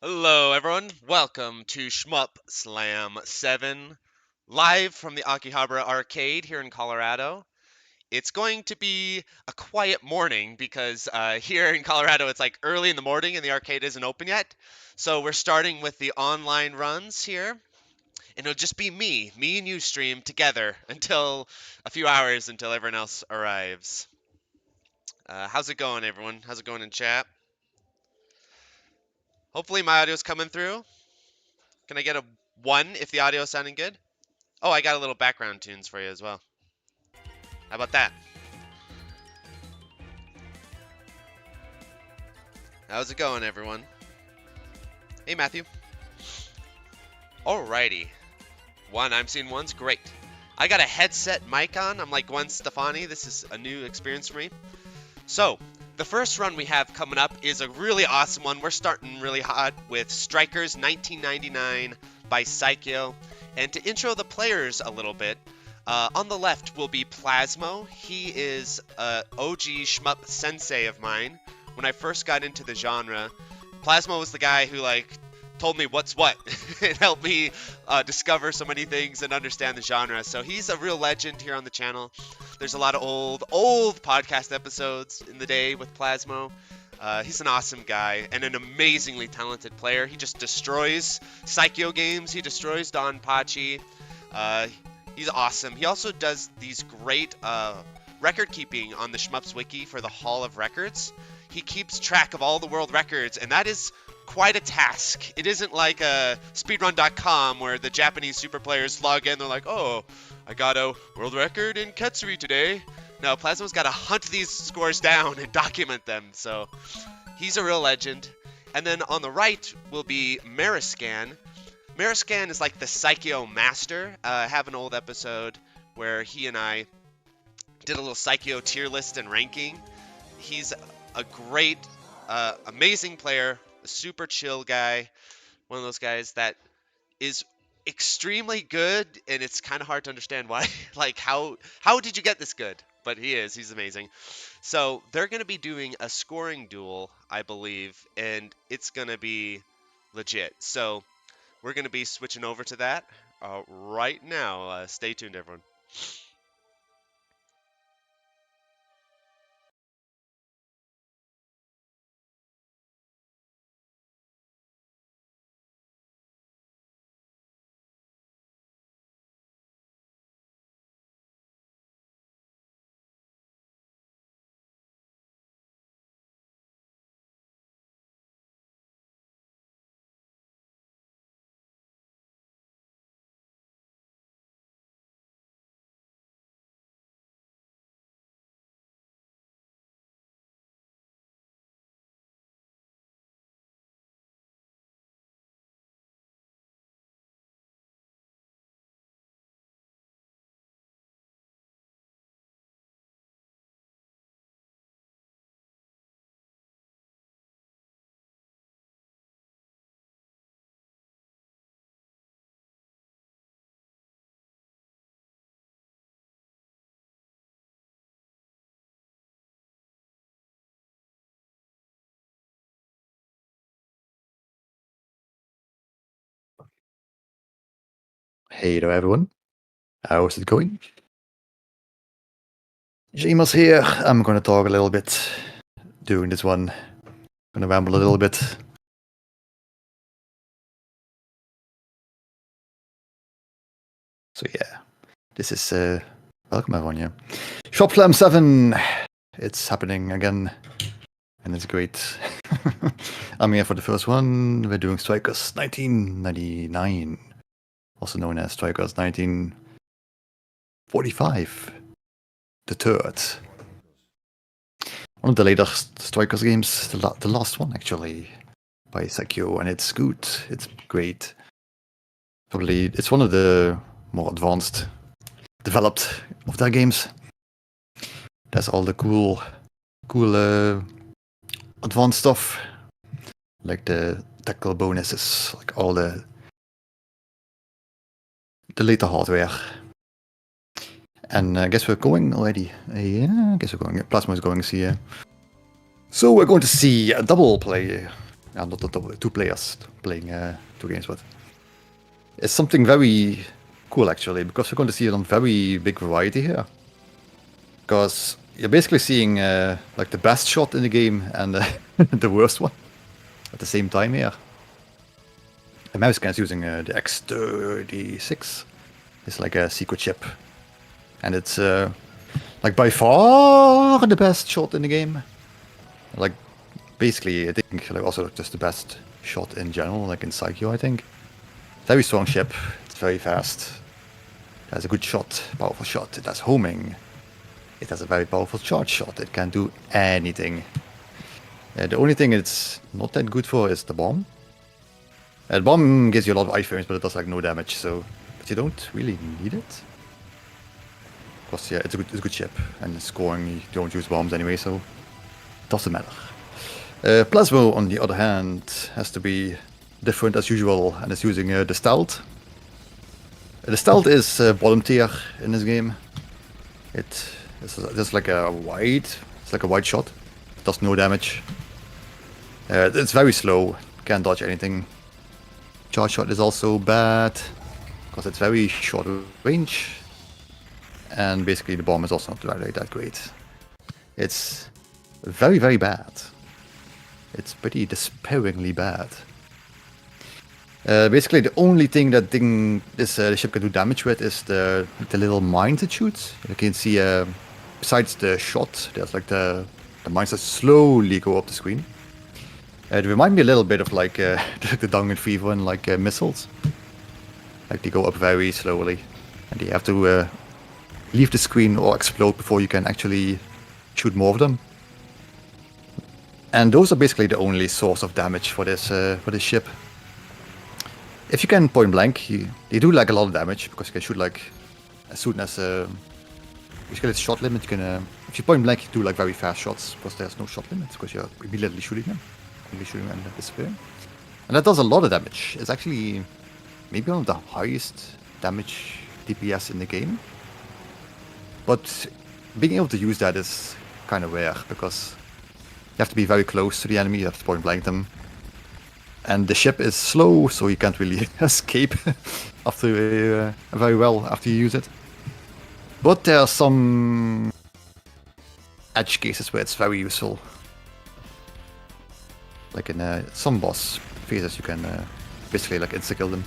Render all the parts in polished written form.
Hello everyone, welcome to Shmup Slam 7, live from the Akihabara Arcade here in Colorado. It's going to be a quiet morning because here in Colorado it's like early in the morning and the arcade isn't open yet. So we're starting with the online runs here, and it'll just be me and you stream together until a few hours until everyone else arrives. How's it going everyone? How's it going in chat? Hopefully my audio's coming through. Can I get a 1 if the audio's sounding good? Oh, I got a little background tunes for you as well. How about that? How's it going, everyone? Hey, Matthew. Alrighty. I'm seeing one's great. I got a headset mic on. I'm like Gwen Stefani. This is a new experience for me. So, the first run we have coming up is a really awesome one. We're starting really hot with Strikers 1999 by Psycho. And to intro the players a little bit, on the left will be PLASMO. He is a OG shmup sensei of mine. When I first got into the genre, PLASMO was the guy who told me what's what and helped me discover so many things and understand the genre. So he's a real legend here on the channel. There's a lot of old podcast episodes in the day with PLASMO. He's an awesome guy and an amazingly talented player. He just destroys Psycho games. He destroys Donpachi. He's awesome. He also does these great record keeping on the Shmups wiki for the Hall of Records. He keeps track of all the world records, and that is quite a task. It isn't like speedrun.com where the Japanese super players log in. They're like, oh, I got a world record in Ketsuri today. No, PLASMO's got to hunt these scores down and document them. So he's a real legend. And then on the right will be MERISCAN. MERISCAN is like the Psycho master. I have an old episode where he and I did a little Psycho tier list and ranking. He's a great, amazing player, a super chill guy, one of those guys that is extremely good, and it's kind of hard to understand why. Like, how did you get this good? But he's amazing. So they're going to be doing a scoring duel, I believe, and it's going to be legit. So we're going to be switching over to that right now. Stay tuned, everyone. Hey there everyone, how's it going? JAIMERS here. I'm gonna talk a little bit during this one. Gonna ramble a little bit. So yeah, this is welcome everyone, yeah. Shmup Slam 7! It's happening again, and it's great. I'm here for the first one. We're doing Strikers 1999, also known as Strikers 1945, the third. One of the latest Strikers games, the last one actually, by Psycho, and it's good, it's great. Probably, it's one of the more advanced, developed of their games. There's all the cool advanced stuff, like the tactical bonuses, like all the later hardware. And I guess we're going already. Yeah, I guess we're going. PLASMO is going to see. So we're going to see a double play not two players playing 2 games, but it's something very cool actually, because we're going to see a very big variety here. Because you're basically seeing like the best shot in the game and the worst one at the same time here. The MERISCAN is using the X36. It's like a secret chip, and it's like by far the best shot in the game. Like basically, I think like also just the best shot in general, like in Psycho, I think. Very strong ship. It's very fast. It has a good shot, powerful shot. It has homing. It has a very powerful charge shot. It can do anything. The only thing it's not that good for is the bomb. The bomb gives you a lot of iframes, but it does like no damage. But you don't really need it. Because yeah, it's a good ship, and scoring you don't use bombs anyway, so it doesn't matter. PLASMO, on the other hand, has to be different as usual, and is using the stealth. The stealth is bottom tier in this game. It's just like a wide. It's like a wide shot. It does no damage. It's very slow. Can't dodge anything. Charge shot is also bad because it's very short range. And basically the bomb is also not really that great. It's very, very bad. It's pretty despairingly bad. Basically the only thing that the ship can do damage with is the little mines it shoots. You can see besides the shot, there's like the mines that slowly go up the screen. They remind me a little bit of like the Dangan Fever and like missiles. Like they go up very slowly, and you have to leave the screen or explode before you can actually shoot more of them. And those are basically the only source of damage for this ship. If you can point blank, they do like a lot of damage because you can shoot like as soon as you get its shot limit. You can if you point blank, you do like very fast shots because there's no shot limit because you're immediately shooting them. And disappearing. And that does a lot of damage. It's actually maybe one of the highest damage DPS in the game. But being able to use that is kind of rare because you have to be very close to the enemy, you have to point blank them. And the ship is slow, so you can't really escape after very well after you use it. But there are some edge cases where it's very useful. Like in some boss phases, you can basically like insta-kill them.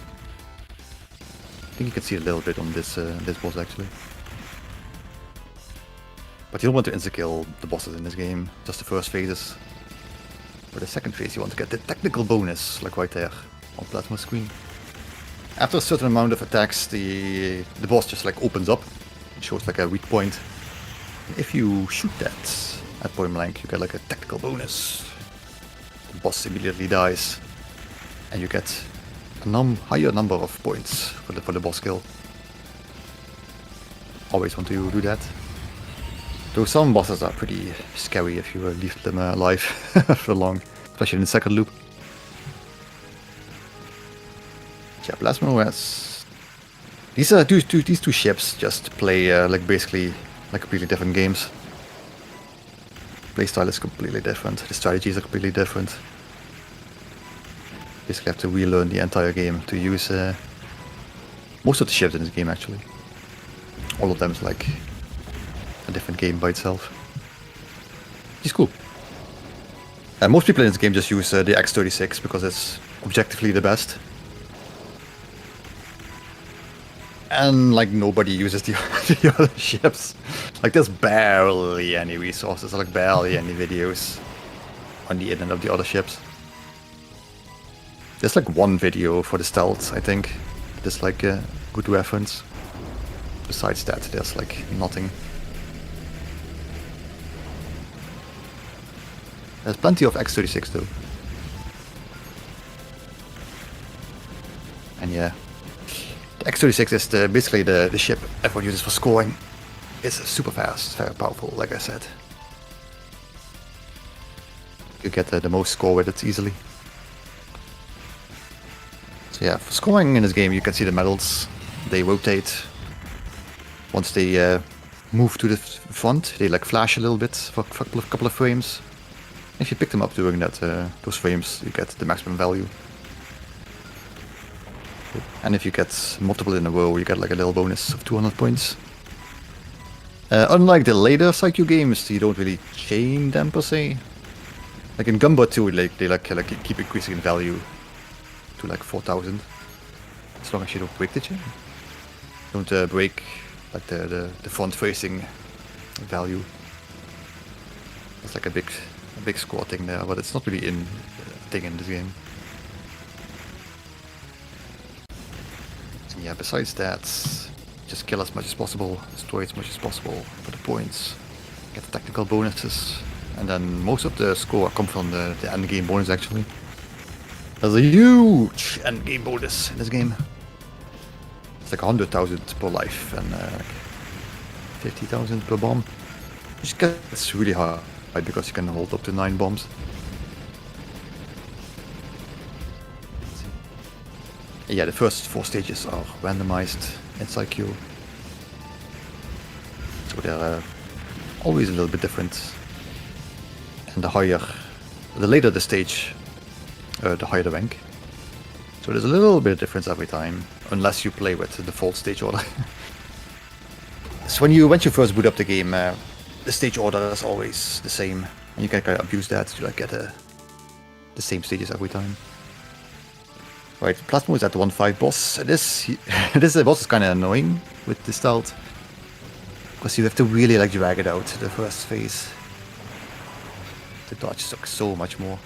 I think you can see a little bit on this boss actually. But you don't want to insta-kill the bosses in this game, just the first phases. For the second phase, you want to get the technical bonus, like right there on PLASMO screen. After a certain amount of attacks, the boss just like opens up. It shows like a weak point. And if you shoot that at point blank, you get like a technical bonus. The boss immediately dies, and you get a higher number of points for the boss kill. Always want to do that. Though some bosses are pretty scary if you leave them alive for long, especially in the second loop. Yeah, PLASMO has these two ships just play like basically like completely different games. Playstyle is completely different. The strategies are completely different. Basically have to relearn the entire game to use most of the ships in this game actually. All of them is like a different game by itself. It's cool. Most people in this game just use the X36 because it's objectively the best. And like nobody uses the other ships. Like there's barely any resources, like barely any videos on the internet of the other ships. There's like one video for the stealth, I think. There's like a good reference. Besides that, there's like nothing. There's plenty of X36 though. And yeah. The X36 is basically the ship everyone uses for scoring. It's super fast, very powerful, like I said. You get the most score with it easily. So yeah, for scoring in this game you can see the medals. They rotate. Once they move to the front, they like flash a little bit for a couple of frames. If you pick them up during that those frames, you get the maximum value. And if you get multiple in a row, you get like a little bonus of 200 points. Unlike the later Psycho games, you don't really chain them per se. Like in Gumball 2, they keep increasing in value to like 4,000, as long as you don't break the chain. Don't break like the front-facing value. It's like a big score thing there, but it's not really a thing in this game. So yeah, besides that, just kill as much as possible, destroy as much as possible for the points, get the technical bonuses, and then most of the score come from the end game bonus actually. There's a huge end game bonus in this game. It's like 100,000 per life and like 50,000 per bomb. Which gets really hard because you can hold up to 9 bombs. Yeah, the first 4 stages are randomized in Psycho. So they're always a little bit different. And the later the stage, the higher the rank. So there's a little bit of difference every time, unless you play with the default stage order. So once you first boot up the game, the stage order is always the same, and you can kind of abuse that to like get the same stages every time. Right, PLASMO is at the 1-5 boss. This boss is kind of annoying with the stealth, because you have to really like drag it out the first phase. The dodge sucks so much more.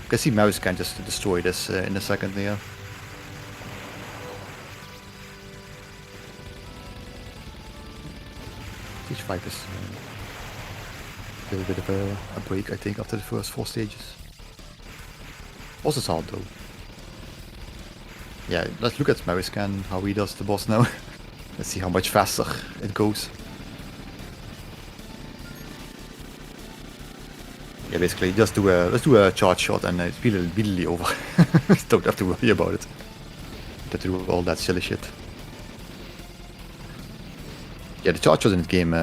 You can see MERISCAN just destroy this in a second there. Stage 5 is a little bit of a break, I think, after the first 4 stages. Also it's hard though. Yeah, let's look at MERISCAN, how he does the boss now. Let's see how much faster it goes. Yeah, basically let's do a charge shot and it's immediately over. Don't have to worry about it. Don't have to do all that silly shit. Yeah, the charge shot in the game,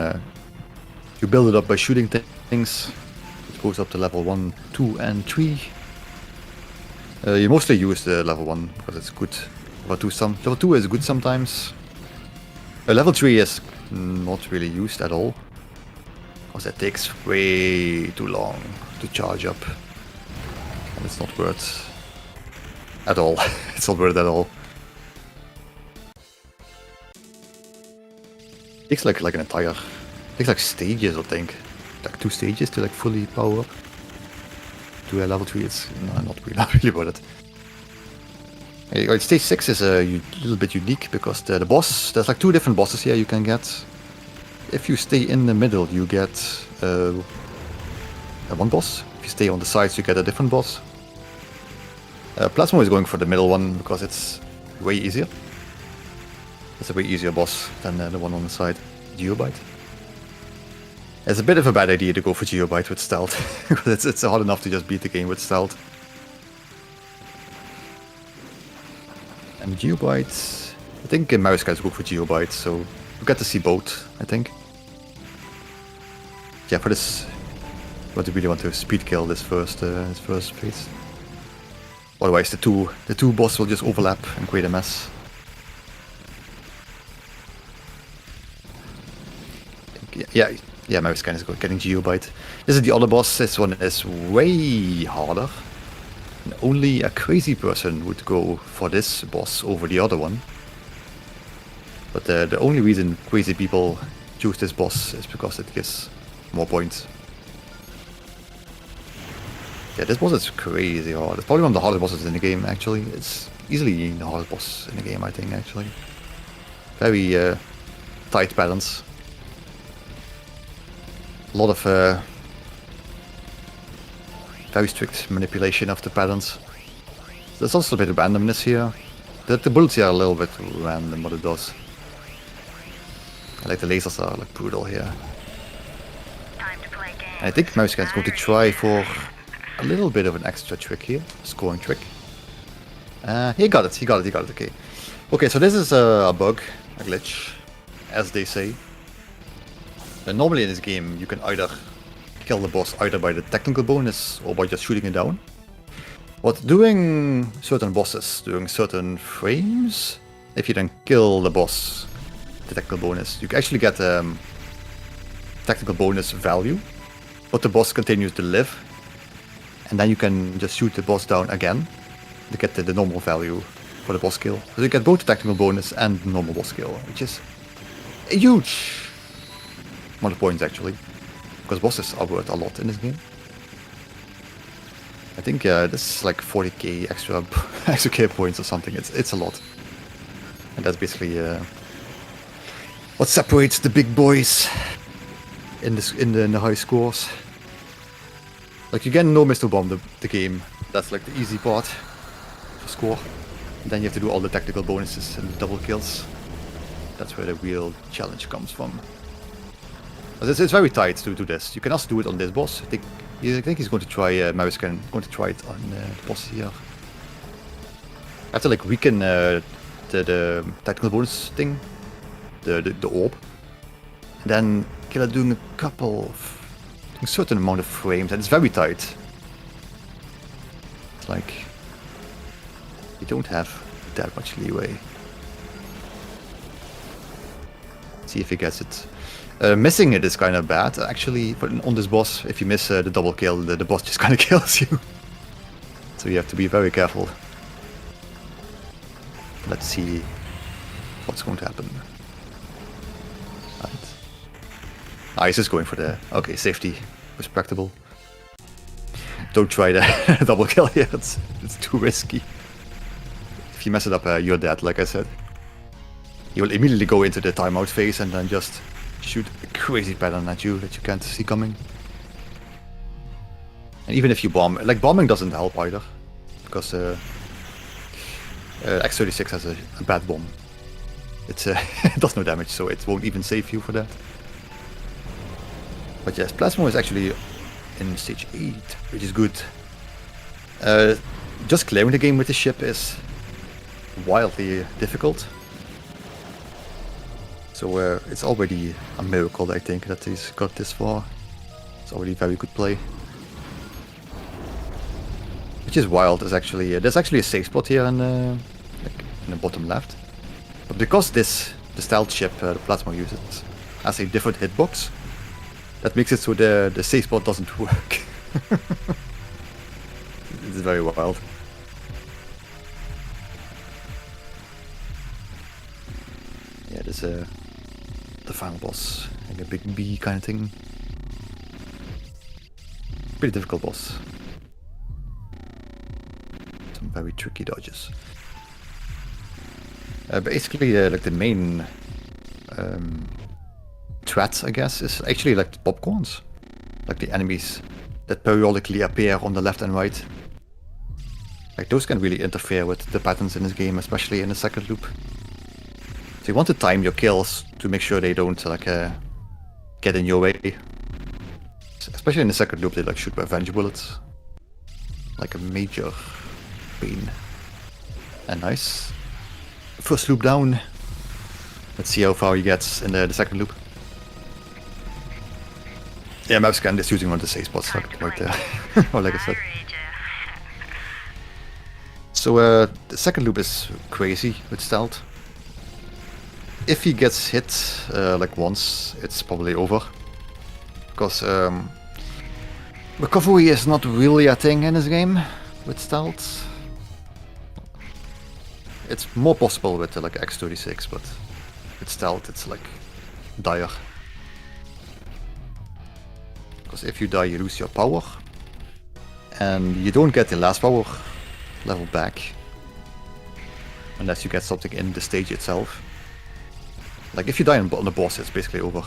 you build it up by shooting things. It goes up to level 1, 2 and 3. You mostly use the level 1 because it's good. Level 2 is good sometimes. Level 3 is not really used at all, because it takes way too long to charge up. And it's not worth at all. It's not worth it at all. It takes like an entire... It takes like stages, I think. Like 2 stages to like fully power up. To a level 3, it's not really worth it. Stage 6 is a little bit unique because the boss, there's like 2 different bosses here you can get. If you stay in the middle, you get one boss. If you stay on the sides, you get a different boss. PLASMO is going for the middle one because it's way easier. It's a way easier boss than the one on the side, Geobite. It's a bit of a bad idea to go for Geobite with stealth, because it's hard enough to just beat the game with stealth. And Geobite, I think MERISCAN go for Geobite, so we get to see both, I think. Yeah, for this, I really want to speed kill this first phase. Otherwise, the two bosses will just overlap and create a mess. Yeah, MERISCAN is getting Geobite. This is the other boss. This one is way harder. And only a crazy person would go for this boss over the other one. But the only reason crazy people choose this boss is because it gives more points. Yeah, this boss is crazy hard. It's probably one of the hardest bosses in the game, actually. It's easily the hardest boss in the game, I think, actually. Very tight balance. A lot of very strict manipulation of the patterns. There's also a bit of randomness here. The bullets here are a little bit random what it does. I like the lasers are like brutal here. And I think MERISCAN is going to try for a little bit of an extra trick here, scoring trick. He got it, okay. Okay, so this is a bug, a glitch, as they say. And normally in this game you can either kill the boss either by the technical bonus or by just shooting it down. But doing certain bosses, doing certain frames, if you then kill the boss, the technical bonus, you actually get technical bonus value, but the boss continues to live, and then you can just shoot the boss down again to get the normal value for the boss kill. So you get both the technical bonus and the normal boss kill, which is a huge amount of points actually, because bosses are worth a lot in this game. I think this is like 40k extra K points or something. It's a lot, and that's basically what separates the big boys in the high scores. Like you get no Mr. Bomb the game. That's like the easy part to score. And then you have to do all the technical bonuses and the double kills. That's where the real challenge comes from. But it's very tight to do this. You can also do it on this boss. I think he's going to try MERISCAN, going to try it on the boss here. I have to like weaken the technical bonus thing, the orb, and then kill it doing a certain amount of frames, and it's very tight. It's like you don't have that much leeway. See if he gets it. Missing it is kind of bad, actually, on this boss. If you miss the double kill, the boss just kind of kills you. So you have to be very careful. Let's see what's going to happen. Right. He's just going for the... Okay, safety. Respectable. Don't try the double kill here, it's too risky. If you mess it up, you're dead, like I said. You will immediately go into the timeout phase and then just shoot a crazy pattern at you that you can't see coming. And even if you bomb, like bombing doesn't help either, because X36 has a bad bomb. It does no damage, so it won't even save you for that. But yes, PLASMO is actually in stage 8, which is good. Just clearing the game with the ship is wildly difficult. So it's already a miracle, I think, that he's got this far. It's already very good play. Which is wild, is actually there's actually a safe spot here in the bottom left. But because the stealth ship, the PLASMO uses, has a different hitbox, that makes it so the safe spot doesn't work. It's very wild. Yeah, there's the final boss, like a big bee kind of thing. Pretty difficult boss. Some very tricky dodges. Basically, like the main threat, I guess, is actually like the popcorns, like the enemies that periodically appear on the left and right. Like those can really interfere with the patterns in this game, especially in the second loop. So you want to time your kills to make sure they don't like get in your way. Especially in the second loop, they like shoot revenge bullets, like a major pain. And nice. First loop down. Let's see how far he gets in the second loop. Yeah, MERISCAN is using one of the safe spots right there. Or like I said. So the second loop is crazy with stealth. If he gets hit like once, it's probably over. Because recovery is not really a thing in this game with stealth. It's more possible with like X36, but with stealth it's like dire. Because if you die, you lose your power, and you don't get the last power level back unless you get something in the stage itself. Like if you die on the boss, it's basically over.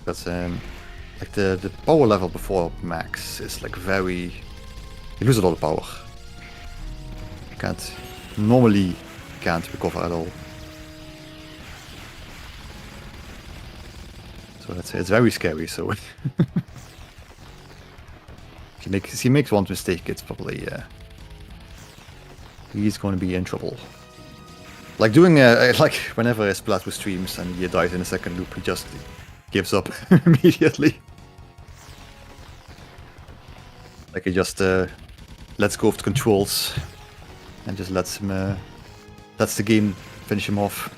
That's like the power level before max is like very... You lose a lot of power. You normally can't recover at all. So let's say it's very scary. So if he makes one mistake, it's probably he's going to be in trouble. Like doing like whenever Espgaluda streams and he dies in the second loop, he just gives up immediately. Like he just lets go of the controls and just lets him, lets the game finish him off.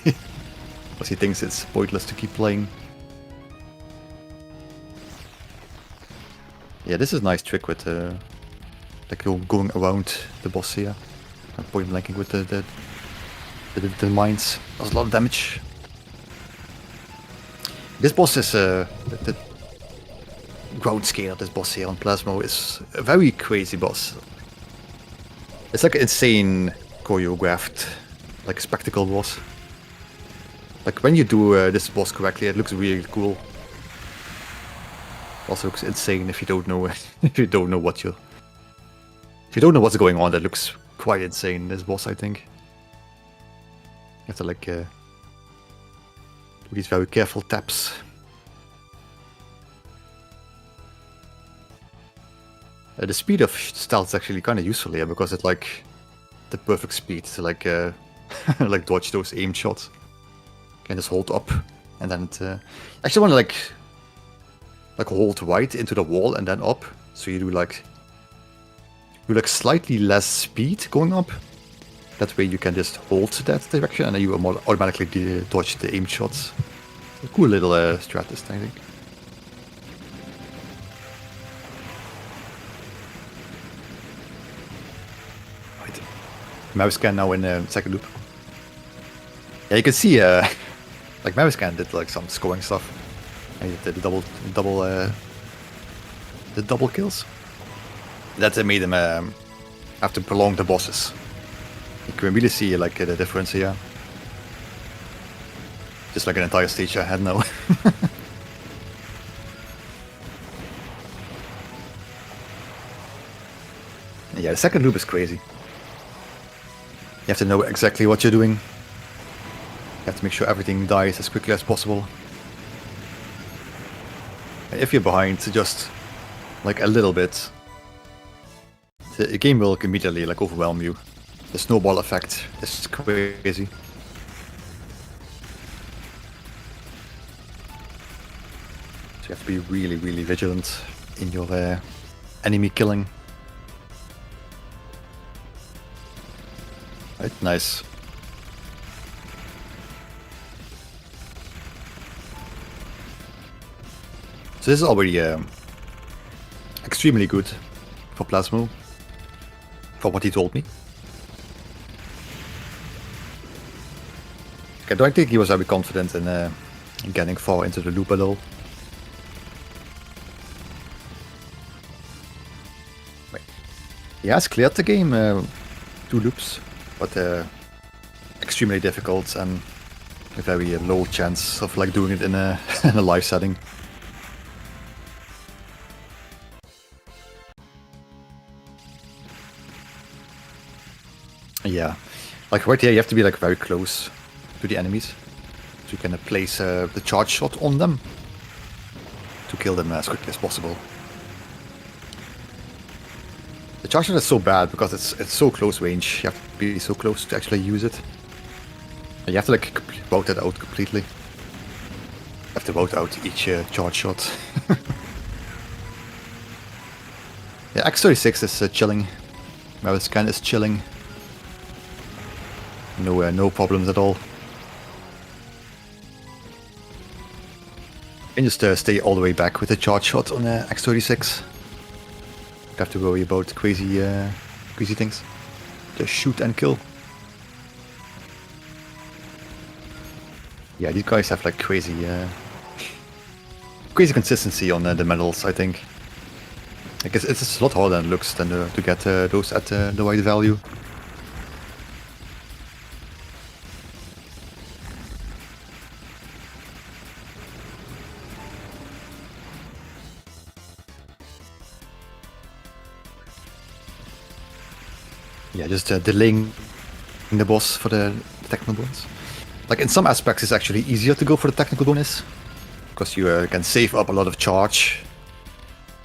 Because he thinks it's pointless to keep playing. Yeah, this is a nice trick with like going around the boss here. And point blanking with the mines. Does a lot of damage. This boss is the ground scale. This boss here on Plasmo is a very crazy boss. It's like an insane choreographed, like spectacle boss. Like when you do this boss correctly, it looks really cool. Also looks insane if you don't know if you don't know what's going on. That looks quite insane. This boss, I think. You have to like do these very careful taps. The speed of stealth is actually kind of useful here because it's like the perfect speed to like like dodge those aim shots. You can just hold up and then it. Actually, want to like hold right into the wall and then up, so you do like slightly less speed going up. That way you can just hold that direction and then you automatically dodge the aim shots. A cool little strategist, I think. Right. MERISCAN now in the second loop. Yeah, you can see like MERISCAN did like some scoring stuff. And he did the double kills. That made him have to prolong the bosses. You can really see like the difference here. Just like an entire stage ahead now. Yeah, the second loop is crazy. You have to know exactly what you're doing. You have to make sure everything dies as quickly as possible. If you're behind just like a little bit, the game will immediately like overwhelm you. The snowball effect is crazy. So you have to be really, really vigilant in your enemy killing. Right, nice. So this is already extremely good for Plasmo, from what he told me. I don't think he was very confident in getting far into the loop at all. Wait. He has cleared the game 2 loops, but extremely difficult and a very low chance of like doing it in a in a live setting. Yeah, like right here you have to be like very close to the enemies, so you can place the charge shot on them to kill them as quickly as possible. The charge shot is so bad because it's so close range. You have to be so close to actually use it. And you have to like route it out completely. You have to route out each charge shot. Yeah, X36 is chilling. MERISCAN is chilling. No problems at all. And just stay all the way back with the charge shot on X36. Don't have to worry about crazy things. Just shoot and kill. Yeah, these guys have like crazy consistency on the medals, I think. I guess it's a lot harder than it looks than to get those at the right value. Yeah, just delaying the boss for the technical bonus. Like in some aspects it's actually easier to go for the technical bonus, because you can save up a lot of charge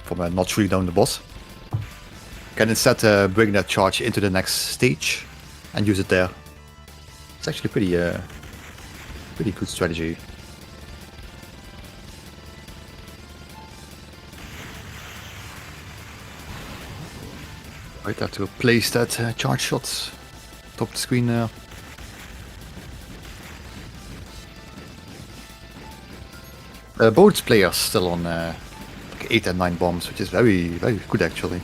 from not shooting down the boss. You can instead bring that charge into the next stage and use it there. It's actually pretty good strategy. Right, have to place that charge shot top of the screen there. Both players still on like 8 and 9 bombs, which is very, very good actually.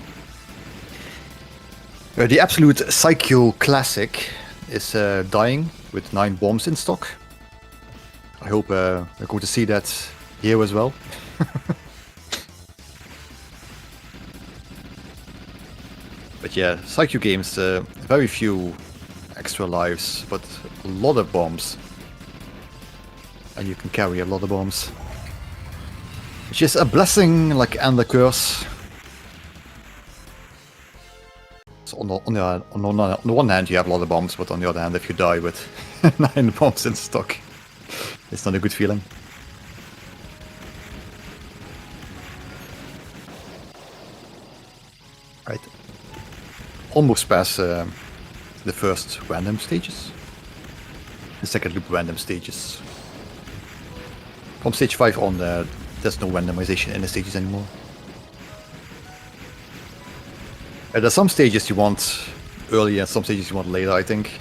The absolute Psycho Classic is dying with 9 bombs in stock. I hope we're going to see that here as well. But yeah, Psycho games, very few extra lives, but a lot of bombs. And you can carry a lot of bombs. Which is a blessing, like, and a curse. So on the one hand you have a lot of bombs, but on the other hand if you die with 9 bombs in stock, it's not a good feeling. Right. Almost past the first random stages. The second loop random stages. From stage 5 on, there's no randomization in the stages anymore. There's some stages you want early and some stages you want later, I think.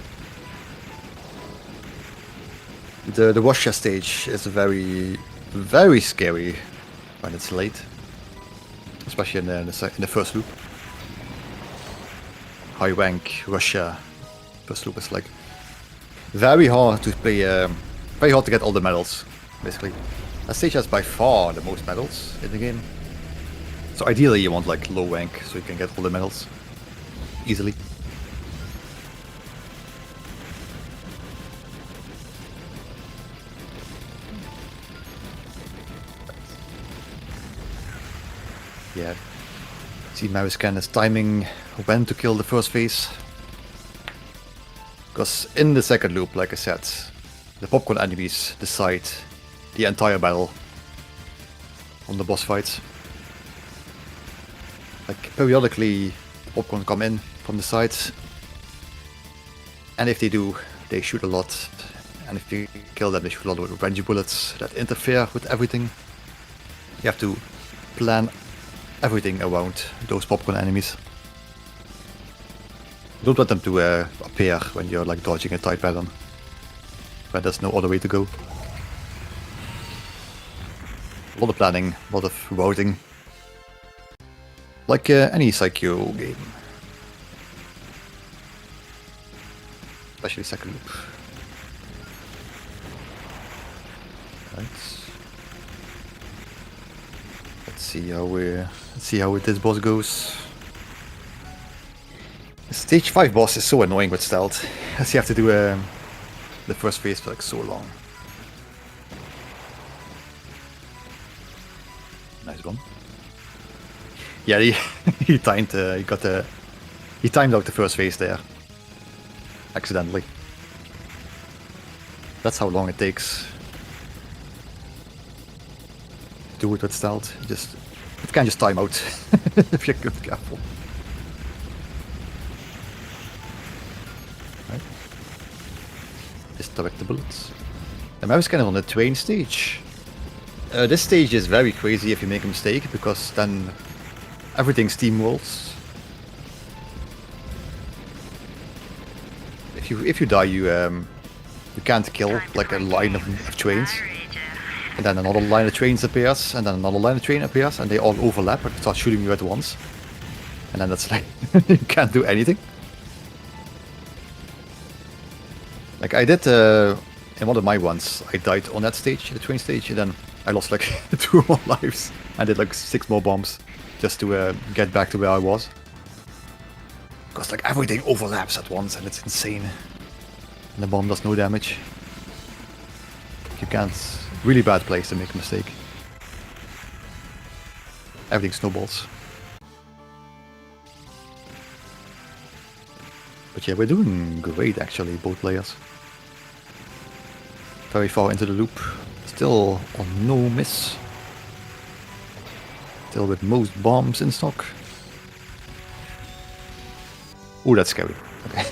The Russia stage is very, very scary when it's late. Especially in the first loop. High rank Russia first loop is like very hard to play, very hard to get all the medals, basically. That stage has by far the most medals in the game. So ideally you want like low rank so you can get all the medals easily. Yeah. See, MERISCAN is timing when to kill the first phase. Because in the second loop, like I said, the popcorn enemies decide the entire battle on the boss fights. Like periodically the popcorn come in from the sides, and if they do, they shoot a lot, and if you kill them they shoot a lot of ranged bullets that interfere with everything. You have to plan everything around those popcorn enemies. You don't want them to appear when you're like dodging a tight pattern, but there's no other way to go. A lot of planning, a lot of routing. Like any Psycho game. Especially second loop. Right. Let's see how this boss goes. The stage 5 boss is so annoying with stealth, as you have to do the first phase for like so long. Nice one. Yeah, he timed he timed out the first phase there. Accidentally. That's how long it takes. Do it with stealth. It can just time out if you're good careful. Right. Just direct the bullets. The MERISCAN is on the train stage. This stage is very crazy if you make a mistake, because then everything steamrolls. If you die, you can't kill like a line of trains, and then another line of trains appears, and then another line of train appears, and they all overlap and start shooting you at once. And then that's like you can't do anything. Like I did in one of my ones, I died on that stage, the train stage, and then I lost like 2 more lives. I did like 6 more bombs just to get back to where I was. Because like everything overlaps at once and it's insane. And the bomb does no damage. You can't. Really bad place to make a mistake. Everything snowballs. But yeah, we're doing great actually, both players. Very far into the loop. Still on no miss. Still with most bombs in stock. Ooh, that's scary. Okay.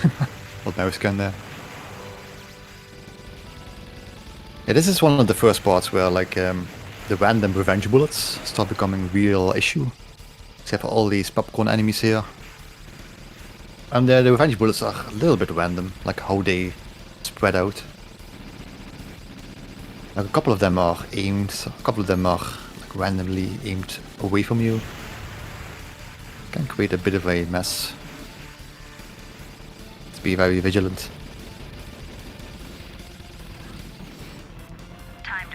What MERISCAN there. Yeah, this is one of the first parts where like the random revenge bullets start becoming a real issue. Except for all these popcorn enemies here. And the revenge bullets are a little bit random, like how they spread out. Like a couple of them are aimed, a couple of them are like randomly aimed away from you. Can create a bit of a mess. Let's be very vigilant.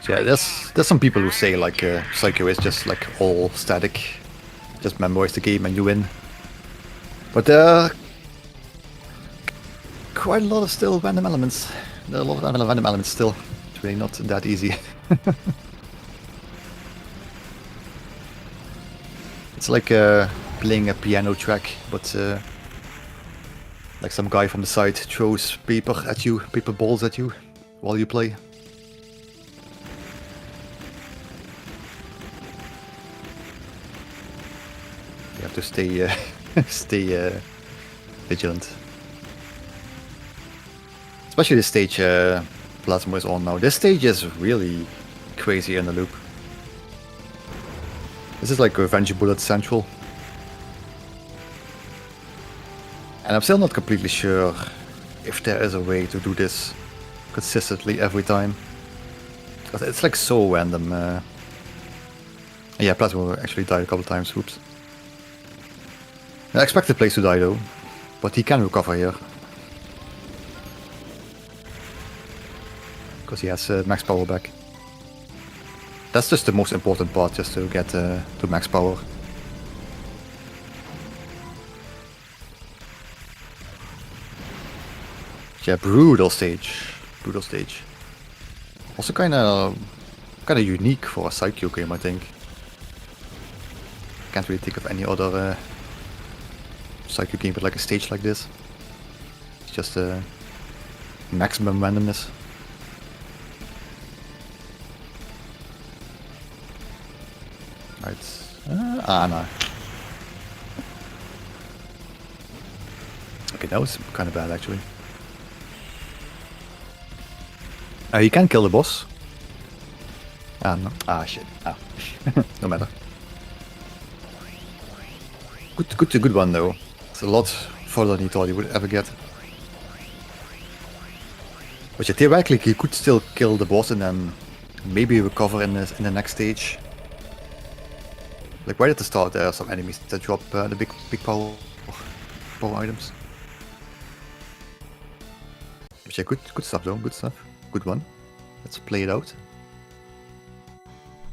So yeah, there's some people who say like Psycho is just like all static, just memorize the game and you win. But there are quite a lot of still random elements. There are a lot of random elements still. It's really not that easy. It's like playing a piano track, but like some guy from the side throws paper at you, paper balls at you while you play. You have to stay vigilant. Especially the stage Plasmo is on now. This stage is really crazy in the loop. This is like Revenge Bullet Central. And I'm still not completely sure if there is a way to do this consistently every time. Because it's like so random. Yeah, Plasmo actually died a couple times, oops. I expect the place to die though, but he can recover here. Because he has max power back. That's just the most important part, just to get to max power. Yeah, brutal stage. Brutal stage. Also kinda unique for a Psycho game, I think. Can't really think of any other Psycho game with like a stage like this. It's just maximum randomness. Right. No. Okay, that was kind of bad actually. You can kill the boss. No. Shit. No matter. Good one though. It's a lot further than you thought you would ever get. But yeah, theoretically you could still kill the boss and then maybe recover in the next stage. Like right at the start there are some enemies that drop the big power items. But yeah, good stuff though, good stuff. Good one. Let's play it out.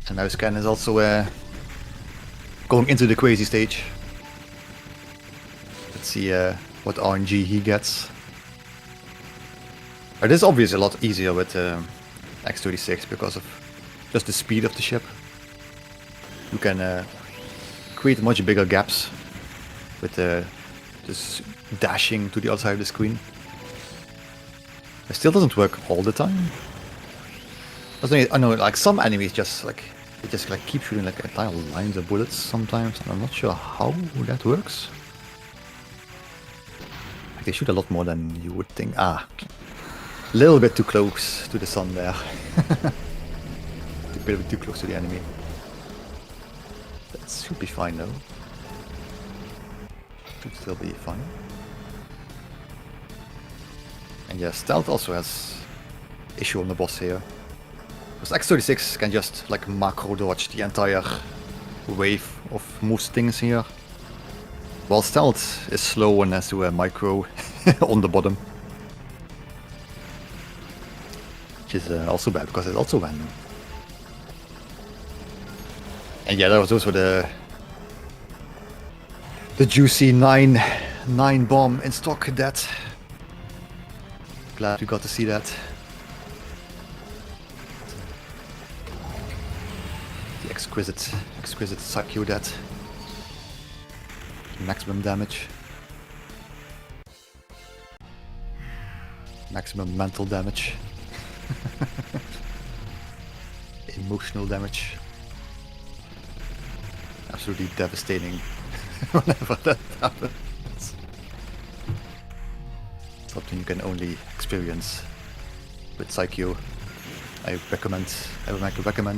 And now Scan is also going into the crazy stage. Let's see what RNG he gets. It is obviously a lot easier with X36 because of just the speed of the ship. You can create much bigger gaps with just dashing to the other side of the screen. It still doesn't work all the time. I know, like some enemies just like keep shooting like entire lines of bullets sometimes, and I'm not sure how that works. Like they shoot a lot more than you would think. A little bit too close to the sun there. A bit too close to the enemy. That should be fine though. Should still be fine. And yeah, stealth also has issue on the boss here. Because X36 can just like macro dodge the entire wave of most things here. While stealth is slow and has to a micro on the bottom. Which is also bad because it's also random. And yeah, those were the juicy 9 bomb in stock that. Glad we got to see that. The exquisite Psycho that. Maximum damage. Maximum mental damage. Emotional damage. Absolutely devastating whenever that happens. Something you can only experience with Psycho. I would recommend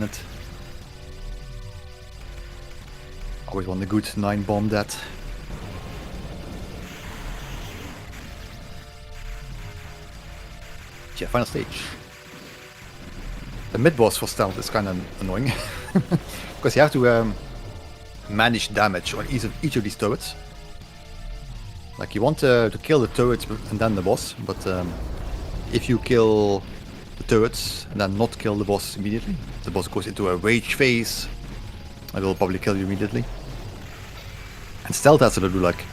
it. Always want a good 9 bomb that. Yeah, final stage. The mid-boss for stealth is kind of annoying. Because you have to manage damage on each of these turrets. Like, you want to kill the turrets and then the boss, but if you kill the turrets and then not kill the boss immediately, the boss goes into a rage phase and will probably kill you immediately. And stealth has to do like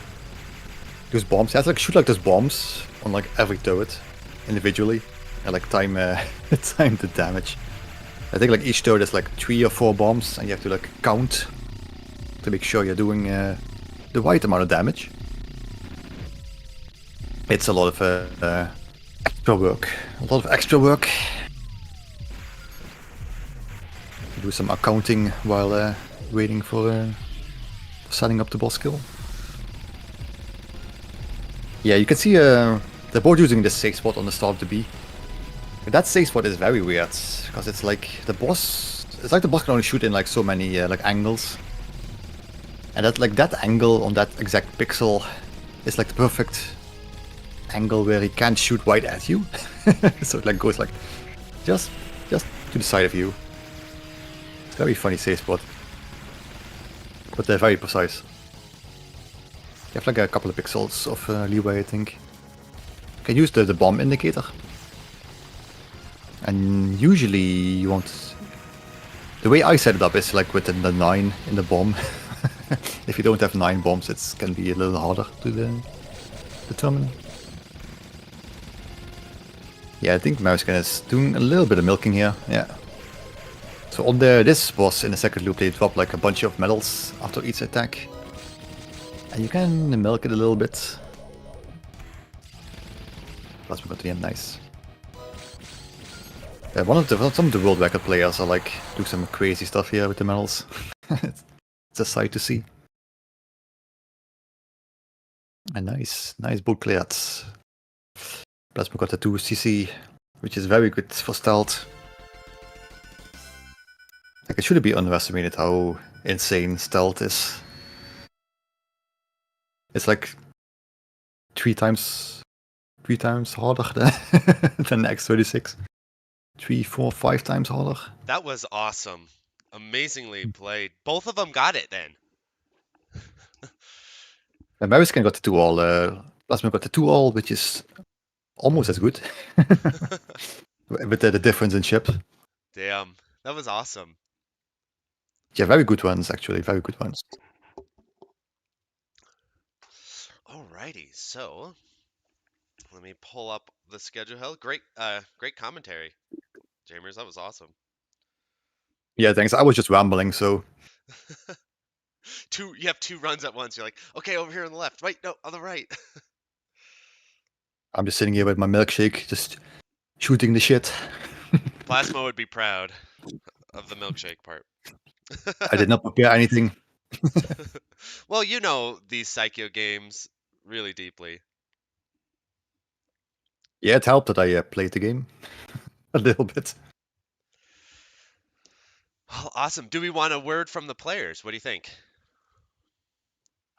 those bombs. It has to like shoot like those bombs on like every turret individually and like time time the damage. I think like each turret has like 3 or 4 bombs and you have to like count to make sure you're doing the right amount of damage. It's a lot of extra work. A lot of extra work. Do some accounting while waiting for setting up the boss kill. Yeah, you can see they're both using the safe spot on the start of the B. But that safe spot is very weird because it's like the boss. It's like the boss can only shoot in like so many like angles, and that angle on that exact pixel is like the perfect angle where he can't shoot right at you. So it like goes like just to the side of you. It's a very funny safe spot, but they're very precise. You have like a couple of pixels of leeway, I think. You can use the bomb indicator, and usually you want. The way I set it up is like with the 9 in the bomb. If you don't have 9 bombs, it can be a little harder to determine. Yeah, I think MERISCAN is doing a little bit of milking here. Yeah. So on this boss in the second loop, they drop like a bunch of medals after each attack, and you can milk it a little bit. Plasma got to the end, nice. Yeah, some of the world record players are like do some crazy stuff here with the medals. It's a sight to see. And nice bolt cleared. Plasma got the 2 CC, which is very good for stealth. Like, it shouldn't be underestimated how insane stealth is. It's like 3 times harder than the X36. 3, 4, 5 times harder. That was awesome. Amazingly played. Both of them got it then. And MERISCAN got the 2-all. Plasma got the 2-all, which is almost as good. With the difference in ship. Damn, that was awesome. Yeah, very good ones, actually. Very good ones. Alrighty, so let me pull up the schedule. Hell, great commentary, JAIMERS. That was awesome. Yeah, thanks. I was just rambling, so. You have 2 runs at once. You're like, okay, over here on the left. Wait, no, on the right. I'm just sitting here with my milkshake, just shooting the shit. Plasmo would be proud of the milkshake part. I did not prepare anything. Well, you know these Psycho games really deeply. Yeah, it helped that I played the game a little bit. Well, awesome. Do we want a word from the players? What do you think?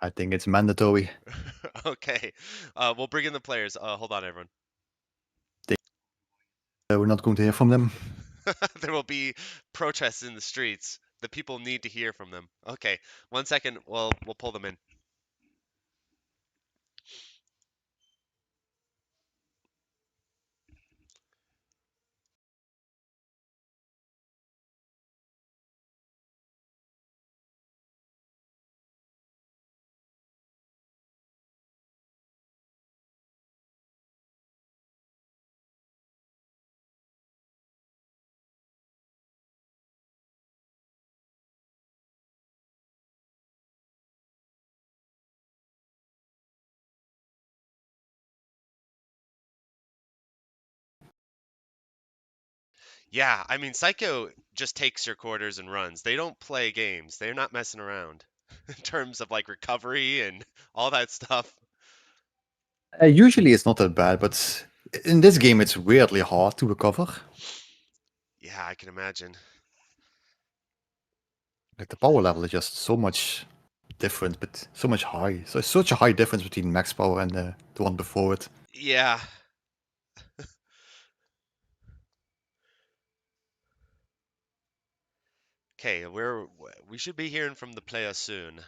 I think it's mandatory. Okay, we'll bring in the players. Hold on, everyone. We're not going to hear from them. There will be protests in the streets. The people need to hear from them. Okay, 1 second. We'll pull them in. Yeah, I mean, Psycho just takes your quarters and runs. They don't play games. They're not messing around in terms of like recovery and all that stuff. Usually it's not that bad, but in this game it's weirdly hard to recover. Yeah, I can imagine. Like, the power level is just so much different, but so much high. So it's such a high difference between max power and the one before it. Yeah. Okay, we should be hearing from the player soon.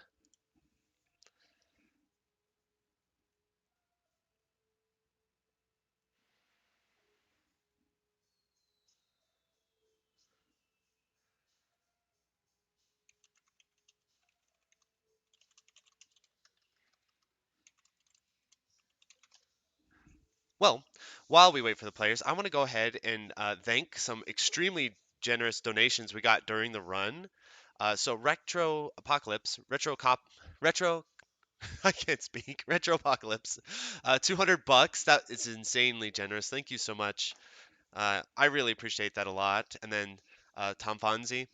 Well, while we wait for the players, I want to go ahead and thank some extremely generous donations we got during the run. So Retro Apocalypse, Retro, I can't speak, Retro Apocalypse, $200. That is insanely generous. Thank you so much. I really appreciate that a lot. And then Tom Fonzie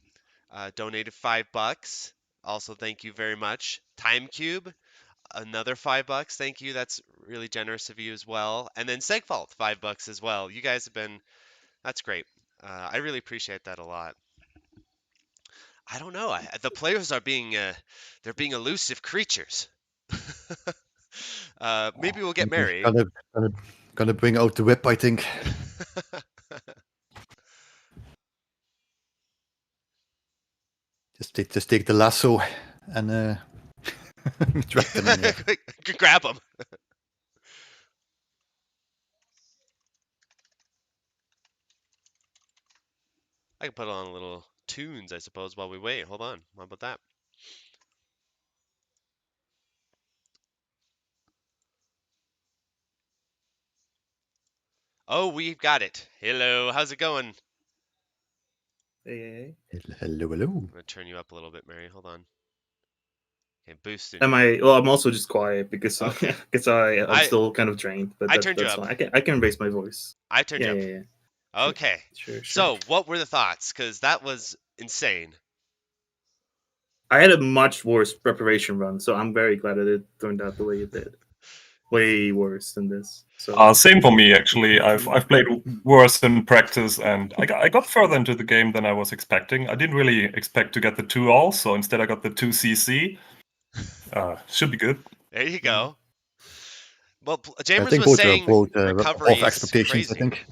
donated $5. Also, thank you very much. Time Cube, another $5. Thank you. That's really generous of you as well. And then Segfault, $5 as well. You guys have been, that's great. I really appreciate that a lot. I don't know. The players are they're being elusive creatures. Maybe we'll get Mary. Gonna bring out the whip, I think. Just take the lasso and drag them in here. Grab them. I can put on a little tunes, I suppose, while we wait. Hold on. How about that? Oh, we've got it. Hello. How's it going? Hey. Hello. I'm gonna turn you up a little bit, Mary. Hold on. Okay, boosted. Well, I'm also just quiet because Okay. I'm still kind of drained, but I turned you that's up. fine. I can raise my voice. I turned you up. Yeah. Okay. Sure. So, what were the thoughts? Because that was insane. I had a much worse preparation run, so I'm very glad that it turned out the way it did. Way worse than this. So same for me, actually. I've played worse in practice, and I got further into the game than I was expecting. I didn't really expect to get the 2-all, so instead I got the 2CC. Should be good. There you go. Well, I JAIMERS think was both are saying recovery off is expectations, crazy. I think.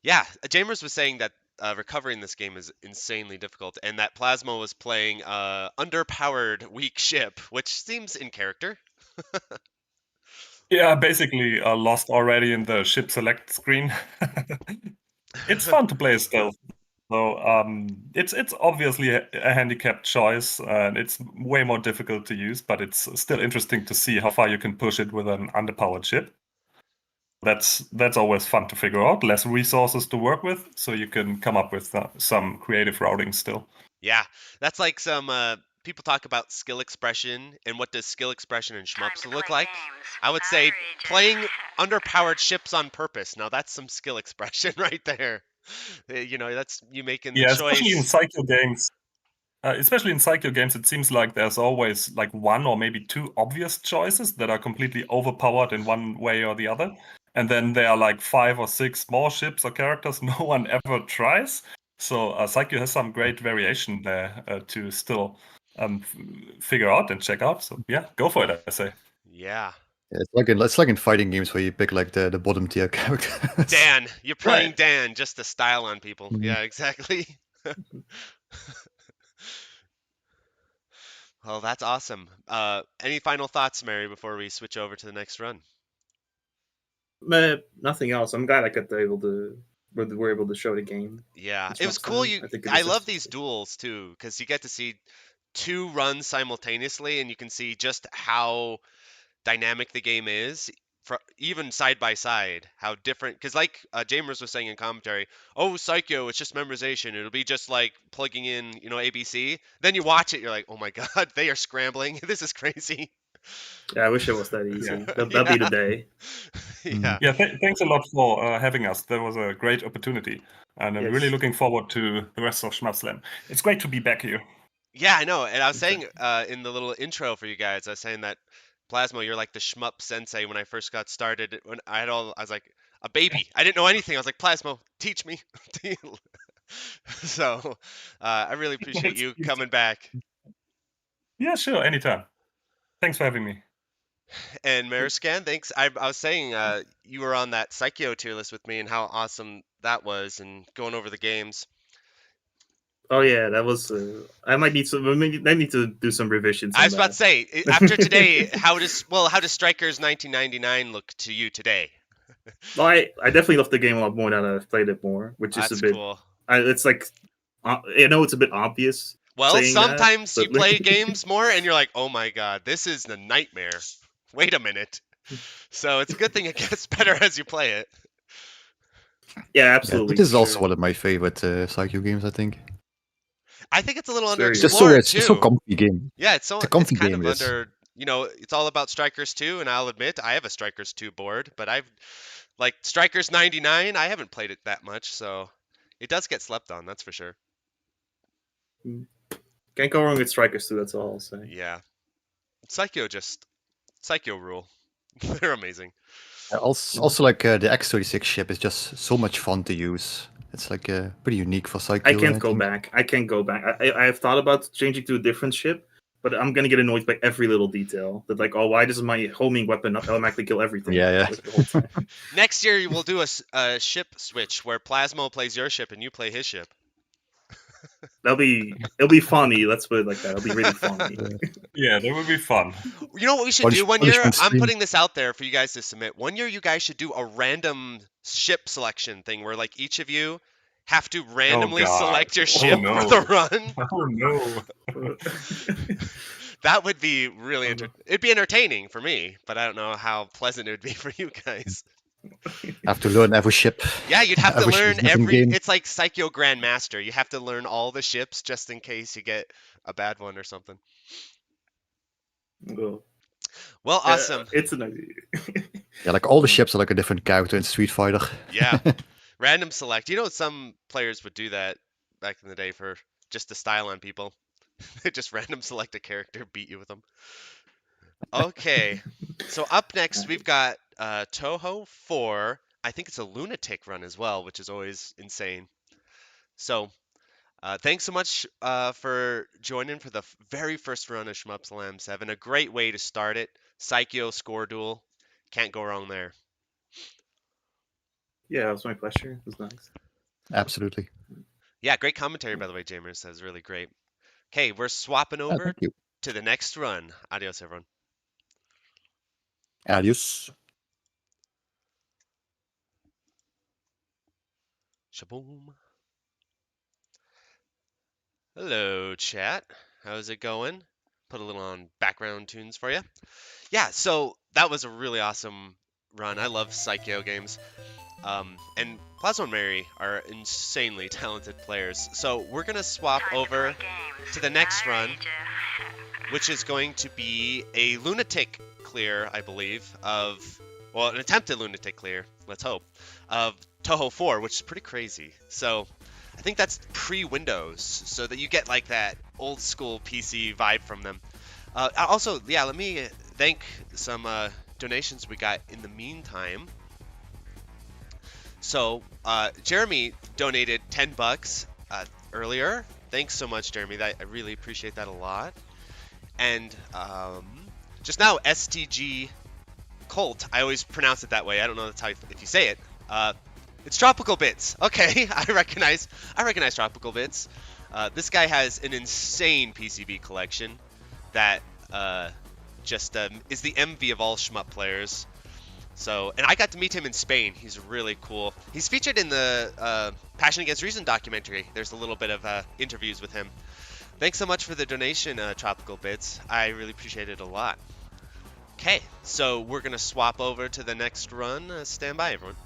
Yeah, JAIMERS was saying that recovery in this game is insanely difficult, and that PLASMO was playing underpowered weak ship, which seems in character. Yeah, basically lost already in the ship select screen. It's fun to play still. So it's obviously a handicapped choice, and it's way more difficult to use, but it's still interesting to see how far you can push it with an underpowered ship. That's always fun to figure out. Less resources to work with, so you can come up with some creative routing still. Yeah, that's like some people talk about skill expression and what does skill expression in Shmups look like. I would say playing underpowered ships on purpose. Now that's some skill expression right there. You know, that's you making the choice. Especially in cycle games. Especially in cycle games, it seems like there's always like one or maybe two obvious choices that are completely overpowered in one way or the other. And then there are like 5 or 6 more ships or characters no one ever tries. So Psycho has some great variation there to still figure out and check out. So yeah, go for it, I say. Yeah. It's like in fighting games where you pick like the bottom tier characters. Dan, you're playing Right. Dan just to style on people. Yeah, exactly. Well, that's awesome. Any final thoughts, Mary, before we switch over to the next run? Nothing else. I'm glad we're able to show the game. Yeah, it was cool. I think I love these duels too, because you get to see two runs simultaneously, and you can see just how dynamic the game is, even side by side, how different. Because like JAIMERS was saying in commentary, oh, Psycho, it's just memorization. It'll be just like plugging in, you know, ABC. Then you watch it, you're like, oh my god, they are scrambling. This is crazy. Yeah, I wish it was that easy. Yeah. That'd be the day. Yeah. Thanks a lot for having us. That was a great opportunity. And I'm really looking forward to the rest of Shmup Slam. It's great to be back here. Yeah, I know. And I was saying in the little intro for you guys, I was saying that Plasmo, you're like the Shmup sensei when I first got started. When I was like a baby. I didn't know anything. I was like, Plasmo, teach me. So I really appreciate you coming back. Yeah, sure. Anytime. Thanks for having me. And MERISCAN, thanks. I was saying you were on that Psycho tier list with me and how awesome that was and going over the games. Oh yeah, that was. I might need some. I need to do some revisions. I was about to say, after today, how does Strikers 1999 look to you today? Well, I definitely love the game a lot more now that I've played it more, which is That's a bit. cool. It's like, I know it's a bit obvious. Well, saying that, sometimes you but- play games more and you're like, oh my god, this is a nightmare. Wait a minute. So it's a good thing it gets better as you play it. Yeah, Yeah, absolutely. but this is for also sure. one of my favorite Psycho games, I think. I think it's a little It's very- It's just so underexplored it's too. so comfy game. Yeah, It's a comfy kind game, of yes. under, it's all about Strikers 2, and I'll admit I have a Strikers 2 board, but I've like Strikers 99, I haven't played it that much, so it does get slept on, that's for sure. Can't go wrong with Strikers too. That's all I'll say. Yeah. Psycho rule. They're amazing. Also like the X36 ship is just so much fun to use. It's like pretty unique for Psycho. I can't go think. back. I can't go back. I have thought about changing to a different ship, but I'm gonna get annoyed by every little detail. That like, oh, why does my homing weapon not automatically kill everything? Yeah, yeah. Like, the whole time. Next year we'll do a ship switch where Plasmo plays your ship and you play his ship. It'll be funny. Let's put it like that. It'll be really funny. Yeah, that would be fun. You know what we should do one year? punishment I'm stream. putting this out there for you guys to submit. One year you guys should do a random ship selection thing where like each of you have to randomly God. select your Oh, ship no. for the run. Oh no. That would be really it'd be entertaining for me, but I don't know how pleasant it would be for you guys. Have to learn every ship. Yeah, you'd have to Every learn different every. game. It's like Psycho Grandmaster. You have to learn all the ships just in case you get a bad one or something. Well, Well, awesome. it's an idea. Yeah, like all the ships are like a different character in Street Fighter. Yeah. Random select. You know, some players would do that back in the day for just to style on people. They just random select a character, beat you with them. Okay. So up next, we've got Touhou 4. I think it's a lunatic run as well, which is always insane. So thanks so much for joining for the very first run of Shmup Slam 7. A great way to start it. Psycho score duel. Can't go wrong there. Yeah, it was my pleasure. It was nice. Absolutely. Yeah, great commentary, by the way, JAIMERS. That was really great. Okay, we're swapping Oh, over thank you. to the next run. Adios, everyone. Adios. Shaboom. Hello, chat. How's it going? Put a little on background tunes for you. Yeah, so that was a really awesome run. I love Psycho games. And Plasmo and Mary are insanely talented players. So we're going to swap over to the next run, which is going to be a lunatic clear, I believe, well, an attempted lunatic clear, let's hope, of Touhou 4, which is pretty crazy. So I think that's pre-Windows, so that you get like that old school PC vibe from them. Also, yeah, let me thank some donations we got in the meantime. So Jeremy donated $10 earlier. Thanks so much, Jeremy. I really appreciate that a lot. And just now, STG Colt. I always pronounce it that way. I don't know if you say it. It's Tropical Bits. Okay, I recognize Tropical Bits. This guy has an insane PCB collection that just is the envy of all shmup players. So, and I got to meet him in Spain. He's really cool. He's featured in the Passion Against Reason documentary. There's a little bit of interviews with him. Thanks so much for the donation, Tropical Bits. I really appreciate it a lot. Okay, so we're going to swap over to the next run. Stand by, everyone.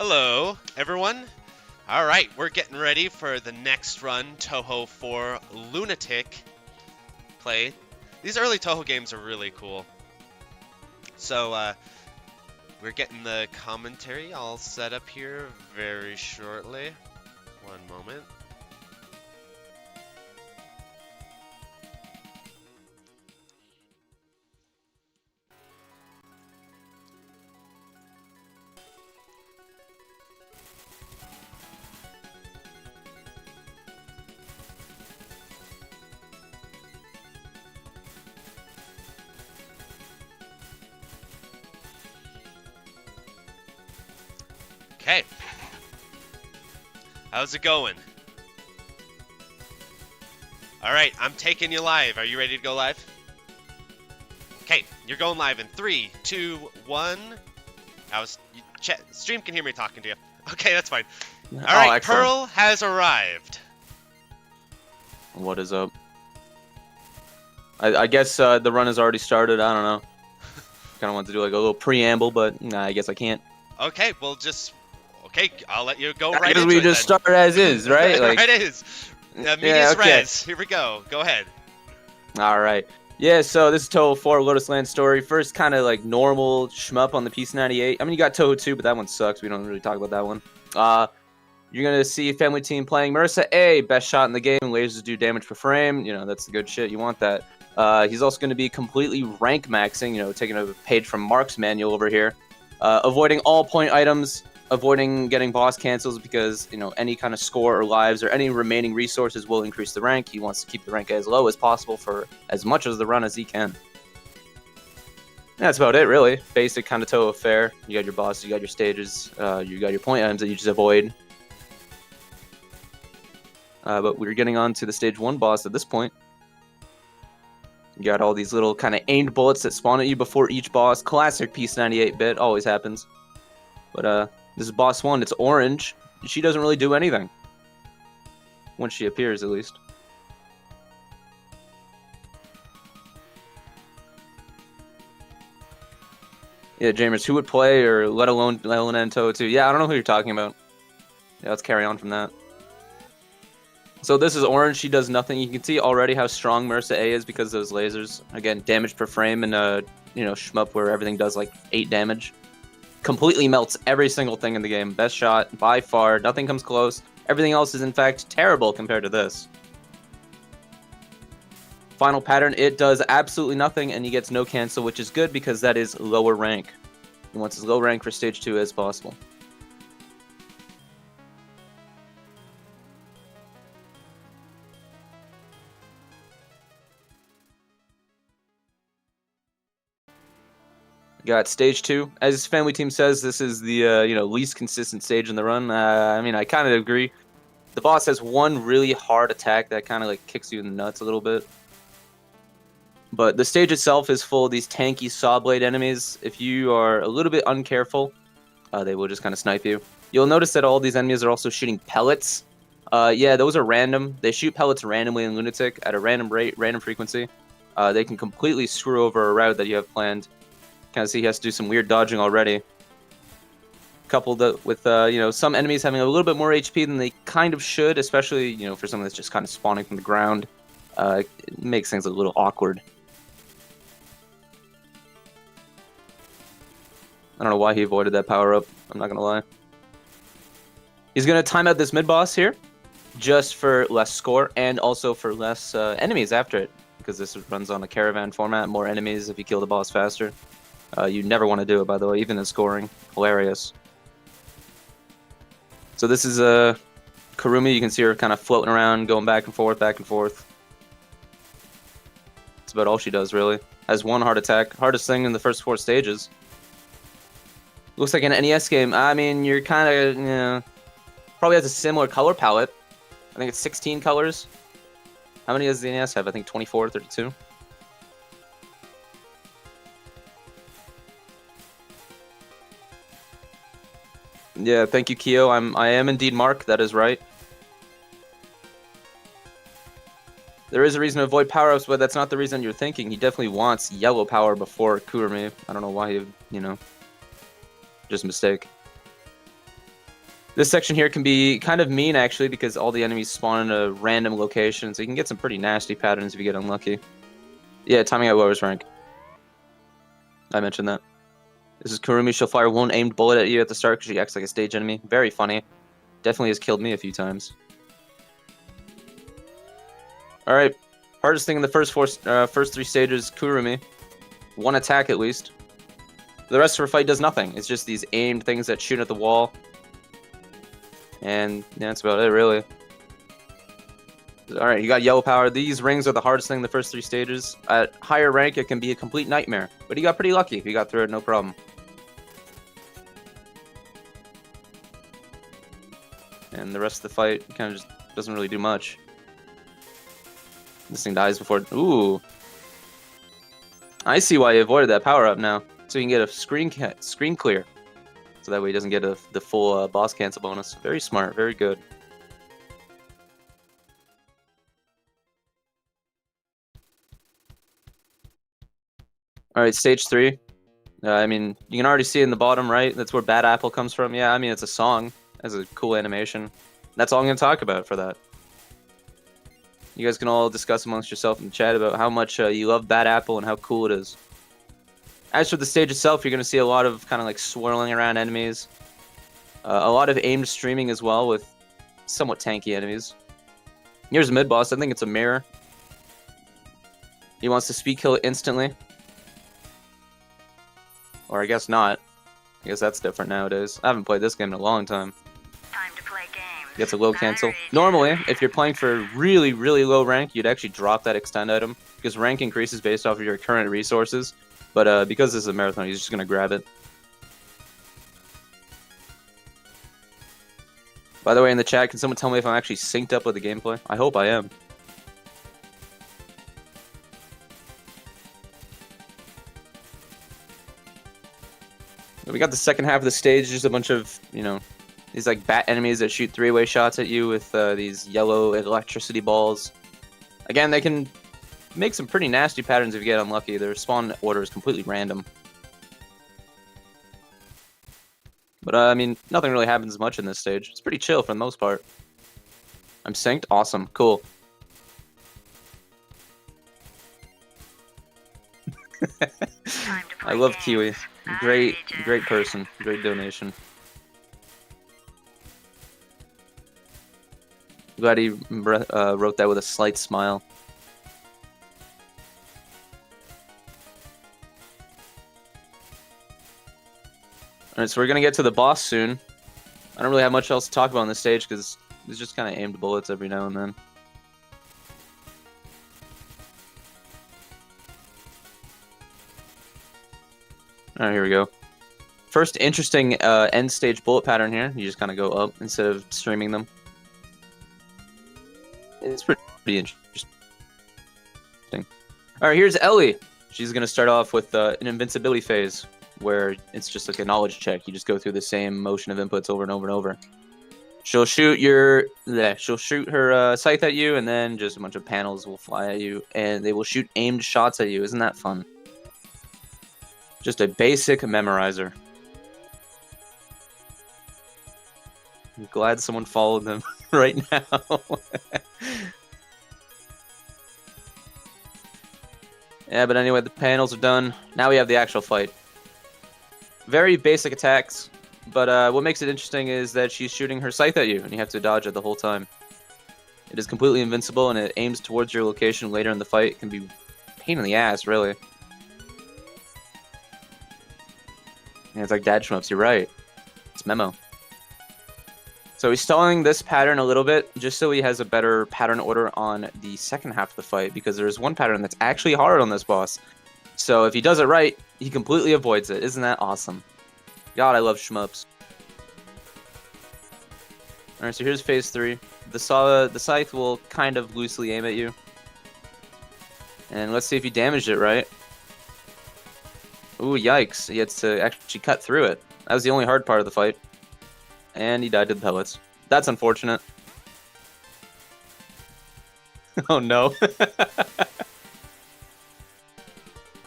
Hello, everyone. All right, we're getting ready for the next run, Touhou 4 Lunatic play. These early Touhou games are really cool. So, we're getting the commentary all set up here very shortly. One moment. Okay. How's it going? Alright, I'm taking you live. Are you ready to go live? Okay, you're going live in 3, 2, 1. Stream can hear me talking to you. Okay, that's fine. Alright, excellent. Pearl has arrived. What is up? I guess the run has already started. I don't know. Kind of want to do like a little preamble, but nah, I guess I can't. Okay, well just... Okay, I'll let you go right Because into we it just then. start as is, right? Like, right is. Medias yeah, okay. res. Here we go. Go ahead. All right. Yeah, so this is Touhou 4 Lotus Land story. First kind of like normal shmup on the PS98. I mean, you got Touhou 2, but that one sucks. We don't really talk about that one. You're going to see Family Team playing Marissa A, best shot in the game. Lasers do damage per frame. You know, that's the good shit. You want that. He's also going to be completely rank maxing, you know, taking a page from Mark's manual over here. Avoiding all point items. Avoiding getting boss cancels because, you know, any kind of score or lives or any remaining resources will increase the rank. He wants to keep the rank as low as possible for as much of the run as he can. That's about it, really. Basic kind of Touhou fare. You got your bosses, you got your stages, you got your point items that you just avoid. But we're getting on to the stage 1 boss at this point. You got all these little kind of aimed bullets that spawn at you before each boss. Classic PS98 bit, always happens. But, this is boss 1, it's orange. She doesn't really do anything. Once she appears, at least. Yeah, JAIMERS, who would play or let alone end Touhou 2? Yeah, I don't know who you're talking about. Yeah, let's carry on from that. So this is orange, she does nothing. You can see already how strong Marissa A is because of those lasers. Again, damage per frame in a, you know, shmup where everything does like 8 damage. Completely melts every single thing in the game. Best shot, by far. Nothing comes close. Everything else is, in fact, terrible compared to this. Final pattern, it does absolutely nothing, and he gets no cancel, which is good because that is lower rank. He wants as low rank for stage 2 as possible. Got stage 2. As Family Team says, this is the you know, least consistent stage in the run. I mean, I kind of agree. The boss has one really hard attack that kind of like kicks you in the nuts a little bit. But the stage itself is full of these tanky saw blade enemies. If you are a little bit uncareful, they will just kind of snipe you. You'll notice that all these enemies are also shooting pellets. Yeah, those are random. They shoot pellets randomly in Lunatic at a random rate, random frequency. They can completely screw over a route that you have planned. Kind of see he has to do some weird dodging already. Coupled with, you know, some enemies having a little bit more HP than they kind of should, especially, you know, for someone that's just kind of spawning from the ground. It makes things a little awkward. I don't know why he avoided that power-up, I'm not gonna lie. He's gonna time out this mid-boss here, just for less score, and also for less enemies after it, because this runs on a caravan format, more enemies if you kill the boss faster. You never want to do it, by the way, even in scoring. Hilarious. So this is Kurumi. You can see her kind of floating around, going back and forth, back and forth. That's about all she does, really. Has one hard attack. Hardest thing in the first 4 stages. Looks like an NES game. I mean, you're kind of, you know, probably has a similar color palette. I think it's 16 colors. How many does the NES have? I think 24 or 32. Yeah, thank you, Kyo. I am indeed Mark. That is right. There is a reason to avoid power-ups, but that's not the reason you're thinking. He definitely wants yellow power before Kurumi. I don't know why he, you know, just a mistake. This section here can be kind of mean, actually, because all the enemies spawn in a random location, so you can get some pretty nasty patterns if you get unlucky. Yeah, timing out lowers rank. I mentioned that. This is Kurumi. She'll fire one aimed bullet at you at the start because she acts like a stage enemy. Very funny. Definitely has killed me a few times. Alright, hardest thing in the first 3 stages, Kurumi. One attack at least. The rest of her fight does nothing. It's just these aimed things that shoot at the wall. And yeah, that's about it, really. Alright, you got yellow power. These rings are the hardest thing in the first 3 stages. At higher rank, it can be a complete nightmare. But he got pretty lucky. He got through it, no problem. And the rest of the fight kind of just doesn't really do much. This thing dies before... Ooh. I see why you avoided that power-up now. So you can get a screen clear. So that way he doesn't get the full boss cancel bonus. Very smart, very good. Alright, stage 3. I mean, you can already see in the bottom right, that's where Bad Apple comes from. Yeah, I mean, it's a song. It has a cool animation. That's all I'm going to talk about for that. You guys can all discuss amongst yourself in the chat about how much you love Bad Apple and how cool it is. As for the stage itself, you're going to see a lot of kind of like swirling around enemies. A lot of aimed streaming as well with somewhat tanky enemies. Here's a mid-boss. I think it's a mirror. He wants to speed kill it instantly. Or I guess not. I guess that's different nowadays. I haven't played this game in a long time. Time to play games. Gets a low cancel. Normally, if you're playing for really, really low rank, you'd actually drop that extend item. Because rank increases based off of your current resources. But because this is a marathon, he's just going to grab it. By the way, in the chat, can someone tell me if I'm actually synced up with the gameplay? I hope I am. We got the second half of the stage, just a bunch of, you know, these like bat enemies that shoot 3-way shots at you with these yellow electricity balls. Again, they can make some pretty nasty patterns if you get unlucky. Their spawn order is completely random. But, I mean, nothing really happens much in this stage. It's pretty chill for the most part. I'm synced? Awesome. Cool. I love Kiwi. Great person. Great donation. Glad he wrote that with a slight smile. Alright, so we're gonna get to the boss soon. I don't really have much else to talk about on this stage because it's just kind of aimed bullets every now and then. Alright, here we go. First interesting end stage bullet pattern here. You just kind of go up instead of streaming them. It's pretty interesting. Alright, here's Ellie. She's gonna start off with an invincibility phase, where it's just like a knowledge check. You just go through the same motion of inputs over and over and over. She'll shoot her scythe at you, and then just a bunch of panels will fly at you, and they will shoot aimed shots at you. Isn't that fun? Just a basic memorizer. I'm glad someone followed them right now. Yeah, but anyway, the panels are done. Now we have the actual fight. Very basic attacks, but what makes it interesting is that she's shooting her scythe at you, and you have to dodge it the whole time. It is completely invincible, and it aims towards your location later in the fight. It can be a pain in the ass, really. Yeah, it's like Dad Shmups, you're right. It's Memo. So he's stalling this pattern a little bit, just so he has a better pattern order on the second half of the fight, because there's one pattern that's actually hard on this boss. So if he does it right, he completely avoids it. Isn't that awesome? God, I love shmups. Alright, so here's phase 3. The scythe will kind of loosely aim at you. And let's see if he damaged it right. Ooh, yikes. He had to actually cut through it. That was the only hard part of the fight. And he died to the pellets. That's unfortunate. Oh no.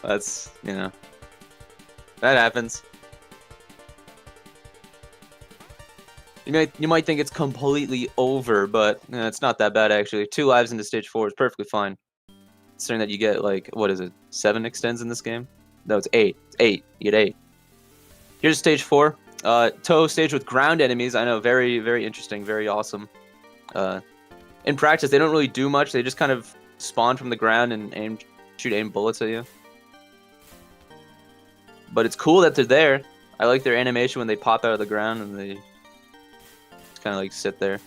That's, you know, that happens. You might think it's completely over, but it's not that bad actually. 2 lives into stage 4 is perfectly fine. Considering that you get like, what is it, 7 extends in this game? No, it's 8. It's 8. You get 8. Here's stage 4. Touhou stage with ground enemies. I know, very, very interesting, very awesome. In practice, they don't really do much. They just kind of spawn from the ground and shoot aim bullets at you. But it's cool that they're there. I like their animation when they pop out of the ground and they just kind of like sit there.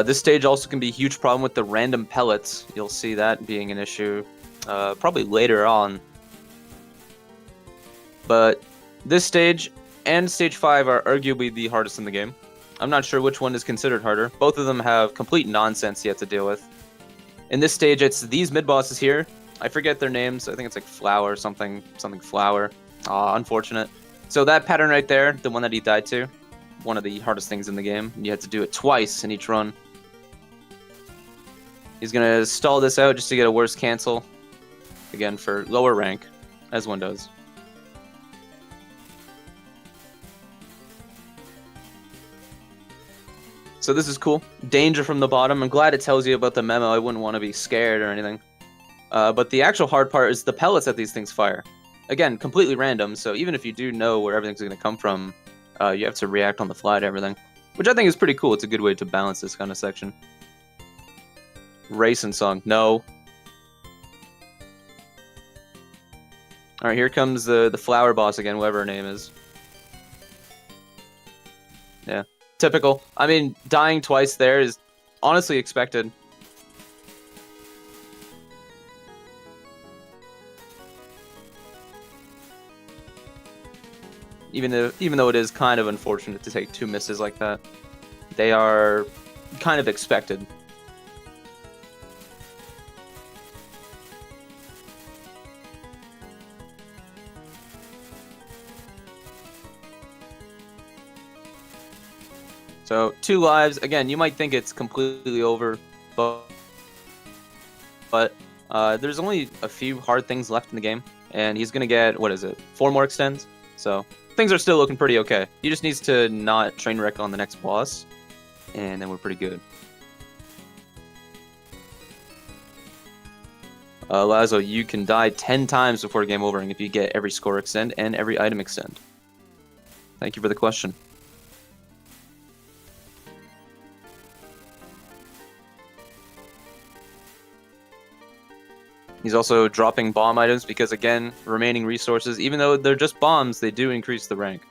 This stage also can be a huge problem with the random pellets. You'll see that being an issue probably later on. But this stage and stage 5 are arguably the hardest in the game. I'm not sure which one is considered harder. Both of them have complete nonsense yet to deal with. In this stage, it's these mid-bosses here. I forget their names. I think it's like Flower, something Flower. Unfortunate. So that pattern right there, the one that he died to, one of the hardest things in the game. You have to do it twice in each run. He's going to stall this out just to get a worse cancel. Again, for lower rank, as one does. So this is cool. Danger from the bottom. I'm glad it tells you about the memo. I wouldn't want to be scared or anything. But the actual hard part is the pellets that these things fire. Again, completely random, so even if you do know where everything's going to come from, you have to react on the fly to everything. Which I think is pretty cool. It's a good way to balance this kind of section. Racing song. No. Alright, here comes the flower boss again, whatever her name is. Yeah. Typical. I mean, dying twice there is honestly expected. Even though it is kind of unfortunate to take 2 misses like that, they are kind of expected. So 2 lives. Again, you might think it's completely over, but there's only a few hard things left in the game, and he's gonna get, what is it, 4 more extends. So things are still looking pretty okay. He just needs to not train wreck on the next boss, and then we're pretty good. Lazo, you can die 10 times before game overing if you get every score extend and every item extend. Thank you for the question. He's also dropping bomb items because, again, remaining resources, even though they're just bombs, they do increase the rank.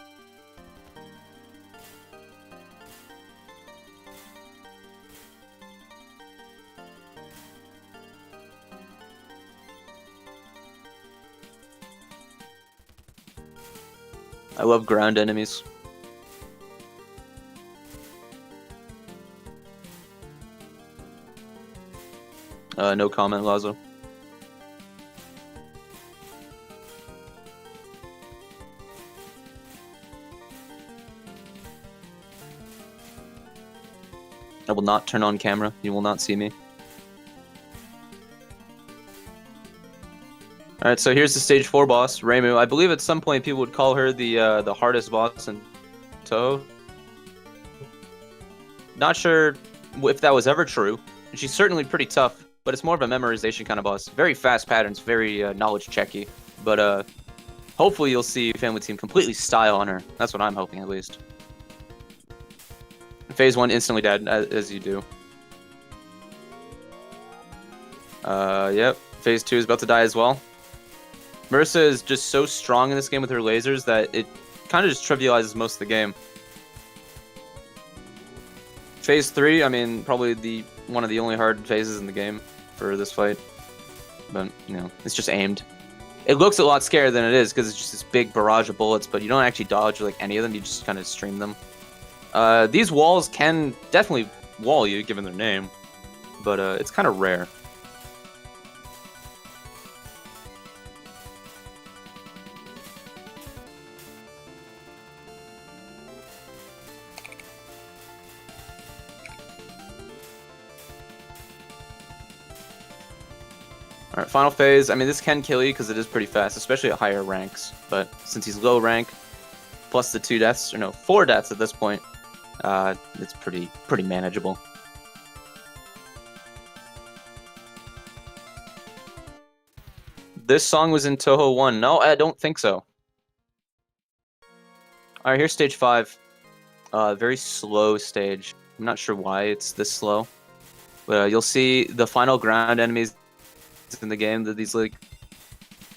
I love ground enemies. No comment, Lazo. I will not turn on camera. You will not see me. Alright, so here's the stage 4 boss, Reimu. I believe at some point people would call her the hardest boss in Touhou. Not sure if that was ever true. She's certainly pretty tough, but it's more of a memorization kind of boss. Very fast patterns, very knowledge checky. But hopefully you'll see Family Team completely style on her. That's what I'm hoping, at least. Phase 1 instantly dead, as you do. Yep. Phase 2 is about to die as well. Marissa is just so strong in this game with her lasers that it kind of just trivializes most of the game. Phase 3, I mean, probably one of the only hard phases in the game for this fight. But, you know, it's just aimed. It looks a lot scarier than it is because it's just this big barrage of bullets, but you don't actually dodge like any of them, you just kind of stream them. These walls can definitely wall you, given their name, but it's kind of rare. Alright, final phase. I mean, this can kill you because it is pretty fast, especially at higher ranks. But since he's low rank, plus the 2 deaths, or no, 4 deaths at this point, it's pretty manageable. This song was in Touhou 1. No, I don't think so. Alright, here's stage 5. Very slow stage. I'm not sure why it's this slow. But you'll see the final ground enemies in the game, that these like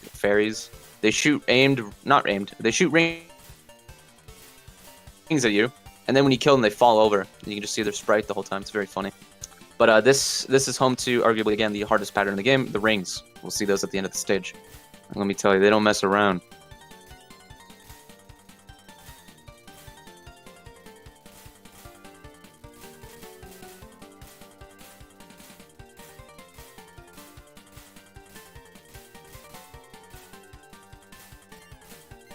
fairies. They shoot they shoot rings at you. And then when you kill them, they fall over. And you can just see their sprite the whole time. It's very funny. But this is home to, arguably, again, the hardest pattern in the game, the rings. We'll see those at the end of the stage. And let me tell you, they don't mess around.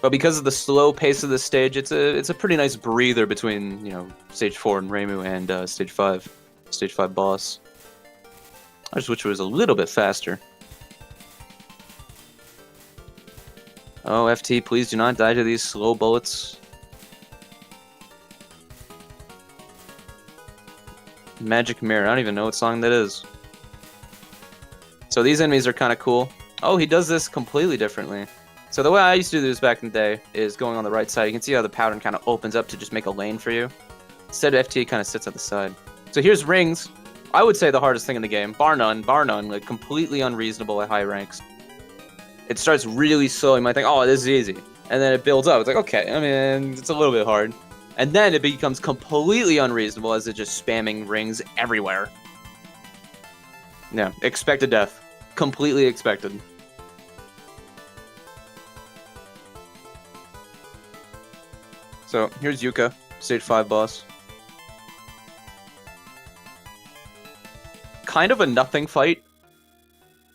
But because of the slow pace of this stage, it's a pretty nice breather between, you know, stage 4 and Reimu and stage 5. Stage 5 boss. I just wish it was a little bit faster. Oh, FT, please do not die to these slow bullets. Magic Mirror, I don't even know what song that is. So these enemies are kind of cool. Oh, he does this completely differently. So the way I used to do this back in the day is going on the right side. You can see how the pattern kind of opens up to just make a lane for you. Instead, FT kind of sits at the side. So here's rings. I would say the hardest thing in the game, bar none, like completely unreasonable at high ranks. It starts really slow. You might think, oh, this is easy. And then it builds up. It's like, okay, I mean, it's a little bit hard. And then it becomes completely unreasonable as it's just spamming rings everywhere. Yeah, expected death. Completely expected. So, here's Yuka, stage 5 boss. Kind of a nothing fight.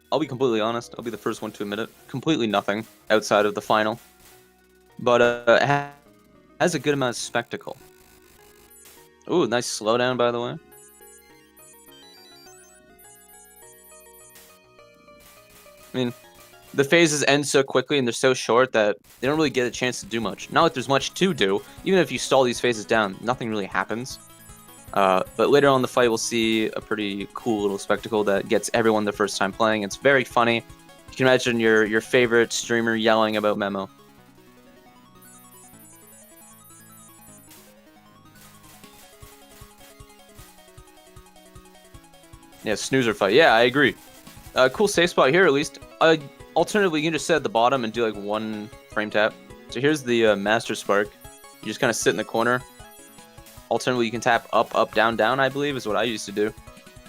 I'll be completely honest. I'll be the first one to admit it. Completely nothing outside of the final. But it has a good amount of spectacle. Ooh, nice slowdown, by the way. I mean, the phases end so quickly and they're so short that they don't really get a chance to do much. Not like there's much to do. Even if you stall these phases down, nothing really happens. But later on in the fight, we'll see a pretty cool little spectacle that gets everyone the first time playing. It's very funny. You can imagine your favorite streamer yelling about Memo. Yeah, snoozer fight. Yeah, I agree. Cool safe spot here, at least. Alternatively, you can just sit at the bottom and do like 1 frame tap. So here's the Master Spark. You just kind of sit in the corner. Alternatively, you can tap up, up, down, down, I believe, is what I used to do.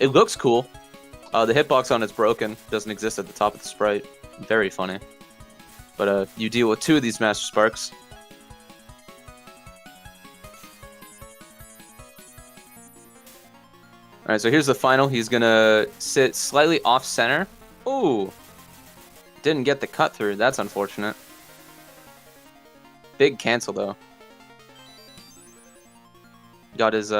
It looks cool. The hitbox on it's broken. Doesn't exist at the top of the sprite. Very funny. But you deal with 2 of these Master Sparks. Alright, so here's the final. He's gonna sit slightly off-center. Ooh! Didn't get the cut through. That's unfortunate. Big cancel, though. Got his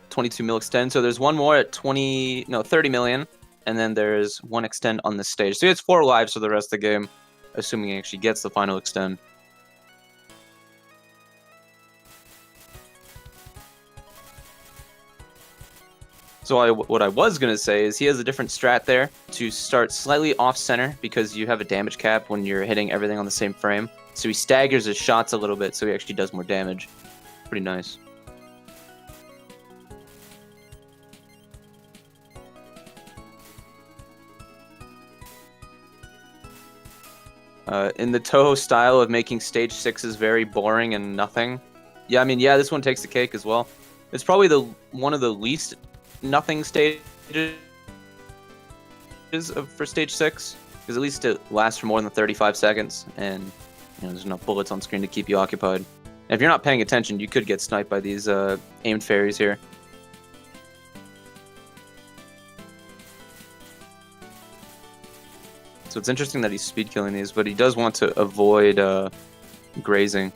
22 mil extend. So there's one more at 30 million. And then there's 1 extend on this stage. So he has 4 lives for the rest of the game, assuming he actually gets the final extend. So what I was going to say is he has a different strat there to start slightly off-center because you have a damage cap when you're hitting everything on the same frame. So he staggers his shots a little bit so he actually does more damage. Pretty nice. In the Touhou style of making stage 6s very boring and nothing. Yeah, I mean, yeah, this one takes the cake as well. It's probably one of the least nothing stages for stage 6, because at least it lasts for more than 35 seconds, and you know, there's enough bullets on screen to keep you occupied. And if you're not paying attention, you could get sniped by these aimed fairies here. So it's interesting that he's speed killing these, but he does want to avoid grazing,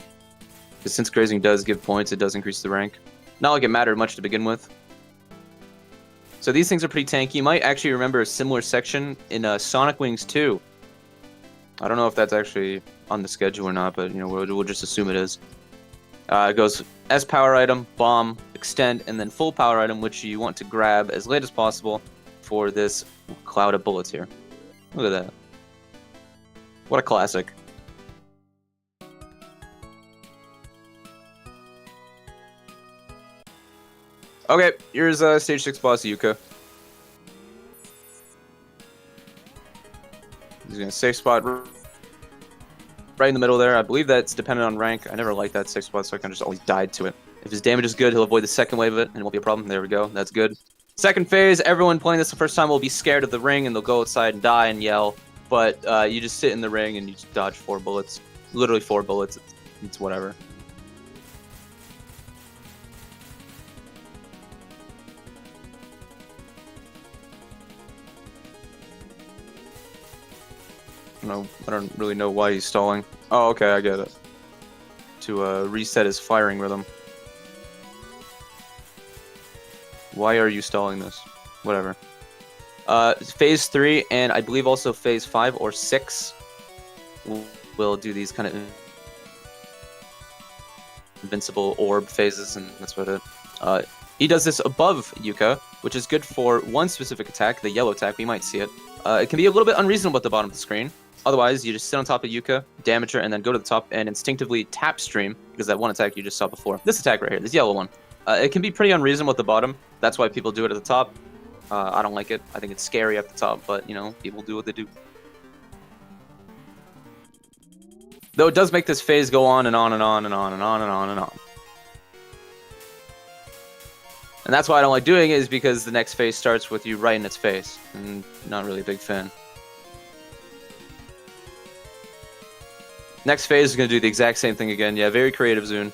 because since grazing does give points, it does increase the rank. Not like it mattered much to begin with. So So these things are pretty tanky. You might actually remember a similar section in Sonic Wings 2. I don't know if that's actually on the schedule or not, but you know we'll just assume it is. It goes S power item, bomb, extend, and then full power item, which you want to grab as late as possible for this cloud of bullets here. Look at that. What a classic. Okay, here's stage 6 boss Yuka. He's gonna safe spot right in the middle there. I believe that's dependent on rank. I never liked that safe spot, so I kind of just always died to it. If his damage is good, he'll avoid the second wave of it, and it won't be a problem. There we go. That's good. Second phase, everyone playing this the first time will be scared of the ring, and they'll go outside and die and yell. But you just sit in the ring and you just dodge 4 bullets. Literally 4 bullets. It's whatever. No, I don't really know why he's stalling. Oh, okay, I get it. To reset his firing rhythm. Why are you stalling this? Whatever. Phase 3 and I believe also phase 5 or 6 will do these kind of invincible orb phases, and that's what it. He does this above Yuka, which is good for one specific attack, the yellow attack. We might see it. It can be a little bit unreasonable at the bottom of the screen. Otherwise, you just sit on top of Yuka, damage her, and then go to the top and instinctively tap stream, because that one attack you just saw before. This attack right here, this yellow one. It can be pretty unreasonable at the bottom. That's why people do it at the top. I don't like it. I think it's scary at the top, but, you know, people do what they do. Though it does make this phase go on and on and on and on and on and on and on. And that's why I don't like doing it, is because the next phase starts with you right in its face. And not really a big fan. Next phase is going to do the exact same thing again. Yeah, very creative, Zune.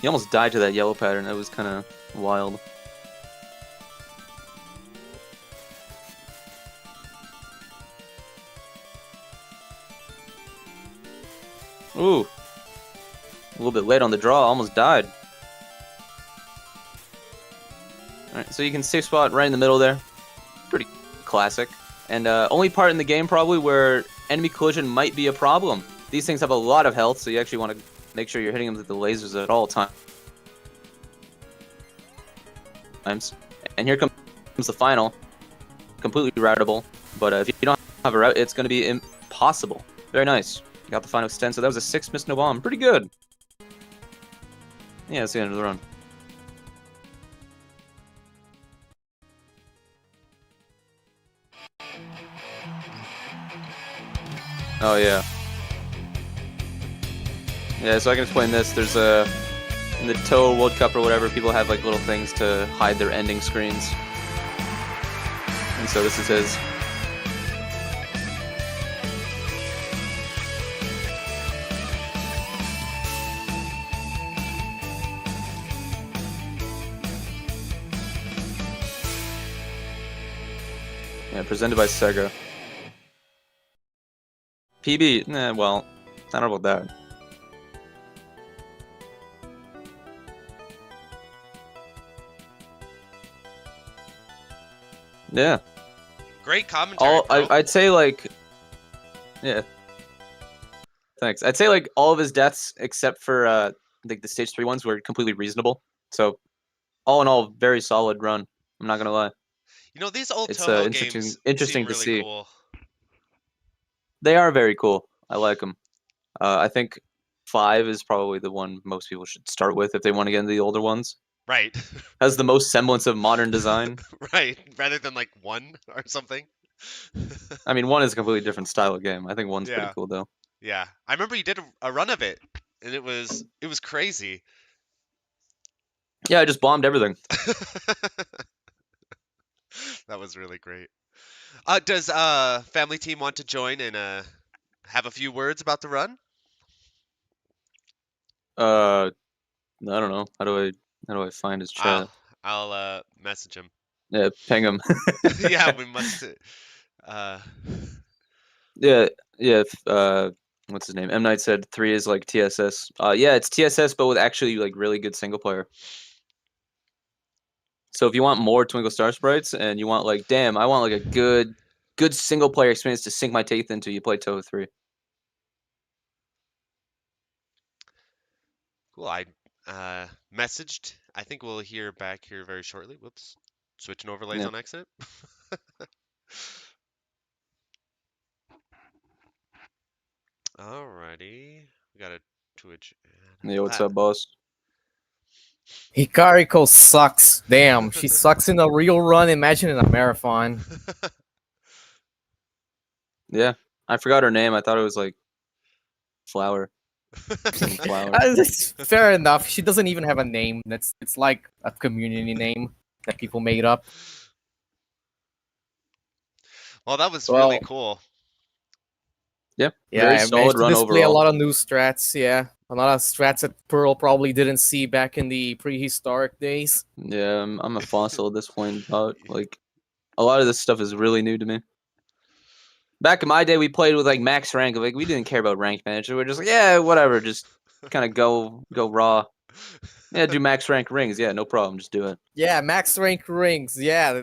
He almost died to that yellow pattern. That was kind of wild. Ooh. A little bit late on the draw. Almost died. Alright, so you can safe spot right in the middle there. Pretty classic. And only part in the game probably where enemy collision might be a problem. These things have a lot of health, so you actually want to make sure you're hitting them with the lasers at all times. And here comes the final. Completely routable. But if you don't have a route, it's going to be impossible. Very nice. You got the final extend, so that was a 6 miss no bomb. Pretty good. Yeah, that's the end of the run. Oh, yeah. Yeah, so I can explain this. There's a... in the Touhou World Cup or whatever, people have like little things to hide their ending screens. And so this is his. Yeah, presented by Sega. PB, nah, well, I don't know about that. Yeah. Great commentary. I'd say like, yeah. Thanks. I'd say like all of his deaths except for like the stage 3 ones were completely reasonable. So all in all, very solid run. I'm not gonna lie. You know, these old It's Touhou interesting games to seem really see. cool. They are very cool. I like them. I think 5 is probably the one most people should start with if they want to get into the older ones. Right. Has the most semblance of modern design. Right. Rather than like 1 or something. I mean, 1 is a completely different style of game. I think 1's pretty Yeah. cool though. Yeah. I remember you did a run of it, and it was crazy. Yeah, I just bombed everything. That was really great. Does Family Team want to join and have a few words about the run? I don't know. How do I find his chat? I'll message him. Yeah, ping him. Yeah, we must. Yeah. Let what's his name? M Night said 3 is like TSS. Yeah, it's TSS, but with actually like really good single player. So if you want more Twinkle Star Sprites and you want like, damn, I want like a good single player experience to sink my teeth into, you play Touhou 3. Cool. I messaged. I think we'll hear back here very shortly. Whoops. Switching overlays Yeah. on accident. Alrighty. We got a Twitch. Yeah, what's up, boss? Hikariko sucks. Damn, she sucks in a real run. Imagine in a marathon. Yeah, I forgot her name. I thought it was like Flower. Flower. It's fair enough. She doesn't even have a name. It's like a community name that people made up. Well, that was really cool. Yeah, Yeah, very I solid managed to run display overall. a lot of new strats. Yeah, a lot of strats that Pearl probably didn't see back in the prehistoric days. Yeah, I'm a fossil at this point, but like a lot of this stuff is really new to me. Back in my day, we played with like max rank. Like we didn't care about rank manager. We're just like, yeah, whatever. Just kind of go raw. Yeah, do max rank rings. Yeah, no problem. Just do it. Yeah, max rank rings. Yeah,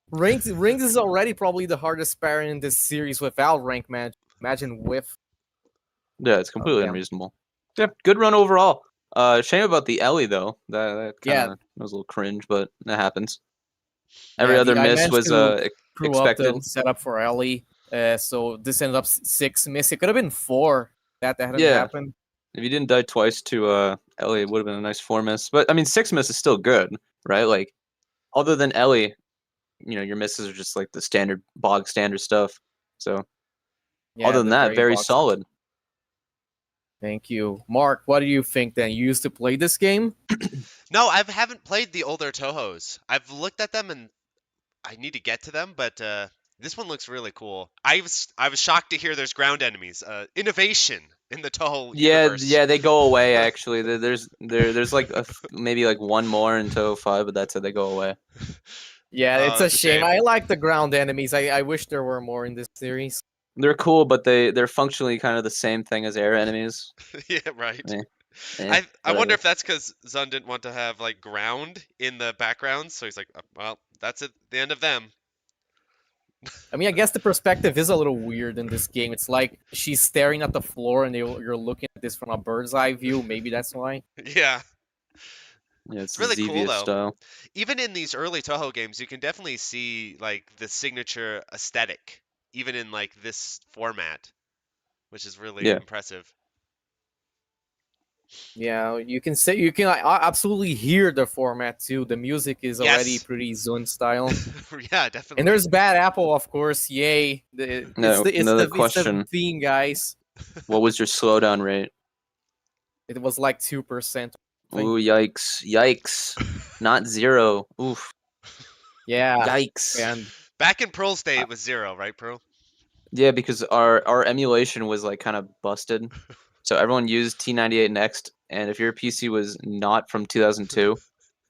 rings is already probably the hardest parry in this series without rank match. Imagine with. Yeah, it's completely damn. unreasonable. Yeah, good run overall. Shame about the Ellie though. That Yeah. kind of was a little cringe, but that happens. Every Yeah, other I miss managed was to screw up expected. the setup for Ellie. So this ended up 6 miss. It could have been 4 that hadn't Yeah. happened. If you didn't die twice to Ellie, it would have been a nice 4 miss. But I mean, 6 miss is still good, right? Like, other than Ellie, you know, your misses are just like the standard bog standard stuff. So Yeah, other than they're that, very boxy. solid. Thank you, Mark. What do you think? Then you used to play this game? No, I haven't played the older Touhous. I've looked at them and I need to get to them, but this one looks really cool. I was shocked to hear there's ground enemies. Innovation in the Touhou universe. Yeah, they go away actually. There's like maybe like one more in Touhou 5, but that's it. They go away. Yeah, it's Oh, a shame. I like the ground enemies. I wish there were more in this series. They're cool, but they're functionally kind of the same thing as air enemies. Yeah, right. Eh, I wonder whatever. if that's because Zun didn't want to have like ground in the background, so he's like, well, that's it, the end of them. I mean, I guess the perspective is a little weird in this game. It's like she's staring at the floor and you're looking at this from a bird's eye view. Maybe that's why. Yeah. Yeah, it's really cool, Xevious though. style. Even in these early Touhou games, you can definitely see like the signature aesthetic, even in like this format, which is really impressive. Yeah, you can absolutely hear the format too. The music is already Yes. pretty Zun style. Yeah, definitely. And there's Bad Apple, of course. Yay! It's another the question. theme, guys. What was your slowdown rate? It was like 2%. Ooh, yikes! Not 0. Oof. Yeah. Yikes. And Back in Pearl's day, it was 0, right, Pearl? Yeah, because our emulation was like kind of busted. So everyone used T98 Next, and if your PC was not from 2002,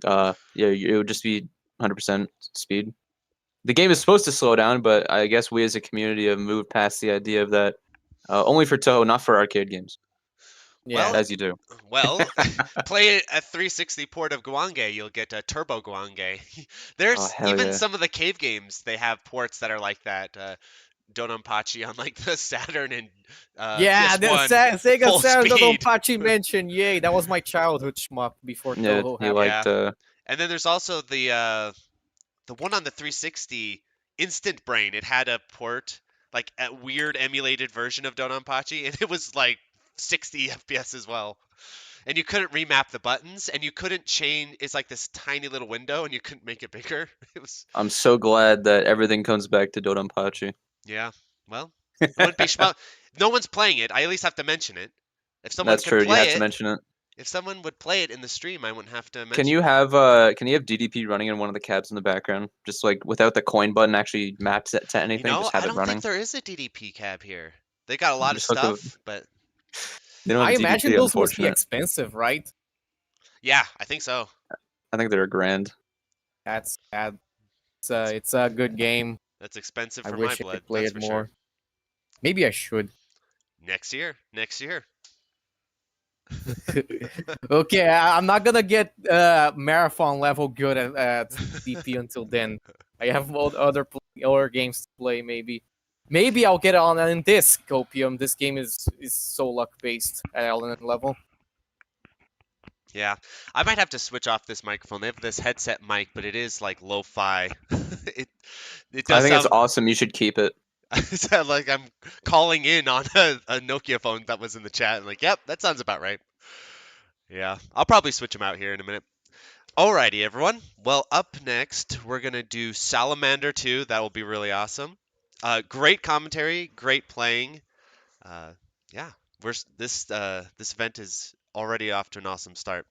yeah, it would just be 100% speed. The game is supposed to slow down, but I guess we as a community have moved past the idea of that. Only for Touhou, not for arcade games. yeah, As you do. Well, play a 360 port of Guange, you'll get a Turbo Guange. There's hell even yeah. some of the cave games, they have ports that are like that. Donpachi on like the Saturn and yeah, the PS1 Sega full Saturn speed. Donpachi mentioned. Yay, that was my childhood shmup before Yeah, Touhou he happened. liked. And then there's also the one on the 360 Instant Brain. It had a port, like a weird emulated version of Donpachi, and it was like 60 FPS as well. And you couldn't remap the buttons, and you couldn't change. It's like this tiny little window, and you couldn't make it bigger. It was. I'm so glad that everything comes back to Donpachi. Yeah. Well, it wouldn't be shmup. No one's playing it. I at least have to mention it. If someone That's could true. You play have it, to mention it. if someone would play it in the stream, I wouldn't have to mention. Can you have DDP running in one of the cabs in the background, just like without the coin button actually mapped to anything? Just have I it don't running. think there is a DDP cab here. They got a lot of Just hook up- stuff, but They don't I have imagine DDP, those must be unfortunate. expensive, right? yeah, I think so. I think they're a grand. That's bad. It's a good game. That's expensive I for wish my I blood. could play That's it for more. sure. Maybe I should. Next year. Next year. Okay, I'm not gonna get marathon level good at DP until then. I have other games to play. Maybe I'll get it on in this Copium. This game is so luck based at Element level. Yeah, I might have to switch off this microphone. They have this headset mic, but it is like lo-fi. it I does think it's sound awesome. You should keep it. sound like I'm calling in on a Nokia phone that was in the chat. Like, yep, that sounds about right. Yeah, I'll probably switch them out here in a minute. Alrighty, everyone. Well, up next, we're gonna do Salamander 2. That will be really awesome. Great commentary, great playing. Yeah, this event is already off to an awesome start.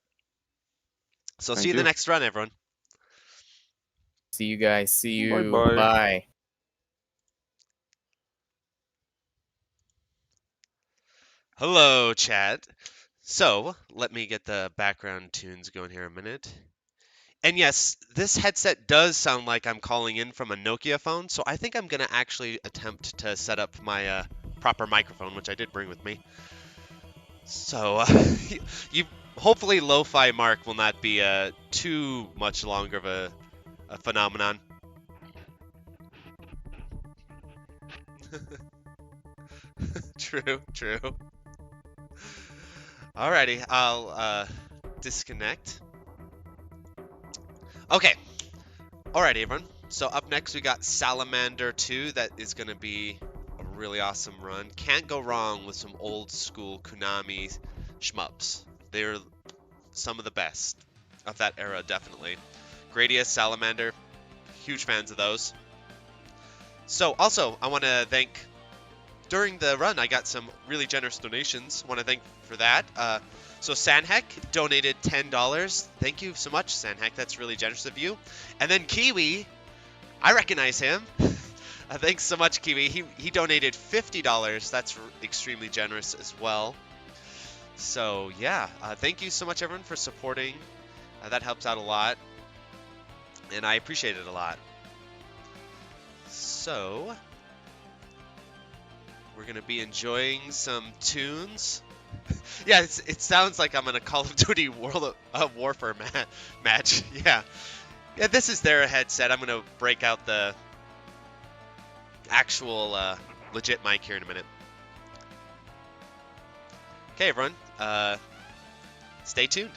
So Thank see you in the you. next run, everyone. See you guys. See you. Bye-bye. Bye. Hello, chat. So let me get the background tunes going here a minute. And yes, this headset does sound like I'm calling in from a Nokia phone, so I think I'm going to actually attempt to set up my proper microphone, which I did bring with me. So you hopefully lo-fi Mark will not be too much longer of a phenomenon. True, true. Alrighty, I'll disconnect. Okay. Alrighty, everyone. So up next we got Salamander 2. That is going to be a really awesome run. Can't go wrong with some old school Konami shmups. They're some of the best of that era, definitely. Gradius, Salamander, huge fans of those. So also, I want to thank, during the run, I got some really generous donations. I want to thank for that. So Sanhek donated $10. Thank you so much, Sanhek. That's really generous of you. And then Kiwi, I recognize him. Thanks so much, Kiwi. He donated $50. That's extremely generous as well. So yeah, thank you so much, everyone, for supporting. That helps out a lot, and I appreciate it a lot. So we're gonna be enjoying some tunes. Yeah, it sounds like I'm in a Call of Duty World of Warfare match. Yeah, this is their headset. I'm gonna break out the actual legit mic here in a minute. Okay, everyone, stay tuned.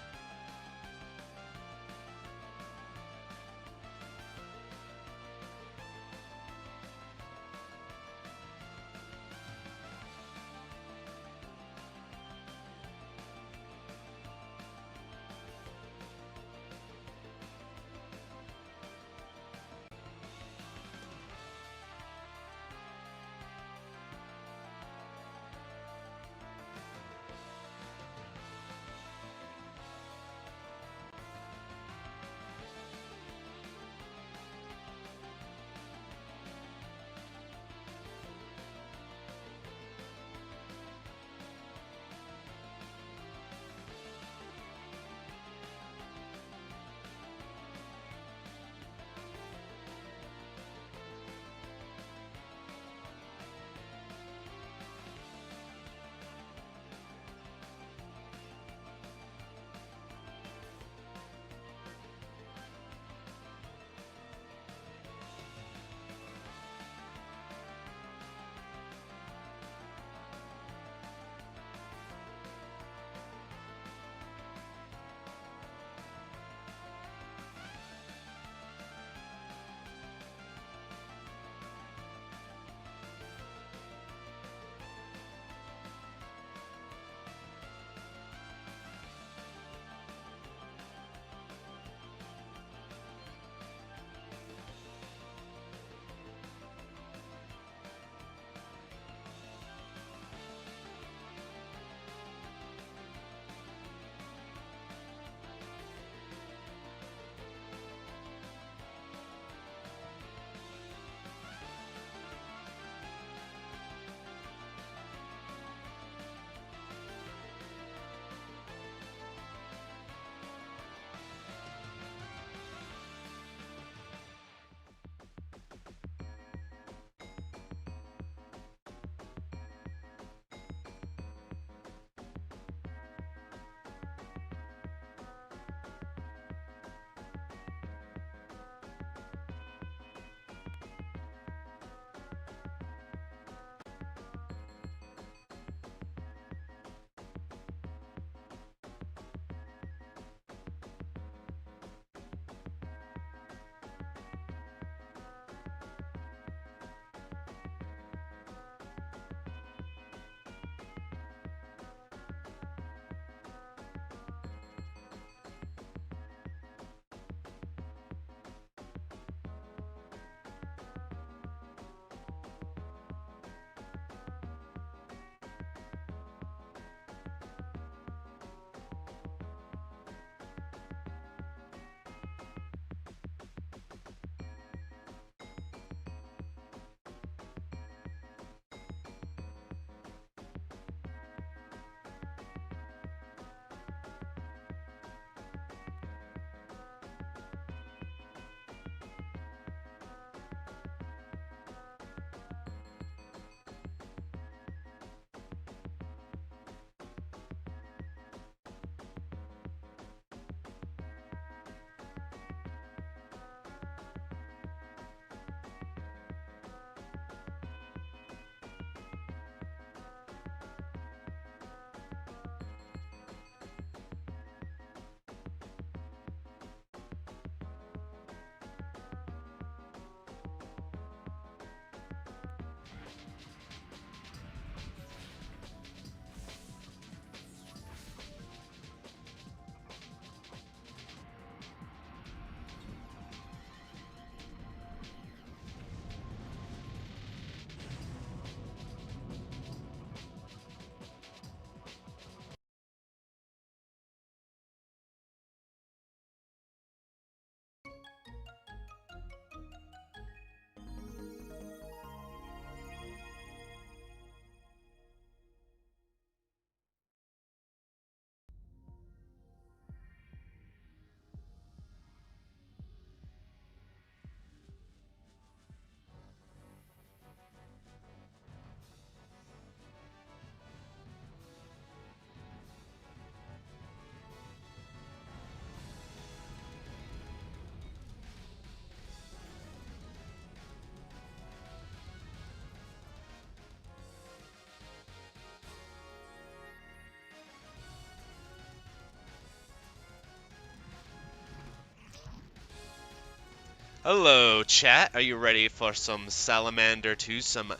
Hello, chat. Are you ready for some Salamander 2? Some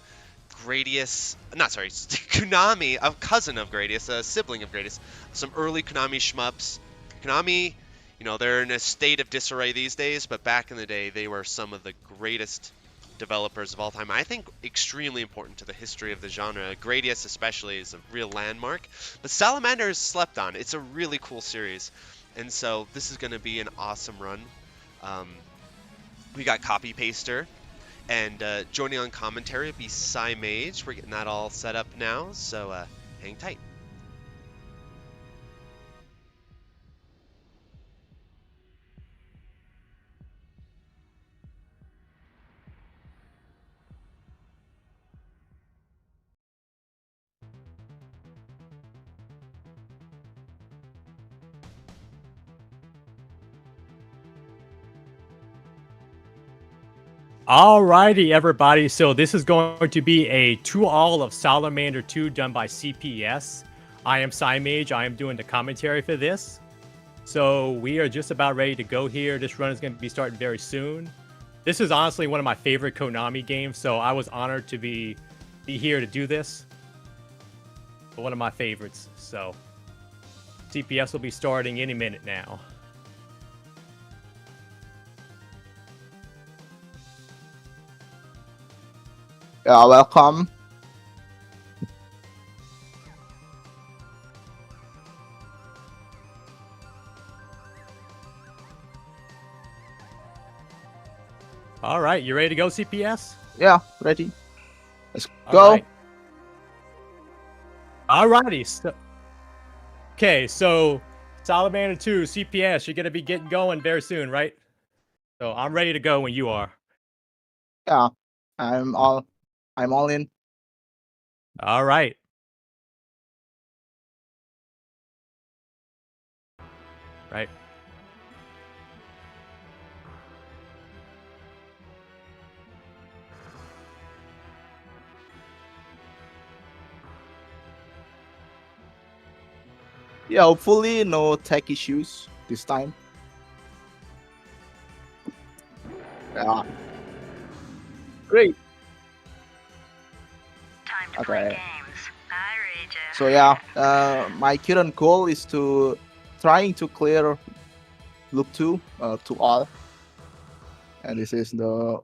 Gradius, not sorry, Konami, a cousin of Gradius, a sibling of Gradius. Some early Konami shmups. Konami, you know, they're in a state of disarray these days, but back in the day, they were some of the greatest developers of all time. I think extremely important to the history of the genre. Gradius especially is a real landmark. But Salamander is slept on. It's a really cool series. And so this is going to be an awesome run. We got COPYPASTER. And joining on commentary will be PSYMAGE. We're getting that all set up now, so hang tight. Alrighty, everybody. So this is going to be a 2-all of Salamander 2 done by CPS. I am PSYMAGE. I am doing the commentary for this. So we are just about ready to go here. This run is going to be starting very soon. This is honestly one of my favorite Konami games, so I was honored to be here to do this. One of my favorites. So CPS will be starting any minute now. Yeah, welcome. All right, you ready to go, CPS? Yeah, ready. Let's go. Alrighty. So, okay, so Salamander 2, CPS, you're gonna be getting going very soon, right? So I'm ready to go when you are. Yeah, I'm all in. All right. Right. Yeah, hopefully no tech issues this time. Yeah. Great. Time to Okay. play games. I read ya. So yeah, my current goal is to trying to clear loop 2 to all. And this is the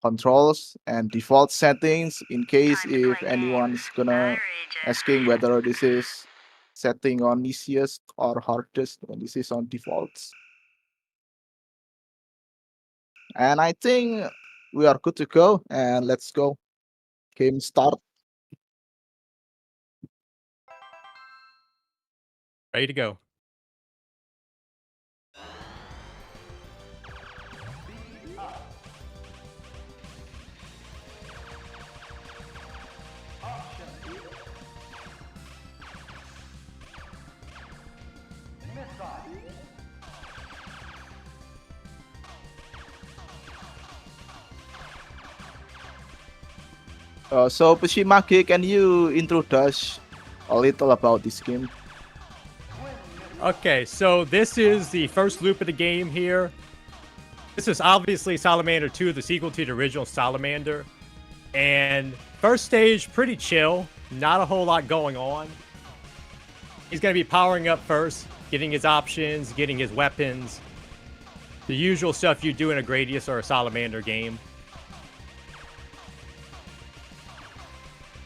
controls and default settings in case Time to if play anyone's games. I gonna read ya. asking whether this is setting on easiest or hardest when this is on defaults. And I think we are good to go, and let's go. Game start. Ready to go. So PSYMAGE, can you introduce a little about this game? Okay, so this is the first loop of the game here. This is obviously Salamander 2, the sequel to the original Salamander. And first stage, pretty chill. Not a whole lot going on. He's going to be powering up first, getting his options, getting his weapons. The usual stuff you do in a Gradius or a Salamander game.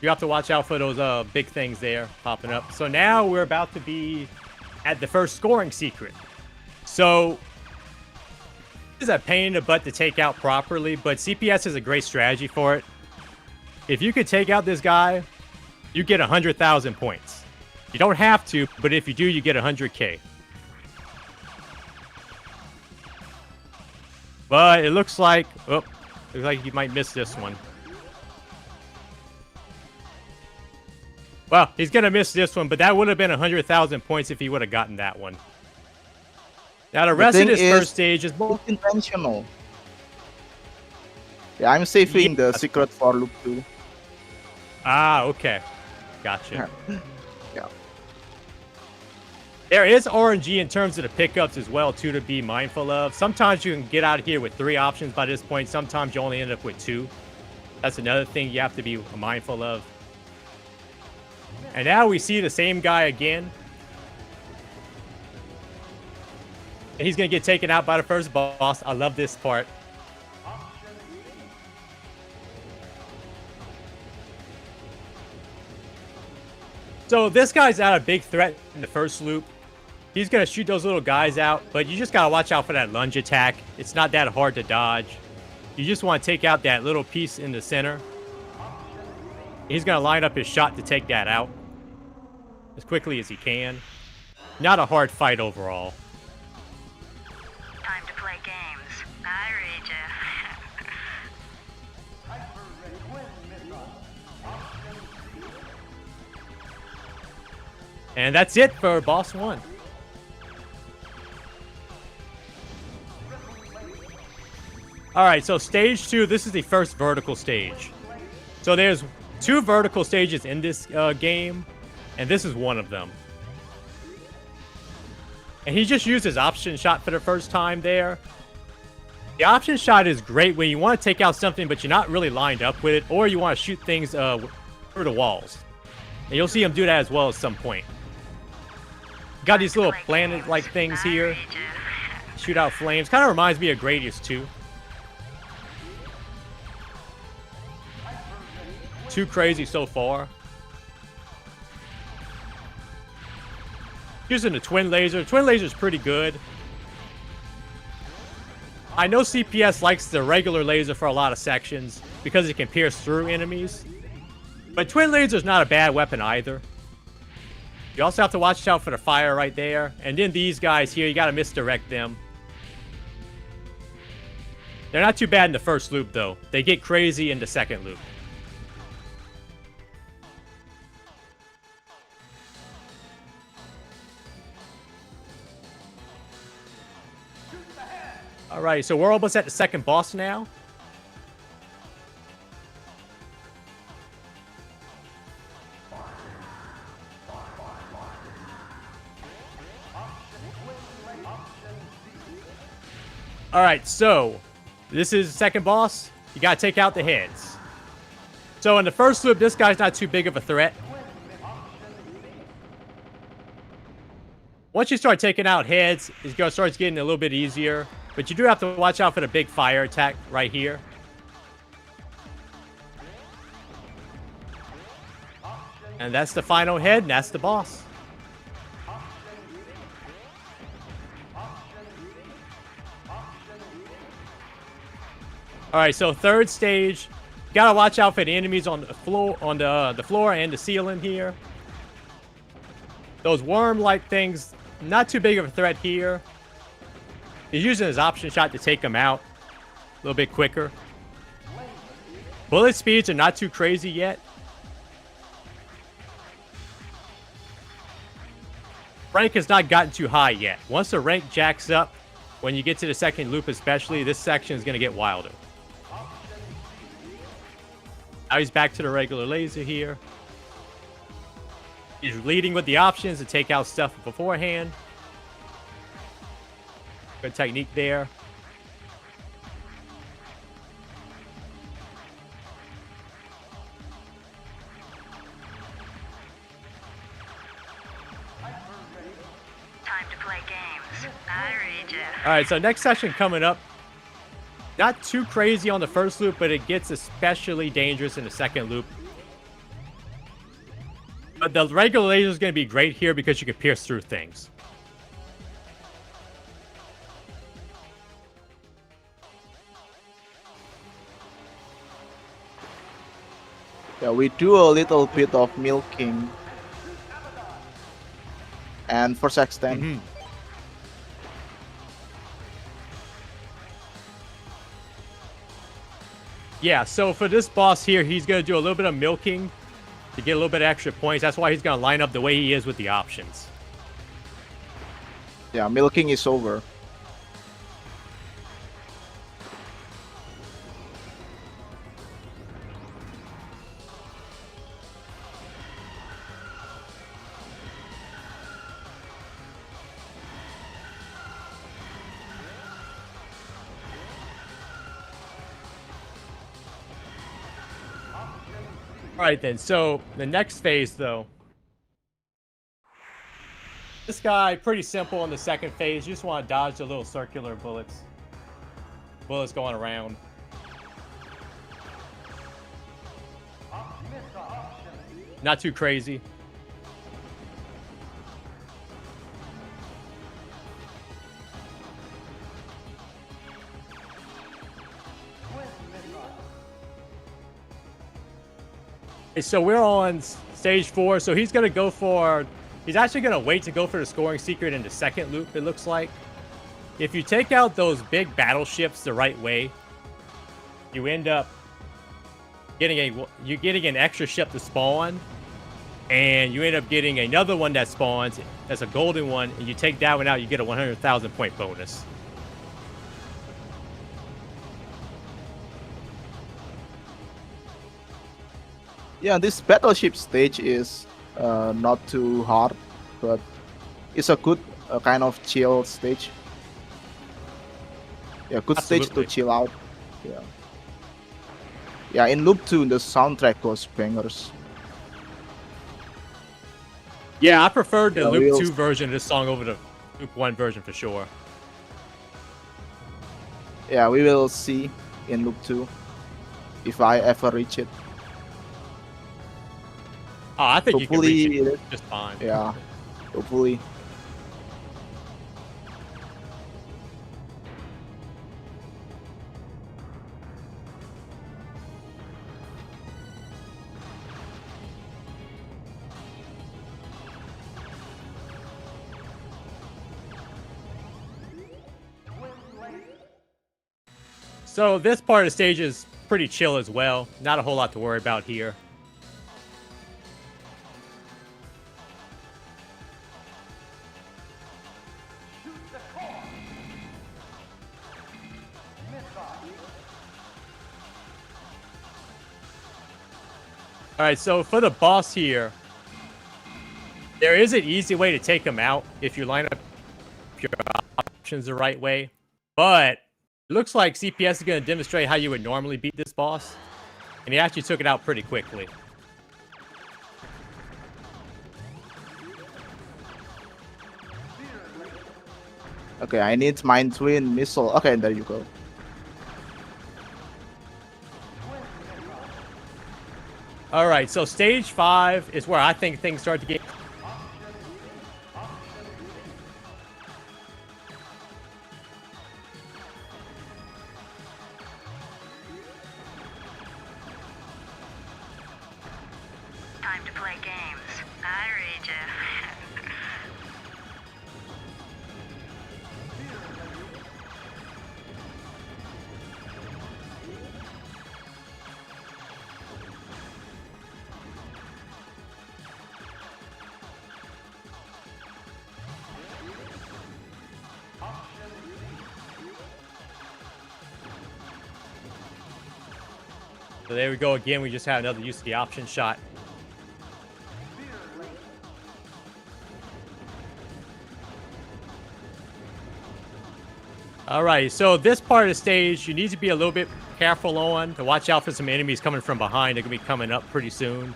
You have to watch out for those big things there popping up. So now we're about to be at the first scoring secret. So this is a pain in the butt to take out properly, but CPS is a great strategy for it. If you could take out this guy, you get 100,000 points. You don't have to, but if you do, you get 100K. But it looks like you might miss this one. Well, he's going to miss this one, but that would have been 100,000 points if he would have gotten that one. Now, the rest of this first stage is more intentional. Yeah, I'm saving the secret for loop 2. Ah, okay. Gotcha. Yeah. There is RNG in terms of the pickups as well, too, to be mindful of. Sometimes you can get out of here with 3 options by this point. Sometimes you only end up with 2. That's another thing you have to be mindful of. And now we see the same guy again. And he's going to get taken out by the first boss. I love this part. So this guy's not a big threat in the first loop. He's going to shoot those little guys out, but you just got to watch out for that lunge attack. It's not that hard to dodge. You just want to take out that little piece in the center. He's going to line up his shot to take that out as quickly as he can. Not a hard fight overall. Time to play games. I read ya. And that's it for boss 1. Alright, so stage 2, this is the first vertical stage. So there's 2 vertical stages in this game, and this is one of them. And he just used his option shot for the first time there. The option shot is great when you want to take out something, but you're not really lined up with it, or you want to shoot things through the walls. And you'll see him do that as well at some point. Got these little planet-like things here. Shoot out flames. Kind of reminds me of Gradius too. Too crazy so far. Using the twin laser. Twin laser is pretty good. I know CPS likes the regular laser for a lot of sections because it can pierce through enemies. But twin laser is not a bad weapon either. You also have to watch out for the fire right there. And then these guys here, you got to misdirect them. They're not too bad in the first loop though. They get crazy in the second loop. Alright, so we're almost at the second boss now. Alright, so this is the second boss. You gotta take out the heads. So in the first loop, this guy's not too big of a threat. Once you start taking out heads, it starts getting a little bit easier. But you do have to watch out for the big fire attack right here. And that's the final head, and that's the boss. Alright, so third stage. You gotta watch out for the enemies on the floor, the floor and the ceiling here. Those worm-like things, not too big of a threat here. He's using his option shot to take them out a little bit quicker. Bullet speeds are not too crazy yet. Rank has not gotten too high yet. Once the rank jacks up, when you get to the second loop especially, this section is going to get wilder. Now he's back to the regular laser here. He's leading with the options to take out stuff beforehand. Good technique there. Time to play games. I read ya. Alright, so next session coming up. Not too crazy on the first loop, but it gets especially dangerous in the second loop. But the regular laser is going to be great here because you can pierce through things. Yeah, we do a little bit of milking. And first extend. Yeah, so for this boss here, he's going to do a little bit of milking to get a little bit of extra points. That's why he's going to line up the way he is with the options. Yeah, milking is over. Alright then, so the next phase though. This guy, pretty simple in the second phase. You just want to dodge the little circular bullets. Bullets going around. Not too crazy. Okay, so we're on stage 4, so he's gonna go for... He's actually gonna wait to go for the scoring secret in the second loop, it looks like. If you take out those big battleships the right way, you end up getting an extra ship to spawn, and you end up getting another one that spawns. That's a golden one, and you take that one out, you get a 100,000 point bonus. Yeah, this battleship stage is not too hard, but it's a good kind of chill stage. Yeah, good stage Absolutely. to chill out. Yeah. Yeah, in Loop 2, the soundtrack was bangers. Yeah, I preferred the Yeah, Loop we'll- 2 version of this song over the Loop 1 version for sure. Yeah, we will see in Loop 2 if I ever reach it. Oh, I think you can reach Hopefully, it just fine. yeah, hopefully. So this part of the stage is pretty chill as well. Not a whole lot to worry about here. Alright, so for the boss here, there is an easy way to take him out if you line up your options the right way. But it looks like CPS is going to demonstrate how you would normally beat this boss. And he actually took it out pretty quickly. Okay, I need Mine Twin Missile. Okay, there you go. Alright, so stage 5 is where I think things start to get... Time to play games. I read ya. So there we go again, we just had another use of the option shot. Alright, so this part of the stage, you need to be a little bit careful on, to watch out for some enemies coming from behind. They're going to be coming up pretty soon.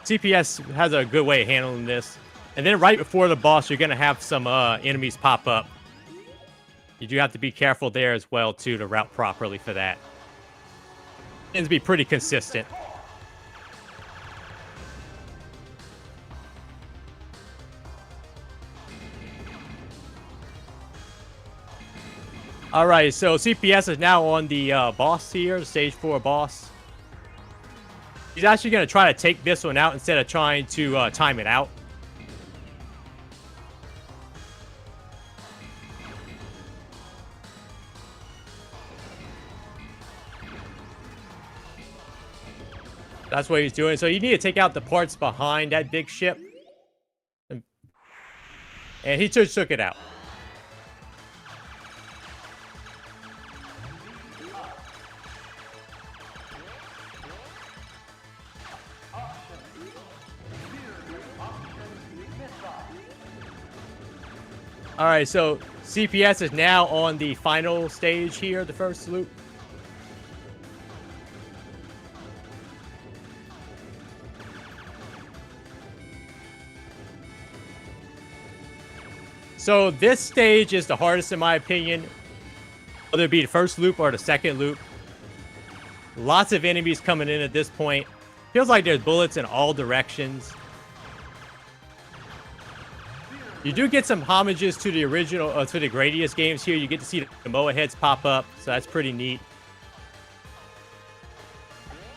CPS has a good way of handling this. And then right before the boss, you're going to have some enemies pop up. You do have to be careful there as well, too, to route properly for that. Tends to be pretty consistent. Alright, so CPS is now on the boss here, the stage 4 boss. He's actually going to try to take this one out instead of trying to time it out. That's what he's doing. So you need to take out the parts behind that big ship. And he just took it out. Alright, so CPS is now on the final stage here, the first loop. So this stage is the hardest in my opinion, whether it be the first loop or the second loop. Lots of enemies coming in at this point. Feels like there's bullets in all directions. You do get some homages to the original, to the Gradius games here. You get to see the Moa heads pop up, so that's pretty neat.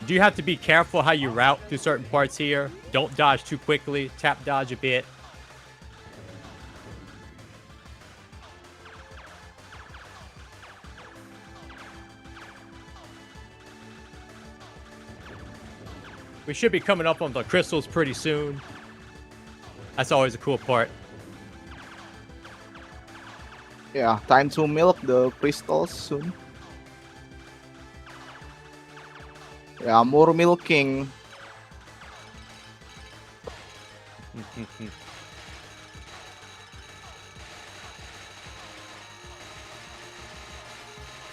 You do have to be careful how you route through certain parts here. Don't dodge too quickly. Tap dodge a bit. We should be coming up on the crystals pretty soon. That's always a cool part. Yeah, time to milk the crystals soon. Yeah, more milking.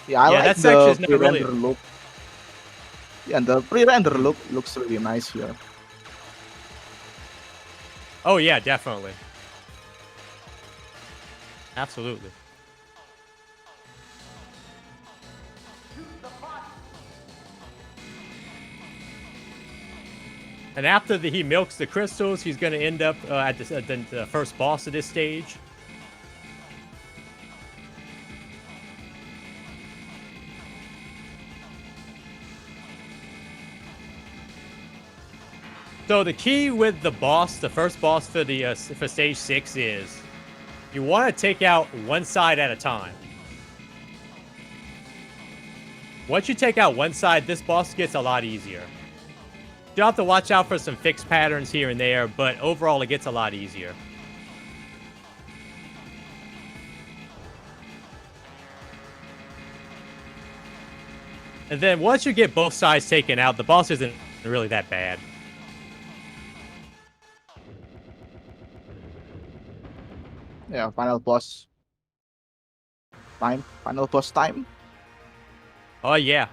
Yeah, I like that the section's not really- pre-render look. Yeah, and the pre-render look looks really nice here. Oh yeah, definitely. Absolutely. And after he milks the crystals, he's going to end up at the first boss of this stage. So the key with the boss, the first boss for the for stage 6 is you want to take out one side at a time. Once you take out one side, this boss gets a lot easier. You'll have to watch out for some fixed patterns here and there, but overall it gets a lot easier. And then once you get both sides taken out, the boss isn't really that bad. Yeah, final boss time. Final boss time. Oh yeah.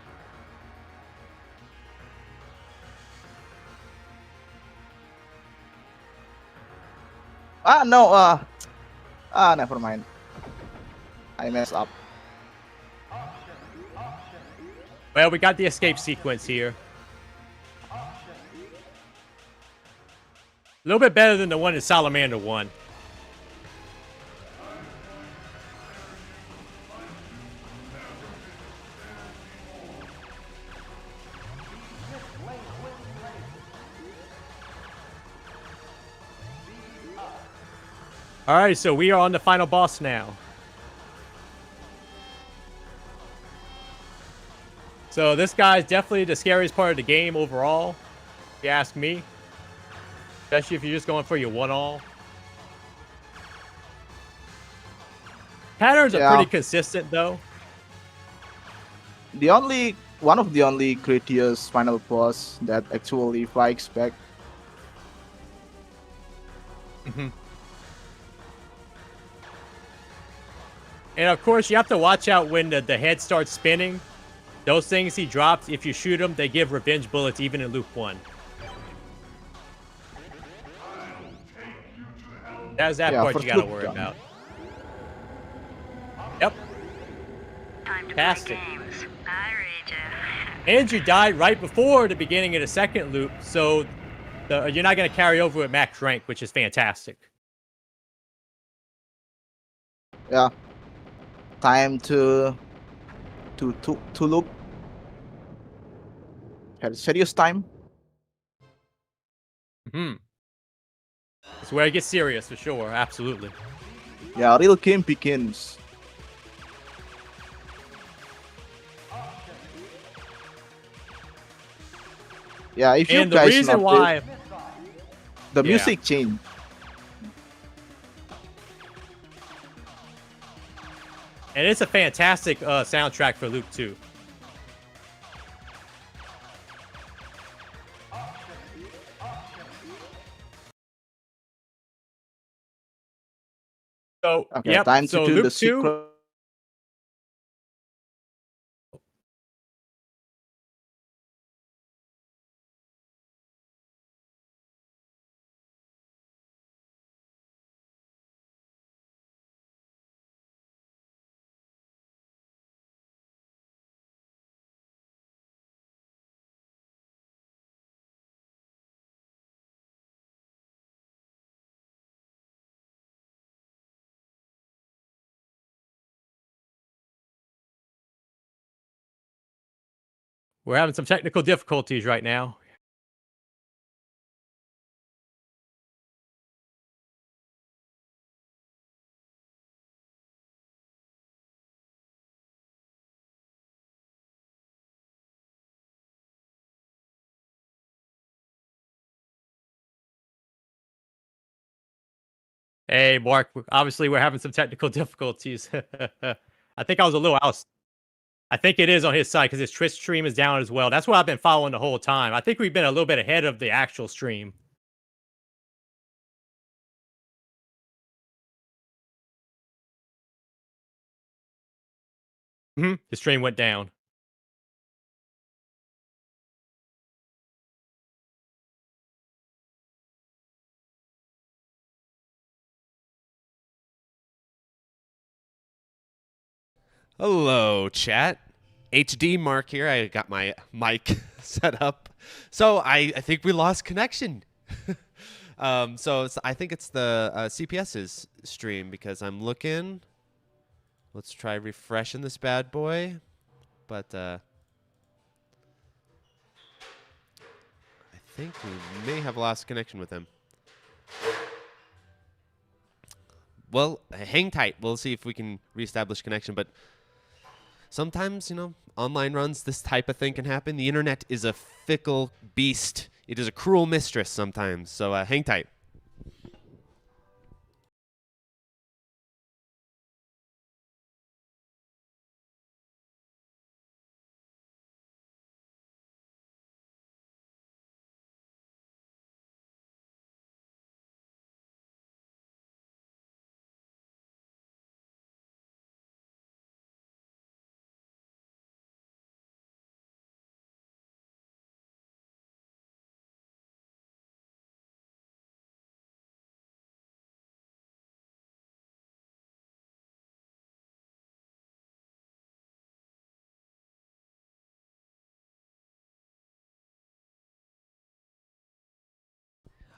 No, never mind. I messed up. Well, we got the escape sequence here. A little bit better than the one in Salamander 1. Alright, so we are on the final boss now. So this guy is definitely the scariest part of the game overall, if you ask me. Especially if you're just going for your one-all. Patterns are pretty consistent though. One of the only Gradius final boss that actually fights back. And of course, you have to watch out when the head starts spinning. Those things he drops, if you shoot them, they give revenge bullets even in loop 1. That's that part you gotta worry about. Yep. Fantastic. And you died right before the beginning of the second loop, so you're not gonna carry over with max rank, which is fantastic. Yeah. Time to look. Had serious time. It's where it gets serious for sure, absolutely. Yeah, real game begins. Yeah, if you And the guys reason notice, why the music changed. And it's a fantastic soundtrack for Loop 2. So, Okay, yep. time So to do loop the 2. secret. We're having some technical difficulties right now. Hey, Mark. Obviously, we're having some technical difficulties. I think I was a little out. I think it is on his side because his Twitch stream is down as well. That's what I've been following the whole time. I think we've been a little bit ahead of the actual stream. The stream went down. Hello, chat. HD Mark here. I got my mic set up. So I think we lost connection. I think it's the CPS's stream because I'm looking. Let's try refreshing this bad boy. But I think we may have lost connection with him. Well, hang tight. We'll see if we can reestablish connection. But sometimes, you know, online runs, this type of thing can happen. The internet is a fickle beast. It is a cruel mistress sometimes. So hang tight.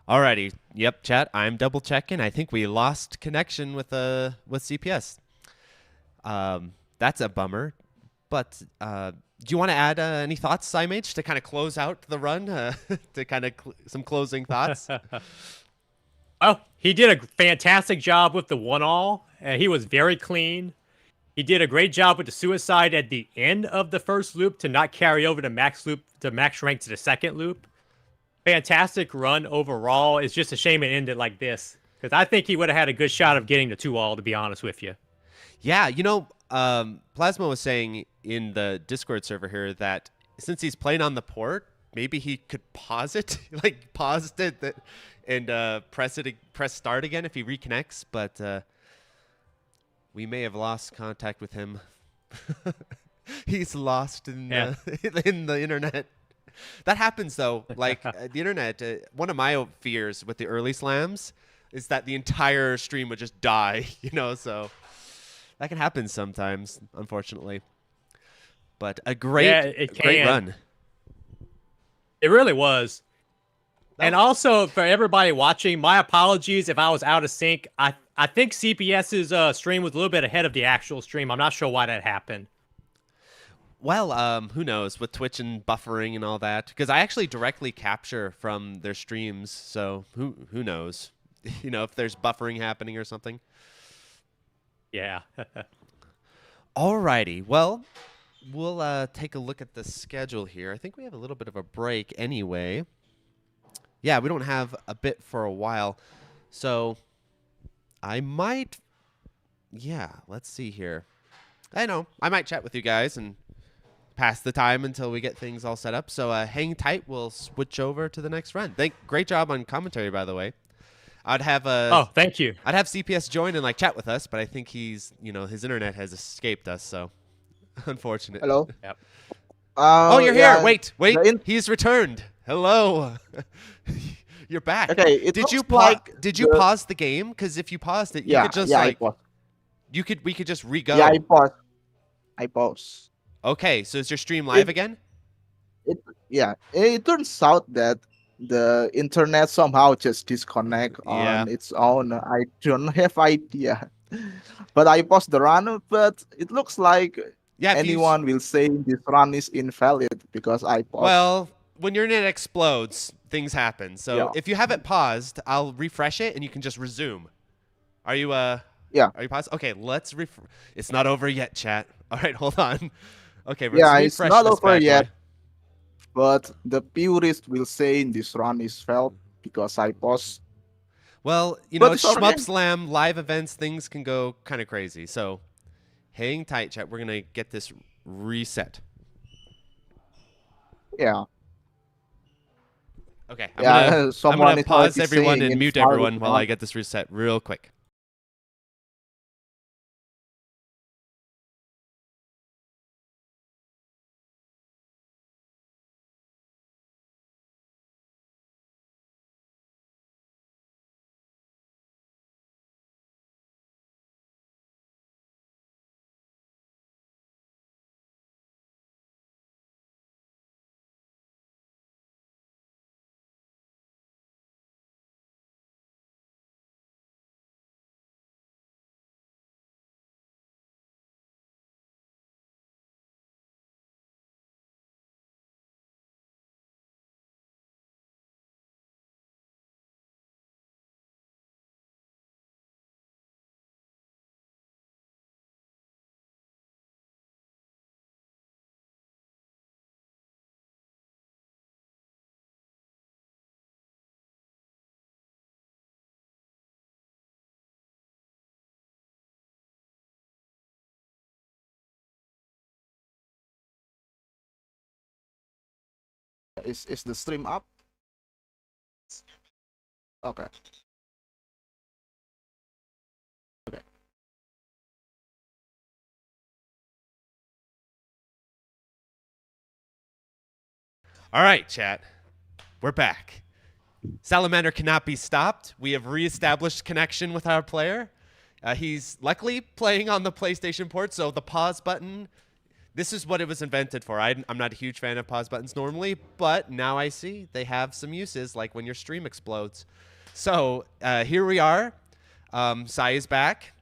Alrighty. Yep, chat. I'm double checking. I think we lost connection with CPS. That's a bummer. But do you want to add any thoughts, PSYMAGE, to kind of close out the run? To kind of some closing thoughts? Oh, he did a fantastic job with the 1-all. He was very clean. He did a great job with the suicide at the end of the first loop to not carry over to max rank to the second loop. Fantastic run overall. It's just a shame it ended like this. Because I think he would have had a good shot of getting the 2-all, to be honest with you. Yeah, you know, Plasmo was saying in the Discord server here that since he's playing on the port, maybe he could pause it, like paused it and press start again if he reconnects. But we may have lost contact with him. He's lost in the internet. That happens though. Like the internet. One of my fears with the early slams is that the entire stream would just die. You know, so that can happen sometimes, unfortunately. But a great run. It really was. And also for everybody watching, my apologies if I was out of sync. I think CPS's stream was a little bit ahead of the actual stream. I'm not sure why that happened. Well, who knows with Twitch and buffering and all that? Because I actually directly capture from their streams, so who knows? You know, if there's buffering happening or something. Yeah. Alrighty. Well, we'll take a look at the schedule here. I think we have a little bit of a break anyway. Yeah, we don't have a bit for a while, so I might. Yeah, let's see here. I know I might chat with you guys and pass the time until we get things all set up. So hang tight. We'll switch over to the next run. Great job on commentary, by the way. I'd have Oh, thank you. I'd have CPS join and like chat with us, but I think he's, his internet has escaped us, so unfortunate. Hello. Yep. Oh, you're yeah, here. Wait. the He's returned. Hello. You're back. Okay, it Did you looks like Did you pause the game? Because if you paused it, you Yeah, could just yeah, like I paused. we could just re-go. Yeah, I paused. I paused. Okay, so is your stream live again? Yeah, it turns out that the internet somehow just disconnect on its own. I don't have idea, but I paused the run. But it looks like anyone will say this run is invalid because I paused. Well, when your internet explodes, things happen. So Yeah. if you have it paused, I'll refresh it and you can just resume. Are you Yeah. Are you paused? Okay, let's It's not over yet, chat. All right, hold on. Okay, Yeah, let's it's refresh not this over bad boy. yet. But the purist will say this run is failed because I paused. Well, But it's Shmup okay. Slam, live events, things can go kind of crazy. So hang tight, chat. We're going to get this reset. Yeah. Okay, Yeah, I'm someone gonna is pause already everyone saying and mute invalid everyone while run. I get this reset real quick. Is the stream up? Okay. Okay. All right, chat. We're back. Salamander cannot be stopped. We have reestablished connection with our player. He's luckily playing on the PlayStation port, so the pause button, this is what it was invented for. I'm not a huge fan of pause buttons normally, but now I see they have some uses, like when your stream explodes. So here we are. Sai is back.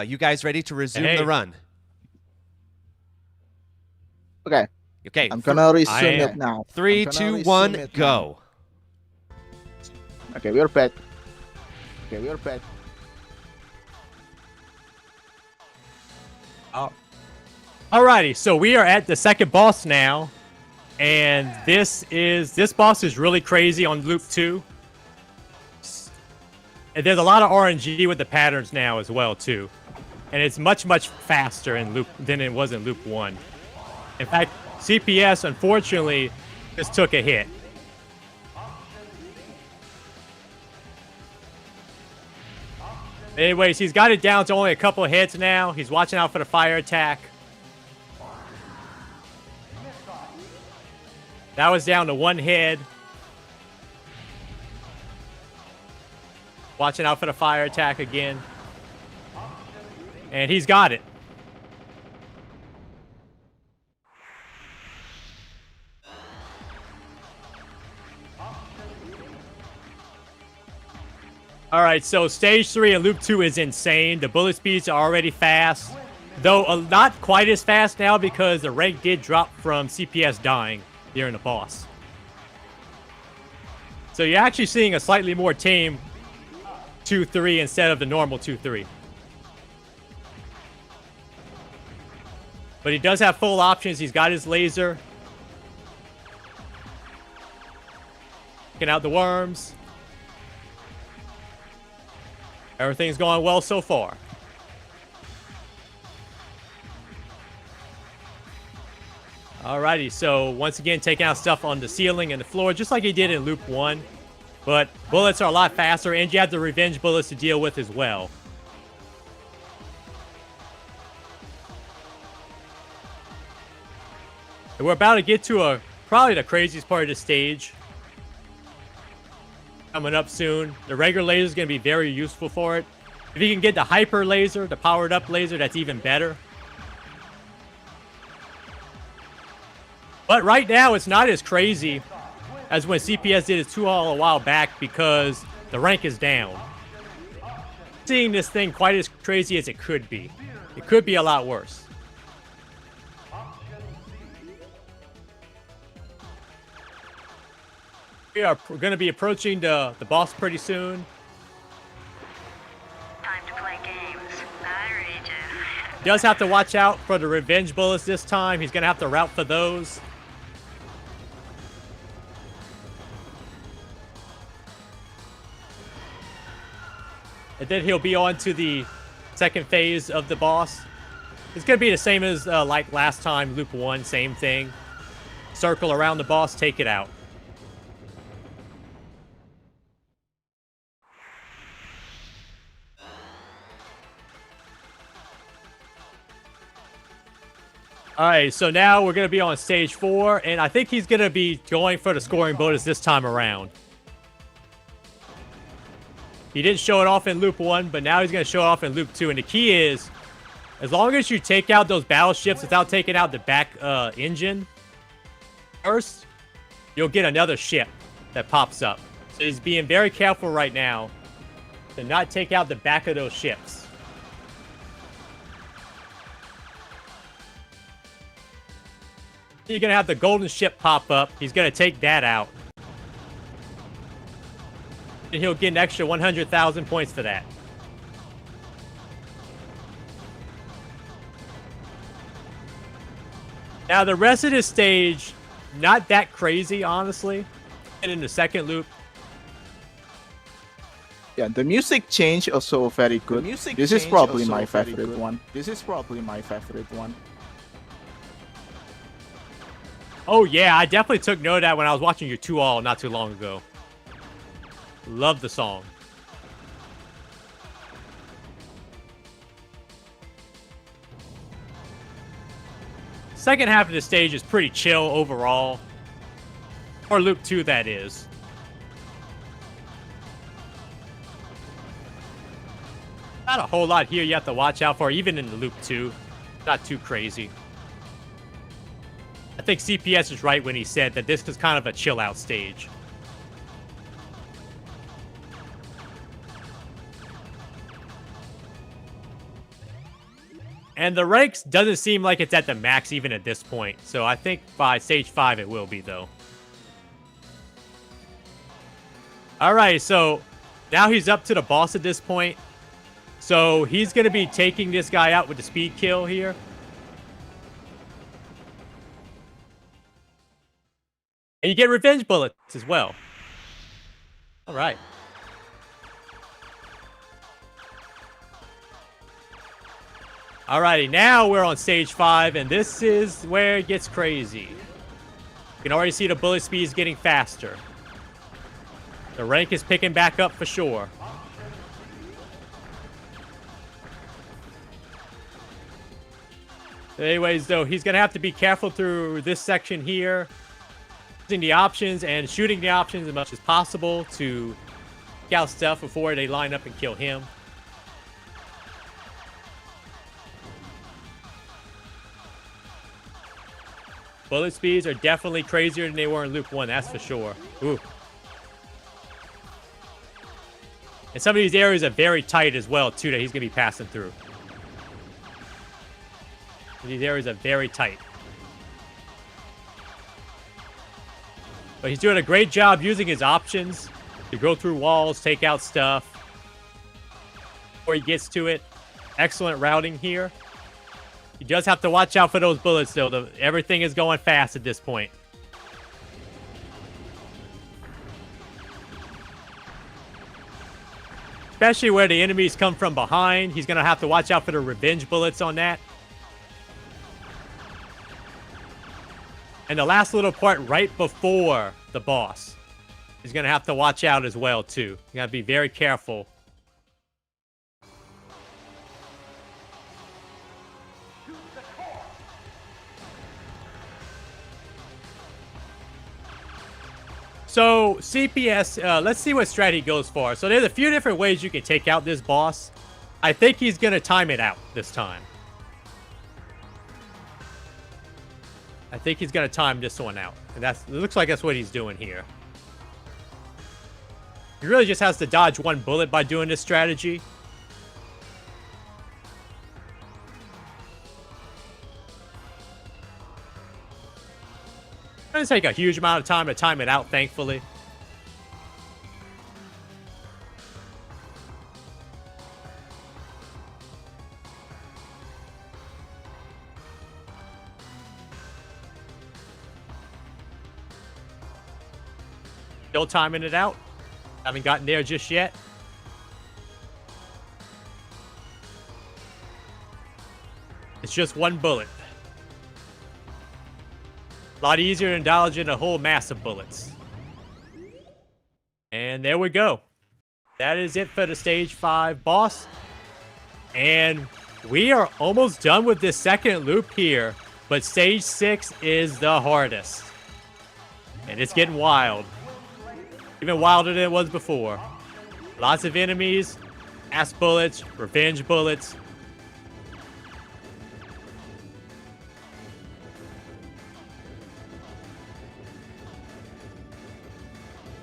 You guys ready to resume the run? Okay. Okay. I'm gonna resume it now. 3, I'm gonna 2, resume 1, it go. Okay, we're back. Okay, we're back. Alrighty, so we are at the second boss now, and this boss is really crazy on loop 2. And there's a lot of RNG with the patterns now as well too, and it's much faster in loop than it was in loop 1. In fact, CPS unfortunately just took a hit. Anyways, he's got it down to only a couple of hits now. He's watching out for the fire attack. That was down to 1 hit. Watching out for the fire attack again. And he's got it. Alright, so stage 3 and loop 2 is insane. The bullet speeds are already fast. Though not quite as fast now because the rank did drop from CPS dying during the boss. So you're actually seeing a slightly more tame 2-3 instead of the normal 2-3. But he does have full options. He's got his laser. Taking out the worms. Everything's going well so far. Alrighty, so once again taking out stuff on the ceiling and the floor, just like he did in loop 1. But bullets are a lot faster, and you have the revenge bullets to deal with as well. And we're about to get to probably the craziest part of the stage. Coming up soon. The regular laser is going to be very useful for it. If you can get the hyper laser, the powered up laser, that's even better. But right now, it's not as crazy as when CPS did its 2-all a while back because the rank is down. Seeing this thing quite as crazy as it could be. It could be a lot worse. We are going to be approaching the boss pretty soon. Time to play games. I read ya. He does have to watch out for the revenge bullets this time. He's going to have to route for those. And then he'll be on to the second phase of the boss. It's going to be the same as like last time, Loop 1, same thing. Circle around the boss, take it out. Alright, so now we're going to be on stage 4, and I think he's going to be going for the scoring bonus this time around. He didn't show it off in Loop 1, but now he's going to show it off in Loop 2, and the key is, as long as you take out those battleships without taking out the back engine first, you'll get another ship that pops up. So he's being very careful right now to not take out the back of those ships. You're going to have the golden ship pop up. He's going to take that out. And he'll get an extra 100,000 points for that. Now, the rest of this stage, not that crazy, honestly. And in the second loop. Yeah, the music change also very good. This is probably my favorite one. This is probably my favorite one. Oh, yeah, I definitely took note of that when I was watching your 2-all not too long ago. Love the song. Second half of the stage is pretty chill overall. Or Loop 2, that is. Not a whole lot here you have to watch out for, even in the Loop 2. Not too crazy. I think CPS is right when he said that this is kind of a chill-out stage. And the ranks doesn't seem like it's at the max even at this point. So I think by stage 5 it will be, though. Alright, so now he's up to the boss at this point. So he's going to be taking this guy out with the speed kill here. And you get revenge bullets as well. Alright. Alrighty, now we're on stage 5, and this is where it gets crazy. You can already see the bullet speed is getting faster. The rank is picking back up for sure. Anyways, though, he's going to have to be careful through this section here. Using the options and shooting the options as much as possible to take out stuff before they line up and kill him. Bullet speeds are definitely crazier than they were in Loop 1, that's for sure. Ooh. And some of these areas are very tight as well, too, that he's going to be passing through. These areas are very tight. But he's doing a great job using his options to go through walls, take out stuff before he gets to it. Excellent routing here. He does have to watch out for those bullets, though. Everything is going fast at this point. Especially where the enemies come from behind. He's going to have to watch out for the revenge bullets on that. And the last little part right before the boss. He's going to have to watch out as well, too. You got to be very careful. So, CPS, let's see what strat he goes for. So, there's a few different ways you can take out this boss. I think he's going to time it out this time. I think he's going to time this one out. And it looks like that's what he's doing here. He really just has to dodge one bullet by doing this strategy. It doesn't take a huge amount of time to time it out, thankfully. Still timing it out. Haven't gotten there just yet. It's just one bullet. A lot easier than dodging a whole mass of bullets. And there we go. That is it for the stage 5 boss. And we are almost done with this second loop here. But stage 6 is the hardest. And it's getting wild. Even wilder than it was before. Lots of enemies, ass bullets, revenge bullets.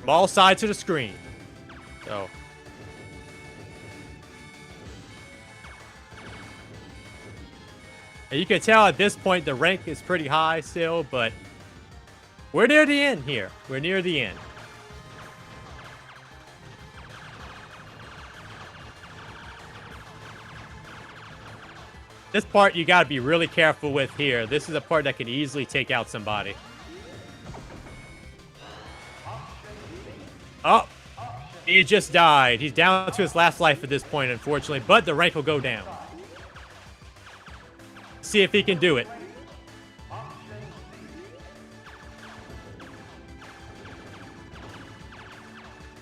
From all sides of the screen. So. And you can tell at this point the rank is pretty high still, but we're near the end here. We're near the end. This part you gotta be really careful with here. This is a part that can easily take out somebody. Oh, he just died. He's down to his last life at this point, unfortunately, but the rank will go down. See if he can do it.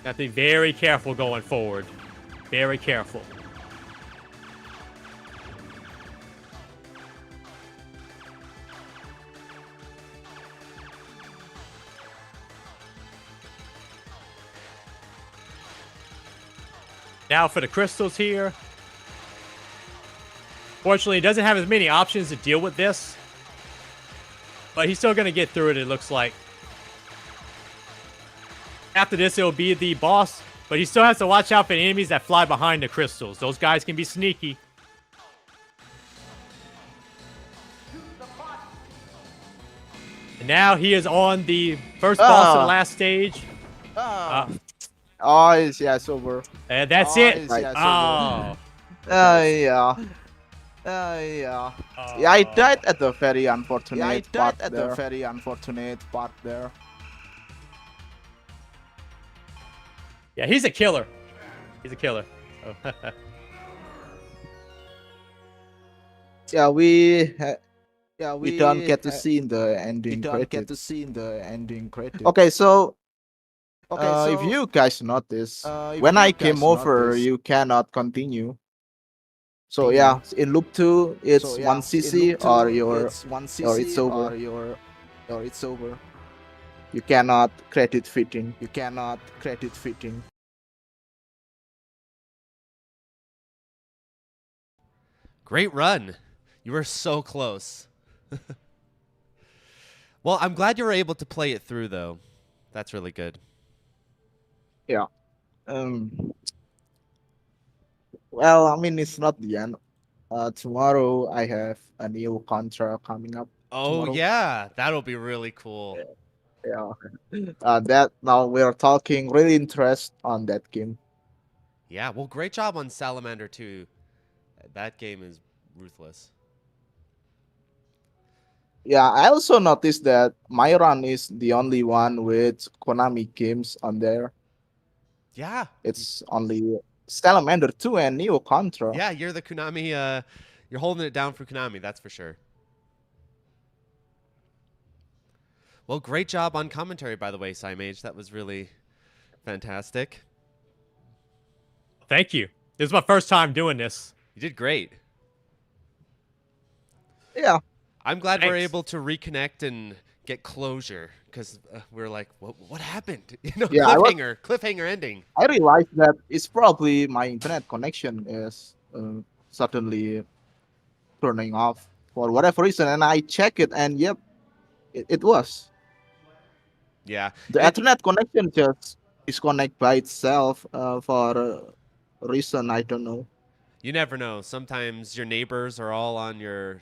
Got to be very careful going forward. Very careful. Now for the crystals here. Fortunately, he doesn't have as many options to deal with this. But he's still going to get through it, it looks like. After this, it'll be the boss. But he still has to watch out for the enemies that fly behind the crystals. Those guys can be sneaky. And now he is on the first boss of the last stage. Oh, it's over. And that's it. Right. Oh. Yeah. Yeah, I died at the very unfortunate part there. Yeah, he's a killer. He's a killer. Oh. Yeah, we don't get to see in the ending credit. Okay, so if you guys notice, when I came over, you cannot continue. So yeah, in loop 2, it's 1cc or it's over. You cannot credit fitting. Great run. You were so close. Well, I'm glad you were able to play it through, though. That's really good. Yeah. Well, I mean, it's not the end. Tomorrow I have a new contract coming up. Oh, tomorrow. yeah. That'll be really cool. Yeah. That now we're talking really interest on that game. Yeah, well, great job on Salamander, too. That game is ruthless. Yeah, I also noticed that my run is the only one with Konami games on there. Yeah. It's only Salamander 2 and Neo Contra. Yeah, you're the Konami, you're holding it down for Konami, that's for sure. Well, great job on commentary, by the way, PSYMAGE. That was really Fantastic. Thank you. This is my first time doing this. You did great. Yeah. I'm glad we're Thanks. able to reconnect and get closure because we're like, what happened? You know, Yeah, cliffhanger ending. I realized that it's probably my internet connection is suddenly turning off for whatever reason, and I check it, and yep, it was. Yeah. The Ethernet connection just disconnect by itself for a reason I don't know. You never know. Sometimes your neighbors are all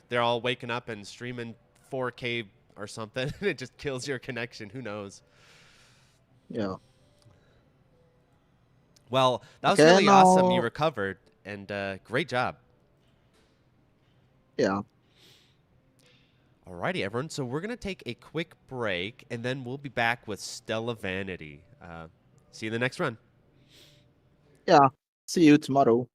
they're all waking up and streaming 4K or something. And it just kills your connection. Who knows? Yeah. Well, that was Okay, really awesome. You now- recovered, and great job. Yeah. Alrighty, everyone. So we're gonna take a quick break, and then we'll be back with Stella Vanity. See you in the next run. Yeah. See you tomorrow.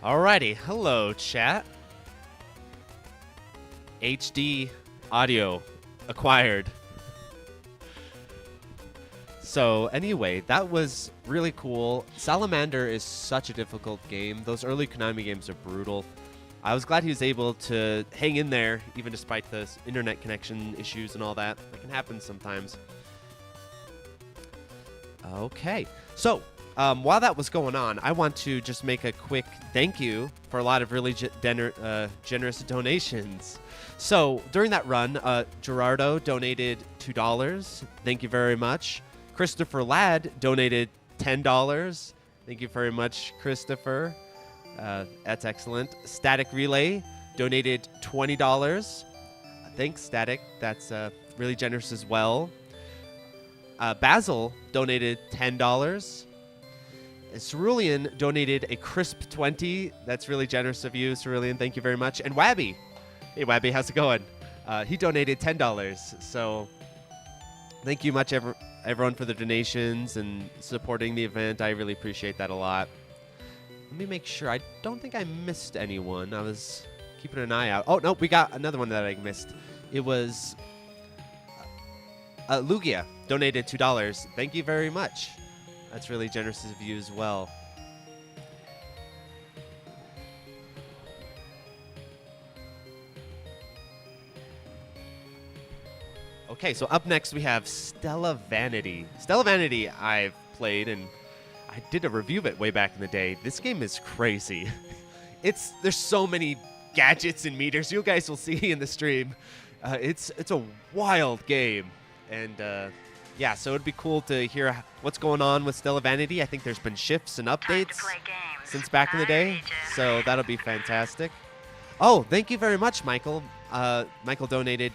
Alrighty, hello chat. HD audio acquired. So anyway, that was really cool. Salamander is such a difficult game. Those early Konami games are brutal. I was glad he was able to hang in there, even despite the internet connection issues and all that. That can happen sometimes. Okay, so while that was going on, I want to just make a quick thank you for a lot of really generous donations. So during that run, Gerardo donated $2. Thank you very much. Christopher Ladd donated $10. Thank you very much, Christopher. That's excellent. Static Relay donated $20. Thanks, Static. That's really generous as well. Basil donated $10. Cerulean donated a crisp 20. That's really generous of you, Cerulean. Thank you very much. And Wabby. Hey, Wabby, how's it going? He donated $10. So thank you much, everyone, for the donations and supporting the event. I really appreciate that a lot. Let me make sure. I don't think I missed anyone. I was keeping an eye out. Oh, no, we got another one that I missed. It was Lugia donated $2. Thank you very much. That's really generous of you as well. Okay, so up next we have Stella Vanity. Stella Vanity I've played, and I did a review of it way back in the day. This game is crazy. There's so many gadgets and meters. You guys will see in the stream. It's a wild game, and yeah, so it'd be cool to hear what's going on with Stella Vanity. I think there's been shifts and updates since back in the day, so that'll be fantastic. Oh, thank you very much, Michael. Michael donated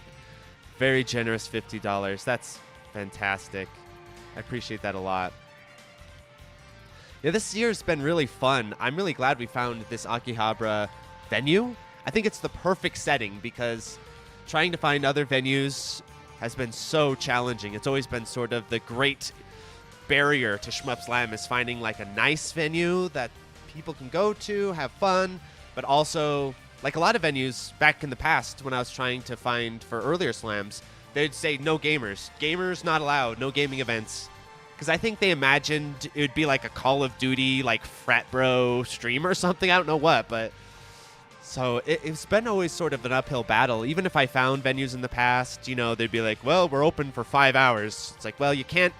very generous $50. That's fantastic. I appreciate that a lot. Yeah, this year's been really fun. I'm really glad we found this Akihabara venue. I think it's the perfect setting because trying to find other venues has been so challenging. It's always been sort of the great barrier to Shmup Slam is finding like a nice venue that people can go to, have fun, but also like a lot of venues back in the past when I was trying to find for earlier slams, they'd say no gamers. Gamers not allowed, no gaming events. Because I think they imagined it would be like a Call of Duty, like frat bro stream or something. I don't know what, but So it's been always sort of an uphill battle. Even if I found venues in the past, you know, they'd be like, well, we're open for 5 hours. It's like, well, you can't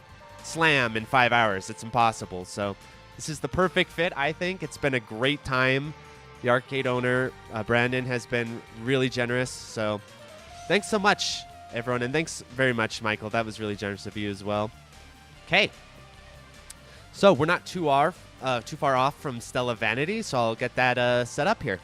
slam in 5 hours. It's impossible. So this is the perfect fit, I think. It's been a great time. The arcade owner, Brandon, has been really generous. So thanks so much, everyone. And thanks very much, Michael. That was really generous of you as well. Okay. So we're not too far off from Stella Vanity, so I'll get that set up here.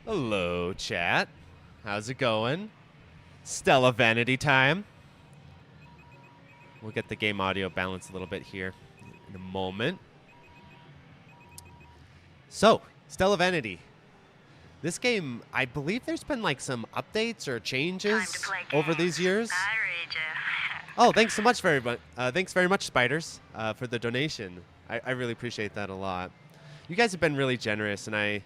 Hello, chat. How's it going? Stella Vanity time. We'll get the game audio balanced a little bit here in a moment. So, Stella Vanity. This game, I believe there's been like some updates or changes over these years. I read ya. Oh, thanks so much thanks very much, Spiders, for the donation. I really appreciate that a lot. You guys have been really generous, and I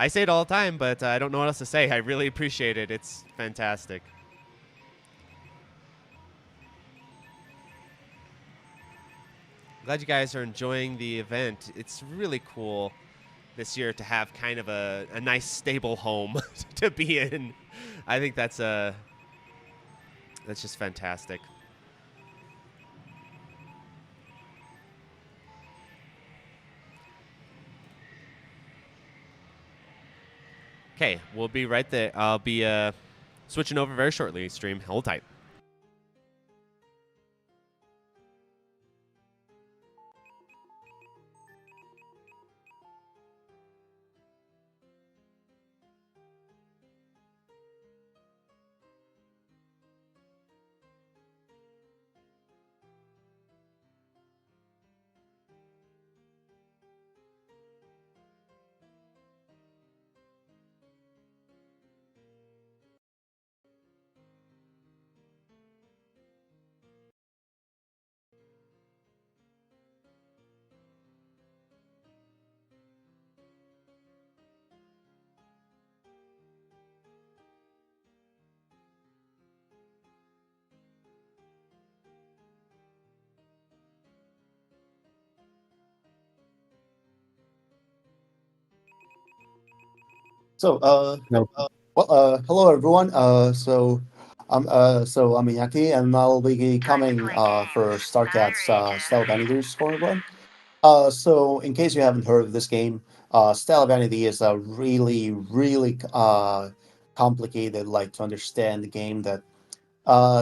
say it all the time, but I don't know what else to say. I really appreciate it. It's fantastic. Glad you guys are enjoying the event. It's really cool this year to have kind of a nice stable home to be in. I think that's just fantastic. Okay, we'll be right there. I'll be switching over very shortly. Stream, hold tight. So, hello everyone. So I'm Inaki, and I'll be coming for StarCat's Stella Vanity scoring run. So in case you haven't heard of this game, Stella Vanity is a really complicated, like to understand game that.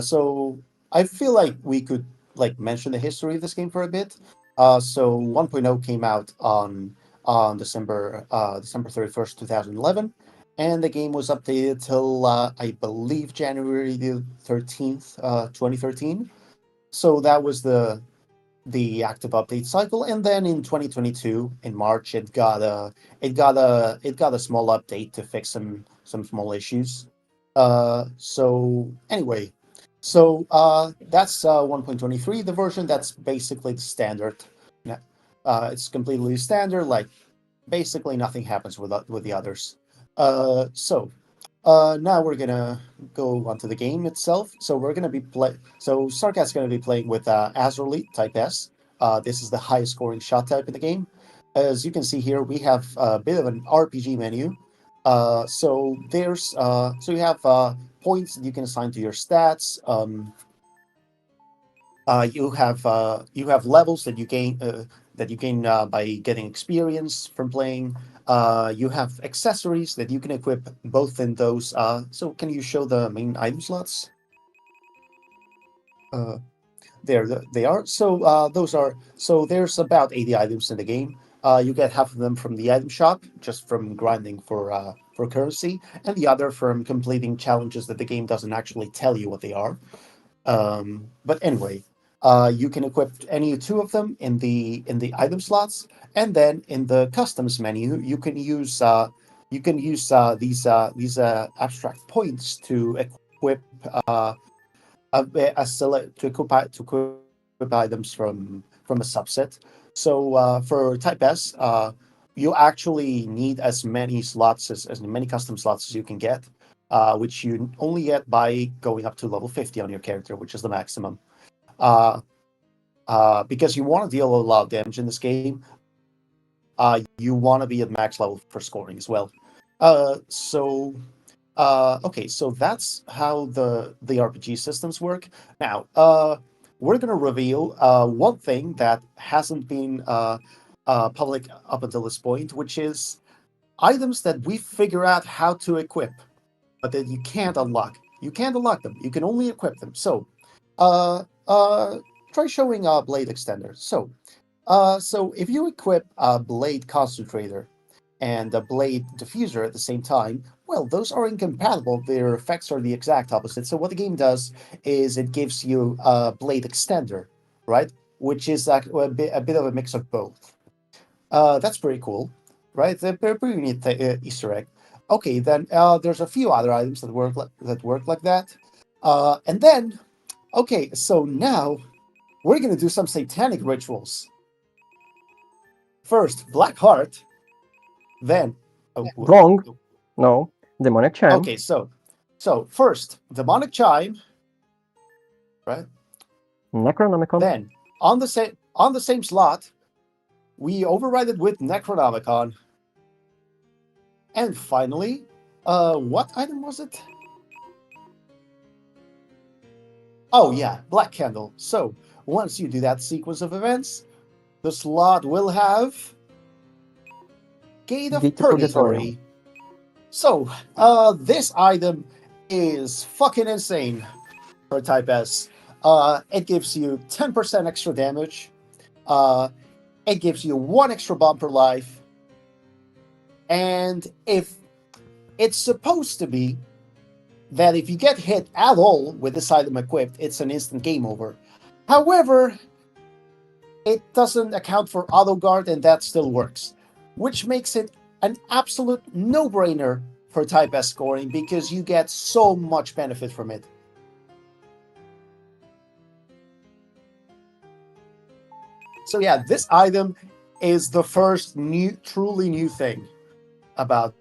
So I feel like we could like mention the history of this game for a bit. So 1.0 came out on December 31st, 2011, and the game was updated till I believe January the 13th, 2013. So that was the active update cycle, and then in 2022 in March it got a small update to fix some small issues. So anyway, that's 1.23, the version that's basically the standard. It's completely standard, like basically nothing happens with the others. Now we're gonna go onto the game itself. So we're gonna be Sarkat's gonna be playing with Azurite Type S. This is the highest scoring shot type in the game. As you can see here, we have a bit of an RPG menu. So you have points that you can assign to your stats. You have levels that you gain by getting experience from playing. You have accessories that you can equip both in those. So can you show the main item slots? They are. So there's about 80 items in the game. You get half of them from the item shop, just from grinding for currency, and the other from completing challenges that the game doesn't actually tell you what they are. But anyway, you can equip any two of them in the item slots, and then in the customs menu, you can use these abstract points to equip to equip items from a subset. So for Type S, you actually need as many slots as many custom slots as you can get, which you only get by going up to level 50 on your character, which is the maximum. Because you want to deal a lot of damage in this game, you want to be at max level for scoring as well. Okay, so that's how the RPG systems work. Now, we're going to reveal one thing that hasn't been public up until this point, which is items that we figure out how to equip, but that you can't unlock. You can't unlock them. You can only equip them. So, try showing a Blade Extender. So if you equip a Blade Concentrator and a Blade Diffuser at the same time, well, those are incompatible. Their effects are the exact opposite. So what the game does is it gives you a Blade Extender, right? Which is a bit of a mix of both. That's pretty cool, right? It's a pretty neat Easter egg. Okay, then there's a few other items that work like that. And then Okay, so now we're gonna do some satanic rituals. First, Black Heart. Then, Wrong. No, demonic chime. Okay, so first demonic chime, right? Necronomicon. Then on the same slot, we override it with Necronomicon. And finally, what item was it? Oh yeah, Black Candle. So once you do that sequence of events, the slot will have Gate of Purgatory. So, this item is fucking insane for Type S. It gives you 10% extra damage. It gives you 1 extra bomb per life. And if it's supposed to be that if you get hit at all with this item equipped, it's an instant game over. However, it doesn't account for auto guard, and that still works, which makes it an absolute no-brainer for Type S scoring because you get so much benefit from it. So yeah, this item is the first truly new thing about.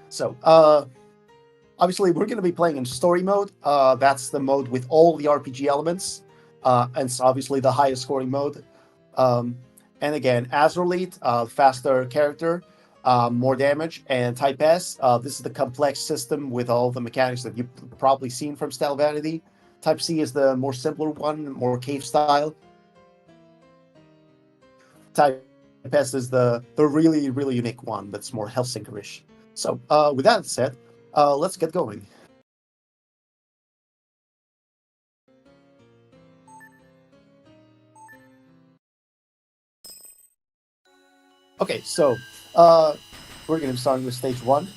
So, obviously we're going to be playing in story mode. That's the mode with all the RPG elements, and it's obviously the highest scoring mode. And again, Azurelite, faster character, more damage, and Type S. This is the complex system with all the mechanics that you've probably seen from Stella Vanity. Type C is the more simpler one, more cave style. Type S is the really, really unique one that's more Helsinger-ish. So, with that said, let's get going. Okay, so we're going to be starting with stage 1.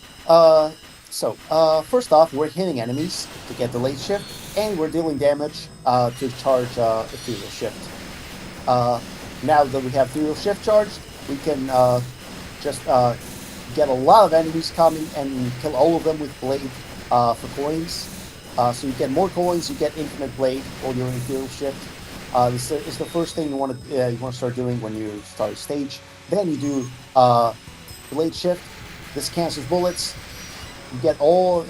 First off, we're hitting enemies to get the late shift, and we're dealing damage to charge Ethereal Shift. Now that we have Ethereal Shift charged, we can just get a lot of enemies coming and kill all of them with Blade for coins. So you get more coins, you get Infinite Blade or your Ethereal Shift. This is the first thing you want to start doing when you start a stage. Then you do Blade Shift. This cancels bullets. You get all.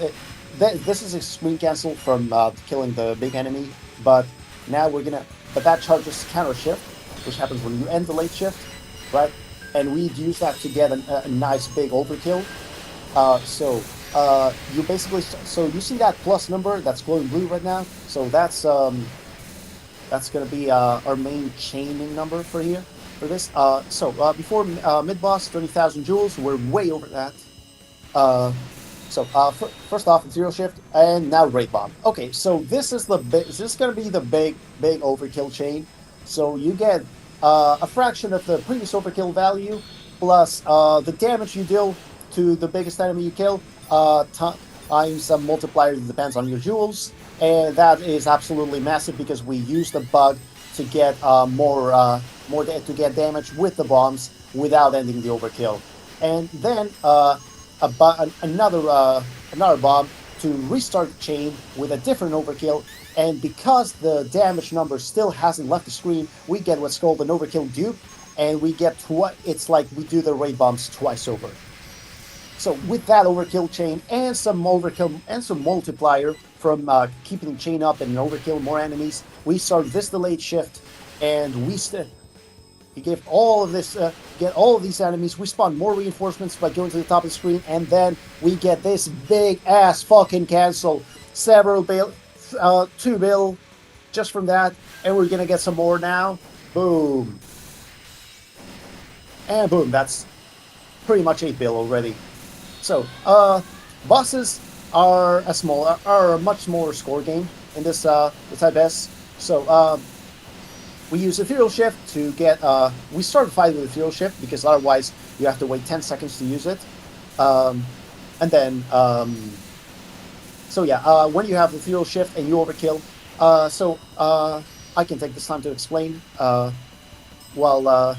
This is a screen cancel from killing the big enemy, but now we're gonna. But that charges Counter Shift, which happens when you end the late shift, right? And we'd use that to get a nice big overkill. You basically. So you see that plus number that's glowing blue right now. So that's gonna be our main chaining number for here. For this, before mid-boss, 30,000 jewels, we're way over that. First off, Ethereal Shift, and now Great Bomb. Okay, so this is gonna be the big overkill chain. So you get a fraction of the previous overkill value, plus the damage you deal to the biggest enemy you kill, times some multiplier that depends on your jewels, and that is absolutely massive because we use the bug to get to get damage with the bombs without ending the overkill, and then another bomb to restart the chain with a different overkill. And because the damage number still hasn't left the screen, we get what's called an overkill dupe, and we get it's like we do the raid bombs twice over. So with that overkill chain and some overkill and some multiplier from keeping the chain up and overkill more enemies, we start this delayed shift, and we get all of these enemies. We spawn more reinforcements by going to the top of the screen, and then we get this big ass fucking cancel, several bill, 2 bill, just from that, and we're gonna get some more now. Boom, and boom. That's pretty much 8 bill already. So, bosses are a much smaller score game in this the Type S. So, we use Ethereal Shift to get. We start the fight with Ethereal Shift because otherwise you have to wait 10 seconds to use it. And then, when you have Ethereal Shift and you overkill, I can take this time to explain while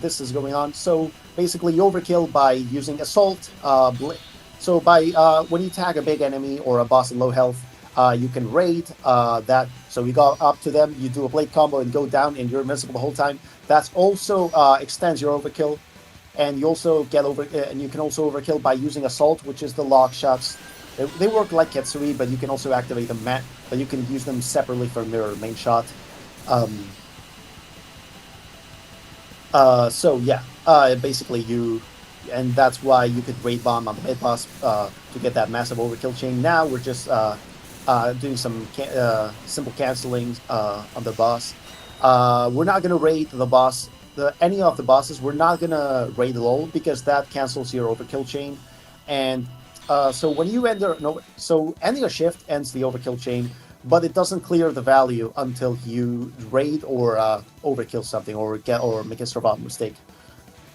this is going on. So basically, you overkill by using Assault, So by when you tag a big enemy or a boss at low health, you can raid that. So you go up to them, you do a blade combo and go down, and you're invincible the whole time. That also extends your overkill, and you also get and you can also overkill by using assault, which is the lock shots. They work like Ketsui, but you can also activate them. But you can use them separately for mirror main shot. So yeah, basically and that's why you could raid bomb on the mid boss to get that massive overkill chain. Now we're just doing some simple canceling on the boss. We're not gonna raid the boss, any of the bosses. We're not gonna raid LOL because that cancels your overkill chain. And so when you ending a shift ends the overkill chain, but it doesn't clear the value until you raid or overkill something or make a survival mistake.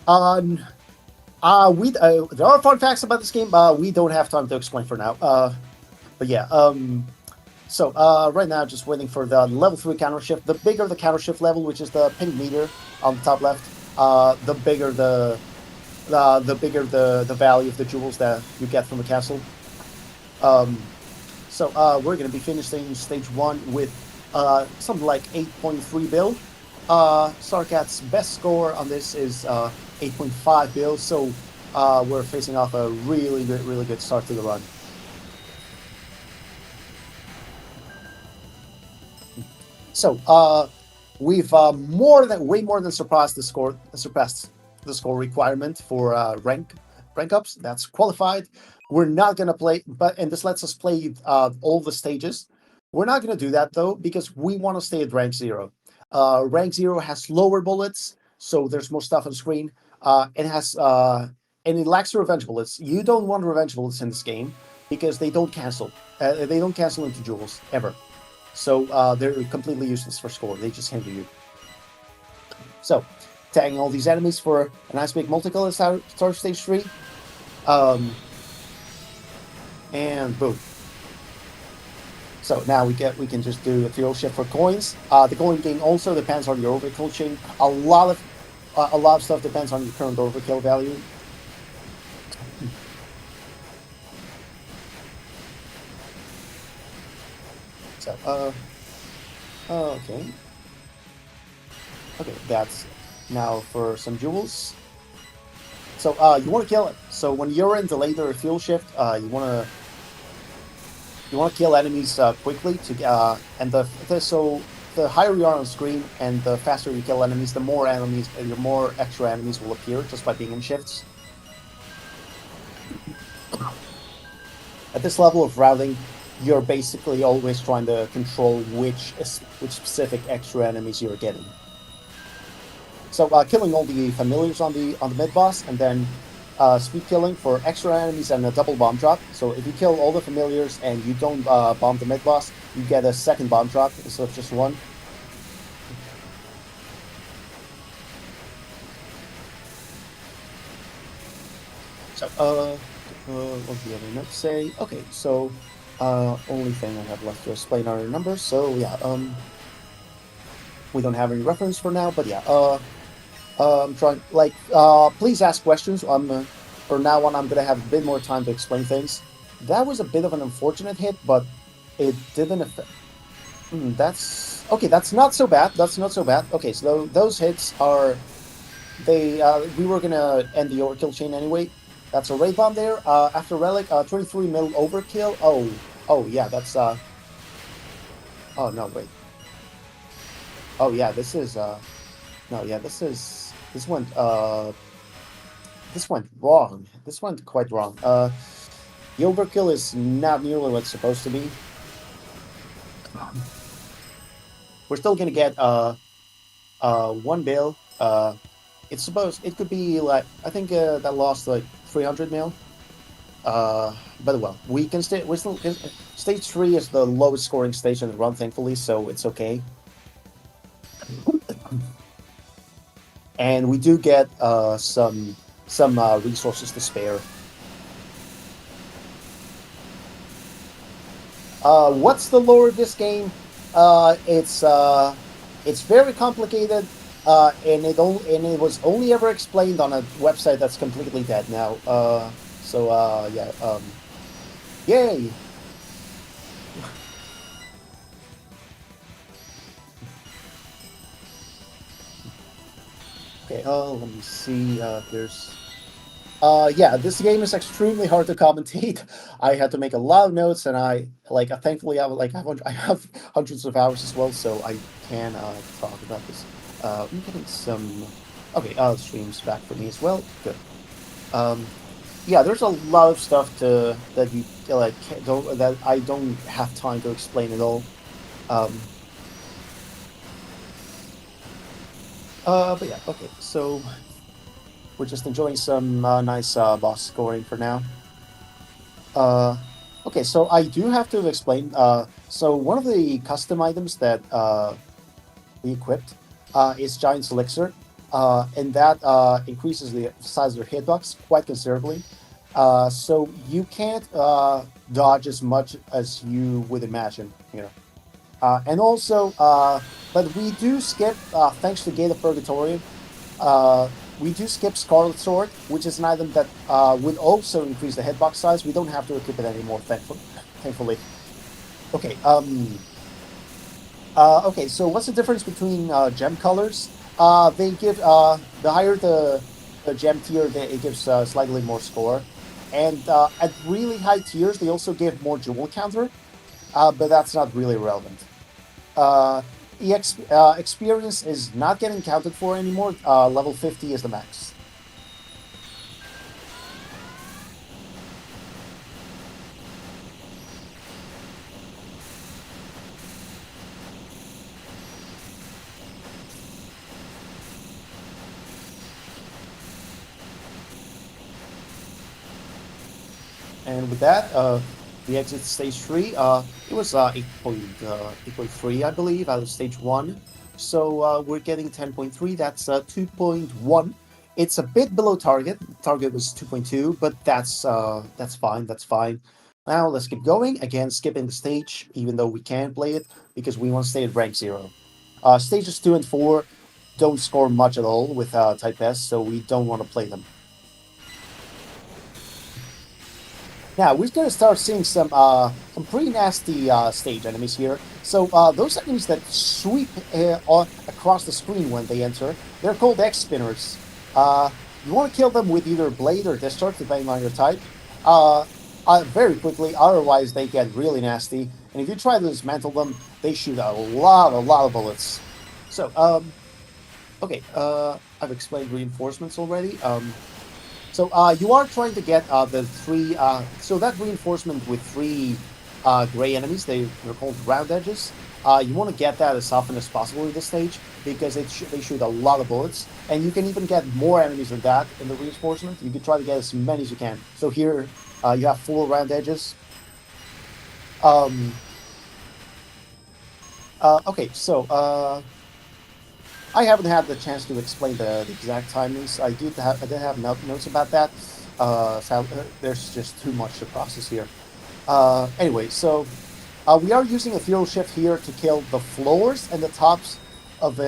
There are fun facts about this game. We don't have time to explain for now. But yeah, so right now just waiting for the level 3 counter shift. The bigger the counter shift level, which is the pink meter on the top left, the bigger the value of the jewels that you get from the castle. So we're going to be finishing stage 1 with something like 8.3 bill. Starcat's best score on this is 8.5 bill, so we're facing off a really good start to the run. So we've way more than surpassed the score requirement for rank ups. That's qualified. We're not gonna play, and this lets us play all the stages. We're not gonna do that though because we want to stay at rank 0. Rank 0 has lower bullets, so there's more stuff on screen. It has and it lacks revenge bullets. You don't want revenge bullets in this game because they don't cancel. They don't cancel into jewels ever. So they're completely useless for score. They just hinder you. So tagging all these enemies for a nice big multicolor start stage 3. And boom. So now we can just do a thrill shift for coins. The coin gain also depends on your overkill chain. A lot of stuff depends on your current overkill value. So okay, that's now for some jewels. So you want to kill it. So when you're in the later fuel shift, you want to kill enemies quickly to and so the higher you are on screen and the faster you kill enemies, the more extra enemies will appear just by being in shifts. At this level of routing, you're basically always trying to control which specific extra enemies you're getting. So killing all the familiars on the mid boss, and then speed killing for extra enemies and a double bomb drop. So if you kill all the familiars and you don't bomb the mid boss, you get a second bomb drop instead of just one. So what do the other notes say? Okay, so only thing I have left to explain are numbers. So yeah, we don't have any reference for now, but yeah, I'm trying, please ask questions. From now on, I'm gonna have a bit more time to explain things. That was a bit of an unfortunate hit, but it didn't affect. That's okay. That's not so bad. That's not so bad. Okay, so those hits are we were gonna end the overkill chain anyway. That's a raid bomb there. After relic, 23 mil overkill. Oh yeah, that's oh no, wait. Oh yeah, this is no, yeah, this went wrong. This went quite wrong. The overkill is not nearly what it's supposed to be. We're still gonna get 1 bill. It could be like, I think that lost like 300 mil. But well, we can we're still stage 3 is the lowest scoring stage in the run, thankfully, so it's okay. And we do get some resources to spare. What's the lore of this game? It's very complicated, and it was only ever explained on a website that's completely dead now. So yeah, yay! Okay, let me see. There's. Yeah, this game is extremely hard to commentate. I had to make a lot of notes, and thankfully, I have hundreds of hours as well, so I can talk about this. I'm getting some. Okay, streams back for me as well. Good. Yeah, there's a lot of stuff that you that I don't have time to explain at all. But yeah, okay, so we're just enjoying some nice boss scoring for now. Okay, so I do have to explain. So one of the custom items that we equipped is Giant's Elixir, and that increases the size of your hitbox quite considerably. So you can't dodge as much as you would imagine, you know. And also, but we do skip, thanks to Gate of Purgatorio, we do skip Scarlet Sword, which is an item that would also increase the hitbox size. We don't have to equip it anymore, thankfully. Okay, okay, so what's the difference between gem colors? They give, the higher the gem tier, it gives slightly more score. And at really high tiers, they also give more jewel counter, but that's not really relevant. Experience is not getting counted for anymore. Level 50 is the max. And with that, we exit stage 3. It was 8.3, I believe, out of stage 1. So we're getting 10.3. That's 2.1. It's a bit below target. Target was 2.2, but that's fine. That's fine. Now let's keep going. Again, skipping the stage, even though we can play it because we want to stay at rank 0. Stages 2 and 4 don't score much at all with Type S, so we don't want to play them. Now, we're going to start seeing some pretty nasty stage enemies here. So, those enemies that sweep across the screen when they enter, they're called X-Spinners. You want to kill them with either Blade or Discharge, depending on your type, very quickly, otherwise they get really nasty. And if you try to dismantle them, they shoot a lot of bullets. So, okay, I've explained reinforcements already. So you are trying to get the 3, so that reinforcement with 3 gray enemies, they're called round edges. You want to get that as often as possible in this stage, because they shoot a lot of bullets, and you can even get more enemies than that in the reinforcement. You can try to get as many as you can. So here, you have 4 round edges. Okay, so I haven't had the chance to explain the exact timings. I did have notes about that. There's just too much to process here. Anyway, so we are using Ethereal Shift here to kill the floors and the tops of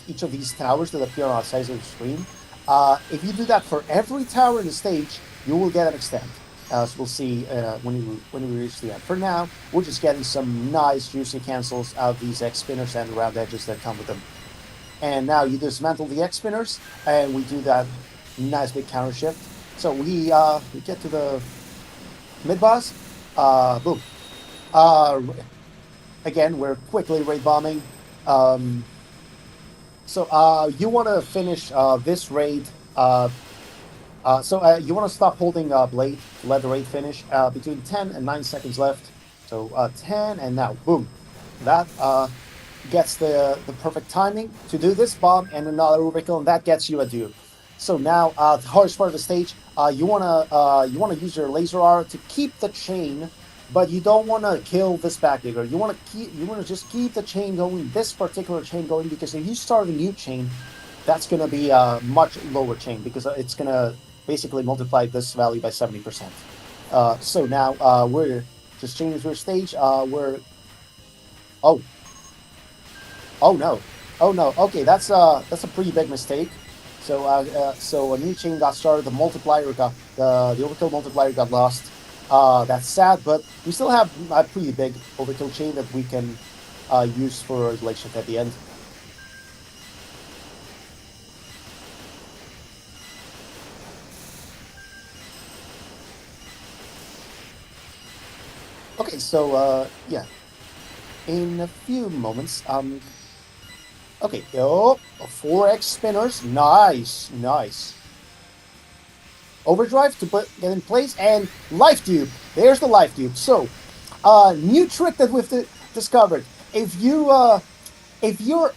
each of these towers that appear on the sides of the screen. If you do that for every tower in the stage, you will get an extent. As we'll see when we reach the end. For now, we're just getting some nice juicy cancels out of these X-Spinners and round edges that come with them. And now you dismantle the X-Spinners, and we do that nice big counter shift. So we get to the mid-boss. Boom. Again, we're quickly raid bombing. So you want to finish this raid. You want to stop holding Blade to let the raid finish. Between 10 and 9 seconds left. So 10, and now, boom. That gets the perfect timing to do this bomb and another Rubicle, and that gets you a dupe. So now, the hardest part of the stage, you wanna use your laser R to keep the chain, but you don't want to kill this backdigger. You want to just keep the chain going, this particular chain going, because if you start a new chain, that's gonna be a much lower chain because it's gonna basically multiply this value by 70%. So now we're just changing through stage. Oh no. Okay, that's a pretty big mistake. So a new chain got started. The multiplier got the overkill multiplier got lost. That's sad, but we still have a pretty big overkill chain that we can use for relation at the end. Okay, so yeah, in a few moments, okay, 4x spinners, nice. Overdrive to get in place, and life tube. There's the life tube. So, new trick that we've discovered. If you're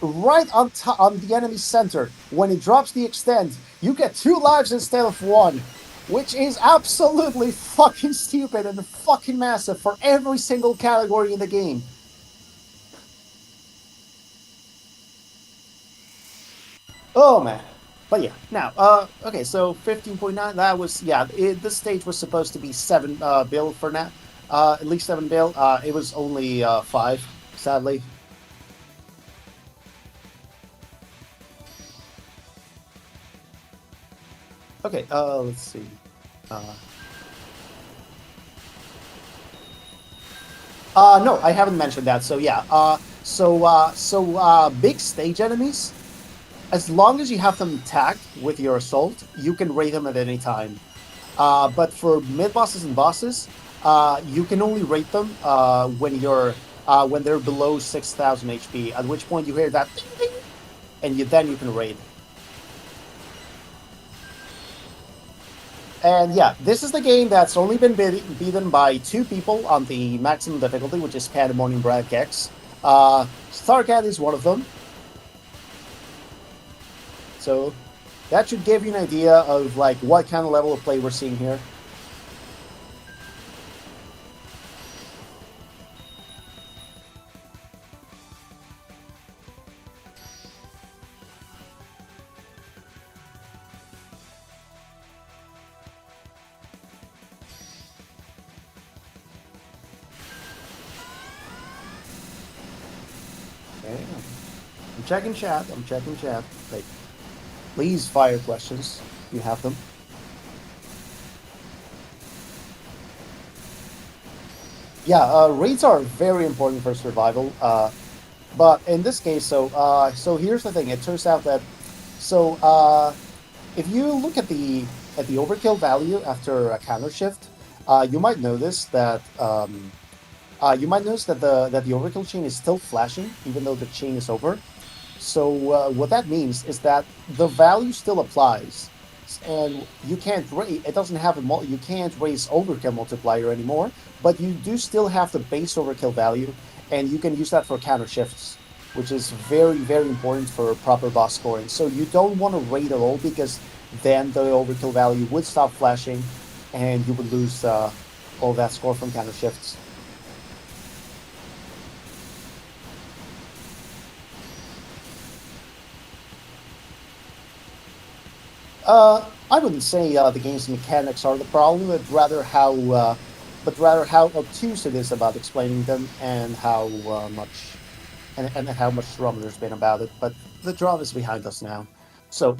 right on the enemy center when it drops the extend, you get 2 lives instead of 1, which is absolutely fucking stupid and fucking massive for every single category in the game. Oh man. But yeah, now, okay, so 15.9, that was, yeah, this stage was supposed to be 7 bill for now, at least 7 bill. It was only 5, sadly. Okay, let's see. No, I haven't mentioned that, so yeah, big stage enemies, as long as you have them tagged with your assault, you can raid them at any time. But for mid-bosses and bosses, you can only raid them when they're below 6,000 HP, at which point you hear that ding, ding, and then you can raid. And yeah, this is the game that's only been beaten by 2 people on the maximum difficulty, which is Pandemonium Brag X. Starcat is one of them. So that should give you an idea of like what kind of level of play we're seeing here. Okay. I'm checking chat. Like, please fire questions if you have them. Yeah, raids are very important for survival. But in this case, so here's the thing. It turns out that if you look at the overkill value after a counter shift, you might notice that the overkill chain is still flashing even though the chain is over. So what that means is that the value still applies, and you can't raise. It doesn't have you can't raise overkill multiplier anymore, but you do still have the base overkill value, and you can use that for counter shifts, which is very, very important for proper boss scoring. So you don't want to raid at all, because then the overkill value would stop flashing, and you would lose all that score from counter shifts. I wouldn't say the game's mechanics are the problem, but rather how obtuse it is about explaining them, and how much drama there's been about it. But the drama is behind us now. So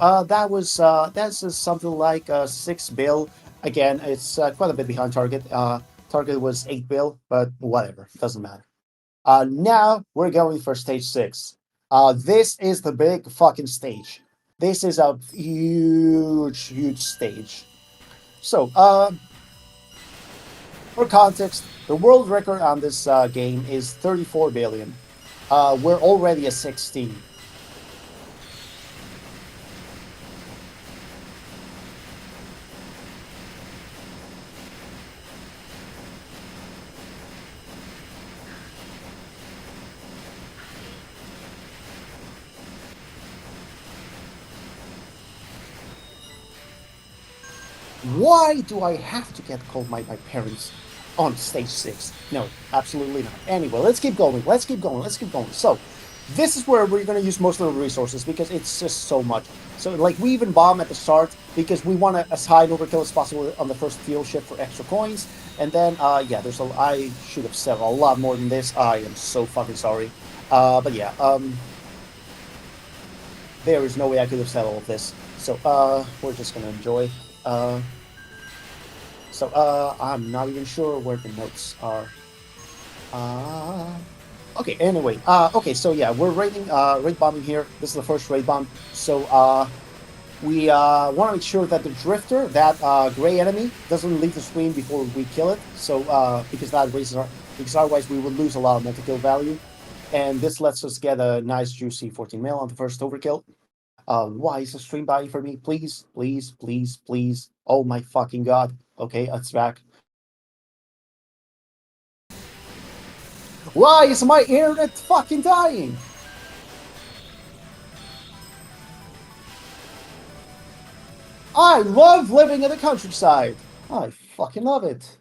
that's something like 6 bill. Again, it's quite a bit behind target. Target was 8 bill, but whatever, doesn't matter. Now we're going for stage 6. This is the big fucking stage. This is a huge stage. So, for context, the world record on this game is 34 billion. We're already at 16. Why do I have to get called by my parents on stage 6? No, absolutely not. Anyway, let's keep going. So, this is where we're going to use most of the resources, because it's just so much. So, like, we even bomb at the start because we want as high an overkill as possible on the first field shift for extra coins. And then, yeah, I should have said a lot more than this. I am so fucking sorry. But yeah, there is no way I could have said all of this. So we're just gonna enjoy. I'm not even sure where the notes are. Okay, anyway. Okay, so yeah, we're raid bombing here. This is the first raid bomb. So we want to make sure that the drifter, that gray enemy, doesn't leave the screen before we kill it. So because otherwise we would lose a lot of multi-kill value. And this lets us get a nice juicy 14 mil on the first overkill. Why is the stream buying for me? Please, please, please, please. Oh my fucking god. Okay, it's back. Why is my internet fucking dying? I love living in the countryside. I fucking love it.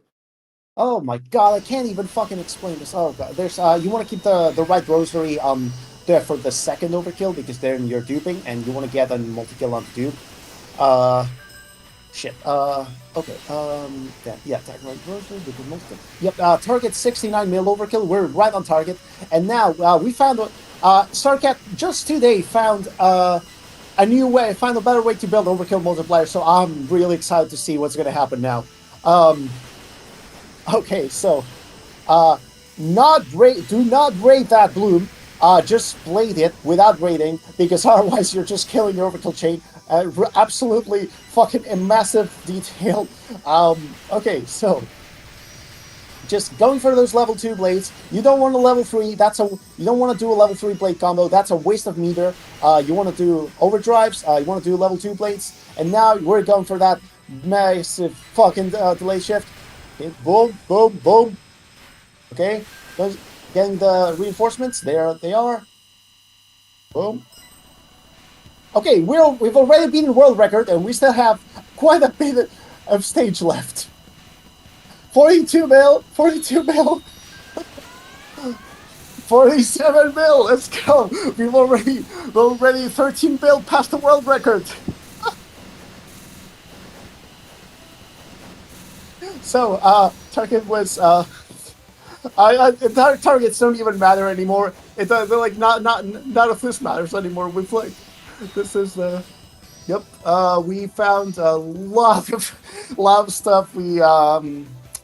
Oh my god, I can't even fucking explain this. Oh god, there's you want to keep the right rosary there for the second overkill because then you're duping and you want to get a multi-kill on the dupe. Shit. Okay. That right rosary. Yep. Target 69 mil overkill. We're right on target. And now we found Starcat just today found a new way, found a better way to build overkill multiplier. So I'm really excited to see what's gonna happen now. Okay, so do not raid that bloom. Just blade it without raiding, because otherwise you're just killing your overkill chain. Absolutely fucking in massive detail. Okay, so just going for those level 2 blades. You don't want a level 3. You don't want to do a level 3 blade combo. That's a waste of meter. You want to do overdrives. You want to do level 2 blades. And now we're going for that massive fucking delay shift. Okay, boom, boom, boom. Okay, getting the reinforcements. There they are. Boom. Okay, we've already beaten world record, and we still have quite a bit of stage left. 42 mil, 42 mil, 47 mil. Let's go. We're already 13 mil past the world record. So target was targets don't even matter anymore. They're like not if this matters anymore. We've like this is the yep. We found a lot of stuff. We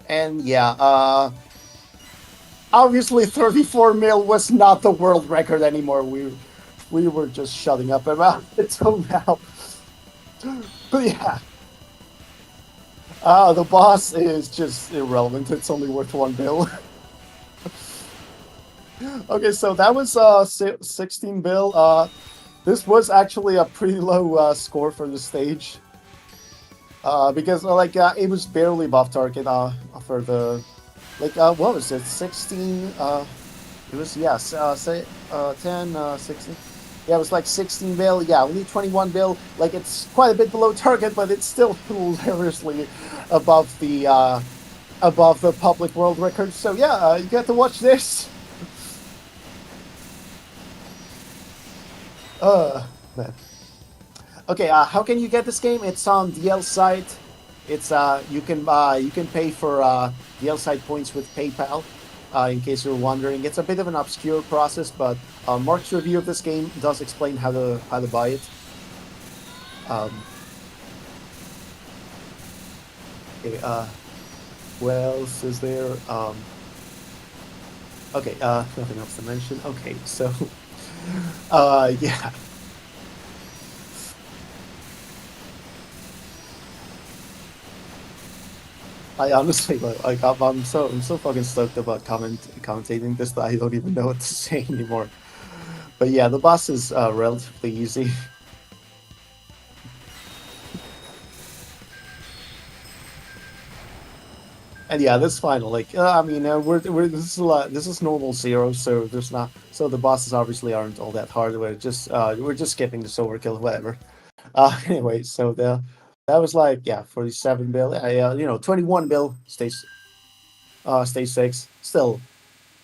and yeah. Obviously 34 mil was not the world record anymore. We were just shutting up about it till now. But yeah. The boss is just irrelevant. It's only worth 1 bill. Okay, so that was 16 bill. This was actually a pretty low score for the stage. Because it was barely above target for the what was it? 16 it was 10 16. Yeah, it was like 16 bill. Yeah, only 21 bill. Like it's quite a bit below target, but it's still hilariously above the public world record. So yeah, you get to watch this. Man. Okay, how can you get this game? It's on DL site. It's you can pay for DL site points with PayPal. In case you're wondering, it's a bit of an obscure process, but Mark's review of this game does explain how to buy it. Okay, what else is there? Okay, nothing else to mention. Okay, so yeah. I honestly, I'm so fucking stoked about commentating this that I don't even know what to say anymore. But yeah, the boss is relatively easy. And yeah, that's final. I mean, this is normal 0, so there's not. So the bosses obviously aren't all that hard. We're just skipping this overkill, whatever. Anyway, so that was 47 bill. 21 bill stage 6, still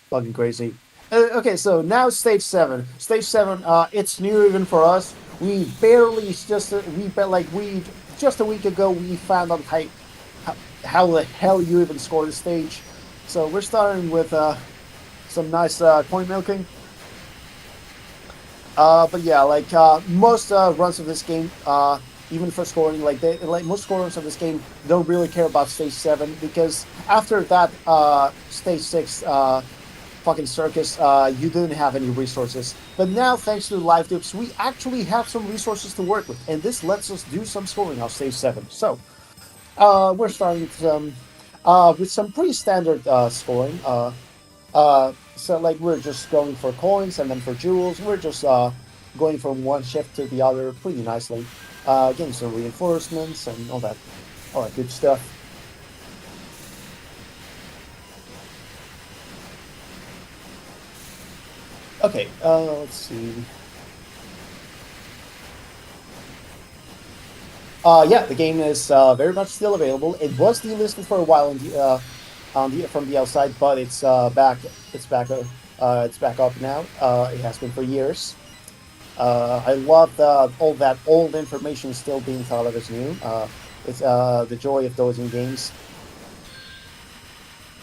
fucking crazy. Okay, so now stage 7. Stage 7, it's new even for us. We just a week ago we found out how the hell you even score this stage. So we're starting with some nice coin milking. But yeah, most runs of this game, even for scoring. Like most scorers of this game don't really care about stage 7 because after that stage 6 fucking circus, you didn't have any resources. But now, thanks to the live dupes, we actually have some resources to work with, and this lets us do some scoring on stage 7. So we're starting with some pretty standard scoring. So like we're just going for coins and then for jewels. We're just going from one shift to the other pretty nicely, getting some reinforcements and all that good stuff. Okay, let's see. Yeah, the game is very much still available. It was delisted for a while from the outside, but it's back. It's back up now. It has been for years. I love all that old information still being thought of as new. It's the joy of those in games.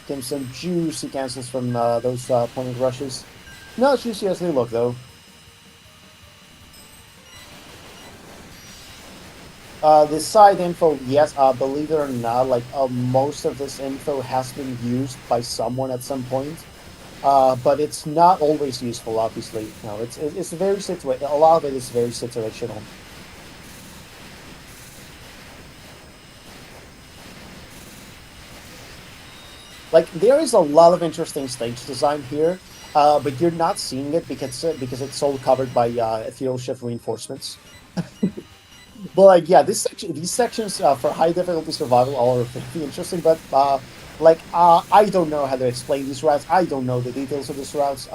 Getting some juicy cancels from those point rushes. Not as juicy as they look, though. The side info, yes, believe it or not, like most of this info has been used by someone at some point, but it's not always useful. Obviously, no, it's very situational. A lot of it is very situational. Like there is a lot of interesting stage design here, but you're not seeing it because it's all covered by ethereal shift reinforcements. But like, yeah, these sections for high difficulty survival are very interesting. But I don't know how to explain these routes. I don't know the details of these routes.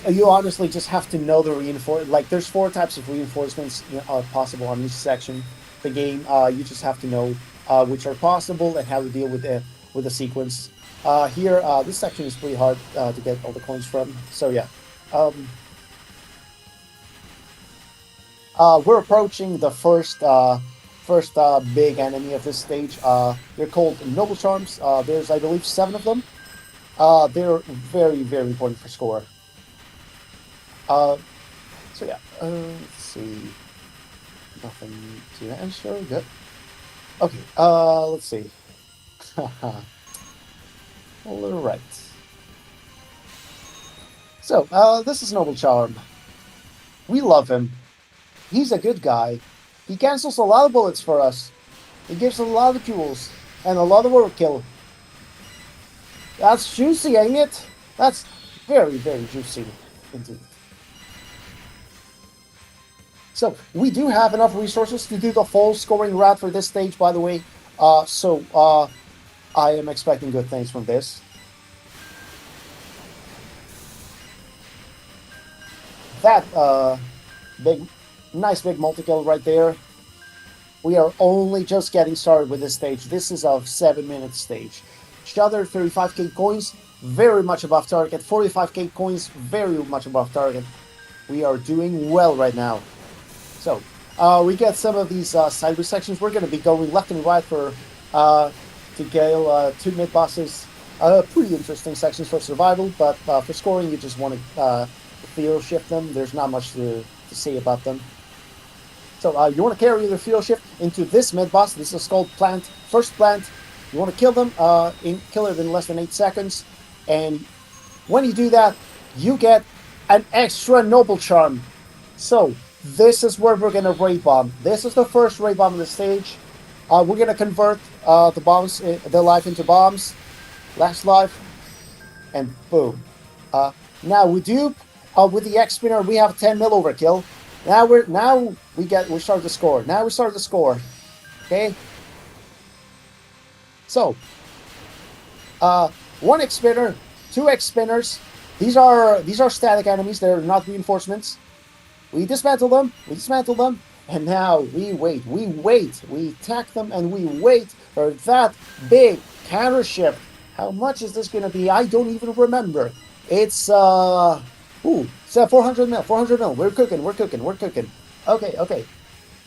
You honestly just have to know the reinforce. Like, there's 4 types of reinforcements possible on each section. The game, you just have to know which are possible and how to deal with the sequence. Here, this section is pretty hard to get all the coins from. So yeah. We're approaching the first big enemy of this stage. They're called Noble Charms. There's, I believe, 7 of them. They're very, very important for score. So yeah, let's see. Nothing to answer. Good. Okay. Let's see. All right. So this is Noble Charm. We love him. He's a good guy. He cancels a lot of bullets for us. He gives a lot of jewels and a lot of overkill. That's juicy, ain't it? That's very, very juicy indeed. So we do have enough resources to do the full scoring route for this stage, by the way. So I am expecting good things from this. That nice big multi-kill right there. We are only just getting started with this stage. This is a 7-minute stage. Shudder, 35k coins, very much above target. 45k coins, very much above target. We are doing well right now. So, we get some of these sideways sections. We're going to be going left and right for to Gale, 2 mid-bosses. Pretty interesting sections for survival, but for scoring, you just want to field shift them. There's not much to say about them. So you want to carry the field shift into this mid-boss. This is called Plant. First Plant. You want to kill them, kill it in less than 8 seconds. And when you do that, you get an extra Noble Charm. So this is where we're going to raid bomb. This is the first raid bomb of the stage. We're going to convert the bombs, the life into bombs. Last life. And boom. Now we dupe. With the X spinner, we have 10 mil overkill. Now we start to score. Now we start to score. Okay. So, 1 X spinner, 2 X spinners. These are static enemies. They're not reinforcements. We dismantle them. And now we wait. We attack them and we wait for that big counter shift. How much is this going to be? I don't even remember. It's so 400 mil. We're cooking. Okay.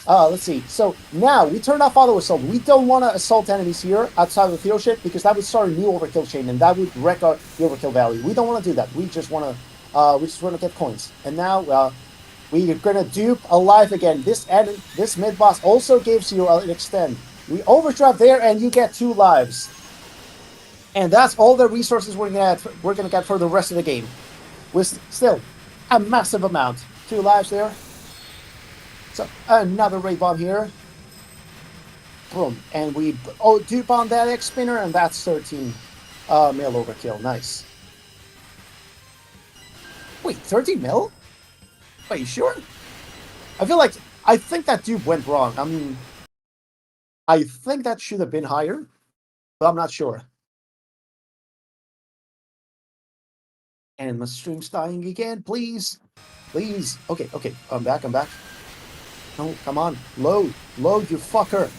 Let's see. So now we turn off auto assault. We don't want to assault enemies here outside of the field shift because that would start a new overkill chain and that would wreck the overkill value. We don't want to do that. We just want to get coins. And now We are gonna dupe alive again. This mid boss also gives you an extend. We overdrive there, and you get 2 lives. And that's all the resources we're gonna get for the rest of the game. With still a massive amount. 2 lives there. So another ray bomb here. Boom, and we dupe on that X spinner, and that's 13 mil overkill. Nice. Wait, 13 mil? Are you sure? I think that dupe went wrong. I mean, I think that should have been higher, but I'm not sure. And my stream's dying again, please. Please. Okay, I'm back. No, come on. Load, you fucker.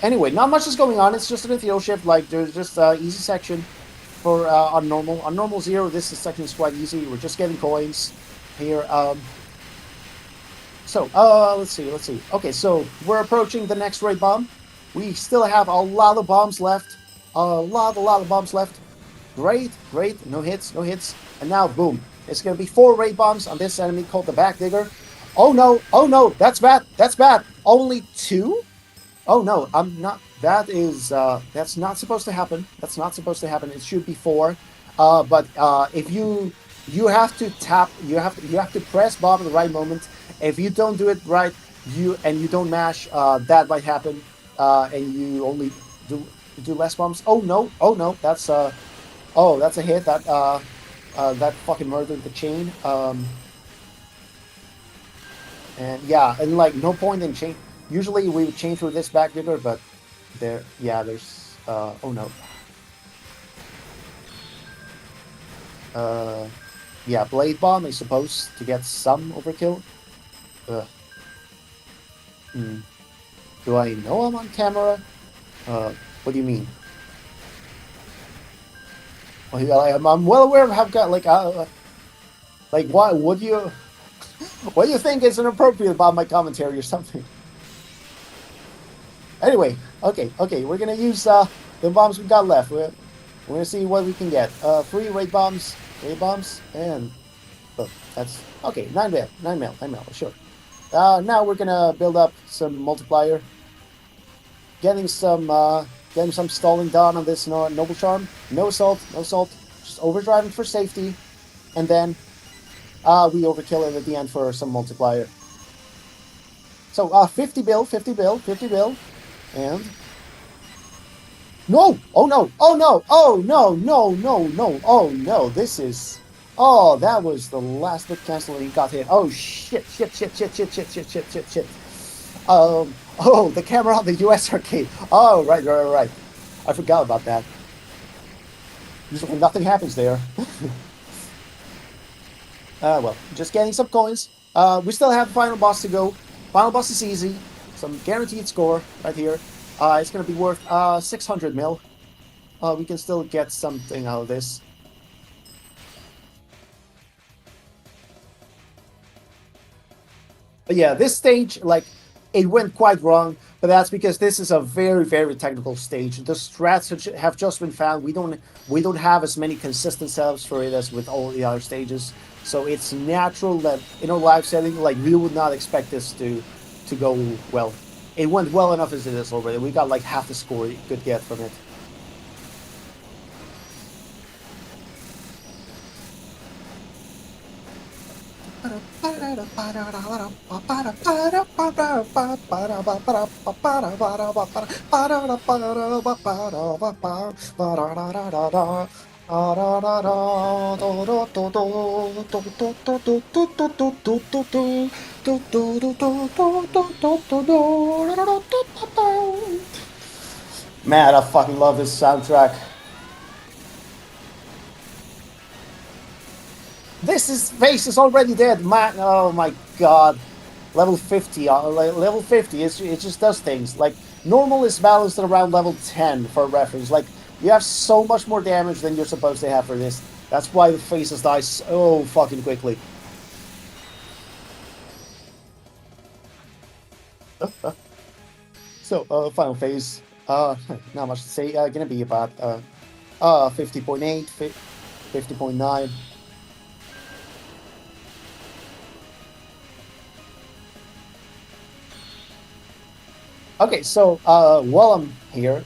Anyway, not much is going on. It's just an NTO shift. Like, there's just easy section for on normal. On normal 0, this section is quite easy. We're just getting coins here. Let's see. Okay, so we're approaching the next raid bomb. We still have a lot of bombs left. A lot of bombs left. Great. No hits. And now, boom. It's going to be 4 raid bombs on this enemy called the Back Digger. Oh no. That's bad. Only 2? Oh no, I'm not. That's not supposed to happen. It should be 4. But if you have to tap, you have to press bomb at the right moment. If you don't do it right, you don't mash, that might happen. And you only do less bombs. Oh no, that's a hit. That fucking murdered the chain. And yeah, and like no point in chain. Usually we would chain through this Back Digger, but there's oh no. Yeah, Blade Bomb is supposed to get some overkill. Do I know I'm on camera? What do you mean? Well, I'm well aware of how got like what do you think is inappropriate about my commentary or something? Anyway, okay, we're gonna use the bombs we got left. We're gonna see what we can get. 3 raid bombs, and that's okay. 9 mil, sure. Now we're gonna build up some multiplier, getting some stalling done on this noble charm. No assault, just overdriving for safety, and then we overkill it at the end for some multiplier. So 50 bill. And no! Oh no! This is that was the last bit cancel and he got hit. Oh shit! Oh, the camera on the US arcade. Oh right. I forgot about that. Usually nothing happens there. Well, just getting some coins. We still have the final boss to go. Final boss is easy. Some guaranteed score right here. It's going to be worth 600 mil. We can still get something out of this. But yeah, this stage, like, it went quite wrong, but that's because this is a very, very technical stage. The strats have just been found. We don't have as many consistent setups for it as with all the other stages. So it's natural that in a live setting, like, we would not expect this to go well. It went well enough as it is already. We got like half the score you could get from it. Man, I fucking love this soundtrack. This face is already dead, man. Oh my god. Level 50. Level 50, it just does things. Like, normal is balanced at around level 10 for reference. Like, you have so much more damage than you're supposed to have for this. That's why the faces die so fucking quickly. So, final phase. Not much to say. Gonna be about 50.8, 50.9. Okay, so while I'm here,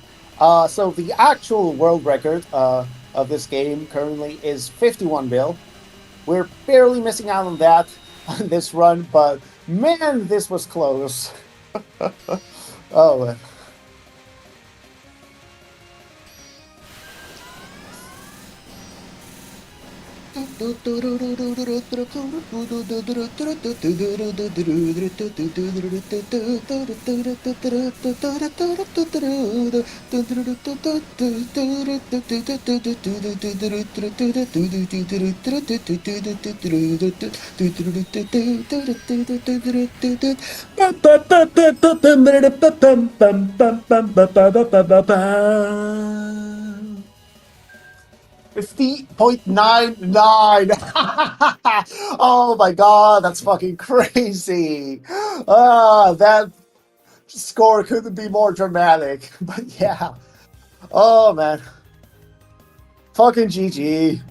so the actual world record of this game currently is 51 bill. We're barely missing out on that on this run, but man, this was close. Oh, man. $50.99. Oh my god, that's fucking crazy. That score couldn't be more dramatic. But yeah. Oh man. Fucking GG.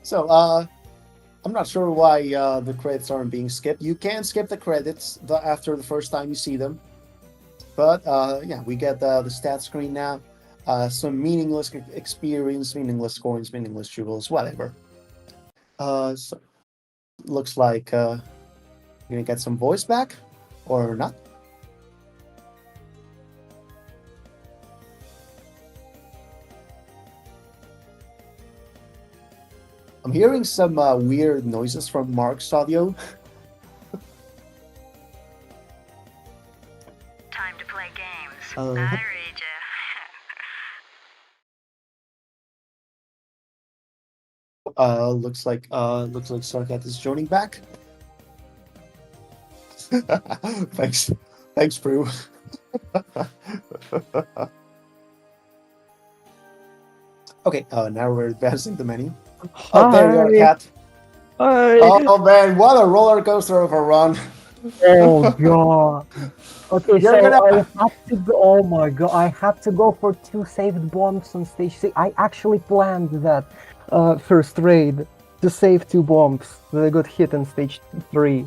So, I'm not sure why the credits aren't being skipped. You can skip the credits after the first time you see them. But, yeah, we get the stat screen now. Some meaningless experience, meaningless coins, meaningless jewels, whatever. So, looks like you're gonna get some voice back, or not. I'm hearing some weird noises from Mark's audio. Time to play games. I read Looks like Sarkat is joining back. Thanks, Prue. Okay, now we're advancing the menu. Oh, there you are, Kat. Hi. Oh man, what a roller coaster of a run! Oh god. Okay, You're so gonna- I have to go. Oh my god, I have to go for 2 saved bombs on stage 6. I actually planned that first raid to save 2 bombs that I got hit in stage 3.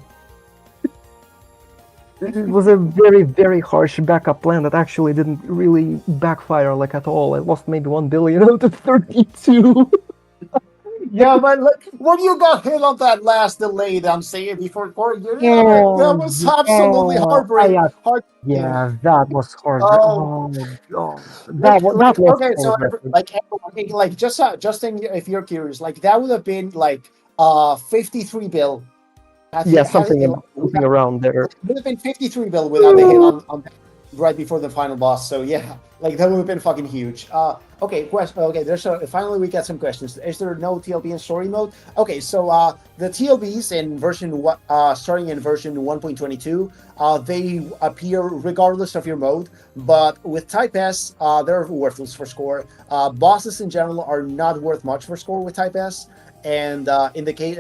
It was a very, very harsh backup plan that actually didn't really backfire like at all. I lost maybe 1 billion out of 32. Yeah, but look, when you got hit on that last delay, I'm saying before that was absolutely heartbreaking. Yeah, that was hard. Oh. Oh god, that was okay. So horrific. like just if you're curious, like that would have been like 53 bill. Yeah, something around there. It would have been 53 bill without the hit on right before the final boss. So yeah, like that would have been fucking huge. Okay, okay. Finally we get some questions. Is there no TLB in story mode? Okay, so the TLBs in starting in version 1.22, they appear regardless of your mode. But with Type S, they're worthless for score. Bosses in general are not worth much for score with Type S. And in the case,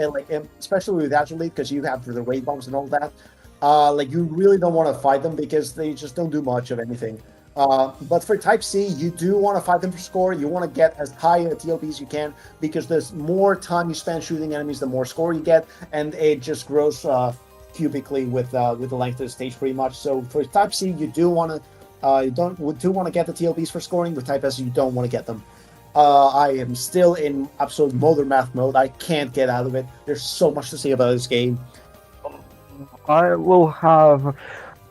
especially with Agile Lead, because you have the raid bombs and all that, like you really don't want to fight them because they just don't do much of anything. But for Type C, you do want to fight them for score. You want to get as high a TLB as you can because there's more time you spend shooting enemies, the more score you get, and it just grows cubically with the length of the stage pretty much. So for Type C, you do want to get the TLBs for scoring. With Type S, you don't want to get them. I am still in absolute Mother Math mode. I can't get out of it. There's so much to say about this game. I will have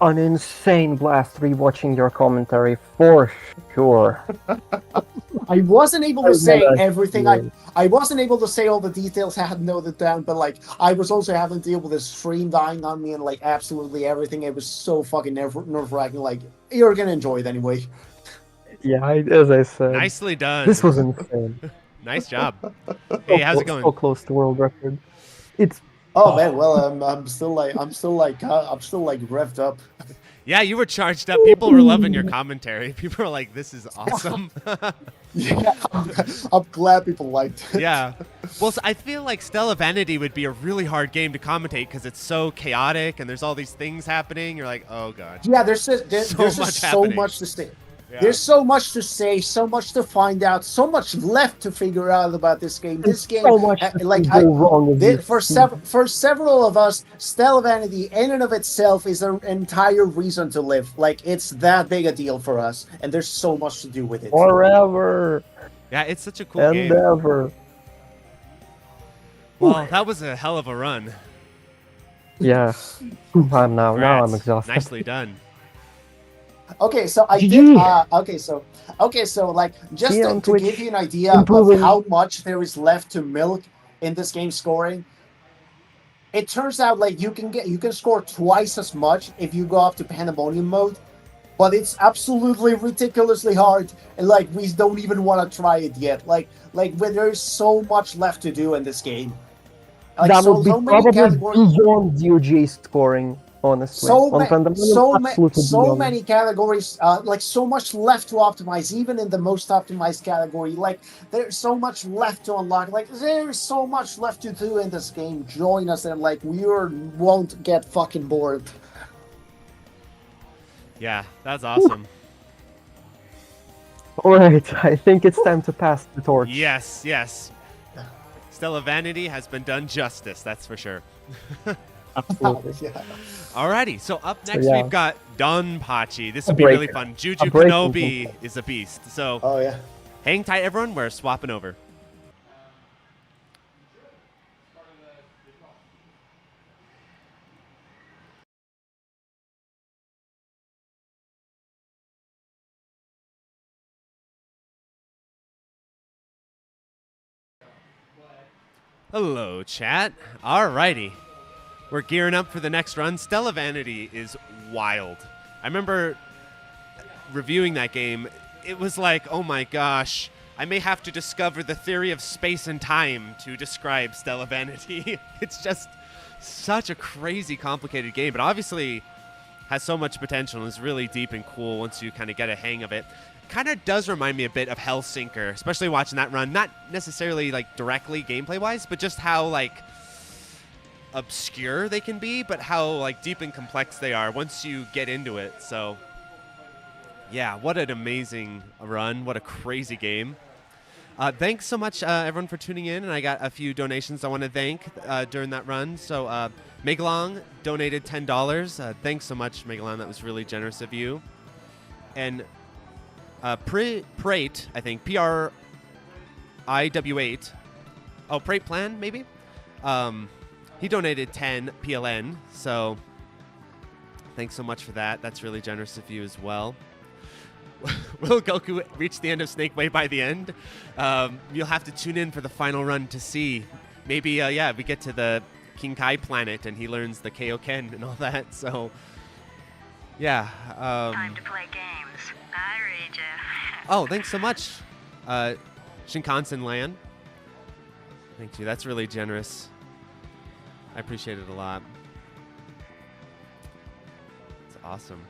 an insane blast rewatching your commentary for sure. I wasn't able to say everything. I wasn't able to say all the details I had noted down, but like I was also having to deal with this stream dying on me and like absolutely everything. It was so fucking nerve-wracking. Like you're gonna enjoy it anyway. Yeah, as I said. Nicely done. This was insane. Nice job. Hey, how's it going? So close to world record. It's. Oh man, well I'm still like revved up. Yeah, you were charged up. People were loving your commentary. People were like, "This is awesome." Yeah, I'm glad people liked it. Yeah. Well, I feel like Stella Vanity would be a really hard game to commentate because it's so chaotic and there's all these things happening. You're like, "Oh god." Yeah, there's just so much to say. Yeah. There's so much to say, so much to find out, so much left to figure out about this game. This game, so much like go wrong with this. for several of us, Stella Vanity in and of itself is an entire reason to live. Like it's that big a deal for us, and there's so much to do with it. Forever Yeah, it's such a cool and game. ever. Well, that was a hell of a run. Yeah. Now I'm Congrats. exhausted. Nicely done. Okay, so I GG. did. Okay, so like just See you on to Twitch. give you an idea of Improving. how much there is left to milk in this game scoring. It turns out like you can score twice as much if you go up to Pandemonium mode, but it's absolutely ridiculously hard, and like we don't even want to try it yet. Like when there's so much left to do in this game. Like That so, would be so many probably categories. beyond DOJ scoring, honestly. On Pandemonium, absolutely So beyond. many categories, like so much left to optimize, even in the most optimized category. Like there's so much left to unlock. Like there's so much left to do in this game. Join us, and like we won't get fucking bored. Yeah, that's awesome. Alright, I think it's time to pass the torch. Yes, yes. Stella Vanity has been done justice, that's for sure. Absolutely. Yeah. Alrighty, so up next yeah. we've got Donpachi. This will A be really breaker. fun. A breaking JUJUKENOBI point. is a beast. So Oh yeah. hang tight, everyone. We're swapping over. Hello, chat. Alrighty. We're gearing up for the next run. Stella Vanity is wild. I remember reviewing that game. It was like, oh my gosh, I may have to discover the theory of space and time to describe Stella Vanity. It's just such a crazy, complicated game, but obviously has so much potential and is really deep and cool once you kind of get a hang of it. Kind of does remind me a bit of Hellsinker, especially watching that run. Not necessarily like directly gameplay-wise, but just how like obscure they can be, but how like deep and complex they are once you get into it. So yeah, what an amazing run. What a crazy game. Thanks so much, everyone, for tuning in. And I got a few donations I want to thank during that run. So Megalong donated $10. Thanks so much, Megalong. That was really generous of you. And Prate, I think, PRIW8. Oh, Prate Plan, maybe? He donated 10 PLN, so thanks so much for that. That's really generous of you as well. Will Goku reach the end of Snake Way by the end? You'll have to tune in for the final run to see. Maybe, yeah, we get to the King Kai planet and he learns the Kaioken and all that, so yeah. Time to play games. I read ya. Oh, thanks so much, Shinkansen Land. Thank you. That's really generous. I appreciate it a lot. It's awesome.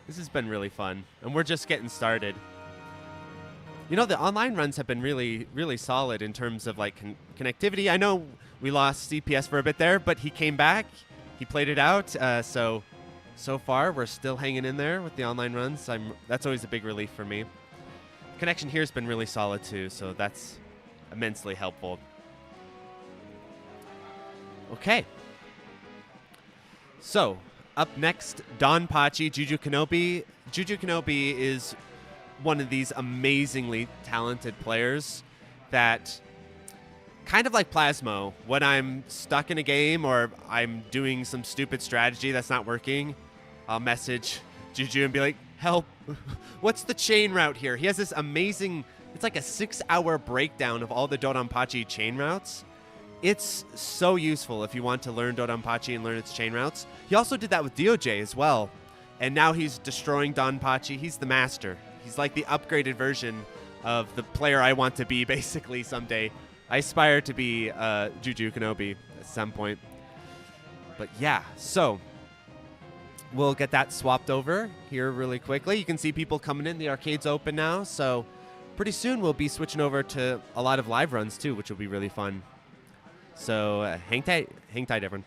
This has been really fun, and we're just getting started. You know, the online runs have been really, really solid in terms of like connectivity. I know we lost CPS for a bit there, but he came back. He played it out. So far, we're still hanging in there with the online runs. That's always a big relief for me. Connection here has been really solid too, so that's immensely helpful. Okay. So, up next, Donpachi, JUJUKENOBI. JUJUKENOBI is one of these amazingly talented players that, kind of like PLASMO, when I'm stuck in a game or I'm doing some stupid strategy that's not working, I'll message Juju and be like, help, what's the chain route here? He has this amazing, it's like a 6-hour breakdown of all the Donpachi chain routes. It's so useful if you want to learn Donpachi and learn its chain routes. He also did that with DOJ as well. And now he's destroying Donpachi. He's the master. He's like the upgraded version of the player I want to be, basically, someday. I aspire to be JUJUKENOBI at some point. But yeah, so we'll get that swapped over here really quickly. You can see people coming in. The arcade's open now, so pretty soon we'll be switching over to a lot of live runs too, which will be really fun. So hang tight, everyone.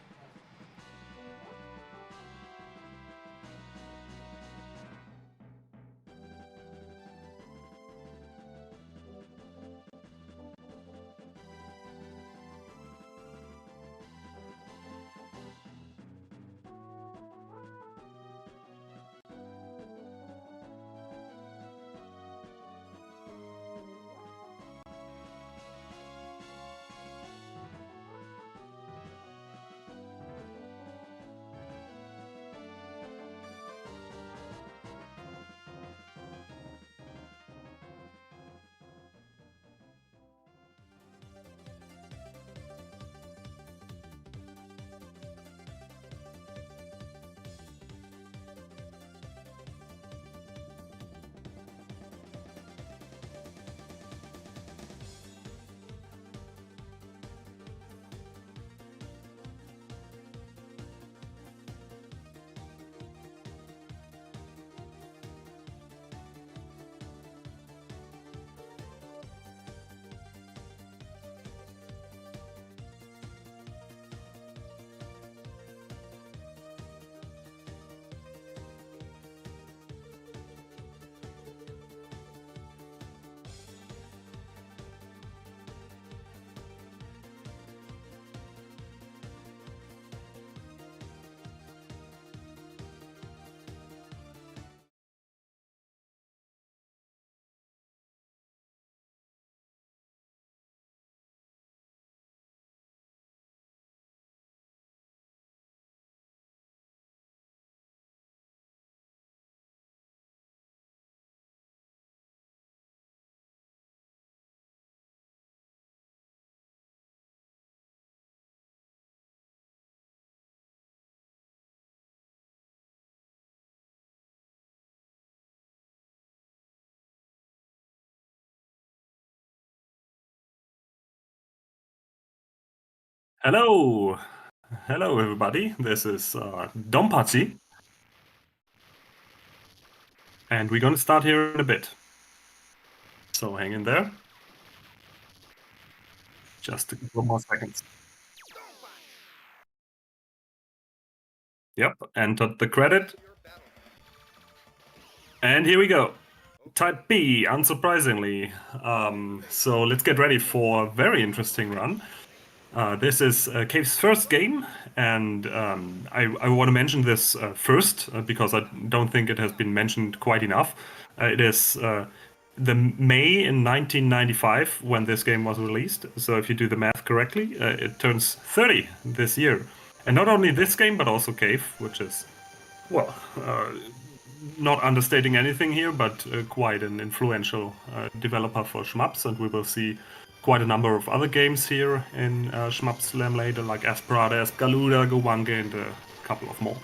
Hello, hello everybody. This is Donpachi, and we're gonna start here in a bit. So hang in there. Just a couple more seconds. Yep, entered the credit. And here we go. Type B, unsurprisingly. So let's get ready for a very interesting run. This is Cave's first game, and I want to mention this first because I don't think it has been mentioned quite enough. It is the May in 1995 when this game was released. So if you do the math correctly, it turns 30 this year. And not only this game, but also Cave, which is, well, not understating anything here, but quite an influential developer for Shmups, and we will see quite a number of other games here in Shmup Slam later, like Espgaluda, Gowange, and a couple of more.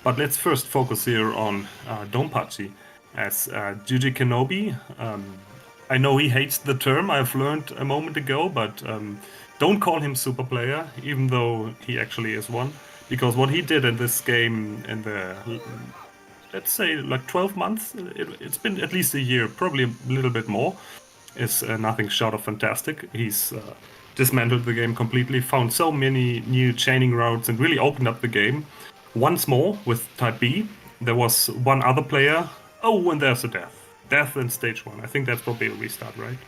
But let's first focus here on Donpachi as JUJUKENOBI. I know he hates the term, I've learned a moment ago, but don't call him super player, even though he actually is one, because what he did in this game in the, let's say, like 12 months, it's been at least a year, probably a little bit more, is nothing short of fantastic. He's dismantled the game completely, found so many new chaining routes, and really opened up the game. Once more with Type B, there was one other player. Oh, and there's a death. Death in stage 1. I think that's probably a restart, right?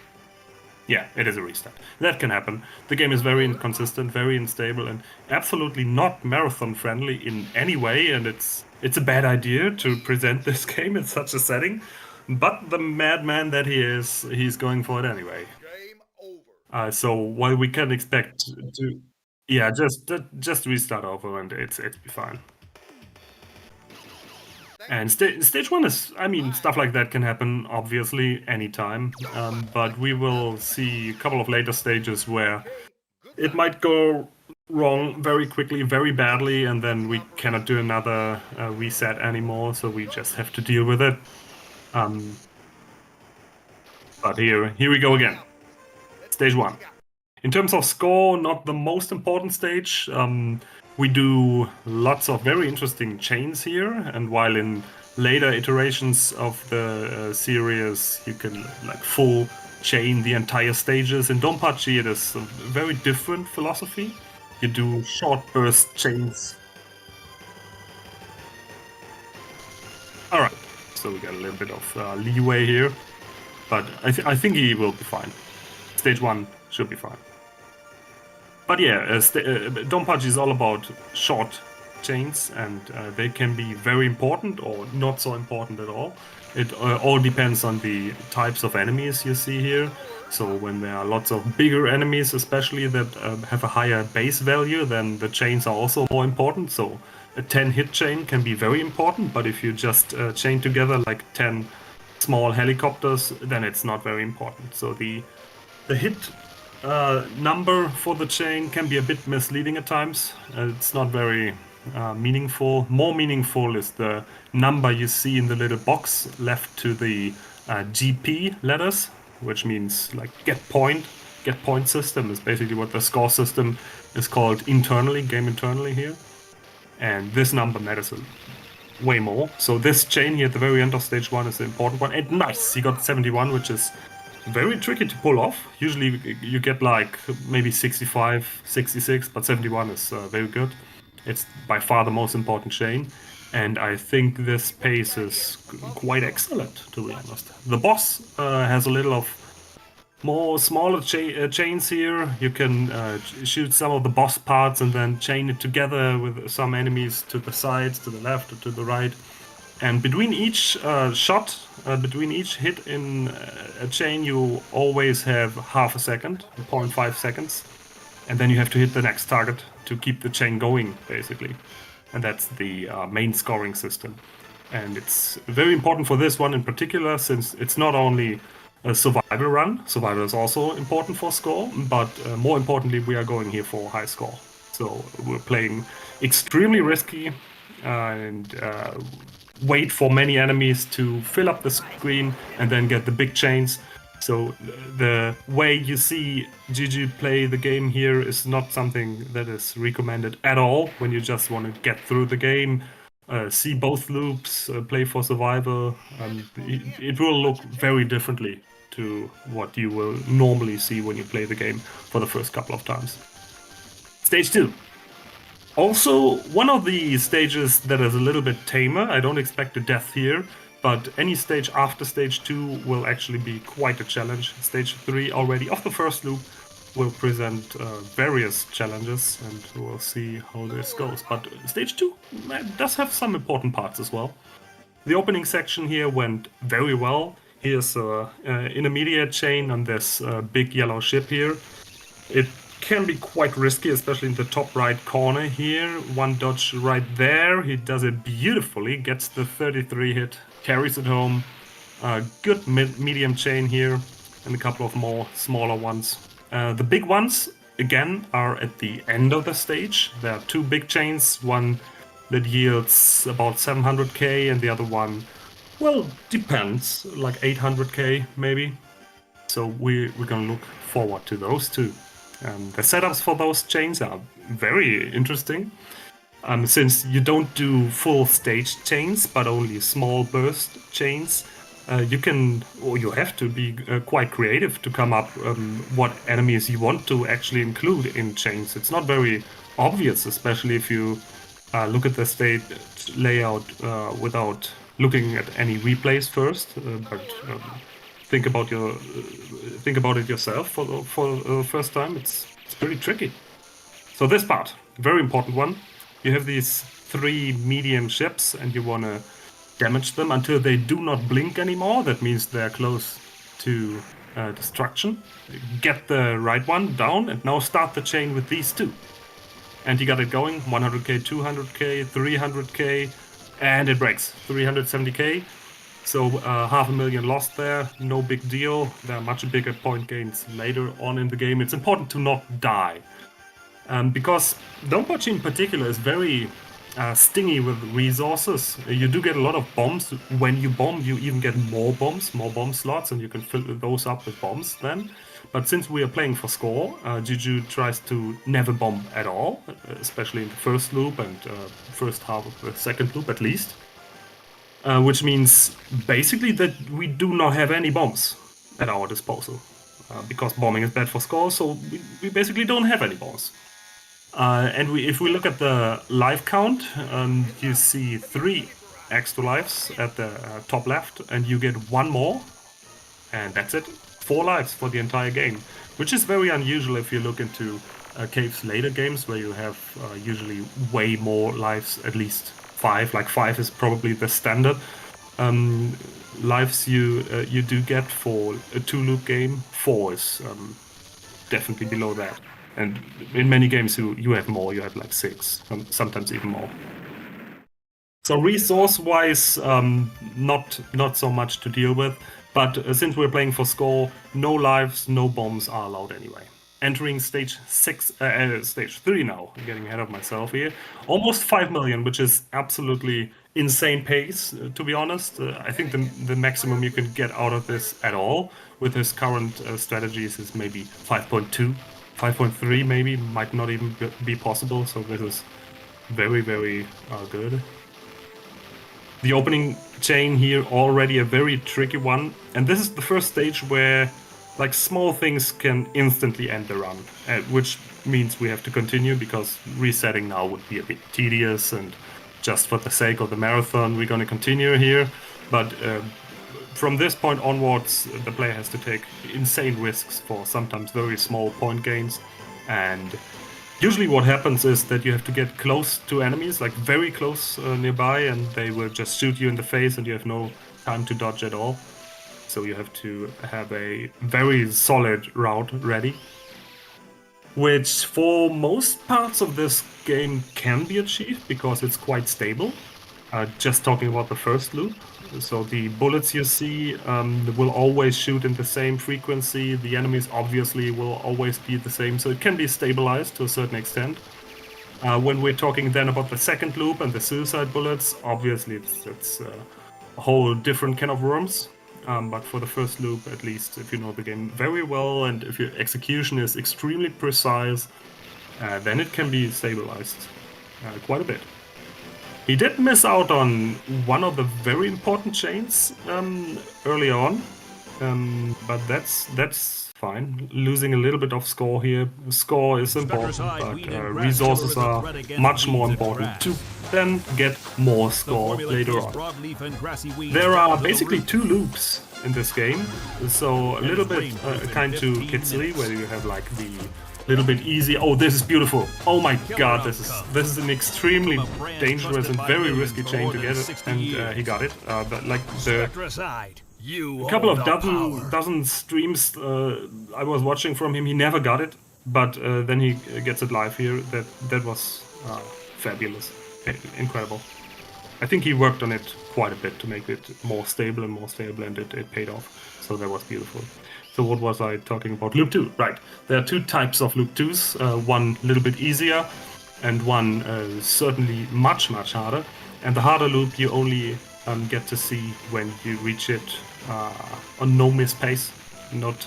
Yeah, it is a restart. That can happen. The game is very inconsistent, very unstable, and absolutely not marathon friendly in any way, and it's a bad idea to present this game in such a setting. But the madman that he is, he's going for it anyway. So while we can expect to, yeah, just restart over and it's be fine. And stage 1 is, I mean, stuff like that can happen obviously anytime, but we will see a couple of later stages where it might go wrong very quickly, very badly, and then we cannot do another reset anymore, so we just have to deal with it. But here we go again. Stage 1. In terms of score, not the most important stage. We do lots of very interesting chains here, and while in later iterations of the series you can like full chain the entire stages, in Donpachi it is a very different philosophy. You do short burst chains. Alright, so we got a little bit of leeway here, but I think he will be fine. Stage 1 should be fine. But yeah, Donpachi is all about short chains, and they can be very important or not so important at all. It all depends on the types of enemies you see here. So when there are lots of bigger enemies, especially that have a higher base value, then the chains are also more important. So a 10-hit chain can be very important, but if you just chain together like 10 small helicopters, then it's not very important. So the hit number for the chain can be a bit misleading at times. It's not very meaningful. More meaningful is the number you see in the little box left to the GP letters, which means like get point. Get point system is basically what the score system is called internally, game internally here. And this number matters way more. So this chain here at the very end of stage 1 is the important one. And nice, he got 71, which is very tricky to pull off. Usually you get like maybe 65, 66, but 71 is very good. It's by far the most important chain, and I think this pace is quite excellent, to be honest. The boss has a little of more smaller chains here. You can shoot some of the boss parts and then chain it together with some enemies to the sides, to the left or to the right. And between each shot, between each hit in a chain, you always have half a second, 0.5 seconds. And then you have to hit the next target to keep the chain going, basically. And that's the main scoring system. And it's very important for this one in particular, since it's not only a survival run. Survival is also important for score, but more importantly, we are going here for high score. So we're playing extremely risky and wait for many enemies to fill up the screen and then get the big chains. So the way you see GG play the game here is not something that is recommended at all when you just want to get through the game, see both loops, play for survival. It will look very differently to what you will normally see when you play the game for the first couple of times. Stage 2. Also, one of the stages that is a little bit tamer. I don't expect a death here, but any stage after stage 2 will actually be quite a challenge. Stage 3 already of the first loop will present various challenges, and we'll see how this goes. But stage 2 does have some important parts as well. The opening section here went very well. Here's an intermediate chain on this big yellow ship here. It can be quite risky, especially in the top right corner here. One dodge right there. He does it beautifully, gets the 33 hit, carries it home. Good medium chain here, and a couple of more smaller ones. The big ones, again, are at the end of the stage. There are two big chains, one that yields about 700k, and the other one, well, depends, like 800k maybe. So we're gonna look forward to those two. The setups for those chains are very interesting. Since you don't do full stage chains, but only small burst chains, you can, or you have to be quite creative to come up what enemies you want to actually include in chains. It's not very obvious, especially if you look at the stage layout without looking at any replays first, but think about it yourself for the first time. It's pretty tricky. So this part, very important one. You have these 3 medium ships, and you want to damage them until they do not blink anymore. That means they're close to destruction. Get the right one down, and now start the chain with these 2. And you got it going, 100k, 200k, 300k, and it breaks, 370k. So 500,000 lost there, no big deal. There are much bigger point gains later on in the game. It's important to not die. Because Donpachi in particular is very stingy with resources. You do get a lot of bombs. When you bomb, you even get more bomb slots, and you can fill those up with bombs then. But since we are playing for score, Juju tries to never bomb at all, especially in the first loop and first half of the second loop at least. Which means basically that we do not have any bombs at our disposal. Because bombing is bad for score, so we basically don't have any bombs. And if we look at the life count, you see 3 extra lives at the top left, and you get 1 more, and that's it. 4 lives for the entire game, which is very unusual if you look into Cave's later games, where you have usually way more lives, at least 5. Like 5 is probably the standard lives you do get for a 2-loop game. 4 is definitely below that. And in many games you have more, you have like 6, sometimes even more. So resource-wise, not so much to deal with, but since we're playing for score, no lives, no bombs are allowed anyway. Entering stage 3 now, I'm getting ahead of myself here. Almost 5 million, which is absolutely insane pace, to be honest. I think the maximum you can get out of this at all with his current strategies is maybe 5.2. 5.3 maybe, might not even be possible, so this is very, very good. The opening chain here already a very tricky one, and this is the first stage where like small things can instantly end the run, which means we have to continue because resetting now would be a bit tedious, and just for the sake of the marathon we're going to continue here. But from this point onwards, the player has to take insane risks for sometimes very small point gains, and usually what happens is that you have to get close to enemies, like very close nearby, and they will just shoot you in the face and you have no time to dodge at all. So you have to have a very solid route ready, which for most parts of this game can be achieved because it's quite stable. Just talking about the first loop. So the bullets you see will always shoot in the same frequency. The enemies obviously will always be the same, so it can be stabilized to a certain extent. When we're talking then about the second loop and the suicide bullets, obviously it's a whole different can of worms. But for the first loop, at least, if you know the game very well and if your execution is extremely precise, then it can be stabilized quite a bit. He did miss out on one of the very important chains early on, but that's fine. Losing a little bit of score here. Score is important, but resources are much more important to then get more score later on. There are basically 2 loops in this game, so a little bit kind to Kitsui, where you have like the little bit easy. Oh, this is beautiful. Oh my god, this is an extremely dangerous and very risky chain to get it, and he got it. But like a couple of dozen streams I was watching from him, he never got it, but then he gets it live here. That was fabulous, incredible. I think he worked on it quite a bit to make it more stable, and it paid off. So that was beautiful. So what was I talking about? Loop 2, right. There are 2 types of Loop 2s, one a little bit easier and one certainly much harder. And the harder loop you only get to see when you reach it on no miss pace, not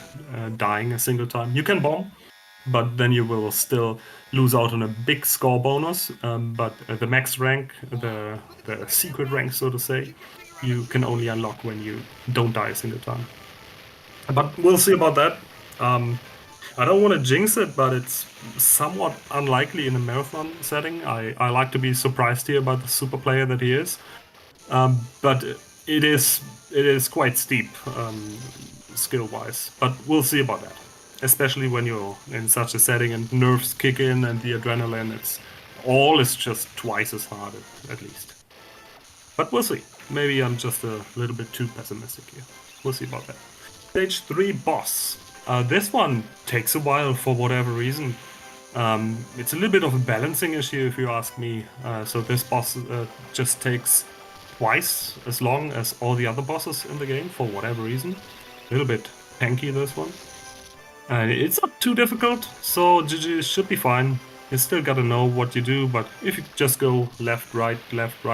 dying a single time. You can bomb, but then you will still lose out on a big score bonus. But the max rank, the secret rank, so to say, you can only unlock when you don't die a single time. But we'll see about that. I don't want to jinx it, but it's somewhat unlikely in a marathon setting. I like to be surprised here by the super player that he is. But it is quite steep skill-wise. But we'll see about that. Especially when you're in such a setting and nerves kick in and the adrenaline, is just twice as hard at least. But we'll see. Maybe I'm just a little bit too pessimistic here. We'll see about that. Stage 3 boss. This one takes a while for whatever reason. It's a little bit of a balancing issue if you ask me. So this boss just takes twice as long as all the other bosses in the game for whatever reason. A little bit tanky, this one. It's not too difficult, so GG should be fine. You still gotta know what you do, but if you just go left, right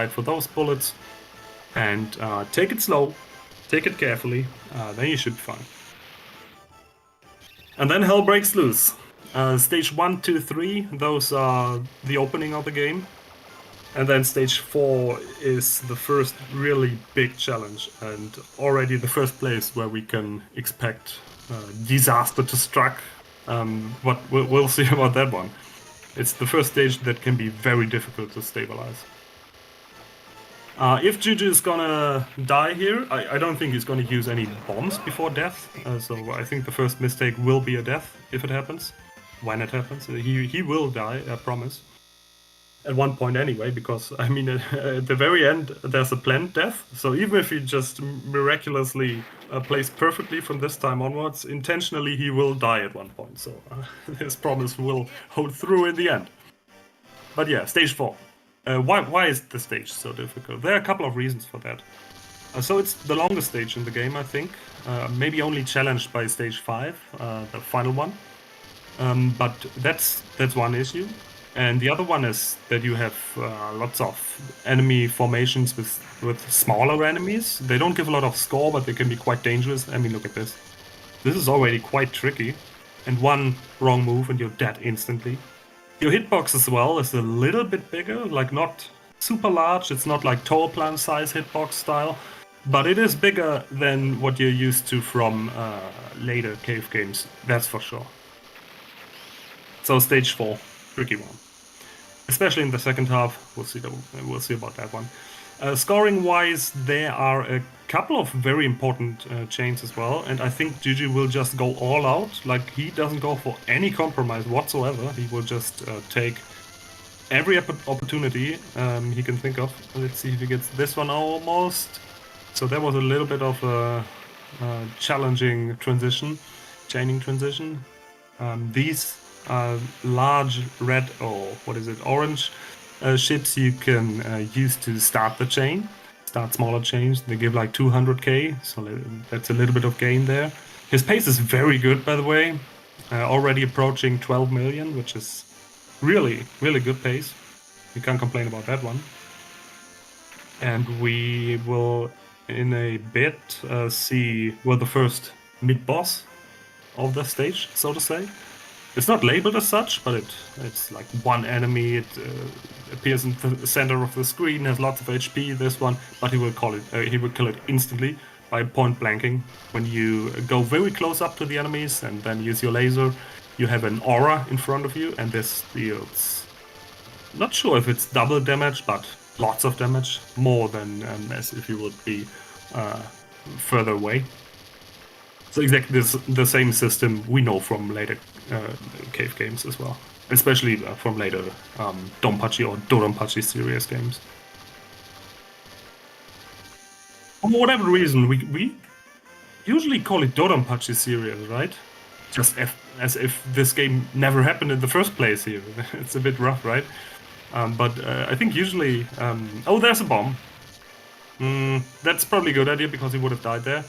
for those bullets and take it slow, take it carefully, then you should be fine. And then hell breaks loose. Stage 1, 2, 3, those are the opening of the game. And then stage 4 is the first really big challenge, and already the first place where we can expect disaster to strike. But we'll see about that one. It's the first stage that can be very difficult to stabilize. If Juju is gonna die here, I don't think he's gonna use any bombs before death. So I think the first mistake will be a death if it happens. When it happens, he will die, I promise. At one point anyway, because I mean at the very end there's a planned death. So even if he just miraculously plays perfectly from this time onwards, intentionally he will die at one point. So his promise will hold through in the end. But yeah, stage 4. Why is the stage so difficult? There are a couple of reasons for that. So it's the longest stage in the game, I think. Maybe only challenged by stage 5, the final one. But that's one issue. And the other one is that you have lots of enemy formations with smaller enemies. They don't give a lot of score, but they can be quite dangerous. I mean, look at this. This is already quite tricky. And one wrong move and you're dead instantly. Your hitbox as well is a little bit bigger, like not super large. It's not like Toll Plan size hitbox style, but it is bigger than what you're used to from later cave games, that's for sure. So stage 4, tricky one. Especially in the second half, we'll see about that one. Scoring-wise, there are a couple of very important chains as well, and I think Juju will just go all out. Like, he doesn't go for any compromise whatsoever. He will just take every opportunity he can think of. Let's see if he gets this one almost. So that was a little bit of a challenging transition, chaining transition. These large red, or what is it, orange ships you can use to start the chain, start smaller chains. They give like 200k, so that's a little bit of gain there. His pace is very good, by the way, already approaching 12 million, which is really, really good pace. You can't complain about that one. And we will, in a bit, see the first mid-boss of the stage, so to say. It's not labeled as such, but it's like one enemy. It appears in the center of the screen, has lots of HP. This one, but he will kill it instantly by point blanking. When you go very close up to the enemies and then use your laser, you have an aura in front of you, and this deals, not sure if it's double damage, but lots of damage, more than as if you would be further away. So exactly the same system we know from later cave games as well, especially from later Donpachi or Donpachi series games. For whatever reason, we usually call it Donpachi series, right? Just as if this game never happened in the first place here. It's a bit rough, right? But I think usually... oh, there's a bomb. That's probably a good idea because he would have died there.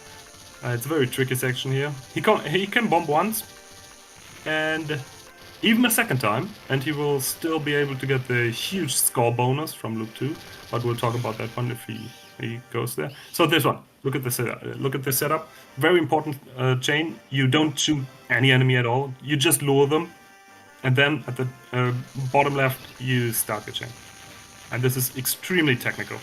It's a very tricky section here. He can bomb once, and even a second time, and he will still be able to get the huge score bonus from Loop 2. But we'll talk about that one if he goes there. So this one, look at the setup. Look at the setup. Very important chain. You don't shoot any enemy at all. You just lure them, and then at the bottom left you start the chain. And this is extremely technical.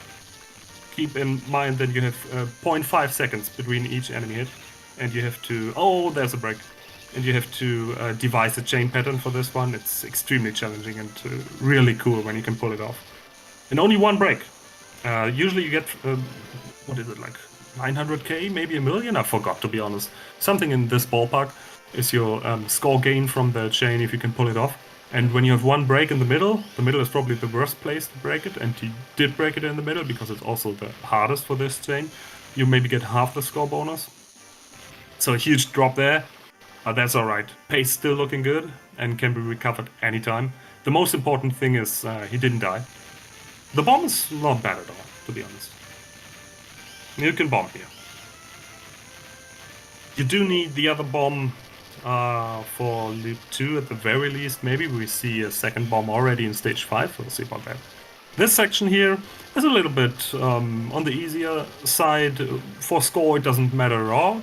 Keep in mind that you have 0.5 seconds between each enemy hit, and you have to... Oh, there's a break. And you have to devise a chain pattern for this one. It's extremely challenging and really cool when you can pull it off. And only one break. Usually you get, what is it, like 900k, maybe a million? I forgot, to be honest. Something in this ballpark is your score gain from the chain if you can pull it off. And when you have one break in the middle is probably the worst place to break it, and he did break it in the middle because it's also the hardest for this chain. You maybe get half the score bonus. So a huge drop there, but that's alright. Pace still looking good and can be recovered anytime. The most important thing is he didn't die. The bomb is not bad at all, to be honest. You can bomb here. You do need the other bomb for Loop 2 at the very least. Maybe we see a second bomb already in stage 5, we'll see about that. This section here is a little bit on the easier side. For score it doesn't matter at all.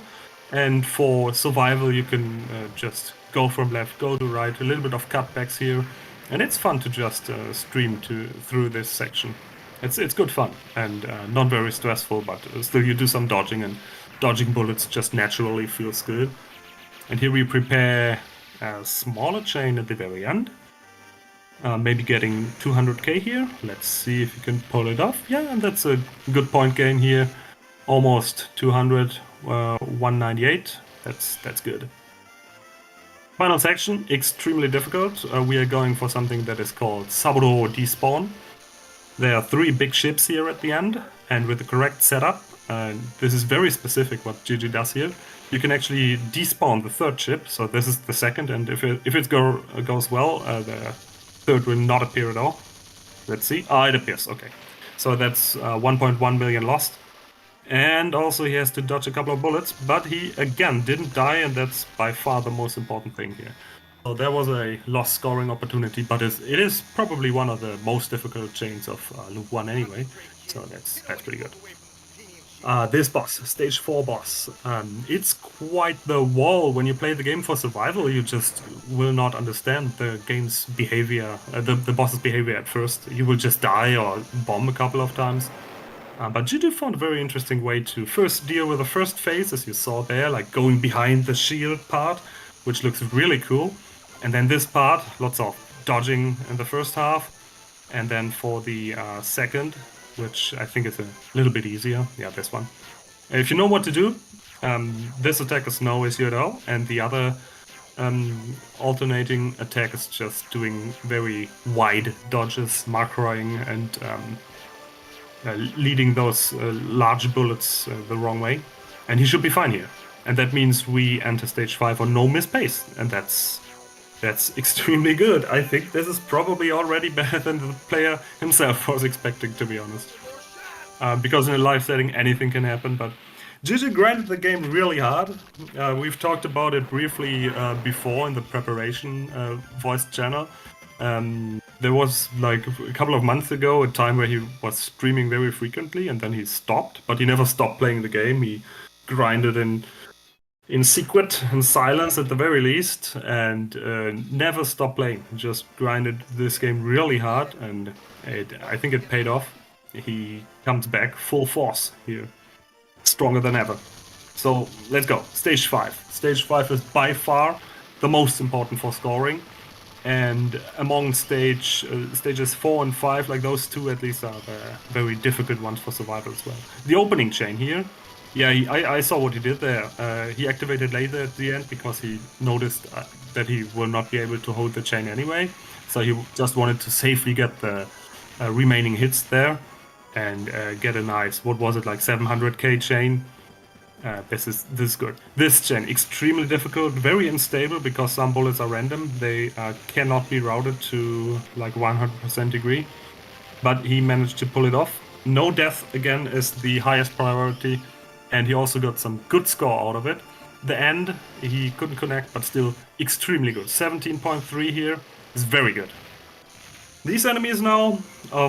And for survival, you can just go from left, go to right, a little bit of cutbacks here. And it's fun to just stream through this section. It's good fun and not very stressful, but still you do some dodging, and dodging bullets just naturally feels good. And here we prepare a smaller chain at the very end. Maybe getting 200k here. Let's see if you can pull it off. Yeah, and that's a good point gain here. Almost 200, 198. That's good. Final section, extremely difficult. We are going for something that is called Saburo Despawn. There are 3 big ships here at the end, and with the correct setup, this is very specific what GG does here, you can actually despawn the 3rd ship. So this is the 2nd, and if it goes well, the 3rd will not appear at all. Let's see. It appears. Okay. So that's 1.1 million lost. And also he has to dodge a couple of bullets, but he again didn't die, and that's by far the most important thing here. So there was a lost scoring opportunity, but it is probably one of the most difficult chains of Loop 1 anyway, so that's pretty good. This boss, stage 4 boss, it's quite the wall. When you play the game for survival, you just will not understand the game's behavior, the boss's behavior at first. You will just die or bomb a couple of times. But GG found a very interesting way to first deal with the first phase, as you saw there, like going behind the shield part, which looks really cool. And then this part, lots of dodging in the first half. And then for the second, which I think is a little bit easier. Yeah, this one. If you know what to do, this attack is no issue at all. And the other alternating attack is just doing very wide dodges, macroing, and leading those large bullets the wrong way. And he should be fine here. And that means we enter stage 5 on no miss pace. And that's extremely good. I think this is probably already better than the player himself was expecting, to be honest. Because in a live setting, anything can happen, but GG grinded the game really hard. We've talked about it briefly before in the preparation voice channel. There was like a couple of months ago a time where he was streaming very frequently, and then he stopped, but he never stopped playing the game. He grinded in secret and silence at the very least, and never stopped playing. Just grinded this game really hard, and I think it paid off. He comes back full force here, stronger than ever. So let's go. Stage 5. Stage 5 is by far the most important for scoring, and among stages 4 and 5, like those two at least, are the very difficult ones for survival as well. The opening chain here. Yeah, I saw what he did there. He activated later at the end because he noticed that he will not be able to hold the chain anyway. So he just wanted to safely get the remaining hits there and get a nice, what was it, like 700k chain. This is good. This chain, extremely difficult, very unstable because some bullets are random. They cannot be routed to like 100% degree. But he managed to pull it off. No death, again, is the highest priority. And he also got some good score out of it. The end, he couldn't connect, but still extremely good. 17.3 here is very good. These enemies now,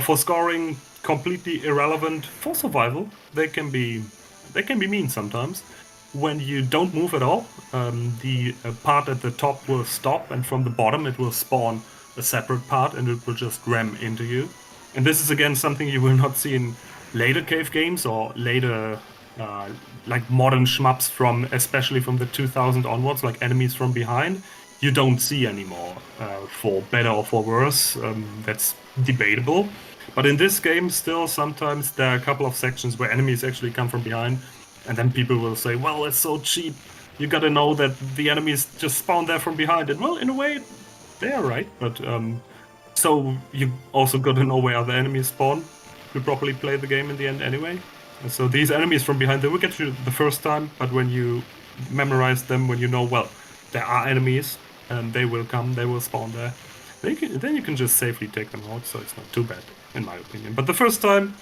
for scoring, completely irrelevant. For survival, they can be mean sometimes. When you don't move at all, the part at the top will stop, and from the bottom it will spawn a separate part, and it will just ram into you. And this is again something you will not see in later cave games or later like modern shmups especially from the 2000 onwards, like enemies from behind, you don't see anymore, for better or for worse. That's debatable. But in this game, still, sometimes there are a couple of sections where enemies actually come from behind, and then people will say, well, it's so cheap. You gotta know that the enemies just spawn there from behind. And well, in a way, they are right, but so you also gotta know where other enemies spawn to properly play the game in the end anyway. So these enemies from behind, they will get you the first time, but when you memorize them, when you know, well, there are enemies, and they will come, they will spawn there, then you can just safely take them out, so it's not too bad, in my opinion. But the first time,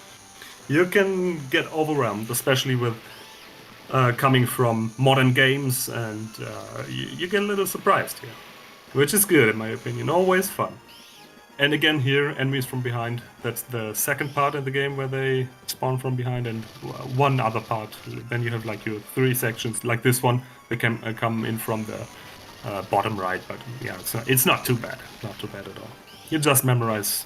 you can get overwhelmed, especially with coming from modern games, and you get a little surprised here. Which is good, in my opinion, always fun. And again here, enemies from behind. That's the second part in the game where they spawn from behind, and one other part. Then you have like your 3 sections, like this one. They can come in from the bottom right, but yeah, it's not too bad. Not too bad at all. You just memorize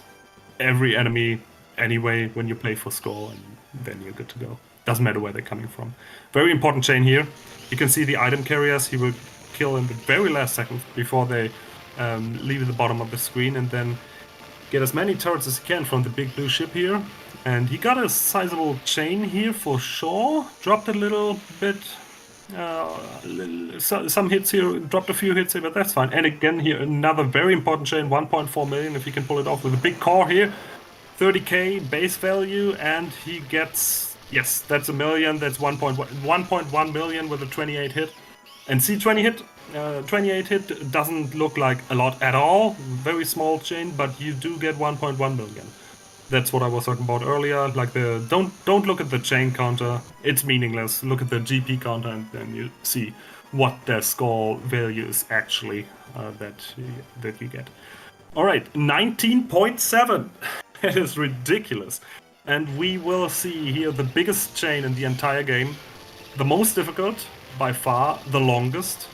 every enemy anyway when you play for score, and then you're good to go. Doesn't matter where they're coming from. Very important chain here. You can see the item carriers. He will kill in the very last second before they leave the bottom of the screen, and then get as many turrets as he can from the big blue ship here. And he got a sizable chain here for sure. Dropped a little bit. Some hits here, dropped a few hits here, but that's fine. And again here, another very important chain, 1.4 million if he can pull it off with a big core here. 30k base value, and he gets, yes, that's a million. That's 1.1 million with a 28 hit. And see, 28 hit doesn't look like a lot at all. Very small chain, but you do get 1.1 million. That's what I was talking about earlier. Like the don't look at the chain counter. It's meaningless. Look at the GP counter, and then you see what the score value is actually that you get. All right, 19.7. It is ridiculous. And we will see here the biggest chain in the entire game, the most difficult by far, the longest.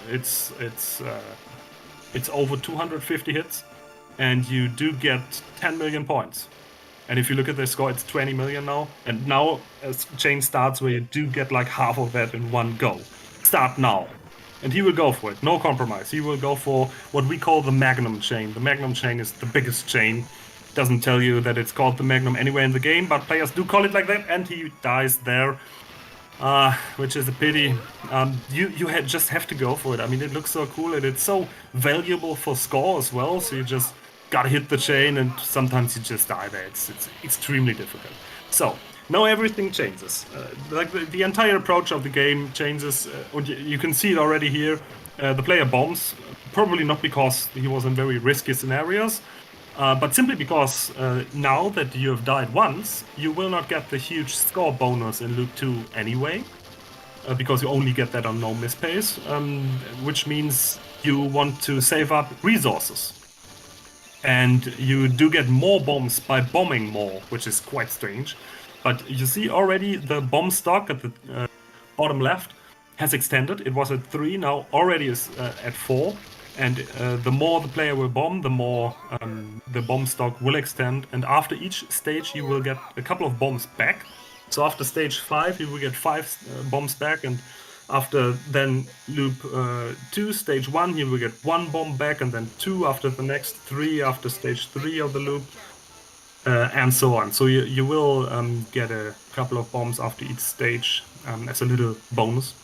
It's over 250 hits, and you do get 10 million points. And if you look at the score, it's 20 million now. And now a chain starts where you do get like half of that in one go. Start now. And he will go for it, no compromise. He will go for what we call the Magnum chain. The Magnum chain is the biggest chain. Doesn't tell you that it's called the Magnum anywhere in the game, but players do call it like that, and he dies there. Which is a pity. You just have to go for it. I mean, it looks so cool, and it's so valuable for score as well, so you just gotta hit the chain, and sometimes you just die there. It's extremely difficult. So, now everything changes. Like the entire approach of the game changes. You can see it already here. The player bombs, probably not because he was in very risky scenarios, but simply because now that you have died once, you will not get the huge score bonus in Loop 2 anyway, because you only get that on no miss pace, which means you want to save up resources. And you do get more bombs by bombing more, which is quite strange. But you see already the bomb stock at the bottom left has extended. It was at 3, now already is at 4. And the more the player will bomb, the more the bomb stock will extend. And after each stage, you will get a couple of bombs back. So after stage 5, you will get 5 bombs back. And after then loop 2, stage 1, you will get 1 bomb back. And then 2 after the next 3, after stage 3 of the loop. And so on. So you will get a couple of bombs after each stage as a little bonus.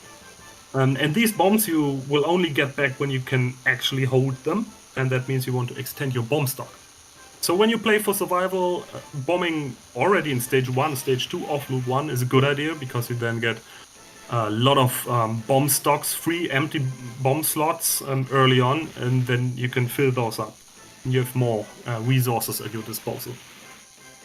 And these bombs you will only get back when you can actually hold them, and that means you want to extend your bomb stock. So when you play for survival, bombing already in stage 1, stage 2 of loop 1 is a good idea, because you then get a lot of bomb stocks, free empty bomb slots early on, and then you can fill those up. You have more resources at your disposal.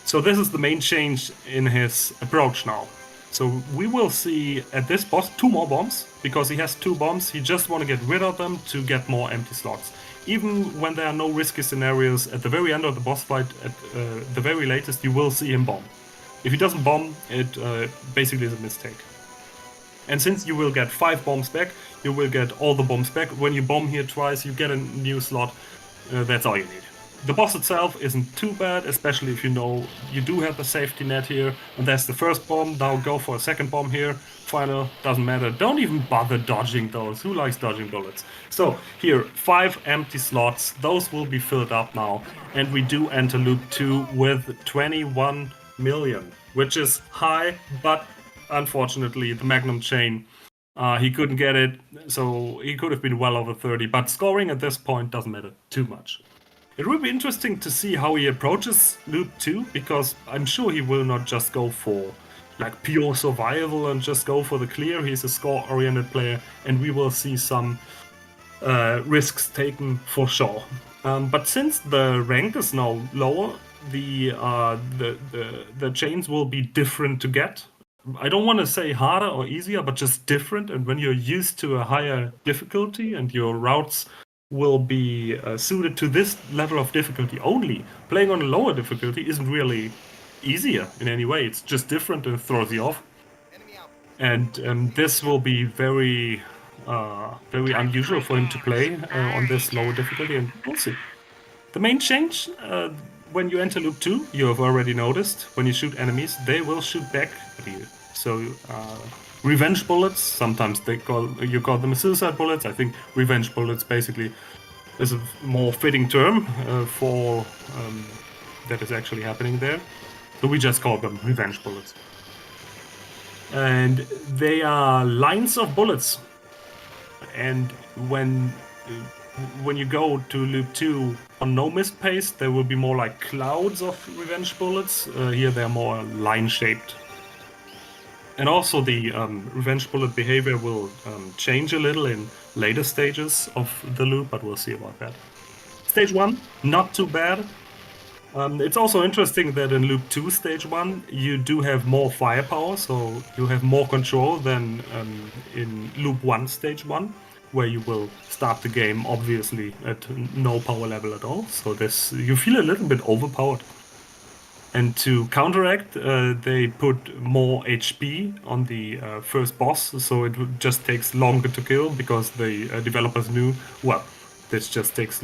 So this is the main change in his approach now. So we will see at this boss 2 more bombs, because he has 2 bombs. He just want to get rid of them to get more empty slots. Even when there are no risky scenarios, at the very end of the boss fight, at the very latest, you will see him bomb. If he doesn't bomb, it basically is a mistake. And since you will get 5 bombs back, you will get all the bombs back. When you bomb here twice, you get a new slot. That's all you need. The boss itself isn't too bad, especially if you know you do have a safety net here. And that's the first bomb. Now go for a second bomb here. Final, doesn't matter. Don't even bother dodging those. Who likes dodging bullets? So here, 5 empty slots. Those will be filled up now. And we do enter loop 2 with 21 million, which is high, but unfortunately the Magnum chain, he couldn't get it. So he could have been well over 30, but scoring at this point doesn't matter too much. It will be interesting to see how he approaches Loop 2, because I'm sure he will not just go for like pure survival and just go for the clear. He's a score-oriented player, and we will see some risks taken for sure. But since the rank is now lower, the chains will be different to get. I don't want to say harder or easier, but just different. And when you're used to a higher difficulty and your routes will be suited to this level of difficulty only. Playing on a lower difficulty isn't really easier in any way. It's just different and throws you off. And this will be very unusual for him to play on this lower difficulty, and we'll see. The main change, when you enter Loop 2, you have already noticed, when you shoot enemies, they will shoot back at you. So, revenge bullets, sometimes you call them suicide bullets. I think revenge bullets basically is a more fitting term for that is actually happening there. So we just call them revenge bullets. And they are lines of bullets. And when you go to Loop 2 on no miss pace, there will be more like clouds of revenge bullets. Here they're more line-shaped. And also the revenge bullet behavior will change a little in later stages of the loop, but we'll see about that. Stage 1, not too bad. It's also interesting that in Loop 2 Stage 1, you do have more firepower, so you have more control than in Loop 1 Stage 1, where you will start the game obviously at no power level at all. So this, you feel a little bit overpowered. And to counteract, they put more HP on the first boss, so it just takes longer to kill, because the developers knew, well, this just takes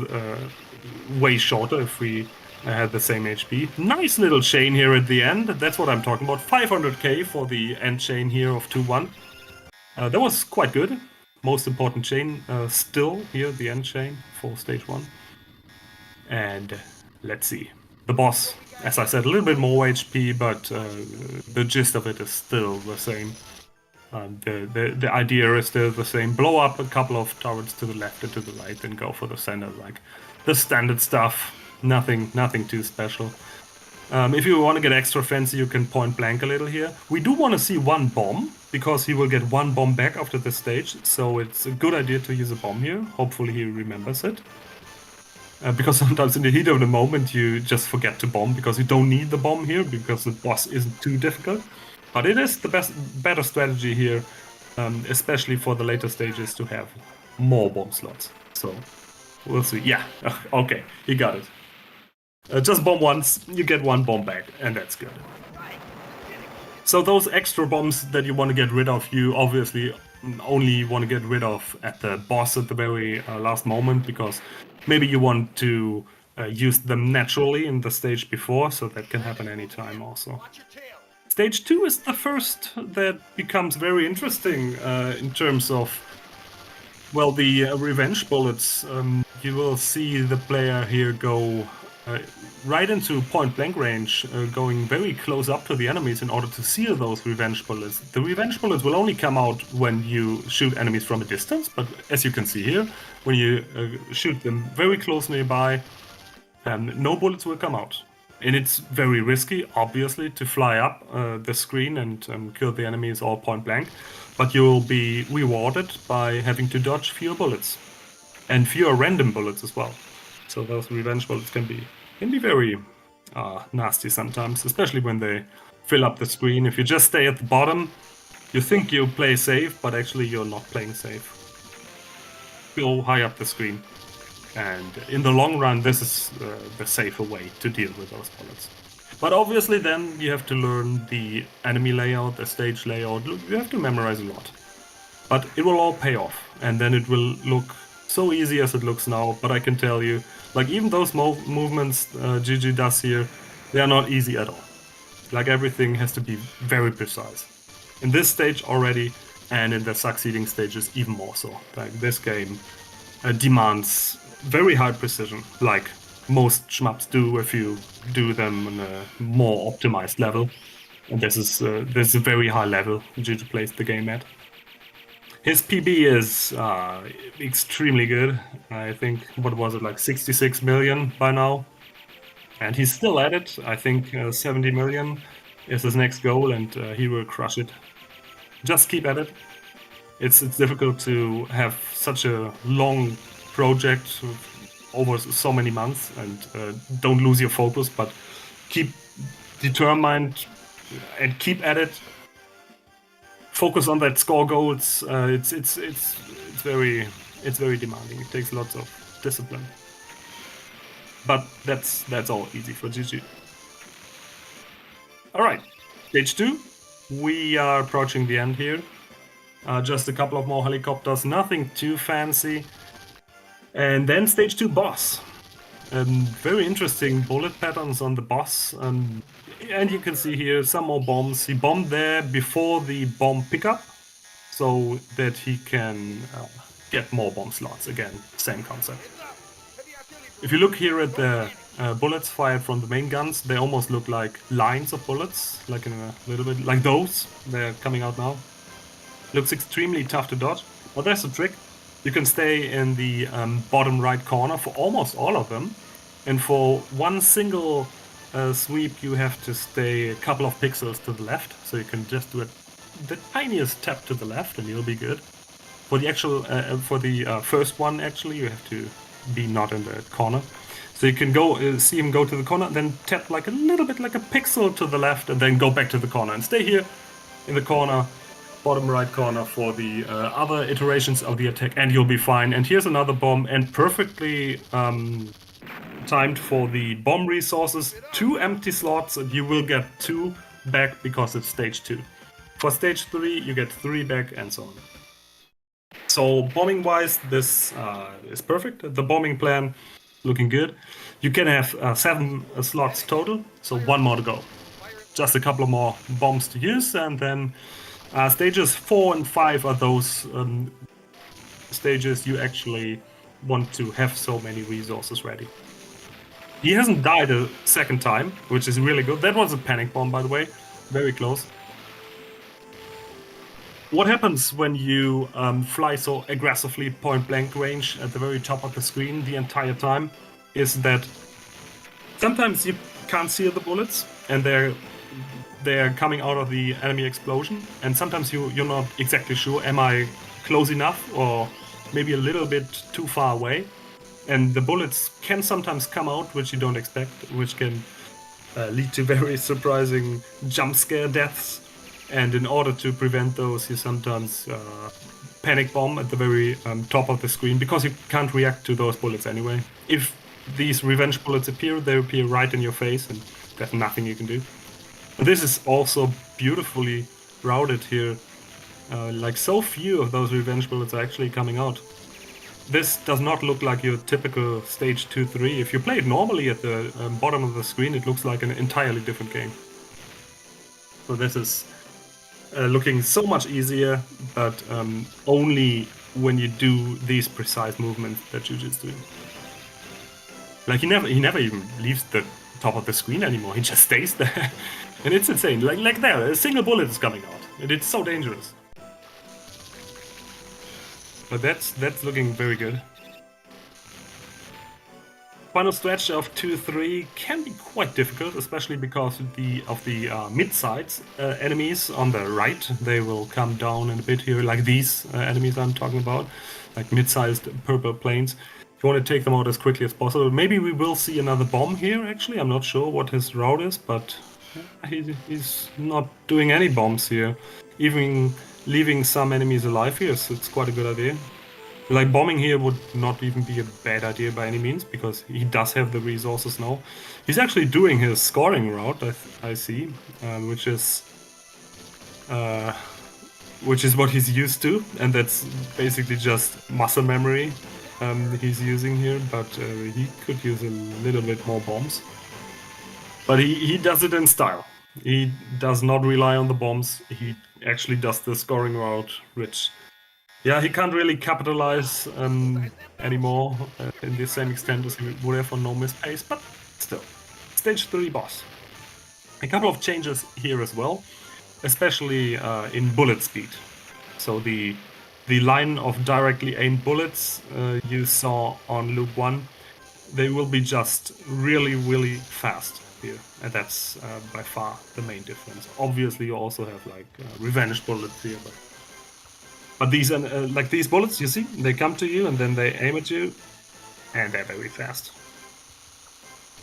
way shorter if we had the same HP. Nice little chain here at the end, that's what I'm talking about. 500k for the end chain here of 2-1. That was quite good. Most important chain still here, the end chain for Stage 1. And let's see. The boss, as I said, a little bit more HP, but the gist of it is still the same. The idea is still the same. Blow up a couple of turrets to the left and to the right, and go for the center, like the standard stuff. Nothing too special. If you want to get extra fancy, you can point blank a little here. We do want to see one bomb, because he will get one bomb back after this stage, so it's a good idea to use a bomb here. Hopefully he remembers it. Because sometimes in the heat of the moment you just forget to bomb, because you don't need the bomb here, because the boss isn't too difficult. But it is the better strategy here, especially for the later stages, to have more bomb slots. So we'll see. Yeah, okay, he got it. Just bomb once, you get one bomb back, and that's good. So those extra bombs that you want to get rid of, you obviously only want to get rid of at the boss at the very last moment, because maybe you want to use them naturally in the stage before, so that can happen anytime also. Stage 2 is the first that becomes very interesting in terms of, well, the revenge bullets. You will see the player here go right into point-blank range, going very close up to the enemies in order to seal those revenge bullets. The revenge bullets will only come out when you shoot enemies from a distance, but as you can see here, when you shoot them very close nearby, no bullets will come out. And it's very risky, obviously, to fly up the screen and kill the enemies all point-blank, but you will be rewarded by having to dodge fewer bullets, and fewer random bullets as well. So those revenge bullets can be very nasty sometimes, especially when they fill up the screen. If you just stay at the bottom, you think you play safe, but actually you're not playing safe. Go high up the screen. And in the long run, this is the safer way to deal with those bullets. But obviously then you have to learn the enemy layout, the stage layout. You have to memorize a lot. But it will all pay off, and then it will look so easy as it looks now. But I can tell you, like, even those movements GG does here, they are not easy at all. Like, everything has to be very precise. In this stage already, and in the succeeding stages even more so. Like, this game demands very high precision, like most shmups do if you do them on a more optimized level. And this is a very high level GG plays the game at. His PB is extremely good. I think, what was it, like 66 million by now? And he's still at it. I think 70 million is his next goal, and he will crush it. Just keep at it. It's difficult to have such a long project over so many months, and don't lose your focus, but keep determined and keep at it. Focus on that score goals. It's very demanding. It takes lots of discipline. But that's all easy for GG. All right, stage 2. We are approaching the end here. Just a couple of more helicopters, nothing too fancy. And then stage 2 boss. Very interesting bullet patterns on the boss. And you can see here some more bombs. He bombed there before the bomb pickup, so that he can get more bomb slots. Again, same concept. If you look here at the bullets fired from the main guns, they almost look like lines of bullets, like in a little bit like those. They're coming out now. Looks extremely tough to dodge. Well, there's a trick. You can stay in the bottom right corner for almost all of them. And for one single sweep, you have to stay a couple of pixels to the left. So you can just do the tiniest tap to the left and you'll be good. For the actual, first one, actually, you have to be not in the corner. So you can go see him go to the corner, then tap like a little bit like a pixel to the left, and then go back to the corner and stay here in the corner, bottom right corner for the other iterations of the attack, and you'll be fine. And here's another bomb, and perfectly timed for the bomb resources. 2 empty slots, and you will get 2 back because it's stage 2. For stage 3, you get 3 back, and so on. So bombing wise, this is perfect. The bombing plan looking good. You can have 7 slots total, so 1 more to go. Just a couple of more bombs to use, and then stages 4 and 5 are those stages you actually want to have so many resources ready. He hasn't died a second time, which is really good. That was a panic bomb, by the way. Very close. What happens when you fly so aggressively point-blank range at the very top of the screen the entire time is that sometimes you can't see the bullets and they're coming out of the enemy explosion, and sometimes you're not exactly sure, am I close enough or maybe a little bit too far away? And the bullets can sometimes come out which you don't expect, which can lead to very surprising jump scare deaths. And in order to prevent those, you sometimes panic bomb at the very top of the screen, because you can't react to those bullets anyway. If these revenge bullets appear, they appear right in your face, and there's nothing you can do. This is also beautifully routed here. Like, so few of those revenge bullets are actually coming out. This does not look like your typical stage 2-3. If you play it normally at the bottom of the screen, it looks like an entirely different game. So this is looking so much easier, but only when you do these precise movements that Juju's doing. Like, he never even leaves the top of the screen anymore. He just stays there, and it's insane. Like there, a single bullet is coming out, and it's so dangerous. But that's looking very good. Final stretch of 2-3 can be quite difficult, especially because of the mid-sides enemies on the right. They will come down in a bit here, like these enemies I'm talking about, like mid-sized purple planes. You want to take them out as quickly as possible. Maybe we will see another bomb here, actually. I'm not sure what his route is, but he's not doing any bombs here. Even leaving some enemies alive here, so it's quite a good idea. Like, bombing here would not even be a bad idea by any means, because he does have the resources now. He's actually doing his scoring route, I see, which is what he's used to, and that's basically just muscle memory he's using here, but he could use a little bit more bombs. But he does it in style. He does not rely on the bombs. He actually does the scoring route, which, yeah, he can't really capitalize anymore in the same extent as he would have on no miss pace, but still. Stage 3 boss. A couple of changes here as well, especially in bullet speed. So the line of directly aimed bullets you saw on loop 1, they will be just really, really fast here, and that's by far the main difference. Obviously, you also have like revenge bullets here, but these like these bullets, you see, they come to you and then they aim at you, and they're very fast.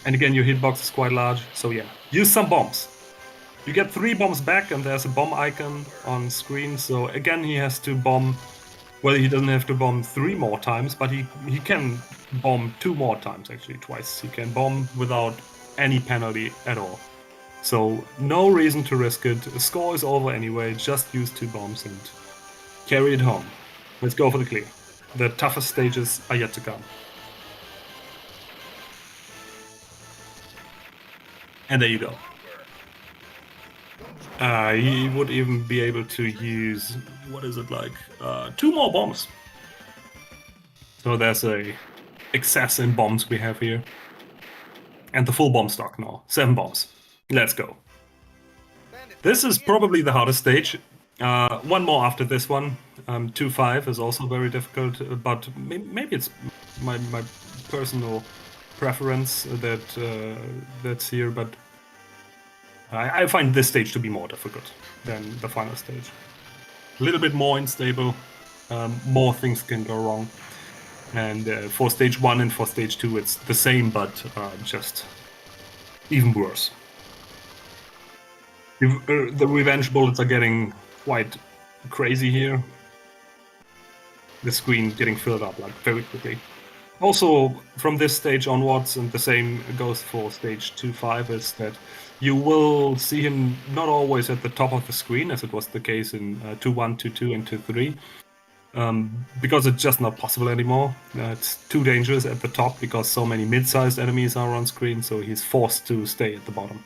And again, your hitbox is quite large, so yeah, use some bombs. You get 3 bombs back, and there's a bomb icon on screen. So again, he has to bomb Well, he doesn't have to bomb 3 more times, but he can bomb 2 more times, actually, twice. He can bomb without any penalty at all. So, no reason to risk it. The score is over anyway, just use 2 bombs and carry it home. Let's go for the clear. The toughest stages are yet to come. And there you go. He would even be able to use, what is it like, 2 more bombs. So there's a excess in bombs we have here. And the full bomb stock now, 7 bombs. Let's go. This is probably the hardest stage. One more after this one. 2-5 is also very difficult, but maybe it's my personal preference that's here, but I find this stage to be more difficult than the final stage. A little bit more unstable, more things can go wrong. And for stage 1 and for stage 2 it's the same, but just even worse. The revenge bullets are getting quite crazy here. The screen getting filled up like very quickly. Also, from this stage onwards, and the same goes for stage 2-5, is that you will see him not always at the top of the screen, as it was the case in 2-1, 2-2, and 2-3, because it's just not possible anymore. It's too dangerous at the top because so many mid-sized enemies are on screen, so he's forced to stay at the bottom.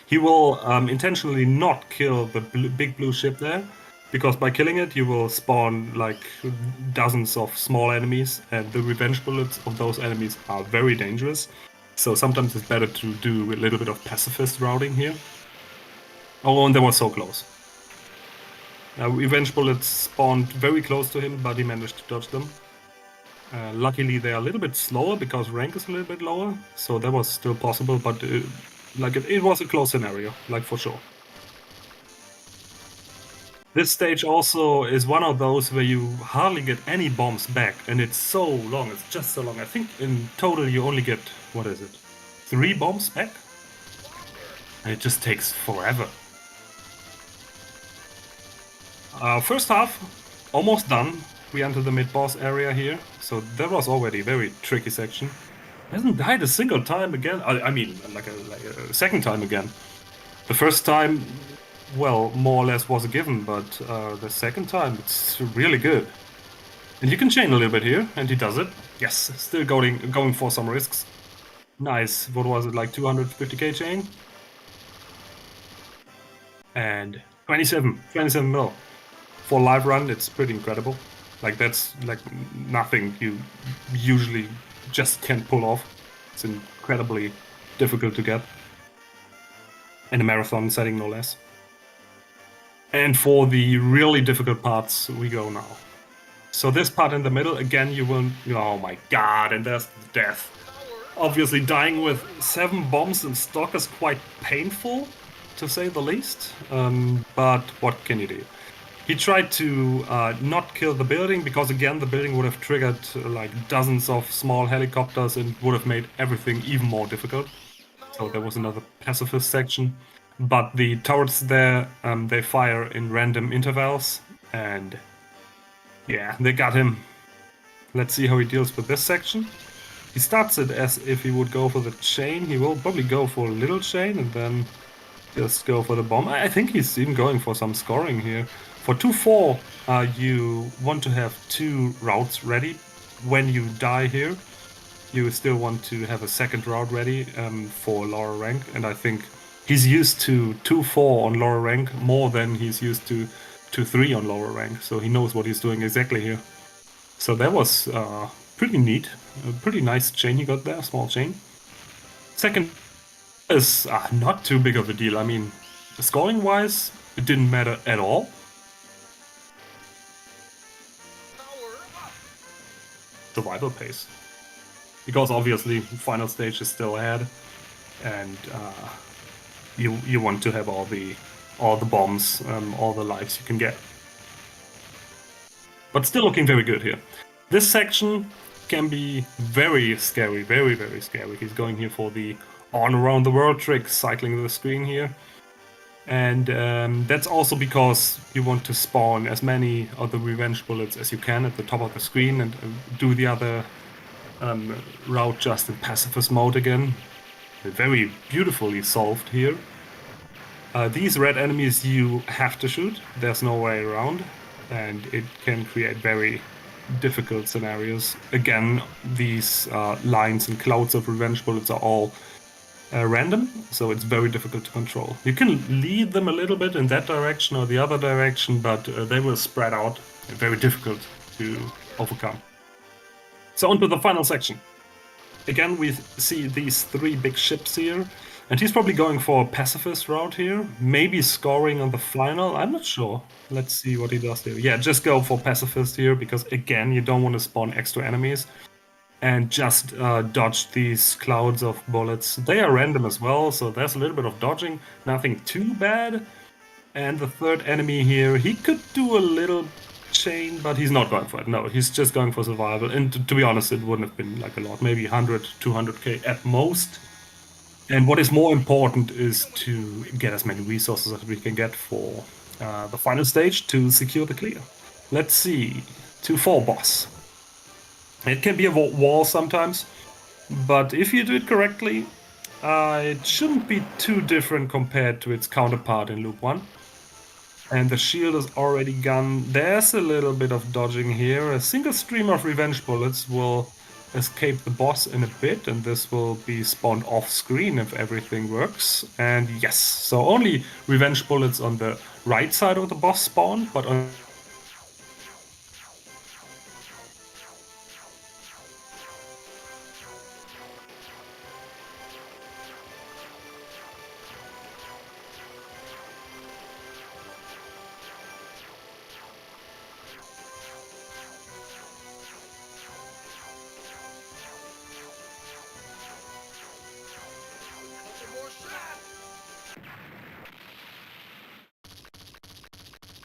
He will intentionally not kill the big blue ship there, because by killing it you will spawn like dozens of small enemies, and the revenge bullets of those enemies are very dangerous. So sometimes it's better to do a little bit of pacifist routing here. Oh, and they were so close. Revenge bullets spawned very close to him, but he managed to dodge them. Luckily they are a little bit slower because rank is a little bit lower, so that was still possible, but it was a close scenario, like for sure. This stage also is one of those where you hardly get any bombs back, and it's so long, it's just so long. I think in total you only get, what is it, 3 bombs back? And it just takes forever. First half, almost done. We enter the mid-boss area here, so that was already a very tricky section. Hasn't died a single time again, I mean, like a second time again. The first time, well, more or less was a given, but the second time it's really good. And you can chain a little bit here, and he does it. Yes, still going for some risks. Nice, what was it, like 250k chain? And 27 mil. For live run, it's pretty incredible. Like, that's like nothing you usually just can't pull off. It's incredibly difficult to get. In a marathon setting, no less. And for the really difficult parts, we go now. So this part in the middle, again, you will... Oh my god, and there's death. Obviously, dying with 7 bombs in stock is quite painful, to say the least. But what can you do? He tried to not kill the building, because again, the building would have triggered like dozens of small helicopters and would have made everything even more difficult. So there was another pacifist section. But the turrets there, they fire in random intervals, and yeah, they got him. Let's see how he deals with this section. He starts it as if he would go for the chain. He will probably go for a little chain and then just go for the bomb. I think he's even going for some scoring here. For 2-4, you want to have 2 routes ready. When you die here, you still want to have a second route ready for lower rank, and I think he's used to 2-4 on lower rank more than he's used to 2-3 on lower rank, so he knows what he's doing exactly here. So that was pretty neat. A pretty nice chain he got there, small chain. Second is not too big of a deal. I mean, scoring-wise, it didn't matter at all. Survival pace. Because obviously, final stage is still ahead, and you want to have all the bombs, all the lives you can get. But still looking very good here. This section can be very scary, very, very scary. He's going here for the on around the world trick, cycling the screen here. And that's also because you want to spawn as many of the revenge bullets as you can at the top of the screen and do the other route just in pacifist mode again. Very beautifully solved here. These red enemies you have to shoot, there's no way around, and it can create very difficult scenarios. Again, these lines and clouds of revenge bullets are all random, so it's very difficult to control. You can lead them a little bit in that direction or the other direction, but they will spread out, very difficult to overcome. So on to the final section. Again, we see these three big ships here, and he's probably going for a pacifist route here, maybe scoring on the final, I'm not sure. Let's see what he does here. Yeah, just go for pacifist here, because again, you don't want to spawn extra enemies. And just dodge these clouds of bullets. They are random as well, so there's a little bit of dodging. Nothing too bad. And the third enemy here, he could do a little chain, but he's not going for it. No, he's just going for survival. And to be honest, it wouldn't have been like a lot. Maybe 100, 200k at most. And what is more important is to get as many resources as we can get for the final stage to secure the clear. Let's see. 2-4 boss. It can be a wall sometimes, but if you do it correctly, it shouldn't be too different compared to its counterpart in Loop 1. And the shield is already gone. There's a little bit of dodging here. A single stream of revenge bullets will escape the boss in a bit, and this will be spawned off screen if everything works. And yes, so only revenge bullets on the right side of the boss spawn, but on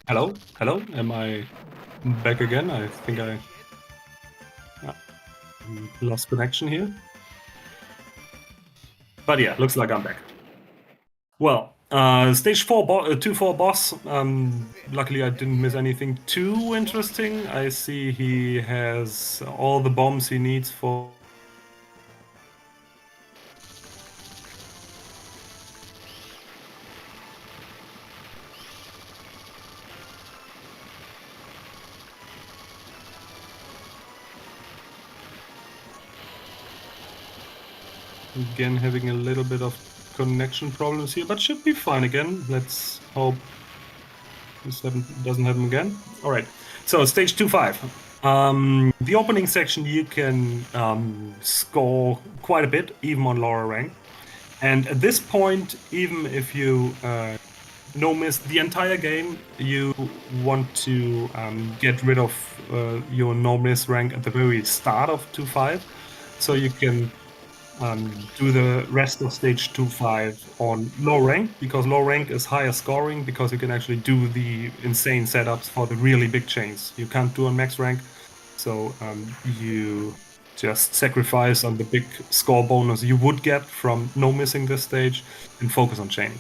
Hello? Hello? Am I back again? I think I lost connection here. But yeah, looks like I'm back. Well, stage 2-4 boss. Luckily I didn't miss anything too interesting. I see he has all the bombs he needs for... Again, having a little bit of connection problems here, but should be fine again. Let's hope this doesn't happen again. All right, so stage 2-5. The opening section, you can score quite a bit, even on lower rank. And at this point, even if you no-miss the entire game, you want to get rid of your no-miss rank at the very start of 2-5, so you can do the rest of stage 2-5 on low rank, because low rank is higher scoring, because you can actually do the insane setups for the really big chains. You can't do on max rank, so you just sacrifice on the big score bonus you would get from no missing this stage and focus on chaining.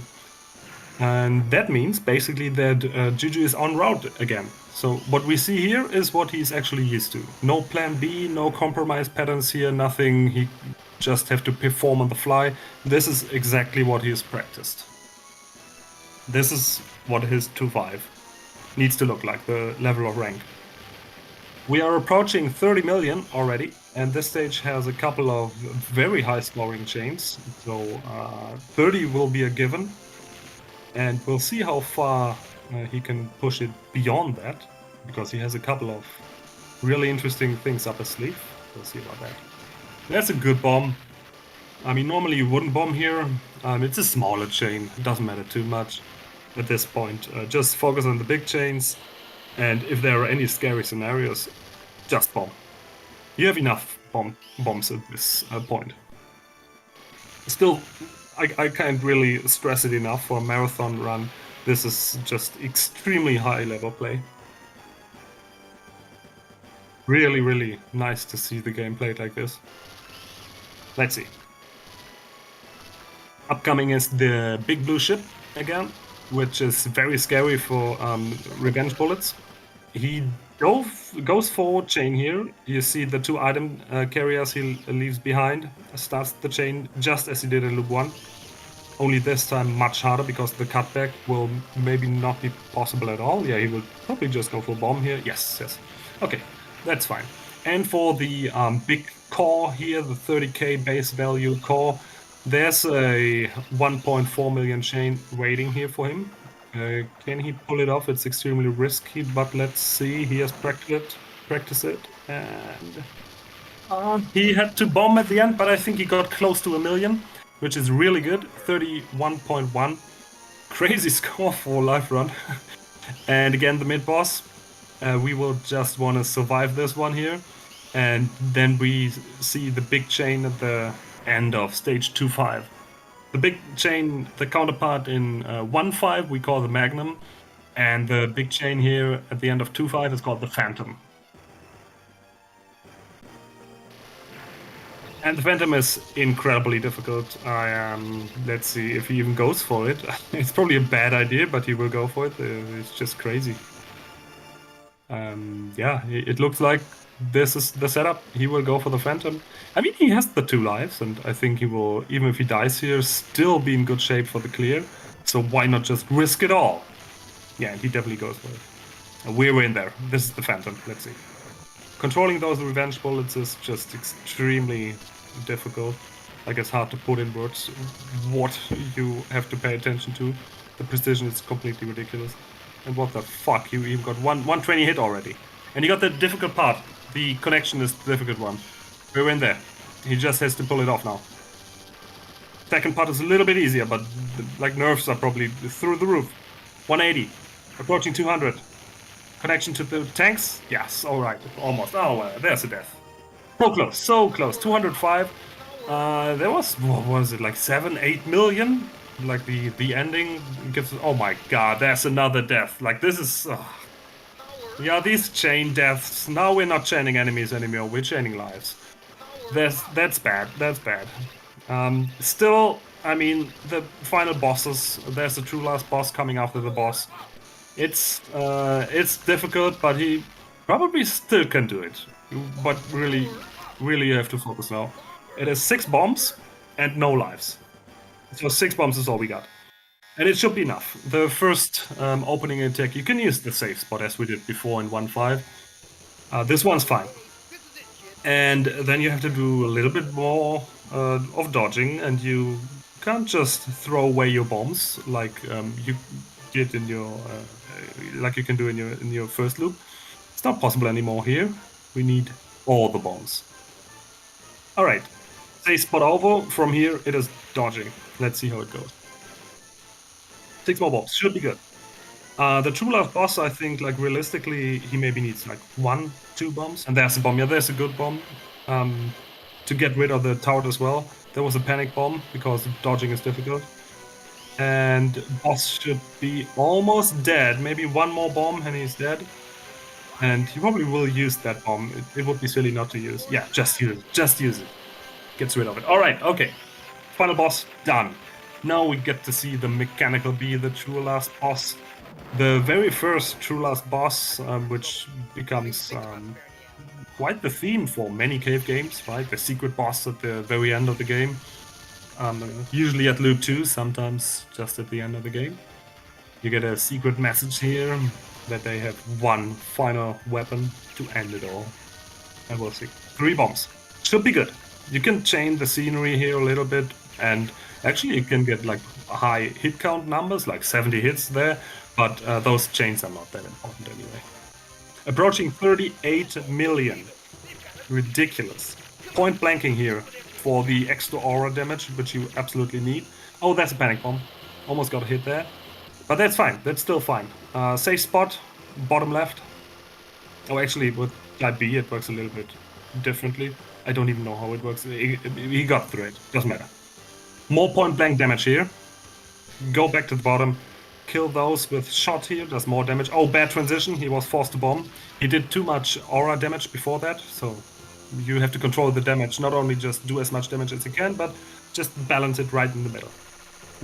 And that means basically that Juju is en route again. So what we see here is what he's actually used to. No plan B, no compromise patterns here, nothing. He just have to perform on the fly. This is exactly what he has practiced. This is what his 2-5 needs to look like, the level of rank. We are approaching 30 million already, and this stage has a couple of very high scoring chains. So 30 will be a given, and we'll see how far he can push it beyond that, because he has a couple of really interesting things up his sleeve. We'll see about that. That's a good bomb. I mean, normally you wouldn't bomb here. It's a smaller chain. It doesn't matter too much at this point. Just focus on the big chains. And if there are any scary scenarios, just bomb. You have enough bombs at this point. Still, I can't really stress it enough for a marathon run. This is just extremely high level play. Really, really nice to see the game played like this. Let's see. Upcoming is the big blue ship again. which is very scary for revenge bullets. He goes forward chain here. You see the 2 item carriers he leaves behind. Starts the chain just as he did in loop 1. Only this time much harder because the cutback will maybe not be possible at all. Yeah, he will probably just go for bomb here. Yes. Okay, that's fine. And for the big core here, the 30k base value core, there's a 1.4 million chain waiting here for him. Can he pull it off? It's extremely risky, but let's see. He has practiced it, and he had to bomb at the end, but I think he got close to 1 million, which is really good. 31.1, crazy score for live run. And again, the mid boss. We will just want to survive this one here, and then we see the big chain at the end of stage 2-5. The big chain, the counterpart in 1-5, we call the Magnum, and the big chain here at the end of 2-5 is called the Phantom. And the Phantom is incredibly difficult. Let's see if he even goes for it. It's probably a bad idea, but he will go for it. It's just crazy. Yeah, it looks like this is the setup. He will go for the Phantom. I mean, he has the 2 lives, and I think he will, even if he dies here, still be in good shape for the clear. So why not just risk it all? Yeah, he definitely goes for it. We're in there. This is the Phantom. Let's see. Controlling those revenge bullets is just extremely difficult. Like, it's hard to put in words what you have to pay attention to. The precision is completely ridiculous. And what the fuck, you even got 120 hit already. And you got the difficult part. The connection is the difficult one. We're in there. He just has to pull it off now. Second part is a little bit easier, but like nerves are probably through the roof. 180. Approaching 200. Connection to the tanks? Yes, alright. Almost. Oh, there's a death. So close, so close. 205. There was, what was it, like 7-8 million? Like the ending gets, oh my god, there's another death. Like, this is, yeah, these chain deaths. Now we're not chaining enemies anymore, we're chaining lives. That's bad, that's bad. Still, I mean, the final bosses, there's a true last boss coming after the boss. It's difficult, but he probably still can do it. But really you have to focus now. It is 6 bombs and no lives. So 6 bombs is all we got. And it should be enough. The first opening attack, you can use the safe spot as we did before in 1-5. This one's fine. And then you have to do a little bit more of dodging, and you can't just throw away your bombs like you did in your like you can do in your first loop. It's not possible anymore here. We need all the bombs. All right, safe spot over. From here it is dodging. Let's see how it goes. 6 more bombs should be good. The true last boss, I think, like realistically, he maybe needs like 1-2 bombs. And there's a bomb. Yeah, there's a good bomb to get rid of the turret as well. There was a panic bomb because dodging is difficult. And boss should be almost dead. Maybe 1 more bomb and he's dead. And he probably will use that bomb. It would be silly not to use. Yeah, just use it. Just use it. Gets rid of it. All right, okay. Final boss done. Now we get to see the mechanical bee, the true last boss. The very first true last boss, which becomes quite the theme for many cave games, right? The secret boss at the very end of the game. Usually at loop 2, sometimes just at the end of the game. You get a secret message here that they have one final weapon to end it all. And we'll see. 3 bombs. Should be good. You can chain the scenery here a little bit, and actually you can get like high hit count numbers, like 70 hits there, but those chains are not that important anyway. Approaching 38 million. Ridiculous. Point blanking here for the extra aura damage, which you absolutely need. Oh, that's a panic bomb. Almost got a hit there. But that's fine. That's still fine. Safe spot, bottom left. Oh, actually, with type B, it works a little bit differently. I don't even know how it works. He got through it. Doesn't matter. More point blank damage here. Go back to the bottom. Kill those with shot here. Does more damage. Oh, bad transition. He was forced to bomb. He did too much aura damage before that, so you have to control the damage. Not only just do as much damage as you can, but just balance it right in the middle.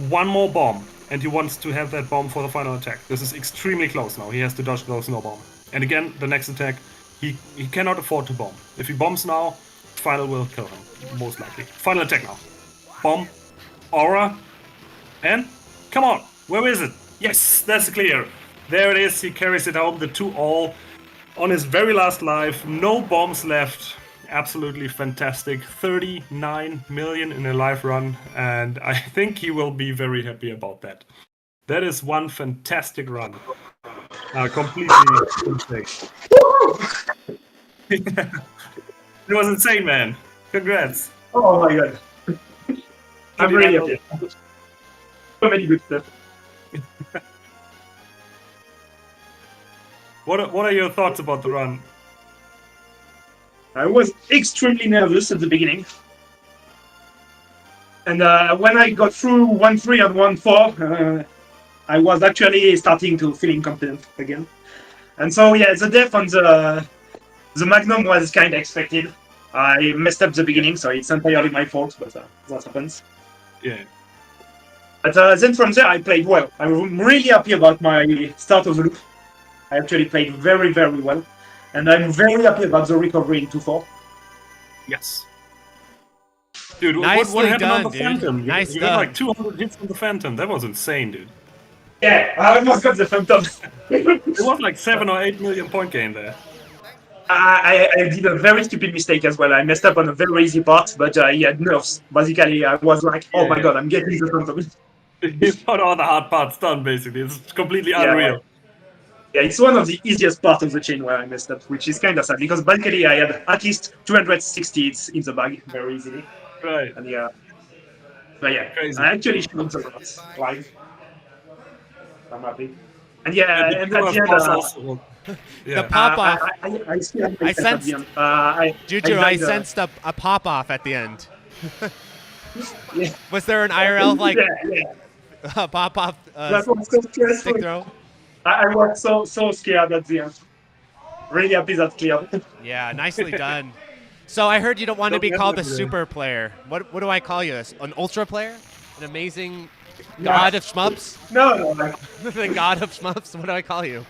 1 more bomb. and he wants to have that bomb for the final attack. This is extremely close now. He has to dodge the snow bomb. And again, the next attack, he cannot afford to bomb. If he bombs now, final will kill him, most likely. Final attack now. Bomb, aura, and come on, where is it? Yes, that's clear. There it is. He carries it home, the 2-all on his very last life. No bombs left. Absolutely fantastic. 39 million in a live run, and I think he will be very happy about that. That is one fantastic run. Completely insane. It was insane, man. Congrats. Oh my god. I'm really happy. So many good stuff. What are your thoughts about the run? I was extremely nervous at the beginning. And when I got through 1-3 and 1-4, I was actually starting to feeling confident again. And so, yeah, the death on the Magnum was kind of expected. I messed up the beginning, so it's entirely my fault, but that happens. Yeah. But then from there, I played well. I'm really happy about my start of the loop. I actually played very, very well. And I'm very happy about the recovery in 2-4. Yes. Dude, what Nicely happened done, on the dude. Phantom? Nice you got like done. 200 hits on the Phantom. That was insane, dude. Yeah, I almost got the Phantom. It was like 7 or 8 million point game there. I did a very stupid mistake as well. I messed up on a very easy part, but he had nerfs. Basically, I was like, oh my god, I'm getting the Phantom. You got all the hard parts done, basically. It's completely unreal. Yeah, it's one of the easiest parts of the chain where I messed up, which is kind of sad, because basically I had at least 260 hits in the bag very easily. Right. And yeah. But yeah, Crazy. I actually showed a lot live. I'm happy. And yeah, and at the end, The pop-off. I scared I myself at sensed, the end. Juju, I sensed a pop-off at the end. Was there an IRL, like, pop-off that was so stressful. stick throw? I was so scared at the end. Really happy that's clear. Yeah, nicely done. So I heard you don't want to be called a super player. What do I call you? An ultra player? An amazing god of Shmups? No. The god of Shmups? What do I call you?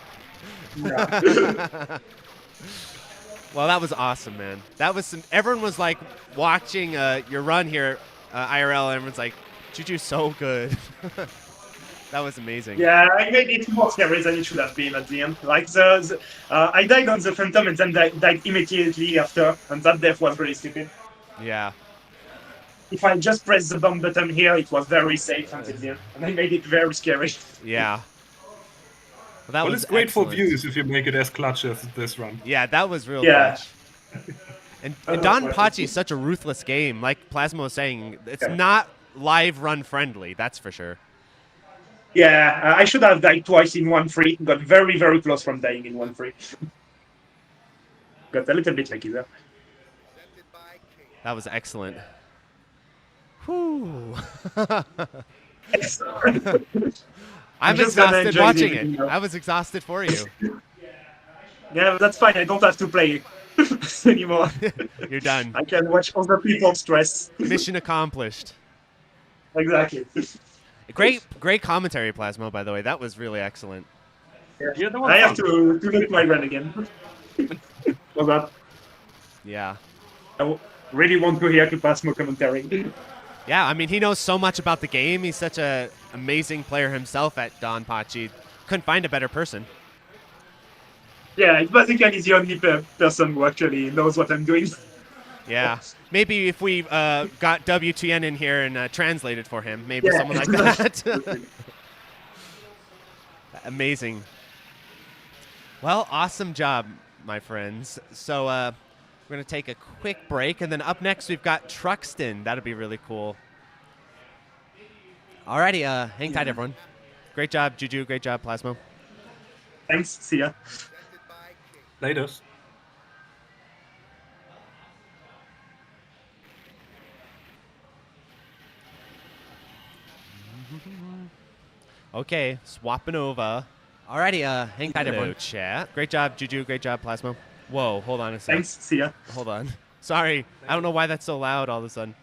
Well, that was awesome, man. That was everyone was like watching your run here, IRL. Everyone's like, Juju's so good. That was amazing. Yeah, I made it more scary than it should have been at the end. Like I died on the Phantom and then died immediately after, and that death was really stupid. Yeah. If I just pressed the bomb button here, it was very safe until the end, and I made it very scary. Yeah. Well, that was it's great excellent. for views if you make it as clutch as this run. Yeah, that was real Yeah. clutch. And Donpachi is such a ruthless game. Like Plasmo was saying, it's not live run friendly, that's for sure. Yeah, I should have died twice in 1-3. Got very, very close from dying in 1-3. Got a little bit lucky there. That was excellent. Whew. I'm exhausted watching it. I was exhausted for you. Yeah, that's fine. I don't have to play anymore. You're done. I can watch other people stress. Mission accomplished. Exactly. Great commentary, Plasmo, by the way. That was really excellent. Yeah, I have to make my run again. For that. Yeah. I really want to hear Plasmo commentary. Yeah, I mean, he knows so much about the game. He's such an amazing player himself at Donpachi. Couldn't find a better person. Yeah, it's basically the only person who actually knows what I'm doing. Yeah. Maybe if we got WTN in here and translated for him, maybe someone like that. Amazing. Well, awesome job, my friends. So we're going to take a quick break, and then up next we've got Truxton. That'll be really cool. Alrighty, hang tight, everyone. Great job, Juju. Great job, Plasmo. Thanks. See ya. Later. Okay, swapping over. Alrighty, hang tight, everyone. Chat. Great job, Juju. Great job, Plasmo. Whoa, hold on a second. Thanks. See ya. Hold on. Sorry, I don't know why that's so loud all of a sudden.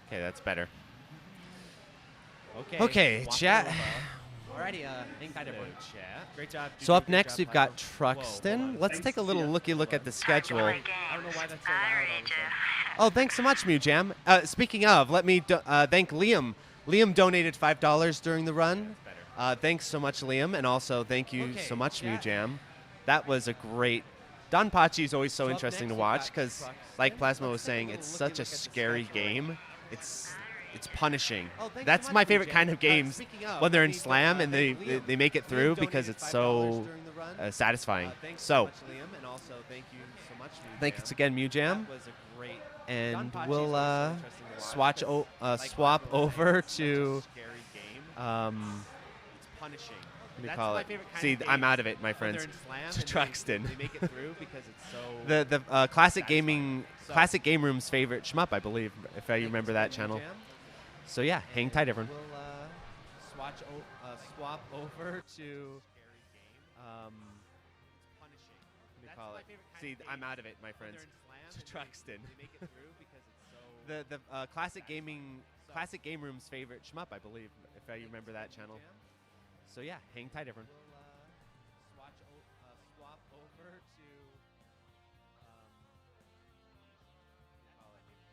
Okay, that's better. Okay, Okay, chat. Alrighty, hang tight, everyone. Chat. Great job. So up Great next job, we've got Whoa, hold Truxton. on. Let's take a little look at the schedule. I don't know why that's so loud all of a sudden. Oh, thanks so much, MewJam. Speaking of, let me thank Liam. Liam donated $5 during the run. Thanks so much, Liam, and also thank you so much, MewJam. That was a great. Donpachi is always so interesting to watch because, like PLASMO was saying, it's such a scary game. It's punishing. That's my favorite kind of games when they're in Slam and they make it through because it's so satisfying. So, thanks again, MewJam. And we'll swap over to what do you call it? See, I'm out of it, my friends. To Truxton. The classic game room's favorite shmup, I believe, if I remember that channel. So yeah, hang tight, everyone. We'll swap over to what do you call it? See, I'm out of it, my friends. To Truxton. The classic game room's favorite shmup, I believe, if I remember that channel. So yeah, hang tight, everyone. Swap over to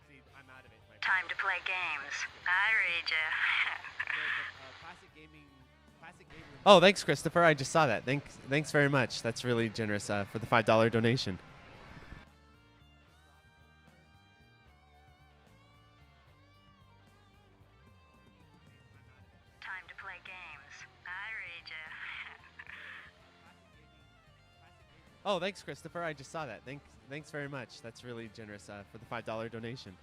see, I'm out of it, my friends. Time to play games. I read ya. Oh, thanks, Christopher. I just saw that. Thanks very much. That's really generous for the $5 donation. Time to play games. I read ya. Oh, thanks, Christopher. I just saw that. Thanks very much. That's really generous for the $5 donation.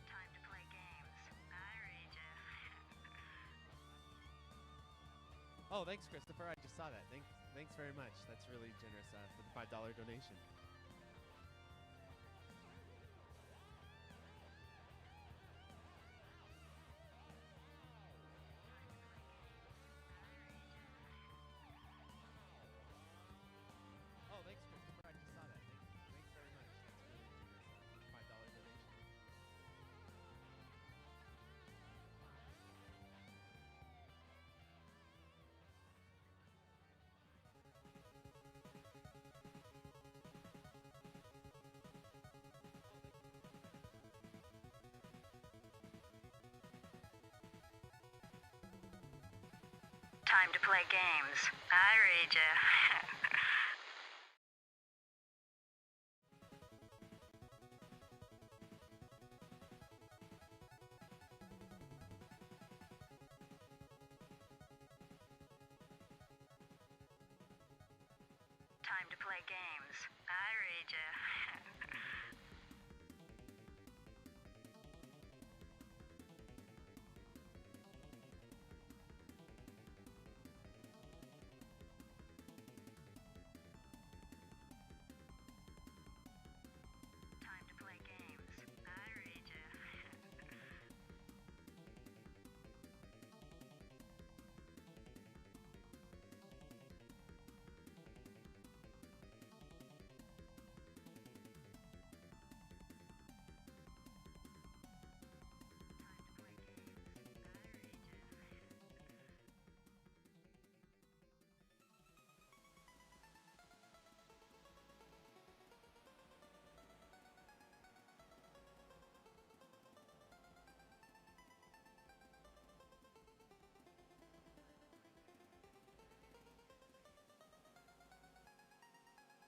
Time to play games. I read ya. Oh, thanks, Christopher. I just saw that. Thanks very much. That's really generous for the $5 donation. Oh, thanks, Christopher. I just saw that. Thanks very much. That's really generous for the $5 donation. Time to play games. I read ya. Time to play games. I read ya.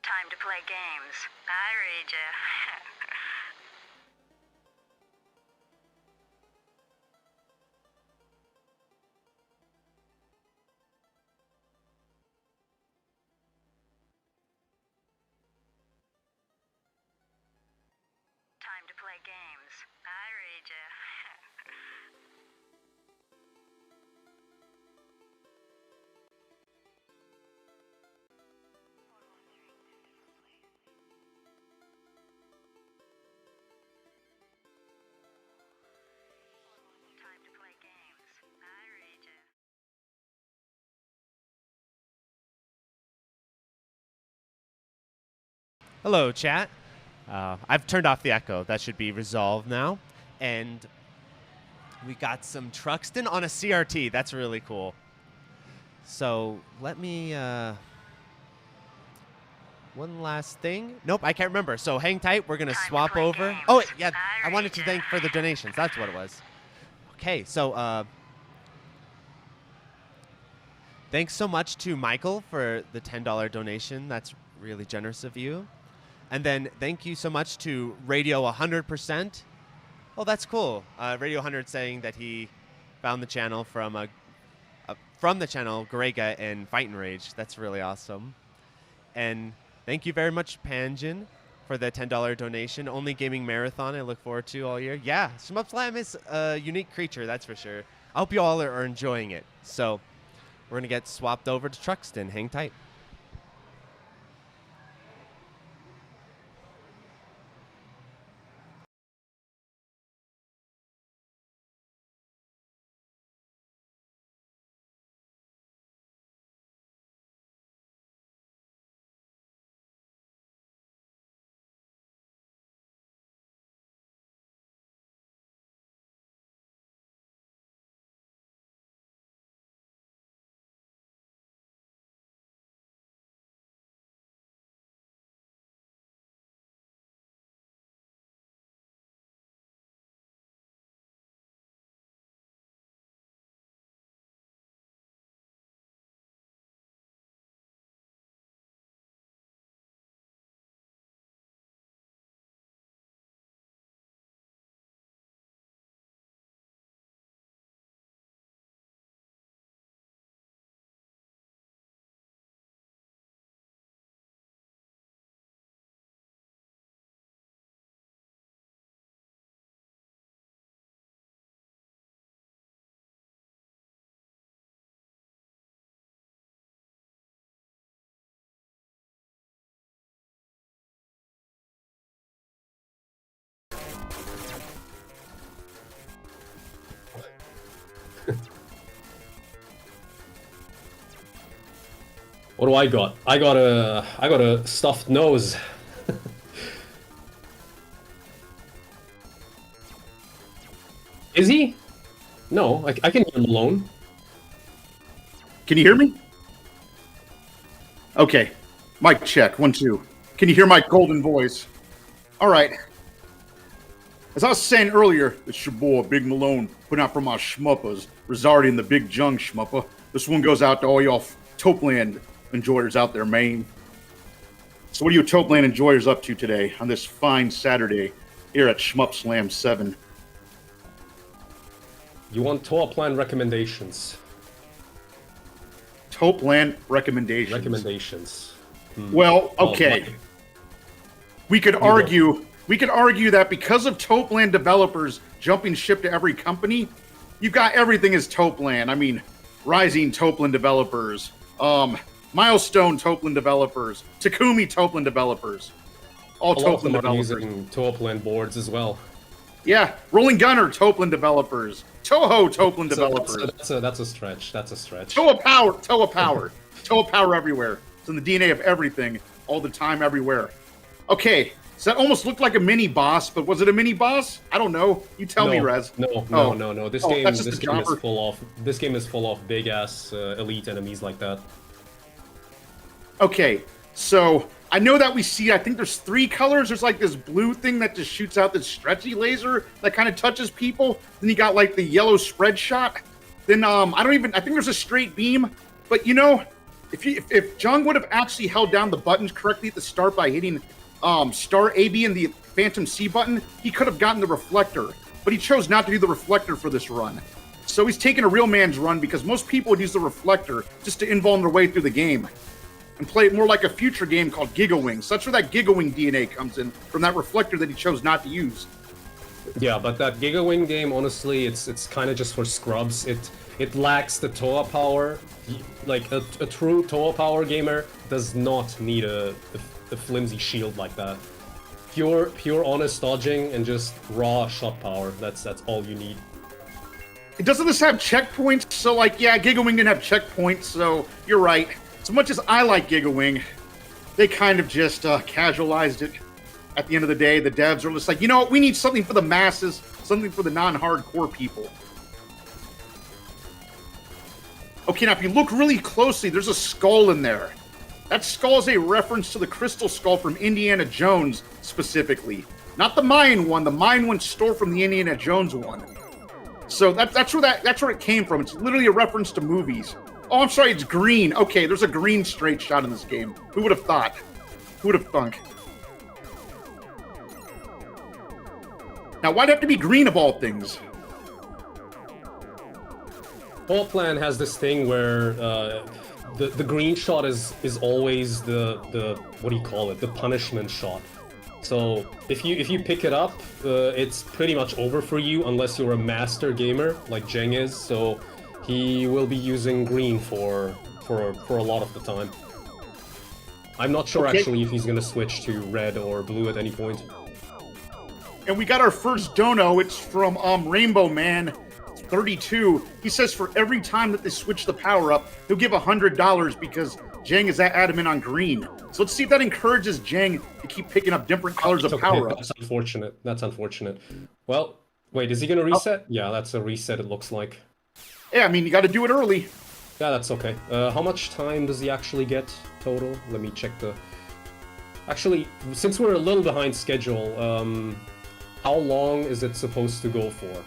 Time to play games. I read ya. Time to play games. I read ya. Time to play games. I read ya. Hello, chat. I've turned off the echo. That should be resolved now. And we got some Truxton on a CRT. That's really cool. So let me... one last thing. Nope, I can't remember. So hang tight. We're going to swap over. Oh, yeah. I wanted to thank for the donations. That's what it was. Okay, so... thanks so much to Michael for the $10 donation. That's really generous of you. And then thank you so much to Radio 100%. Oh, that's cool. Radio 100 saying that he found the channel from the channel Garega and Fight and Rage. That's really awesome. And thank you very much, Panjin, for the $10 donation. Only gaming marathon I look forward to all year. Yeah, Shmup Slam is a unique creature, that's for sure. I hope you all are enjoying it. So we're going to get swapped over to Truxton. Hang tight. What do I got? I got a stuffed nose. Is he? No, I can hear him alone. Can you hear me? Okay. Mic check. 1, 2. Can you hear my golden voice? All right. As I was saying earlier, it's your boy, Big Malone, putting out for my Shmuppers, residing in the Big Jung Shmupper. This one goes out to all y'all Topeland enjoyers out there, Maine. So what are you Topeland enjoyers up to today on this fine Saturday here at Shmup Slam 7? You want Topeland recommendations? Topeland recommendations. Recommendations. Well, okay. We could argue that because of Topeland developers jumping ship to every company, you've got everything as Topeland. I mean, Rising Topeland developers, Milestone Topeland developers, Takumi Topeland developers, all Topeland developers. Using Topeland boards as well. Yeah, Rolling Gunner Topeland developers, Touhou Topeland developers. That's a stretch. That's a stretch. Toa Power, Toa Power everywhere. It's in the DNA of everything, all the time, everywhere. Okay, so that almost looked like a mini boss, but was it a mini boss? I don't know. You tell me, Rez. No. This game is full of big ass elite enemies like that. Okay, so I know that we see, I think there's 3 colors. There's like this blue thing that just shoots out this stretchy laser that kind of touches people. Then you got like the yellow spread shot. Then I think there's a straight beam. But you know, if Jung would have actually held down the buttons correctly at the start by hitting Star AB and the Phantom C button, he could have gotten the reflector. But he chose not to do the reflector for this run. So he's taking a real man's run because most people would use the reflector just to invuln their way through the game and play it more like a future game called Gigawings. So that's where that Gigawing DNA comes in, from that reflector that he chose not to use. Yeah, but that Gigawing game, honestly, it's kind of just for scrubs. It lacks the Toa power. Like a true Toa power gamer does not need a flimsy shield like that. Pure honest dodging and just raw shot power. That's all you need. Doesn't this have checkpoints? So like, yeah, Gigawing didn't have checkpoints, so you're right. As much as I like Gigawing, they kind of just casualized it. At the end of the day, the devs are just like, you know what, we need something for the masses, something for the non-hardcore people. Okay, now if you look really closely, there's a skull in there. That skull is a reference to the crystal skull from Indiana Jones, specifically. Not the Mayan one. The Mayan one stole from the Indiana Jones one. So that's where it came from. It's literally a reference to movies. Oh, I'm sorry, it's green. Okay, there's a green straight shot in this game. Who would have thought? Who would have thunk? Now, why'd it have to be green of all things? Ball Plan has this thing where the green shot is always the what do you call it? The punishment shot. So if you pick it up, it's pretty much over for you unless you're a master gamer like JHENG is. So he will be using green for a lot of the time. I'm not sure actually if he's gonna switch to red or blue at any point. And we got our first dono. It's from Rainbow Man 32. He says for every time that they switch the power up, he'll give $100 because JHENG is that adamant on green. So let's see if that encourages JHENG to keep picking up different colors of power ups. That's unfortunate. That's unfortunate. Well, wait, is he gonna reset? Yeah, that's a reset. It looks like. Yeah, I mean you got to do it early. Yeah, that's okay. How much time does he actually get total? Let me check the. Actually, since we're a little behind schedule, how long is it supposed to go for?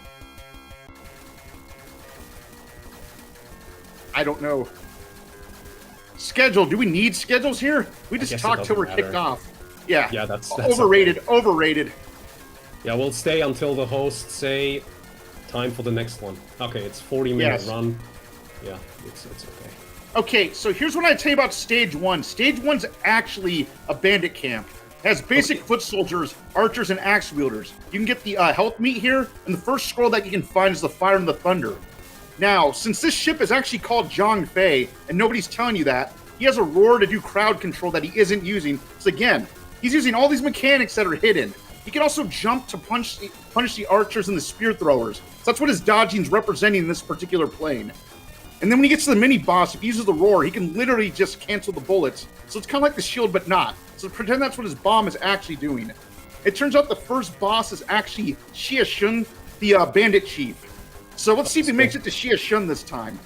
I don't know. Schedule? Do we need schedules here? We just talk till we're kicked off. Yeah. Yeah, that's overrated. Okay. Overrated. Yeah, we'll stay until the hosts say time for the next one. Okay, it's 40-minute run. Yeah, it's okay. Okay, so here's what I tell you about Stage 1. Stage 1's actually a bandit camp. It has basic foot soldiers, archers, and axe wielders. You can get the health meat here, and the first scroll that you can find is the Fire and the Thunder. Now, since this ship is actually called Zhang Fei, and nobody's telling you that, he has a roar to do crowd control that he isn't using. So again, he's using all these mechanics that are hidden. He can also jump to punish the archers and the spear throwers. So that's what his dodging's representing in this particular plane. And then when he gets to the mini-boss, if he uses the roar, he can literally just cancel the bullets. So it's kind of like the shield, but not. So pretend that's what his bomb is actually doing. It turns out the first boss is actually Xia Shun, the bandit chief. So let's see if he makes it to Xia Shun this time.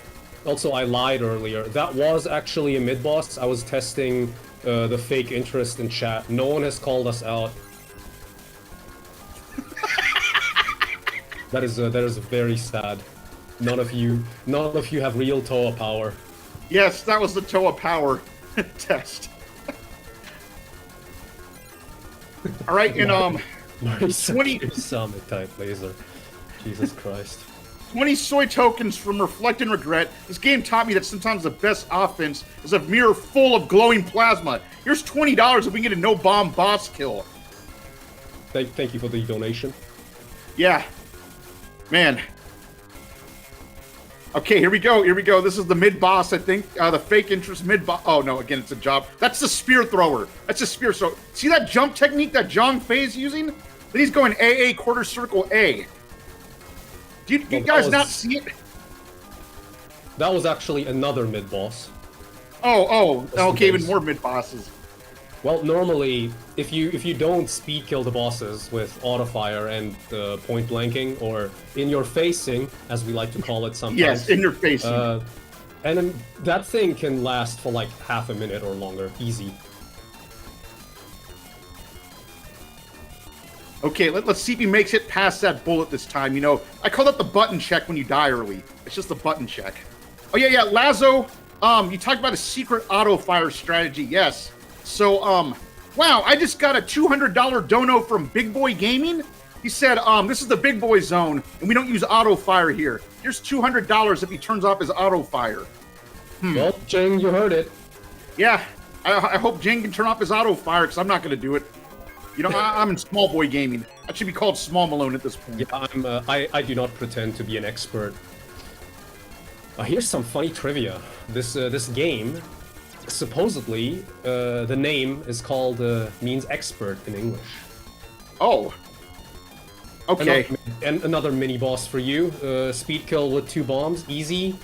Also, I lied earlier. That was actually a mid-boss. I was testing the fake interest in chat. No one has called us out. That is very sad. None of you have real Toa power. Yes, that was the Toa power test. All right, and 20 summit type laser. Jesus Christ. 20 soy tokens from Reflect and Regret. This game taught me that sometimes the best offense is a mirror full of glowing plasma. Here's $20 if we can get a no-bomb boss kill. Thank you for the donation. Yeah. Man. Okay, here we go. Here we go. This is the mid-boss, I think. The fake interest mid-boss. Oh, no, again, it's a job. That's the spear thrower. That's a spear. So, see that jump technique that Zhang Fei is using? Then he's going AA, quarter circle A. Do you guys not see it? That was actually another mid-boss. Oh, okay, even more mid-bosses. Well, normally, if you don't speed kill the bosses with auto-fire and point blanking, or in your facing, as we like to call it sometimes. Yes, in your facing. And then that thing can last for like half a minute or longer, easy. Okay, let's see if he makes it past that bullet this time. You know, I call that the button check when you die early. It's just a button check. Oh, yeah, Lazo, you talked about a secret auto-fire strategy. Yes. So, wow, I just got a $200 dono from Big Boy Gaming. He said, this is the Big Boy zone, and we don't use auto-fire here. Here's $200 if he turns off his auto-fire. Well, JHENG, you heard it. Yeah, I hope JHENG can turn off his auto-fire, because I'm not going to do it. You know, I'm in Small Boy Gaming. That should be called Small Malone at this point. Yeah, I do not pretend to be an expert. Here's some funny trivia. This game, supposedly, the name is called means expert in English. Oh. Okay. Another mini boss for you. Speed kill with 2 bombs, easy.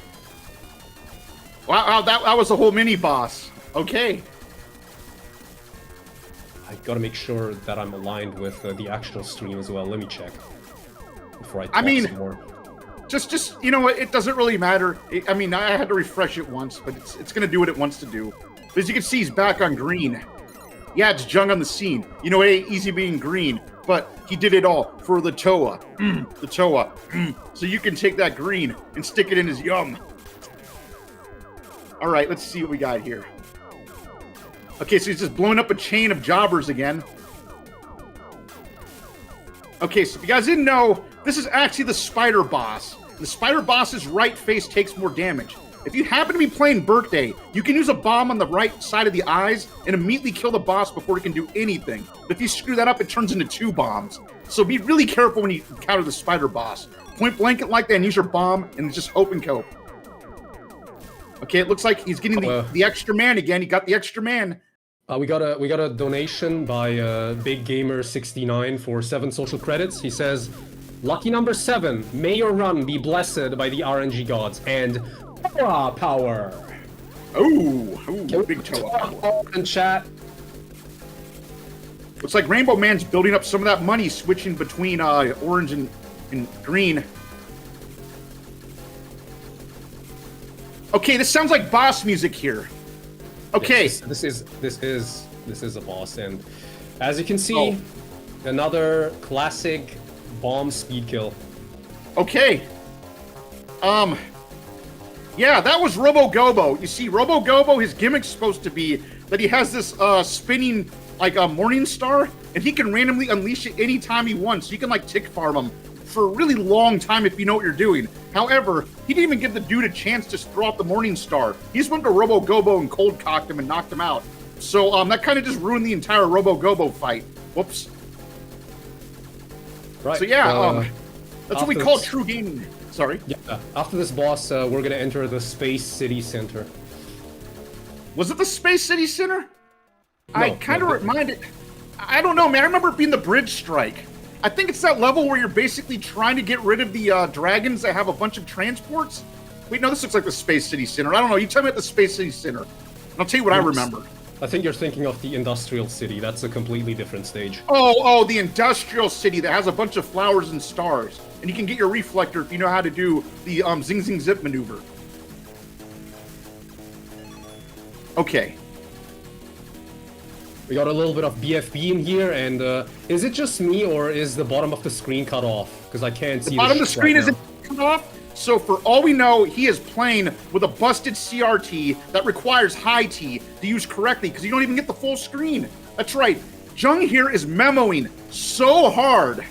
Wow, that was a whole mini boss. Okay. I gotta make sure that I'm aligned with the actual stream as well. Let me check before I talk I mean, some more. just you know what? It doesn't really matter. I mean, I had to refresh it once, but it's gonna do what it wants to do. But as you can see, he's back on green. Yeah, it's Jung on the scene. You know, it ain't easy being green, but he did it all for the Toa. The Toa. So you can take that green and stick it in his yum. All right, let's see what we got here. Okay, so he's just blowing up a chain of jobbers again. Okay, so if you guys didn't know, this is actually the spider boss. The spider boss's right face takes more damage. If you happen to be playing Birthday, you can use a bomb on the right side of the eyes and immediately kill the boss before it can do anything. But if you screw that up, it turns into 2 bombs. So be really careful when you encounter the spider boss. Point blank it like that and use your bomb and just hope and cope. Okay, it looks like he's getting the extra man again. He got the extra man. We got a donation by Big Gamer 69 for 7 social credits. He says, "Lucky number 7, may your run be blessed by the RNG gods and power." Oh, big Toa. And chat. Looks like Rainbow Man's building up some of that money, switching between orange and green. Okay, this sounds like boss music here. Okay, yes, this is a boss, and as you can see, another classic bomb speed kill. Okay. Yeah, that was Robo Gobo. You see, Robo Gobo, his gimmick's supposed to be that he has this spinning like a morning star, and he can randomly unleash it anytime he wants. You can like tick farm him for a really long time if you know what you're doing. However, he didn't even give the dude a chance to throw out the morning star. He just went to Robo Gobo and cold cocked him and knocked him out. So that kind of just ruined the entire Robo Gobo fight. Whoops. Right. So yeah, that's what we call true gaming. Sorry. Yeah. After this boss, we're gonna enter the Space City Center. Was it the Space City Center? No, I kind of reminded. I don't know, man. I remember it being the Bridge Strike. I think it's that level where you're basically trying to get rid of the dragons that have a bunch of transports. Wait, no, this looks like the Space City Center. I don't know. You tell me about the Space City Center, and I'll tell you what I remember. I think you're thinking of the Industrial City. That's a completely different stage. Oh, the Industrial City that has a bunch of flowers and stars. And you can get your reflector if you know how to do the zing zing zip maneuver. Okay. We got a little bit of BFB in here, and is it just me, or is the bottom of the screen cut off? Because I can't see the bottom of the screen right isn't cut off. So for all we know, he is playing with a busted CRT that requires high T to use correctly, because you don't even get the full screen. That's right. Jung here is memoing so hard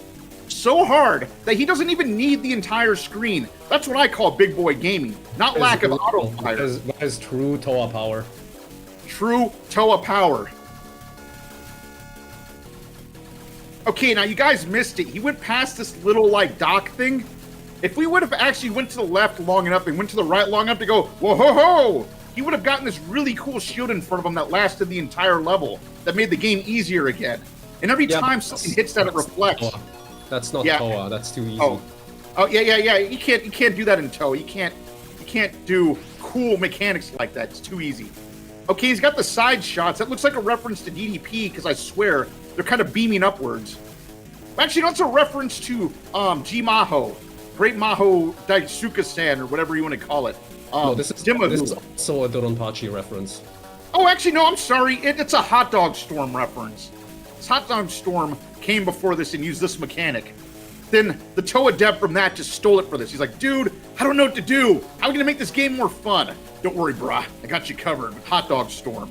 that he doesn't even need the entire screen. That's what I call big boy gaming, not lack of auto fire. That is true Toa power. True Toa power. Okay, now you guys missed it. He went past this little like dock thing. If we would have actually went to the left long enough and went to the right long enough to go, whoa ho ho, he would have gotten this really cool shield in front of him that lasted the entire level, that made the game easier again. And every time something hits that, it reflects. That's not Toa. That's too easy. Oh, yeah. You can't do that in Toa. You can't do cool mechanics like that. It's too easy. Okay, he's got the side shots. That looks like a reference to DDP, because I swear they're kind of beaming upwards. Actually, that's a reference to G-Maho, Great Maho Daisuke-san, or whatever you want to call it. No, this is also a Donpachi reference. Oh, actually, no, I'm sorry. It's a Hot Dog Storm reference. This Hot Dog Storm came before this and used this mechanic. Then the Toa dev from that just stole it for this. He's like, dude, I don't know what to do. How are we going to make this game more fun? Don't worry, brah. I got you covered with Hot Dog Storm.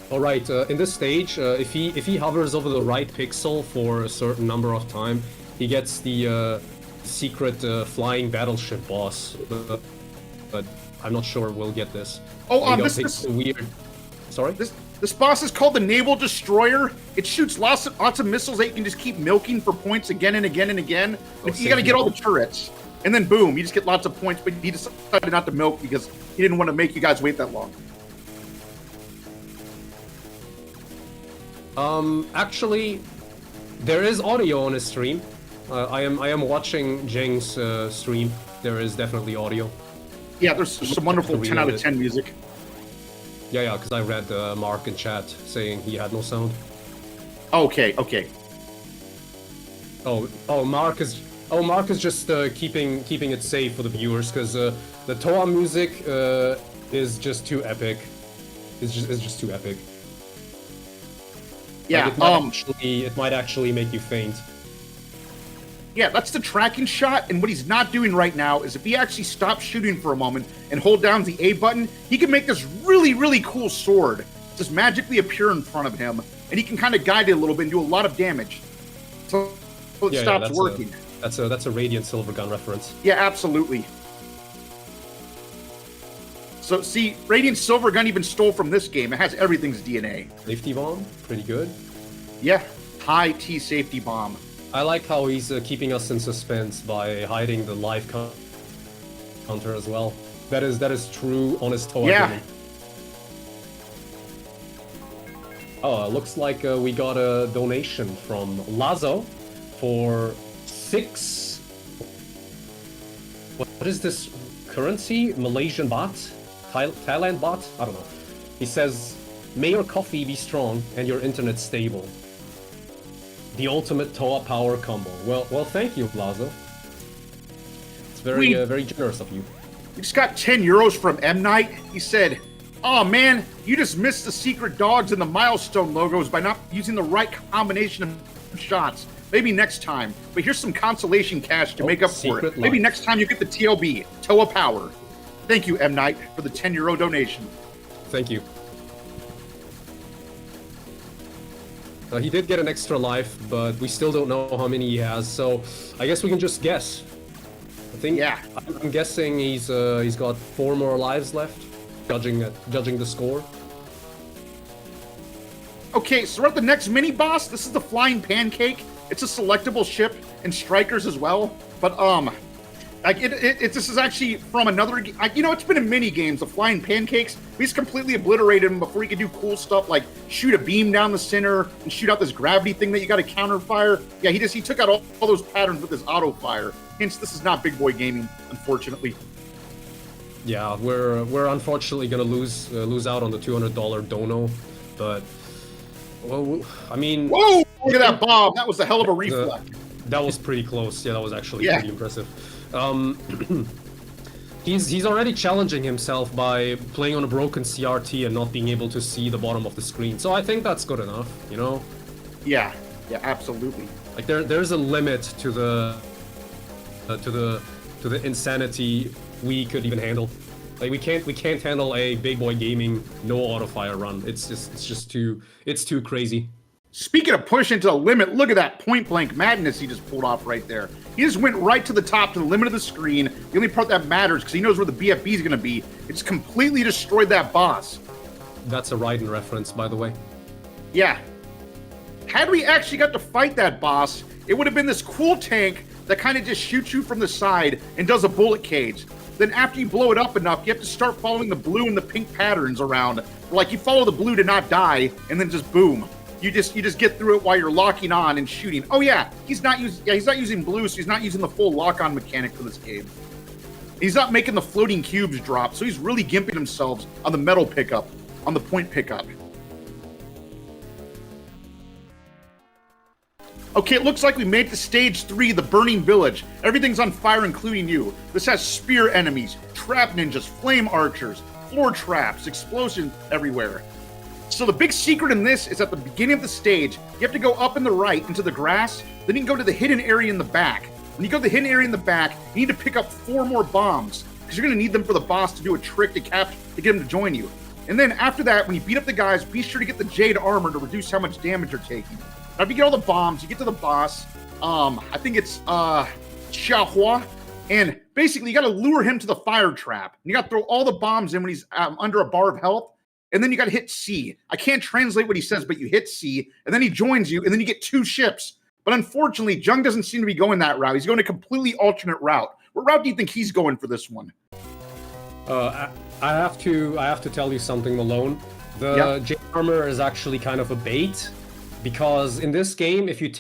All right, in this stage, if he hovers over the right pixel for a certain number of time, he gets the secret flying battleship boss. But I'm not sure we'll get this. Oh, this weird. Sorry. This boss is called the Naval Destroyer. It shoots lots of missiles that you can just keep milking for points again and again and again. You got to get all the turrets, and then boom, you just get lots of points. But he decided not to milk because he didn't want to make you guys wait that long. Actually, there is audio on his stream. I am watching JHENG's stream. There is definitely audio. Yeah, there's some wonderful 10 out of 10 music. Yeah, because I read Mark in chat saying he had no sound. Okay. Mark is just keeping it safe for the viewers because the Touhou music is just too epic. It's just too epic. Yeah. Like, it might actually make you faint. Yeah, that's the tracking shot, and what he's not doing right now is if he actually stops shooting for a moment and hold down the A button, he can make this really, really cool sword just magically appear in front of him, and he can kind of guide it a little bit and do a lot of damage. So it stops working. That's a Radiant Silvergun reference. Yeah, absolutely. So see, Radiant Silvergun even stole from this game. It has everything's DNA. Safety bomb, pretty good. Yeah, high T safety bomb. I like how he's keeping us in suspense by hiding the live counter as well. That is true, honest Touhou gaming. Oh, looks like we got a donation from Lazo for 6. What is this currency? Malaysian baht? Thailand baht? I don't know. He says, "May your coffee be strong and your internet stable. The ultimate Touhou power combo." Well, thank you, Lazo. It's very very generous of you. We just got 10 euros from M Night. He said, "Oh man, you just missed the secret dogs and the milestone logos by not using the right combination of shots. Maybe next time. But here's some consolation cash to make up for it. Maybe next time you get the TLB, Touhou Power." Thank you, M Night, for the 10 euro donation. Thank you. He did get an extra life, but we still don't know how many he has, so I guess we can just guess. I think. Yeah. I'm guessing he's got 4 more lives left, judging the score. Okay, so we're at the next mini boss. This is the Flying Pancake. It's a selectable ship and strikers as well. But like this is actually from another. It's been in mini games. The Flying Pancakes. We just completely obliterated him before he could do cool stuff like shoot a beam down the center and shoot out this gravity thing that you got to counter fire. Yeah, he took out all those patterns with his auto fire. Hence, this is not big boy gaming, unfortunately. Yeah, we're unfortunately gonna lose out on the $200 dono, but well, I mean. Whoa! Look at that bomb. That was a hell of a reflect. That was pretty close. Yeah, that was actually pretty impressive. He's already challenging himself by playing on a broken CRT and not being able to see the bottom of the screen. So I think that's good enough, you know? Yeah, absolutely. Like there's a limit to the insanity we could even handle. Like we can't handle a big boy gaming no auto fire run. It's just too crazy. Speaking of pushing to the limit, look at that point blank madness he just pulled off right there. He just went right to the top, to the limit of the screen. The only part that matters, because he knows where the BFB is going to be. It's completely destroyed that boss. That's a Raiden reference, by the way. Yeah. Had we actually got to fight that boss, it would have been this cool tank that kind of just shoots you from the side and does a bullet cage. Then after you blow it up enough, you have to start following the blue and the pink patterns around. Like you follow the blue to not die, and then just boom. You just get through it while you're locking on and shooting. Oh yeah, he's not using blue, so he's not using the full lock-on mechanic for this game. He's not making the floating cubes drop, so he's really gimping himself on the metal pickup, on the point pickup. Okay, it looks like we made it to stage 3, the Burning Village. Everything's on fire, including you. This has spear enemies, trap ninjas, flame archers, floor traps, explosions everywhere. So the big secret in this is at the beginning of the stage, you have to go up in the right into the grass, then you can go to the hidden area in the back. When you go to the hidden area in the back, you need to pick up 4 more bombs, because you're going to need them for the boss to do a trick to get him to join you. And then after that, when you beat up the guys, be sure to get the jade armor to reduce how much damage you're taking. Now if you get all the bombs, you get to the boss, I think it's Xiahua, and basically you got to lure him to the fire trap. And you got to throw all the bombs in when he's under a bar of health. And then you got to hit C. I can't translate what he says, but you hit C, and then he joins you, and then you get 2 ships. But unfortunately, Jung doesn't seem to be going that route. He's going a completely alternate route. What route do you think he's going for this one? I have to tell you something, Malone. The Jade armor is actually kind of a bait, because in this game, if you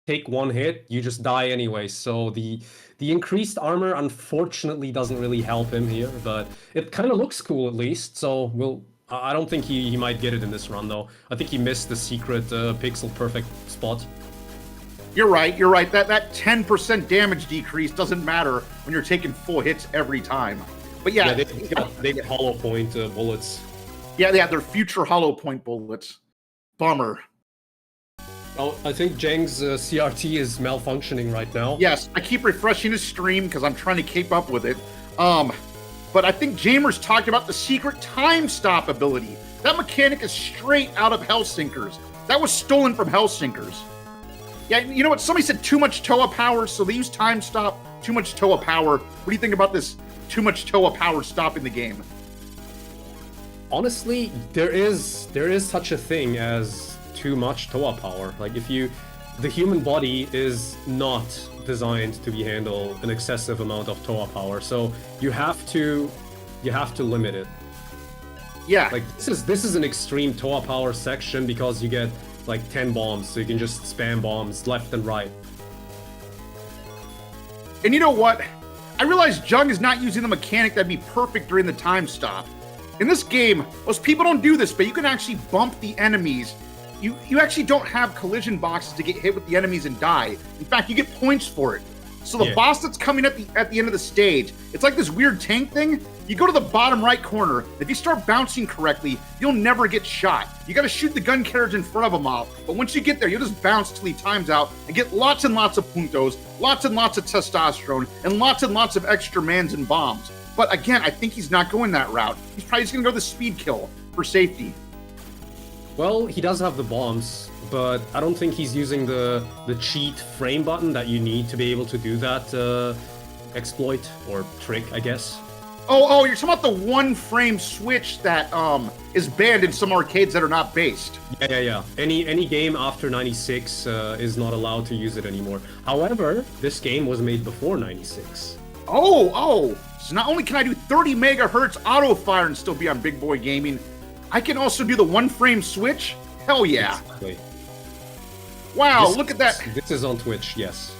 take 1 hit, you just die anyway. So the increased armor unfortunately doesn't really help him here, but it kind of looks cool at least. So I don't think he might get it in this run, though. I think he missed the secret pixel perfect spot. You're right, you're right. That 10% damage decrease doesn't matter when you're taking full hits every time. But yeah, they get hollow point bullets. Yeah, they're future hollow point bullets. Bummer. Oh, I think JHENG's CRT is malfunctioning right now. Yes, I keep refreshing his stream because I'm trying to keep up with it. But I think JAIMERS talked about the secret time stop ability. That mechanic is straight out of Hellsinkers. That was stolen from Hellsinkers. Yeah, you know what? Somebody said too much TOA power, so they use time stop, too much TOA power. What do you think about this too much TOA power stopping the game? Honestly, there is such a thing as too much TOA power. Like the human body is not designed to handle an excessive amount of TOA power, so you have to limit it. Yeah. Like this is an extreme TOA power section because you get like 10 bombs, so you can just spam bombs left and right. And you know what? I realize JHENG is not using the mechanic that'd be perfect during the time stop. In this game, most people don't do this, but you can actually bump the enemies. You actually don't have collision boxes to get hit with the enemies and die. In fact, you get points for it. So the boss that's coming at the end of the stage, it's like this weird tank thing. You go to the bottom right corner. If you start bouncing correctly, you'll never get shot. You got to shoot the gun carriage in front of him all. But once you get there, you'll just bounce till he times out and get lots and lots of puntos, lots and lots of testosterone, and lots of extra mans and bombs. But again, I think he's not going that route. He's probably just going to go the speed kill for safety. Well, he does have the bombs, but I don't think he's using the cheat frame button that you need to be able to do that exploit or trick, I guess. Oh, you're talking about the one frame switch that is banned in some arcades that are not based. Yeah. Any game after 96 is not allowed to use it anymore. However, this game was made before 96. Oh. So not only can I do 30 megahertz auto fire and still be on Big Boy Gaming, I can also do the one frame switch? Hell yeah. Exactly. Wow, look at that. This is on Twitch, yes.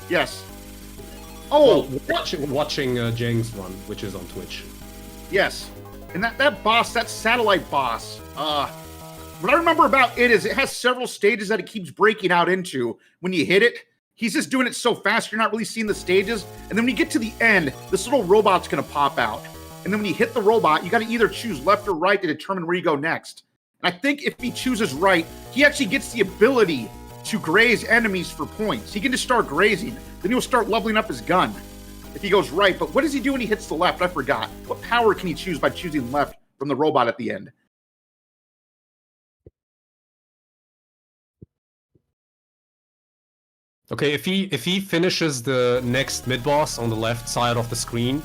Yes. Oh, well, watching JHENG's run, which is on Twitch. Yes. And that boss, that satellite boss, what I remember about it is it has several stages that it keeps breaking out into. When you hit it, he's just doing it so fast, you're not really seeing the stages. And then when you get to the end, this little robot's going to pop out. And then when you hit the robot, you got to either choose left or right to determine where you go next. And I think if he chooses right, he actually gets the ability to graze enemies for points. He can just start grazing. Then he'll start leveling up his gun if he goes right. But what does he do when he hits the left? I forgot. What power can he choose by choosing left from the robot at the end? Okay, if he finishes the next mid-boss on the left side of the screen,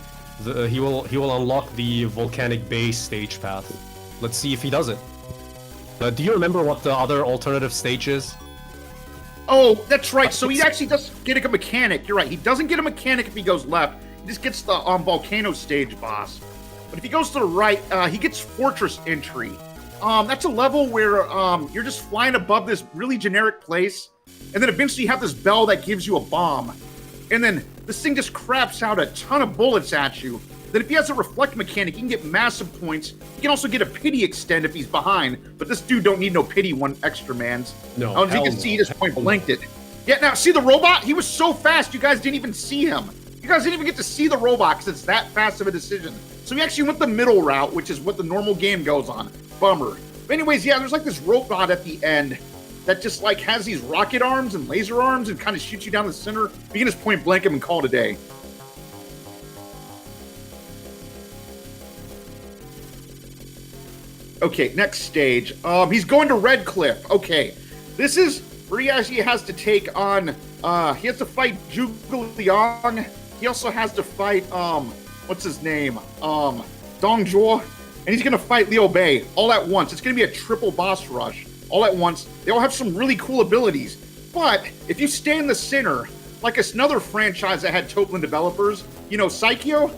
he will unlock the volcanic base stage path. Let's see if he does it. Do you remember what the other alternative stage is? Oh, that's right. So he actually does get a mechanic. You're right. He doesn't get a mechanic if he goes left. He just gets the volcano stage boss. But if he goes to the right, he gets fortress entry. That's a level where you're just flying above this really generic place, and then eventually you have this bell that gives you a bomb. And then this thing just craps out a ton of bullets at you. Then if he has a reflect mechanic, he can get massive points. He can also get a pity extend if he's behind. But this dude don't need no pity one extra mans. No, as you can see, he just point blanked it. Yeah, now see the robot? He was so fast, you guys didn't even see him. You guys didn't even get to see the robot because it's that fast of a decision. So he actually went the middle route, which is what the normal game goes on. Bummer. But anyways, yeah, there's like this robot at the end that just like has these rocket arms and laser arms and kind of shoots you down the center. You can just point blank him and call it a day. Okay, next stage. He's going to Red Cliff. Okay, this is where he actually has to take on. He has to fight Zhuge Liang. He also has to fight what's his name? Dong Zhuo, and he's gonna fight Liu Bei all at once. It's gonna be a triple boss rush all at once. They all have some really cool abilities, but if you stay in the center, like another franchise that had Toplin developers, you know, Psycho.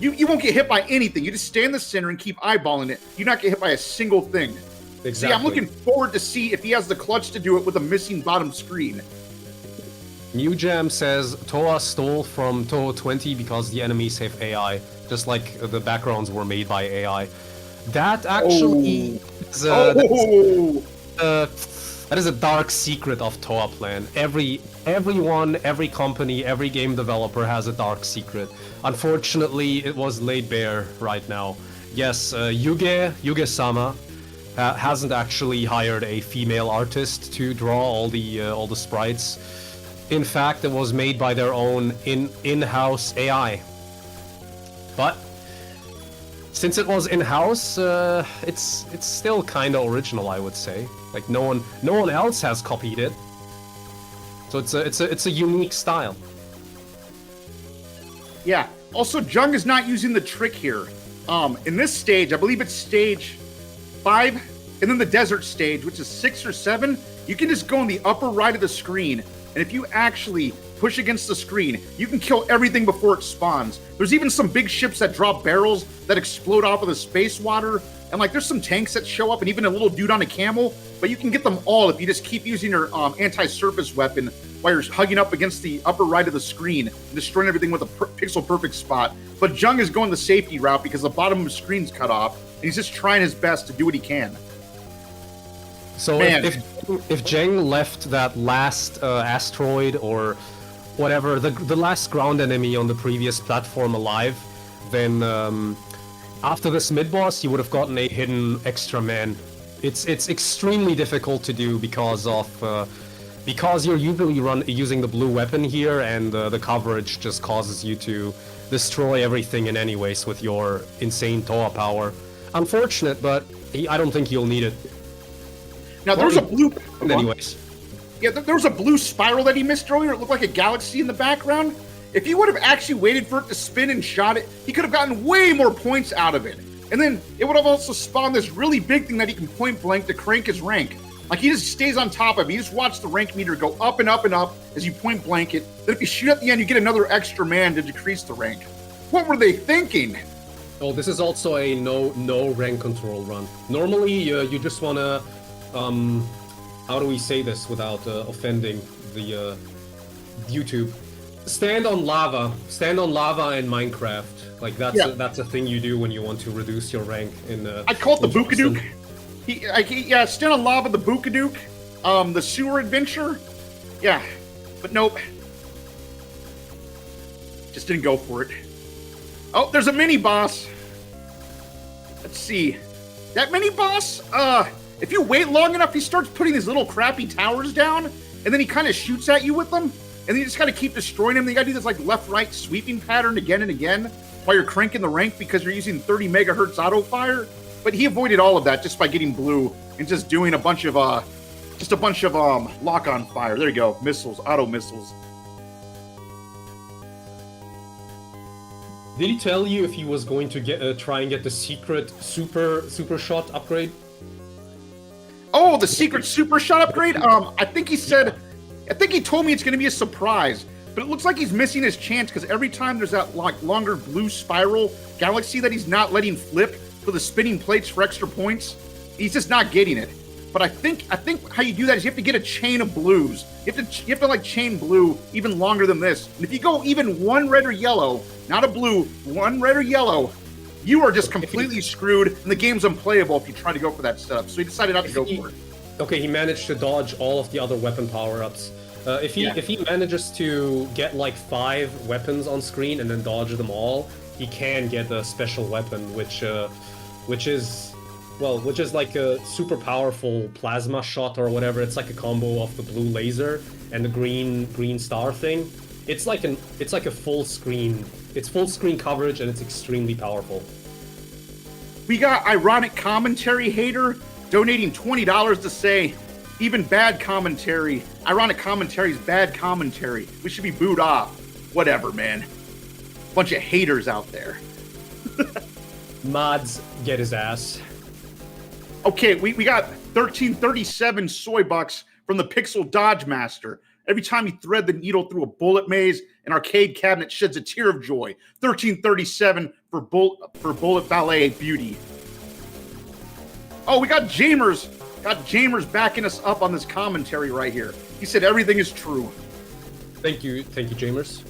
You won't get hit by anything. You just stay in the center and keep eyeballing it. You not get hit by a single thing. Exactly. See, I'm looking forward to see if he has the clutch to do it with a missing bottom screen. New Jam says Toa stole from Touhou 20 because the enemies have AI, just like the backgrounds were made by AI. That actually is that is a dark secret of Touhou Plan. Everyone, every company, every game developer has a dark secret. Unfortunately, it was laid bare right now. Yes, Yuge-sama hasn't actually hired a female artist to draw all the sprites. In fact, it was made by their own in-house AI. But since it was in-house, it's still kind of original, I would say. Like no one else has copied it. So it's a unique style. Yeah. Also, Jung is not using the trick here. In this stage, I believe it's stage 5, and then the desert stage, which is 6 or 7. You can just go on the upper right of the screen, and if you actually push against the screen, you can kill everything before it spawns. There's even some big ships that drop barrels that explode off of the space water, and like there's some tanks that show up, and even a little dude on a camel. But you can get them all if you just keep using your anti-surface weapon while you're hugging up against the upper right of the screen and destroying everything with a pixel-perfect spot. But Jung is going the safety route because the bottom of the screen's cut off, and he's just trying his best to do what he can. So if JHENG left that last asteroid or whatever, the last ground enemy on the previous platform alive, then after this mid-boss, he would have gotten a hidden extra man. It's extremely difficult to do because you're usually using the blue weapon here, and the coverage just causes you to destroy everything in any ways with your insane Touhou power. Unfortunate, but I don't think you'll need it. Now there's a blue. Anyways. Yeah, there was a blue spiral that he missed earlier. It looked like a galaxy in the background. If he would have actually waited for it to spin and shot it, he could have gotten way more points out of it. And then it would have also spawned this really big thing that he can point blank to crank his rank. Like he just stays on top of it. You just watch the rank meter go up and up and up as you point blank it. Then if you shoot at the end, you get another extra man to decrease the rank. What were they thinking? Oh, this is also a no rank control run. Normally, you just wanna, how do we say this without offending the YouTube? Stand on lava in Minecraft. Like that's a thing you do when you want to reduce your rank in. I call it the Bookadook. Yeah, stand on lava, the Bookadook, the sewer adventure. Yeah, but nope. Just didn't go for it. Oh, there's a mini boss. Let's see. That mini boss, if you wait long enough, he starts putting these little crappy towers down, and then he kind of shoots at you with them, and then you just gotta keep destroying him. Then you gotta do this like left-right sweeping pattern again and again while you're cranking the rank because you're using 30 megahertz auto fire. But he avoided all of that just by getting blue and just doing a bunch of lock-on fire. There you go, missiles, auto missiles. Did he tell you if he was going to try and get the secret super shot upgrade? Oh, the secret super shot upgrade? I think he said, I think he told me it's going to be a surprise, but it looks like he's missing his chance because every time there's that like longer blue spiral galaxy that he's not letting flip for the spinning plates for extra points, he's just not getting it. But I think how you do that is you have to get a chain of blues. You have to like chain blue even longer than this. And if you go even one red or yellow, not a blue, one red or yellow, you are just completely screwed, and the game's unplayable if you try to go for that setup. So he decided not to go for it. Okay, he managed to dodge all of the other weapon power-ups. If he manages to get like 5 weapons on screen and then dodge them all, he can get a special weapon, which is like a super powerful plasma shot or whatever. It's like a combo of the blue laser and the green star thing. It's like a full screen. It's full screen coverage and it's extremely powerful. We got Ironic Commentary Hater donating $20 to say, even bad commentary. Ironic Commentary's bad commentary. We should be booed off. Whatever, man. Bunch of haters out there. Mods get his ass. Okay, we got 1337 soy bucks from the Pixel Dodge Master. Every time you thread the needle through a bullet maze, an arcade cabinet sheds a tear of joy. 1337 for bullet ballet beauty. Oh, we got JAIMERS. Got JAIMERS backing us up on this commentary right here. He said everything is true. Thank you, JAIMERS.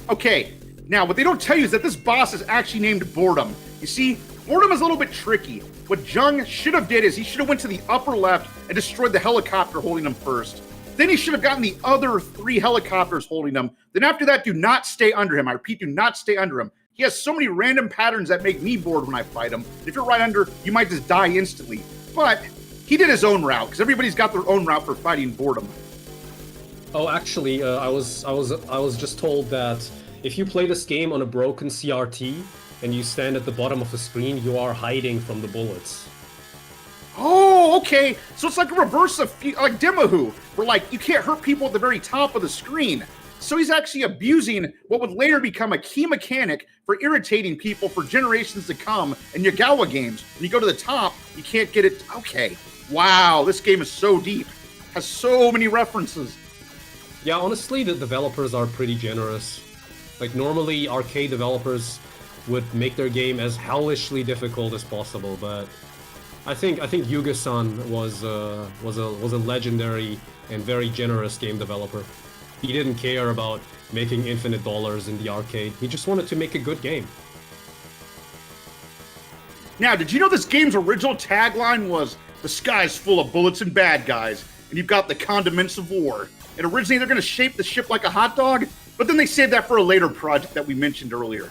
Okay, now what they don't tell you is that this boss is actually named Boredom. You see, boredom is a little bit tricky. What Jung should have did is he should have went to the upper left and destroyed the helicopter holding him first. Then he should have gotten the other 3 helicopters holding him. Then after that, do not stay under him. I repeat, do not stay under him. He has so many random patterns that make me bored when I fight him. If you're right under, you might just die instantly. But he did his own route, because everybody's got their own route for fighting boredom. Oh, actually, I was just told that if you play this game on a broken CRT and you stand at the bottom of the screen, you are hiding from the bullets. Oh, okay. So it's like a reverse of like Touhou, where like you can't hurt people at the very top of the screen. So he's actually abusing what would later become a key mechanic for irritating people for generations to come in Yagawa games. When you go to the top, you can't get it. Okay. Wow, this game is so deep. Has so many references. Yeah, honestly, the developers are pretty generous. Like normally, arcade developers would make their game as hellishly difficult as possible, but I think Yuga-san was a legendary and very generous game developer. He didn't care about making infinite dollars in the arcade. He just wanted to make a good game. Now, did you know this game's original tagline was "The sky's full of bullets and bad guys, and you've got the condiments of war"? And originally they're going to shape the ship like a hot dog, but then they saved that for a later project that we mentioned earlier.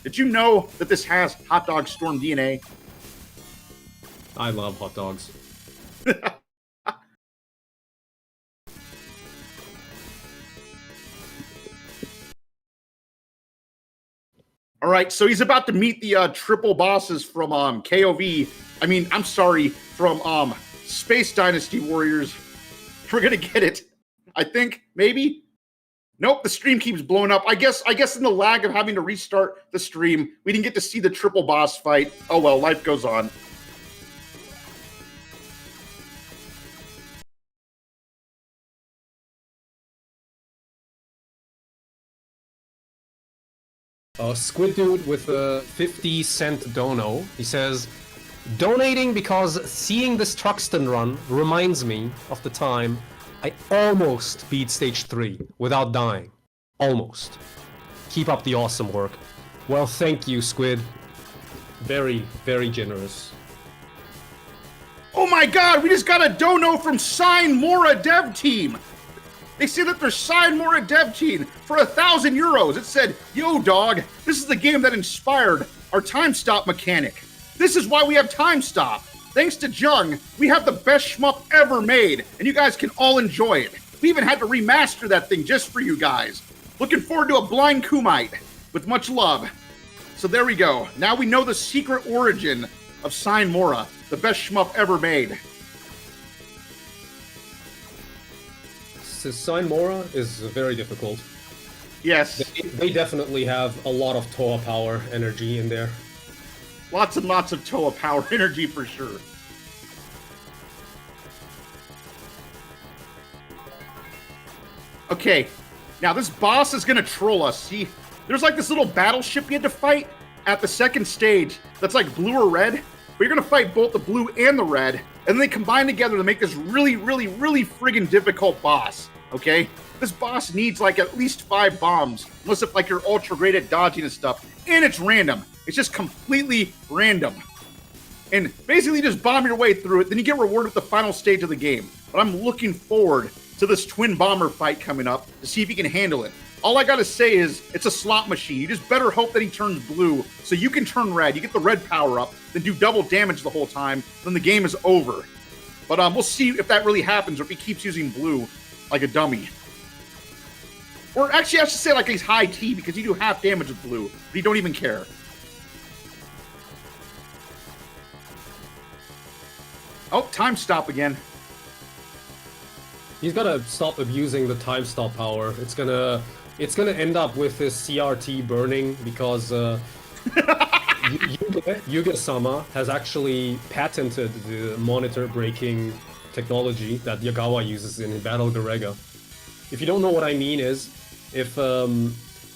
Did you know that this has Hot Dog Storm DNA? I love hot dogs. All right, so he's about to meet the triple bosses from KOV. From Space Dynasty Warriors. We're gonna get it. I think, maybe? Nope, the stream keeps blowing up. I guess in the lag of having to restart the stream, we didn't get to see the triple boss fight. Oh well, life goes on. Squid Dude with a 50-cent dono. He says, donating because seeing this Truxton run reminds me of the time I almost beat stage 3 without dying. Almost. Keep up the awesome work. Well, thank you, Squid. Very, very generous. Oh my god, we just got a dono from Sign Mora Dev Team. They say that they're Sign Mora Dev Team for 1,000 euros. It said, yo dog, this is the game that inspired our time stop mechanic. This is why we have time stop. Thanks to Jung, we have the best shmup ever made, and you guys can all enjoy it. We even had to remaster that thing just for you guys. Looking forward to a blind Kumite, with much love. So there we go. Now we know the secret origin of Sign Mora, the best shmup ever made. Sign Mora is very difficult. Yes. They definitely have a lot of Toa power energy in there. Lots and lots of Toa power energy for sure. Okay, now this boss is gonna troll us. See, there's like this little battleship you had to fight at the second stage that's like blue or red, but you're gonna fight both the blue and the red, and then they combine together to make this really, really, really friggin' difficult boss, okay? This boss needs like at least 5 bombs, unless if like you're ultra great at dodging and stuff, and it's random. It's just completely random. And basically just bomb your way through it, then you get rewarded with the final stage of the game. But I'm looking forward to this twin bomber fight coming up to see if he can handle it. All I gotta say is, it's a slot machine. You just better hope that he turns blue, so you can turn red. You get the red power up, then do double damage the whole time, then the game is over. But we'll see if that really happens, or if he keeps using blue like a dummy. Or actually, I should say like he's high T, because you do half damage with blue, but you don't even care. Oh, time stop again. He's gotta stop abusing the time stop power. It's gonna end up with his CRT burning because Yuga-sama has actually patented the monitor breaking technology that Yagawa uses in Battle Garega. If you don't know what I mean is, if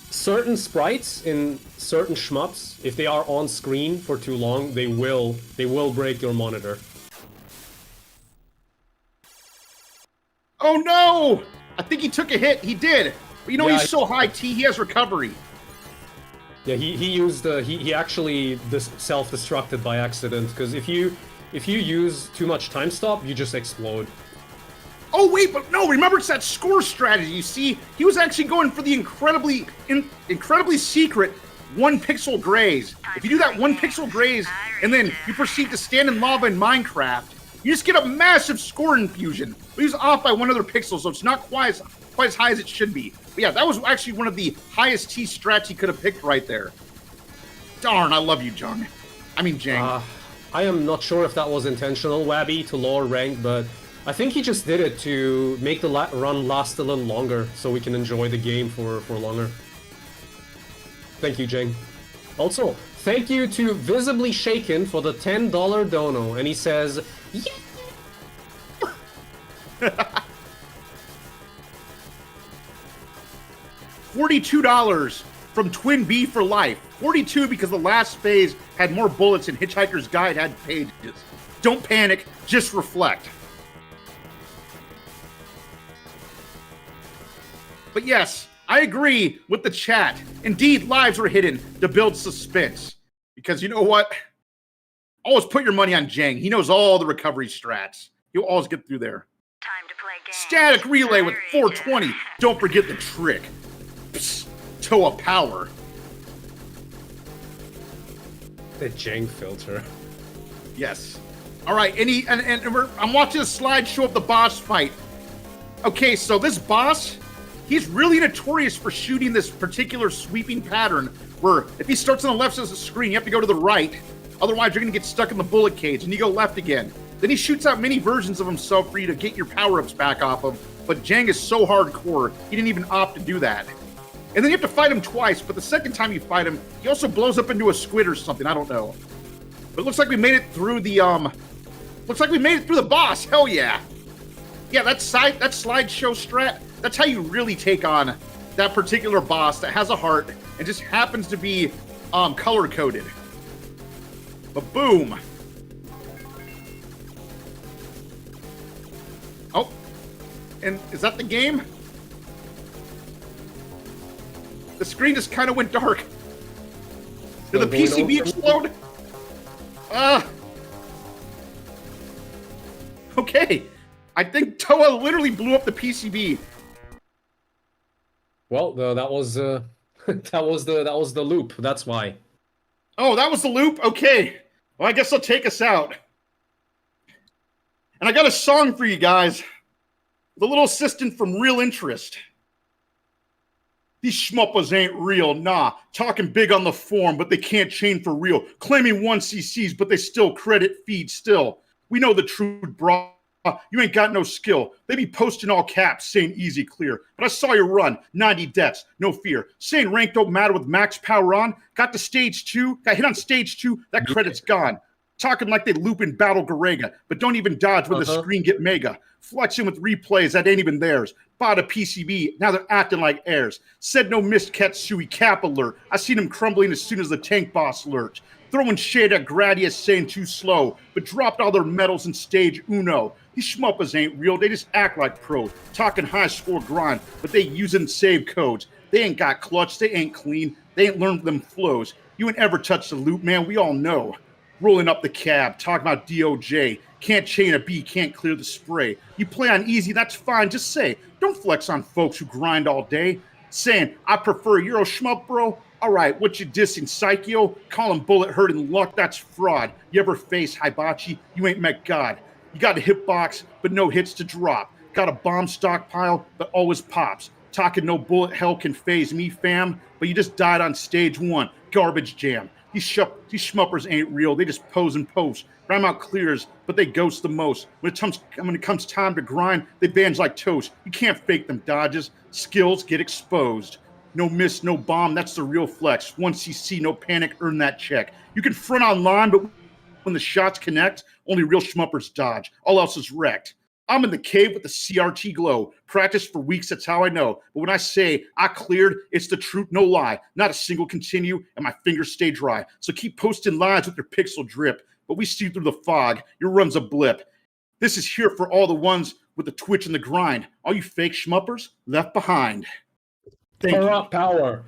certain sprites in certain shmups, if they are on screen for too long, they will break your monitor. Oh no! I think he took a hit. He did. But you know, Yeah, he's so high T, he has recovery. Yeah, he used he actually self-destructed by accident, because if you use too much time stop, you just explode. Oh wait, but no, remember it's that score strategy. You see, he was actually going for the incredibly secret 1 pixel graze. If you do that 1 pixel graze and then you proceed to stand in lava in Minecraft, you just get a massive score infusion. But he's off by 1 other pixel, so it's not quite as high as it should be. But yeah, that was actually one of the highest T strats he could have picked right there. Darn, I love you, Jung. I mean, Jang. I am not sure if that was intentional, Wabby, to lower rank, but I think he just did it to make the run last a little longer, so we can enjoy the game for longer. Thank you, Jang. Also, thank you to Visibly Shaken for the $10 dono, and he says, yeah! $42 from Twin B for life. 42 because the last phase had more bullets and Hitchhiker's Guide had pages. Don't panic, just reflect. But yes, I agree with the chat. Indeed, lives were hidden to build suspense. Because you know what? Always put your money on Jang. He knows all the recovery strats. He'll always get through there. Time to play games. Static relay with 420. Don't forget the trick. Psst, Toa power. The Jang filter. Yes. All right, I'm watching a slideshow of the boss fight. Okay, so this boss, he's really notorious for shooting this particular sweeping pattern where if he starts on the left side of the screen, you have to go to the right. Otherwise, you're going to get stuck in the bullet cage, and you go left again. Then he shoots out many versions of himself for you to get your power-ups back off of, but Jang is so hardcore, he didn't even opt to do that. And then you have to fight him twice, but the second time you fight him, he also blows up into a squid or something, I don't know. But it looks like we made it through the, boss, hell yeah! Yeah, that slideshow strat, that's how you really take on that particular boss that has a heart and just happens to be color-coded. But boom! Oh, and is that the game? The screen just kind of went dark. Did the PCB explode? Okay. I think Toa literally blew up the PCB. Well, that was that was the loop. That's why. Oh, that was the loop? Okay. Well, I guess I'll take us out. And I got a song for you guys. The little assistant from Real Interest. These shmuppers ain't real, nah. Talking big on the form, but they can't chain for real. Claiming 1cc's, but they still credit feed still. We know the truth, brah. You ain't got no skill. They be posting all caps, saying easy, clear. But I saw you run, 90 deaths, no fear. Saying rank don't matter with max power on. Got to stage 2, got hit on stage 2, that credit's gone. Talking like they loop in Battle Garega, but don't even dodge when the screen get mega. Flexing with replays that ain't even theirs. Bought a PCB, now they're acting like heirs. Said no missed Katsui cap alert. I seen him crumbling as soon as the tank boss lurched. Throwing shade at Gradius saying too slow, but dropped all their medals in stage uno. These shmuppers ain't real, they just act like pros. Talking high score grind, but they using save codes. They ain't got clutch, they ain't clean, they ain't learned them flows. You ain't ever touched the loop, man, we all know. Rolling up the cab, talking about DOJ. Can't chain a B, can't clear the spray. You play on easy, that's fine, just say. Don't flex on folks who grind all day. Saying, I prefer Euro Shmup, bro. All right, what you dissing, Psycho? Calling bullet hurting luck, that's fraud. You ever face Hibachi? You ain't met God. You got a hitbox, but no hits to drop. Got a bomb stockpile, but always pops. Talking no bullet hell can phase me, fam. But you just died on stage 1. Garbage jam. These shmuppers ain't real. They just pose and post. Rhyme out clears, but they ghost the most. When it comes time to grind, they bange like toast. You can't fake them dodges. Skills get exposed. No miss, no bomb. That's the real flex. 1cc, no panic. Earn that check. You can front online, but when the shots connect, only real shmuppers dodge. All else is wrecked. I'm in the cave with the CRT glow. Practice for weeks, that's how I know. But when I say I cleared, it's the truth, no lie. Not a single continue, and my fingers stay dry. So keep posting lines with your pixel drip. But we see through the fog. Your run's a blip. This is here for all the ones with the twitch and the grind. All you fake shmuppers left behind. Thank you. Power.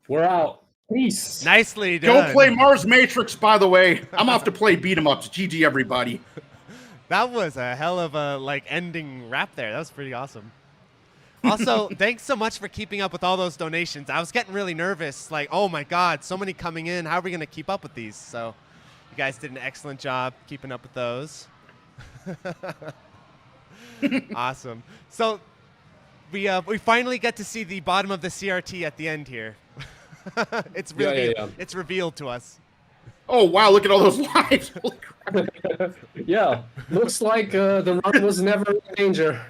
We're out. Peace. Nicely done. Go play Mars Matrix, by the way. I'm off to play beat 'em ups. GG, everybody. That was a hell of a like ending rap there. That was pretty awesome. Also, thanks so much for keeping up with all those donations. I was getting really nervous. Like, oh my God, so many coming in. How are we going to keep up with these? So you guys did an excellent job keeping up with those. Awesome. So we finally get to see the bottom of the CRT at the end here. It's really it's revealed to us. Oh wow! Look at all those lives. Holy crap. Yeah, looks like the run was never in danger.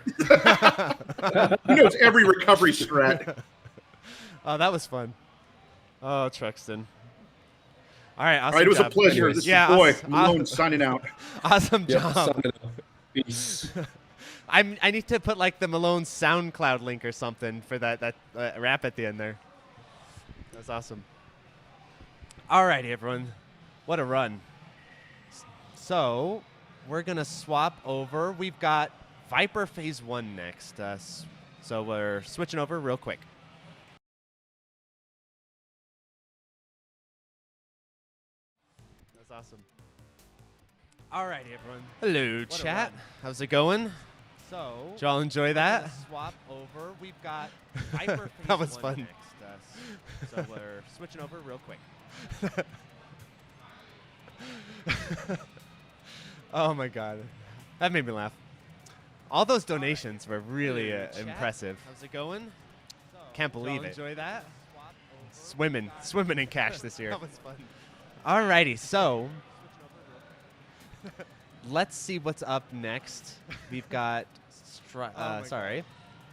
He knows every recovery strat. Oh, that was fun. Oh, Truxton. All right, awesome All right, it was job. a pleasure. Anyways, This is Boy Malone awesome. signing out. Awesome Yeah, job. signing out. Peace. I need to put like the Malone SoundCloud link or something for that rap at the end there. That's awesome. All right, everyone. What a run. So we're going to swap over. We've got Viper Phase 1 next. So we're switching over real quick. That's awesome. All right, everyone. Hello, What a chat. run. How's it going? So Did y'all enjoy that? swap over. We've got Viper Phase That was 1 fun. next. So we're switching over real quick. Oh my God, that made me laugh. All those donations were really Chat, impressive. How's it going? Can't believe Y'all it. enjoy that? Swimming in cash this year. That was fun. Alrighty, so let's see what's up next. We've got, my sorry,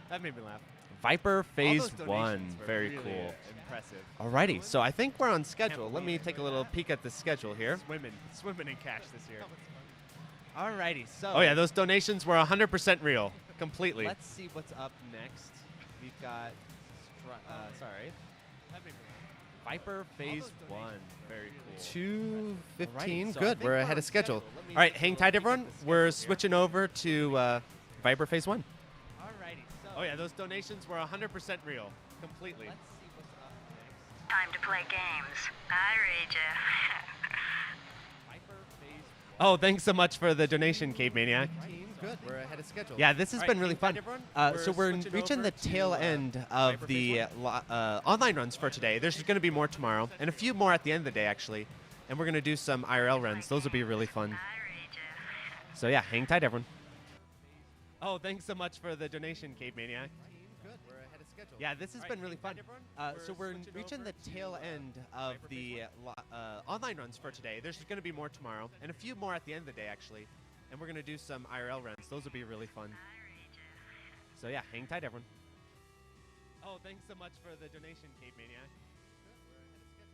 That made me laugh. Viper Phase those donations 1. were Very really cool. impressive. Alrighty, so I think we're on schedule. Let believe me it. take a little peek at the schedule here. Swimming in cash this year. Alrighty, so- Oh yeah, those donations were 100% real. Completely. Let's see what's up next. We've got, sorry. That made me laugh. Viper Phase 1. Very cool. 2:15. Alrighty, so I Good. think We're we're ahead on of schedule. schedule. Let me All right, take a hang little tight, peek at everyone. the We're schedule here. switching over to Viper Phase 1. Alrighty, so Oh yeah, those donations were 100% real. Completely. let's see what's up next. Time to play games. I read ya. Viper Phase Oh, thanks so much for the donation, Cave Maniac. Good. We're ahead of schedule. Yeah, this has All been right, really hang fun. tight, everyone. So we're switching reaching over the tail to, end Viper of Phase the 1. online runs for today. There's going to be more tomorrow, and a few more at the end of the day, actually. And we're going to do some IRL runs. Those will be really fun. So yeah, hang tight, everyone. Oh, thanks so much for the donation, Cave Maniac. Good. We're ahead of schedule. Yeah, this has All been right, really hang fun. tight, everyone. So we're switching reaching over the tail to, end of Viper the online runs for today. There's going to be more tomorrow, and a few more at the end of the day, actually. And we're going to do some IRL runs. Those will be really fun. So yeah, hang tight, everyone. Oh, thanks so much for the donation, Cave Maniac.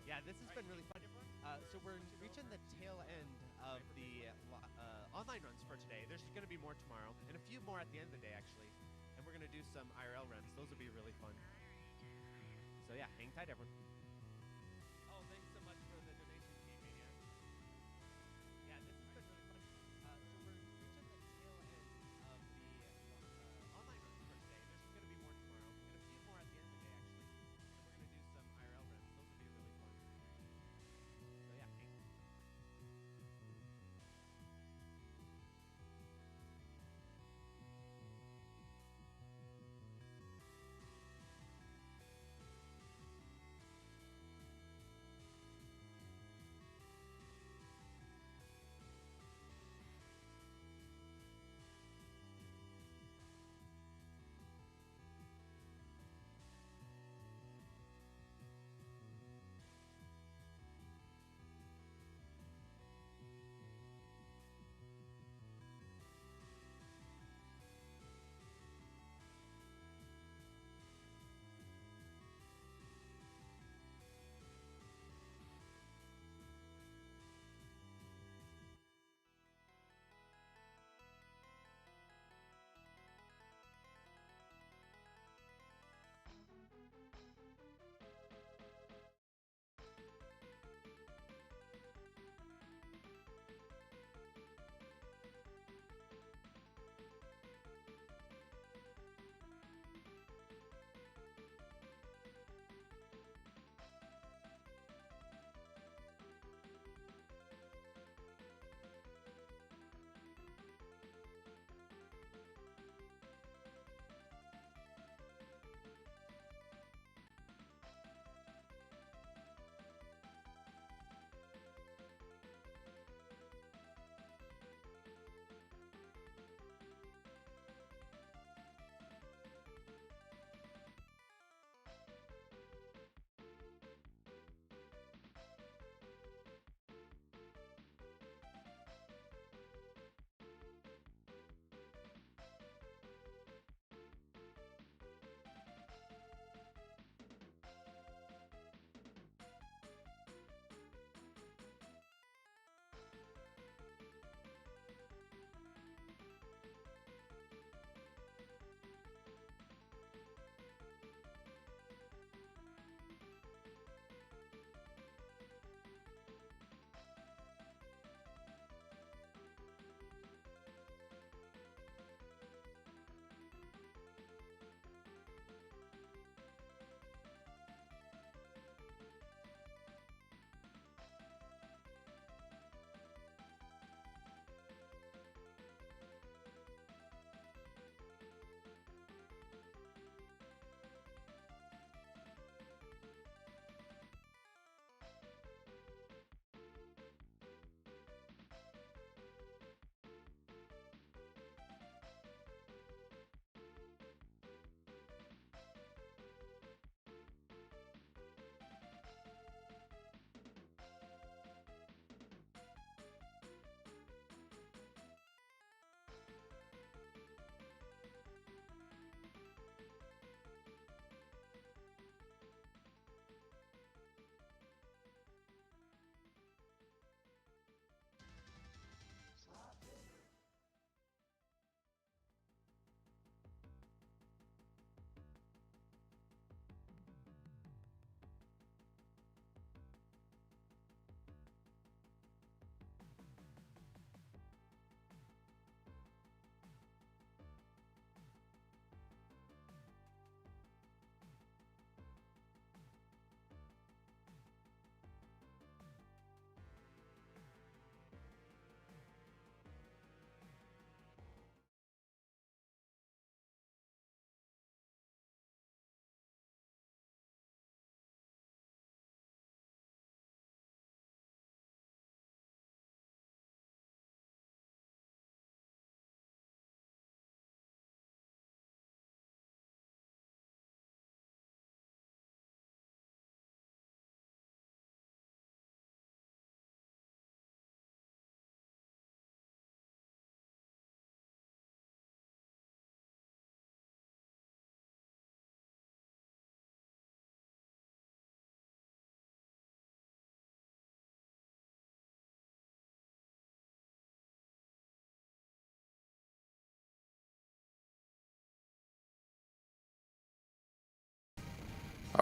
Yeah, this has been really fun. So we're reaching the tail end of the online runs for today. There's going to be more tomorrow, and a few more at the end of the day, actually. And we're going to do some IRL runs. Those will be really fun. So yeah, hang tight, everyone. Oh, thanks so much for the donation, Cave Maniac. Yeah, this has been really fun. So we're reaching the tail end of the online runs for today. There's going to be more tomorrow, and a few more at the end of the day, actually. And we're going to do some IRL runs. Those will be really fun. So yeah, hang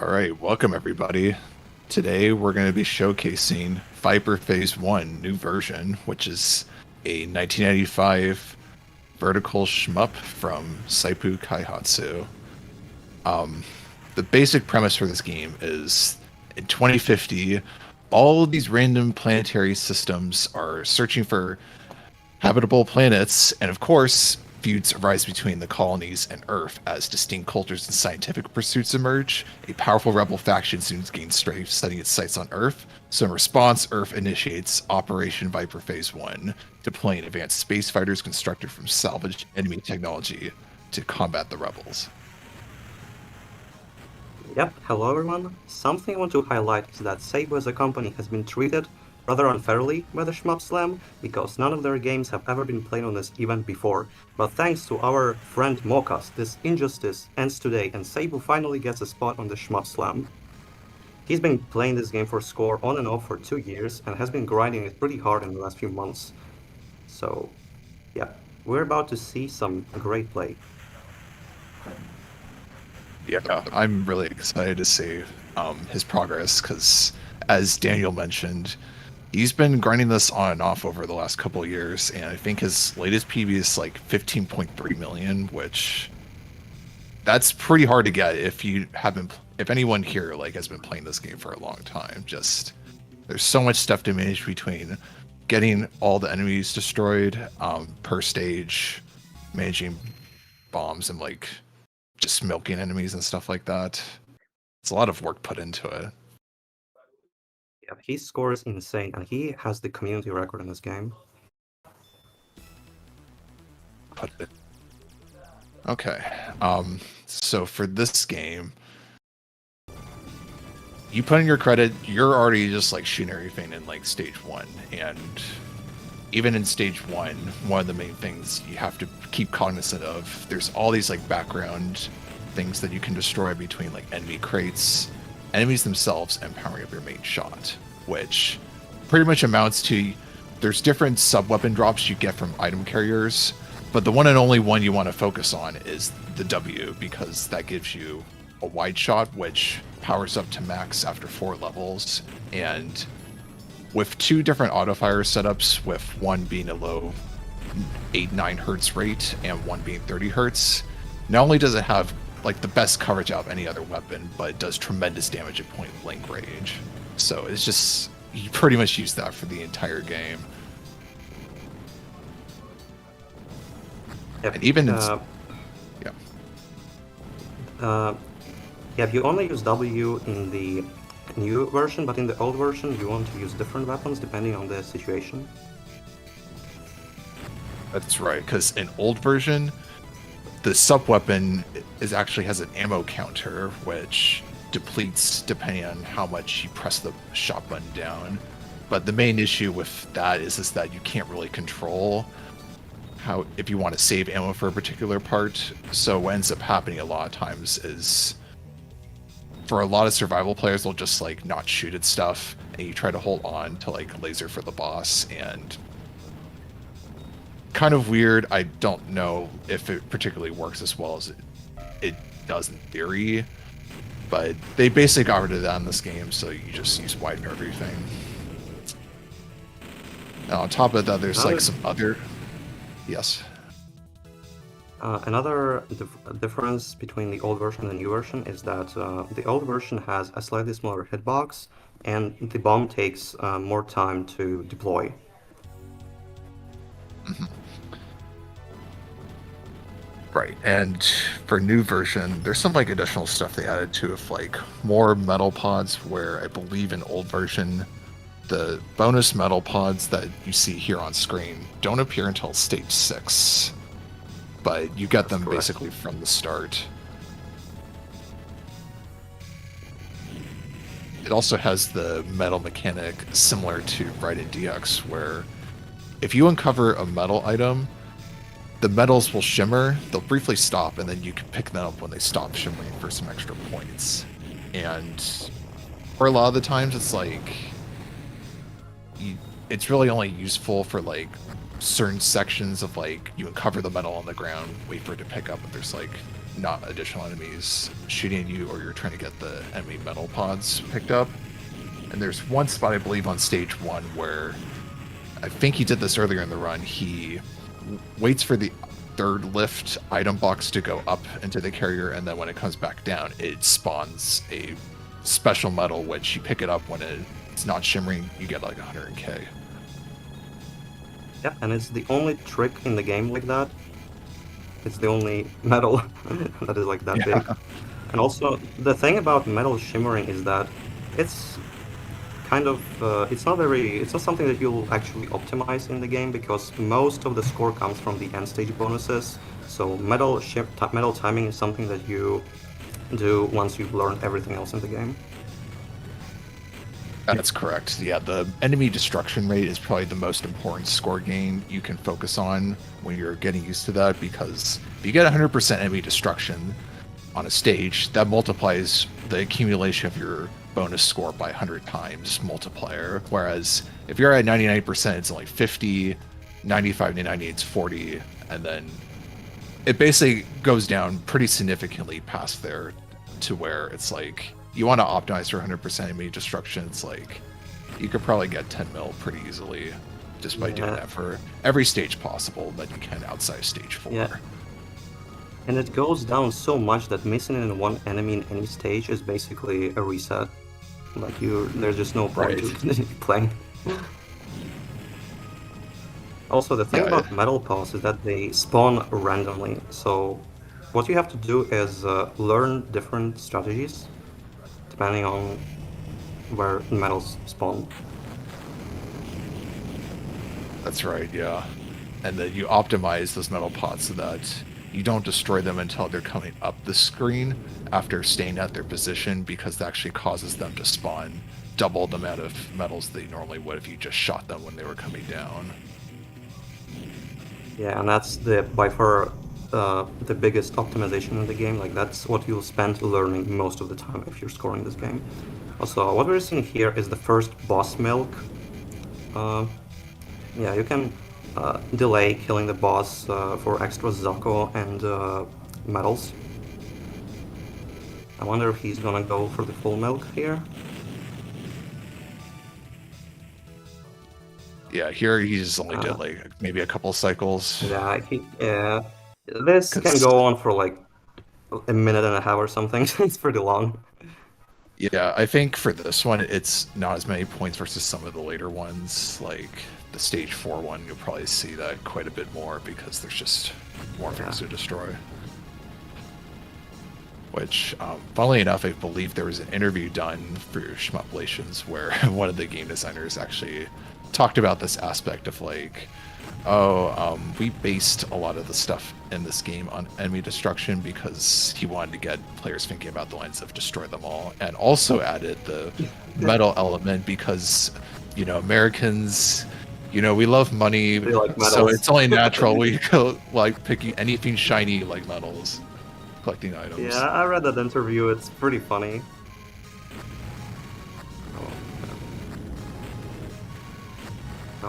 All right, welcome everybody. Today we're going to be showcasing Viper Phase 1 new version, which is a 1995 vertical shmup from Saipu Kaihatsu. The basic premise for this game is in 2050, all of these random planetary systems are searching for habitable planets, and of course, feuds arise between the colonies and Earth as distinct cultures and scientific pursuits emerge. A powerful rebel faction soon gains strength, setting its sights on Earth. So in response, Earth initiates Operation Viper Phase 1, deploying advanced space fighters constructed from salvaged enemy technology to combat the rebels. Yep, hello everyone. Something I want to highlight is that Saibu as a company has been treated rather unfairly by the Shmup Slam, because none of their games have ever been played on this event before. But thanks to our friend MAUCAST, this injustice ends today and Saibu finally gets a spot on the Shmup Slam. He's been playing this game for Score on and off for 2 years and has been grinding it pretty hard in the last few months. So, yeah, we're about to see some great play. Yeah, I'm really excited to see his progress, because as Daniel mentioned, he's been grinding this on and off over the last couple of years, and I think his latest PB is like 15.3 million, which that's pretty hard to get if you haven't, if anyone here like has been playing this game for a long time. Just there's so much stuff to manage between getting all the enemies destroyed per stage, managing bombs, and like just milking enemies and stuff like that. It's a lot of work put into it. Yeah, his score is insane, and he has the community record in this game. Okay, so for this game, you put in your credit, you're already just like shooting everything in like stage 1, and even in stage 1, one of the main things you have to keep cognizant of, there's all these like background things that you can destroy between like enemy crates, enemies themselves, and powering up your main shot, which pretty much amounts to, there's different sub-weapon drops you get from item carriers, but the one and only one you want to focus on is the W, because that gives you a wide shot, which powers up to max after 4 levels, and with 2 different auto-fire setups, with one being a low 8-9 hertz rate and one being 30 hertz, not only does it have like the best coverage out of any other weapon, but it does tremendous damage at point blank range. So it's just, you pretty much use that for the entire game. Yep. And even yeah, you only use W in the new version, but in the old version you want to use different weapons depending on the situation. That's right, because in old version, the sub-weapon actually has an ammo counter, which depletes depending on how much you press the shot button down. But the main issue with that is that you can't really control how, if you want to save ammo for a particular part. So what ends up happening a lot of times is, for a lot of survival players, they'll just like not shoot at stuff, and you try to hold on to like laser for the boss, and kind of weird. I don't know if it particularly works as well as it does in theory, but they basically got rid of that in this game, so you just use wide and everything. And on top of that, there's like some other... Yes? Another difference between the old version and the new version is that the old version has a slightly smaller hitbox, and the bomb takes more time to deploy. Mm-hmm. Right, and for new version, there's some like additional stuff they added to, with like more metal pods, where I believe in old version, the bonus metal pods that you see here on screen don't appear until stage 6, but you get them basically from the start. It also has the metal mechanic similar to Raiden DX, where if you uncover a metal item, the metals will shimmer, they'll briefly stop, and then you can pick them up when they stop shimmering for some extra points. And for a lot of the times, it's like, it's really only useful for like certain sections of like, you uncover the metal on the ground, wait for it to pick up, but there's like not additional enemies shooting at you, or you're trying to get the enemy metal pods picked up. And there's one spot, I believe, on stage 1 where I think he did this earlier in the run. He waits for the third lift item box to go up into the carrier, and then when it comes back down, it spawns a special medal, which you pick it up when it's not shimmering, you get like 100k. Yeah, and it's the only trick in the game like that. It's the only medal that is like that big. And also, the thing about metal shimmering is that it's kind of, it's not something that you'll actually optimize in the game, because most of the score comes from the end stage bonuses. So metal timing is something that you do once you've learned everything else in the game. That's correct. Yeah, the enemy destruction rate is probably the most important score gain you can focus on when you're getting used to that, because if you get 100% enemy destruction on a stage, that multiplies the accumulation of your bonus score by 100 times multiplier. Whereas if you're at 99%, it's only 50, 95 to 90, it's 40, and then it basically goes down pretty significantly past there to where it's like, you want to optimize for 100% enemy destruction. It's like, you could probably get 10 mil pretty easily just by doing that for every stage possible that you can outside stage 4. Yeah. And it goes down so much that missing in one enemy in any stage is basically a reset. Like, there's just no point to playing. Also, the thing about metal pods is that they spawn randomly. So what you have to do is learn different strategies depending on where the metals spawn. That's right, yeah. And then you optimize those metal pots so that you don't destroy them until they're coming up the screen after staying at their position, because that actually causes them to spawn double the amount of metals they normally would if you just shot them when they were coming down. Yeah, and that's by far the biggest optimization in the game. Like, that's what you'll spend learning most of the time if you're scoring this game. Also, what we're seeing here is the first boss milk. Yeah, you can delay killing the boss for extra Zako and medals. I wonder if he's gonna go for the full milk here. Yeah, here he just only did like maybe a couple cycles. Yeah, this can go on for like a minute and a half or something. It's pretty long. Yeah, I think for this one, it's not as many points versus some of the later ones. Like the stage 4 one, you'll probably see that quite a bit more because there's just more things to destroy. Which, funnily enough, I believe there was an interview done for Shmup Relations where one of the game designers actually talked about this aspect of like, we based a lot of the stuff in this game on enemy destruction because he wanted to get players thinking about the lines of destroy them all, and also added the metal element because, you know, Americans, you know, we love money, so it's only natural we go like picking anything shiny like metals, collecting items. Yeah, I read that interview. It's pretty funny.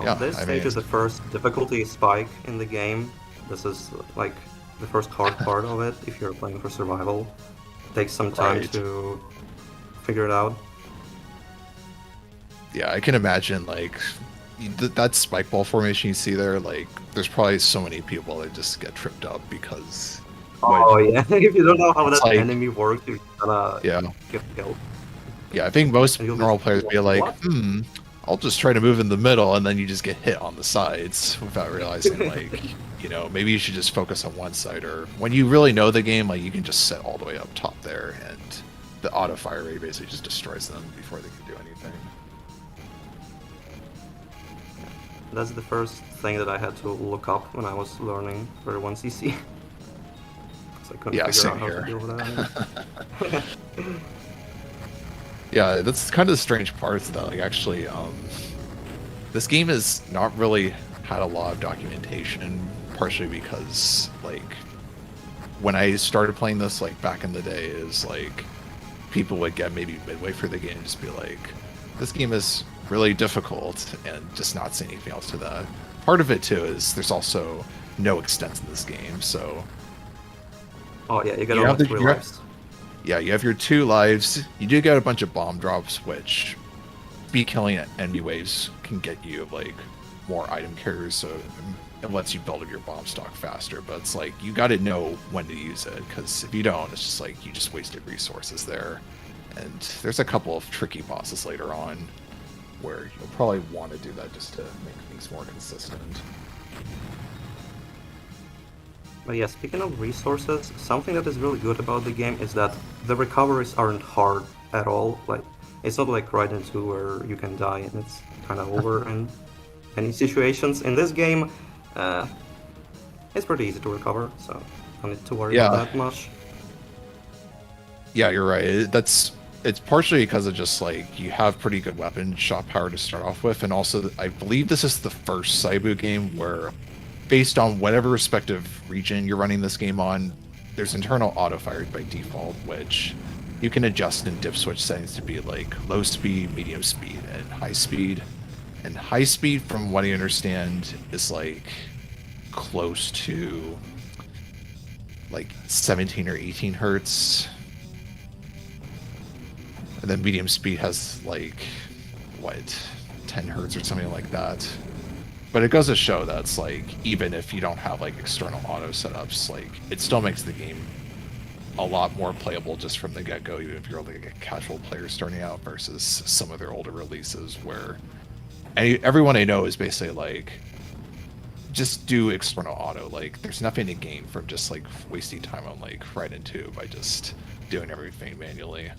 Yeah, this stage is the first difficulty spike in the game. This is like the first hard part of it if you're playing for survival. It takes some time to figure it out. Yeah, I can imagine like that spike ball formation you see there, like there's probably so many people that just get tripped up because yeah, if you don't know how that enemy works, you're gonna get killed. Yeah, I think most normal players be like, I'll just try to move in the middle, and then you just get hit on the sides without realizing, like, you know, maybe you should just focus on one side, or when you really know the game, like, you can just set all the way up top there, and the auto fire rate basically just destroys them before they can do anything. That's the first thing that I had to look up when I was learning for 1cc. I couldn't figure out how to deal with that. Yeah, that's kind of the strange parts though. Like actually, this game has not really had a lot of documentation, partially because like when I started playing this like back in the day, is like people would get maybe midway through the game and just be like, this game is really difficult, and just not say anything else to that. Part of it too is there's also no extents in this game, so Oh yeah, you get You all have the the- 3 you have- lives. Yeah, you have your 2 lives. You do get a bunch of bomb drops, which speed killing enemy waves can get you like more item carriers, so it lets you build up your bomb stock faster. But it's like you got to know when to use it, because if you don't, it's just like you just wasted resources there. And there's a couple of tricky bosses later on where you'll probably want to do that just to make things more consistent. But yeah, speaking of resources, something that is really good about the game is that the recoveries aren't hard at all. Like, it's not like Raiden 2 where you can die and it's kind of over in any situations. In this game, it's pretty easy to recover, so don't need to worry about that much. Yeah, you're right. It's partially because of just like you have pretty good weapon shot power to start off with, and also I believe this is the first Saibu game where, based on whatever respective region you're running this game on, there's internal auto fire by default, which you can adjust in dip switch settings to be like low speed, medium speed, and high speed. And high speed, from what I understand, is like close to like 17 or 18 hertz. And then medium speed has like, what, 10 hertz or something like that. But it goes to show that it's like, even if you don't have like external auto setups, like it still makes the game a lot more playable just from the get-go, even if you're like a casual player starting out versus some of their older releases where everyone I know is basically like, just do external auto. Like there's nothing to gain from just like wasting time on like Raiden 2 by just doing everything manually.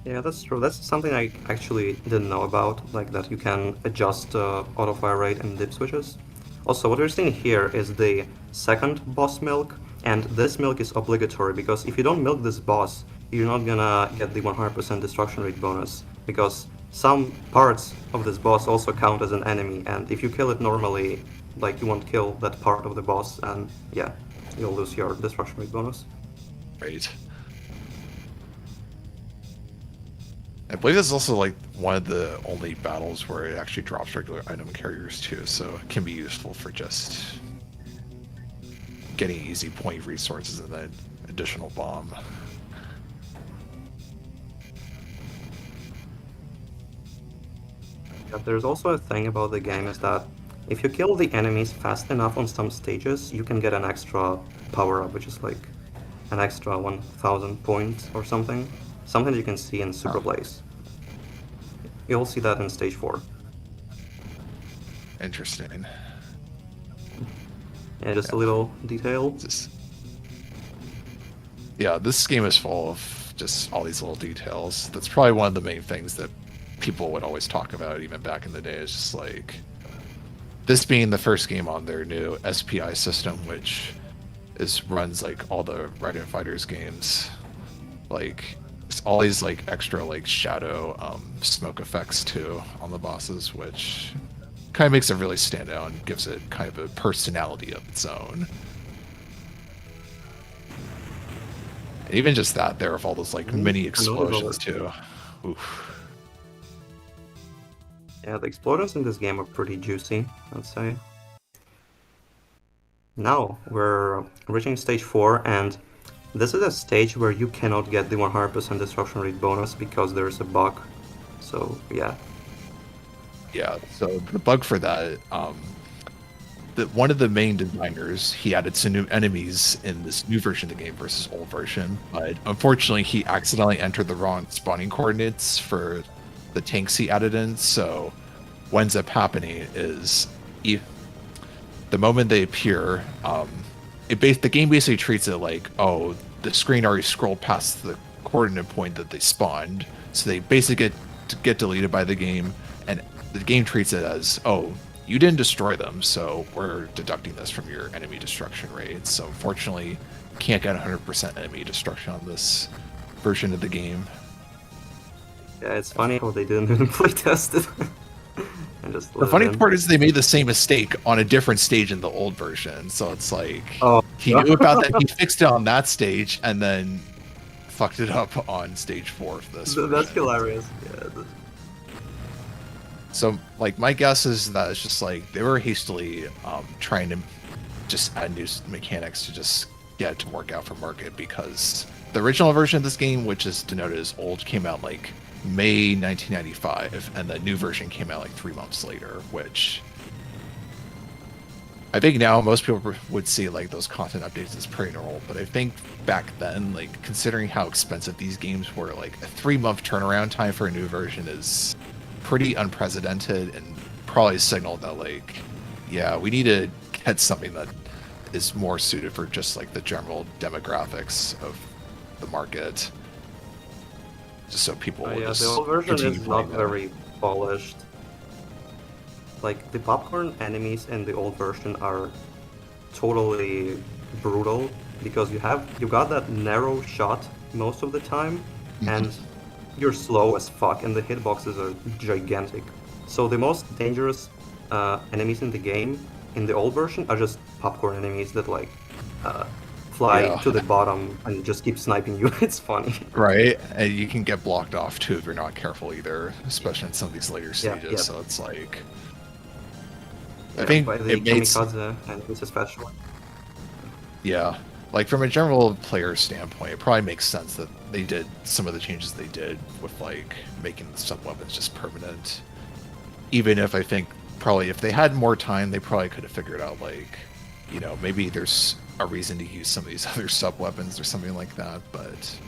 Yeah, that's true. That's something I actually didn't know about, like that you can adjust auto fire rate and dip switches. Also, what we're seeing here is the second boss milk, and this milk is obligatory because if you don't milk this boss, you're not gonna get the 100% destruction rate bonus, because some parts of this boss also count as an enemy, and if you kill it normally, like you won't kill that part of the boss, and yeah, you'll lose your destruction rate bonus. Right. I believe this is also like one of the only battles where it actually drops regular item carriers too, so it can be useful for just getting easy point resources and then additional bomb. Yeah, there's also a thing about the game is that if you kill the enemies fast enough on some stages, you can get an extra power-up, which is like an extra 1000 points or something. Something you can see in Super Blaze. You'll see that in stage 4. Interesting. Yeah, just a little detail. Yeah, this game is full of just all these little details. That's probably one of the main things that people would always talk about, even back in the day. Is just like this being the first game on their new SPI system, which runs like all the Raiden Fighters games. Like all these like extra like shadow smoke effects too on the bosses, which kind of makes it really stand out and gives it kind of a personality of its own. And even just that there of all those like mini explosions too. Oof. Yeah, the explosions in this game are pretty juicy, I'd say. Now we're reaching stage 4, and this is a stage where you cannot get the 100% destruction rate bonus because there's a bug. So yeah. Yeah, so the bug for that, one of the main designers, he added some new enemies in this new version of the game versus old version, but unfortunately he accidentally entered the wrong spawning coordinates for the tanks he added in, so what ends up happening is the moment they appear, the game basically treats it like, oh, the screen already scrolled past the coordinate point that they spawned, so they basically get deleted by the game, and the game treats it as, oh, you didn't destroy them, so we're deducting this from your enemy destruction rate. So unfortunately, you can't get 100% enemy destruction on this version of the game. Yeah, it's funny how they didn't even playtest it. And just The funny part is they made the same mistake on a different stage in the old version, so it's like, he knew about that, he fixed it on that stage, and then fucked it up on stage 4 of this version. That's hilarious. Yeah. So, like, my guess is that it's just like they were hastily trying to just add new mechanics to just get it to work out for market, because the original version of this game, which is denoted as old, came out like May 1995, and the new version came out like 3 months later, which I think now most people would see like those content updates as pretty normal, but I think back then, like considering how expensive these games were, like a 3-month turnaround time for a new version is pretty unprecedented, and probably a signal that like, yeah, we need to get something that is more suited for just like the general demographics of the market, just so people will Yeah, just the old version continue is not playing them. very polished. Like, the popcorn enemies in the old version are totally brutal, because you got that narrow shot most of the time, and you're slow as fuck, and the hitboxes are gigantic. So the most dangerous enemies in the game in the old version are just popcorn enemies that like fly to the bottom and just keep sniping you. It's funny. Right, and you can get blocked off too if you're not careful either, especially in some of these later Yeah, stages. yeah. So it's like, Yeah, I think by the it makes, kamikaze enemies especially. yeah, like from a general player standpoint, it probably makes sense that they did some of the changes they did with like making the sub weapons just permanent. Even if I think probably if they had more time, they probably could have figured out like, you know, maybe there's a reason to use some of these other sub weapons or something like that. But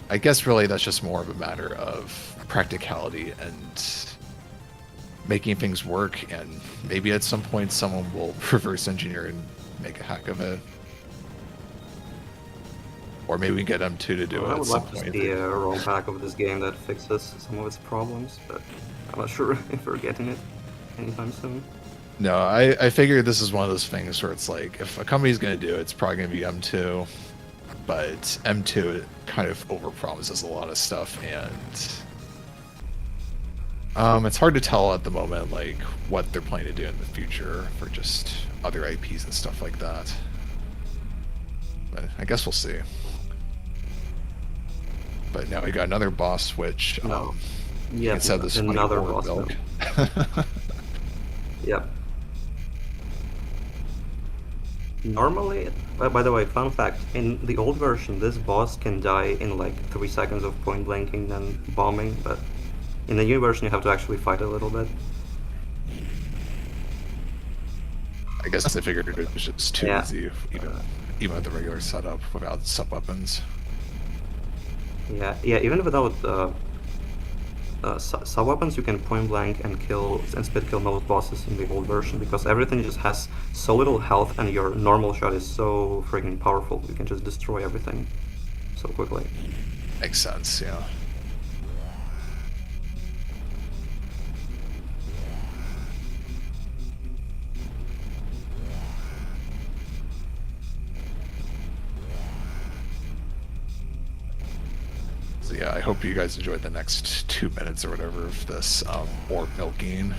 I guess really that's just more of a matter of practicality and making things work, and maybe at some point someone will reverse engineer and make a hack of it. Or maybe we can get M2 to do Well, it I at would some like to point. see a ROM pack of this game that fixes some of its problems, but I'm not sure if we're getting it anytime soon. No, I figure this is one of those things where it's like, if a company's going to do it, it's probably going to be M2. But M2 kind of overpromises a lot of stuff, and it's hard to tell at the moment, like, what they're planning to do in the future for just other IPs and stuff like that. But I guess we'll see. But now we got another boss, which Yeah, instead of this another 24 boss milk. Yep. Normally, by the way, fun fact, in the old version, this boss can die in like 3 seconds of point blanking and bombing, but in the new version, you have to actually fight a little bit. I guess I figured it was just too Yeah. easy, even with the regular setup without sub weapons. Yeah, even without sub weapons, you can point blank and split kill most bosses in the old version, because everything just has so little health, and your normal shot is so freaking powerful. You can just destroy everything so quickly. Makes sense, yeah. So yeah, I hope you guys enjoyed the next 2 minutes or whatever of this orb milking.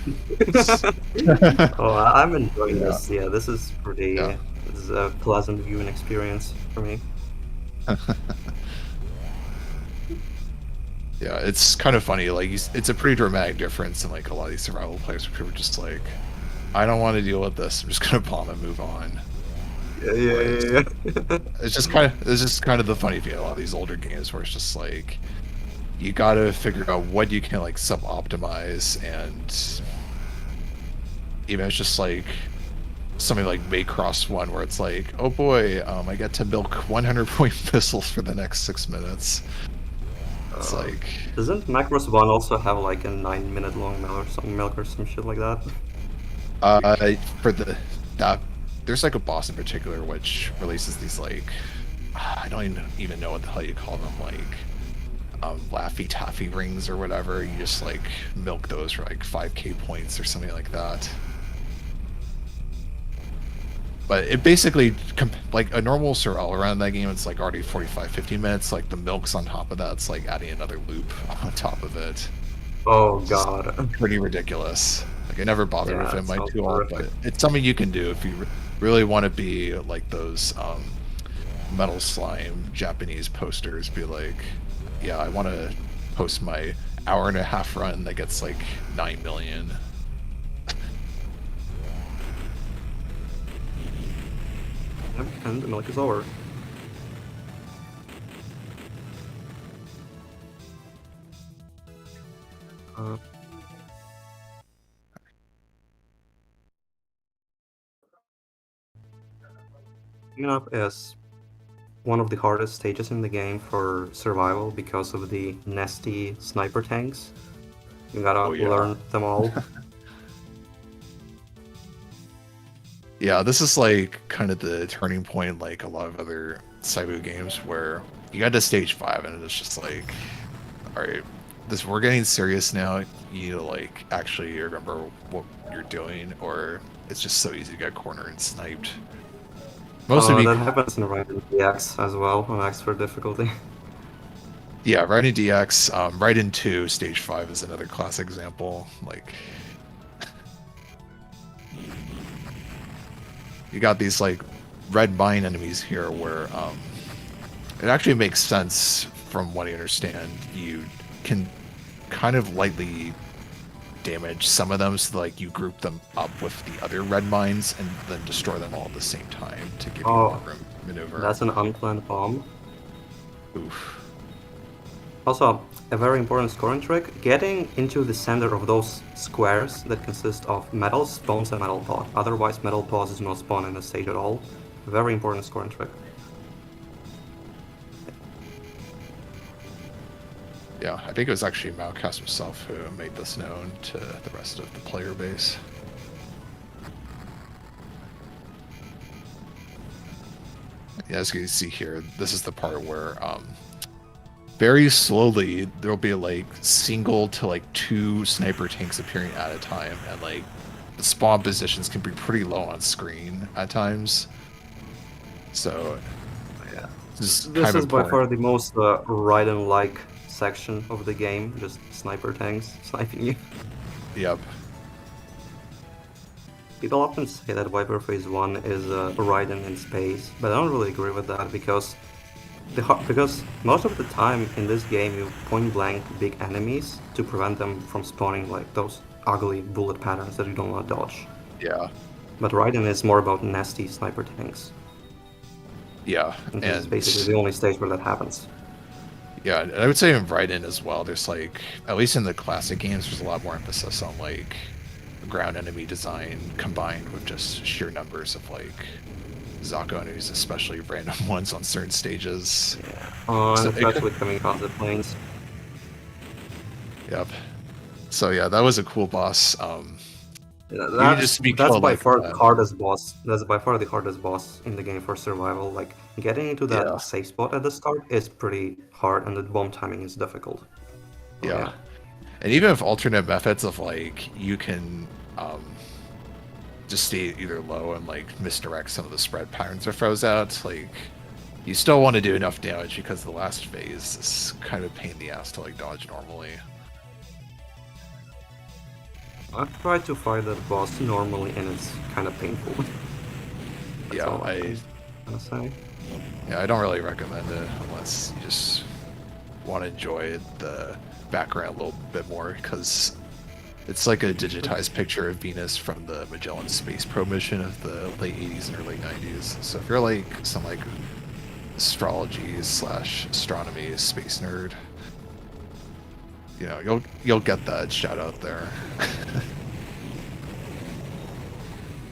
Oh, I'm enjoying Yeah. this. Yeah, this is pretty. Yeah. This is a pleasant viewing experience for me. Yeah, it's kind of funny. Like, it's a pretty dramatic difference in like a lot of these survival players where people are just like, I don't want to deal with this. I'm just gonna bomb and move on. Yeah. It's just kind of the funny thing in a lot of these older games where it's just like, you gotta figure out what you can like sub-optimize, and even it's just like something like Macross 1 where it's like, oh boy, I get to milk 100-point missiles for the next 6 minutes. It's like, Doesn't Macross 1 also have like a 9-minute long milk or some shit like that? for that there's like a boss in particular which releases these like, I don't even know what the hell you call them, like Laffy Taffy rings or whatever. You just like milk those for like 5k points or something like that. But it basically, like a normal survival around that game, it's like already 45-50 minutes. Like the milk's on top of that, it's like adding another loop on top of it. Oh It's god. pretty ridiculous. Like I never bothered Yeah, with it in my sounds tool, horrific. but it's something you can do if you really want to be like those Metal Slime Japanese posters. Be like, yeah, I want to post my hour-and-a-half run that gets like 9 million. Yep, and the milk is over. Coming up is one of the hardest stages in the game for survival because of the nasty sniper tanks. You gotta learn them all. Yeah, this is like kind of the turning point, like a lot of other Saibu games, where you got to stage 5 and it's just like, all right, we're getting serious now. You need to like actually remember what you're doing, or it's just so easy to get cornered and sniped. Mostly that happens in Raiden DX as well on expert difficulty. Yeah, Raiden DX, Raiden 2 stage 5 is another classic example. Like, you got these like red mine enemies here where it actually makes sense from what I understand. You can kind of lightly damage some of them, so like you group them up with the other red mines and then destroy them all at the same time to give you more room to maneuver. That's an unplanned bomb. Oof. Also, a very important scoring trick, getting into the center of those squares that consist of metals spawns a metal pod. Otherwise, metal pods do not spawn in the stage at all. Very important scoring trick. Yeah, I think it was actually MAUCAST himself who made this known to the rest of the player base. Yeah, as you can see here, this is the part where very slowly there'll be like single to like 2 sniper tanks appearing at a time, and like the spawn positions can be pretty low on screen at times. So yeah, This is by far the most Raiden-like section of the game, just sniper tanks sniping you. Yep. People often say that Viper Phase 1 is Raiden in space, but I don't really agree with that because most of the time in this game you point blank big enemies to prevent them from spawning like those ugly bullet patterns that you don't want to dodge. Yeah. But Raiden is more about nasty sniper tanks. Yeah, and this is basically the only stage where that happens. Yeah, and I would say in Raiden as well, there's like, at least in the classic games, there's a lot more emphasis on like ground enemy design combined with just sheer numbers of like Zako enemies, especially random ones on certain stages. Yeah. And especially coming off the planes. Yep. So yeah, that was a cool boss. That's by far the hardest boss. That's by far the hardest boss in the game for survival. Like getting into that safe spot at the start is pretty hard, and the bomb timing is difficult. Yeah. And even with alternate methods of like you can just stay either low and like misdirect some of the spread patterns it throws out, like you still want to do enough damage because the last phase is kind of a pain in the ass to like dodge normally. I've tried to fight that boss normally and it's kind of painful. Yeah, I don't really recommend it unless you just want to enjoy the background a little bit more, because it's like a digitized picture of Venus from the Magellan Space Probe mission of the late 80s and early 90s. So if you're like some like astrology/astronomy space nerd, you know, you'll get that shout out there.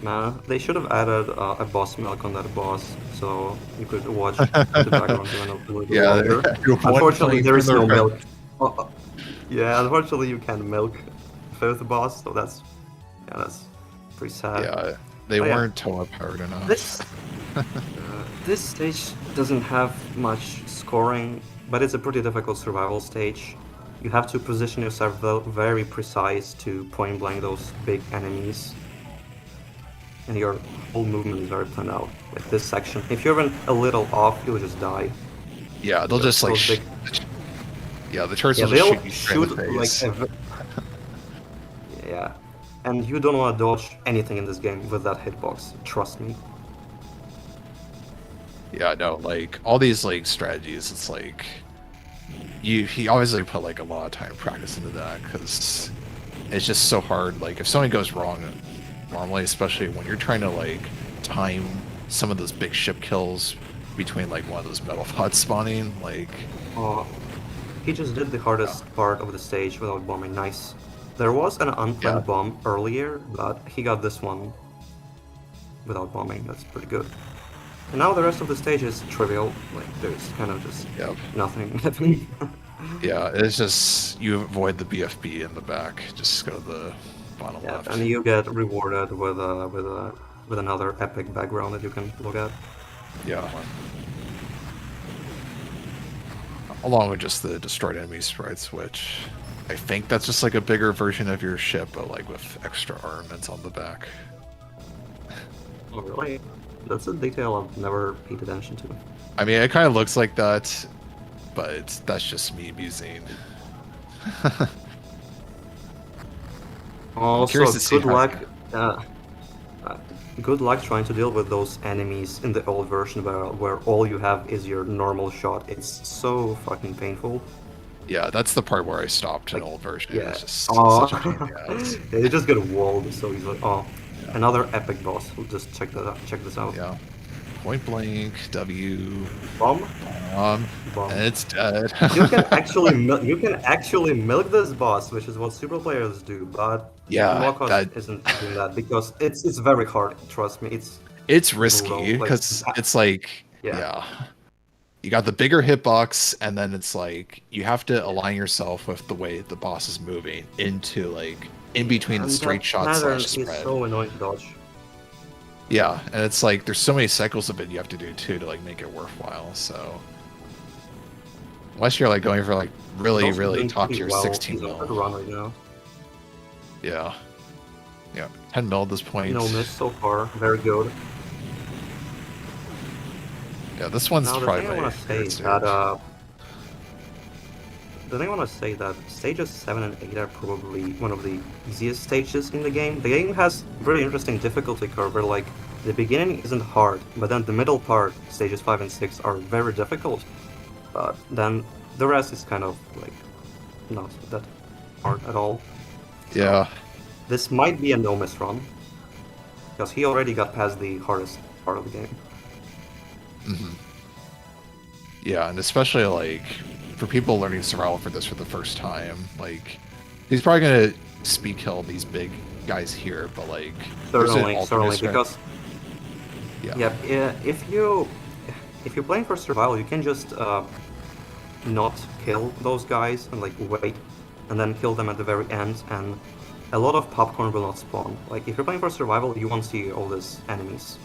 Nah, they should have added a boss milk on that boss, so you could watch the background even a little bit longer. Unfortunately, there is no milk. Yeah, unfortunately, you can't milk the boss, so that's pretty sad. Yeah, they weren't Touhou powered enough. This stage doesn't have much scoring, but it's a pretty difficult survival stage. You have to position yourself very precise to point blank those big enemies, and your whole movement is very planned out with this section. If you're even a little off, you'll just die. Yeah, they'll just like the turrets will they'll just shoot you in the face. Yeah, and you don't want to dodge anything in this game with that hitbox, trust me. Yeah, no, like all these like strategies, it's like he obviously put like a lot of time and practice into that, because it's just so hard. Like if something goes wrong normally, especially when you're trying to like time some of those big ship kills between like one of those metal pods spawning. Like, he just did the hardest part of the stage without bombing. Nice. There was an unplanned bomb earlier, but he got this one without bombing. That's pretty good. And now the rest of the stage is trivial. Like, there's kind of just nothing happening. yeah, it's just you avoid the BFB in the back. Just go to the bottom left. And you get rewarded with another epic background that you can look at. Yeah. Along with just the destroyed enemy sprites, which I think that's just like a bigger version of your ship, but like with extra armaments on the back. Oh, really? That's a detail I've never paid attention to. I mean, it kind of looks like that, but that's just me musing. Also, good luck. Good luck trying to deal with those enemies in the old version where all you have is your normal shot. It's so fucking painful. Yeah, that's the part where I stopped in old version. Yeah. It's just such a pain in the ass. They just get walled so easily. Another epic boss. We'll just check this out. Yeah. Point blank, W. Bomb. And it's dead. You can actually milk this boss, which is what super players do, but MAUCAST isn't doing that because it's very hard. Trust me, it's risky because it's like you got the bigger hitbox, and then it's like you have to align yourself with the way the boss is moving into like in between the straight shot slash spread. It's so annoying to dodge. Yeah, and it's like there's so many cycles of it you have to do too to like make it worthwhile. So unless you're like going for like really top tier 16 mil. Run right now. Yeah. 10 mil at this point. No miss so far. Very good. Yeah, this one's probably I want to say that stages 7 and 8 are probably one of the easiest stages in the game. The game has very interesting difficulty curve where like the beginning isn't hard, but then the middle part, stages 5 and 6, are very difficult. But then the rest is kind of like not that hard at all. Yeah. This might be a no miss run because he already got past the hardest part of the game. Yeah, and especially like for people learning survival for this for the first time, like he's probably gonna speed kill these big guys here, but like certainly because if you're playing for survival, you can just not kill those guys and like wait and then kill them at the very end, and a lot of popcorn will not spawn. Like if you're playing for survival, you won't see all these enemies.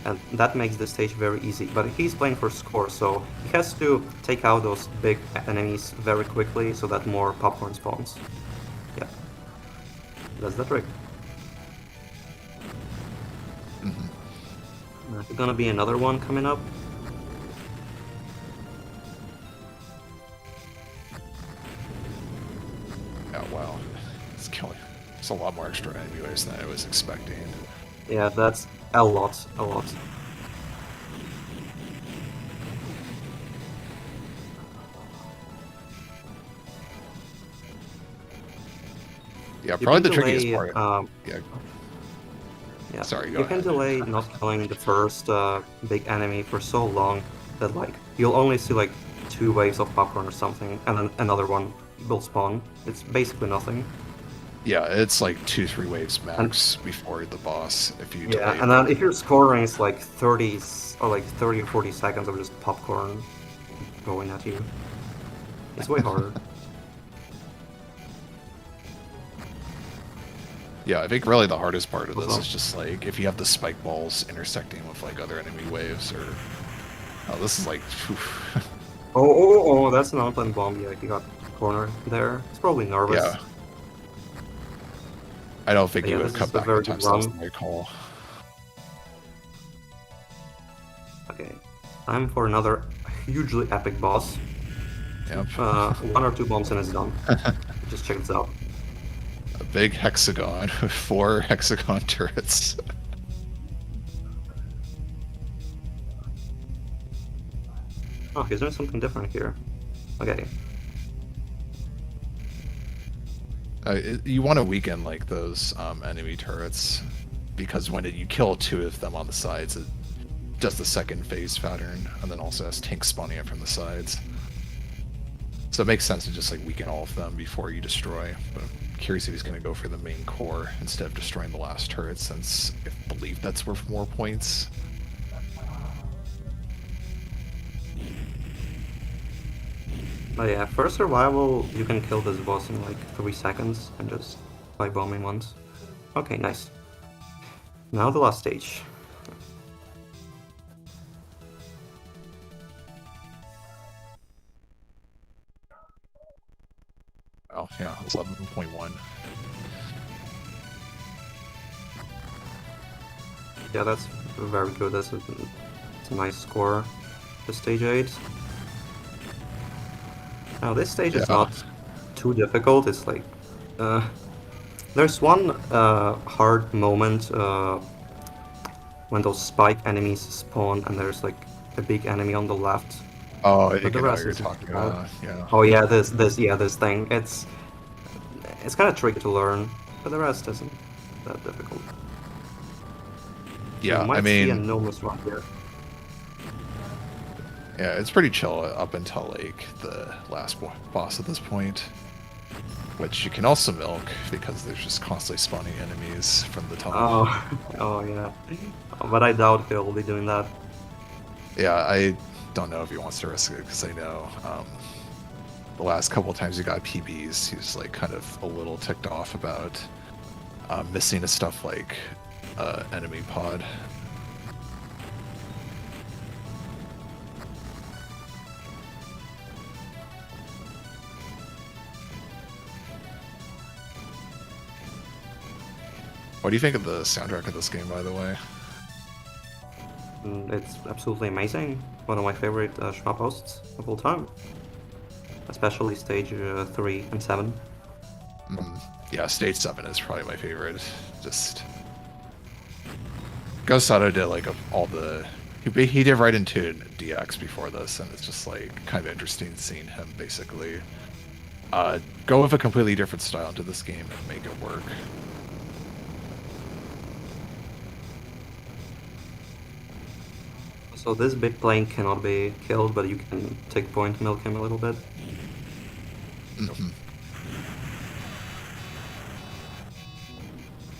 And that makes the stage very easy. But he's playing for score, so he has to take out those big enemies very quickly so that more popcorn spawns. Yeah. That's the trick. There's gonna be another one coming up. Oh wow. It's killing. It's a lot more extra enemies than I was expecting. Yeah, that's a lot. Yeah, probably the trickiest part. Yeah. Sorry, go You ahead. can delay not killing the first big enemy for so long that like you'll only see like 2 waves of popcorn or something, and then another one will spawn. It's basically nothing. Yeah, it's like 2-3 waves max before the boss. If you delay And then if you're scoring, it's like 30 or 40 seconds of just popcorn going at you. It's way harder. Yeah, I think really the hardest part of this is just like if you have the spike balls intersecting with like other enemy waves, or this is like. Oh, that's an unplanned bomb. Yeah, he got cornered there. He's probably nervous. Yeah. I don't think he would have come back in time. So my call. Okay, time for another hugely epic boss. Yep. 1 or 2 bombs and it's done. Just check this out. A big hexagon with 4 hexagon turrets. Oh, he's doing something different here. Okay. You want to weaken like those enemy turrets, because when you kill 2 of them on the sides, does the second phase pattern, and then also has tanks spawning in from the sides. So it makes sense to just like weaken all of them before you destroy. But I'm curious if he's going to go for the main core instead of destroying the last turret, since I believe that's worth more points. But yeah, for survival, you can kill this boss in like 3 seconds and just by bombing once. Okay, nice. Now the last stage. Oh yeah, 11.1. Yeah, that's very good. It's a nice score for stage 8. Now this stage is not too difficult. It's like there's one hard moment when those spike enemies spawn and there's like a big enemy on the left. Oh, I but the know rest what you're is talking about. Yeah. Oh yeah, this thing. It's kind of tricky to learn, but the rest isn't that difficult. Yeah, you might I mean, see an enormous one here. Yeah, it's pretty chill up until like the last boss at this point, which you can also milk because there's just constantly spawning enemies from the top. Oh yeah, but I doubt he'll be doing that. Yeah, I don't know if he wants to risk it because I know the last couple of times he got PBs, he's like kind of a little ticked off about missing a stuff like enemy pod. What do you think of the soundtrack of this game, by the way? It's absolutely amazing. One of my favorite Shmup hosts of all time. Especially stage 3 and 7. Yeah, stage 7 is probably my favorite. Just Ghost Auto did like all the he did right into DX before this, and it's just like kind of interesting seeing him basically go with a completely different style into this game and make it work. So this big plane cannot be killed, but you can take point, milk him a little bit.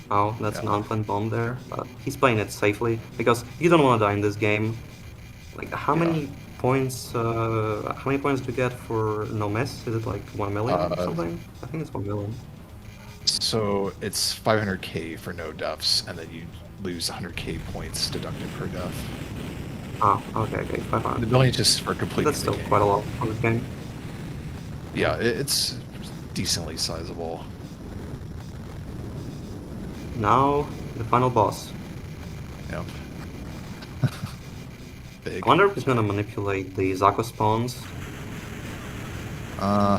Oh, that's an unplanned bomb there, but he's playing it safely, because you don't want to die in this game. Like, how many points do you get for no miss? Is it like 1 million or something? I think it's 1 million. So it's 500k for no deaths, and then you lose 100k points deducted per death. Oh, okay, 500. The million just for completing That's still the game. quite a lot on this game. Yeah, it's decently sizable. Now, the final boss. Yep. Big. I wonder if he's gonna manipulate the Zako spawns. I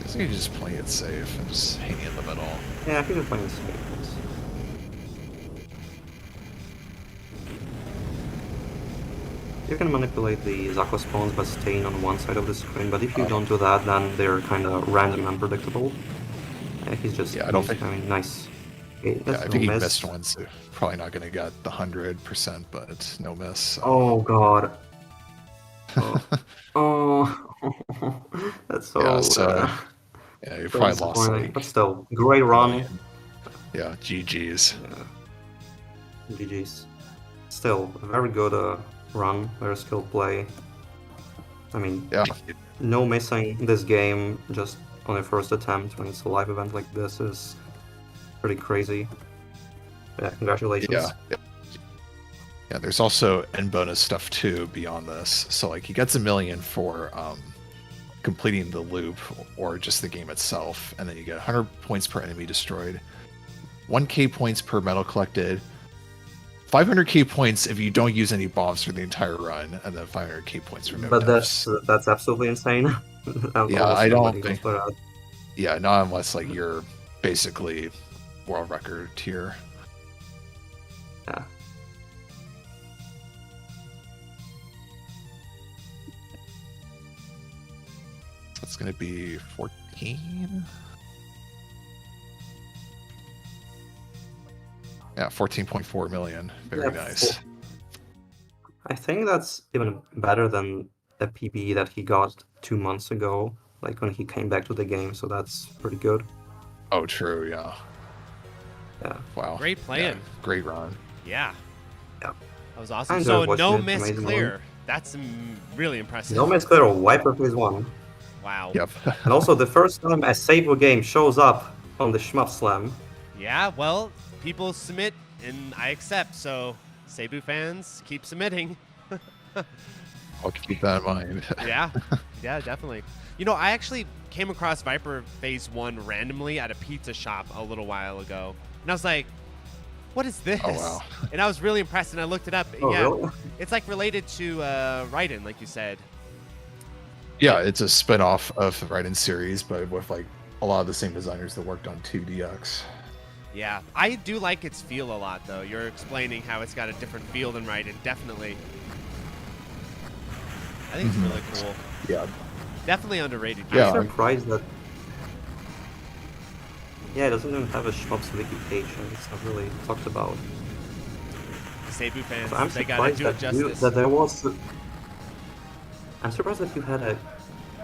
think he's just playing it safe and just hanging in the middle. Yeah, I think he's playing it safe. You can manipulate the Zako spawns by staying on one side of the screen, but if you don't do that, then they're kind of random and unpredictable. He's just, I don't think. I mean, nice. Okay, Yeah, I think he miss. missed one, so probably not going to get the 100%, but no miss. So. Oh god. Oh, that's so. Yeah, you so probably lost. disappointing. Like, but still, great run. Yeah, GG's. Yeah. GG's. Still, a very good run, very skilled play. I mean, no missing this game just on a first attempt when it's a live event like this is pretty crazy. Yeah, congratulations. Yeah, there's also end bonus stuff too beyond this. So like he gets 1 million for completing the loop or just the game itself, and then you get 100 points per enemy destroyed, 1k points per medal collected, 500k points if you don't use any bombs for the entire run, and then 500k points for no But deaths. that's absolutely insane. Yeah, I don't think. think. Yeah, not unless like you're basically world record tier. Yeah. That's gonna be 14. Yeah, 14.4 million. Very nice. I think that's even better than the PB that he got 2 months ago, like when he came back to the game. So that's pretty good. Oh, true. Yeah. Yeah. Wow. Great plan. Yeah, great run. Yeah. Yeah. That was awesome. I So enjoyed no watching it. miss Amazing clear. one. That's really impressive. No miss clear or wiper phase 1. Wow. Yep. And also the first time a Seibu game shows up on the Shmup Slam. Yeah, well, people submit and I accept, so Seibu fans keep submitting. I'll keep that in mind. Yeah, yeah, definitely. You know, I actually came across Viper Phase 1 randomly at a pizza shop a little while ago. And I was like, what is this? Oh, wow. And I was really impressed and I looked it up. Oh, yeah, really? it's like related to Raiden, like you said. Yeah, it's a spin-off of the Raiden series, but with like a lot of the same designers that worked on 2DX. Yeah, I do like its feel a lot, though. You're explaining how it's got a different feel than Raiden, definitely. I think it's really cool. Yeah. Definitely underrated. Yeah. I'm surprised that. Yeah, it doesn't even have a Shmups wiki page, and it's not really talked about. Seibu fans, So I'm they gotta surprised do it that, justice. that there was. I'm surprised that you had a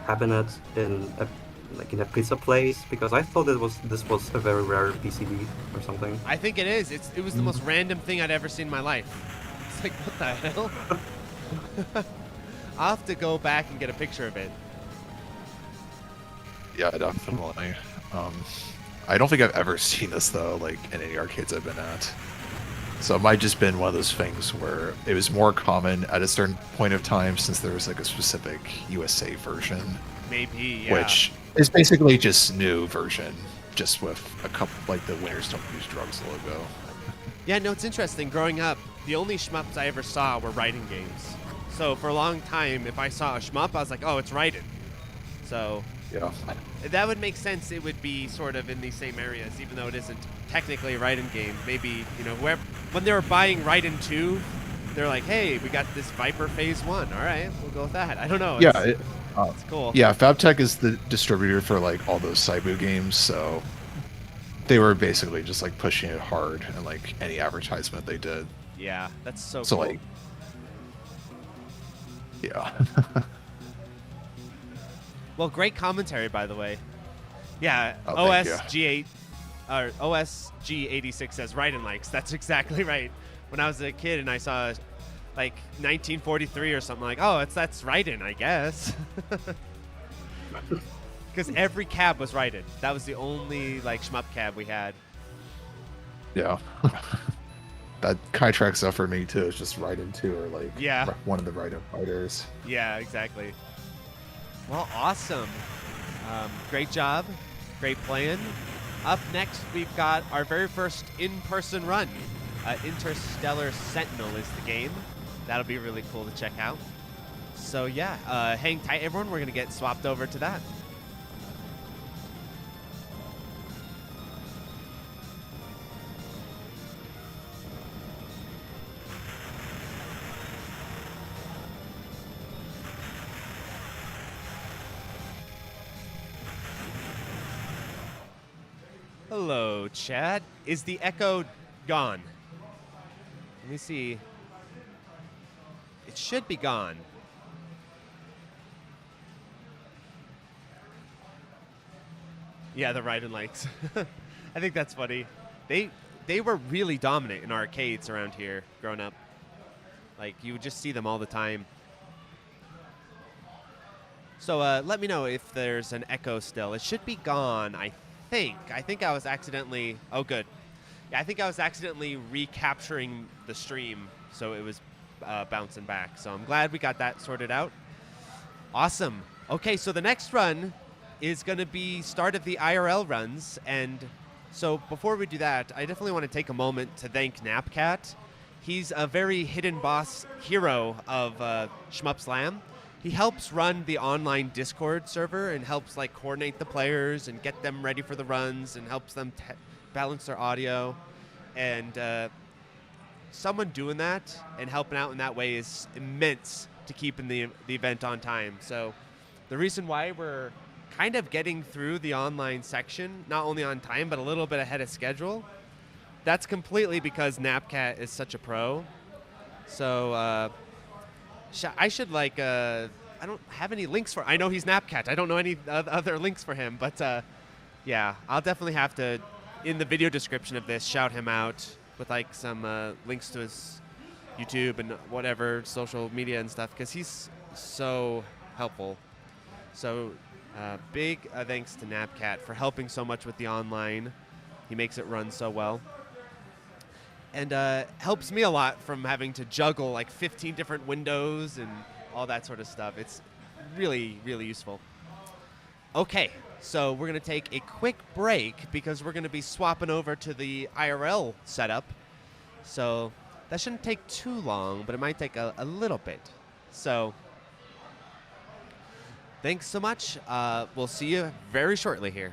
cabinet in a pizza place, because I thought this was a very rare PCB or something. I think it is. It was the most random thing I'd ever seen in my life. It's like, what the hell? I'll have to go back and get a picture of it. Yeah, definitely. I don't think I've ever seen this though, like in any arcades I've been at. So it might just been one of those things where it was more common at a certain point of time, since there was like a specific USA version. Maybe, yeah. Which is basically just new version, just with a couple, like the Winners Don't Use Drugs logo. Yeah, no, it's interesting. Growing up, the only shmups I ever saw were Raiden games. So for a long time, if I saw a shmup, I was like, oh, it's Raiden. So yeah, that would make sense. It would be sort of in these same areas, even though it isn't technically a Raiden game. Maybe, you know, when they were buying Raiden 2, they're like, hey, we got this Viper Phase 1. All right, we'll go with that. I don't know. Yeah, it's cool. Yeah, FabTech is the distributor for like all those Seibu games, so they were basically just like pushing it hard in like any advertisement they did. Yeah, that's so So cool. like, yeah. Well, great commentary, by the way. Yeah, Oh, thank you. OSG8 or OSG86 says Raiden likes. That's exactly right. When I was a kid and I saw like 1943 or something, like, oh, that's Raiden, I guess. Because every cab was Raiden. That was the only like shmup cab we had. Yeah. That kind of tracks up for me too. It's just Raiden 2 or like Yeah. one of the Raiden fighters. Yeah, exactly. Well, awesome. Great job. Great plan. Up next, we've got our very first in-person run. Interstellar Sentinel is the game. That'll be really cool to check out. So yeah, hang tight, everyone. We're going to get swapped over to that. Hello, chat. Is the echo gone? Let me see. It should be gone. Yeah, the Raiden likes. I think that's funny. They were really dominant in arcades around here growing up. Like, you would just see them all the time. So let me know if there's an echo still. It should be gone, I think I was accidentally... Oh, good. Yeah, I think I was accidentally recapturing the stream, so it was bouncing back. So I'm glad we got that sorted out. Awesome. Okay, so the next run is going to be start of the IRL runs. And so before we do that, I definitely want to take a moment to thank Napcat. He's a very hidden boss hero of Shmup Slam. He helps run the online Discord server and helps like coordinate the players and get them ready for the runs and helps them balance their audio. And someone doing that and helping out in that way is immense to keeping the event on time. So the reason why we're kind of getting through the online section, not only on time, but a little bit ahead of schedule, that's completely because Napcat is such a pro. So I should like I don't have any links for. I know he's Napcat. I don't know any other links for him, but yeah, I'll definitely have to in the video description of this shout him out with like some links to his YouTube and whatever social media and stuff because he's so helpful. So big thanks to Napcat for helping so much with the online. He makes it run so well. And helps me a lot from having to juggle like 15 different windows and all that sort of stuff. It's really, really useful. Okay, so we're going to take a quick break because we're going to be swapping over to the IRL setup. So that shouldn't take too long, but it might take a little bit. So thanks so much. We'll see you very shortly here.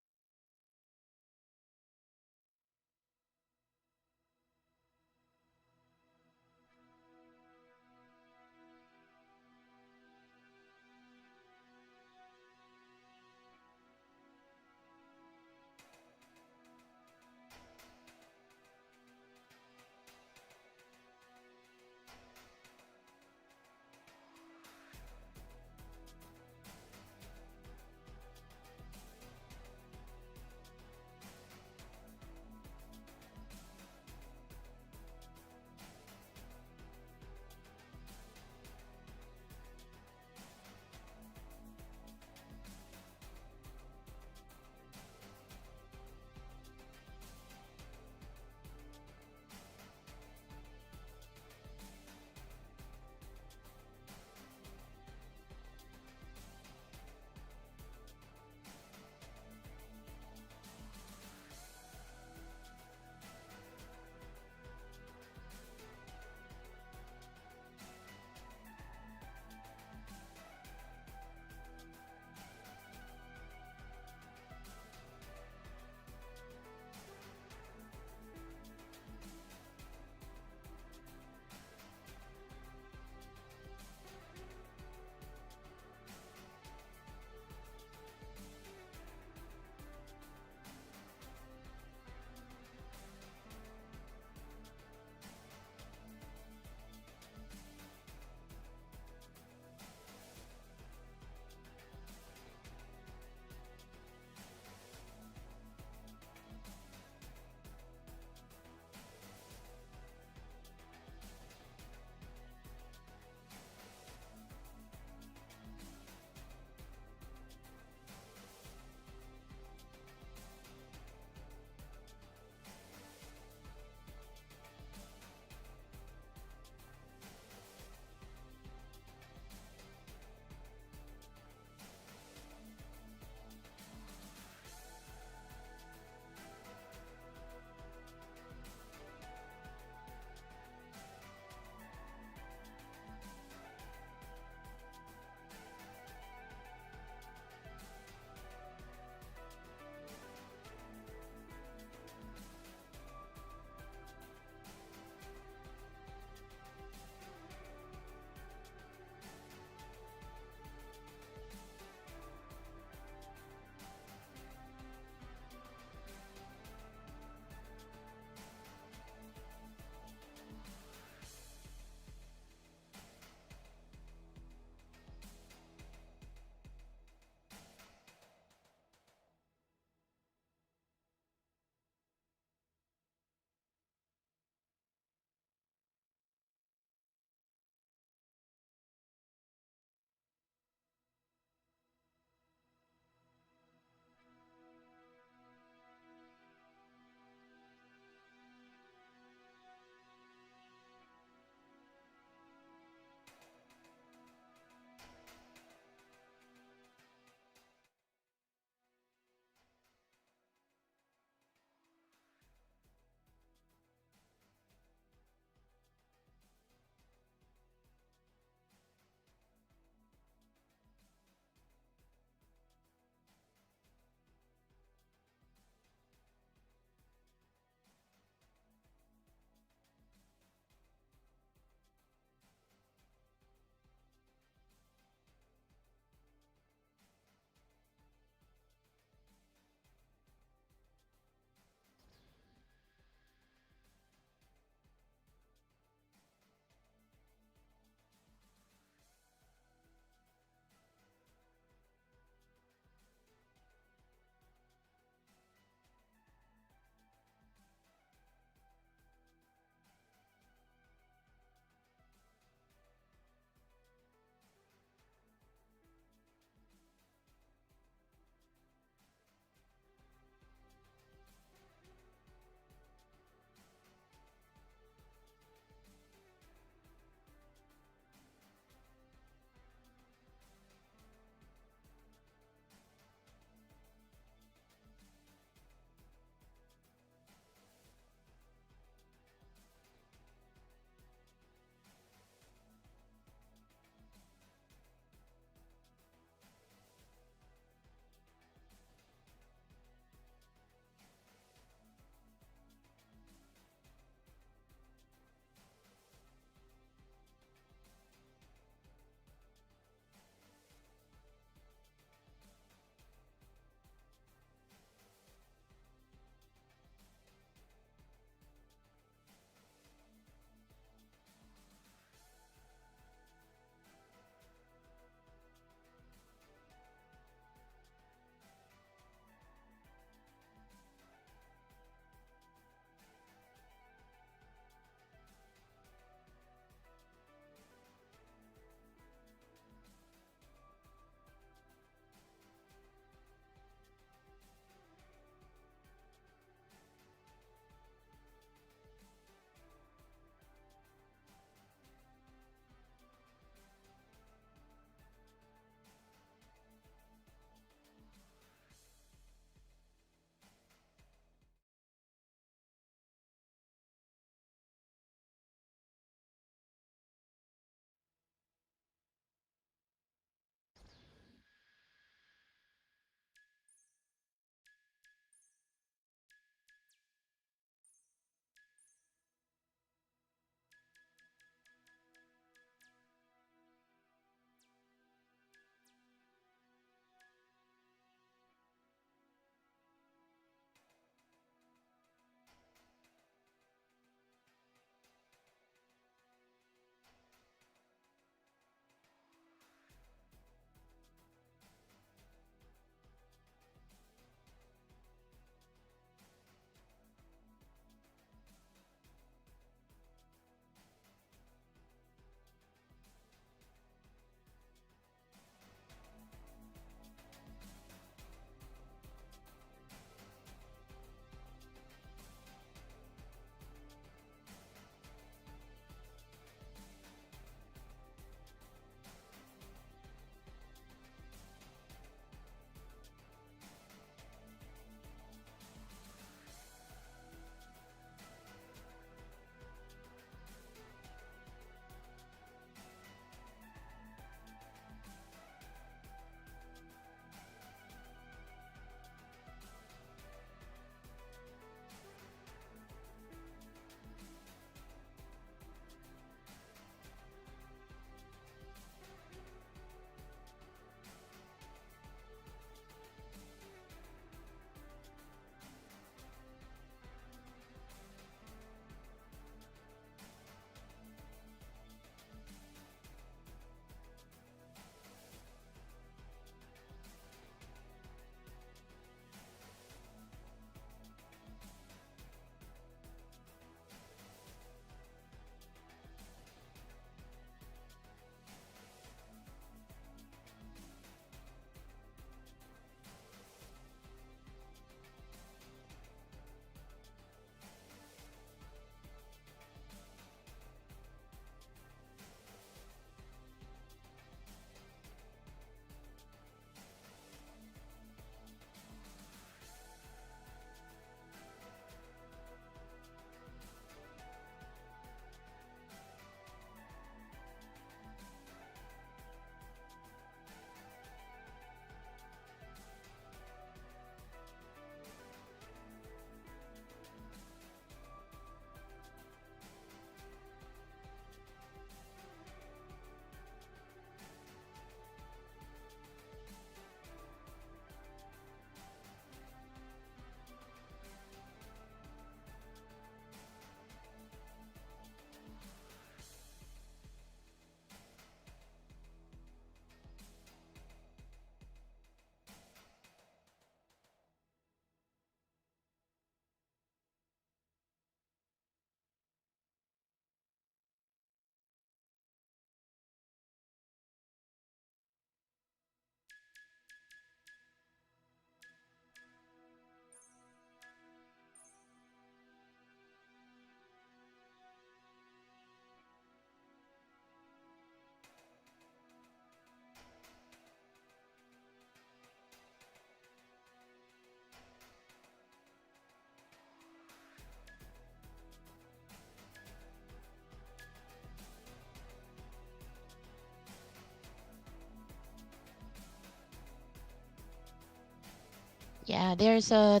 Yeah, there's a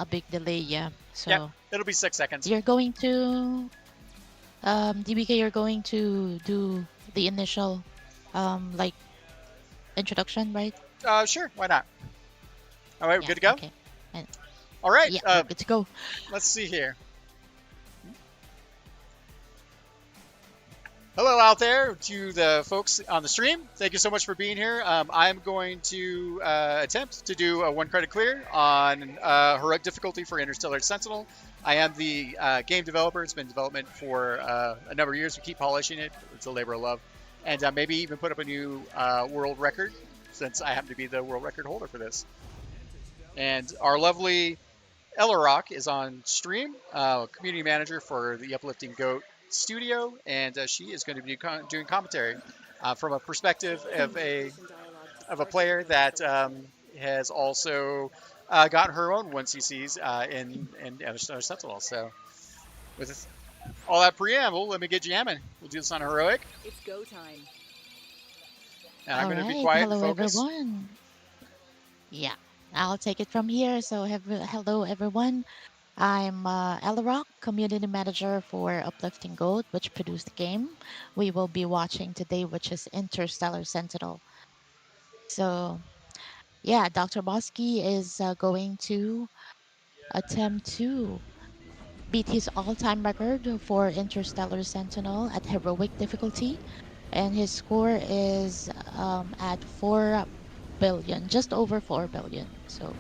big delay. Yeah, so Yep, it'll be 6 seconds. you're going to DBK. You're going to do the initial like introduction, right? Sure, why not? All right, we're Yeah, good to go? Okay. And All right, yeah, we're good to go. let's see here. Hello out there to the folks on the stream. Thank you so much for being here. I'm going to attempt to do a 1 credit clear on heroic difficulty for Interstellar Sentinel. I am the game developer. It's been in development for a number of years. We keep polishing it. It's a labor of love. And maybe even put up a new world record, since I happen to be the world record holder for this. And our lovely ELLEROCH is on stream, community manager for the Uplifting Goat Studio, and she is going to be doing commentary from a perspective of a player that has also gotten her own 1CCs in Interstellar Sentinel. So, with all that preamble, let me get jamming. We'll do this on heroic. It's go time. And I'm going to be Alright, quiet hello and focus. everyone. Yeah, I'll take it from here. So hello everyone. I'm ELLEROCH, community manager for Uplifting Goat, which produced the game we will be watching today, which is Interstellar Sentinel. So yeah, DRBOSSKEY is going to attempt to beat his all-time record for Interstellar Sentinel at heroic difficulty, and his score is at 4 billion, just over 4 billion. So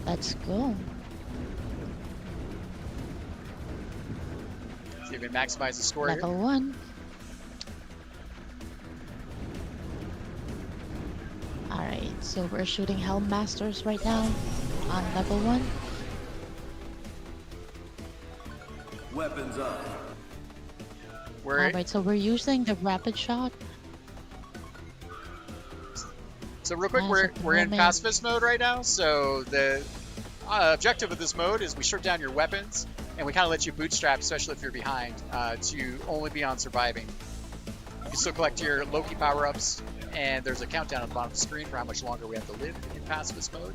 let's go. See if we can maximize the score Level here. 1. Alright, so we're shooting Helm Masters right now on level 1. Weapons up. Alright, so we're using the rapid shot. So real quick, As we're of the in moment. pacifist mode right now. So the objective of this mode is we strip down your weapons and we kind of let you bootstrap, especially if you're behind, to only be on surviving. You can still collect your Loki power-ups, and there's a countdown at the bottom of the screen for how much longer we have to live in pacifist mode.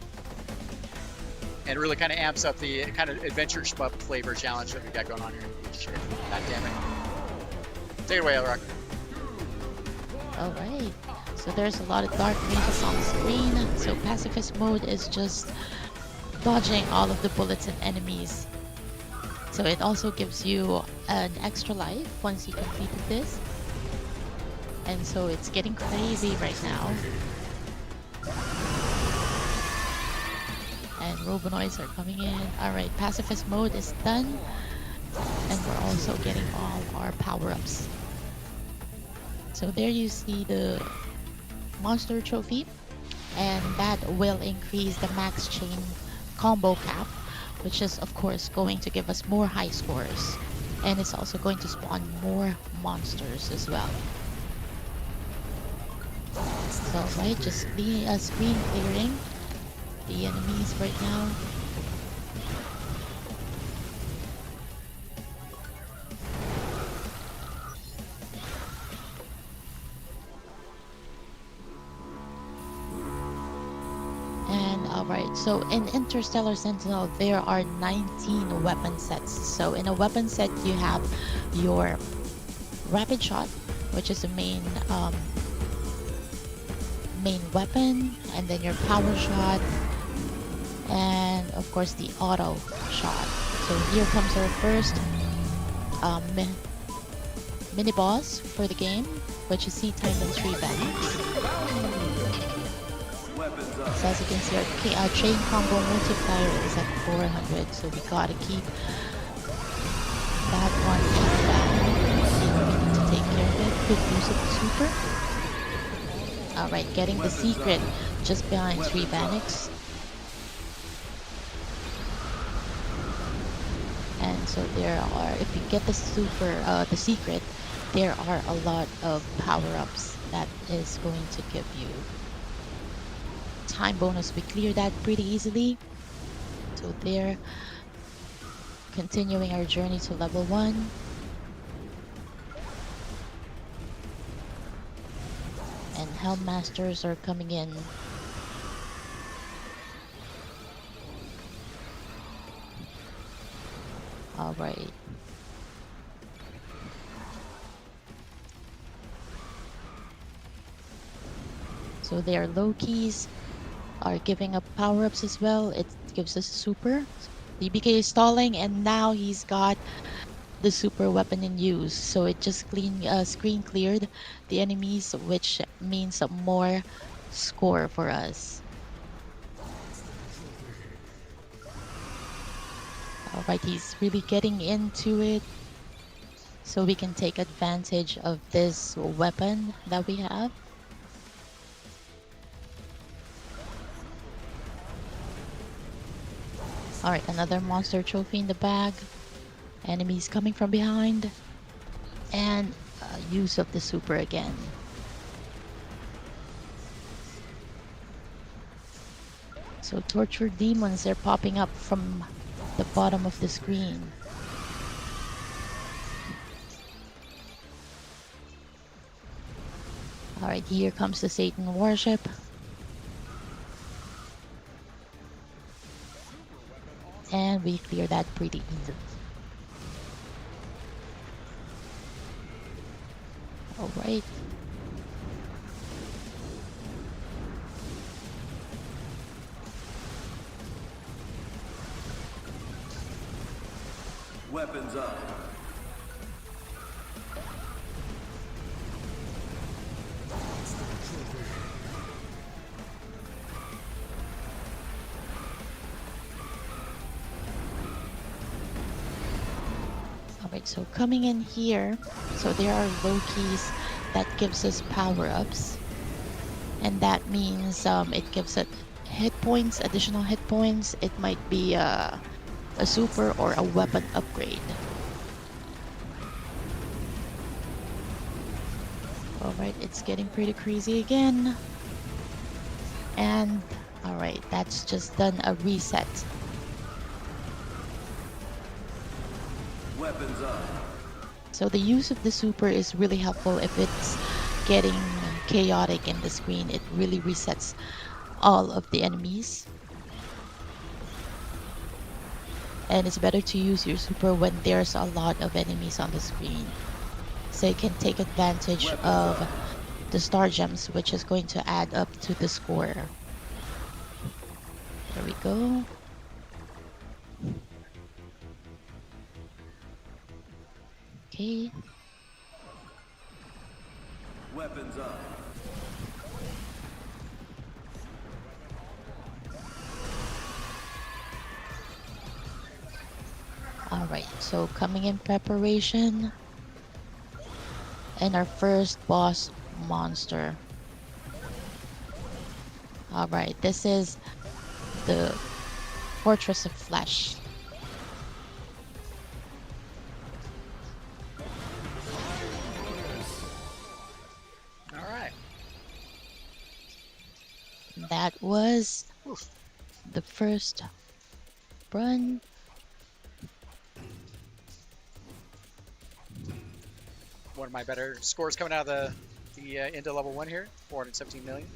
And it really kind of amps up the kind of adventure shmup flavor challenge that we got going on here. Shit, God damn it. Take it away, ELLEROCH. Alright, so there's a lot of dark mazes on the screen. So pacifist mode is just dodging all of the bullets and enemies. So it also gives you an extra life once you completed this. And so it's getting crazy right now. And Robonoids are coming in. Alright, pacifist mode is done. And we're also getting all our power-ups. So there you see the monster trophy, and that will increase the max chain combo cap, which is of course going to give us more high scores, and it's also going to spawn more monsters as well. So right, just screen clearing the enemies right now. Alright, so in Interstellar Sentinel, there are 19 weapon sets. So in a weapon set, you have your rapid shot, which is the main weapon, and then your power shot, and of course the auto shot. So here comes our first mini boss for the game, which is C-Titan 3 Battle. So as you can see, our chain combo multiplier is at 400, so we gotta keep that one down. We need to take care of it. Good use of the super. Alright, getting the secret just behind 3 Bannocs. And so there are, if you get the super, the secret, there are a lot of power-ups that is going to give you time bonus. We clear that pretty easily. So there, continuing our journey to level 1. And Helm Masters are coming in All right. So their Lokis are giving up power-ups as well. It gives us a super. DBK is stalling, and now he's got the super weapon in use. So it just screen cleared the enemies, which means more score for us. Alright, he's really getting into it. So we can take advantage of this weapon that we have. Alright, another monster trophy in the bag. Enemies coming from behind. And use of the super again. So tortured demons are popping up from the bottom of the screen. Alright, here comes the Satan worship. And we clear that pretty easy. Alright. Weapons up. Alright, so coming in here, so there are Lokis that gives us power-ups. And that means it gives us hit points, additional hit points. It might be a super or a weapon upgrade. Alright, it's getting pretty crazy again. And alright, that's just done a reset. Weapons up. So the use of the super is really helpful if it's getting chaotic in the screen. It really resets all of the enemies. And it's better to use your super when there's a lot of enemies on the screen. So you can take advantage of the star gems, which is going to add up to the score. There we go. Okay. Weapons up. Alright, so coming in preparation. And our first boss monster. Alright, this is the Fortress of Flesh. Alright. That was the first run. One of my better scores coming out of the into level 1 here. 417 million.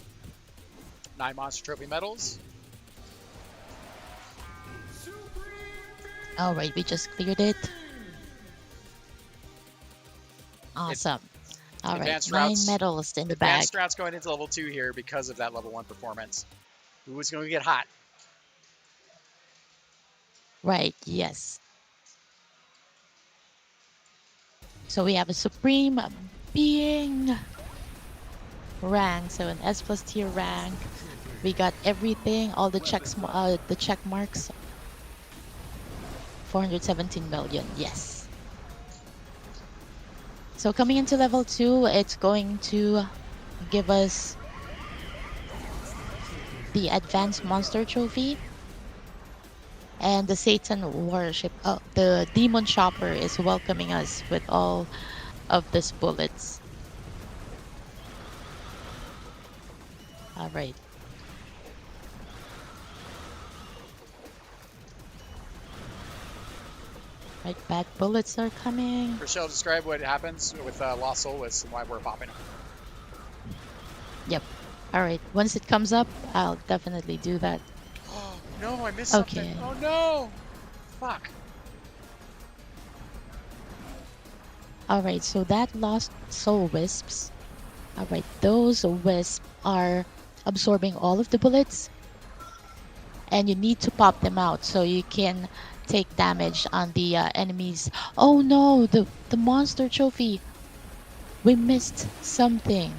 9 monster trophy medals. Alright, we just cleared it. Awesome. Alright, Advanced 9 routes- medals in the bag. Advanced routes going into level 2 here because of that level 1 performance. Who is going to get hot? Right, yes. So we have a supreme being rank, so an S+ tier rank. We got everything, all the checks, the check marks. 417 million, yes. So coming into level 2, it's going to give us the advanced monster trophy. And the Satan worship, the demon chopper is welcoming us with all of these bullets. Alright. Right, bad bullets are coming. Rochelle, describe what happens with Lost Soulless and why we're popping. Yep. Alright, once it comes up, I'll definitely do that. No, I missed Okay. something. Oh no! Fuck. Alright, so that lost soul wisps. Alright, those wisps are absorbing all of the bullets. And you need to pop them out so you can take damage on the enemies. Oh no, the monster trophy. We missed something.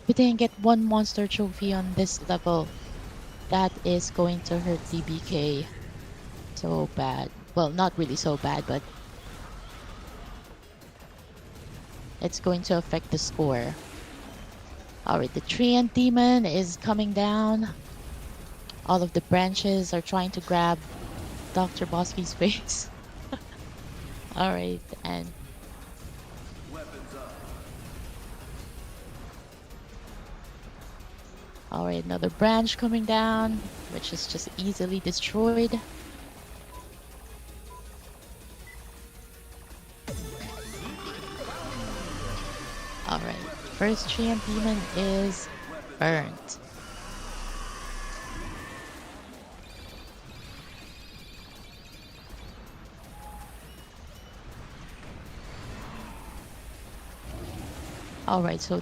We didn't get one monster trophy on this level. That is going to hurt DBK so bad. Well, not really so bad, but it's going to affect the score. Alright, the Treant Demon is coming down. All of the branches are trying to grab Dr. Bosky's face. Alright, and alright, another branch coming down, which is just easily destroyed. Alright, first Treant Demon is burnt. Alright, so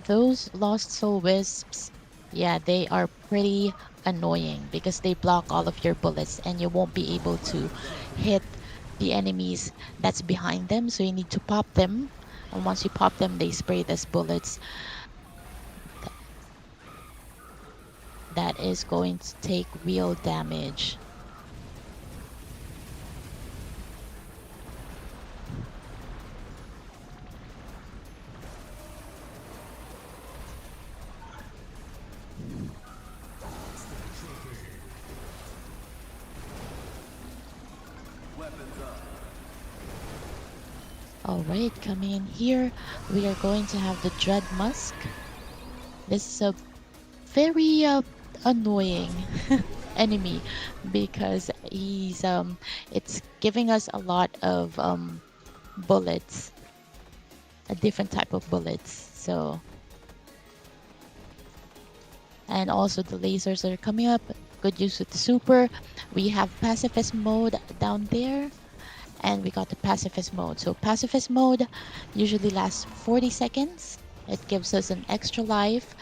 those Lost Soul Wisps, yeah, they are pretty annoying because they block all of your bullets and you won't be able to hit the enemies that's behind them, so you need to pop them. And once you pop them, they spray these bullets. That is going to take real damage. Alright, coming in here, we are going to have the Dread Musk. This is a very annoying enemy because he's it's giving us a lot of bullets, a different type of bullets. So, and also the lasers are coming up. Good use with the super. We have pacifist mode down there. And we got the pacifist mode. So pacifist mode usually lasts 40 seconds. It gives us an extra life.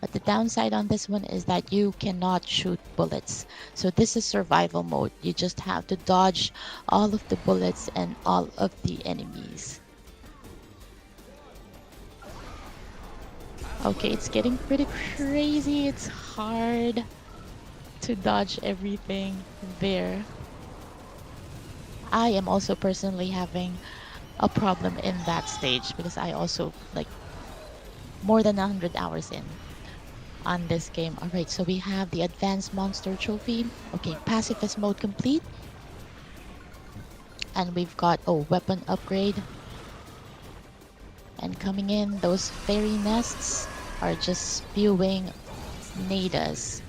But the downside on this one is that you cannot shoot bullets. So this is survival mode. You just have to dodge all of the bullets and all of the enemies. Okay, it's getting pretty crazy. It's hard to dodge everything there. I am also personally having a problem in that stage because I also like more than 100 hours in on this game. Alright, so we have the advanced monster trophy. Okay, pacifist mode complete. And we've got weapon upgrade. And coming in, those fairy nests are just spewing nadas.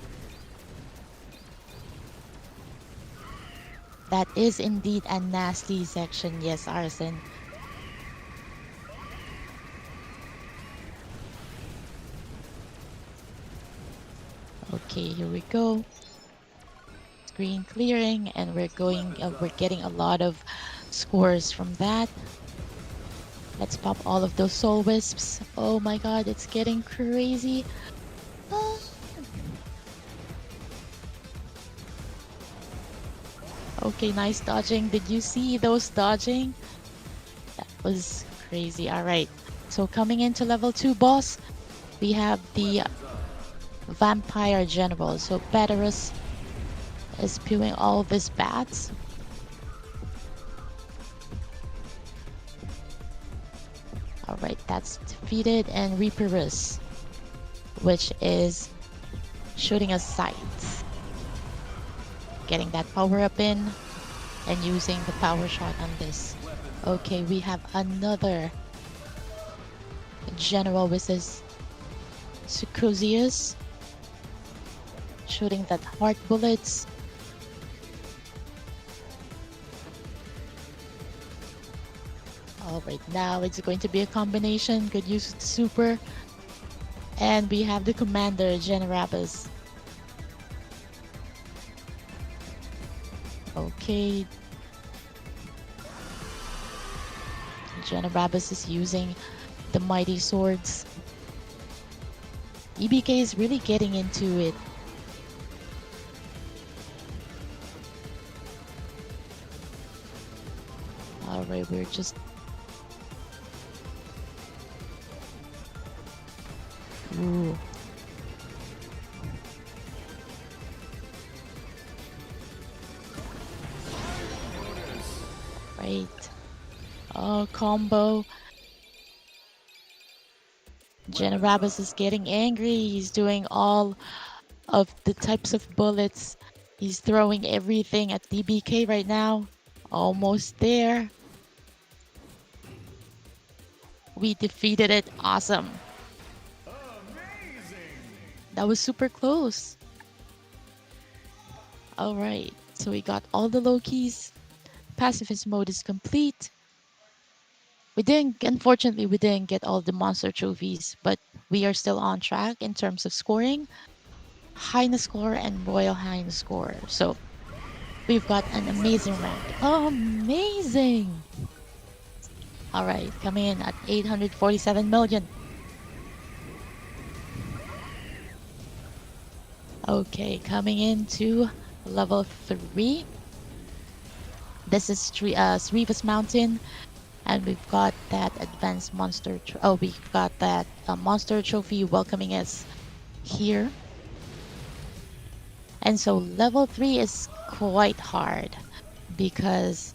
That is indeed a nasty section, yes, Arson. Okay, here we go. Screen clearing, and we're getting a lot of scores from that. Let's pop all of those soul wisps. Oh my god, it's getting crazy. Ah. Okay, nice dodging. Did you see those dodging? That was crazy. Alright, so coming into level 2 boss, we have the Vampire General. So Baterus is spewing all of his bats. Alright, that's defeated. And Reaperus, which is shooting a sight. Getting that power up in and using the power shot on this. Okay, we have another general, which is Sucrusius, shooting that heart bullets. Alright, now it's going to be a combination. Good use of the super. And we have the commander, Generabus. Okay. Generabbus is using the mighty swords. EBK is really getting into it. Alright, we're just... Ooh. Right. Oh, combo. Generabbus is getting angry. He's doing all of the types of bullets. He's throwing everything at DBK right now. Almost there. We defeated it. Awesome. That was super close. Alright, so we got all the low keys. Pacifist mode is complete. Unfortunately, we didn't get all the monster trophies, but we are still on track in terms of scoring. Highness score and Royal Highness score. So we've got an amazing rank. Amazing! Alright, coming in at 847 million. Okay, coming into level 3. This is Srivas Mountain, and we've got that advanced monster. We've got that monster trophy welcoming us here. And so level 3 is quite hard because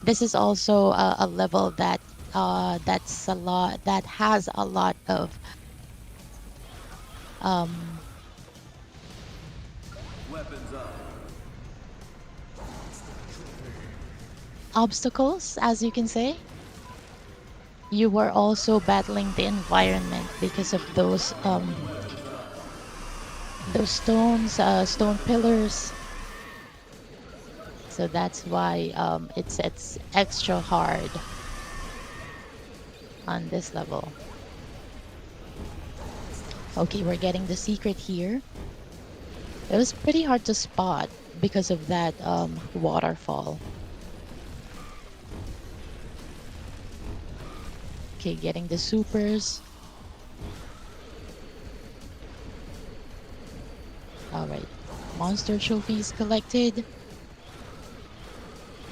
this is also a level that has a lot of Weapons up. obstacles, as you can say. You were also battling the environment because of those stones, stone pillars. So that's why it's extra hard on this level. Okay, we're getting the secret here. It was pretty hard to spot because of that waterfall. Okay, getting the supers. Alright, monster trophies collected.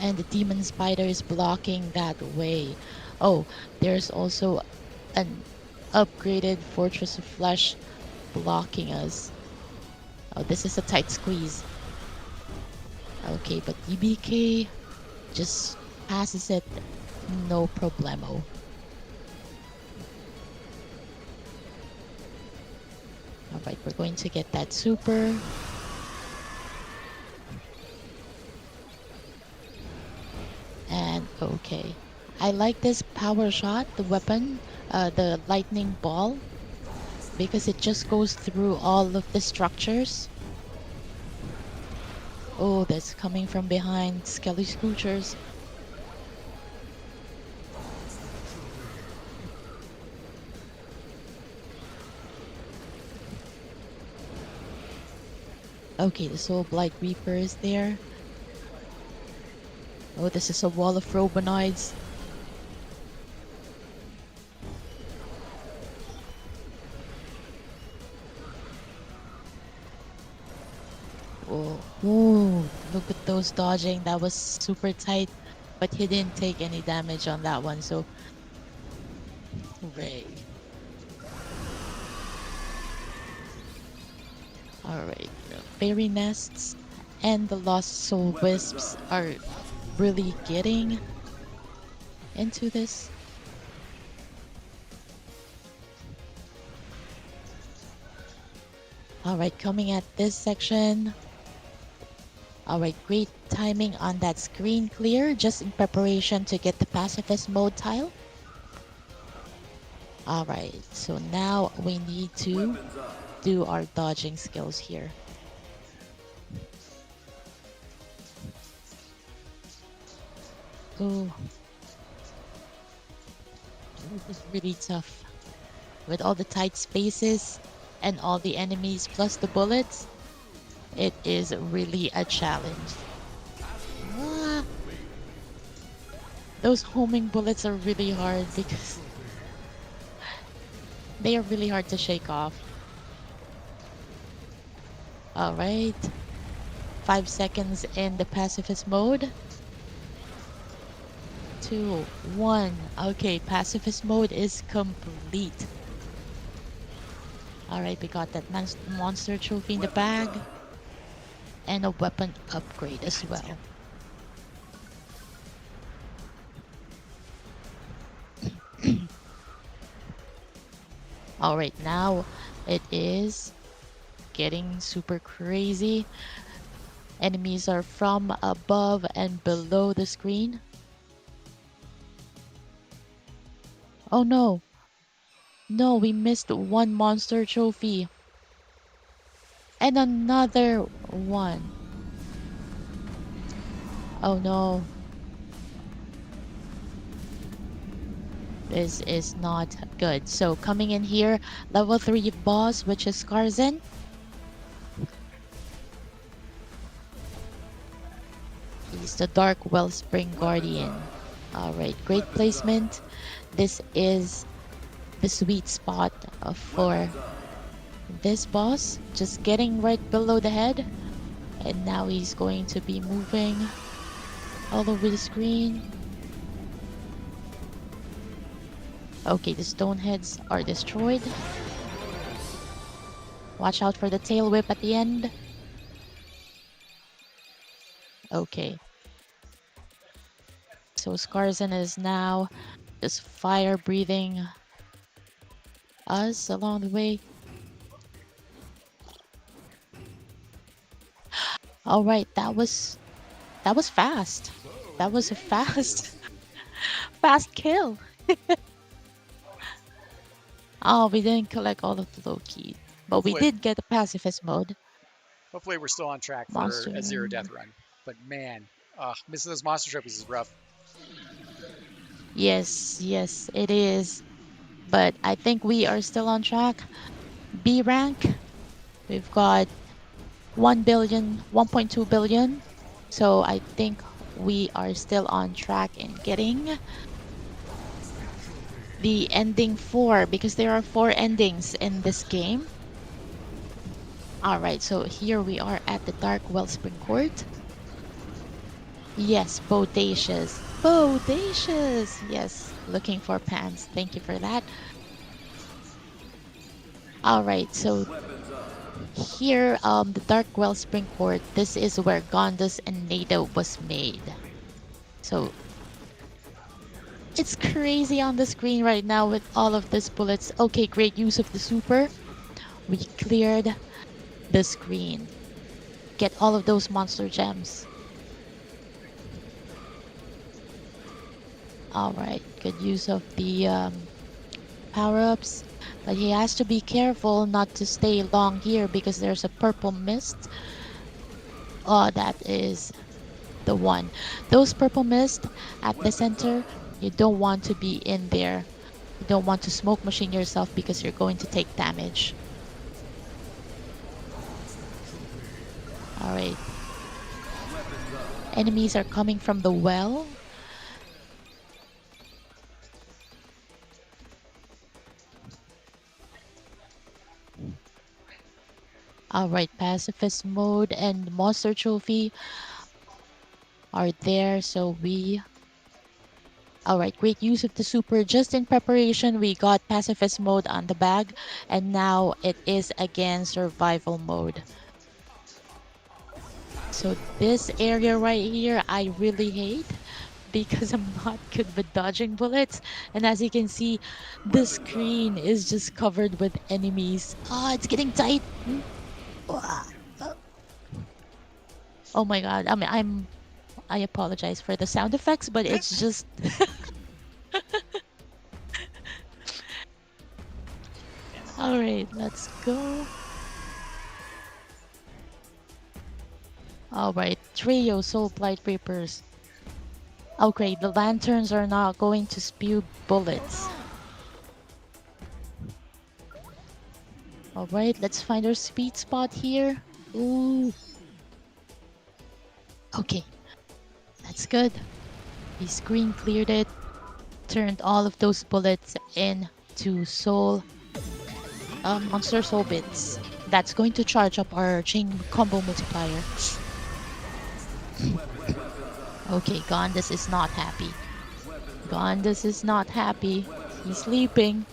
And the demon spider is blocking that way. Oh, there's also an upgraded Fortress of Flesh blocking us. Oh, this is a tight squeeze. Okay, but DBK just passes it, no problemo. Alright, we're going to get that super. And okay. I like this power shot, the weapon, the lightning ball, because it just goes through all of the structures. Oh, that's coming from behind. Skelly Scoochers. Okay, the Soul Blight Reaper is there. Oh, this is a wall of Robonoids. Oh, ooh, look at those dodging. That was super tight, but he didn't take any damage on that one, so hooray. Alright, fairy nests and the lost soul wisps are really getting into this. Alright, coming at this section. Alright, great timing on that screen clear, just in preparation to get the pacifist mode tile. Alright, so now we need to do our dodging skills here. Ooh. This is really tough. With all the tight spaces and all the enemies plus the bullets, it is really a challenge. Ah. Those homing bullets are really hard because they are really hard to shake off. Alright. 5 seconds in the pacifist mode. 2, 1. Okay, pacifist mode is complete. Alright, we got that monster trophy in the bag. And a weapon upgrade as well. Alright, now it is getting super crazy. Enemies are from above and below the screen. Oh no! No, we missed one monster trophy. And another one. Oh no. This is not good. So coming in here, level 3 boss, which is Skarzen. He's the Dark Wellspring Guardian. Alright, great placement. This is the sweet spot for this boss. Just getting right below the head. And now he's going to be moving all over the screen. Okay, the stone heads are destroyed. Watch out for the tail whip at the end. Okay. So Skarzen is now just fire breathing us along the way. Alright, that was fast. That was a fast kill. Oh, we didn't collect all of the low keys, but we did get the pacifist mode. Hopefully we're still on track for Monster. a 0 death run. But man, missing those monster trophies is rough. Yes, it is. But I think we are still on track. B rank, we've got 1 billion, 1.2 billion. So I think we are still on track in getting the ending 4, because there are 4 endings in this game. Alright, so here we are at the Dark Wellspring Court. Yes, bodacious. Bodacious! Yes, looking for pants. Thank you for that. Alright, so here, the Dark Wellspring Court, this is where Gondas and Nada was made. So it's crazy on the screen right now with all of these bullets. Okay, great use of the super. We cleared the screen. Get all of those monster gems. Alright, good use of the power-ups. But he has to be careful not to stay long here because there's a purple mist. Oh, that is the one. Those purple mist at the center, you don't want to be in there. You don't want to smoke machine yourself because you're going to take damage. Alright. Enemies are coming from the well. Alright, pacifist mode and monster trophy are there, so we... Alright, great use of the super. Just in preparation, we got pacifist mode on the bag, and now it is again survival mode. So this area right here, I really hate because I'm not good with dodging bullets. And as you can see, the screen is just covered with enemies. Ah, it's getting tight. Oh my god, I apologize for the sound effects, but it's just Alright, let's go. Alright, trio soul blight reapers. Okay, the lanterns are not going to spew bullets. Alright, let's find our sweet spot here. Ooh. Okay, that's good. He screen cleared it, turned all of those bullets into soul, monster soul bits. That's going to charge up our chain combo multiplier. Okay, Gondas is not happy. Gondas is not happy. He's sleeping.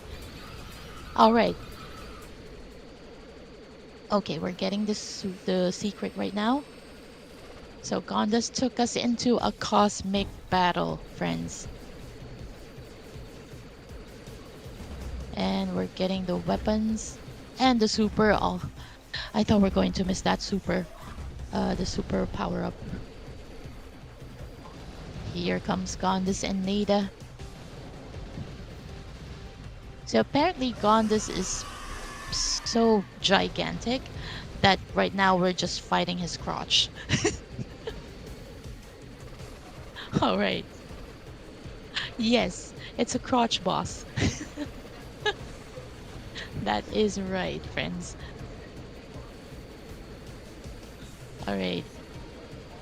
Alright. Okay, we're getting the secret right now. So Gondas took us into a cosmic battle, friends. And we're getting the weapons and the super. Oh, I thought we're going to miss that super. The super power-up. Here comes Gondas and Nada. So apparently Gondas is so gigantic that right now we're just fighting his crotch. Alright. Yes, it's a crotch boss. That is right, friends. Alright.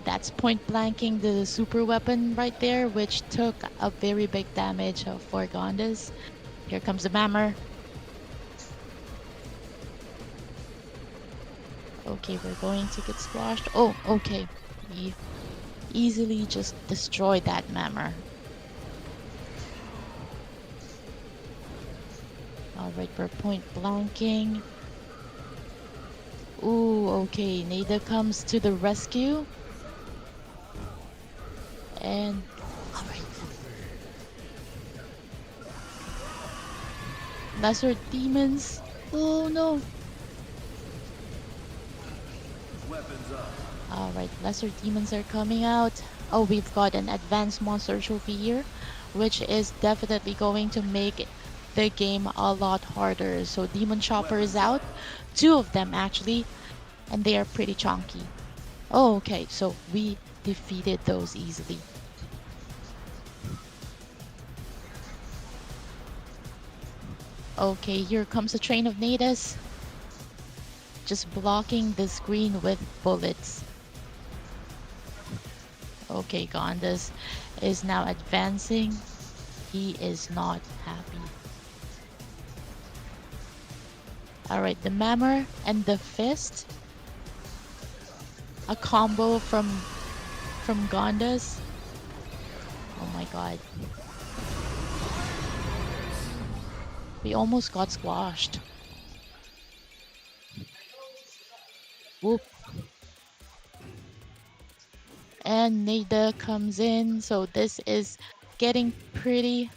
That's point blanking the super weapon right there, which took a very big damage for Gondas. Here comes the Mammer. Okay, we're going to get squashed. Oh, okay. We easily just destroyed that Mammer. Alright, we're point blanking. Ooh, okay. Nada comes to the rescue. And alright. Lesser demons. Oh no. Alright, lesser demons are coming out. Oh, we've got an advanced monster trophy here, which is definitely going to make the game a lot harder. So Demon Chopper is out. 2 of them actually, and they are pretty chunky. Oh, okay, so we defeated those easily. Okay, here comes a train of Nadas. Just blocking the screen with bullets. Okay, Gondas is now advancing. He is not happy. Alright, the Mammer and the Fist. A combo from Gondas. Oh my god. We almost got squashed. Whoop. And Nada comes in, so this is getting pretty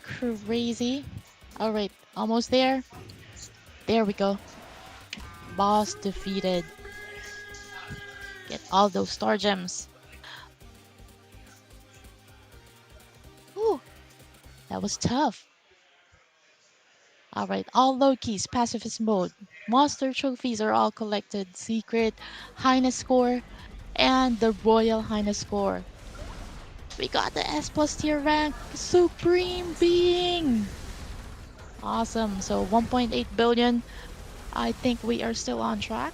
crazy. Alright, almost there. There we go. Boss defeated. Get all those star gems. Ooh, that was tough. Alright, all low keys, pacifist mode. Monster trophies are all collected. Secret, Highness score, and the Royal Highness score. We got the S+ tier rank, Supreme Being. Awesome, so 1.8 billion. I think we are still on track.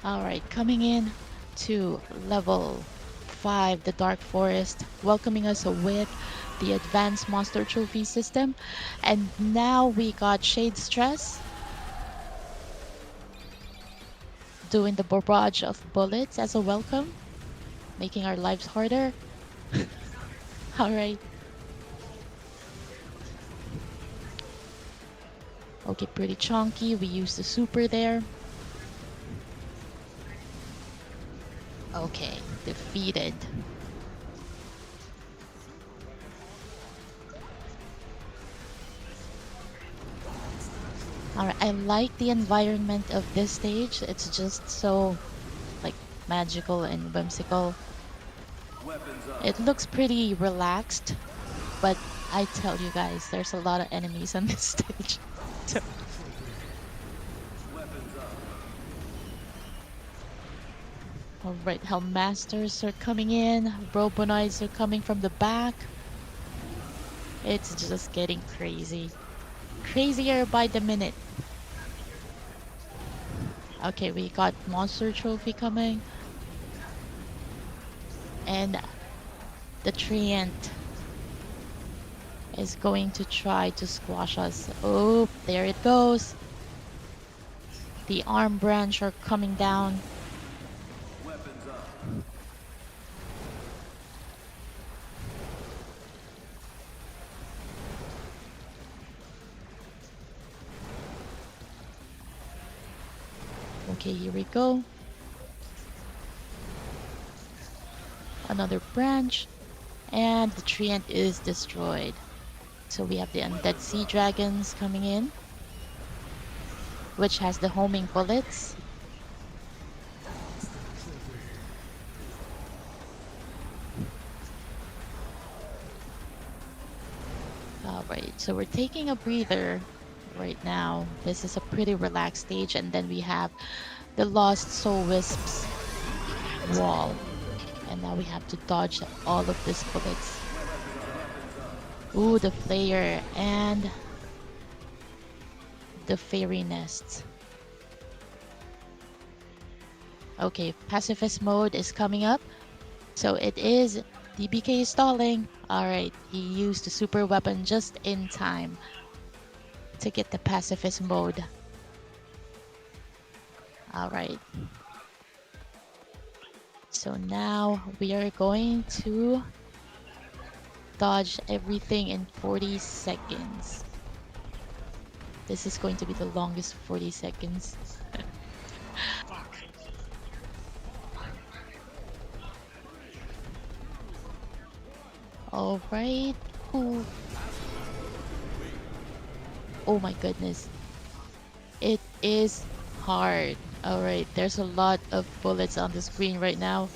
Alright, coming in to level 5, the Dark Forest, welcoming us with the Advanced Monster Trophy system. And now we got Shade Stress, doing the barrage of bullets as a welcome, making our lives harder. Alright. Okay, pretty chunky. We use the super there. Okay, defeated. Alright, I like the environment of this stage. It's just so, like, magical and whimsical. It looks pretty relaxed, but I tell you guys, there's a lot of enemies on this stage. Alright, Hellmasters are coming in. Robonoids are coming from the back. It's just getting crazy. Crazier by the minute. Okay, we got Monster Trophy coming. And the Treant is going to try to squash us. Oh, there it goes. The arm branch are coming down. Okay, here we go. Another branch. And the Treant is destroyed. So we have the undead sea dragons coming in, which has the homing bullets. Alright, so we're taking a breather right now. This is a pretty relaxed stage, and then we have the Lost Soul Wisps wall. And now we have to dodge all of these bullets. Ooh, the Flayer and the Fairy Nest. Okay, Pacifist mode is coming up. So it is DBK stalling. Alright, he used the super weapon just in time to get the Pacifist mode. Alright. So now we are going to dodge everything in 40 seconds. This is going to be the longest 40 seconds. Alright. Ooh. Oh my goodness. It is hard. Alright, there's a lot of bullets on the screen right now.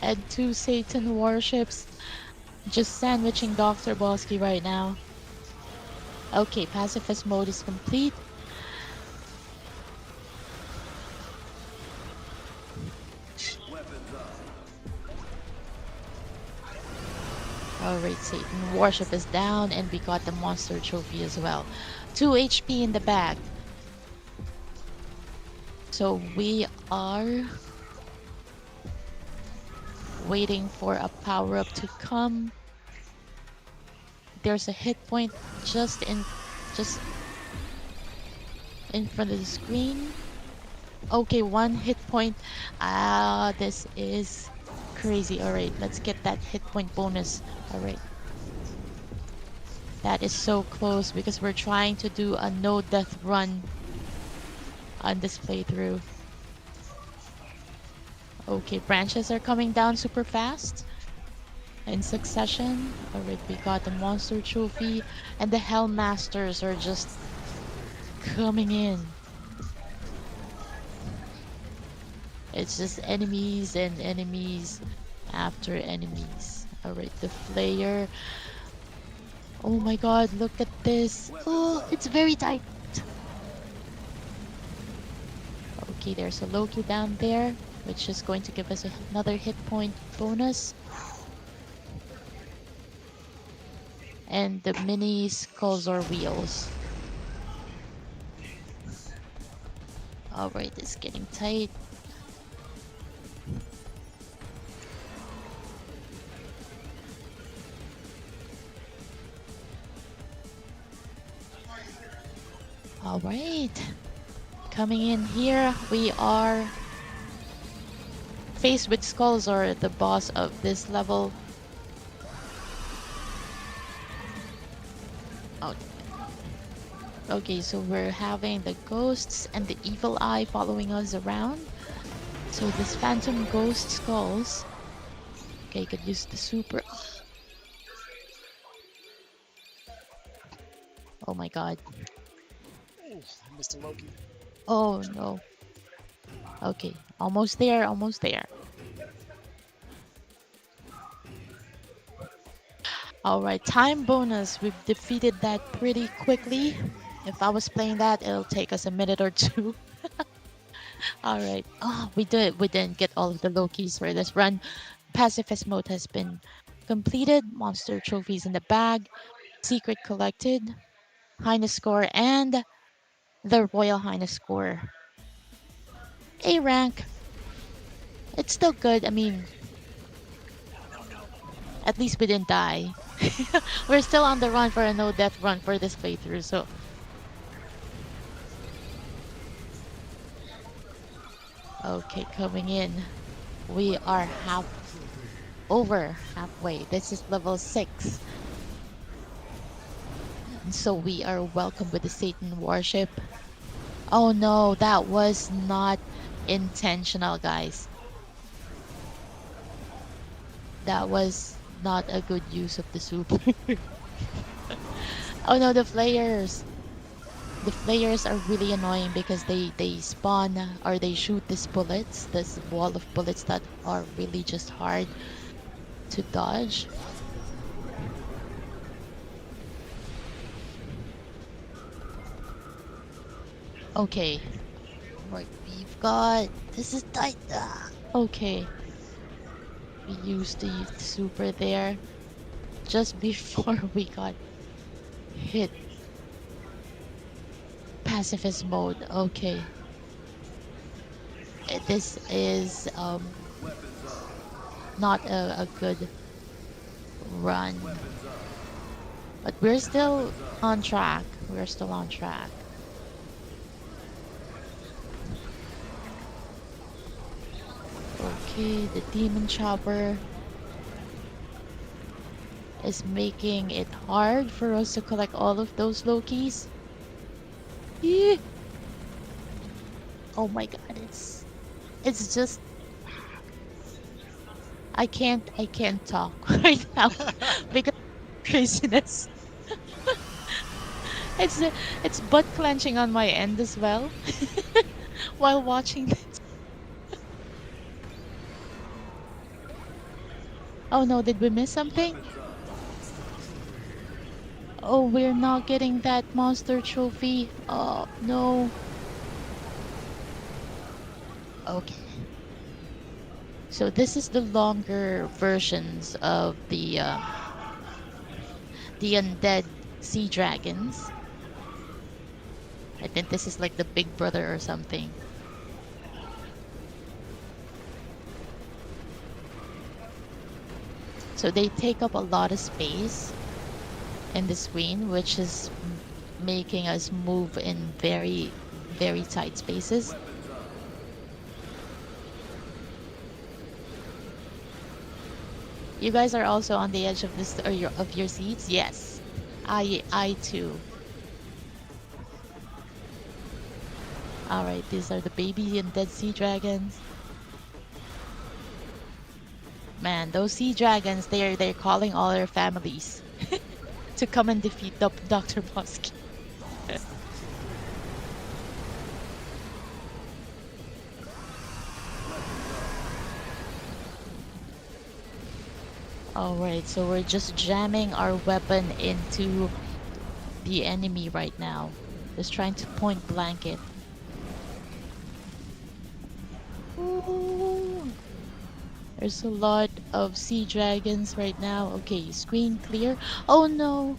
And 2 Satan warships just sandwiching DRBOSSKEY right now. Okay, pacifist mode is complete. Alright, Satan warship is down, and we got the monster trophy as well. 2 HP in the bag. So we are waiting for a power-up to come. There's a hit point just in front of the screen. Okay, 1 hit point. Ah, this is crazy. Alright, let's get that hit point bonus. Alright. That is so close because we're trying to do a no death run on this playthrough. Okay, branches are coming down super fast in succession. Alright, we got the monster trophy, and the Hellmasters are just coming in. It's just enemies and enemies after enemies. Alright, the Flayer. Oh my god, look at this. Oh, it's very tight. Okay, there's a Loki down there, which is going to give us another hit point bonus. And the mini skulls or wheels. Alright, it's getting tight. Alright. Coming in here, we are faced with skulls or the boss of this level. Oh. Okay, so we're having the ghosts and the evil eye following us around. So this phantom ghost skulls. Okay, could use the super. Oh my god. Ooh, I missed a Loki. Oh no. Okay, almost there, almost there. Alright, time bonus. We've defeated that pretty quickly. If I was playing that, it'll take us a minute or two. Alright. Oh, we didn't get all of the Lokis for this run. Pacifist mode has been completed. Monster trophies in the bag. Secret collected. Highness score and the Royal Highness score. A rank. It's still good. I mean, at least we didn't die. We're still on the run for a no death run for this playthrough, so. Okay, coming in. We are over halfway. This is level 6. And so we are welcome with the Satan warship. Oh no, that was not intentional, guys. That was not a good use of the super. Oh no, the flayers. The flayers are really annoying because they spawn or they shoot these bullets, this wall of bullets that are really just hard to dodge. Okay. Right, we've got... This is tight. Okay. We used the super there just before we got hit. Pacifist mode. Okay. This is not a good run. But we're still on track. We're still on track. Okay, the demon chopper is making it hard for us to collect all of those Lokis. Yeah. Oh my god, it's just I can't talk right now because craziness. It's butt clenching on my end as well while watching this. Oh no, did we miss something? Oh, we're not getting that monster trophy. Oh no. Okay. So this is the longer versions of the undead sea dragons. I think this is like the big brother or something. So they take up a lot of space in the screen, which is making us move in very, very tight spaces. You guys are also on the edge of this or of your seats? Yes. I too. Alright, these are the baby and dead sea dragons. Man, those sea dragons, they're calling all their families to come and defeat Dr. Bosky. Alright, so we're just jamming our weapon into the enemy right now. Just trying to point blank it. Ooh. There's a lot of sea dragons right now. Okay, screen clear. Oh no!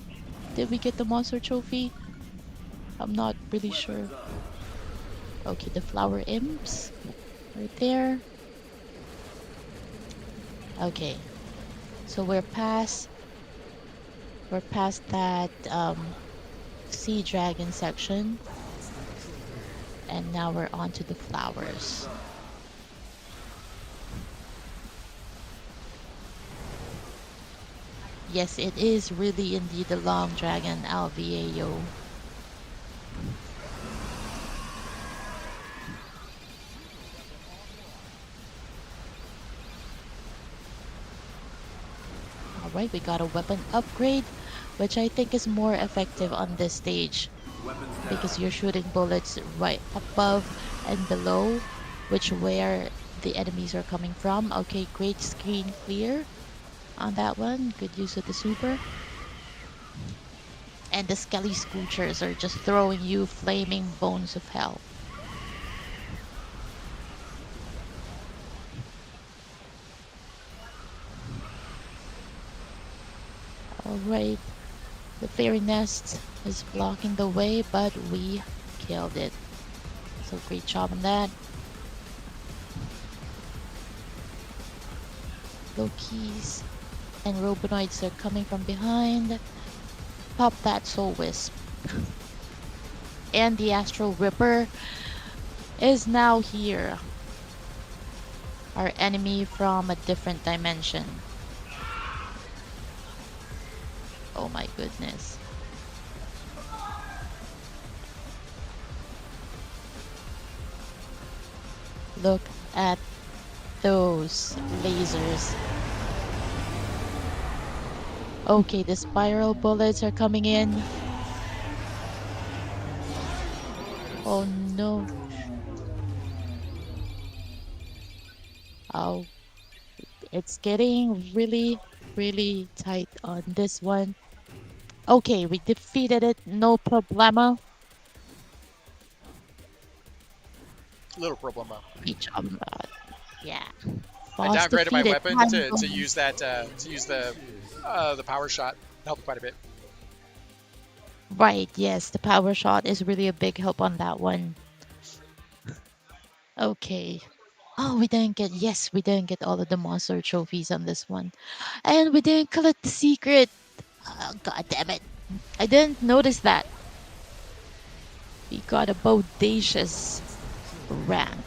Did we get the monster trophy? I'm not really sure. Okay, the flower imps. Right there. Okay. So we're past that sea dragon section. And now we're onto the flowers. Yes, it is really indeed the long dragon Alvieo. Alright, we got a weapon upgrade, which I think is more effective on this stage. Because you're shooting bullets right above and below, which where the enemies are coming from. Okay, great screen clear on that one. Good use of the super. And the skelly scoochers are just throwing you flaming bones of hell. Alright, the fairy nest is blocking the way, but we killed it. So great job on that. Loki's and Robonoids are coming from behind. Pop that Soul Wisp. And the Astral Ripper is now here. Our enemy from a different dimension. Oh my goodness. Look at those lasers. Okay, the spiral bullets are coming in. Oh no. Oh, it's getting really, really tight on this one. Okay, we defeated it, no problemo. Little problemo. Great job, yeah. I Boss downgraded my defeated. weapon to use that to use the power shot. Helped quite a bit. Right, yes, the power shot is really a big help on that one. Okay. Oh, we didn't get all of the monster trophies on this one. And we didn't collect the secret. Oh, God damn it. I didn't notice that. We got a bodacious rank.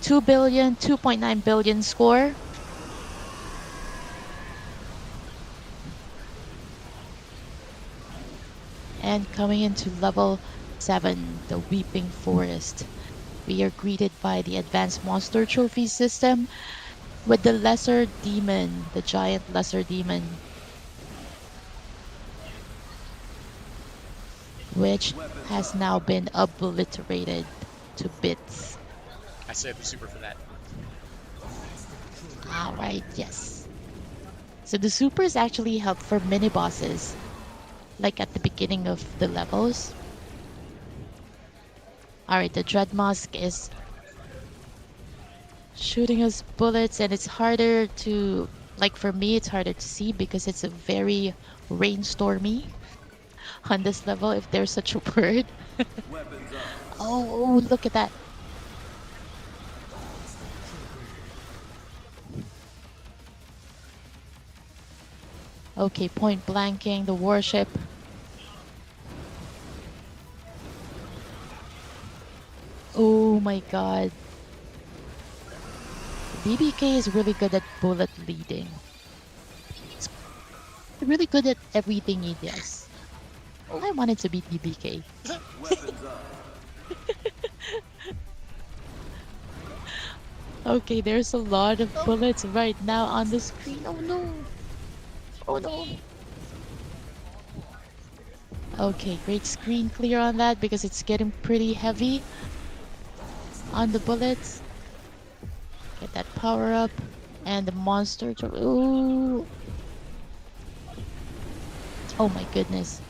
2 billion, 2.9 billion score. And coming into level 7, the Weeping Forest. We are greeted by the Advanced Monster Trophy system with the Lesser Demon, the giant Lesser Demon, which has now been obliterated to bits. I saved the super for that. Alright, yes. So the supers actually help for mini bosses, like at the beginning of the levels. Alright, the Dreadmask is shooting us bullets, and it's harder to, like for me, it's harder to see because it's a very rainstormy on this level, if there's such a word. Oh, look at that. Okay, point blanking the warship. Oh my god. DBK is really good at bullet leading. He's really good at everything he does. I wanted to be DBK. Okay, there's a lot of bullets right now on the screen. Oh no! Oh no! Okay, great screen clear on that because it's getting pretty heavy on the bullets. Get that power up and the monster. Ooh! Oh my goodness!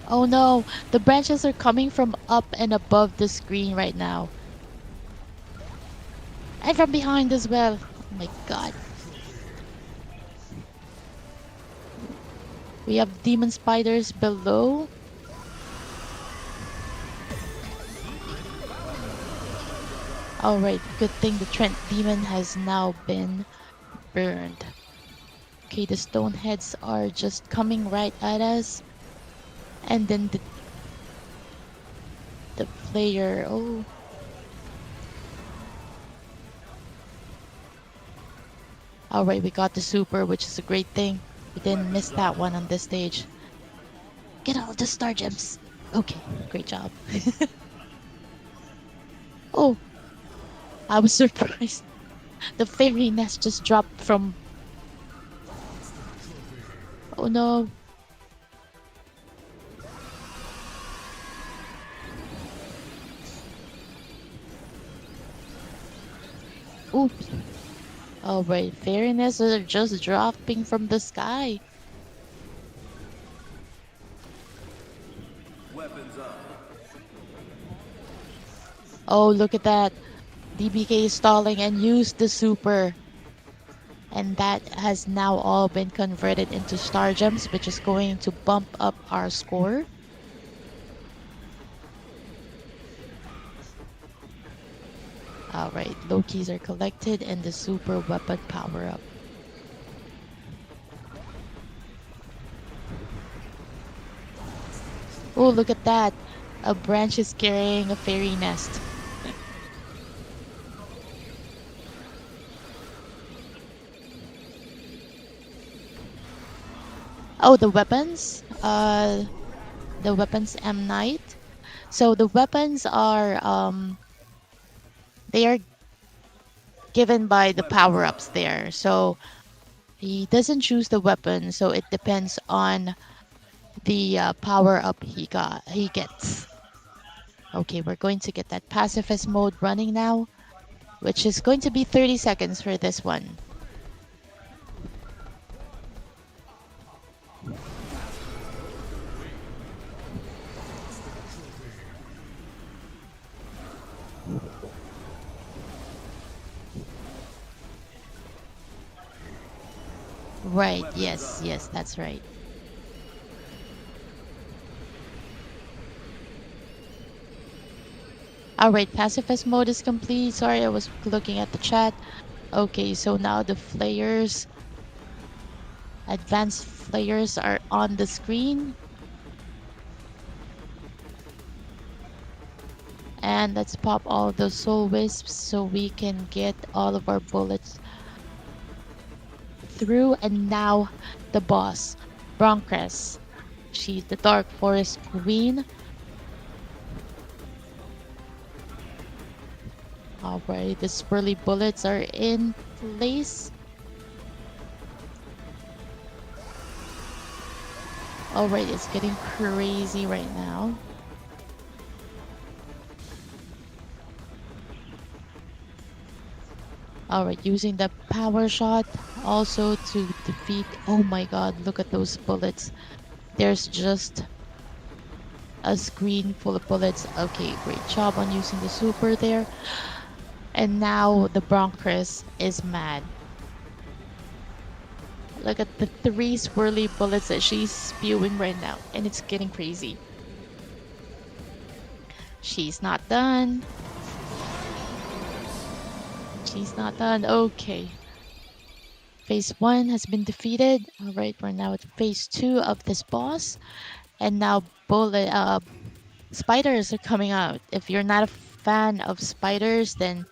Oh no, the branches are coming from up and above the screen right now. And from behind as well. Oh my god. We have demon spiders below. Alright, good thing the Trent demon has now been burned. Okay, the stone heads are just coming right at us. And then the player, oh. Alright, we got the super, which is a great thing. We didn't miss that one on this stage. Get all the star gems. Okay, great job. Oh, I was surprised. The fairy nest just dropped from... Oh no. Oops. Alright, fairy nests are just dropping from the sky. Oh, look at that. DBK is stalling and used the super. And that has now all been converted into star gems, which is going to bump up our score. Alright, low keys are collected and the super weapon power up. Oh, look at that. A branch is carrying a fairy nest. Oh, the weapons? The weapons M Knight. So the weapons are, they are given by the power-ups there. So he doesn't choose the weapon, so it depends on the power-up he gets. Okay, we're going to get that pacifist mode running now, which is going to be 30 seconds for this one. Right, yes, that's right. Alright, pacifist mode is complete. Sorry, I was looking at the chat. Okay, so now the flayers, advanced flayers are on the screen. And let's pop all those soul wisps so we can get all of our bullets through. And now the boss, Broncrest. She's the Dark Forest Queen. Alright, the swirly bullets are in place. Alright, it's getting crazy right now. Alright, using the power shot also to defeat. Oh my god, look at those bullets. There's just a screen full of bullets. Okay, great job on using the super there. And now the Broncrest is mad. Look at the 3 swirly bullets that she's spewing right now. And it's getting crazy. She's not done. She's not done. Okay. Phase 1 has been defeated. Alright, we're now at phase 2 of this boss. And now spiders are coming out. If you're not a fan of spiders, then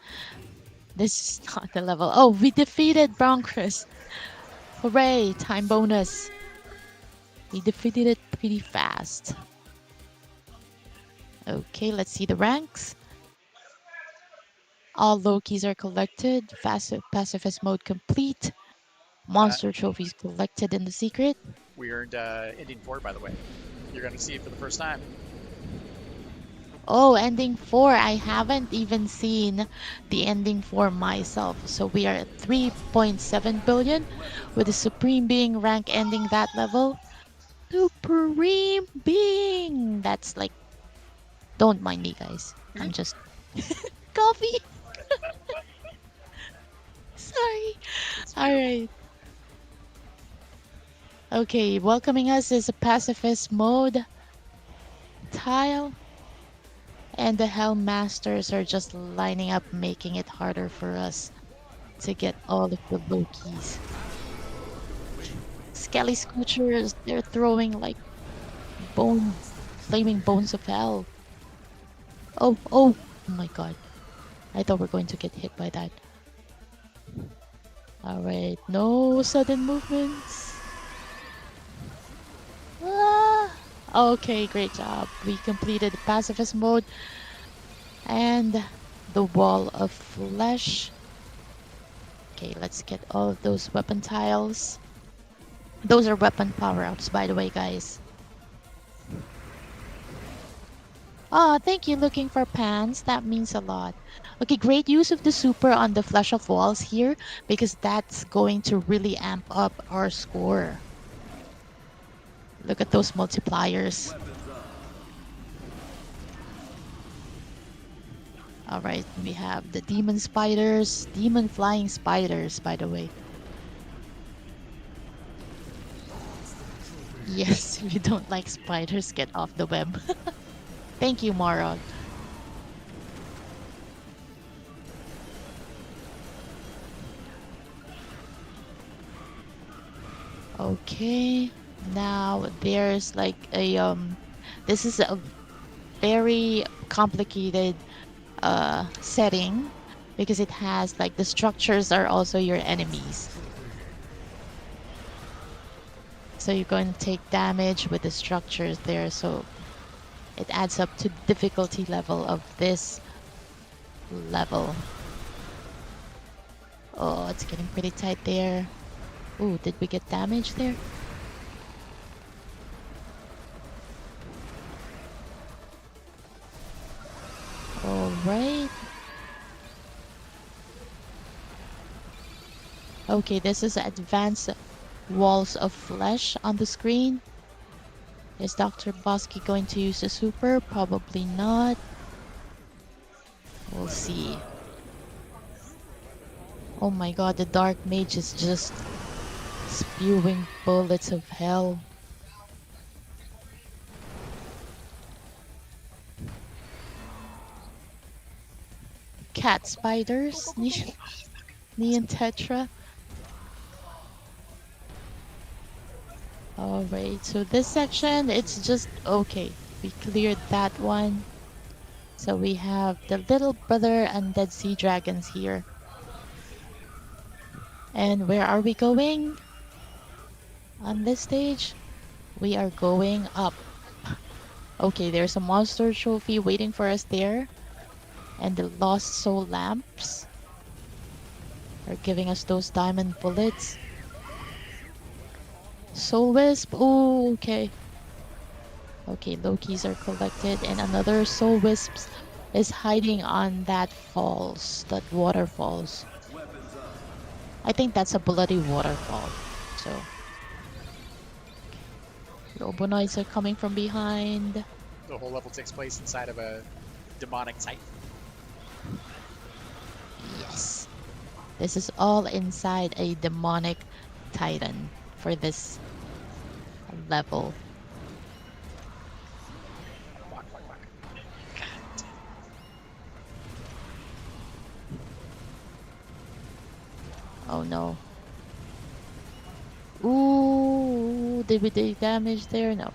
this is not the level. Oh, we defeated Broncrest. Hooray, time bonus. We defeated it pretty fast. Okay, let's see the ranks. All low keys are collected. Pacifist mode complete. Monster trophies collected in the secret. We earned ending 4, by the way. You're going to see it for the first time. Oh, ending 4. I haven't even seen the ending 4 myself. So we are at 3.7 billion with the Supreme Being rank ending that level. Supreme Being! That's like... Don't mind me, guys. I'm just... Coffee! Sorry. Alright. Okay, welcoming us is a pacifist mode tile. And the Hell Masters are just lining up, making it harder for us to get all of the low keys. Skelly Scoochers, they're throwing like flaming bones of hell. Oh my god. I thought we were going to get hit by that. Alright, no sudden movements. Ah! Okay, great job. We completed the pacifist mode and the wall of flesh. Okay, let's get all of those weapon tiles. Those are weapon power-ups, by the way, guys. Oh, thank you, looking for pans. That means a lot. Okay, great use of the super on the flesh of walls here because that's going to really amp up our score. Look at those multipliers. Alright, we have the demon spiders, demon flying spiders, by the way. Yes, if you don't like spiders, get off the web. Thank you, Morog. Okay, now there's like a this is a very complicated setting because it has like the structures are also your enemies. So you're going to take damage with the structures there, so it adds up to the difficulty level of this level. Oh, it's getting pretty tight there. Ooh, did we get damage there? Alright. Okay, this is advanced walls of flesh on the screen. Is DRBOSSKEY going to use a super? Probably not. We'll see. Oh my god, the Dark Mage is just spewing bullets of hell. Cat spiders, Neon Tetra. Alright, so this section, it's just okay. We cleared that one. So we have the little brother and Dead Sea Dragons here. And where are we going? On this stage, we are going up. Okay, there's a monster trophy waiting for us there. And the Lost Soul lamps are giving us those diamond bullets. Soul Wisp, ooh, okay. Okay, Lokis are collected, and another Soul Wisp is hiding on that falls, that waterfalls. I think that's a bloody waterfall, so. Robonoids are coming from behind. The whole level takes place inside of a demonic titan. Yes. This is all inside a demonic titan for this level. Oh no. Ooh, did we take damage there? No.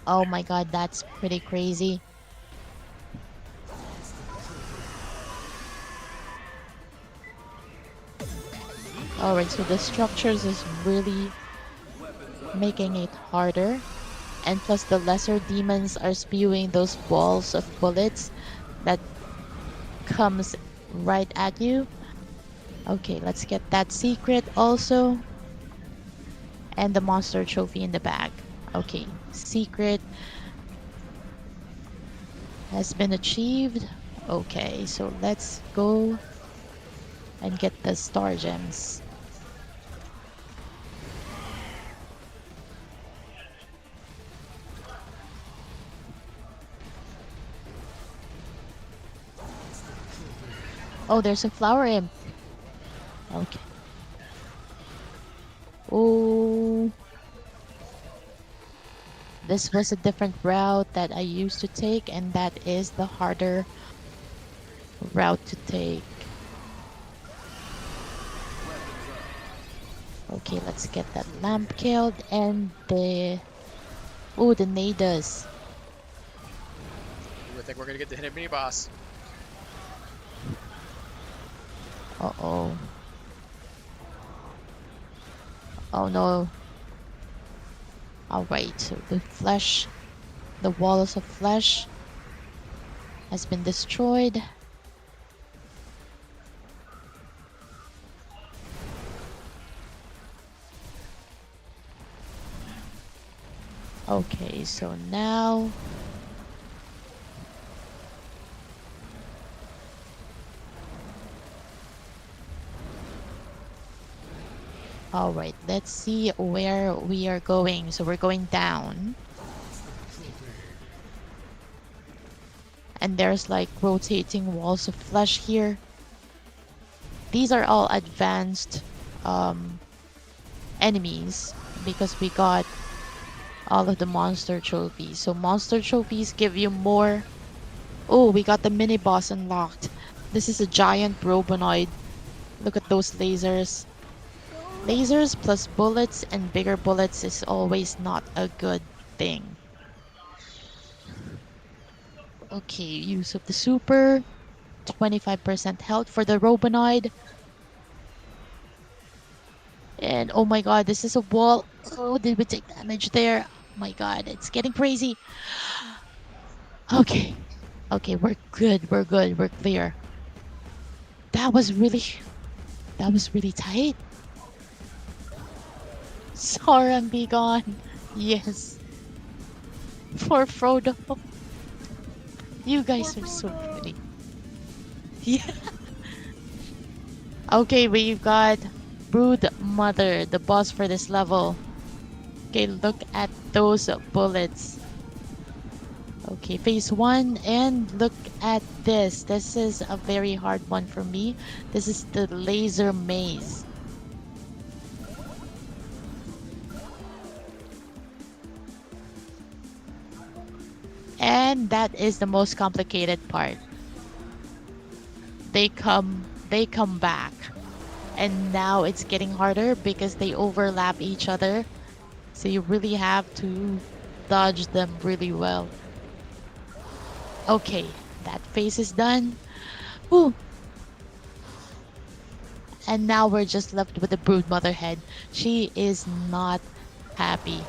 Oh my god, that's pretty crazy. Alright, so the structures is really making it harder. And plus the lesser demons are spewing those balls of bullets that comes right at you. Okay, let's get that secret also. And the monster trophy in the bag. Okay, secret has been achieved. Okay, so let's go and get the star gems. Oh, there's a flower imp. Okay. Oh. This was a different route that I used to take, and that is the harder route to take. Okay, let's get that lamp killed and the... Oh, the Nadas. I think we're gonna get the hidden mini boss. Uh-oh. Oh no. Alright, so the flesh, the walls of flesh has been destroyed. Okay, so now alright, let's see where we are going. So we're going down. And there's like rotating walls of flesh here. These are all advanced enemies because we got all of the monster trophies. So monster trophies give you more. Oh, we got the mini boss unlocked. This is a giant robonoid. Look at those lasers. Lasers plus bullets and bigger bullets is always not a good thing. Okay, use of the super. 25% health for the robonoid. And oh my god, this is a wall. Oh, did we take damage there? Oh my god, it's getting crazy. Okay. Okay, we're good. We're good. We're clear. That was really tight. Sauron be gone. Yes. For Frodo. You guys are so pretty. Yeah. Okay, we've got Brood Mother, the boss for this level. Okay, look at those bullets. Okay, phase 1, and look at this. This is a very hard one for me. This is the laser maze. And that is the most complicated part. They come back. And now it's getting harder because they overlap each other. So you really have to dodge them really well. Okay, that phase is done. Woo! And now we're just left with the Brood Mother head. She is not happy.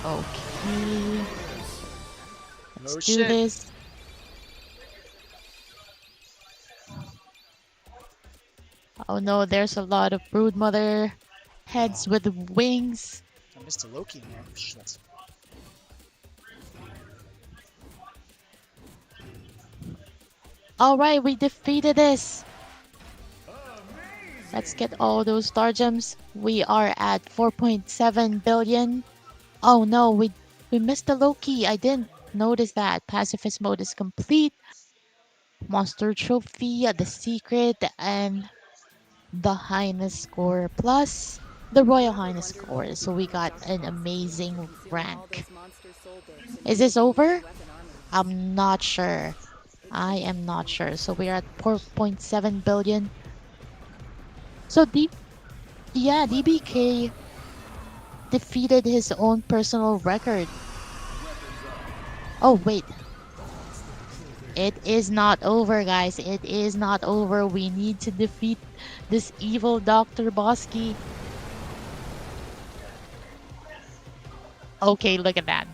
Okay. Let's do this. Oh no, there's a lot of Brood Mother heads with wings. I missed a Loki in there. Shit. Alright, we defeated this. Let's get all those star gems. We are at 4.7 billion. Oh no, we missed the Loki. I didn't notice that. Pacifist mode is complete. Monster trophy, the secret, and the Highness score plus the Royal Highness score. So we got an amazing rank. Is this over? I'm not sure. I am not sure. So we're at 4.7 billion. So DBK defeated his own personal record. Oh wait. It is not over, guys. It is not over. We need to defeat this evil Dr. Bossky. Okay, look at that.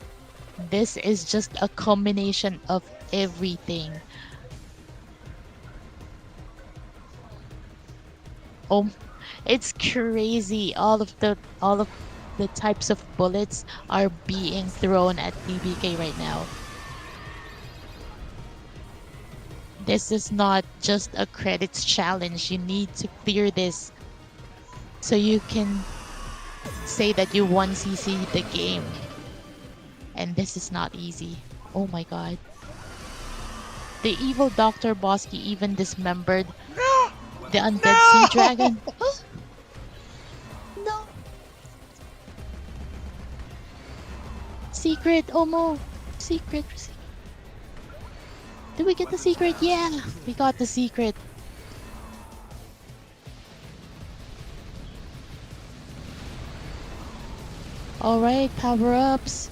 This is just a combination of everything. Oh, it's crazy. All of the types of bullets are being thrown at DBK right now. This is not just a credits challenge. You need to clear this so you can say that you won CC the game. And this is not easy. Oh my god. The evil Dr. Bossky even dismembered the undead sea dragon. No. Secret, Omo. Secret. Did we get the secret? Yeah, we got the secret. Alright, power-ups.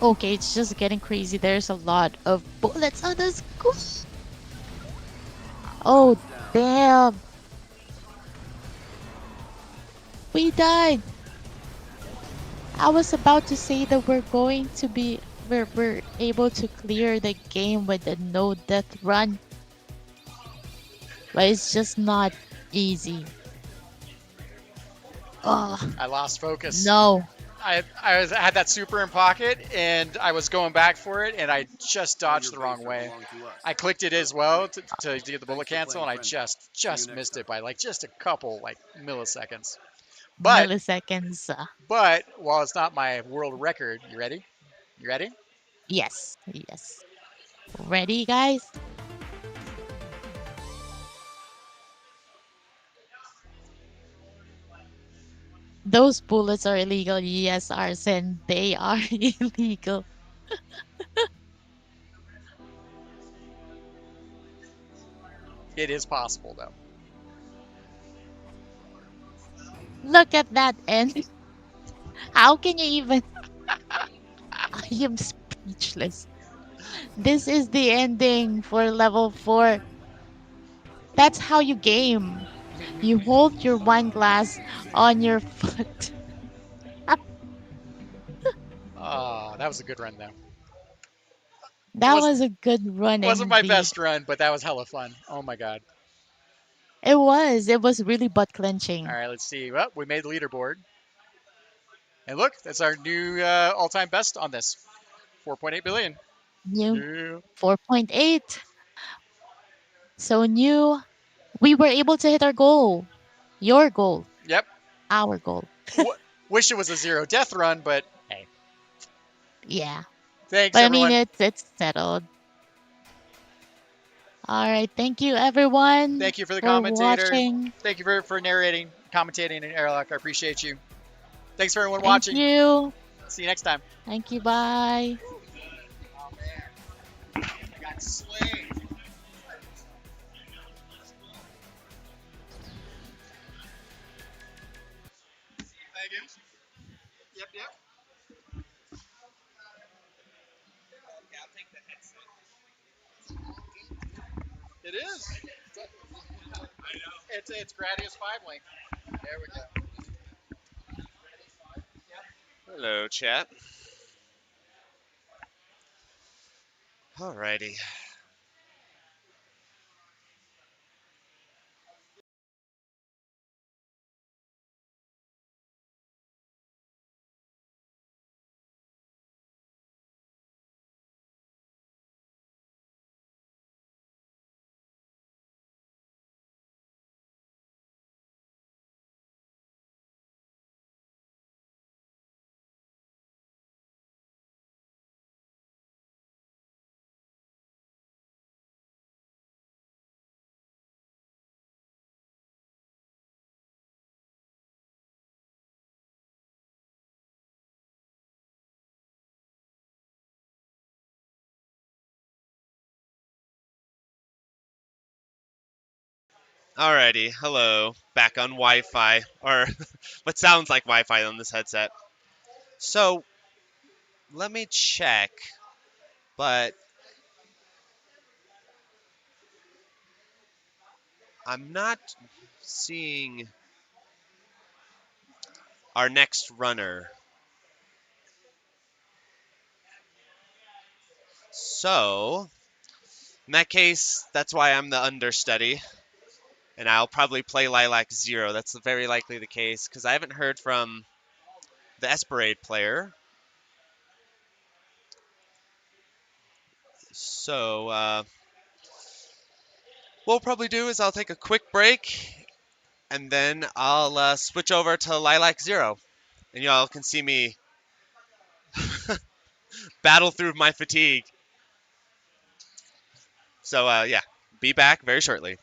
Okay, it's just getting crazy. There's a lot of bullets on the school. Oh, damn. We died. I was about to say that we're able to clear the game with a no death run. But it's just not easy. Oh. I lost focus. No. I had that super in pocket, and I was going back for it, and I just dodged the wrong way. I clicked it as well to get the bullet cancel, and I just missed it by like just a couple like milliseconds. But while it's not my world record, you ready? You ready? Yes. Yes. Ready, guys? Those bullets are illegal. Yes, Arsene, they are illegal. It is possible, though. Look at that end. How can you even? I am speechless. This is the ending for level 4. That's how you game. You hold your wine glass on your foot. Oh, that was a good run, though. That was a good run Wasn't my indeed. best run, but that was hella fun. Oh my god. It was. It was really butt All clenching. right, let's see. Well, we made the leaderboard. And look, that's our new all-time best on this. 4.8 billion. New 4.8. So new. We were able to hit our goal. Your goal. Yep. Our goal. Wish it was a 0 death run, but hey. Yeah. Thanks, But everyone. I mean, it's settled. All right. Thank you, everyone. Thank you for the for commentator. watching. Thank you for narrating, commentating, and Airlock. I appreciate you. Thanks for everyone Thank watching. you. See you next time. Thank you. Bye. I got slayed. Thank you. Yep, yep. Yeah, I'll take the headset. It is. It's Gradius 5 link. There we go. Hello, chat. Alrighty. Alrighty, hello. Back on Wi-Fi, or what sounds like Wi-Fi on this headset. So, let me check, but I'm not seeing our next runner. So, in that case, that's why I'm the understudy. And I'll probably play Lilac 0. That's very likely the case, because I haven't heard from the Esperade player. So, what we'll probably do is I'll take a quick break, and then I'll switch over to Lilac 0. And y'all can see me battle through my fatigue. So, yeah, be back very shortly.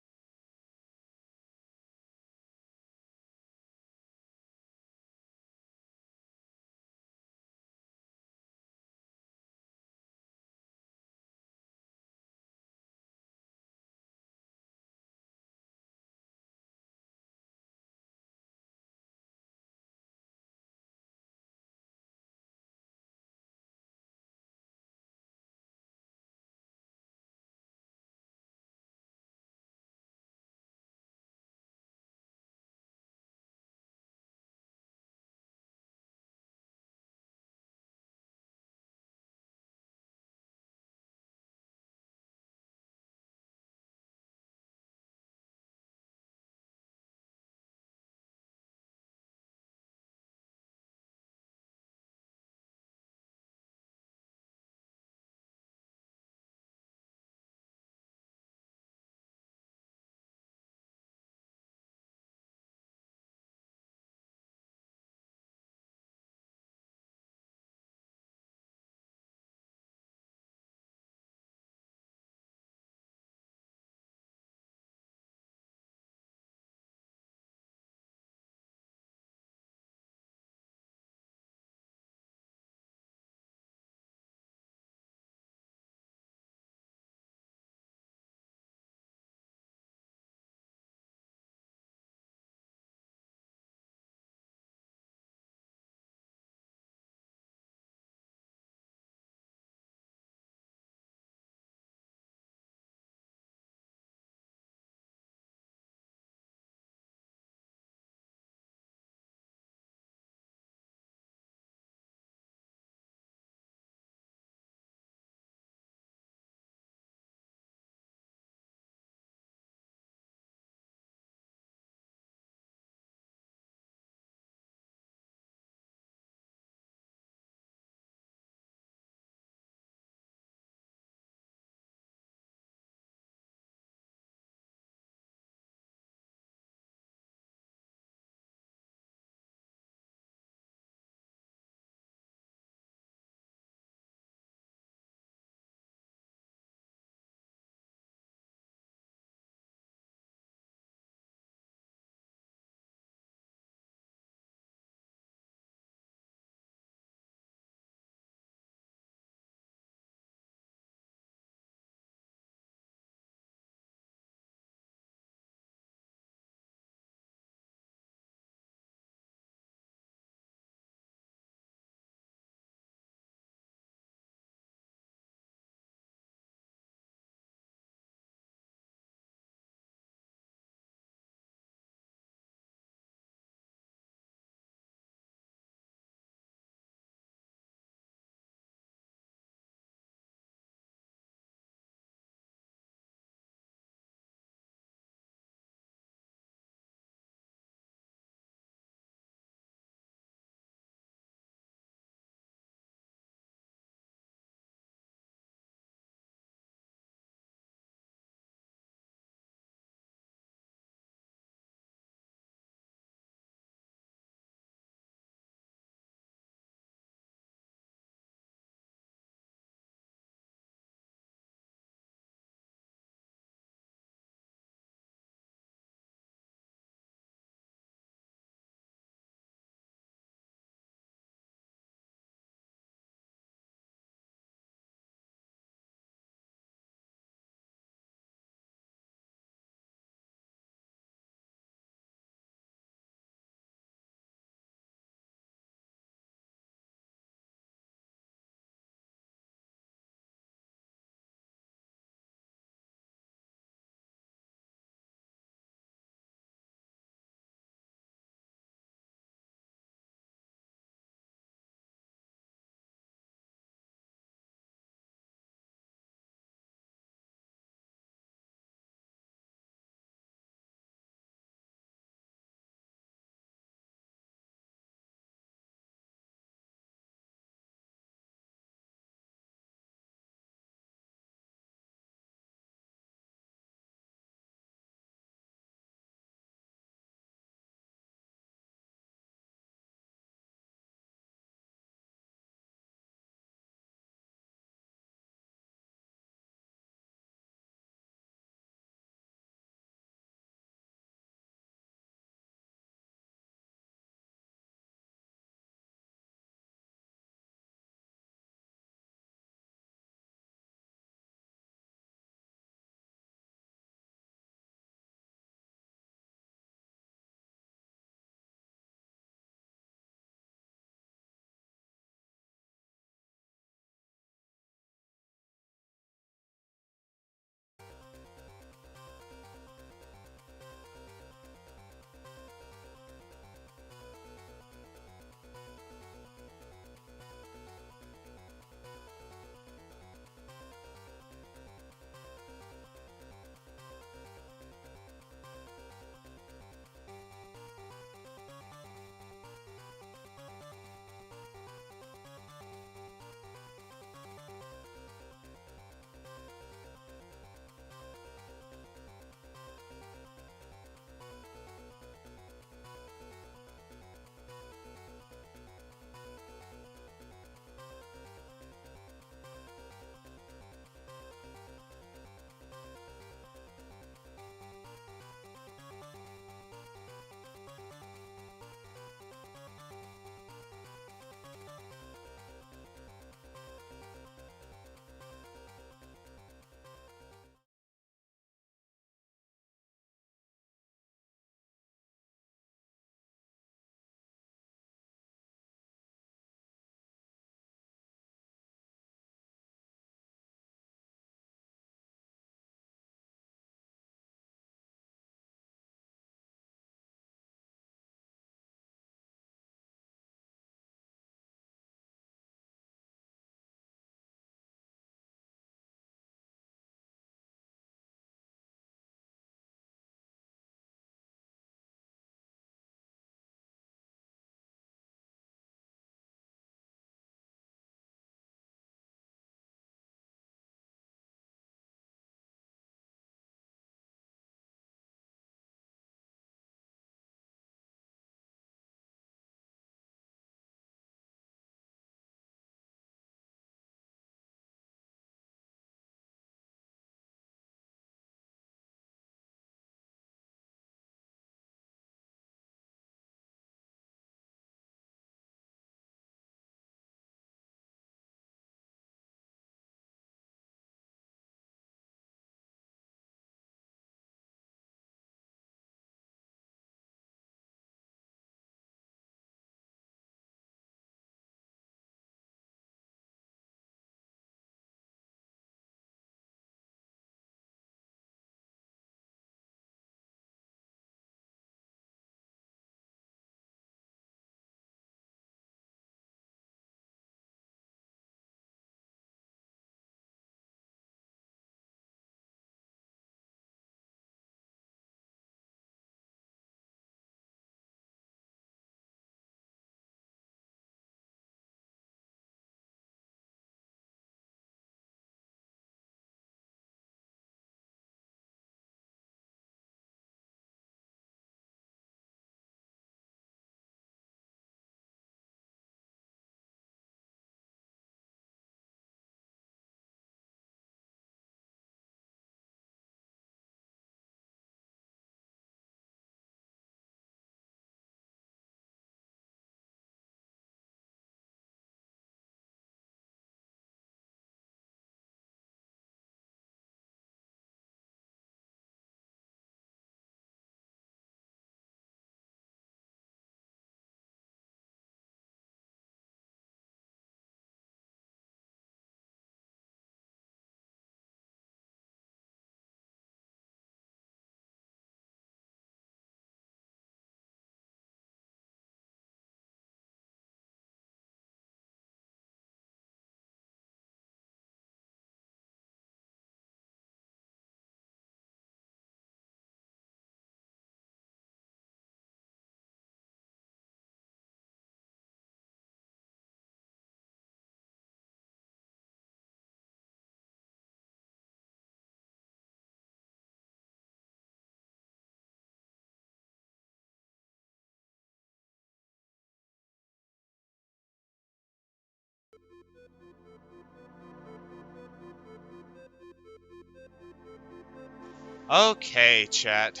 Okay, chat.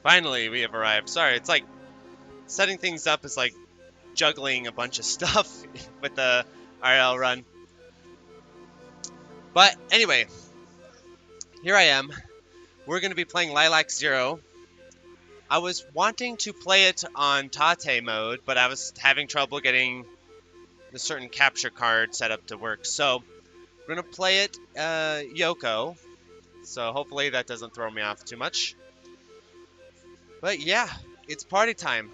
Finally, we have arrived. Sorry, it's like setting things up is like juggling a bunch of stuff with the RL run. But anyway, here I am. We're going to be playing Lilac 0. I was wanting to play it on Tate mode, but I was having trouble getting the certain capture card set up to work. So we're going to play it Yoko. So hopefully that doesn't throw me off too much. But yeah, it's party time.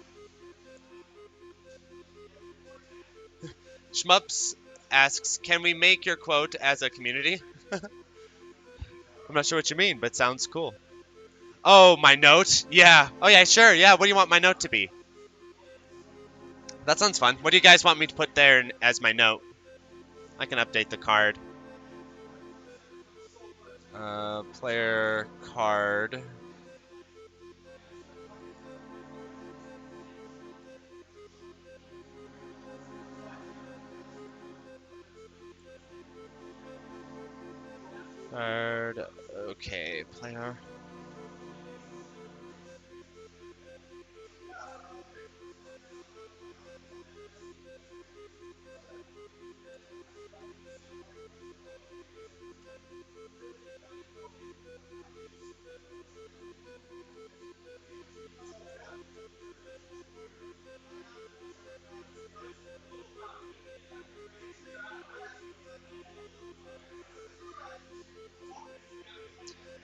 Shmups asks, can we make your quote as a community? I'm not sure what you mean, but sounds cool. Oh, my note? Yeah. Oh yeah, sure. Yeah, what do you want my note to be? That sounds fun. What do you guys want me to put there as my note? I can update the card. Player card. Card. Okay, player.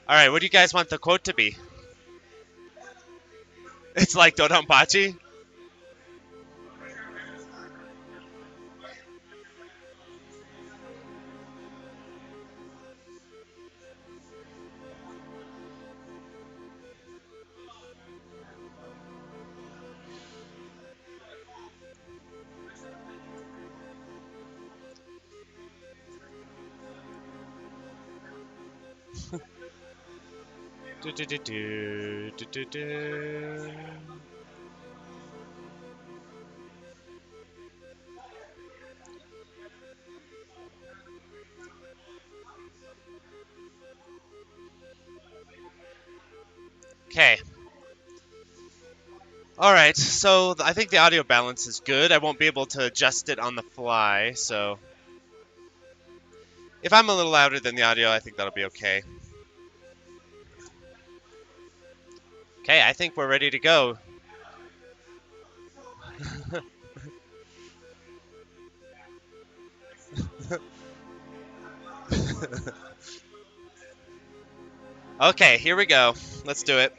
Alright, what do you guys want the quote to be? It's like Donpachi? Okay. Alright, so I think the audio balance is good. I won't be able to adjust it on the fly, so if I'm a little louder than the audio, I think that'll be okay. Okay, I think we're ready to go. Okay, here we go. Let's do it.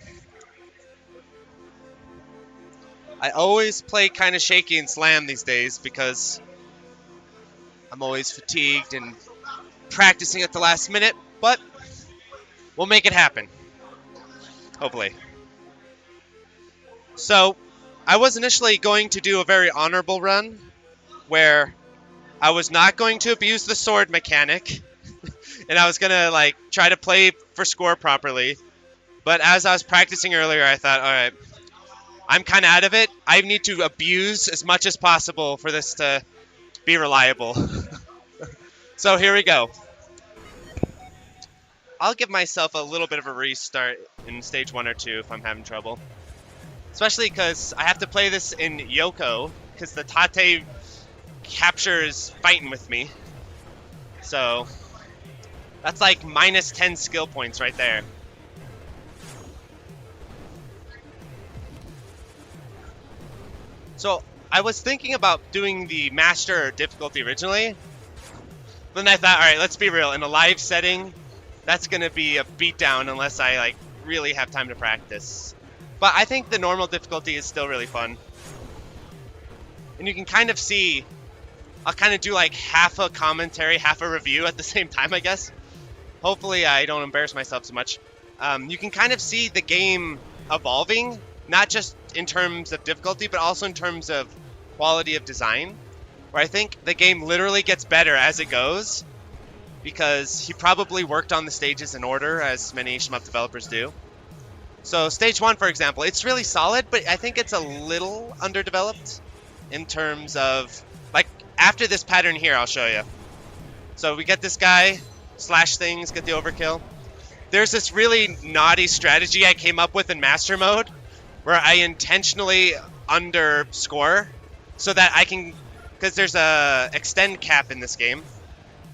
I always play kind of shaky and slam these days because I'm always fatigued and practicing at the last minute, but we'll make it happen. Hopefully. So, I was initially going to do a very honorable run where I was not going to abuse the sword mechanic and I was going to like try to play for score properly. But as I was practicing earlier, I thought, alright, I'm kind of out of it. I need to abuse as much as possible for this to be reliable. So here we go. I'll give myself a little bit of a restart in stage 1 or 2 if I'm having trouble. Especially because I have to play this in Yoko, because the Tate capture is fighting with me. So, that's like minus 10 skill points right there. So, I was thinking about doing the master difficulty originally. Then I thought, alright, let's be real. In a live setting, that's going to be a beatdown unless I like really have time to practice. But I think the normal difficulty is still really fun. And you can kind of see, I'll kind of do like half a commentary, half a review at the same time, I guess. Hopefully I don't embarrass myself so much. You can kind of see the game evolving, not just in terms of difficulty, but also in terms of quality of design. Where I think the game literally gets better as it goes, because he probably worked on the stages in order, as many shmup developers do. So stage 1, for example, it's really solid, but I think it's a little underdeveloped in terms of, like, after this pattern here, I'll show you. So we get this guy, slash things, get the overkill. there's this really naughty strategy I came up with in Master Mode where I intentionally underscore so that I can, because there's a extend cap in this game.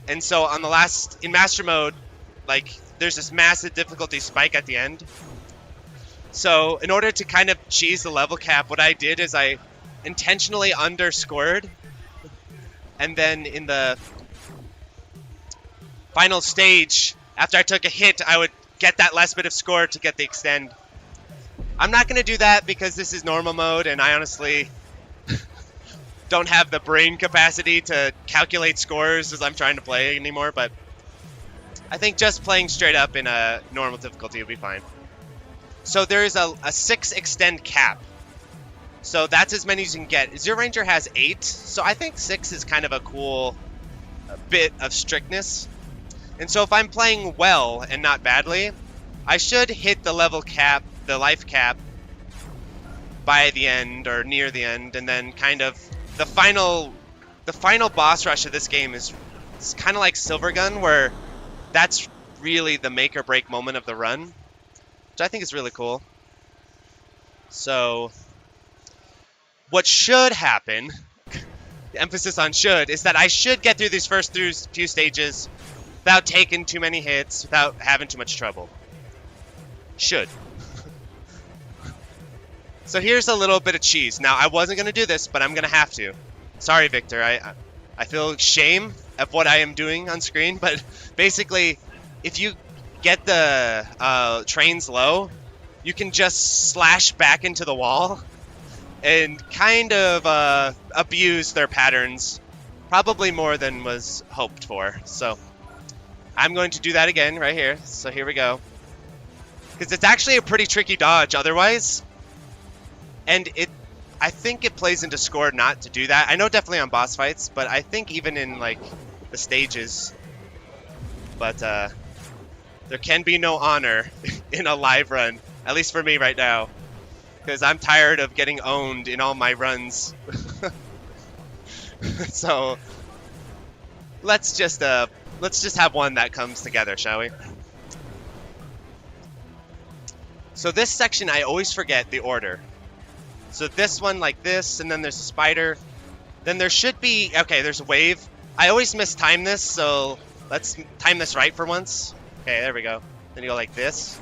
And so on in Master Mode, like, there's this massive difficulty spike at the end. So in order to kind of cheese the level cap, what I did is I intentionally underscored, and then in the final stage, after I took a hit, I would get that last bit of score to get the extend. I'm not going to do that because this is normal mode, and I honestly don't have the brain capacity to calculate scores as I'm trying to play anymore, but I think just playing straight up in a normal difficulty will be fine. So there is a 6 extend cap. So that's as many as you can get. Zero Ranger has 8, so I think 6 is kind of a cool bit of strictness. And so if I'm playing well and not badly, I should hit the level cap, the life cap, by the end or near the end, and then kind of the final boss rush of this game is kind of like Silvergun, where that's really the make or break moment of the run, which I think is really cool. So what should happen, the emphasis on should, is that I should get through these first few stages without taking too many hits, without having too much trouble. Should. So here's a little bit of cheese. Now, I wasn't going to do this, but I'm going to have to. Sorry, Victor. I feel shame of what I am doing on screen, but basically, if you get the trains low, you can just slash back into the wall and kind of abuse their patterns, probably more than was hoped for. So I'm going to do that again right here. So here we go. Because it's actually a pretty tricky dodge otherwise. And I think it plays into score not to do that. I know definitely on boss fights, but I think even in like the stages. But there can be no honor in a live run, at least for me right now, because I'm tired of getting owned in all my runs. So let's just have one that comes together, shall we? So this section, I always forget the order. So this one like this, and then there's a spider. Then there should be, okay, there's a wave. I always mistime this, so let's time this right for once. Okay, there we go. Then you go like this.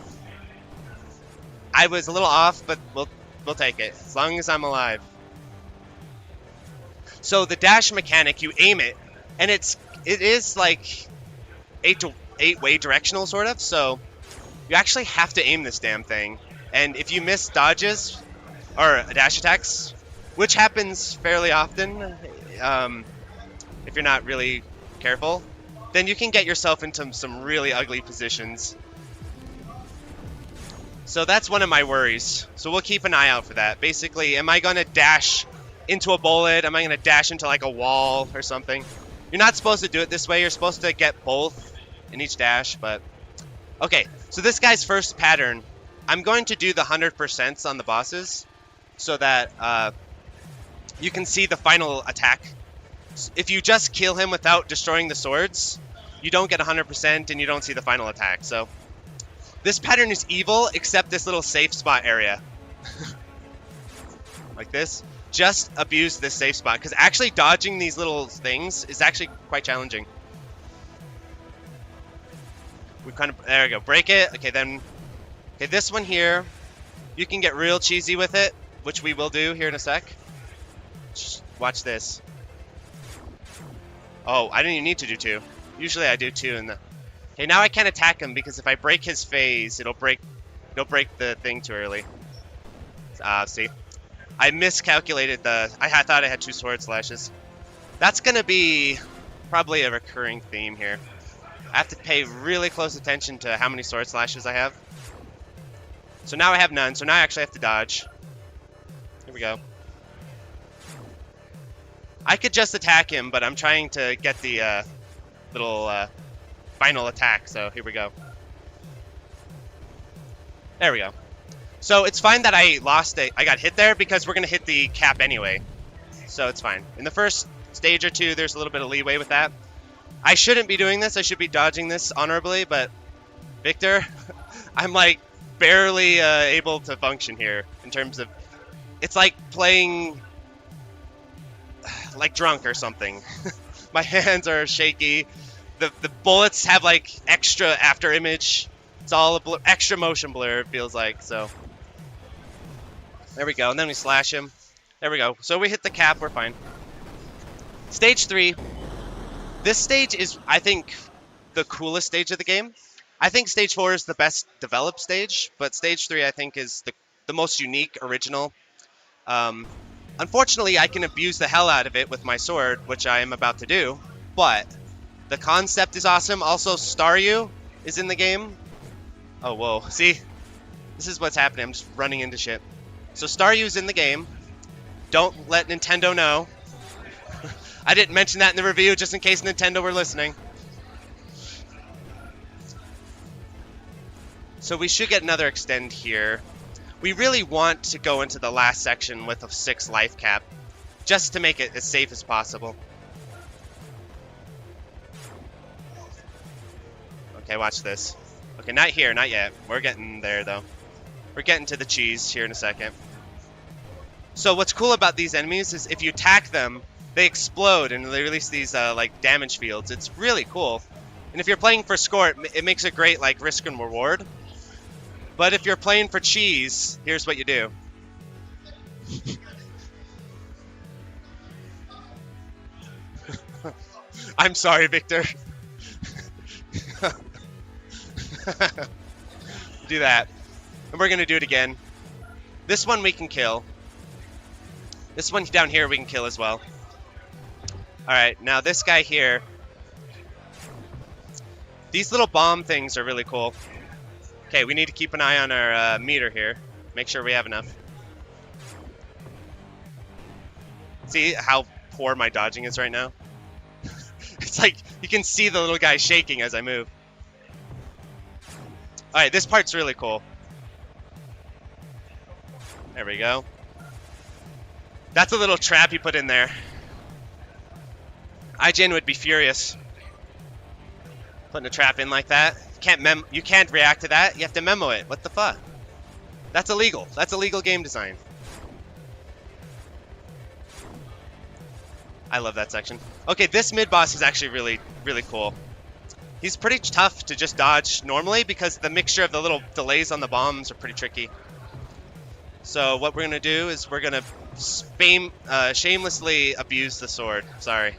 I was a little off, but we'll take it, as long as I'm alive. So the dash mechanic, you aim it, and it is like 8-way directional, sort of, so you actually have to aim this damn thing. And if you miss dodges, or dash attacks, which happens fairly often if you're not really careful, then you can get yourself into some really ugly positions. So that's one of my worries. So we'll keep an eye out for that. Basically, am I going to dash into a bullet? Am I going to dash into like a wall or something? You're not supposed to do it this way. You're supposed to get both in each dash, but... Okay, so this guy's first pattern, I'm going to do the 100% on the bosses, so that you can see the final attack. If you just kill him without destroying the swords, you don't get 100% and you don't see the final attack. So this pattern is evil, except this little safe spot area. Like this. Just abuse this safe spot, because actually dodging these little things is actually quite challenging. We kind of, there we go, break it. Okay, then, okay, this one here, you can get real cheesy with it, which we will do here in a sec. Just watch this. Oh, I didn't even need to do 2. Usually I do 2 in the... Okay, now I can't attack him because if I break his phase, it'll break the thing too early. See? I miscalculated the... I thought I had 2 sword slashes. That's gonna be probably a recurring theme here. I have to pay really close attention to how many sword slashes I have. So now I have none, so now I actually have to dodge. Here we go. I could just attack him, but I'm trying to get the little final attack, so here we go. There we go. So it's fine that I got hit there, because we're going to hit the cap anyway. So it's fine. In the first stage or 2, there's a little bit of leeway with that. I shouldn't be doing this. I should be dodging this honorably, but Victor, I'm like barely able to function here in terms of, it's like playing like drunk or something. My hands are shaky. The bullets have like extra after image. It's all a blur, extra motion blur, it feels like. So there we go, and then we slash him. There we go. So we hit the cap, we're fine. Stage 3. This stage is, I think, the coolest stage of the game. I think stage 4 is the best developed stage, but stage 3 I think is the most unique, original. Unfortunately, I can abuse the hell out of it with my sword, which I am about to do, but the concept is awesome. Also, Staryu is in the game. Oh, whoa. See? This is what's happening. I'm just running into shit. So Staryu is in the game. Don't let Nintendo know. I didn't mention that in the review just in case Nintendo were listening. So we should get another extend here. We really want to go into the last section with a 6 life cap, just to make it as safe as possible. Okay, watch this. Okay, not here, not yet. We're getting there, though. We're getting to the cheese here in a second. So what's cool about these enemies is if you attack them, they explode and they release these like damage fields. It's really cool. And if you're playing for score, it makes a great like risk and reward. But if you're playing for cheese, here's what you do. I'm sorry, Victor. Do that. And we're going to do it again. This one we can kill. This one down here we can kill as well. Alright, now this guy here. These little bomb things are really cool. Okay, we need to keep an eye on our meter here. Make sure we have enough. See how poor my dodging is right now? It's like, you can see the little guy shaking as I move. Alright, this part's really cool. There we go. That's a little trap he put in there. IGN would be furious. Putting a trap in like that. You can't react to that. You have to memo it. What the fuck? That's illegal. That's illegal game design. I love that section. Okay, this mid-boss is actually really, really cool. He's pretty tough to just dodge normally because the mixture of the little delays on the bombs are pretty tricky. So what we're going to do is we're going to shamelessly abuse the sword. Sorry.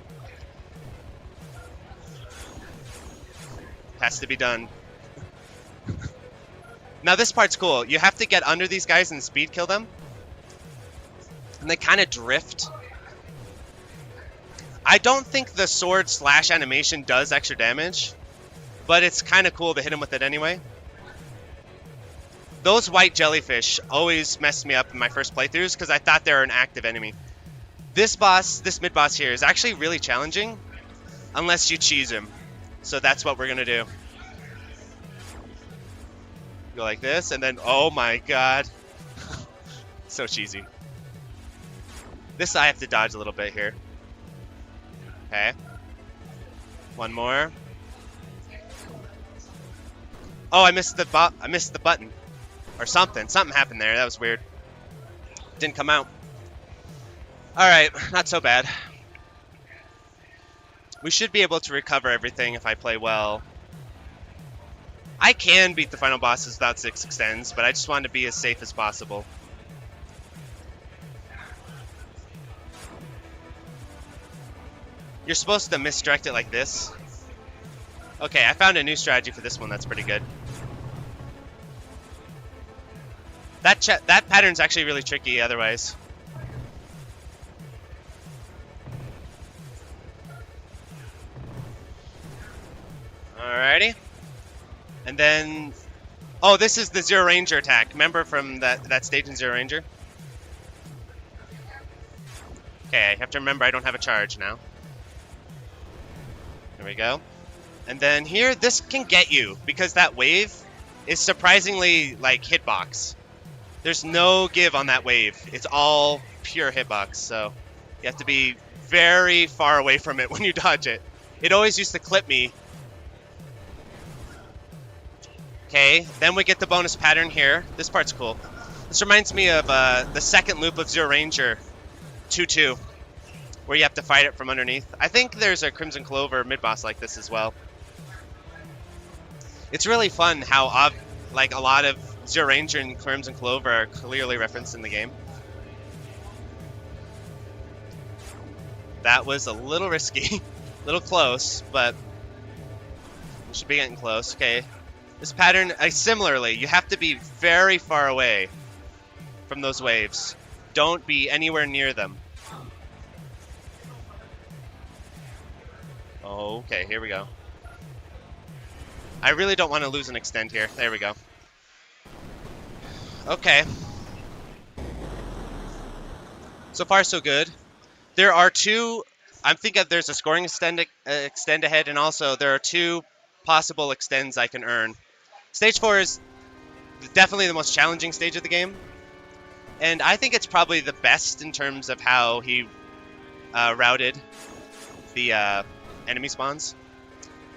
Has to be done. Now this part's cool. You have to get under these guys and speed kill them. And they kind of drift. I don't think the sword slash animation does extra damage, but it's kind of cool to hit him with it anyway. Those white jellyfish always messed me up in my first playthroughs because I thought they were an active enemy. This boss, this mid-boss here, is actually really challenging unless you cheese him. So that's what we're going to do. Go like this, and then, oh my god. So cheesy. This I have to dodge a little bit here. Okay. One more. Oh, I missed the button. Or something. Something happened there. That was weird. Didn't come out. Alright, not so bad. We should be able to recover everything if I play well. I can beat the final bosses without 6 extends, but I just want to be as safe as possible. You're supposed to misdirect it like this. Okay, I found a new strategy for this one that's pretty good. That pattern's actually really tricky otherwise. Alrighty. And then... Oh, this is the Zero Ranger attack. Remember from that stage in Zero Ranger? Okay, I have to remember I don't have a charge now. There we go. And then here, this can get you, because that wave is surprisingly, like, hitbox. There's no give on that wave. It's all pure hitbox, so you have to be very far away from it when you dodge it. It always used to clip me. Okay, then we get the bonus pattern here. This part's cool. This reminds me of the second loop of Zero Ranger 2-2, where you have to fight it from underneath. I think there's a Crimson Clover mid-boss like this as well. It's really fun how like a lot of Zero Ranger and Crimson Clover are clearly referenced in the game. That was a little risky, a little close, but we should be getting close. Okay, this pattern, similarly, you have to be very far away from those waves. Don't be anywhere near them. Okay, here we go. I really don't want to lose an extend here. There we go. Okay. So far, so good. There are two. I'm thinking there's a scoring extend ahead, and also there are two possible extends I can earn. Stage 4 is definitely the most challenging stage of the game, and I think it's probably the best in terms of how he routed the enemy spawns.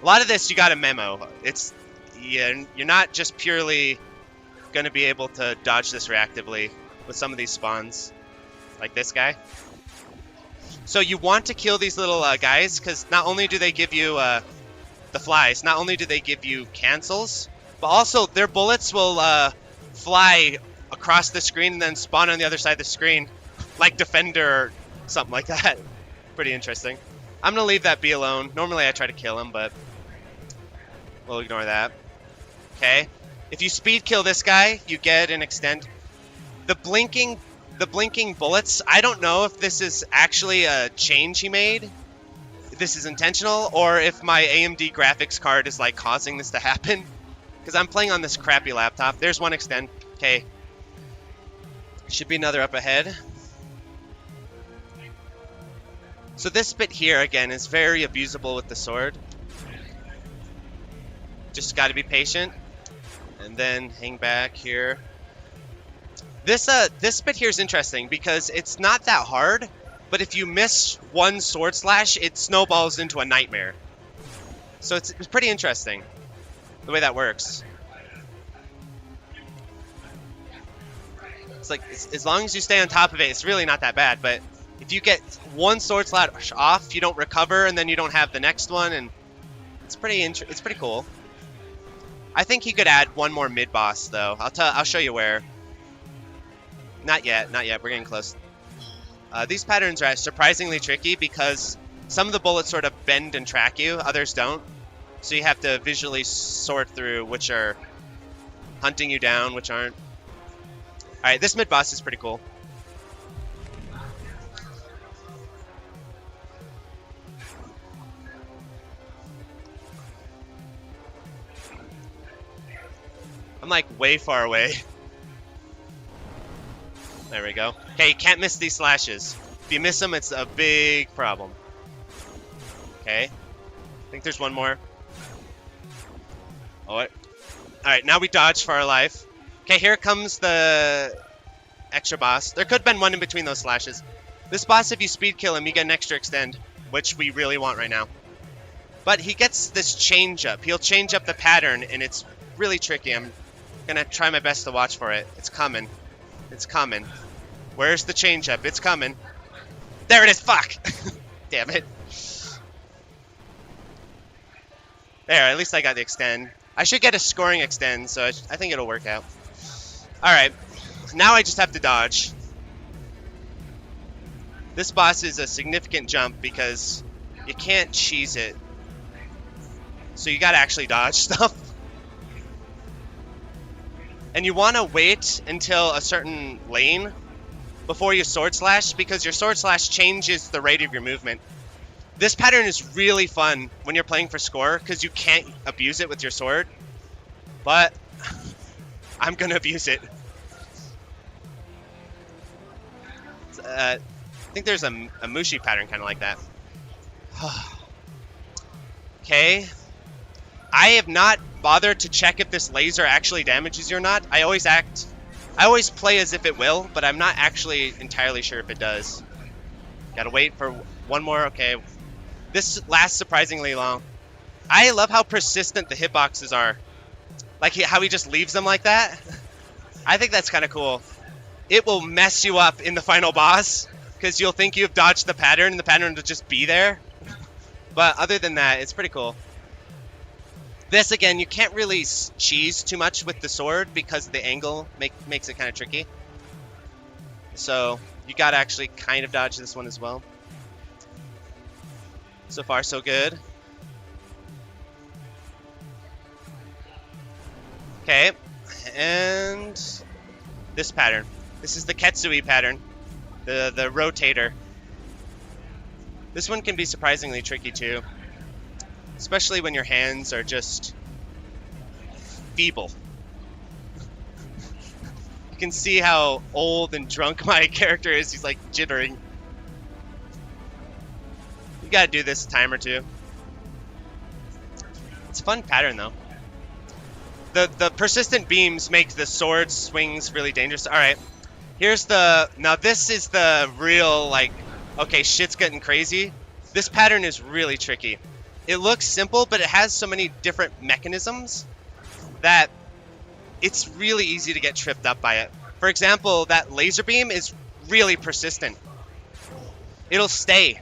A lot of this you got a memo. It's you're not just purely going to be able to dodge this reactively with some of these spawns, like this guy. So you want to kill these little guys, because not only do they give you the flies, not only do they give you cancels, but also their bullets will fly across the screen and then spawn on the other side of the screen, like Defender or something like that. Pretty interesting. I'm going to leave that be alone. Normally I try to kill him, but we'll ignore that. Okay. If you speed kill this guy, you get an extend. The blinking bullets, I don't know if this is actually a change he made, if this is intentional, or if my AMD graphics card is like causing this to happen, because I'm playing on this crappy laptop. There's one extend. Okay. Should be another up ahead. So this bit here, again, is very abusable with the sword. Just got to be patient. And then hang back here. This bit here is interesting because it's not that hard, but if you miss one sword slash, it snowballs into a nightmare. So it's pretty interesting the way that works. It's like, as long as you stay on top of it, it's really not that bad, but if you get one sword slash off, you don't recover, and then you don't have the next one, and it's pretty cool. I think he could add one more mid boss though. I'll show you where. Not yet. We're getting close. These patterns are surprisingly tricky because some of the bullets sort of bend and track you, others don't. So you have to visually sort through which are hunting you down, which aren't. All right, this mid boss is pretty cool. I'm like way far away. There we go. Okay, you can't miss these slashes. If you miss them, it's a big problem. Okay. I think there's one more. Oh, alright, now we dodge for our life. Okay, here comes the extra boss. There could have been one in between those slashes. This boss, if you speed kill him, you get an extra extend, which we really want right now. But he gets this change up. He'll change up the pattern, and it's really tricky. I'm gonna try my best to watch for it. It's coming. It's coming. Where's the change up? It's coming. There it is. Fuck. Damn it. There, at least I got the extend. I should get a scoring extend, so I think it'll work out. Alright. Now I just have to dodge. This boss is a significant jump because you can't cheese it. So you gotta actually dodge stuff. And you want to wait until a certain lane before you sword slash, because your sword slash changes the rate of your movement. This pattern is really fun when you're playing for score because you can't abuse it with your sword. But I'm going to abuse it. I think there's a Mushi pattern kind of like that. Okay. I have not bothered to check if this laser actually damages you or not. I always play as if it will, but I'm not actually entirely sure if it does. Gotta wait for one more. Okay. This lasts surprisingly long. I love how persistent the hitboxes are. Like how he just leaves them like that. I think that's kind of cool. It will mess you up in the final boss because you'll think you've dodged the pattern and the pattern will just be there. But other than that, it's pretty cool. This, again, you can't really cheese too much with the sword because the angle makes it kind of tricky. So you gotta actually kind of dodge this one as well. So far, so good. Okay, and this pattern. This is the Ketsui pattern, the rotator. This one can be surprisingly tricky too, especially when your hands are just feeble. You can see how old and drunk my character is. He's like jittering. You gotta do this a time or two. It's a fun pattern though. The persistent beams make the sword swings really dangerous. Alright, here's the... Now this is the real, like, okay, shit's getting crazy. This pattern is really tricky. It looks simple, but it has so many different mechanisms that it's really easy to get tripped up by it. For example, that laser beam is really persistent. It'll stay.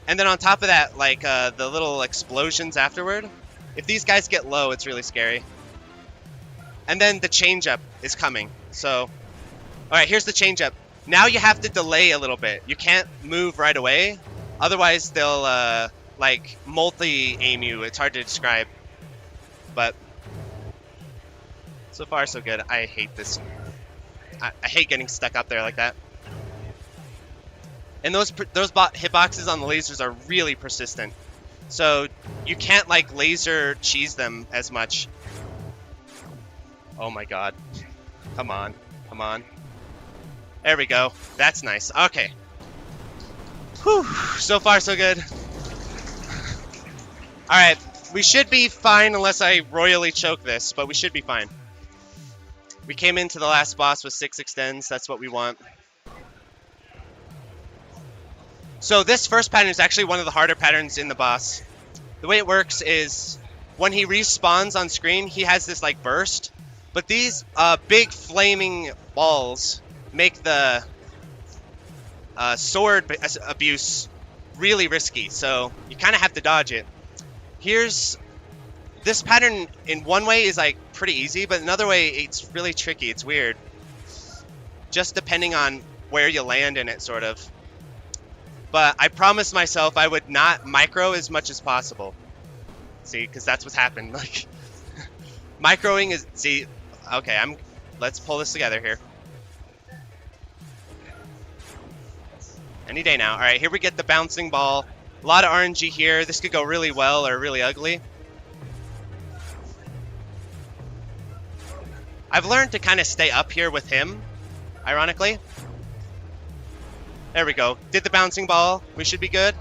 And then on top of that, like, the little explosions afterward, if these guys get low, it's really scary. And then the change-up is coming. So, alright, here's the change-up. Now you have to delay a little bit. You can't move right away. Otherwise, they'll, like, multi-aim you. It's hard to describe. But, so far, so good. I hate this. I hate getting stuck up there like that. And those hitboxes on the lasers are really persistent. So, you can't, like, laser cheese them as much. Oh my god. Come on. Come on. There we go. That's nice. Okay. Whew. So far, so good. Alright. We should be fine unless I royally choke this, but we should be fine. We came into the last boss with 6 extends. That's what we want. So this first pattern is actually one of the harder patterns in the boss. The way it works is when he respawns on screen, he has this like burst. But these big flaming balls make the sword abuse really risky, so you kind of have to dodge it. Here's this pattern in one way is like pretty easy, but another way it's really tricky. It's weird, just depending on where you land in it, sort of. But I promised myself I would not micro as much as possible. See, because that's what's happened. Like microing is okay, let's pull this together here. Any day now. Alright, here we get the bouncing ball. A lot of RNG here. This could go really well or really ugly. I've learned to kind of stay up here with him, ironically. There we go. Did the bouncing ball. We should be good.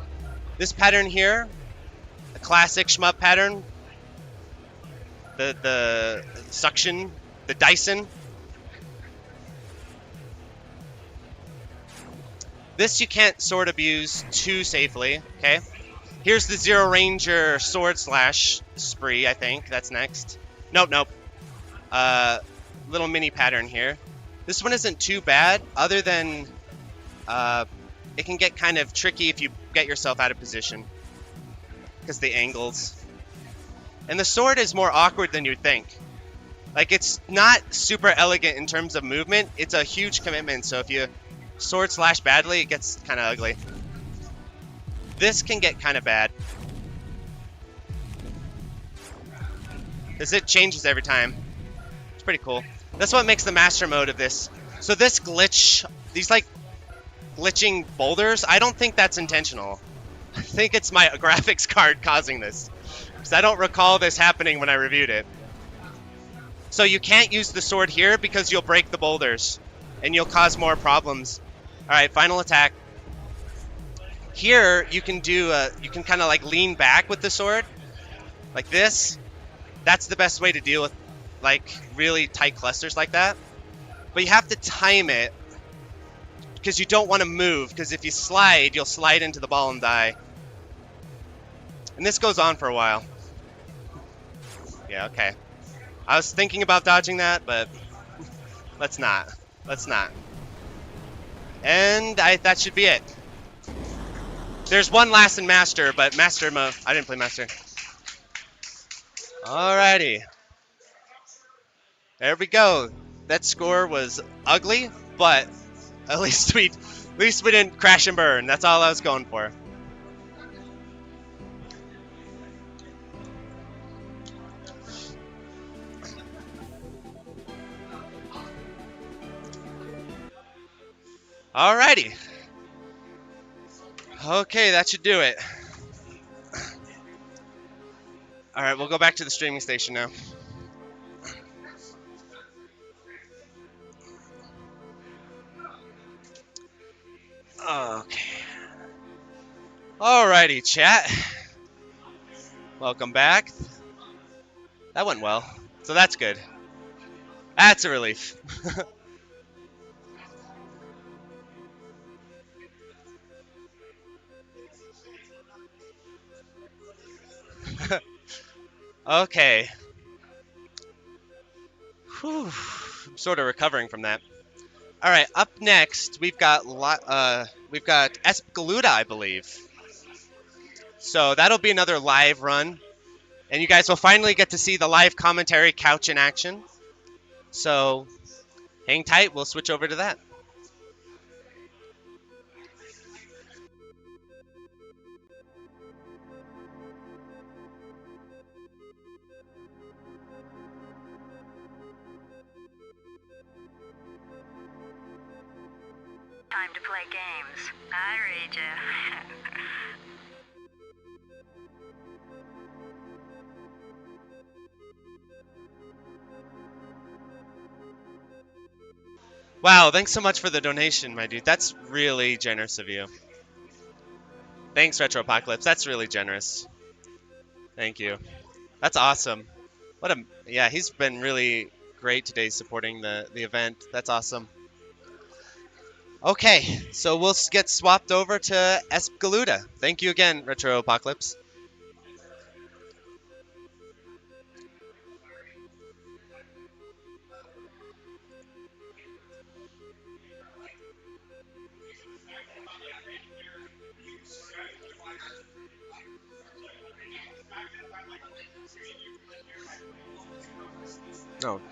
This pattern here, a classic shmup pattern. The suction, the Dyson. This you can't sword abuse too safely, okay? Here's the Zero Ranger sword slash spree, I think. That's next. Nope. Little mini pattern here. This one isn't too bad, other than it can get kind of tricky if you get yourself out of position. Because the angles. And the sword is more awkward than you'd think. Like, it's not super elegant in terms of movement. It's a huge commitment, so if you sword slash badly, it gets kind of ugly. This can get kind of bad. Because it changes every time. It's pretty cool. That's what makes the master mode of this. So this glitch, these like glitching boulders, I don't think that's intentional. I think it's my graphics card causing this. Because I don't recall this happening when I reviewed it. So you can't use the sword here because you'll break the boulders. And you'll cause more problems. Alright, final attack. Here, you can do, you can kind of like lean back with the sword. Like this. That's the best way to deal with like really tight clusters like that. But you have to time it. Because you don't want to move. Because if you slide, you'll slide into the ball and die. And this goes on for a while. Yeah, okay. I was thinking about dodging that, but let's not. Let's not. And that should be it. There's one last in Master, but Master mode. I didn't play Master. Alrighty. There we go. That score was ugly, but at least we didn't crash and burn. That's all I was going for. Alrighty. Okay, that should do it. Alright, we'll go back to the streaming station now. Okay. Alrighty, chat. Welcome back. That went well, so that's good. That's a relief. Okay. Whew. I'm sort of recovering from that. All right, up next we've got Espgaluda, I believe. So that'll be another live run, and you guys will finally get to see the live commentary couch in action. So hang tight. We'll switch over to that. Time to play games. I read ya. Wow, thanks so much for the donation, my dude. That's really generous of you. Thanks, Retro Apocalypse. That's really generous. Thank you. That's awesome. Yeah, he's been really great today supporting the event. That's awesome. Okay, so we'll get swapped over to Espgaluda. Thank you again, Retro Apocalypse. Okay.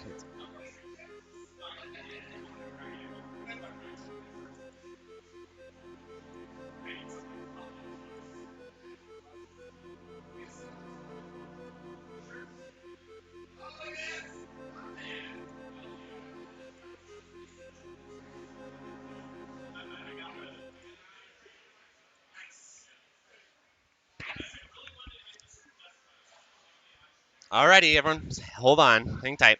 Alrighty, everyone, hold on, hang tight.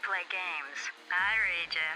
play games. I read ya.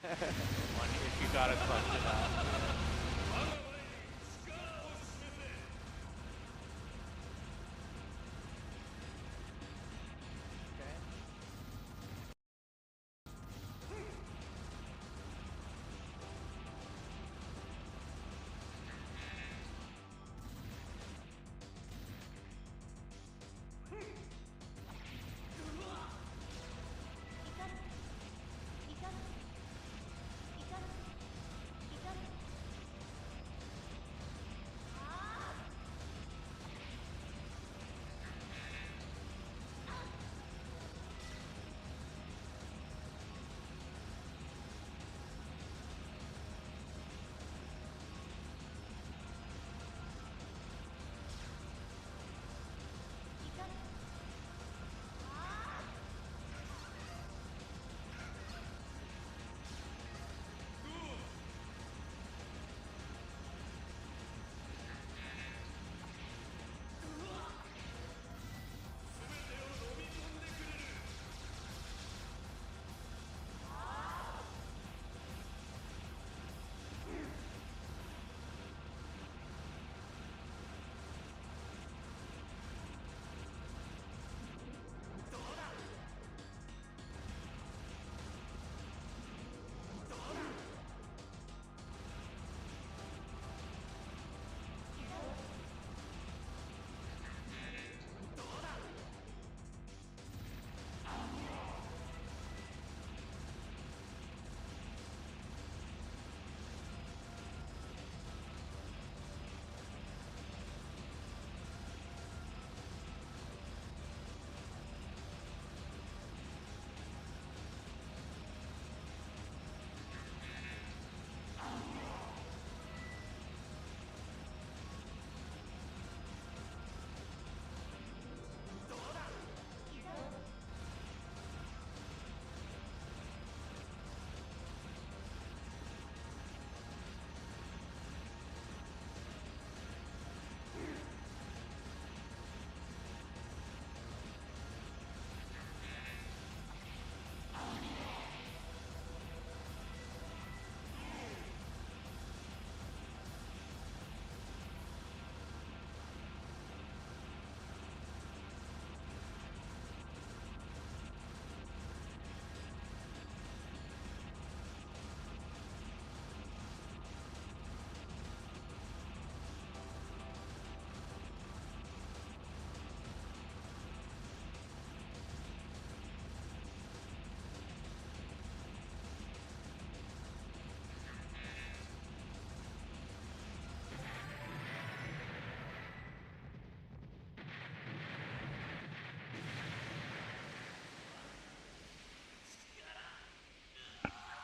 If you got a question out.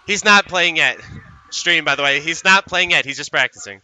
He's not playing yet. Stream, by the way. He's not playing yet. He's just practicing.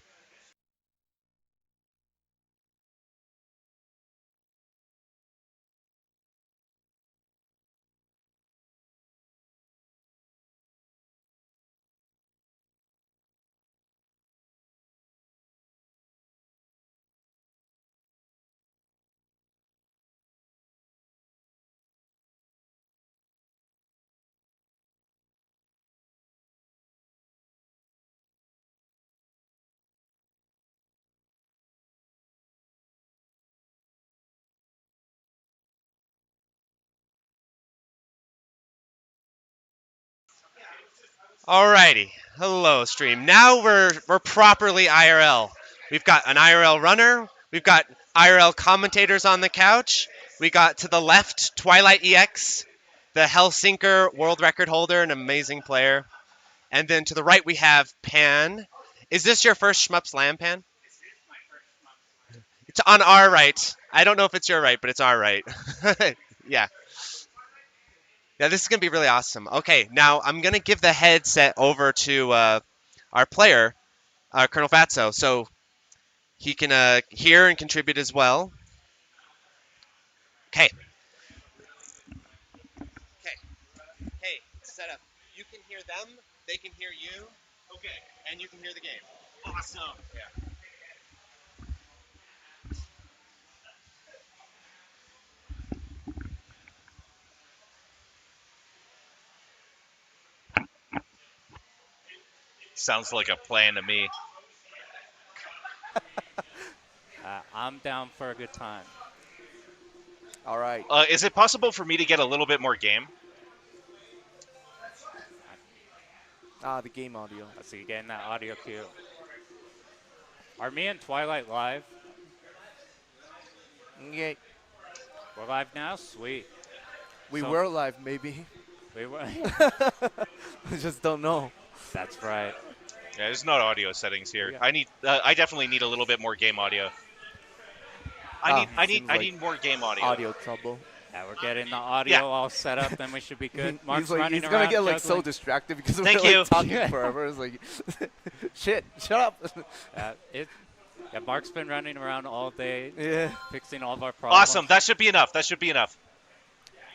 Alrighty. Hello, stream. Now we're properly IRL. We've got an IRL runner. We've got IRL commentators on the couch. We got to the left Twilight EX, the Hellsinker world record holder, an amazing player. And then to the right we have Pan. Is this your first Shmup Slam, Pan? It's on our right. I don't know if it's your right, but it's our right. Yeah. Yeah, this is going to be really awesome. Okay, now I'm going to give the headset over to our player, Colonel Fatso, so he can hear and contribute as well. Okay. Okay. Hey, set up. You can hear them, they can hear you. Okay. And you can hear the game. Awesome. Yeah. Sounds like a plan to me. I'm down for a good time. All right. Is it possible for me to get a little bit more game? The game audio. Let's see, getting that audio cue. Are me and Twilight live? Okay. We're live now? Sweet. We So- were live, maybe. We were. I just don't know. That's right. Yeah, there's no audio settings here. Yeah. I definitely need a little bit more game audio. I need more game audio. Audio trouble. Yeah, we're getting the audio Yeah. all set up, then we should be good. Mark's he's running he's gonna around get like so juggling. distracted because we're Thank like you. talking forever. It's like, shit, shut up. Yeah, Mark's been running around all day, Yeah. fixing all of our problems. Awesome. That should be enough. That should be enough.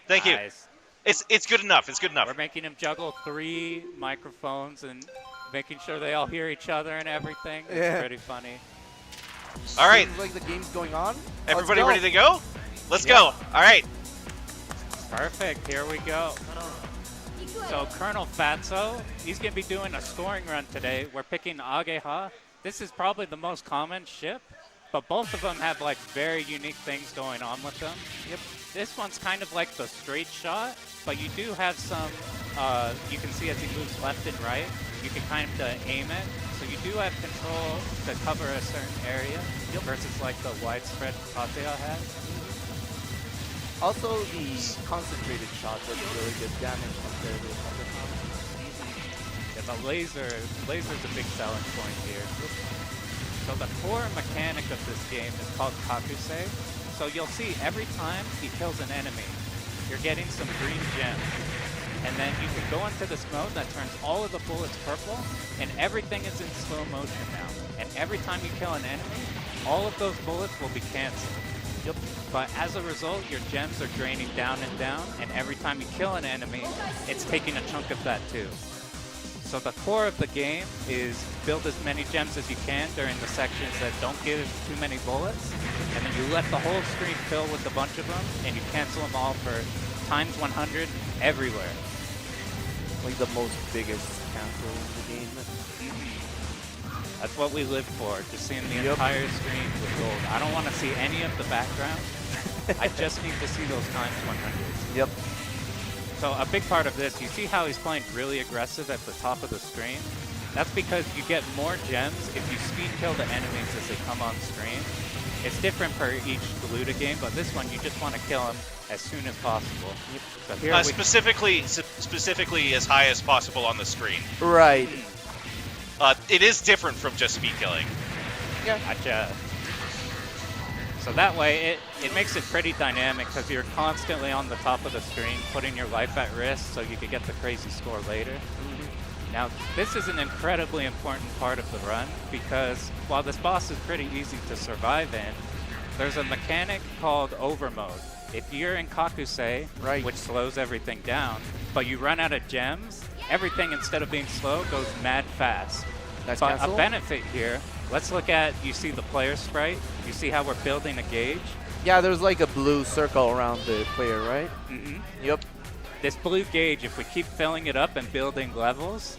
Thank you. Nice. It's good enough. It's good enough. We're making him juggle 3 microphones and making sure they all hear each other and everything. It's Yeah. pretty funny. All right. Seems like the game's going on. Everybody Let's ready to go? Let's go. All right. Perfect. Here we go. So Colonel Fatso, he's going to be doing a scoring run today. We're picking Ageha. This is probably the most common ship, but both of them have like very unique things going on with them. Yep. This one's kind of like the straight shot, but you do have some, you can see as he moves left and right, you can kind of aim it. So you do have control to cover a certain area versus like the widespread Katea has. Also, the concentrated shots are really good damage compared to other Yeah, the laser's a big selling point here. So the core mechanic of this game is called Kakusei. So you'll see every time he kills an enemy, you're getting some green gems. And then you can go into this mode that turns all of the bullets purple, and everything is in slow motion now. And every time you kill an enemy, all of those bullets will be canceled. Yep. But as a result, your gems are draining down and down, and every time you kill an enemy, it's taking a chunk of that too. So the core of the game is build as many gems as you can during the sections that don't give too many bullets, and then you let the whole screen fill with a bunch of them, and you cancel them all for times 100 everywhere. Like the most biggest cancel in the game. That's what we live for, just seeing the entire screen with gold. I don't want to see any of the background. I just need to see those times 100s. Yep. So a big part of this, you see how he's playing really aggressive at the top of the screen? That's because you get more gems if you speed kill the enemies as they come on screen. It's different for each Galuda game, but this one you just want to kill them as soon as possible. So here Specifically as high as possible on the screen. Right. It is different from just speed killing. Yeah. Gotcha. So that way, it makes it pretty dynamic because you're constantly on the top of the screen, putting your life at risk so you could get the crazy score later. Now, this is an incredibly important part of the run because while this boss is pretty easy to survive in, there's a mechanic called overmode. If you're in Kakusei, which slows everything down, but you run out of gems, everything instead of being slow goes mad fast. That's but cancel? a benefit here, let's look at, you see the player sprite, you see how we're building a gauge? Yeah, there's like a blue circle around the player, right? Yep. This blue gauge, if we keep filling it up and building levels,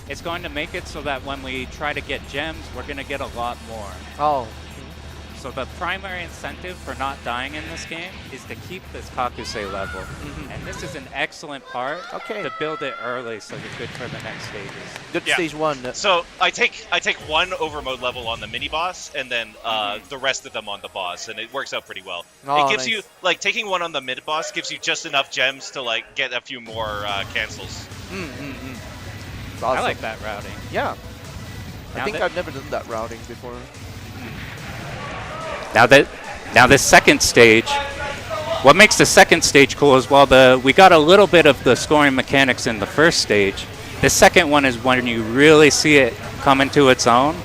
it's going to make it so that when we try to get gems, we're going to get a lot more. Oh. So the primary incentive for not dying in this game is to keep this Kakusei level. And this is an excellent part to build it early so you're good for the next stages. Good stage one. So I take one overmode level on the mini boss and then the rest of them on the boss, and it works out pretty well. Oh, it gives nice. you like taking one on the mid boss gives you just enough gems to like get a few more cancels. I like that routing. Yeah. I Now think that- I've never done that routing before. Now this second stage, what makes the second stage cool is while we got a little bit of the scoring mechanics in the first stage, the second one is when you really see it come into its own.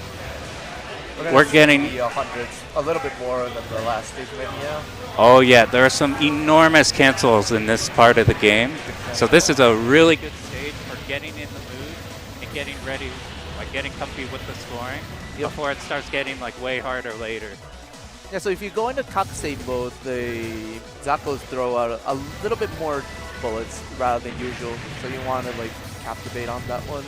We're getting the hundreds, a little bit more than the last stage, maybe. Yeah. Oh yeah, there are some enormous cancels in this part of the game. So this is a really good stage for getting in the mood and getting ready, like getting comfy with the scoring before it starts getting like way harder later. Yeah, so if you go into Kakusei mode, the Zakkos throw out a little bit more bullets rather than usual. So you want to like captivate on that one.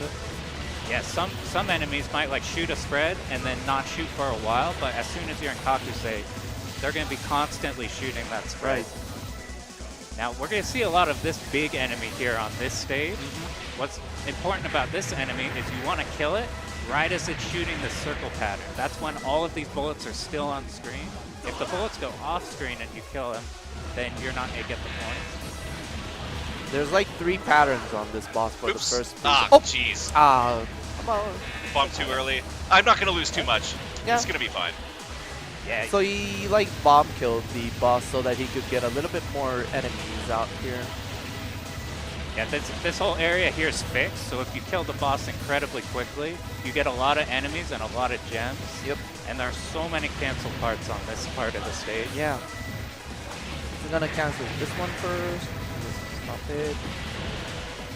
Yeah, some enemies might like shoot a spread and then not shoot for a while, but as soon as you're in Kakusei, they're going to be constantly shooting that spread. Right. Now, we're going to see a lot of this big enemy here on this stage. What's important about this enemy is you want to kill it right as it's shooting the circle pattern. That's when all of these bullets are still on screen. If the bullets go off screen and you kill them, then you're not going to get the points. There's like 3 patterns on this boss for the first piece. Ah, jeez. Come on. Bomb too early. I'm not going to lose too much. Yeah. It's going to be fine. Yeah. So he like bomb killed the boss so that he could get a little bit more enemies out here. Yeah, this whole area here is fixed, so if you kill the boss incredibly quickly, you get a lot of enemies and a lot of gems. Yep. And there are so many cancel parts on this part of the stage. Yeah. We're gonna cancel this one first. Just stop it.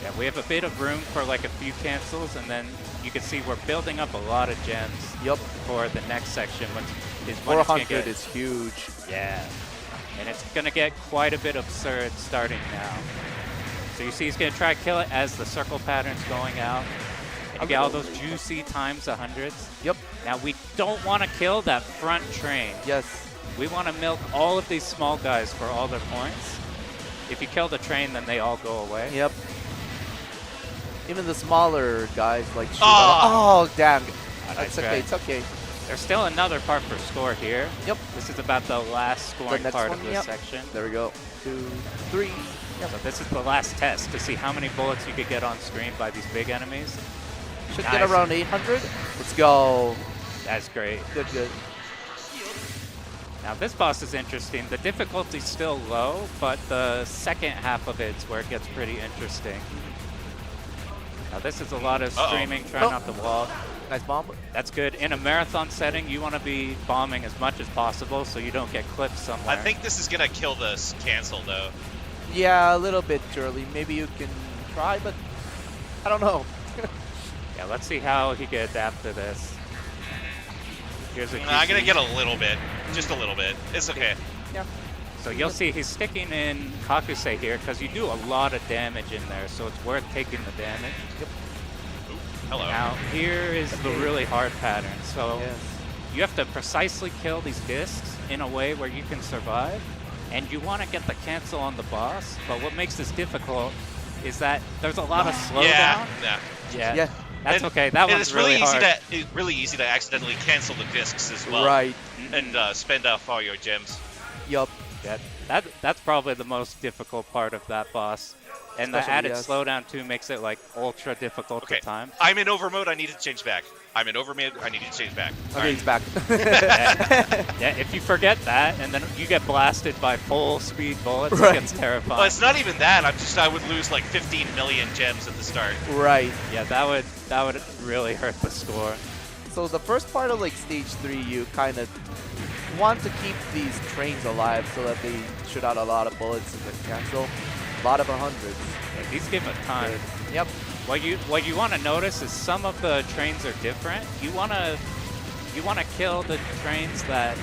Yeah, we have a bit of room for like a few cancels, and then you can see we're building up a lot of gems. Yep. For the next section, when it's 400 is huge. Yeah. And it's gonna get quite a bit absurd starting now. So you see he's going to try to kill it as the circle pattern's going out. And you get all those juicy times 100s. Yep. Now we don't want to kill that front train. Yes. We want to milk all of these small guys for all their points. If you kill the train, then they all go away. Yep. Even the smaller guys like shoot Oh, damn. Oh, That's nice okay, try. it's okay. There's still another part for score here. Yep. This is about the last scoring next part one, of this yep. section. There we go. 2, 3. So this is the last test to see how many bullets you could get on screen by these big enemies. Should get around 800. Let's go. That's great. Good, good. Now this boss is interesting. The difficulty's still low, but the second half of it's where it gets pretty interesting. Now this is a lot of streaming, trying not to wall. Nice bomb. That's good. In a marathon setting, you want to be bombing as much as possible so you don't get clipped somewhere. I think this is going to kill this cancel, though. Yeah, a little bit early. Maybe you can try, but I don't know. Yeah, let's see how he can adapt to this. Here's a I'm going to get a little bit. Just a little bit. It's okay. Yeah. So you'll see he's sticking in Kakusei here because you do a lot of damage in there, so it's worth taking the damage. Yep. Hello. Now here is the really hard pattern. So Yes. you have to precisely kill these discs in a way where you can survive, and you want to get the cancel on the boss, but what makes this difficult is that there's a lot of slowdown. Yeah. That's okay. That one's really hard. It's really easy to accidentally cancel the discs as well. Right. And spend off all your gems. Yup. Yeah, that's probably the most difficult part of that boss. And the Especially, added yes. slowdown too makes it like ultra difficult to time. I'm in over mode. I need to change back. I'm in over mode. I need to change back. Okay, he's back. Yeah, if you forget that and then you get blasted by full speed bullets, Right. it gets terrifying. Well, it's not even that. I would lose like 15 million gems at the start. Right. Yeah, that would really hurt the score. So the first part of like stage 3, you kind of want to keep these trains alive so that they shoot out a lot of bullets and then cancel. A lot of 100s. Yeah, these give a ton. Yep. What you want to notice is some of the trains are different. You want to kill the trains that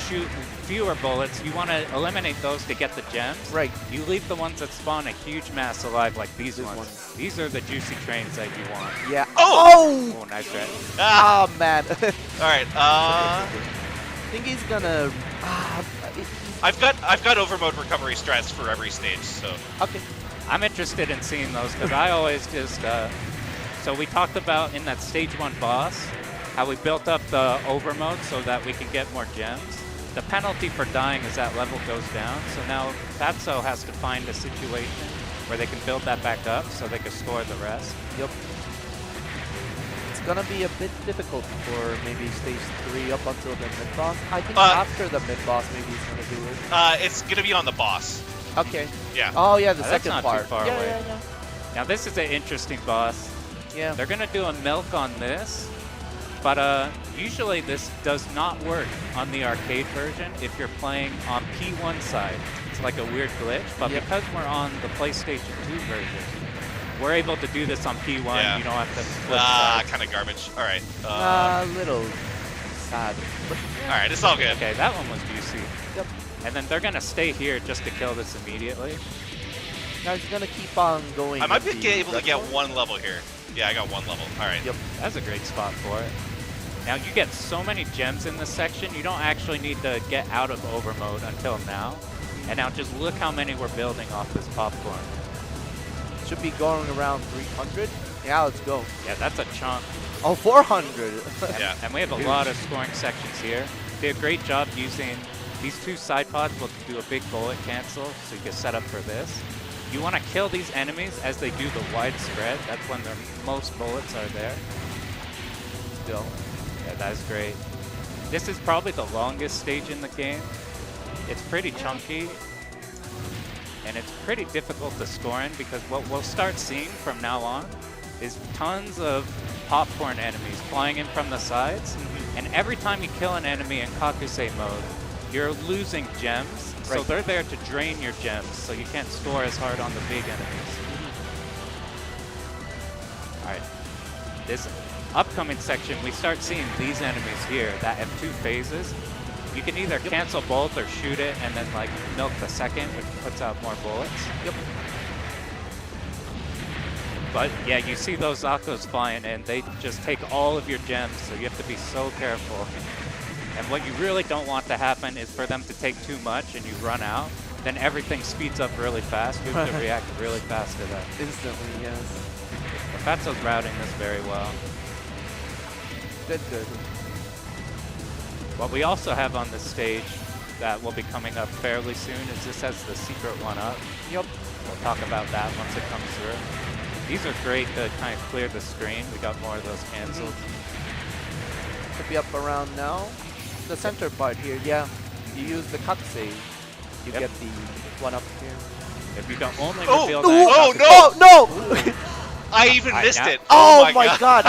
shoot fewer bullets. You want to eliminate those to get the gems. Right. You leave the ones that spawn a huge mass alive, like these ones. These are the juicy trains that you want. Yeah. Oh! Oh, nice try. Oh man. All right. I think he's gonna. I've got overmode recovery strats for every stage, so. Okay. I'm interested in seeing those because I always just. So we talked about in that stage 1 boss how we built up the overmode so that we can get more gems. The penalty for dying as that level goes down. So now Fatso has to find a situation where they can build that back up so they can score the rest. Yep. It's gonna be a bit difficult for maybe stage 3 up until the mid boss. I think after the mid boss, maybe he's gonna do it. It's gonna be on the boss. Okay. Yeah. Oh yeah, the That's second not part. too far yeah, away. yeah, yeah. Now this is an interesting boss. Yeah. They're gonna do a milk on this, but usually this does not work on the arcade version if you're playing on P1 side. It's like a weird glitch, but Yep. because we're on the PlayStation 2 version, we're able to do this on P1. Yeah. You don't have to flip sides. Kind of garbage. All right. A little sad. But, All right, it's all good. Okay, that one was juicy. Yep. And then they're gonna stay here just to kill this immediately. Now he's gonna keep on going. I might be with the able to red get one. one level here. Yeah, I got 1 level. All right. Yep. That's a great spot for it. Now you get so many gems in this section, you don't actually need to get out of over mode until now. And now just look how many we're building off this popcorn. Should be going around 300. Yeah, let's go. Yeah, that's a chunk. Oh, 400. Yeah. And we have a lot of scoring sections here. Did a great job using these 2 side pods will do a big bullet cancel, so you can set up for this. You want to kill these enemies as they do the wide spread. That's when the most bullets are there. Still. Yeah, that's great. This is probably the longest stage in the game. It's pretty chunky, and it's pretty difficult to score in because what we'll start seeing from now on is tons of popcorn enemies flying in from the sides, and every time you kill an enemy in Kakusei mode, you're losing gems, so they're there to drain your gems, so you can't score as hard on the big enemies. Alright, this upcoming section, we start seeing these enemies here that have 2 phases. You can either cancel both or shoot it and then like milk the second, which puts out more bullets. Yep. But yeah, you see those Zakos flying and they just take all of your gems, so you have to be so careful. And what you really don't want to happen is for them to take too much and you run out, then everything speeds up really fast. You have to react really fast to that. Instantly, yes. Fatso's routing this very well. Good, good. What we also have on this stage that will be coming up fairly soon is this has the secret 1-up. Yep. We'll talk about that once it comes through. These are great to kind of clear the screen. We got more of those canceled. Should be up around now. The center part here, yeah. You use the Kakusei, you get the 1-up here. If you don't only Oh, reveal no, that. oh, no! Oh, no! I even missed it. Oh my god!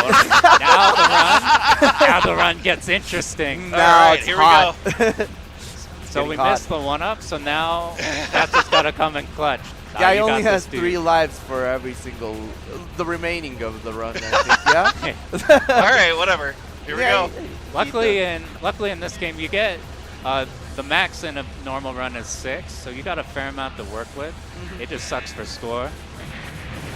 Now the run gets interesting. Now it's it's hot. So we Getting hot. missed the 1-up, so now that's just gotta come in clutch. Yeah, he you only got has this, dude. 3 lives for every single, the remaining of the run, I think, yeah? Alright, whatever. Here we go. Luckily in this game, you get the max in a normal run is 6, so you got a fair amount to work with. It just sucks for score.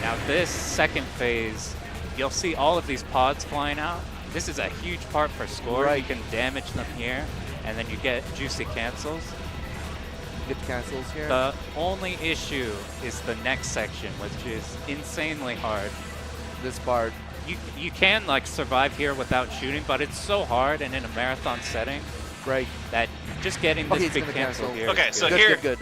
Now this second phase, you'll see all of these pods flying out. This is a huge part for score. Right. You can damage them here, and then you get juicy cancels. Good cancels here. The only issue is the next section, which is insanely hard. This part. You can like survive here without shooting, but it's so hard and in a marathon setting. Right. That just getting this he's big gonna cancel here. Okay, is so good. here. Good.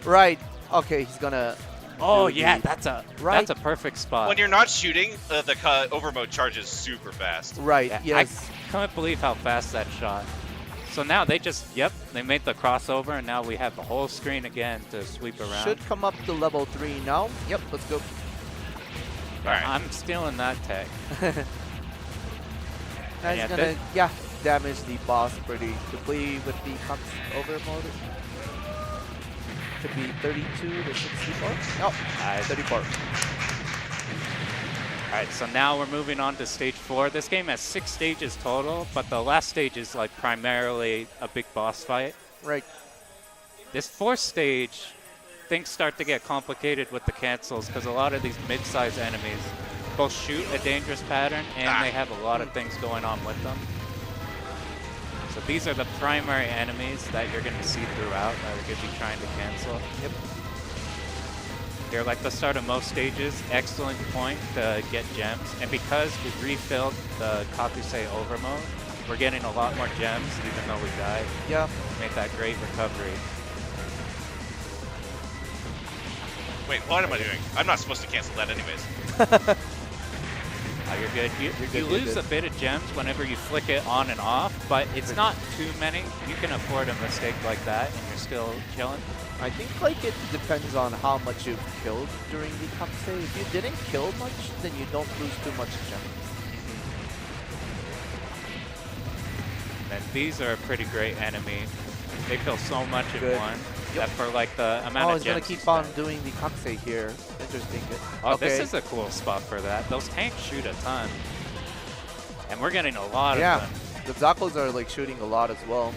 Right. Okay, he's gonna. Oh do yeah, the- that's a right. that's a perfect spot. When you're not shooting, the overmode charges super fast. Right. Yeah, Yes. I can't believe how fast that shot. So now they just, they made the crossover, and now we have the whole screen again to sweep around. Should come up to level 3 now. Yep. Let's go. Alright. I'm stealing that tech. Now he's Yeah, gonna, this- damage the boss pretty quickly with the Cops over mode. Should be 32 to 64. No, 34. Alright, so now we're moving on to stage 4. This game has 6 stages total, but the last stage is like primarily a big boss fight. Right. This 4th stage, things start to get complicated with the cancels because a lot of these mid-sized enemies both shoot a dangerous pattern and they have a lot of things going on with them. So these are the primary enemies that you're going to see throughout that are going to be trying to cancel. Yep. Here, like the start of most stages, excellent point to get gems. And because we refilled the Kakusei over mode, we're getting a lot more gems even though we died. Yeah. Made that great recovery. Wait, what am I doing? I'm not supposed to cancel that anyways. Oh, you're good. You You're lose good. a bit of gems whenever you flick it on and off, but it's not too many. You can afford a mistake like that and you're still chilling. I think like it depends on how much you've killed during the Kakusei. If you didn't kill much, then you don't lose too much gems. And these are a pretty great enemy. They kill so much in Good. one. Yep. That for like the amount Oh, of he's gonna gems you keep on spend. doing the Kakusei here. Interesting. Oh, Okay. this is a cool spot for that. Those tanks shoot a ton. And we're getting a lot Yeah. of them. The Zakos are like shooting a lot as well.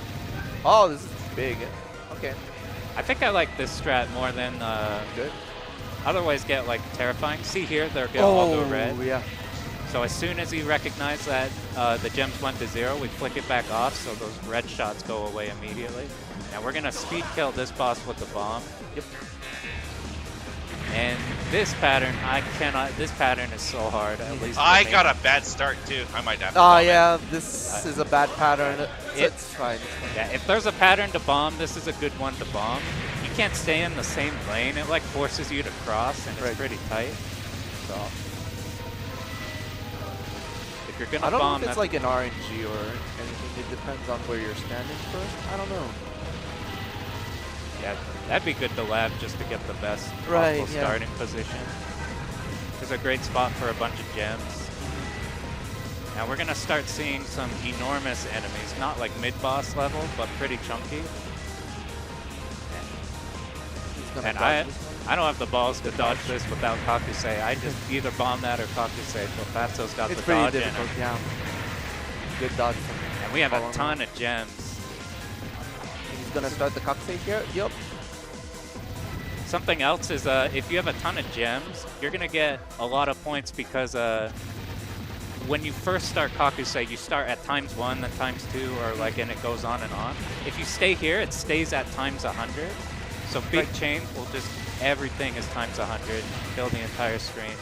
Oh, this is big. Okay. I think I like this strat more than Good. otherwise get like terrifying. See here, they're getting all go red. Yeah. So as soon as he recognizes that the gems went to 0, we flick it back off so those red shots go away immediately. Now we're gonna speed kill this boss with the bomb. Yep. And this pattern, this pattern is so hard, at least for I me. got a bad start too. I might have to Oh bomb it. yeah, this is a bad pattern. It's fine. Yeah, if there's a pattern to bomb, this is a good one to bomb. You can't stay in the same lane. It like forces you to cross, and it's pretty tight. So if you're gonna I don't bomb, know if it's like an RNG or anything. It depends on where you're standing first. I don't know. Yeah, that'd be good to lab just to get the best Right, possible yeah. starting position. It's a great spot for a bunch of gems. Now we're gonna start seeing some enormous enemies, not like mid-boss level, but pretty chunky. And I don't have the balls to dodge this without Kakusei. I just either bomb that or Kakusei, but Fatso's got It's the pretty dodge in difficult, him. yeah. Good dodge. And we have a ton of gems. He's gonna start the Kakusei here. Yup. Something else is if you have a ton of gems, you're gonna get a lot of points because when you first start Kakusei, you start at ×1, then ×2, or like, and it goes on and on. If you stay here, it stays at ×100. So big chains will just, everything is ×100, fill the entire screen.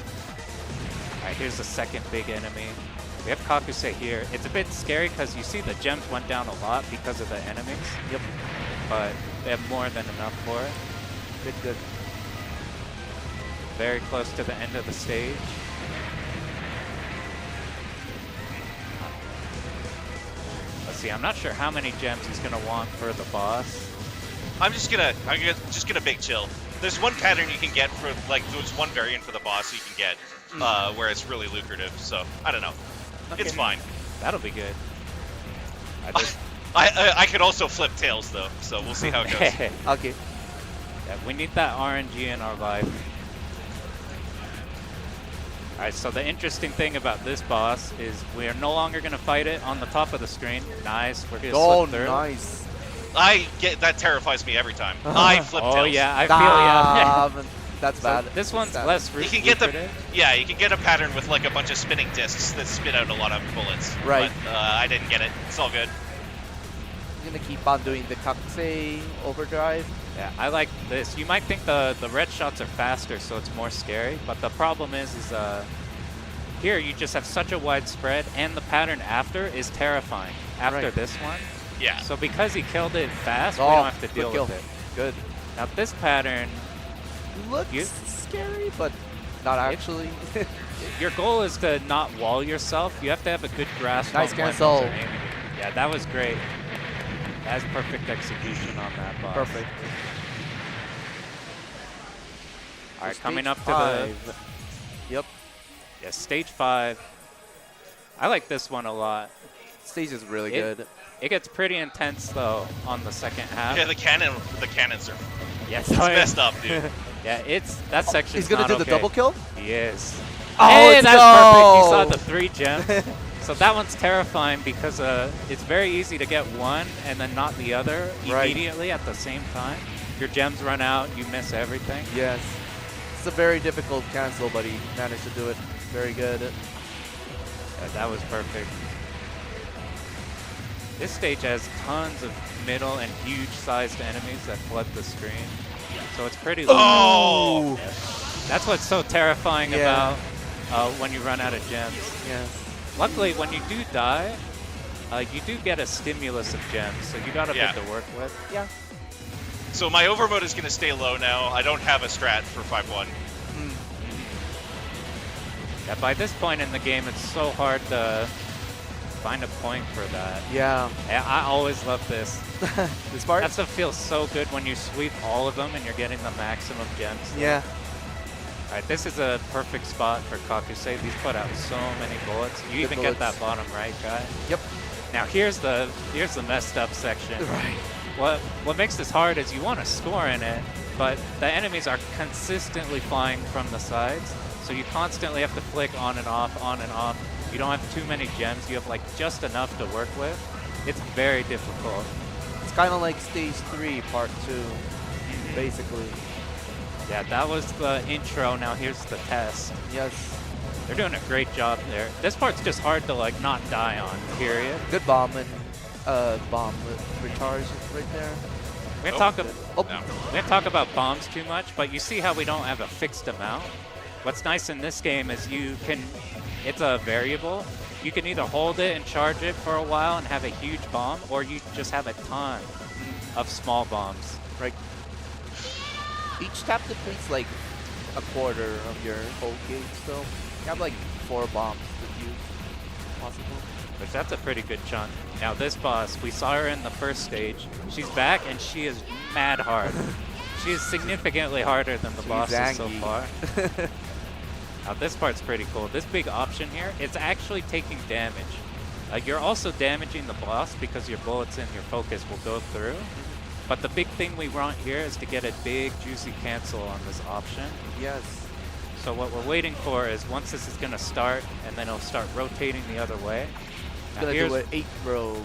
All right, here's the second big enemy. We have Kakusei here. It's a bit scary because you see the gems went down a lot because of the enemies. Yep. But they have more than enough for it. Good, good. Very close to the end of the stage. Let's see, I'm not sure how many gems he's gonna want for the boss. I'm just gonna big chill. There's one pattern you can get for, like, there's one variant for the boss you can get where it's really lucrative. So I don't know. It's fine. That'll be good. I could also flip tails though, so we'll see how it goes. Okay. Yeah, we need that RNG in our life. Alright, so the interesting thing about this boss is we are no longer going to fight it on the top of the screen. Nice, we're going to slip through. Nice. That terrifies me every time. I flip tails. Oh yeah, I feel ya. That's So bad. this one's That's less You can get lucrative. you can get a pattern with like a bunch of spinning discs that spit out a lot of bullets. Right. But I didn't get it. It's all good. I'm gonna keep on doing the Kakusei overdrive. Yeah, I like this. You might think the red shots are faster, so it's more scary. But the problem is here you just have such a wide spread, and the pattern after is terrifying. After this one. Yeah. So because he killed it fast, we don't have to deal with it. Good. Now this pattern looks scary, but not actually. Your goal is to not wall yourself. You have to have a good grasp Nice on when cancel. they're aiming. Yeah, that was great. That's perfect execution on that boss. Perfect. All right, So coming stage up to 5. Yep. Yeah, stage 5. I like this one a lot. Stage is really good. It gets pretty intense though on the second half. Yeah, the cannons are. Yeah, it's messed up, dude. Yeah, that section's He's gonna not do the okay. double kill? He is. Oh, hey, let's that's go! perfect. You saw the 3 gems. So that one's terrifying because it's very easy to get one and then not the other immediately at the same time. Your gems run out, you miss everything. Yes. It's a very difficult cancel, but he managed to do it very good. Yeah, that was perfect. This stage has tons of middle and huge-sized enemies that flood the screen, so it's pretty. Oh! Yeah. That's what's so terrifying Yeah. about when you run out of gems. Yeah. Luckily, when you do die, you do get a stimulus of gems, so you got a bit to work with. Yeah. So my overmode is going to stay low now. I don't have a strat for 5-1. Yeah, by this point in the game, it's so hard to find a point for that. Yeah. I always love this. This part? That stuff feels so good when you sweep all of them and you're getting the maximum gems. Yeah. Alright, this is a perfect spot for Kakusei. These put out so many bullets. You even get that bottom right guy. Yep. Now here's the messed up section. Right. What makes this hard is you want to score in it, but the enemies are consistently flying from the sides, so you constantly have to flick on and off, on and off. You don't have too many gems. You have like just enough to work with. It's very difficult. It's kind of like stage 3, part 2, basically. Yeah, that was the intro. Now here's the test. Yes. They're doing a great job there. This part's just hard to like not die on, period. Good bomb and bomb recharge right there. We're gonna talk about bombs too much, but you see how we don't have a fixed amount? What's nice in this game is it's a variable. You can either hold it and charge it for a while and have a huge bomb, or you just have a ton of small bombs. Right. Each tap depletes like a quarter of your whole gauge, so you have like 4 bombs to use possible. Which that's a pretty good chunk. Now this boss, we saw her in the first stage. She's back and she is mad hard. She is significantly harder than the bosses so far. Now this part's pretty cool. This big option here, it's actually taking damage. You're also damaging the boss because your bullets and your focus will go through. But the big thing we want here is to get a big juicy cancel on this option. Yes. So what we're waiting for is once this is gonna start, and then it'll start rotating the other way. It's gonna do it 8 rows.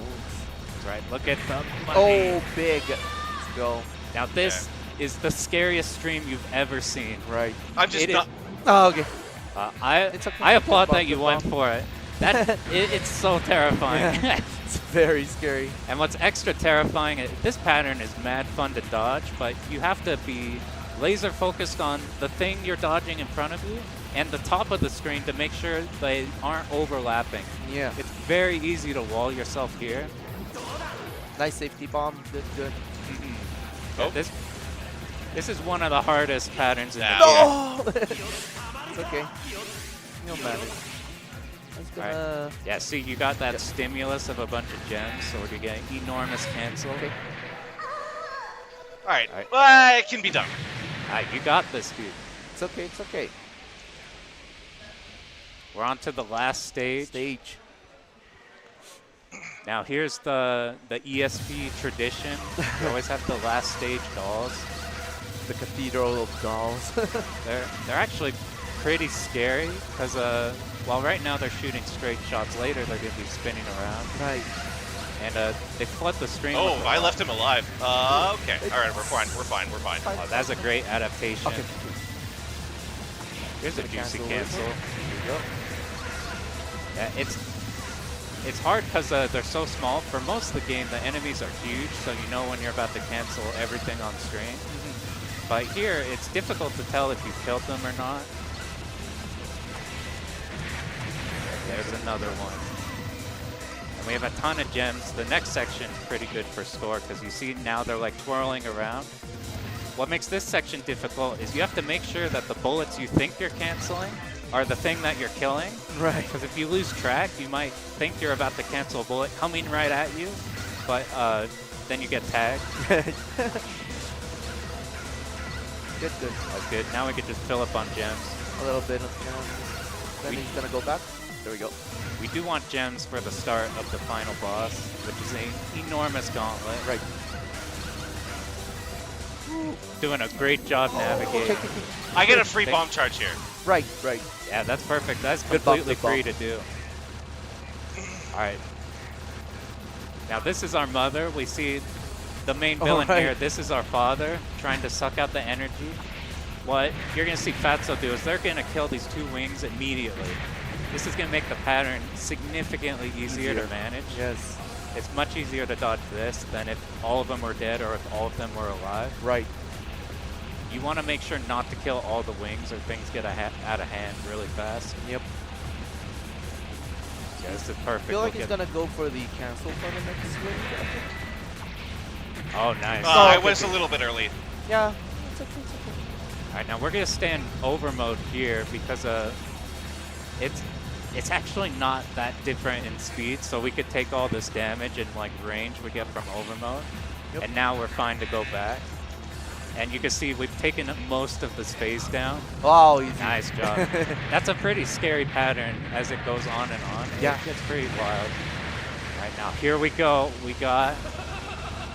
Right, look at the money. Oh, big. Let's go. Now this is the scariest stream you've ever seen. Right. I'm just not. Oh, okay. I applaud that you went for it. It's so terrifying. Yeah, it's very scary. And what's extra terrifying, this pattern is mad fun to dodge, but you have to be laser focused on the thing you're dodging in front of you and the top of the screen to make sure they aren't overlapping. Yeah. It's very easy to wall yourself here. Nice safety bomb. Good. Yeah, this is one of the hardest patterns in the game. No! It's okay. You'll manage. Right. Yeah, see, you got that stimulus of a bunch of gems, so we're getting enormous cancel. Okay. All right. Well, it can be done. All right, you got this, dude. It's okay. It's okay. We're on to the last stage. Now here's the ESP tradition. We always have the last stage dolls. The cathedral of dolls. They're actually pretty scary because while right now they're shooting straight shots, later they're going to be spinning around. Right. And they flood the screen. Oh, I left him alive. Okay. All right, we're fine. Oh, that's a great adaptation. Okay. Here's a juicy cancel. Here we go. Yeah, it's hard because they're so small. For most of the game, the enemies are huge, so you know when you're about to cancel everything on screen. But here, it's difficult to tell if you killed them or not. There's another one. And we have a ton of gems. The next section is pretty good for score because you see now they're like twirling around. What makes this section difficult is you have to make sure that the bullets you think you're canceling are the thing that you're killing. Right. Because if you lose track, you might think you're about to cancel a bullet coming right at you, but then you get tagged. Good. That's good. Now we can just fill up on gems. A little bit of gems. Then he's gonna go back. There we go. We do want gems for the start of the final boss, which is an enormous gauntlet. Right. Doing a great job navigating. I get a free bomb charge here. Right. Yeah, that's perfect. That's Good bomb, completely good bomb. free to do. All right. Now this is our mother. We see the main villain here. This is our father trying to suck out the energy. What you're going to see Fatso do is they're going to kill these 2 wings immediately. This is going to make the pattern significantly easier to manage. Yes. It's much easier to dodge this than if all of them were dead or if all of them were alive. Right. You want to make sure not to kill all the wings or things get out of hand really fast. Yep. Yeah, this is perfect. I feel like he's gonna go for the cancel for the next wing. Oh, nice. I was a little bit early. Yeah. All right, now we're gonna stay in over mode here because it's actually not that different in speed, so we could take all this damage and like range we get from over mode, and now we're fine to go back. And you can see we've taken most of the space down. Wow, easy. Nice job. That's a pretty scary pattern as it goes on and on. Yeah. It gets pretty wild. All right, now here we go. We got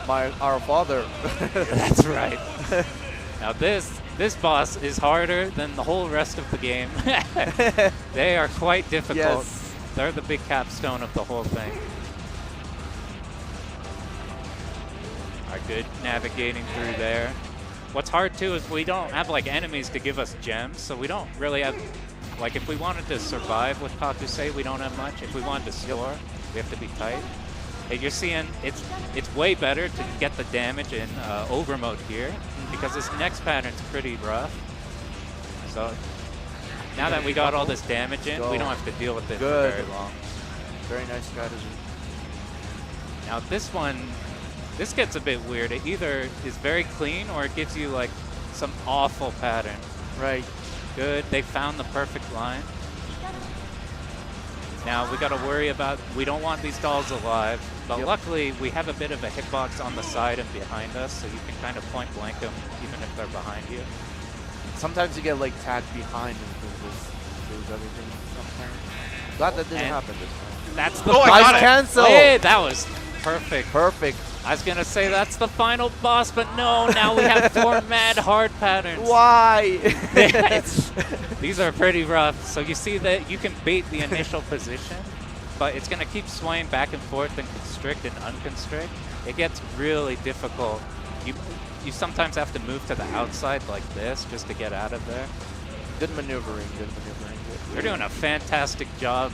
our father. That's right. Now this boss is harder than the whole rest of the game. They are quite difficult. Yes. They're the big capstone of the whole thing. All right, good navigating through there. what's hard too is we don't have like enemies to give us gems, so we don't really have, like if we wanted to survive with Kakusei, we don't have much. If we wanted to score, we have to be tight. And you're seeing it's way better to get the damage in over mode here, because this next pattern's pretty rough. So now that we got all this damage in, we don't have to deal with it for very long. Very nice strategy. Now this one, this gets a bit weird. It either is very clean or it gives you like some awful pattern. Right. Good, they found the perfect line. Now we gotta worry about, we don't want these dolls alive, but luckily we have a bit of a hitbox on the side and behind us, so you can kind of point blank them even if they're behind you. Sometimes you get like tagged behind and lose everything sometimes. Glad that didn't happen this time. That's the nice cancel. Hey, that was perfect. Perfect. I was gonna say that's the final boss, but no, now we have 4 mad hard patterns. Why? These are pretty rough. So you see that you can bait the initial position, but it's gonna keep swaying back and forth and constrict and unconstrict. It gets really difficult. You sometimes have to move to the outside like this just to get out of there. Good maneuvering, good maneuvering. They're doing a fantastic job.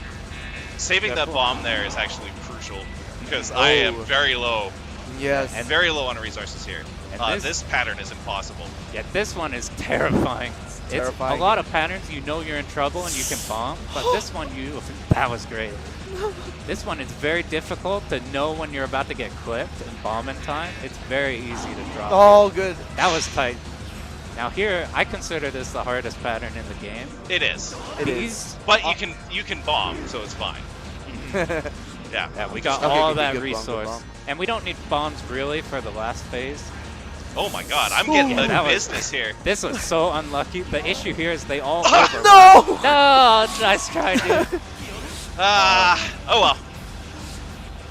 Saving that bomb there is actually crucial, because I am very low. Yes. And very low on resources here. And This pattern is impossible. Yeah, this one is terrifying. It's a lot of patterns, you know you're in trouble and you can bomb, but this one, that was great. This one is very difficult to know when you're about to get clipped and bomb in time. It's very easy to drop. Oh, good. That was tight. Now here, I consider this the hardest pattern in the game. It is. It is. But you can bomb, so it's fine. Yeah, we got all that resource. And we don't need bombs really for the last phase. Oh my god, I'm getting the business here. This was so unlucky. The issue here is they all No! No! Nice try, dude. Oh well.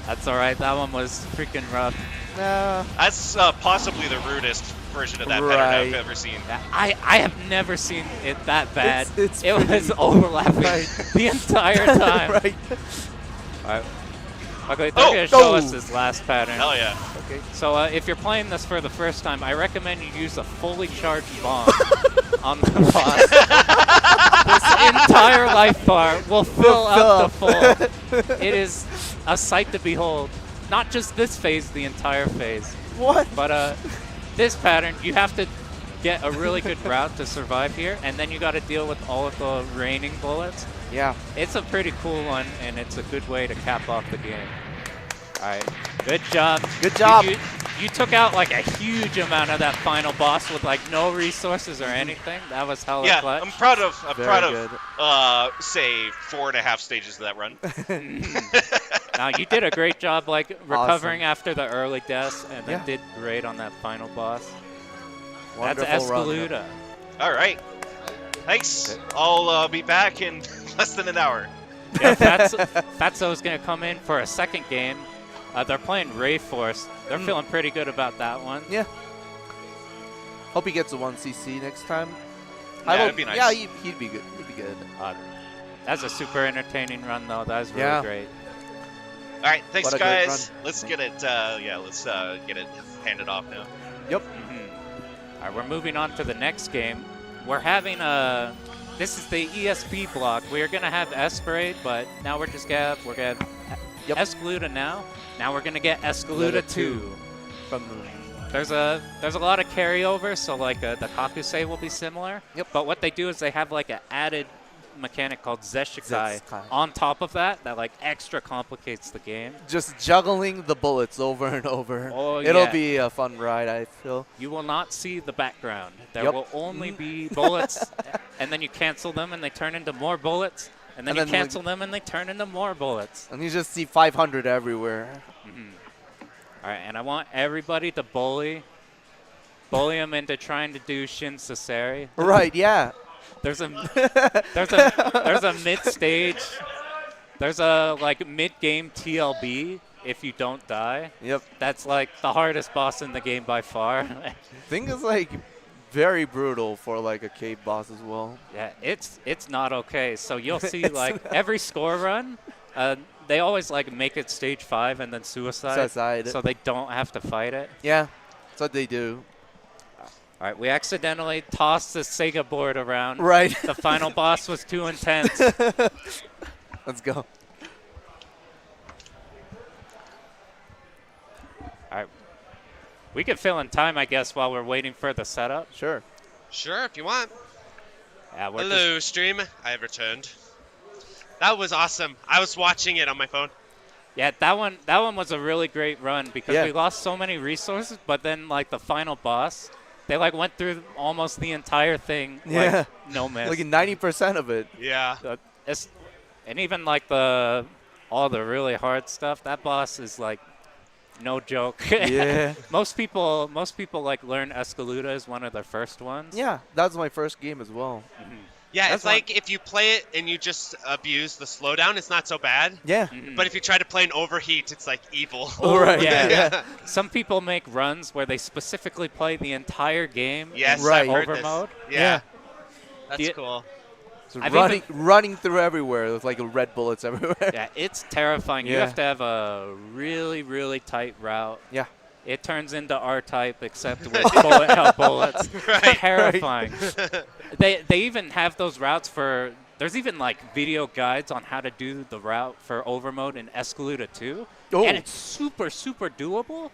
That's alright, that one was freaking rough. That's possibly the rudest version of that pattern I've ever seen. I have never seen it that bad. It was overlapping the entire time. Right. Alright. Okay, they're going to show us this last pattern. Hell yeah. Okay. So if you're playing this for the first time, I recommend you use a fully charged bomb on the boss. This entire life bar will fill up to full. It is a sight to behold. Not just this phase, the entire phase. What? But this pattern, you have to get a really good route to survive here, and then you got to deal with all of the raining bullets. Yeah. It's a pretty cool one, and it's a good way to cap off the game. All right, good job. Good job. You took out like a huge amount of that final boss with like no resources or anything. That was hella clutch. I'm proud of say 4.5 stages of that run. Now you did a great job like recovering after the early deaths, and then did great on that final boss. Wonderful That's run, Espgaluda. All right. Thanks. I'll be back in less than an hour. Yeah, Fatso's going to come in for a second game. They're playing Rayforce. They're feeling pretty good about that one. Yeah. Hope he gets a 1cc next time. Yeah, that'd be nice. Yeah, he'd be good. He'd be good. That's a super entertaining run, though. That was really great. All right, thanks, What a great guys. run. Let's get it. Let's get it handed off now. Yep. All right, we're moving on to the next game. We're having a. This is the ESP block. We're gonna have Esperade, but now we're just gonna have Espgaluda now. Now we're gonna get Espgaluda 2. From there's a lot of carryover, so like the Kakusei will be similar. Yep. But what they do is they have like an added mechanic called Zeshikai on top of that like extra complicates the game. Just juggling the bullets over and over. Oh, It'll yeah. be a fun ride, I feel. You will not see the background. There will only be bullets, and then you cancel them and they turn into more bullets, and then you cancel them and they turn into more bullets. And you just see 500 everywhere. All right, and I want everybody to bully them into trying to do Shin Saseri. Right, yeah. There's a mid stage. There's a like mid game TLB if you don't die. Yep. That's like the hardest boss in the game by far. Thing is like very brutal for like a cave boss as well. Yeah, it's not okay. So you'll see like every score run, they always like make it stage 5 and then suicide. So they don't have to fight it. Yeah, that's what they do. All right, we accidentally tossed the Sega board around. Right. The final boss was too intense. Let's go. All right. We could fill in time, I guess, while we're waiting for the setup. Sure. Sure, if you want. Yeah, we're Hello, stream. I have returned. That was awesome. I was watching it on my phone. Yeah, that one was a really great run because we lost so many resources, but then like the final boss, they like went through almost the entire thing. Yeah. Like, no miss. Like 90% of it. Yeah. And even like all the really hard stuff, that boss is like no joke. Yeah. most people like learn Espgaluda as one of their first ones. Yeah, that was my first game as well. Yeah, That's it's like if you play it and you just abuse the slowdown, it's not so bad. Yeah. But if you try to play an overheat, it's like evil. Oh, right. Yeah. Some people make runs where they specifically play the entire game Yes, in I've heard over this. mode. Yeah. That's cool. So I've running through everywhere with like red bullets everywhere. Yeah, it's terrifying. You Yeah. have to have a really, really tight route. Yeah. It turns into R-type except with bullet hell bullets. Right. Terrifying. They even have those routes for. There's even like video guides on how to do the route for overmode in Espgaluda 2. Oh. And it's super, super doable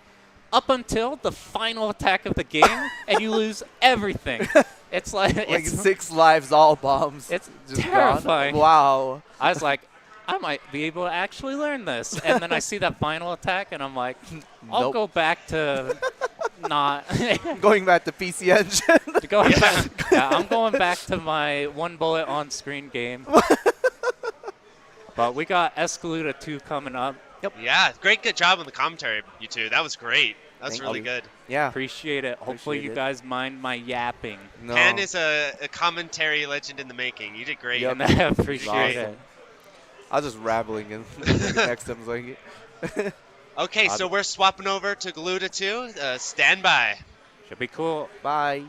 up until the final attack of the game, and you lose everything. It's like Like 6 lives, all bombs. It's just terrifying. Gone. Wow. I was like, I might be able to actually learn this. And then I see that final attack, and I'm like, I'll Nope. go back to not. Going back to PC Engine. I'm going back to my one bullet on screen game. But we got Espgaluda 2 coming up. Yep. Yeah, good job on the commentary, you two. That was great. That's Thank really you. good. Yeah. Appreciate it. Hopefully Appreciate you it. guys mind my yapping. No. Pan is a commentary legend in the making. You did great. Yep. I appreciate Awesome. it. I was just rabbling and next time was like. Okay, so we're swapping over to Galuda 2. Stand by. Should be cool. Bye.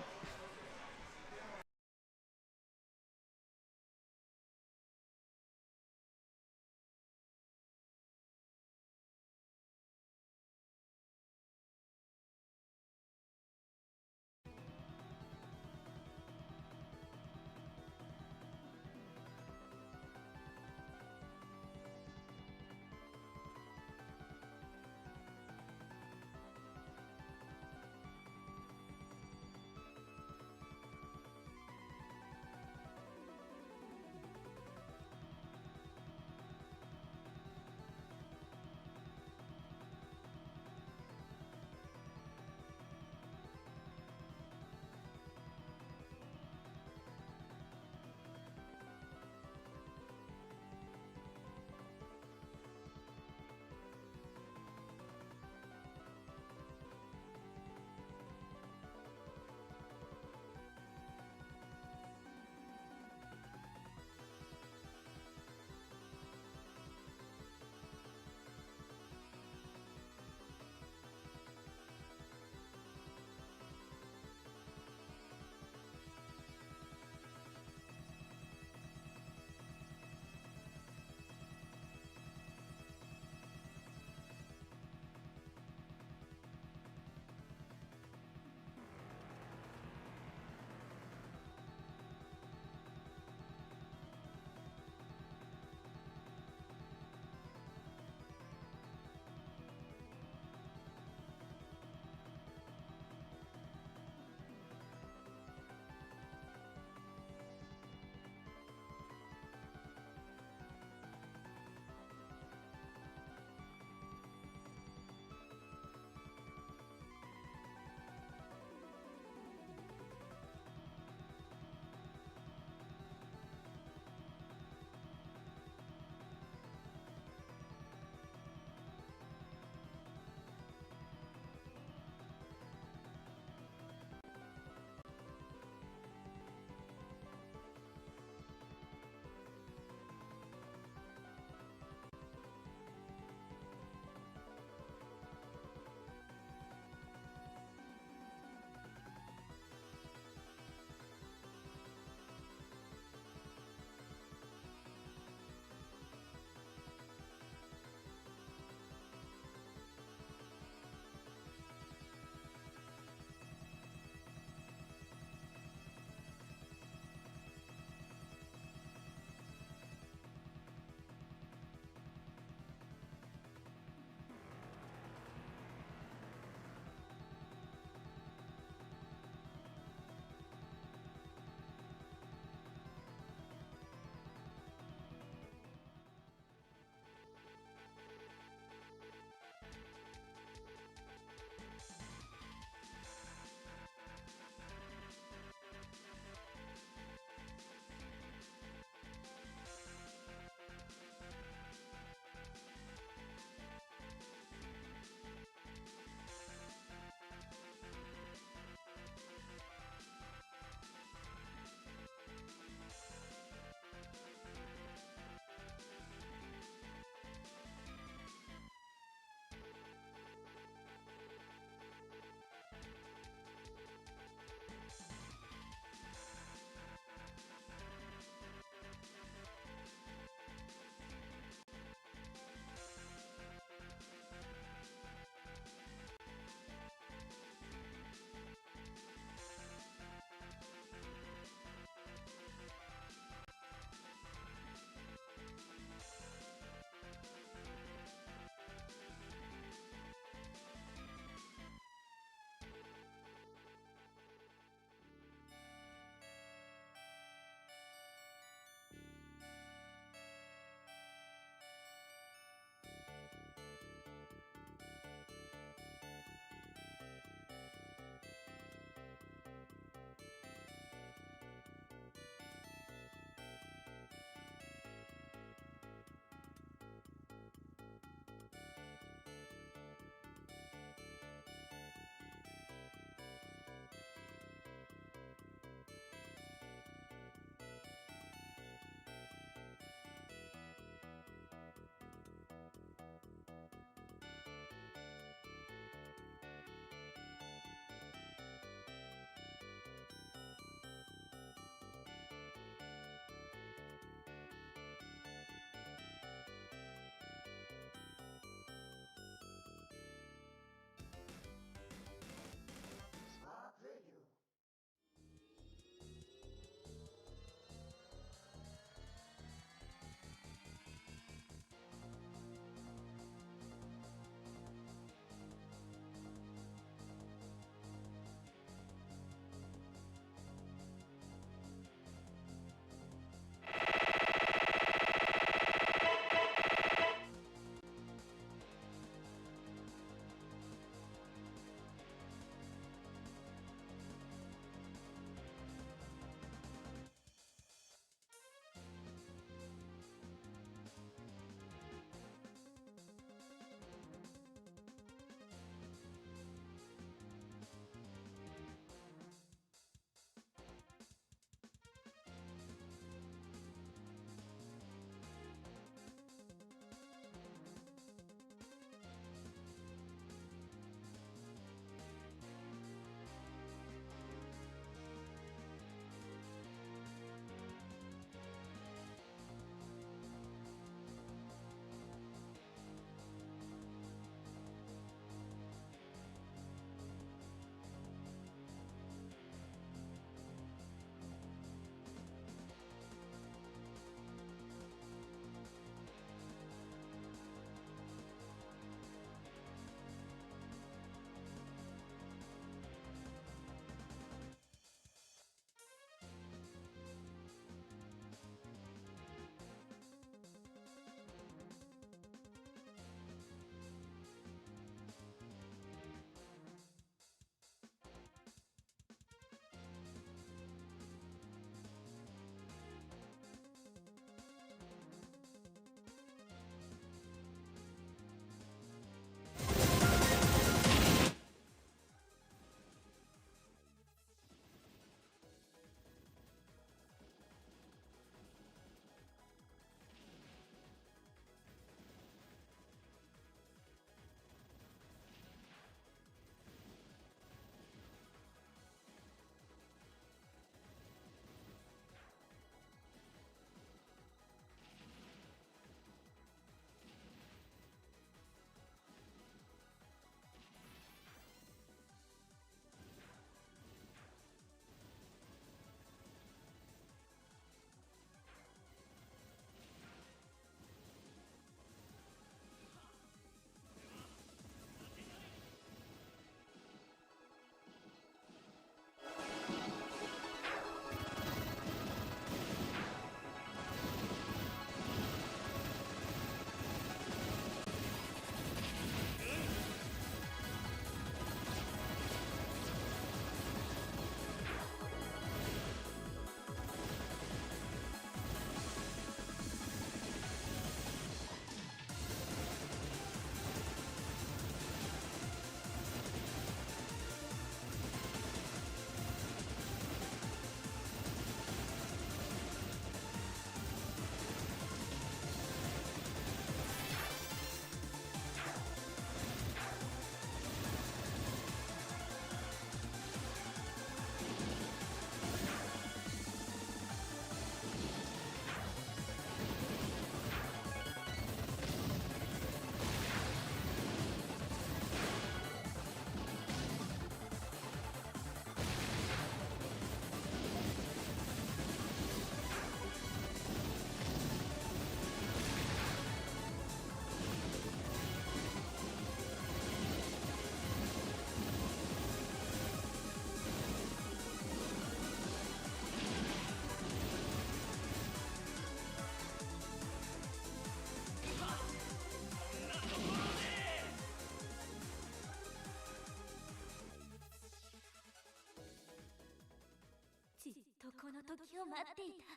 を待っていた。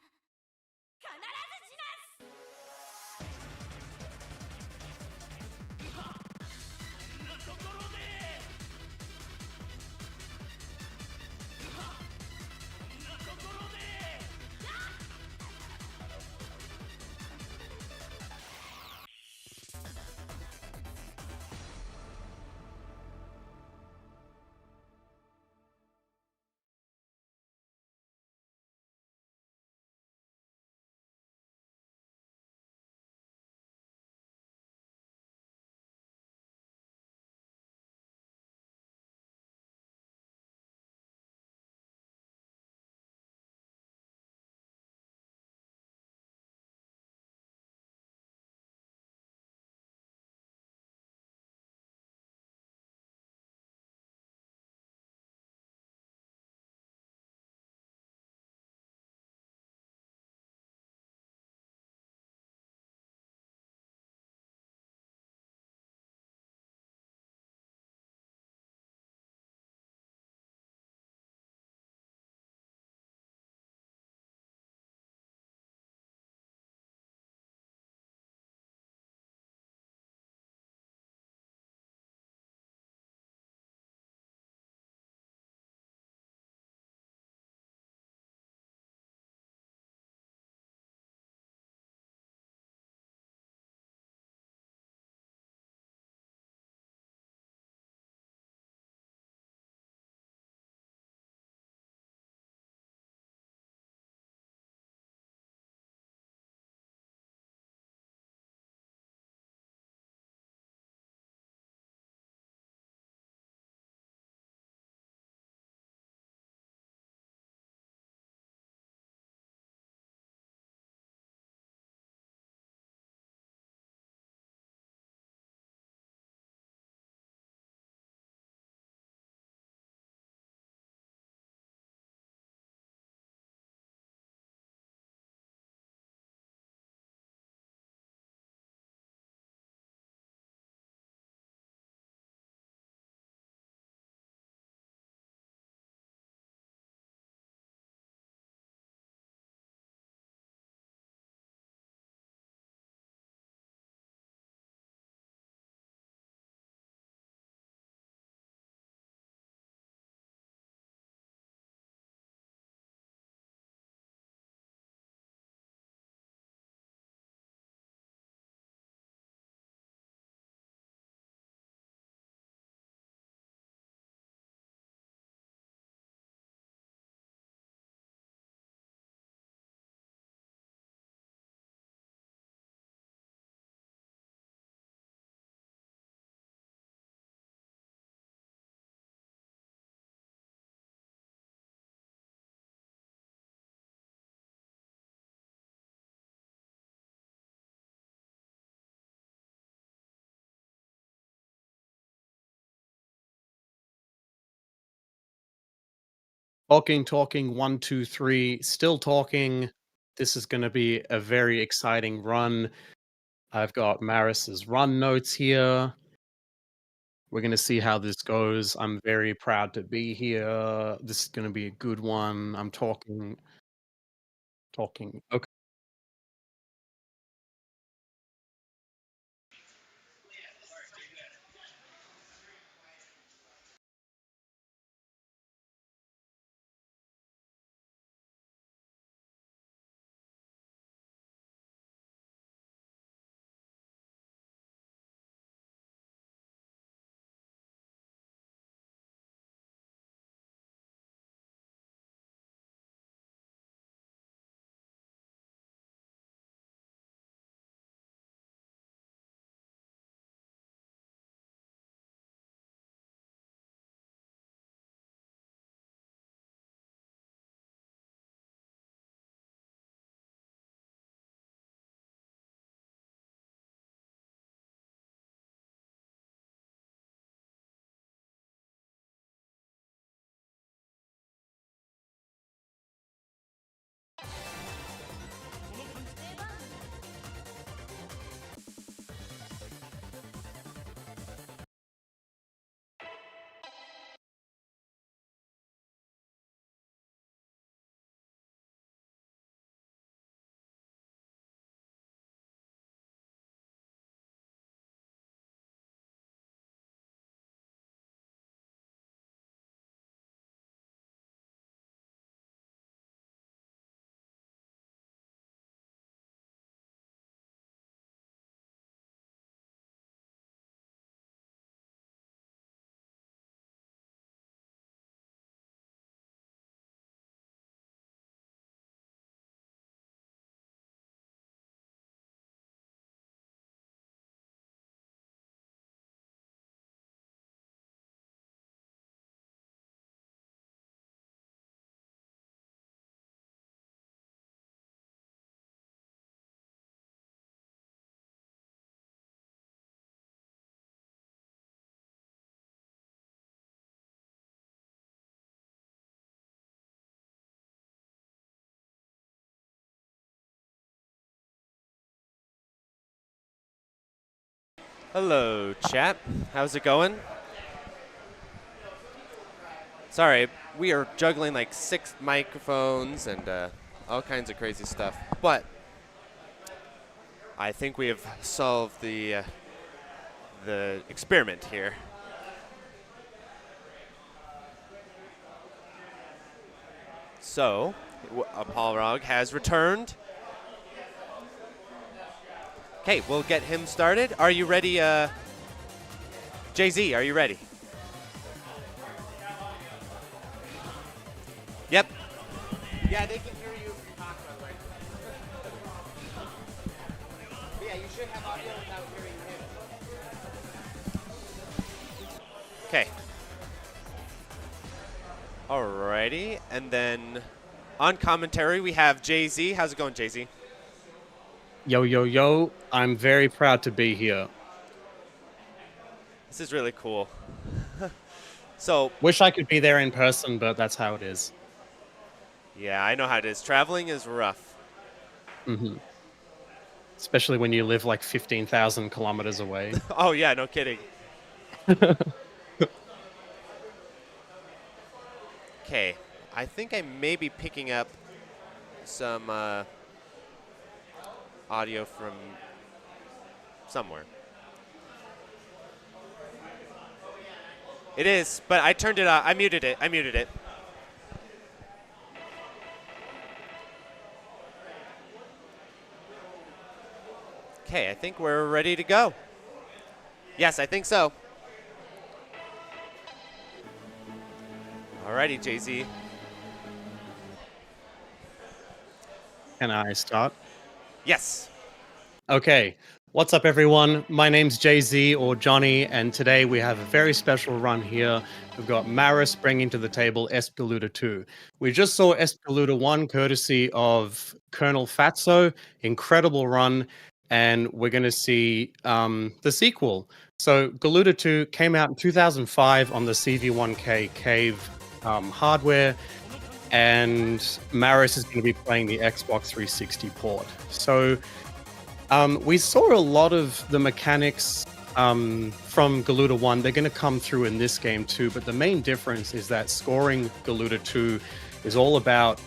必ずします。ところで。ところで。Talking, 1, 2, 3, still talking. This is going to be a very exciting run. I've got Maris's run notes here. We're going to see how this goes. I'm very proud to be here. This is going to be a good one. I'm talking. Okay. Hello, chat. How's it going? Sorry, we are juggling like 6 microphones and all kinds of crazy stuff. But I think we have solved the experiment here. So, Apolrog has returned. Okay, we'll get him started. Are you ready, Jay-Z, are you ready? Yep. Yeah, they can hear you if you talk, by the way. Yeah, you should have audio without hearing him. Okay. Alrighty, and then on commentary we have Jay-Z. How's it going, Jay-Z? Yo, yo, yo. I'm very proud to be here. This is really cool. So, wish I could be there in person, but that's how it is. Yeah, I know how it is. Traveling is rough. Mm-hmm. Especially when you live like 15,000 kilometers away. Oh, yeah, no kidding. Okay, I think I may be picking up some audio from somewhere. It is, but I turned it off. I muted it. Okay, I think we're ready to go. Yes, I think so. Alrighty, Jay-Z. Can I start? Yes. Okay. What's up, everyone? My name's Jay-Z, or Johnny, and today we have a very special run here. We've got Maris bringing to the table Espgaluda 2. We just saw Espgaluda 1 courtesy of Colonel Fatso. Incredible run. And we're going to see the sequel. So Galuda 2 came out in 2005 on the CV1K Cave hardware, and Maris is going to be playing the Xbox 360 port. So we saw a lot of the mechanics from Galuda 1. They're going to come through in this game too, but the main difference is that scoring Galuda 2 is all about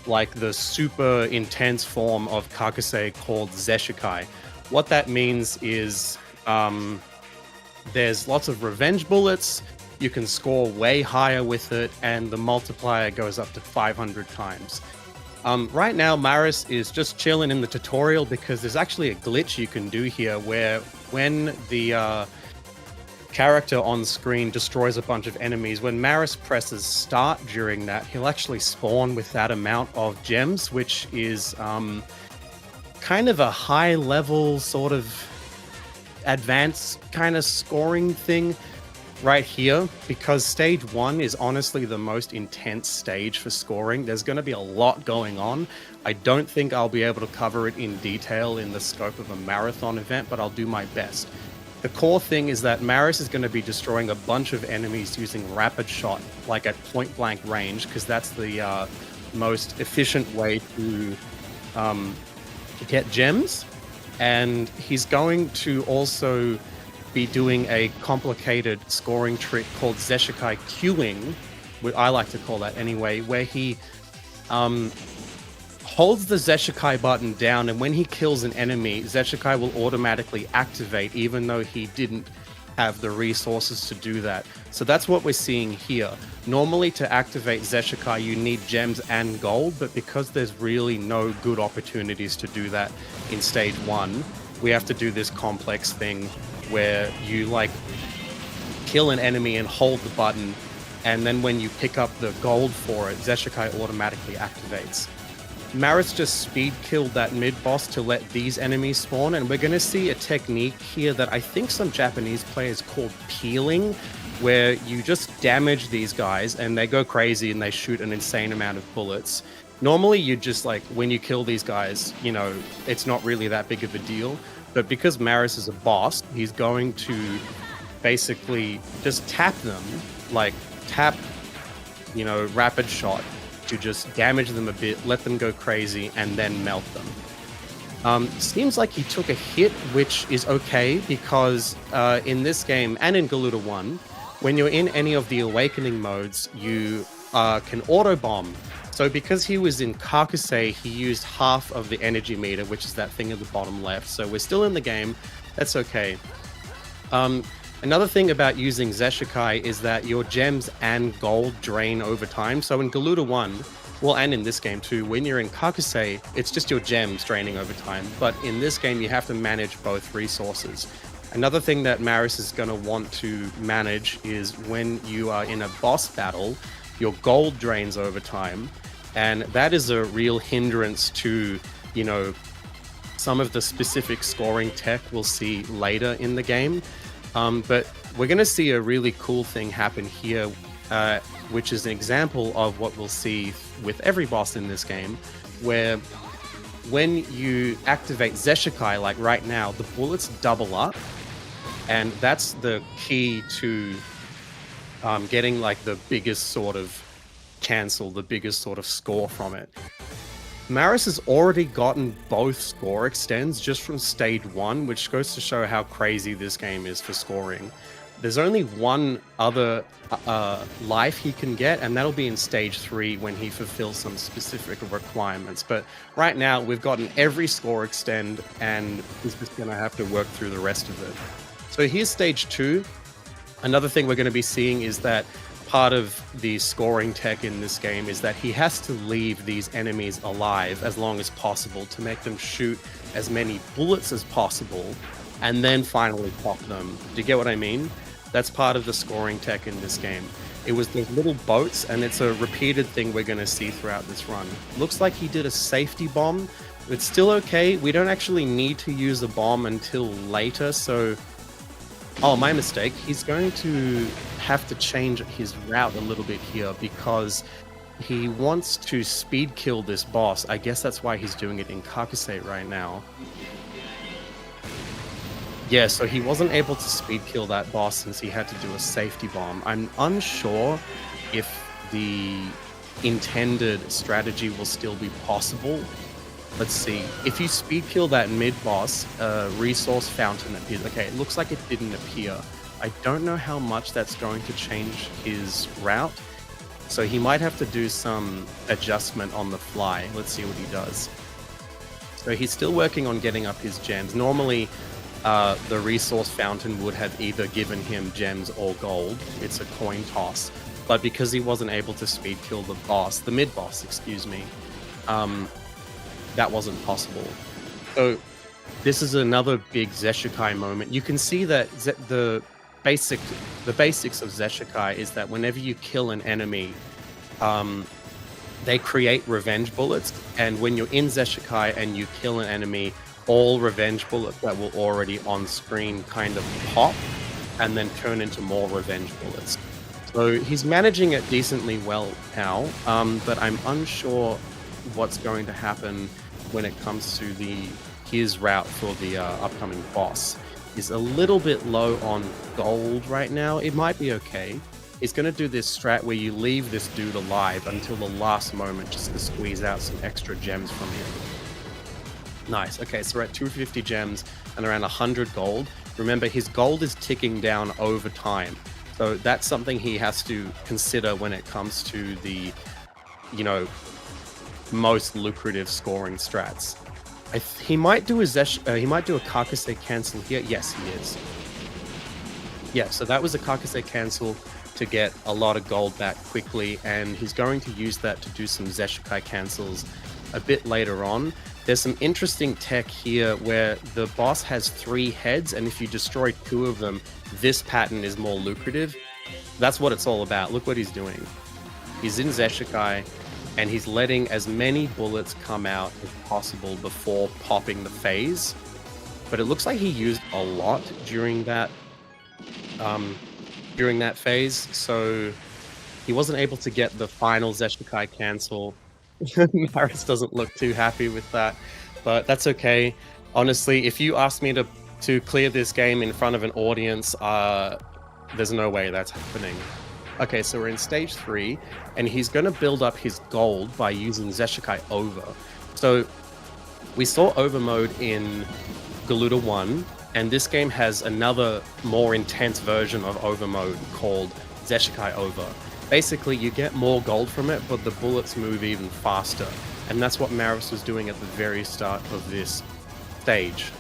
like the super intense form of Kakuse called Zeshikai. What that means is there's lots of revenge bullets, you can score way higher with it, and the multiplier goes up to 500 times. Right now, Maris is just chilling in the tutorial because there's actually a glitch you can do here where when the character on screen destroys a bunch of enemies, when Maris presses start during that, he'll actually spawn with that amount of gems, which is kind of a high level sort of advanced kind of scoring thing right here, because stage 1 is honestly the most intense stage for scoring. There's going to be a lot going on. I don't think I'll be able to cover it in detail in the scope of a marathon event, but I'll do my best. The core thing is that Maris is going to be destroying a bunch of enemies using rapid shot, like at point blank range, because that's the most efficient way to get gems. And he's going to also be doing a complicated scoring trick called Zeshikai queuing, what I like to call that anyway, where he holds the Zeshikai button down, and when he kills an enemy, Zeshikai will automatically activate even though he didn't have the resources to do that. So that's what we're seeing here. Normally to activate Zeshikai you need gems and gold, but because there's really no good opportunities to do that in stage 1, we have to do this complex thing where you like kill an enemy and hold the button, and then when you pick up the gold for it, Zeshikai automatically activates. Maris just speed killed that mid-boss to let these enemies spawn, and we're going to see a technique here that I think some Japanese players call peeling, where you just damage these guys and they go crazy and they shoot an insane amount of bullets. Normally you just like, when you kill these guys, you know, it's not really that big of a deal, but because Maris is a boss, he's going to basically just tap them, like tap, you know, rapid shot, to just damage them a bit, let them go crazy, and then melt them. Seems like he took a hit, which is okay because in this game and in Galuda 1, when you're in any of the awakening modes, you can auto bomb. So because he was in Karkase, he used half of the energy meter, which is that thing at the bottom left. So we're still in the game. That's okay. Another thing about using Zeshikai is that your gems and gold drain over time. So in Galuda 1, well, and in this game too, when you're in Karkase, it's just your gems draining over time. But in this game, you have to manage both resources. Another thing that Maris is going to want to manage is when you are in a boss battle, your gold drains over time. And that is a real hindrance to, you know, some of the specific scoring tech we'll see later in the game. But we're going to see a really cool thing happen here, which is an example of what we'll see with every boss in this game, where when you activate Zeshikai, like right now, the bullets double up, and that's the key to getting like the biggest sort of cancel, the biggest sort of score from it. Maris has already gotten both score extends just from stage 1, which goes to show how crazy this game is for scoring. There's only one other life he can get, and that'll be in stage 3 when he fulfills some specific requirements. But right now, we've gotten every score extend, and he's just going to have to work through the rest of it. So here's stage 2. Another thing we're going to be seeing is that part of the scoring tech in this game is that he has to leave these enemies alive as long as possible to make them shoot as many bullets as possible and then finally pop them. Do you get what I mean? That's part of the scoring tech in this game. It was those little boats, and it's a repeated thing we're going to see throughout this run. Looks like he did a safety bomb. It's still okay. We don't actually need to use a bomb until later, so... Oh, my mistake. He's going to have to change his route a little bit here because he wants to speed kill this boss. I guess that's why he's doing it in Karkase right now. Yeah, so he wasn't able to speed kill that boss since he had to do a safety bomb. I'm unsure if the intended strategy will still be possible. Let's see. If you speed kill that mid-boss, resource fountain appears. Okay, it looks like it didn't appear. I don't know how much that's going to change his route, so he might have to do some adjustment on the fly. Let's see what he does. So he's still working on getting up his gems. Normally, the resource fountain would have either given him gems or gold. It's a coin toss. But because he wasn't able to speed kill the boss, the mid-boss, excuse me, that wasn't possible. So this is another big Zeshikai moment. You can see that the basics of Zeshikai is that whenever you kill an enemy, they create revenge bullets, and when you're in Zeshikai and you kill an enemy, all revenge bullets that were already on screen kind of pop and then turn into more revenge bullets. So he's managing it decently well now, but I'm unsure what's going to happen when it comes to his route for the upcoming boss. He's a little bit low on gold right now. It might be okay. He's going to do this strat where you leave this dude alive until the last moment just to squeeze out some extra gems from him. Nice. Okay, so we're at 250 gems and around 100 gold. Remember, his gold is ticking down over time. So that's something he has to consider when it comes to the, you know, most lucrative scoring strats. He might do a Karkase cancel here. Yes, he is. Yeah, so that was a Karkase cancel to get a lot of gold back quickly, and he's going to use that to do some Zeshikai cancels a bit later on. There's some interesting tech here where the boss has 3 heads, and if you destroy 2 of them, this pattern is more lucrative. That's what it's all about. Look what he's doing. He's in Zeshikai, and he's letting as many bullets come out as possible before popping the phase. But it looks like he used a lot during that phase, so he wasn't able to get the final Zeshikai cancel. Maris doesn't look too happy with that, but that's okay. Honestly, if you ask me to clear this game in front of an audience, there's no way that's happening. Okay, so we're in stage 3, and he's going to build up his gold by using Zeshikai over. So We saw Overmode in Galuda 1, and this game has another more intense version of Overmode called Zeshikai Over. Basically, you get more gold from it, but the bullets move even faster. And that's what Maris was doing at the very start of this stage.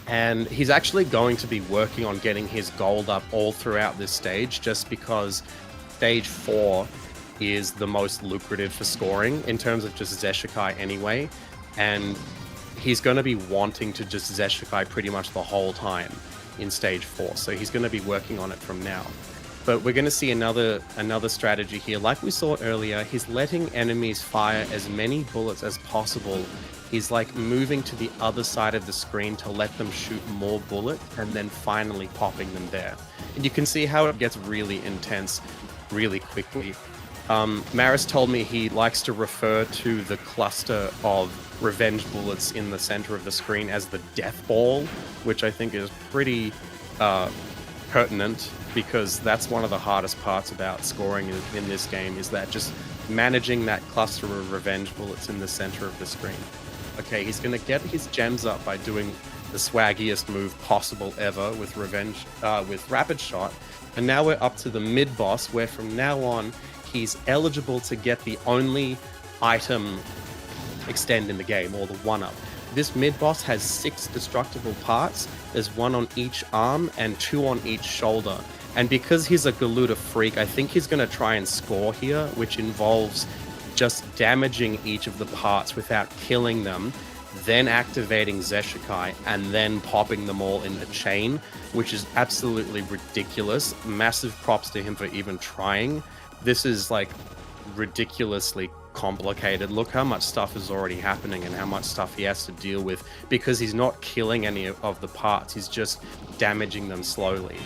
And he's actually going to be working on getting his gold up all throughout this stage, just because stage 4 is the most lucrative for scoring in terms of just Zeshikai anyway. And he's going to be wanting to just Zeshikai pretty much the whole time in stage 4. So he's going to be working on it from now. But we're going to see another strategy here. Like we saw earlier, he's letting enemies fire as many bullets as possible. He's like moving to the other side of the screen to let them shoot more bullets and then finally popping them there. And you can see how it gets really intense really quickly. Maris told me he likes to refer to the cluster of revenge bullets in the center of the screen as the death ball, which I think is pretty pertinent, because that's one of the hardest parts about scoring in this game, is that just managing that cluster of revenge bullets in the center of the screen. Okay, he's going to get his gems up by doing the swaggiest move possible ever with with Rapid Shot. And now we're up to the mid-boss, where from now on, he's eligible to get the only item extend in the game, or the 1-up. This mid-boss has 6 destructible parts. There's 1 on each arm and 2 on each shoulder. And because he's a Galuda freak, I think he's going to try and score here, which involves just damaging each of the parts without killing them, then activating Zeshikai, and then popping them all in a chain, which is absolutely ridiculous. Massive props to him for even trying. This is like ridiculously complicated. Look how much stuff is already happening and how much stuff he has to deal with, because he's not killing any of the parts, he's just damaging them slowly.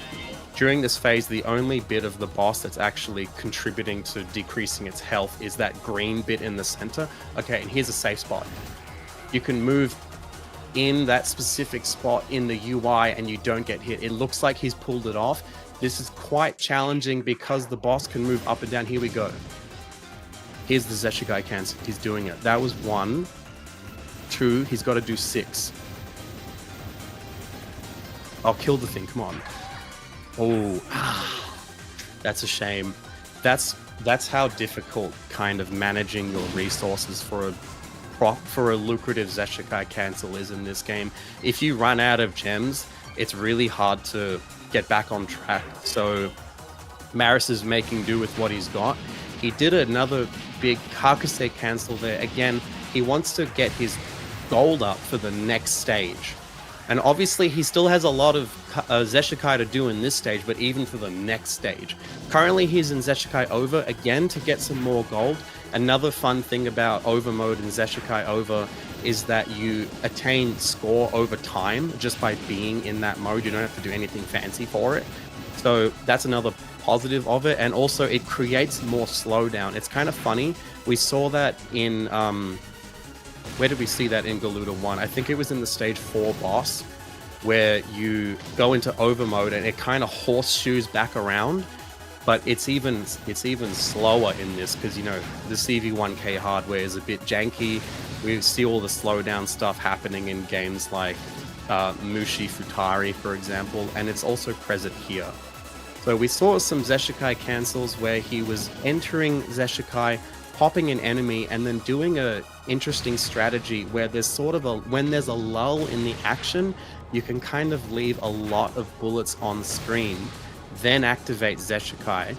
During this phase, the only bit of the boss that's actually contributing to decreasing its health is that green bit in the center. Okay, and here's a safe spot. You can move in that specific spot in the UI and you don't get hit. It looks like he's pulled it off. This is quite challenging because the boss can move up and down. Here we go. Here's the Zeshikai cancel. He's doing it. That was 1. 2. He's got to do 6. I'll kill the thing. Come on. Oh, that's a shame. That's how difficult kind of managing your resources for a lucrative Zeshikai cancel is in this game. If you run out of gems, it's really hard to get back on track. So Maris is making do with what he's got. He did another big Kakuse cancel there. Again, he wants to get his gold up for the next stage. And obviously he still has a lot of Zeshikai to do in this stage, but even for the next stage. Currently he's in Zeshikai Over again to get some more gold. Another fun thing about Overmode and Zeshikai Over is that you attain score over time just by being in that mode. You don't have to do anything fancy for it. So that's another positive of it. And also it creates more slowdown. It's kind of funny. We saw that in... where did we see that in Galuda 1? I think it was in the stage 4 boss, where you go into Overmode and it kind of horseshoes back around, but it's even slower in this because, you know, the CV1K hardware is a bit janky. We see all the slowdown stuff happening in games like Mushi Futari, for example, and it's also present here. So we saw some Zeshikai cancels where he was entering Zeshikai, popping an enemy, and then doing a interesting strategy where there's sort of when there's a lull in the action, you can kind of leave a lot of bullets on screen, then activate Zeshikai,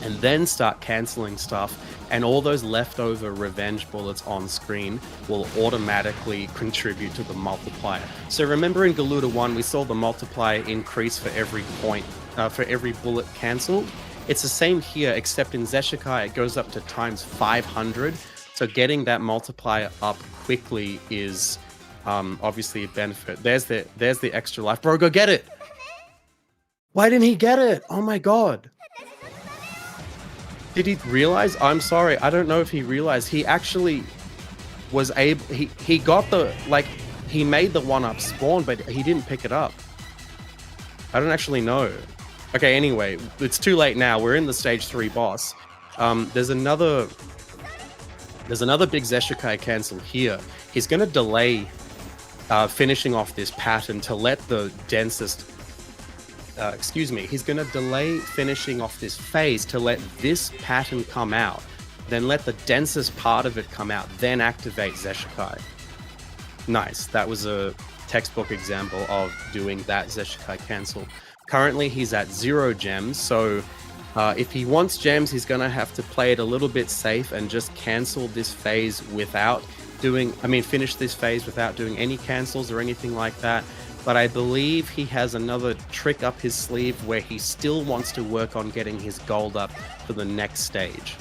and then start canceling stuff, and all those leftover revenge bullets on screen will automatically contribute to the multiplier. So remember in Galuda 1, we saw the multiplier increase for every point, for every bullet cancelled. It's the same here, except in Zeshikai it goes up to times 500. So getting that multiplier up quickly is obviously a benefit. There's the extra life. Bro, go get it! Why didn't he get it? Oh my god. Did he realize? I'm sorry, I don't know if he realized. He actually was able... He got the... Like, he made the 1-up spawn, but he didn't pick it up. I don't actually know. Okay, anyway, it's too late now. We're in the stage 3 boss. There's another There's another big Zeshikai cancel here. He's going to delay finishing off this pattern to let the densest... he's going to delay finishing off this phase to let this pattern come out, then let the densest part of it come out, then activate Zeshikai. Nice. That was a textbook example of doing that Zeshikai cancel. Currently, he's at 0 gems, so if he wants gems, he's going to have to play it a little bit safe and just cancel this phase without doing... finish this phase without doing any cancels or anything like that. But I believe he has another trick up his sleeve where he still wants to work on getting his gold up for the next stage.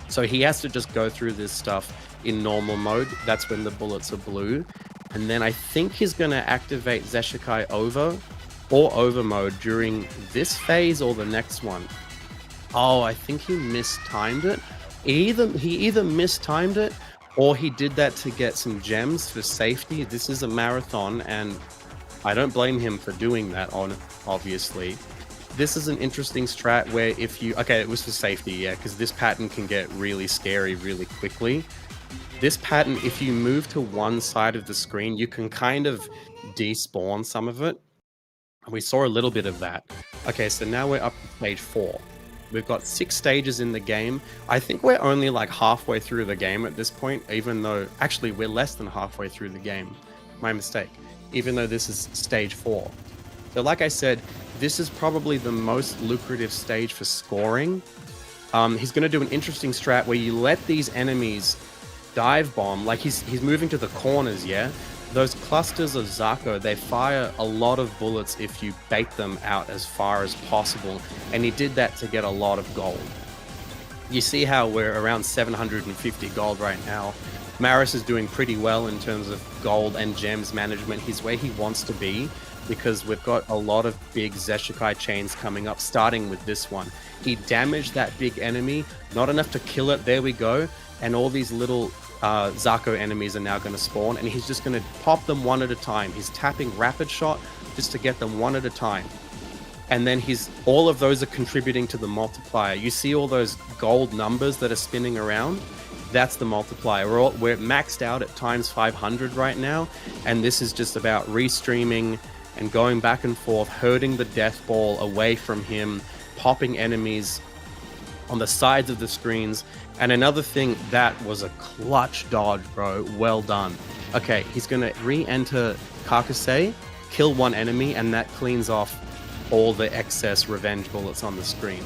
So he has to just go through this stuff in normal mode. That's when the bullets are blue. And then I think he's going to activate Zeshikai over or over mode during this phase or the next one. Oh, I think he mistimed it. He either mistimed it or he did that to get some gems for safety. This is a marathon and I don't blame him for doing that, obviously. This is an interesting strat where if you... Okay, it was for safety, yeah, because this pattern can get really scary really quickly. This pattern, if you move to one side of the screen, you can kind of despawn some of it. We saw a little bit of that. Okay, so now we're up to stage 4. We've got 6 stages in the game. I think we're only like halfway through the game at this point, even though... Actually, we're less than halfway through the game. My mistake. Even though this is stage 4. So like I said, this is probably the most lucrative stage for scoring. He's going to do an interesting strat where you let these enemies dive bomb. Like he's moving to the corners, yeah? Those clusters of Zako, they fire a lot of bullets if you bait them out as far as possible. And he did that to get a lot of gold. You see how we're around 750 gold right now. Maris is doing pretty well in terms of gold and gems management. He's where he wants to be because we've got a lot of big Zeshikai chains coming up, starting with this one. He damaged that big enemy, not enough to kill it, there we go, and all these little Zako enemies are now going to spawn, and he's just going to pop them one at a time. He's tapping Rapid Shot just to get them one at a time. And then all of those are contributing to the multiplier. You see all those gold numbers that are spinning around? That's the multiplier. We're maxed out at times 500 right now, and this is just about restreaming and going back and forth, hurting the death ball away from him, popping enemies on the sides of the screens. And another thing, that was a clutch dodge, bro. Well done. Okay, he's going to re-enter Kakuse, kill one enemy, and that cleans off all the excess revenge bullets on the screen.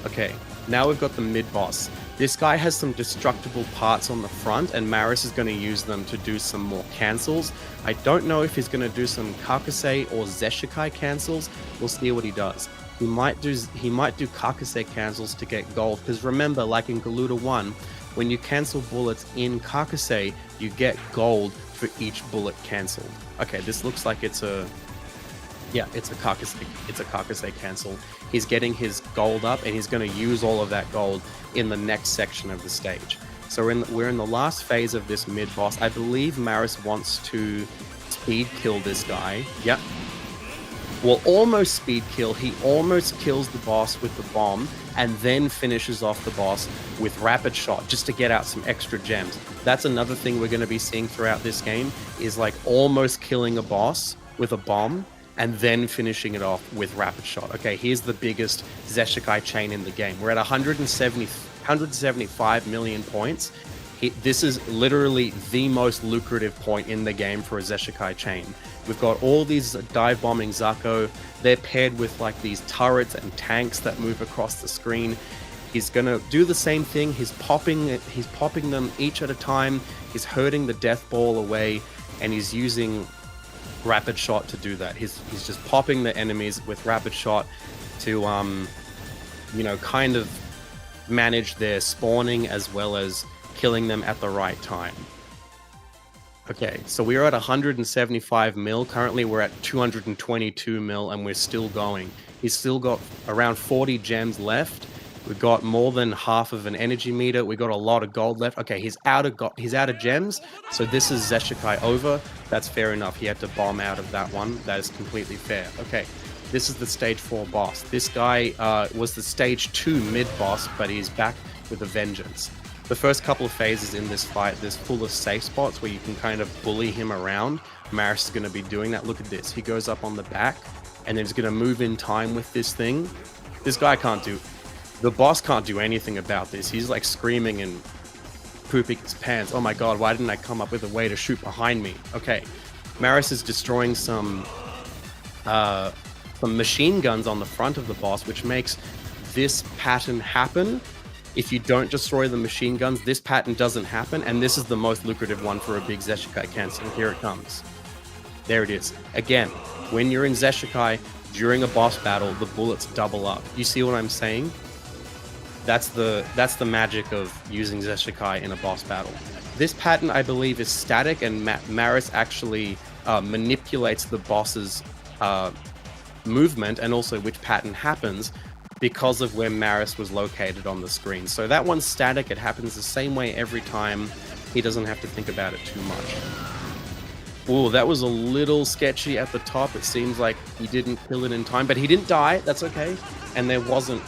Okay, now we've got the mid-boss. This guy has some destructible parts on the front, and Maris is going to use them to do some more cancels. I don't know if he's going to do some Kakuse or Zeshikai cancels. We'll see what he does. He might do Kakuse cancels to get gold, because remember, like in Galuda 1, when you cancel bullets in Kakuse, you get gold for each bullet cancelled. Okay, this looks like it's a Kakuse cancel. He's getting his gold up, and he's going to use all of that gold in the next section of the stage. So we're in the last phase of this mid-boss. I believe Maris wants to speed kill this guy. Yep. Well, almost speed kill. He almost kills the boss with the bomb, and then finishes off the boss with Rapid Shot, just to get out some extra gems. That's another thing we're going to be seeing throughout this game, is like almost killing a boss with a bomb, and then finishing it off with Rapid Shot. Okay, here's the biggest Zeshikai chain in the game. We're at 175 million points. This is literally the most lucrative point in the game for a Zeshikai chain. We've got all these dive bombing Zako. They're paired with like these turrets and tanks that move across the screen. He's gonna do the same thing. He's popping them each at a time. He's hurting the death ball away, and he's using Rapid Shot to do that. He's just popping the enemies with Rapid Shot to kind of manage their spawning as well as killing them at the right time. Okay, so we're at 175 mil. Currently we're at 222 mil, and we're still going. He's still got around 40 gems left. We've got more than half of an energy meter. We got a lot of gold left. Okay, he's out of gems. So this is Zeshikai over. That's fair enough. He had to bomb out of that one. That is completely fair. Okay, this is the stage 4 boss. This guy was the stage 2 mid boss, but he's back with a vengeance. the first couple of phases in this fight, there's full of safe spots where you can kind of bully him around. Maris is going to be doing that. Look at this. He goes up on the back, and then he's going to move in time with this thing. This guy can't do... The boss can't do anything about this. He's like screaming and pooping his pants. Oh my god, why didn't I come up with a way to shoot behind me? Okay. Maris is destroying some machine guns on the front of the boss, which makes this pattern happen. If you don't destroy the machine guns, this pattern doesn't happen, and this is the most lucrative one for a big Zeshikai cancel. Here it comes. There it is. Again, when you're in Zeshikai, during a boss battle, the bullets double up. You see what I'm saying? That's the magic of using Zeshikai in a boss battle. This pattern, I believe, is static, and Maris actually manipulates the boss's movement and also which pattern happens because of where Maris was located on the screen. So that one's static. It happens the same way every time. He doesn't have to think about it too much. Oh, that was a little sketchy at the top. It seems like he didn't kill it in time, but he didn't die. That's okay. And there wasn't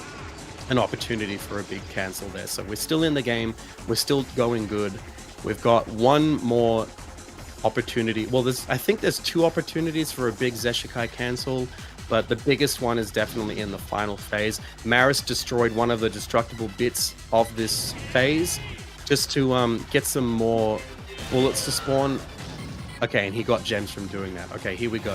an opportunity for a big cancel there. So we're still in the game. We're still going good. We've got one more opportunity. Well, I think there's two opportunities for a big Zeshikai cancel, but the biggest one is definitely in the final phase. Maris destroyed one of the destructible bits of this phase just to get some more bullets to spawn. Okay, and he got gems from doing that. Okay, here we go.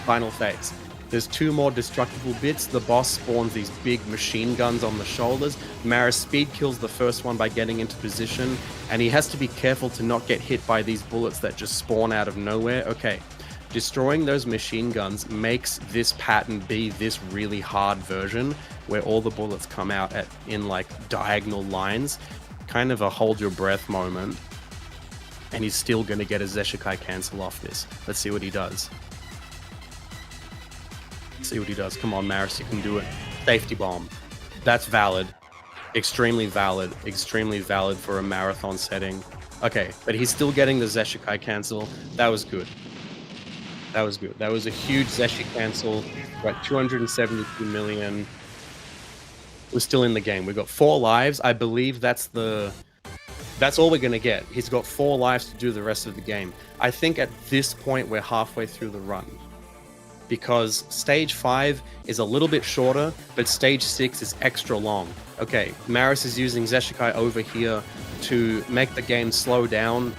Final phase. There's two more destructible bits. The boss spawns these big machine guns on the shoulders. Maris speed kills the first one by getting into position, and he has to be careful to not get hit by these bullets that just spawn out of nowhere. Okay, destroying those machine guns makes this pattern be this really hard version where all the bullets come out in like diagonal lines. Kind of a hold your breath moment. And he's still going to get a Zeshikai cancel off this. Let's see what he does. See what he does. Come on, Maris, you can do it. Safety bomb. That's valid. Extremely valid. Extremely valid for a marathon setting. Okay, but he's still getting the Zeshikai cancel. That was good. That was good. That was a huge Zeshi cancel. Got 272 million. We're still in the game. We've got 4 lives. I believe that's all we're going to get. He's got 4 lives to do the rest of the game. I think at this point we're halfway through the run. Because stage 5 is a little bit shorter, but stage 6 is extra long. Okay, Maris is using Zeshikai over here to make the game slow down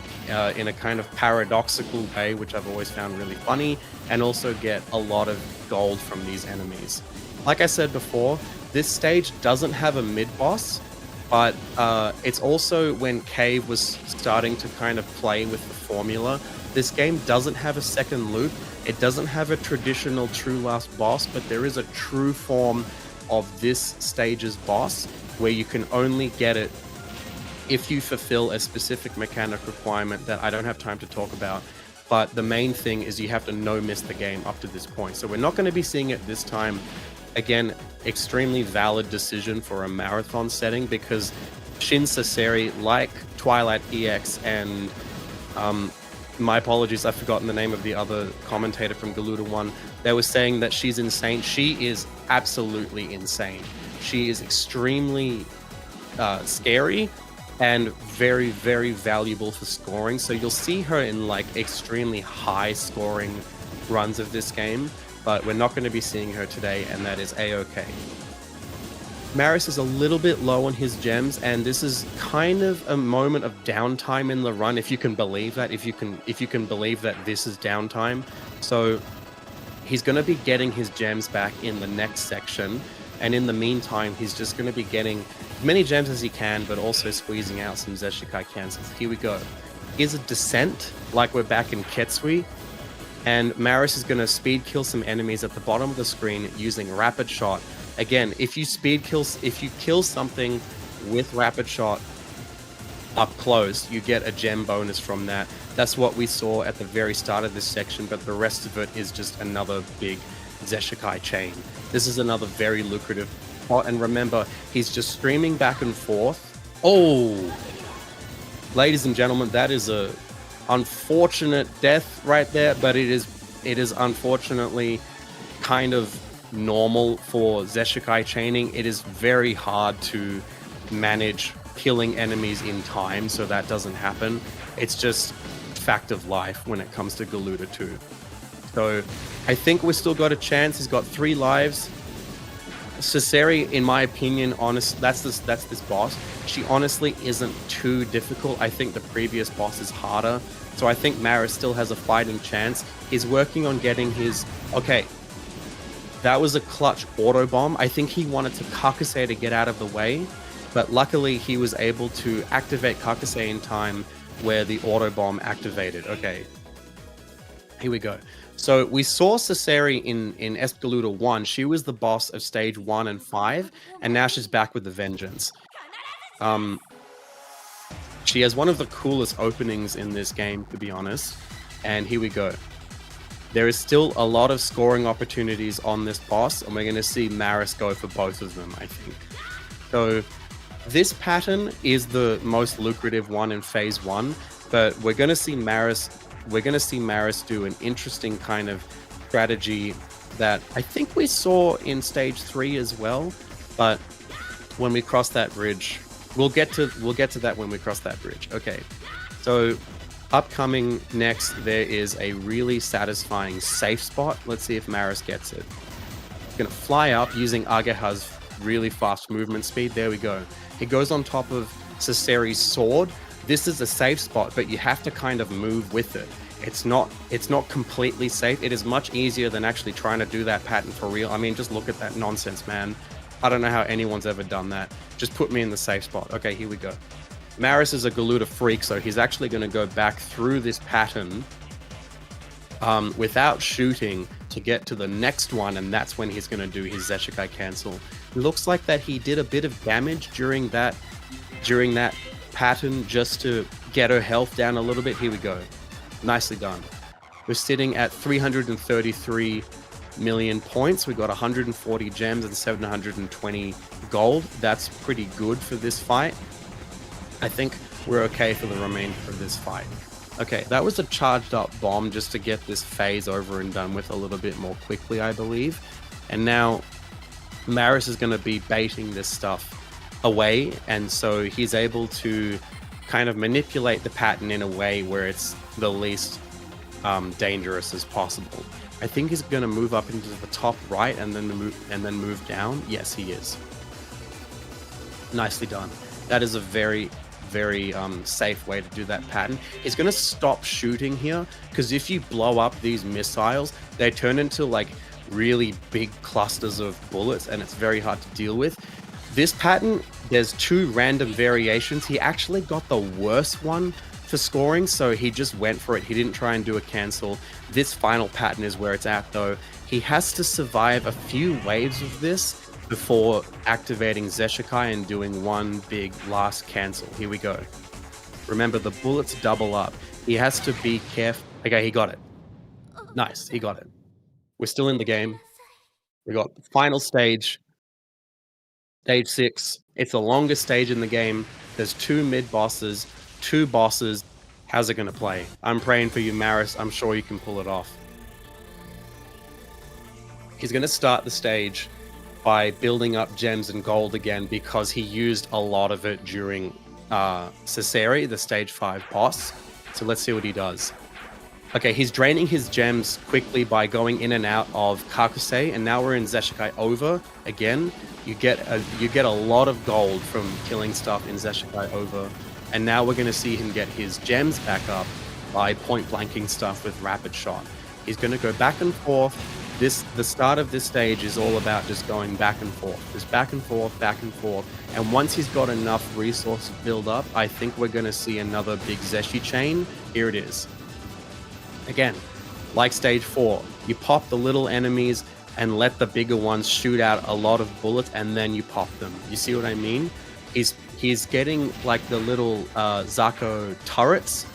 in a kind of paradoxical way, which I've always found really funny, and also get a lot of gold from these enemies. Like I said before, this stage doesn't have a mid-boss, but it's also when Cave was starting to kind of play with the formula. This game doesn't have a second loop. It doesn't have a traditional true last boss, but there is a true form of this stage's boss where you can only get it if you fulfill a specific mechanic requirement that I don't have time to talk about. But the main thing is you have to no-miss the game up to this point. So we're not going to be seeing it this time. Again, extremely valid decision for a marathon setting because Shin Saseri, like Twilight EX and my apologies, I've forgotten the name of the other commentator from Galuda 1. They were saying that she's insane. She is absolutely insane. She is extremely scary and very, very valuable for scoring. So you'll see her in like extremely high scoring runs of this game, but we're not going to be seeing her today, and that is A-okay. Maris is a little bit low on his gems, and this is kind of a moment of downtime in the run, if you can believe that, if you can believe that this is downtime. So he's going to be getting his gems back in the next section, and in the meantime, he's just going to be getting as many gems as he can, but also squeezing out some Zeshikai cancels. Here we go. Here's a descent, like we're back in Ketsui, and Maris is going to speed kill some enemies at the bottom of the screen using Rapid Shot. Again, if you kill something with Rapid Shot up close, you get a gem bonus from that. That's what we saw at the very start of this section, but the rest of it is just another big Zeshikai chain. This is another very lucrative spot, and remember, he's just streaming back and forth. Oh! Ladies and gentlemen, that is a unfortunate death right there, but it is unfortunately kind of normal for Zeshikai chaining. It is very hard to manage killing enemies in time, so that doesn't happen. It's just fact of life when it comes to Galuda 2. So I think we've still got a chance. He's got 3 lives. Cesari, in my opinion, that's this boss. She honestly isn't too difficult. I think the previous boss is harder. So I think Maris still has a fighting chance. He's working on getting his... Okay, that was a clutch auto bomb. I think he wanted to Kakuse to get out of the way, but luckily he was able to activate Kakuse in time where the auto bomb activated. Okay, here we go. So we saw Cesari in Espgaluda 1. She was the boss of stage 1 and 5, and now she's back with the Vengeance. She has one of the coolest openings in this game, to be honest. And here we go. There is still a lot of scoring opportunities on this boss, and we're going to see Maris go for both of them, I think. So this pattern is the most lucrative one in phase 1, but we're going to see Maris do an interesting kind of strategy that I think we saw in stage 3 as well, but when we cross that bridge, we'll get to that when we cross that bridge. Okay, so upcoming next, there is a really satisfying safe spot. Let's see if Maris gets it. Gonna fly up using Ageha's really fast movement speed. There we go. He goes on top of Cesari's sword. This is a safe spot, but you have to kind of move with it. It's not completely safe. It is much easier than actually trying to do that pattern for real. I mean, just look at that nonsense, man. I don't know how anyone's ever done that. Just put me in the safe spot. Okay, here we go. Maris is a Galuda freak, so he's actually going to go back through this pattern without shooting to get to the next one, and that's when he's going to do his Zeshikai cancel. It looks like that he did a bit of damage during that pattern just to get her health down a little bit. Here we go. Nicely done. We're sitting at 333 million points. We got 140 gems and 720 gold. That's pretty good for this fight. I think we're okay for the remainder of this fight. Okay, that was a charged up bomb just to get this phase over and done with a little bit more quickly, I believe. And now Maris is going to be baiting this stuff away, and so he's able to kind of manipulate the pattern in a way where it's the least dangerous as possible. I think he's going to move up into the top right and then move down. Yes, he is. Nicely done. That is a very, very safe way to do that pattern. He's going to stop shooting here, because if you blow up these missiles, they turn into like really big clusters of bullets, and it's very hard to deal with. This pattern, there's 2 random variations. He actually got the worst one for scoring, so he just went for it. He didn't try and do a cancel. This final pattern is where it's at, though. He has to survive a few waves of this before activating Zeshikai and doing one big last cancel. Here we go. Remember, the bullets double up. He has to be careful. Okay, he got it. Nice, he got it. We're still in the game. We got the final stage. Stage 6. It's the longest stage in the game. There's 2 mid-bosses, 2 bosses. How's it going to play? I'm praying for you, Maris. I'm sure you can pull it off. He's going to start the stage by building up gems and gold again, because he used a lot of it during Cesari, the stage 5 boss. So let's see what he does. Okay, he's draining his gems quickly by going in and out of Kakuse, and now we're in Zeshikai over again. You get a lot of gold from killing stuff in Zeshikai over, and now we're going to see him get his gems back up by point blanking stuff with rapid shot. He's going to go back and forth. The start of this stage is all about just going back and forth, just back and forth, and once he's got enough resources build up, I think we're going to see another big Zeshi chain. Here it is. Again, like stage 4, you pop the little enemies and let the bigger ones shoot out a lot of bullets, and then you pop them. You see what I mean? He's getting like the little Zako turrets.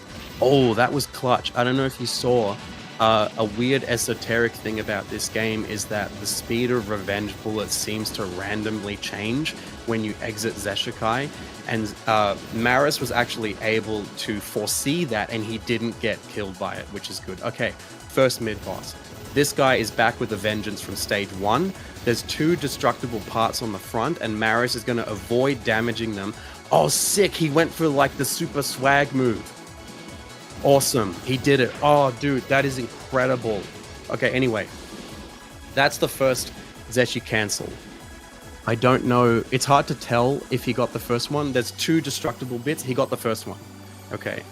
Oh, that was clutch. I don't know if you saw. A weird esoteric thing about this game is that the speed of revenge bullets seems to randomly change when you exit Zeshikai, and Maris was actually able to foresee that, and he didn't get killed by it, which is good. Okay, first mid-boss. This guy is back with a vengeance from stage 1. There's 2 destructible parts on the front, and Maris is going to avoid damaging them. Oh, sick. He went for like the super swag move. Awesome. He did it. Oh, dude, that is incredible. Okay, anyway. That's the first Zeshi cancel. I don't know. It's hard to tell if he got the first one. There's 2 destructible bits. He got the first one. Okay.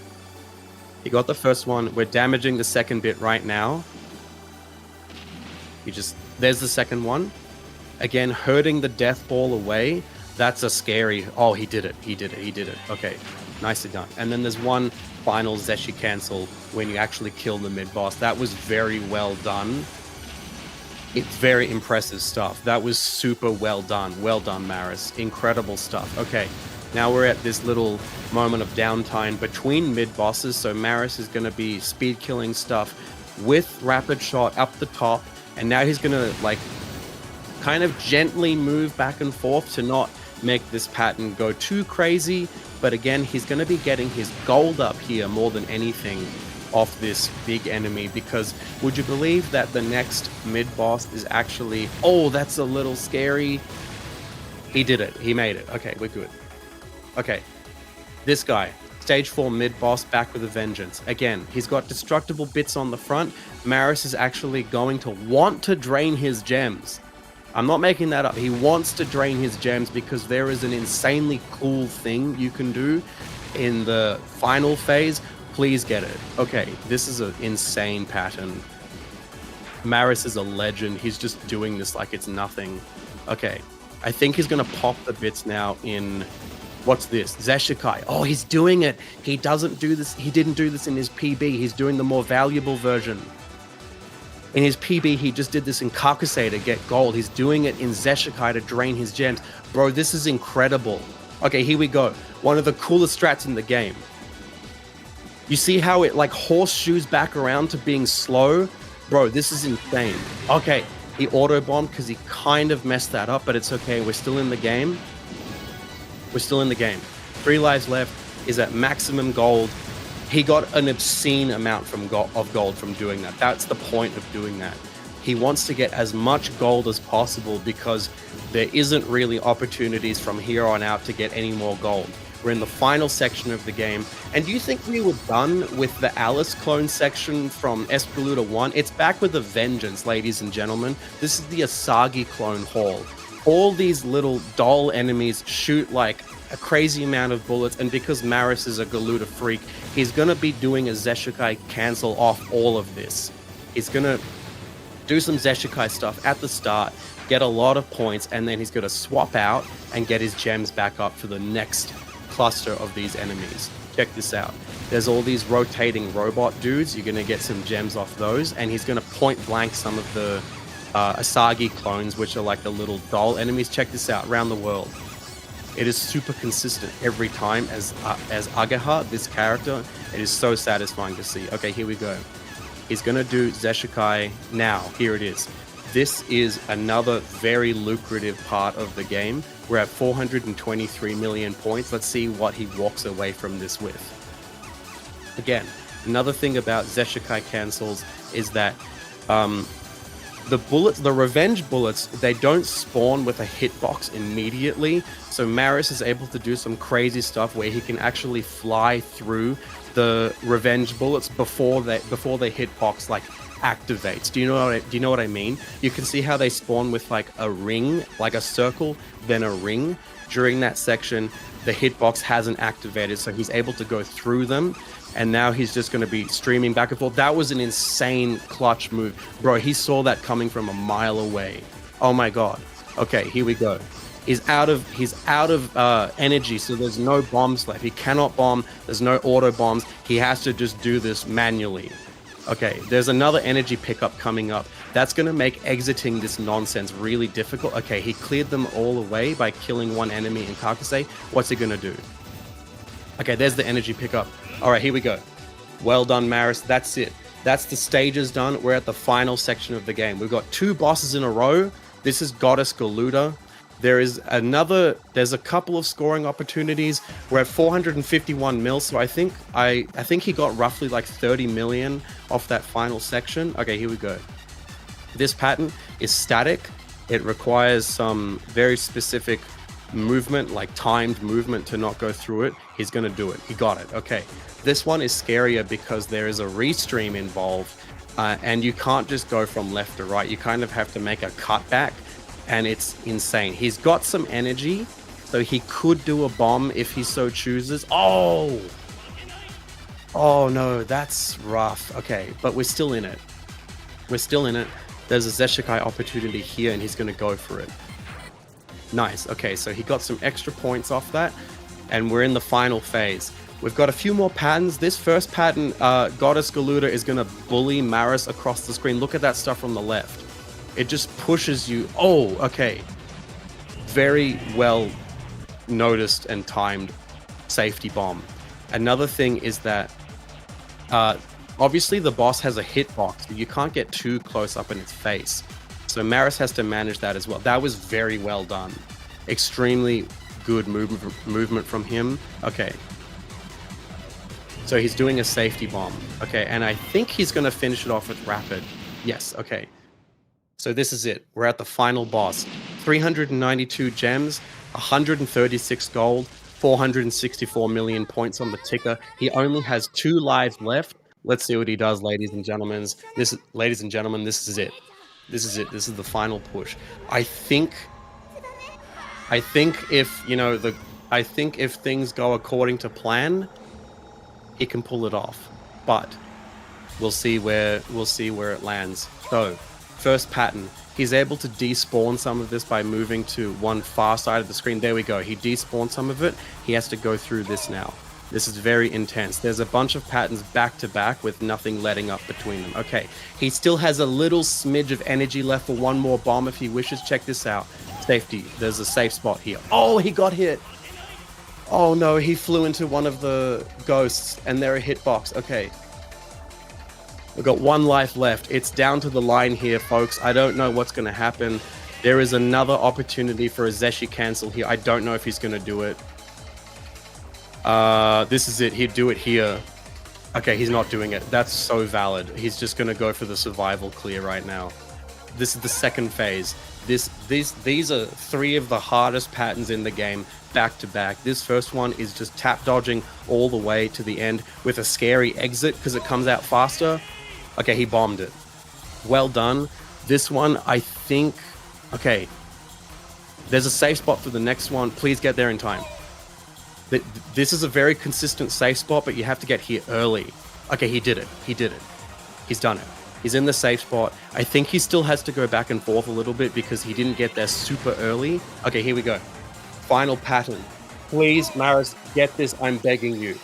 He got the first one. We're damaging the second bit right now. There's the second one. Again, hurting the death ball away. That's a scary... Oh, he did it. He did it. He did it. Okay. Nicely done. And then there's one final Zeshi cancel when you actually kill the mid-boss. That was very well done. It's very impressive stuff. That was super well done. Well done, Maris. Incredible stuff. Okay. Now we're at this little moment of downtime between mid-bosses. So Maris is going to be speed-killing stuff with Rapid Shot up the top. And now he's going to, like, kind of gently move back and forth to not make this pattern go too crazy. But again, he's going to be getting his gold up here more than anything off this big enemy, because would you believe that the next mid-boss is actually... Oh, that's a little scary. He did it. He made it. Okay, we're good. Okay. This guy. Stage 4 mid-boss, back with a vengeance. Again, he's got destructible bits on the front. Maris is actually going to want to drain his gems. I'm not making that up. He wants to drain his gems because there is an insanely cool thing you can do in the final phase. Please get it. Okay, this is an insane pattern. Maris is a legend. He's just doing this like it's nothing. Okay, I think he's going to pop the bits now in... What's this? Zeshikai. Oh, he's doing it. He doesn't do this. He didn't do this in his PB. He's doing the more valuable version. In his PB, he just did this in Kakusei to get gold. He's doing it in Zeshikai to drain his gems. Bro, this is incredible. Okay, here we go. One of the coolest strats in the game. You see how it like horseshoes back around to being slow? Bro, this is insane. Okay, he auto-bombed because he kind of messed that up, but it's okay. We're still in the game. We're still in the game. 3 lives left. Is at maximum gold. He got an obscene amount of gold from doing that. That's the point of doing that. He wants to get as much gold as possible because there isn't really opportunities from here on out to get any more gold. We're in the final section of the game. And do you think we were done with the Alice clone section from Espgaluda 1? It's back with a vengeance, ladies and gentlemen. This is the Asagi clone haul. All these little doll enemies shoot like a crazy amount of bullets, and because Maris is a Galuda freak, he's going to be doing a Zeshikai cancel off all of this. He's going to do some Zeshikai stuff at the start, get a lot of points, and then he's going to swap out and get his gems back up for the next cluster of these enemies. Check this out. There's all these rotating robot dudes. You're going to get some gems off those, and he's going to point blank some of the Asagi clones, which are like the little doll enemies. Check this out, around the world. It is super consistent every time as Agaha, this character. It is so satisfying to see. Okay, here we go. He's gonna do Zeshikai now. Here it is. This is another very lucrative part of the game. We're at 423 million points. Let's see what he walks away from this with. Again, another thing about Zeshikai cancels is that the bullets, the revenge bullets, they don't spawn with a hitbox immediately. So Maris is able to do some crazy stuff where he can actually fly through the revenge bullets before the hitbox like activates. Do you know what I mean? You can see how they spawn with like a ring, like a circle, then a ring. During that section, the hitbox hasn't activated, so he's able to go through them. And now he's just going to be streaming back and forth. That was an insane clutch move. Bro, he saw that coming from a mile away. Oh my god. Okay, here we go. He's out of energy, so there's no bombs left. He cannot bomb. There's no auto bombs. He has to just do this manually. Okay, there's another energy pickup coming up. That's going to make exiting this nonsense really difficult. Okay, he cleared them all away by killing one enemy in Kakusei. What's he going to do? Okay, there's the energy pickup. All right, here we go. Well done, Maris. That's it. That's the stages done. We're at the final section of the game. We've got 2 bosses in a row. This is Goddess Galuda. There's a couple of scoring opportunities. We're at 451 mil, so I think he got roughly like 30 million off that final section. Okay, here we go. This pattern is static. It requires some very specific movement, like timed movement to not go through it, he's going to do it. He got it. Okay. This one is scarier because there is a restream involved, and you can't just go from left to right. You kind of have to make a cutback, and it's insane. He's got some energy, so he could do a bomb if he so chooses. Oh! Oh no, that's rough. Okay, but we're still in it. We're still in it. There's a Zeshikai opportunity here, and he's going to go for it. Nice. Okay, so he got some extra points off that, and we're in the final phase. We've got a few more patterns. This first pattern, Goddess Galuda is going to bully Maris across the screen. Look at that stuff on the left. It just pushes you. Oh, okay. Very well noticed and timed safety bomb. Another thing is that obviously the boss has a hitbox, but you can't get too close up in its face. So Maris has to manage that as well. That was very well done. Extremely good movement from him. Okay. So he's doing a safety bomb. Okay, and I think he's going to finish it off with rapid. Yes, okay. So this is it. We're at the final boss. 392 gems, 136 gold, 464 million points on the ticker. He only has 2 lives left. Let's see what he does, ladies and gentlemen. This is it. This is it. This is the final push. I think if, you know, I think if things go according to plan, he can pull it off. But we'll see where it lands. So, first pattern. He's able to despawn some of this by moving to one far side of the screen. There we go. He despawned some of it. He has to go through this now. This is very intense. There's a bunch of patterns back to back with nothing letting up between them. Okay, he still has a little smidge of energy left for one more bomb if he wishes. Check this out. Safety. There's a safe spot here. Oh, he got hit. Oh no, he flew into one of the ghosts and they're a hitbox. Okay. We've got 1 life left. It's down to the line here, folks. I don't know what's going to happen. There is another opportunity for a Zeshi cancel here. I don't know if he's going to do it. This is it. He'd do it here. Okay, he's not doing it. That's so valid. He's just going to go for the survival clear right now. This is the second phase. These are 3 of the hardest patterns in the game back to back. This first one is just tap dodging all the way to the end with a scary exit because it comes out faster. Okay, he bombed it. Well done. This one, I think... Okay. There's a safe spot for the next one. Please get there in time. This is a very consistent safe spot, but you have to get here early. Okay, he did it. He did it. He's done it. He's in the safe spot. I think he still has to go back and forth a little bit because he didn't get there super early. Okay, here we go. Final pattern. Please, Maris, get this. I'm begging you.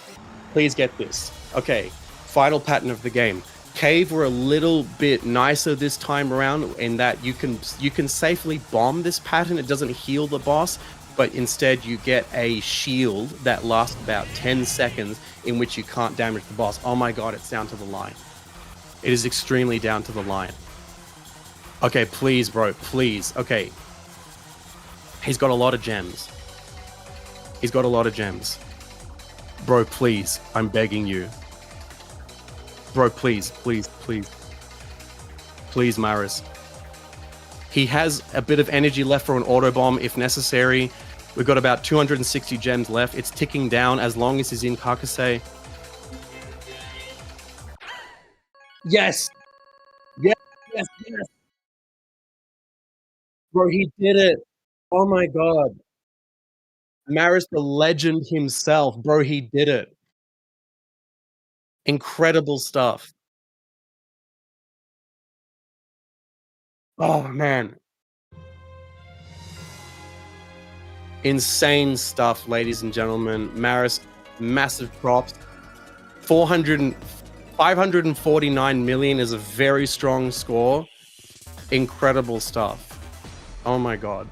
Please get this. Okay, final pattern of the game. Cave were a little bit nicer this time around in that you can safely bomb this pattern. It doesn't heal the boss, but instead you get a shield that lasts about 10 seconds in which you can't damage the boss. Oh my god, it's down to the line. It is extremely down to the line. Okay, please, bro, please. Okay. He's got a lot of gems. He's got a lot of gems. Bro, please, I'm begging you. Bro, please, please, please. Please, Maris. He has a bit of energy left for an autobomb if necessary. We've got about 260 gems left. It's ticking down as long as he's in Kakase. Yes! Yes, yes, yes! Bro, he did it! Oh my god. Maris the legend himself. Bro, he did it. Incredible stuff. Oh, man. Insane stuff, ladies and gentlemen. Maris, massive props. 549 million is a very strong score. Incredible stuff. Oh my god.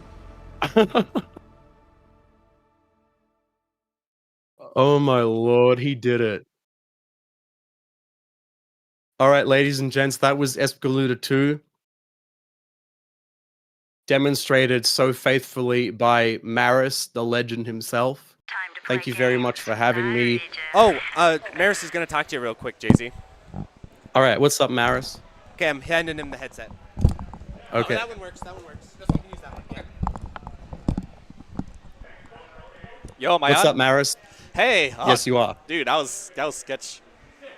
Oh my lord, he did it. All right, ladies and gents, that was Espgaluda 2. Demonstrated so faithfully by Maris, the legend himself. Thank you very much for having me. Oh, Maris is going to talk to you real quick, Jay-Z. All right, what's up, Maris? Okay, I'm handing him the headset. Okay. Oh, that one works, that one works. Just you can use that one, yeah. Yo, am I What's on? up, Maris? Hey. Yes, you are. Dude, that was sketch.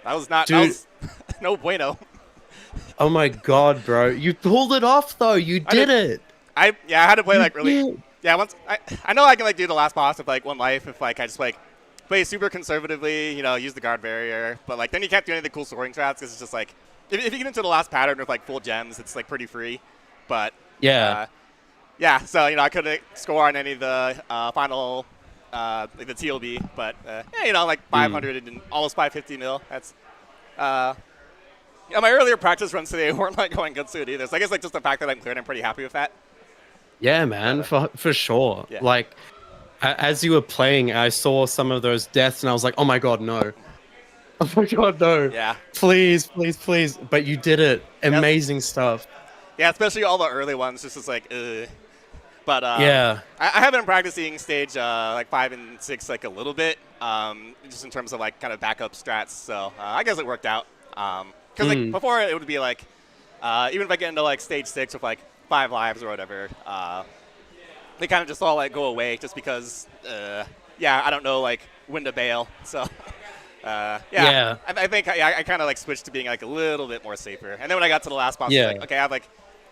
That was not. Dude. That was no bueno. Oh my god, bro. You pulled it off, though. You did it. I had to play You like really. did. Yeah, once I know I can like do the last boss with like 1 life if like I just like play super conservatively, you know, use the guard barrier. But like then you can't do any of the cool soaring strats because it's just like if you get into the last pattern with like full gems, it's like pretty free. But Yeah. yeah. So you know I couldn't score on any of the final like the TLB, but yeah, you know like 500 and almost 550 mil. That's yeah, my earlier practice runs today weren't like going good suit either. So I guess like just the fact that I'm cleared, I'm pretty happy with that. Yeah, man, for sure. Yeah. Like, as you were playing, I saw some of those deaths, and I was like, oh my god, no. Oh my god, no. Yeah. Please, please, please. But you did it. Amazing stuff. Yeah, especially all the early ones, just like, ugh. But Yeah. I have been practicing stage like 5 and 6 like a little bit, just in terms of like kind of backup strats. So I guess it worked out. Because like before it would be like, even if I get into like stage 6 with like 5 lives or whatever, they kind of just all like go away just because, yeah, I don't know like when to bail. So yeah. I think I kind of like switched to being like a little bit more safer. And then when I got to the last boss, I was like, okay, I have like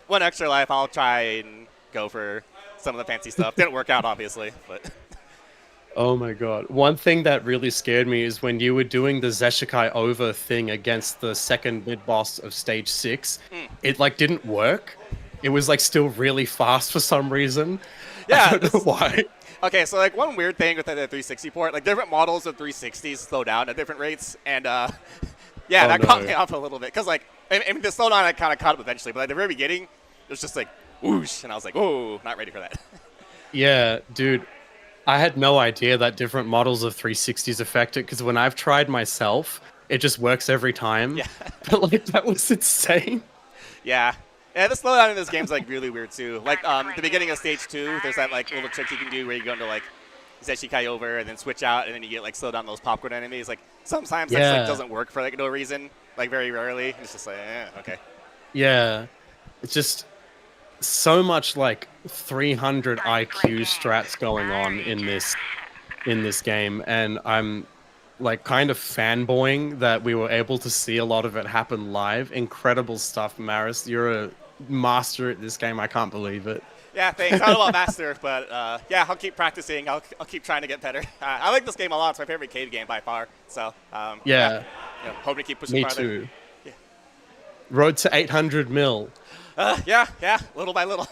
1 extra life. I'll try and go for some of the fancy stuff. Didn't work out, obviously, but. Oh my god. One thing that really scared me is when you were doing the Zeshikai over thing against the second mid-boss of stage 6, it like didn't work. It was like still really fast for some reason. Yeah. I don't know why. Okay, so like one weird thing with the 360 port, like different models of 360s slow down at different rates, and yeah, that caught me off a little bit. Because like, I mean, the slowdown I kind of caught up eventually, but at the very beginning, it was just like whoosh, and I was like, whoa, not ready for that. Yeah, dude. I had no idea that different models of 360s affect it, because when I've tried myself, it just works every time. Yeah. But like, that was insane. Yeah. Yeah, the slowdown in this game's like really weird too. Like the beginning of stage 2, there's that like little trick you can do where you go into like Zeshikai over and then switch out and then you get like slow down those popcorn enemies. Like sometimes that just like doesn't work for like no reason. Like very rarely. It's just like, okay. Yeah. It's just so much like 300 IQ strats going on in this game, and I'm like kind of fanboying that we were able to see a lot of it happen live. Incredible stuff, Maris. You're a master at this game. I can't believe it. Yeah, thanks. I don't know about master, but yeah, I'll keep practicing. I'll keep trying to get better. I like this game a lot. It's my favorite cave game by far. So yeah. You know, hoping to keep pushing Me farther. too. Yeah. Road to 800 mil. Yeah, little by little.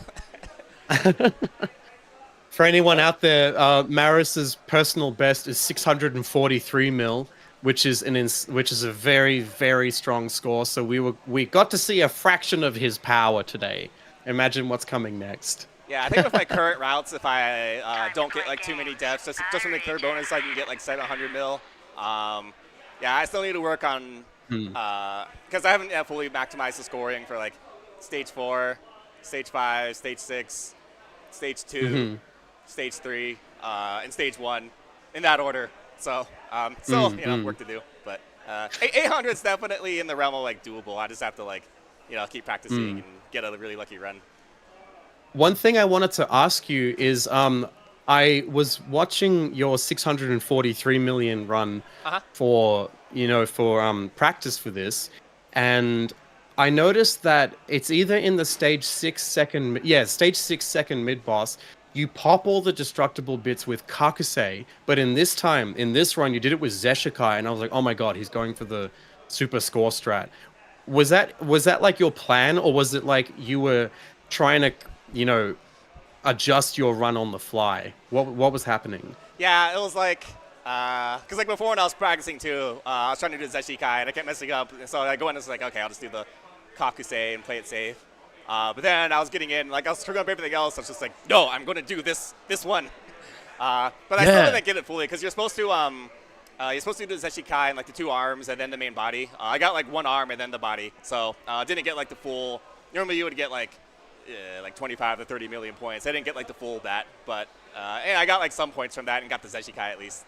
For anyone out there, Maris's personal best is 643 mil, which is a very, very strong score. So we got to see a fraction of his power today. Imagine what's coming next. Yeah, I think with my current routes, if I don't get like too many deaths, just from the clear bonus, I can get like 700 mil. Yeah, I still need to work on because I haven't fully maximized the scoring for like stage 4, stage 5, stage 6, stage 2, stage 3, and stage 1 in that order. So still you know work to do, but 800 is definitely in the realm of like doable. I just have to like keep practicing and get a really lucky run. One thing I wanted to ask you is I was watching your 643 million run for practice for this, and I noticed that it's either in the stage 6 second mid boss, you pop all the destructible bits with Kakusei, but in this run, you did it with Zeshikai, and I was like, oh my god, he's going for the super score strat. Was that like your plan, or was it like you were trying to, adjust your run on the fly? What was happening? Yeah, it was like, because like before when I was practicing too, I was trying to do Zeshikai and I kept messing up, so I go in and it's like, okay, I'll just do the Kakusei and play it safe. But then I was getting in, like I was screwing up everything else. I was just like, no, I'm going to do this one. But I still didn't get it fully because you're supposed to do the Zeshikai and like the 2 arms and then the main body. I got like 1 arm and then the body, so didn't get like the full. Normally you would get like 25 to 30 million points. I didn't get like the full that, but I got like some points from that and got the Zeshikai at least.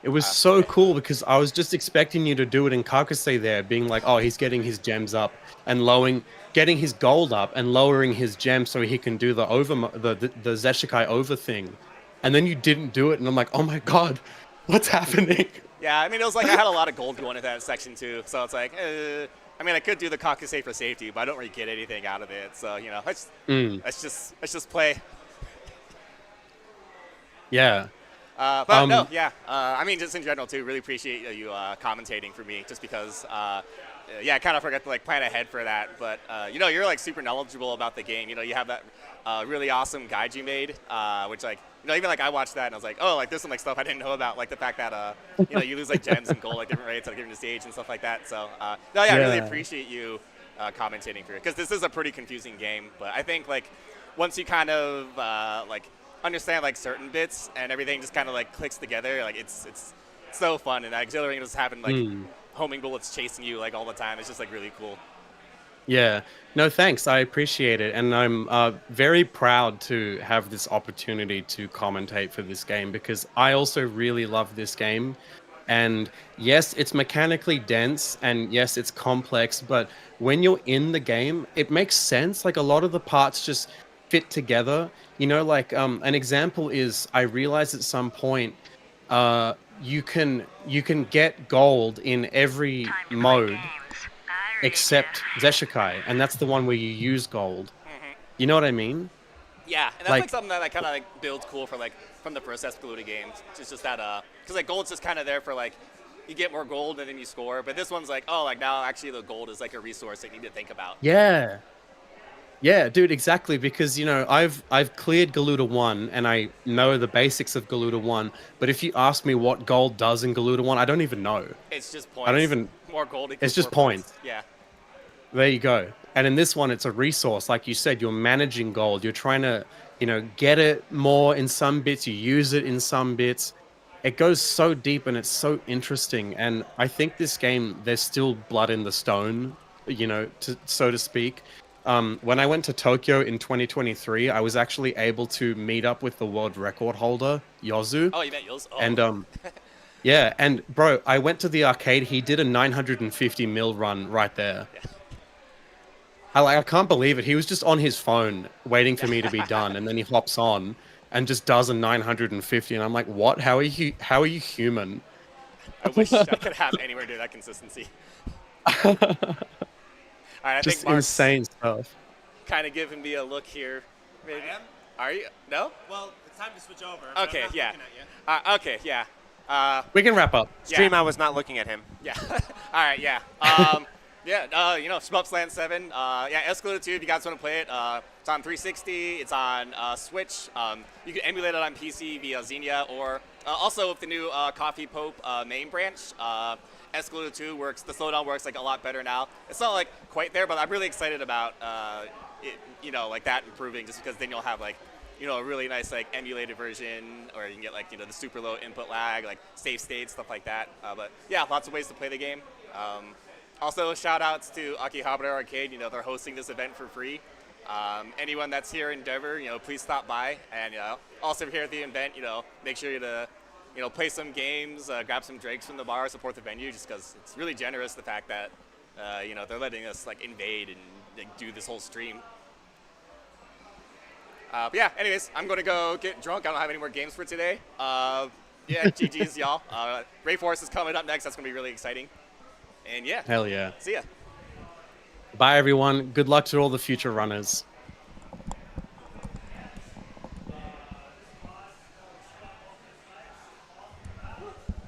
It was so cool because I was just expecting you to do it in Kakusei there, being like, oh, he's getting his gems up and getting his gold up and lowering his gems so he can do the Zeshikai over thing. and then you didn't do it, and I'm like, oh my god, what's happening? Yeah, I mean, it was like I had a lot of gold going into that section too, so it's like, I mean, I could do the Kakusei for safety, but I don't really get anything out of it. So you know, let's just play. Yeah. But no, yeah. I mean, just in general too, really appreciate you commentating for me, just because. Yeah, I kind of forgot to like plan ahead for that, but you know, you're like super knowledgeable about the game. You know, you have that really awesome guide you made, which like, you know, even like I watched that and I was like, oh, like there's some like stuff I didn't know about, like the fact that you know, you lose like gems and gold like different rates at a given stage and stuff like that. So no, yeah, I really appreciate you commentating for it, because this is a pretty confusing game. But I think like once you kind of like understand like certain bits and everything just kind of like clicks together, like it's so fun, and auxiliary just having like homing bullets chasing you like all the time. It's just like really cool. Yeah, no thanks, I appreciate it, and I'm very proud to have this opportunity to commentate for this game, because I also really love this game. And yes, it's mechanically dense, and yes, it's complex, but when you're in the game, it makes sense. Like a lot of the parts just fit together. You know, like an example is, I realized at some point you can get gold in every mode except Zeshikai, and that's the one where you use gold. You know what I mean? Yeah, and that's like something that kind of like builds cool for like from the first Espgaluda games. It's just that because like gold's just kind of there for like you get more gold and then you score, but this one's like, oh, like now actually the gold is like a resource that you need to think about. Yeah. Yeah, dude, exactly, because, you know, I've cleared Galuda 1, and I know the basics of Galuda 1, but if you ask me what gold does in Galuda 1, I don't even know. It's just points. I don't even... More gold equals It's just more points. Yeah. There you go. And in this one, it's a resource. Like you said, you're managing gold. You're trying to, you know, get it more in some bits. You use it in some bits. It goes so deep, and it's so interesting. And I think this game, there's still blood in the stone, you know, so to speak. When I went to Tokyo in 2023, I was actually able to meet up with the world record holder, Yozu. Oh, you met Yozu? Oh. And, yeah, and bro, I went to the arcade. He did a 950 mil run right there. Yeah. I can't believe it. He was just on his phone waiting for me to be done, and then he hops on and just does a 950, and I'm like, what? How are you human? I wish I could have anywhere near that consistency. All right, I just think Mark's insane stuff. kind of giving me a look here. Maybe. I am? Are you? No? Well, it's time to switch over. Okay, yeah. Okay, yeah. We can wrap up. Stream, I was not looking at him. Yeah. All right, yeah. Yeah, you know, Shmup Slam 7. Yeah, Espgaluda 2, if you guys want to play it, it's on 360. It's on Switch. You can emulate it on PC via Xenia, or also with the new Coffee Pope main branch. Espgaluda 2 works, the slowdown works like a lot better now. It's not like quite there, but I'm really excited about it, you know, like that improving, just because then you'll have like, you know, a really nice like emulated version, or you can get like, you know, the super low input lag, like save states, stuff like that. But yeah, lots of ways to play the game. Also, shout outs to Akihabara Arcade. You know, they're hosting this event for free. Anyone that's here in Denver, you know, please stop by. And also here at the event, you know, make sure to, you know, play some games, grab some drinks from the bar, support the venue, just because it's really generous, the fact that, you know, they're letting us like invade and like, do this whole stream. But yeah, anyways, I'm going to go get drunk. I don't have any more games for today. Yeah, GG's, y'all. Rayforce is coming up next. That's going to be really exciting. And yeah. Hell yeah. See ya. Bye, everyone. Good luck to all the future runners.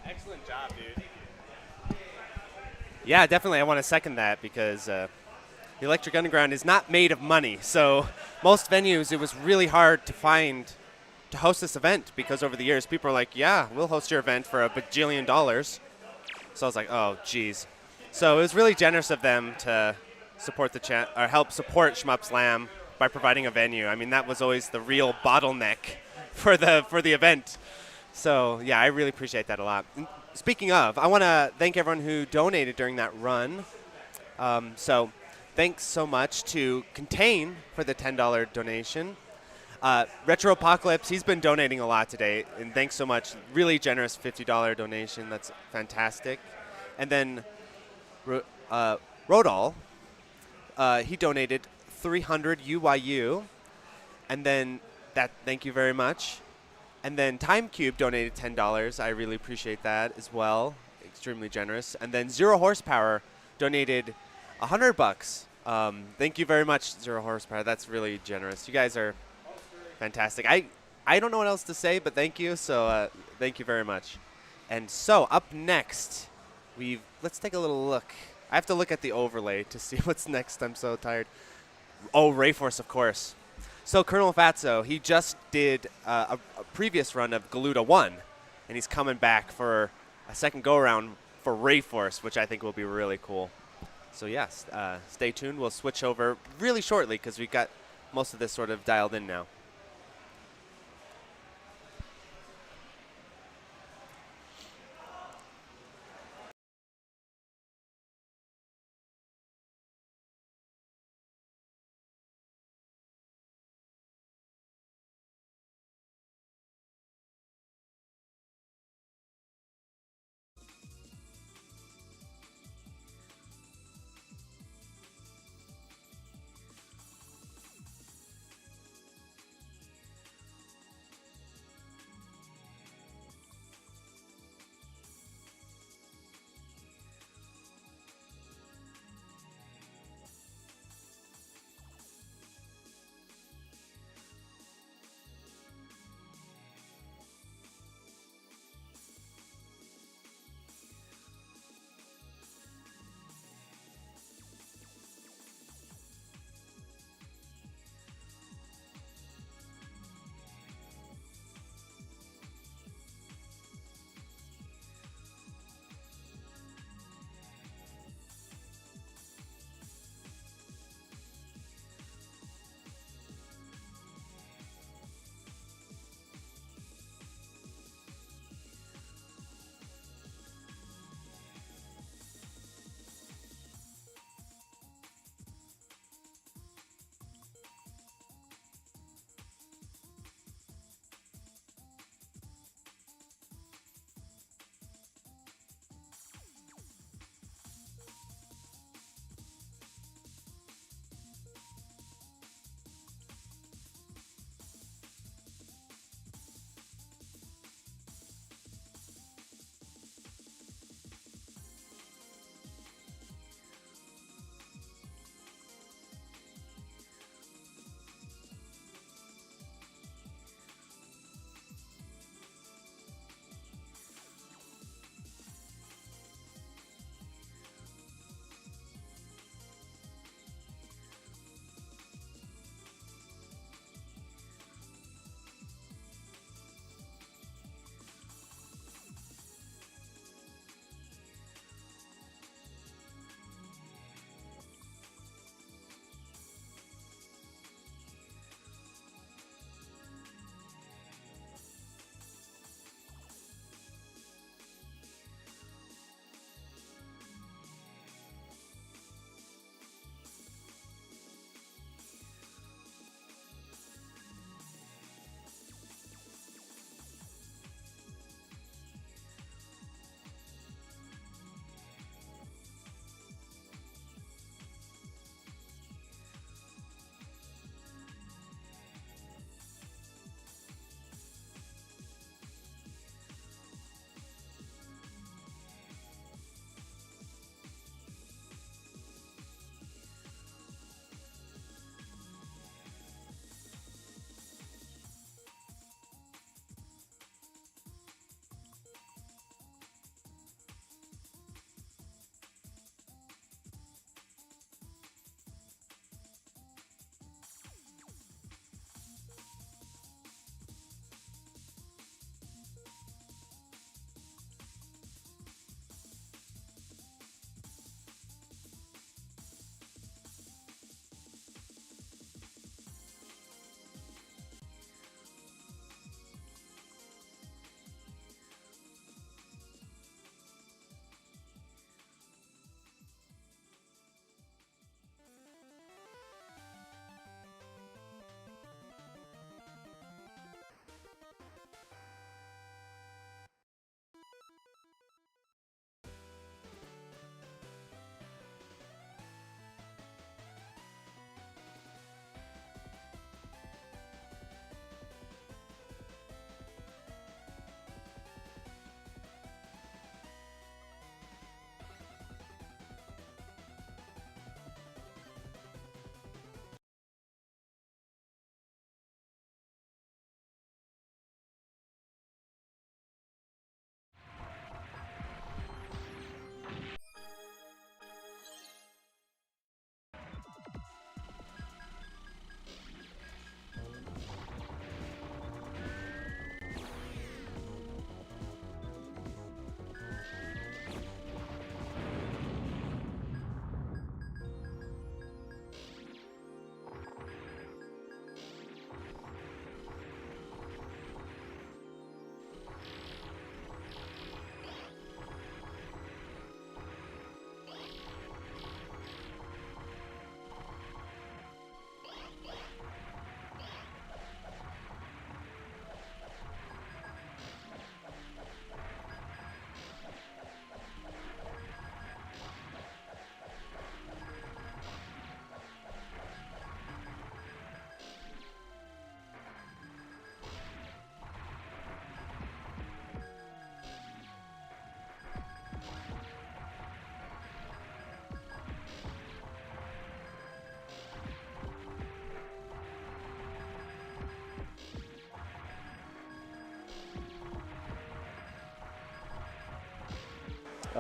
Excellent job, dude. Yeah, definitely. I want to second that, because the Electric Underground is not made of money. So most venues, it was really hard to find to host this event, because over the years, people are like, yeah, we'll host your event for $1 bajillion. So I was like, oh, geez. So it was really generous of them to support the or help support Shmup Slam by providing a venue. I mean, that was always the real bottleneck for the event. So yeah, I really appreciate that a lot. And speaking of, I want to thank everyone who donated during that run. So thanks so much to Contain for the $10 donation. Retro Apocalypse, he's been donating a lot today, and thanks so much. Really generous $50 donation. That's fantastic. And then Rodal, he donated 300 UYU, and then thank you very much. And then Time Cube donated $10. I really appreciate that as well. Extremely generous. And then Zero Horsepower donated $100. Thank you very much, Zero Horsepower. That's really generous. You guys are fantastic. I don't know what else to say, but thank you. So thank you very much. And so up next, let's take a little look. I have to look at the overlay to see what's next. I'm so tired. Oh, Rayforce, of course. So Colonel Fatso, he just did a previous run of Galuda 1, and he's coming back for a second go-around for Rayforce, which I think will be really cool. So yes, stay tuned. We'll switch over really shortly because we've got most of this sort of dialed in now.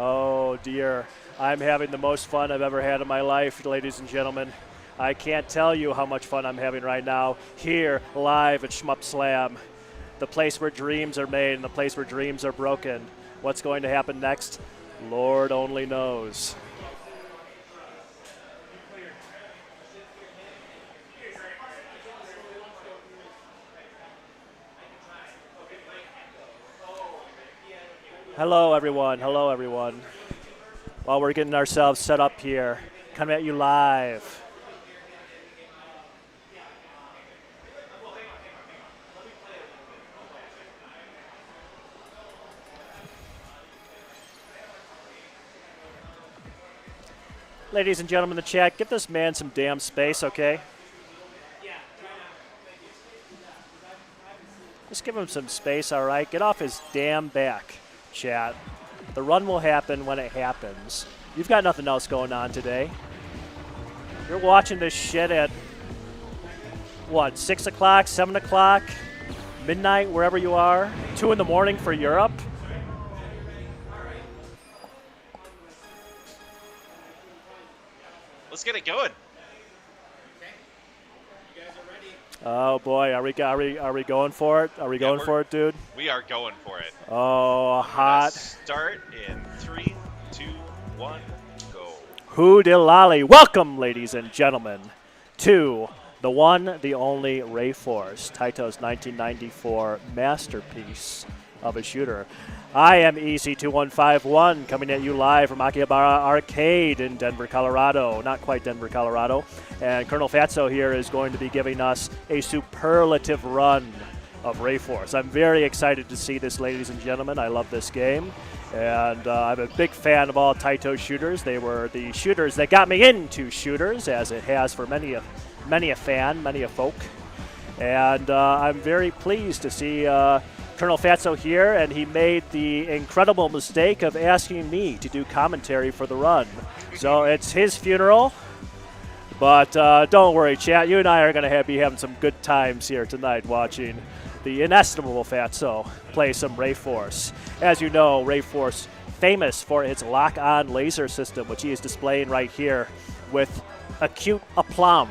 Oh dear. I'm having the most fun I've ever had in my life, ladies and gentlemen. I can't tell you how much fun I'm having right now here live at Shmup Slam, the place where dreams are made and the place where dreams are broken. What's going to happen next? Lord only knows. Hello everyone, hello everyone. While we're getting ourselves set up here, coming at you live. Ladies and gentlemen in the chat, give this man some damn space, okay? Just give him some space, all right? Get off his damn back, chat. The run will happen when it happens. You've got nothing else going on today. You're watching this shit at, what, 6 o'clock, 7 o'clock, midnight, wherever you are, 2 in the morning for Europe? Let's get it going. Oh boy, are we going for it? Are we going for it, dude? We are going for it. Oh, hot. Start in 3, 2, 1, go. Who de lolly. Welcome, ladies and gentlemen, to the one, the only Rayforce, Taito's 1994 masterpiece of a shooter. I am EC2151 coming at you live from Akihabara Arcade in Denver, Colorado. Not quite Denver, Colorado. And Colonel Fatso here is going to be giving us a superlative run of Rayforce. I'm very excited to see this, ladies and gentlemen. I love this game. And I'm a big fan of all Taito shooters. They were the shooters that got me into shooters, as it has for many a fan, many a folk. And I'm very pleased to see Colonel Fatso here, and he made the incredible mistake of asking me to do commentary for the run. So it's his funeral, but don't worry, chat. You and I are going to be having some good times here tonight watching the inestimable Fatso play some Rayforce. As you know, Rayforce famous for its lock-on laser system, which he is displaying right here with acute aplomb.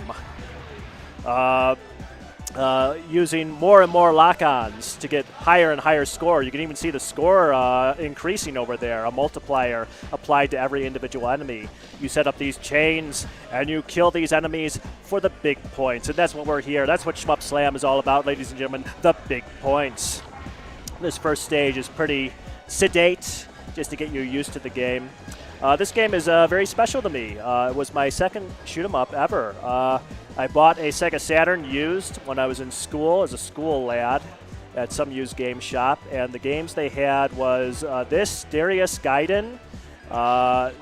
Using more and more lock-ons to get higher and higher score. You can even see the score increasing over there, a multiplier applied to every individual enemy. You set up these chains and you kill these enemies for the big points, and that's what we're here. That's what Shmup Slam is all about, ladies and gentlemen, the big points. This first stage is pretty sedate, just to get you used to the game. This game is very special to me. It was my second shoot-'em-up ever. I bought a Sega Saturn used when I was in school as a school lad at some used game shop, and the games they had was this, Darius Gaiden.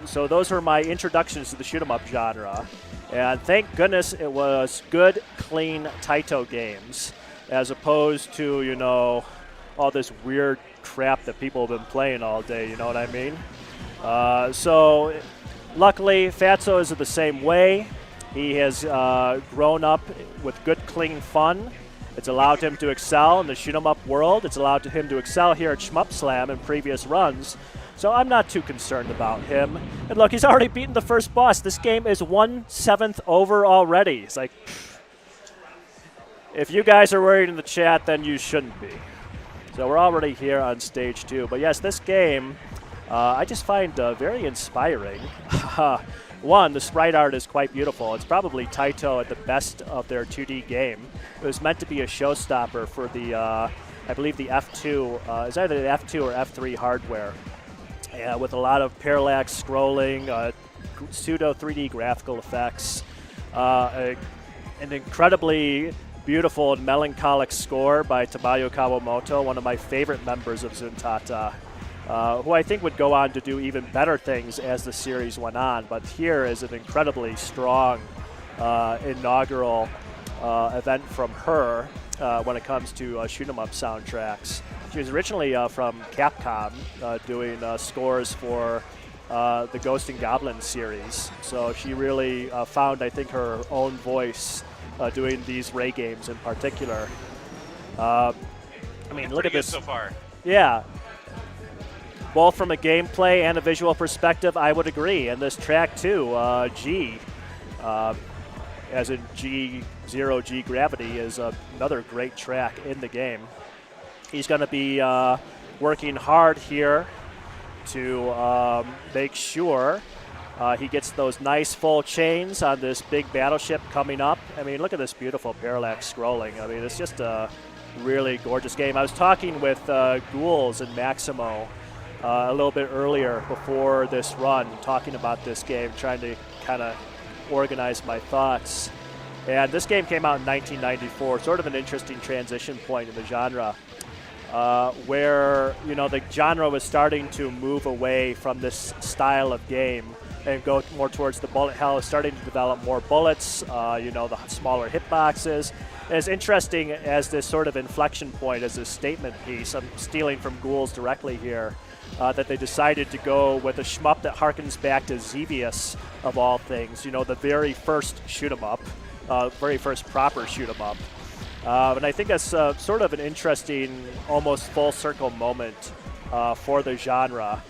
So those were my introductions to the shoot-'em-up genre. And thank goodness it was good, clean Taito games, as opposed to, you know, all this weird crap that people have been playing all day, you know what I mean? So luckily, Fatso is the same way. He has grown up with good, clean fun. It's allowed him to excel in the shoot-'em-up world. It's allowed him to excel here at Shmup Slam in previous runs. So I'm not too concerned about him. And look, he's already beaten the first boss. This game is 1/7 over already. It's like, if you guys are worried in the chat, then you shouldn't be. So we're already here on stage 2. But yes, this game I just find very inspiring. One, the sprite art is quite beautiful. It's probably Taito at the best of their 2D game. It was meant to be a showstopper for the, I believe the F2, it's either the F2 or F3 hardware. With a lot of parallax scrolling, pseudo 3D graphical effects, an incredibly beautiful and melancholic score by Tabayo Kawamoto, one of my favorite members of Zuntata. Who I think would go on to do even better things as the series went on. But here is an incredibly strong inaugural event from her when it comes to shoot-'em-up soundtracks. She was originally from Capcom, doing scores for the Ghost and Goblin series. So she really found, I think, her own voice doing these Ray games in particular. I mean, look at this. So far. Yeah. both from a gameplay and a visual perspective, I would agree. And this track too, G, as in G0 G Gravity, is another great track in the game. He's going to be working hard here to make sure he gets those nice full chains on this big battleship coming up. I mean, look at this beautiful parallax scrolling. I mean, it's just a really gorgeous game. I was talking with Ghouls and Maximo a little bit earlier before this run, talking about this game, trying to kind of organize my thoughts. And this game came out in 1994, sort of an interesting transition point in the genre, where, you know, the genre was starting to move away from this style of game and go more towards the bullet hell, starting to develop more bullets, you know, the smaller hitboxes. As interesting as this sort of inflection point, as a statement piece, I'm stealing from Ghouls directly here, that they decided to go with a shmup that harkens back to Xevious, of all things, you know, the very first shoot-'em-up, very first proper shoot-'em-up. And I think that's sort of an interesting, almost full-circle moment for the genre.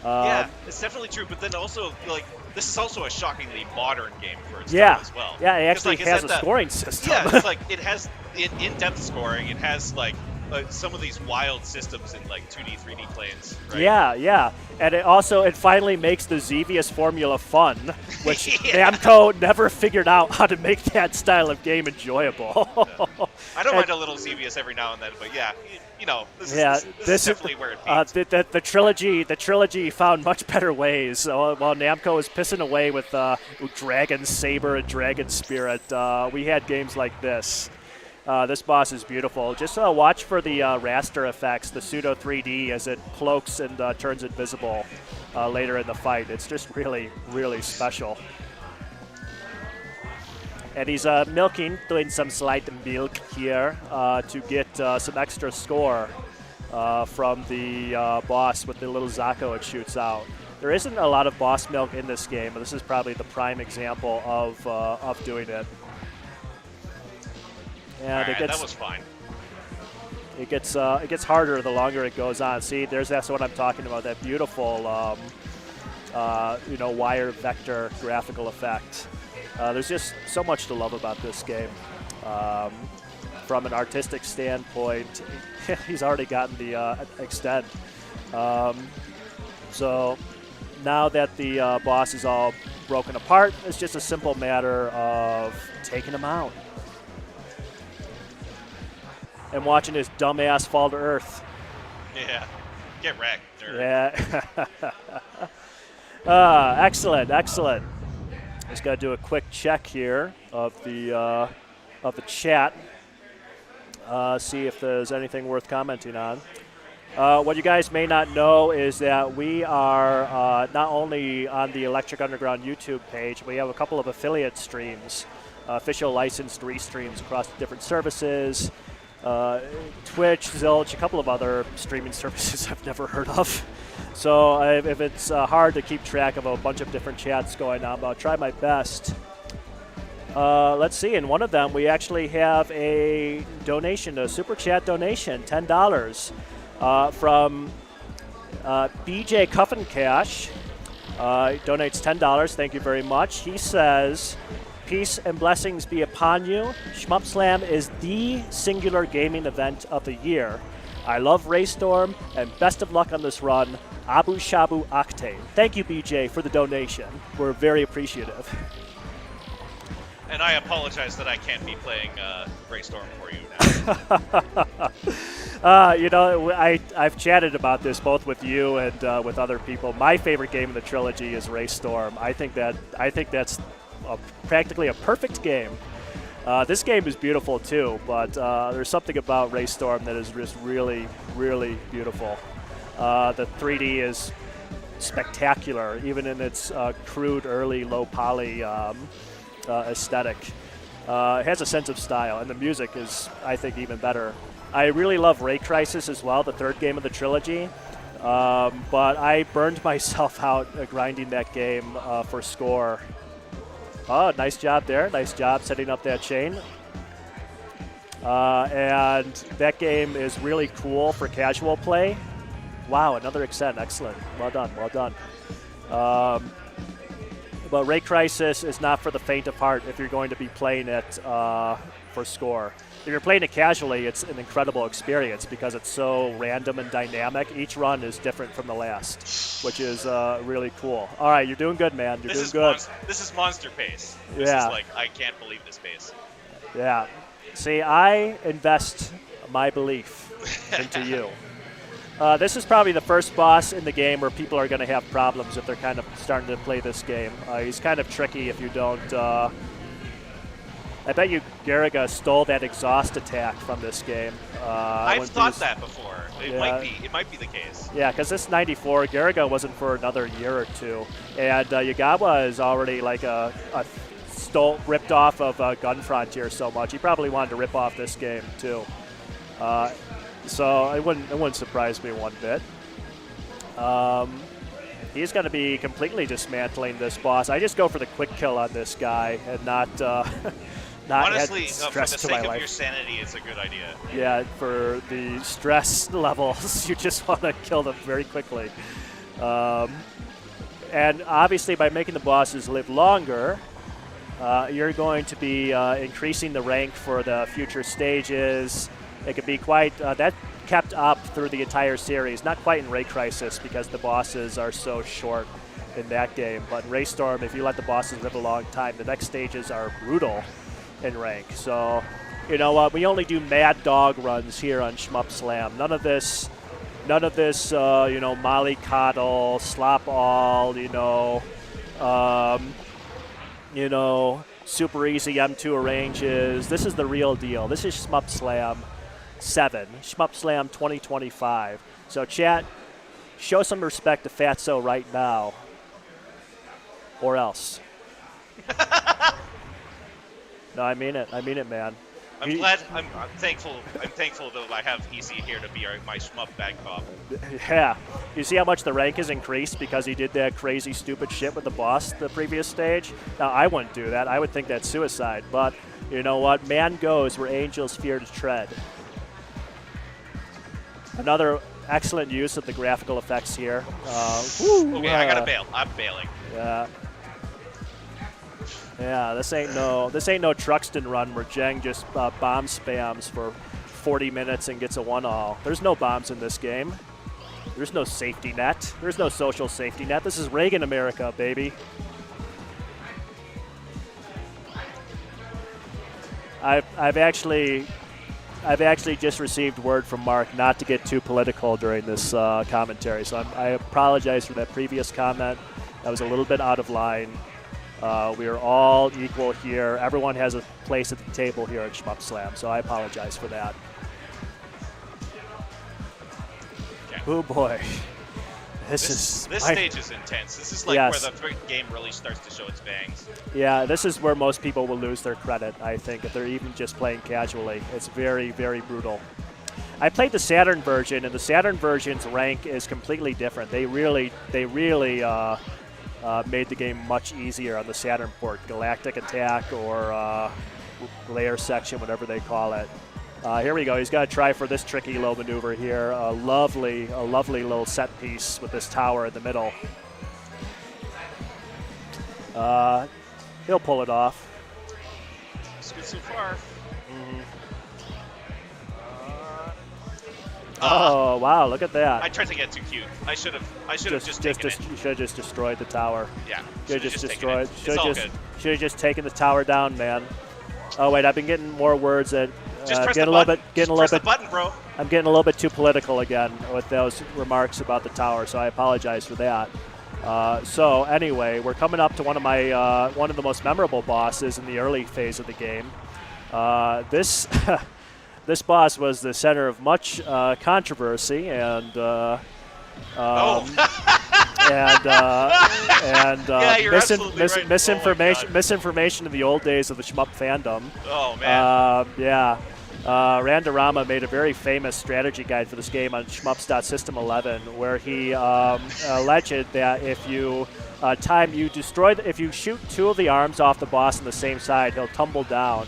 Yeah, it's definitely true, but then also, like, this is also a shockingly modern game for its Yeah. time as well. Yeah, it actually Like, has a scoring system. Yeah, it's like, it has in-depth scoring, it has, like, some of these wild systems in, like, 2D, 3D planes, right? Yeah, yeah. And it finally makes the Xevious formula fun, which Namco never figured out how to make that style of game enjoyable. I don't mind a little Xevious every now and then, but yeah, you know, this is definitely where it peaks. The trilogy found much better ways. While Namco was pissing away with Dragon Saber and Dragon Spirit, we had games like this. This boss is beautiful. Just watch for the raster effects, the pseudo 3D, as it cloaks and turns invisible later in the fight. It's just really, really special. And he's doing some slight milk here to get some extra score from the boss with the little Zako it shoots out. There isn't a lot of boss milk in this game, but this is probably the prime example of doing it. And Alright, that was fine. It gets harder the longer it goes on. See, that's what I'm talking about. That beautiful, you know, wire vector graphical effect. There's just so much to love about this game. From an artistic standpoint, he's already gotten the extend. So now that the boss is all broken apart, it's just a simple matter of taking him out and watching his dumbass fall to earth. Yeah, get wrecked, nerd. Yeah. Excellent, excellent. Just got to do a quick check here of the chat. See if there's anything worth commenting on. What you guys may not know is that we are not only on the Electric Underground YouTube page, we have a couple of affiliate streams, official licensed restreams across different services. Twitch, Zilch, a couple of other streaming services I've never heard of. So if it's hard to keep track of a bunch of different chats going on, but I'll try my best. Let's see, in one of them we actually have a donation, a super chat donation, $10 from BJ Cuffin Cash. Donates $10, thank you very much. He says, peace and blessings be upon you. Shmup Slam is the singular gaming event of the year. I love Raystorm, and best of luck on this run. Abu Shabu Octane. Thank you, BJ, for the donation. We're very appreciative. And I apologize that I can't be playing Raystorm for you now. You know, I've chatted about this both with you and with other people. My favorite game in the trilogy is Raystorm. I think that's practically a perfect game. This game is beautiful too, but there's something about Raystorm that is just really, really beautiful. The 3D is spectacular, even in its crude, early, low poly aesthetic. It has a sense of style, and the music is, I think, even better. I really love Ray Crisis as well, the third game of the trilogy, but I burned myself out grinding that game for score. Oh, nice job there. Nice job setting up that chain. And that game is really cool for casual play. Wow, another Extend. Excellent. Well done, well done. But Ray Crisis is not for the faint of heart if you're going to be playing it for score. If you're playing it casually, it's an incredible experience because it's so random and dynamic. Each run is different from the last, which is really cool. All right, you're doing good, man. You're doing good. This is monster pace. This Yeah. is like, I can't believe this pace. Yeah. See, I invest my belief into you. This is probably the first boss in the game where people are going to have problems if they're kind of starting to play this game. He's kind of tricky if you don't... I bet you Garaga stole that exhaust attack from this game. I've thought that before. It might be the case. Yeah, because this 94, Garaga wasn't for another year or two. And Yagawa is already like ripped off of Gun Frontier so much. He probably wanted to rip off this game too. So it wouldn't surprise me one bit. He's going to be completely dismantling this boss. I just go for the quick kill on this guy and not Honestly, add for stress the to my sake of life. your sanity, it's a good idea. Yeah, for the stress levels, you just want to kill them very quickly. And obviously, by making the bosses live longer, you're going to be increasing the rank for the future stages. It could be quite... that kept up through the entire series. Not quite in Ray Crisis because the bosses are so short in that game. But in Ray Storm, if you let the bosses live a long time, the next stages are brutal in rank. So, you know what? We only do mad dog runs here on Shmup Slam. None of this, you know, mollycoddle, slop all, you know, super easy M2 arranges. This is the real deal. This is Shmup Slam 7, Shmup Slam 2025. So chat, show some respect to Fatso right now, or else. No, I mean it. I mean it, man. I'm thankful. I'm thankful that I have EC here to be my shmup bag cop. Yeah. You see how much the rank has increased because he did that crazy, stupid shit with the boss the previous stage? Now, I wouldn't do that. I would think that's suicide. But you know what? Man goes where angels fear to tread. Another excellent use of the graphical effects here. Okay, I gotta bail. I'm bailing. Yeah. Yeah, this ain't no Truxton run where JHENG just bomb spams for 40 minutes and gets a 1-all. There's no bombs in this game. There's no safety net. There's no social safety net. This is Reagan America, baby. I've actually just received word from Mark not to get too political during this commentary, so I apologize for that previous comment. That was a little bit out of line. We are all equal here. Everyone has a place at the table here at Shmup Slam, so I apologize for that. Okay. Oh boy. This stage is intense. This is like where the game really starts to show its bangs. Yeah, this is where most people will lose their credit, I think, if they're even just playing casually. It's very, very brutal. I played the Saturn version, and the Saturn version's rank is completely different. They really made the game much easier on the Saturn port. Galactic Attack or Layer Section, whatever they call it. Here we go. He's got to try for this tricky low maneuver here. A lovely little set piece with this tower in the middle. He'll pull it off. It's good so far. Oh wow! Look at that. I tried to get too cute. I should have just taken it. You should have just destroyed the tower. Yeah. Should have just destroyed. Should have just taken the tower down, man. Oh wait, I've been getting more words that. Just press the button. Press the button, bro. I'm getting a little bit too political again with those remarks about the tower, so I apologize for that. So anyway, we're coming up to one of the most memorable bosses in the early phase of the game. This boss was the center of much controversy and misinformation in the old days of the shmup fandom. Oh man. Randorama made a very famous strategy guide for this game on shmups.system11, where he alleged that if you if you shoot two of the arms off the boss on the same side, he'll tumble down.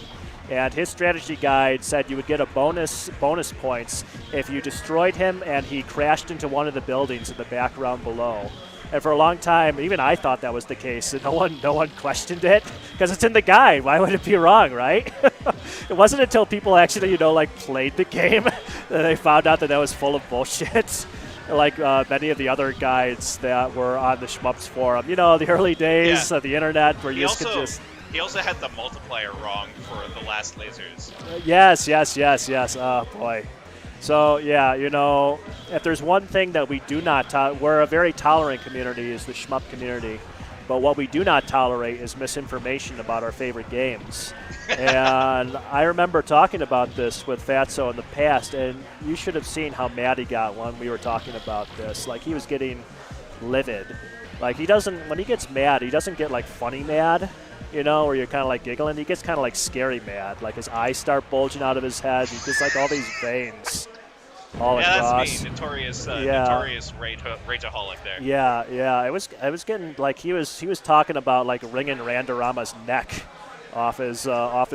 And his strategy guide said you would get a bonus points if you destroyed him and he crashed into one of the buildings in the background below. And for a long time, even I thought that was the case, and no one questioned it because it's in the guide. Why would it be wrong, right? It wasn't until people actually, played the game that they found out that was full of bullshit. Like many of the other guides that were on the Shmups forum. The early days of the internet where you could just... He also had the multiplier wrong for the last lasers. Yes. Oh, boy. So, yeah, if there's one thing that we do not we're a very tolerant community, is the Shmup community. But what we do not tolerate is misinformation about our favorite games. And I remember talking about this with Fatso in the past, and you should have seen how mad he got when we were talking about this. Like, he was getting livid. Like, when he gets mad, he doesn't get, funny mad, where you're kind of, giggling. He gets kind of, scary mad. Like, his eyes start bulging out of his head. He gets, all these veins all across. That's me, notorious rageaholic there. Yeah. I was getting, he was talking about, wringing Randorama's neck off his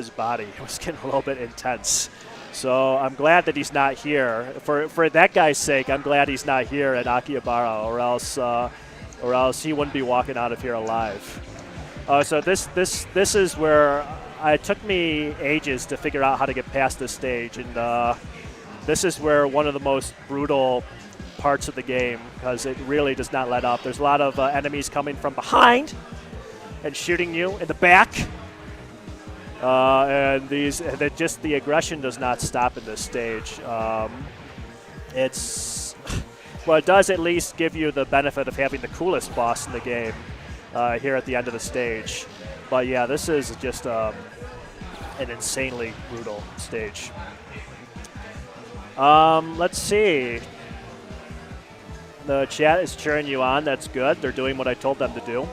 body. It was getting a little bit intense. So I'm glad that he's not here. For that guy's sake, I'm glad he's not here at Akihabara, or else he wouldn't be walking out of here alive. So this is where it took me ages to figure out how to get past this stage, and this is where one of the most brutal parts of the game, because it really does not let up. There's a lot of enemies coming from behind and shooting you in the back. And the aggression does not stop in this stage. It does at least give you the benefit of having the coolest boss in the game here at the end of the stage. But yeah, this is just an insanely brutal stage. Let's see. The chat is cheering you on. That's good. They're doing what I told them to do.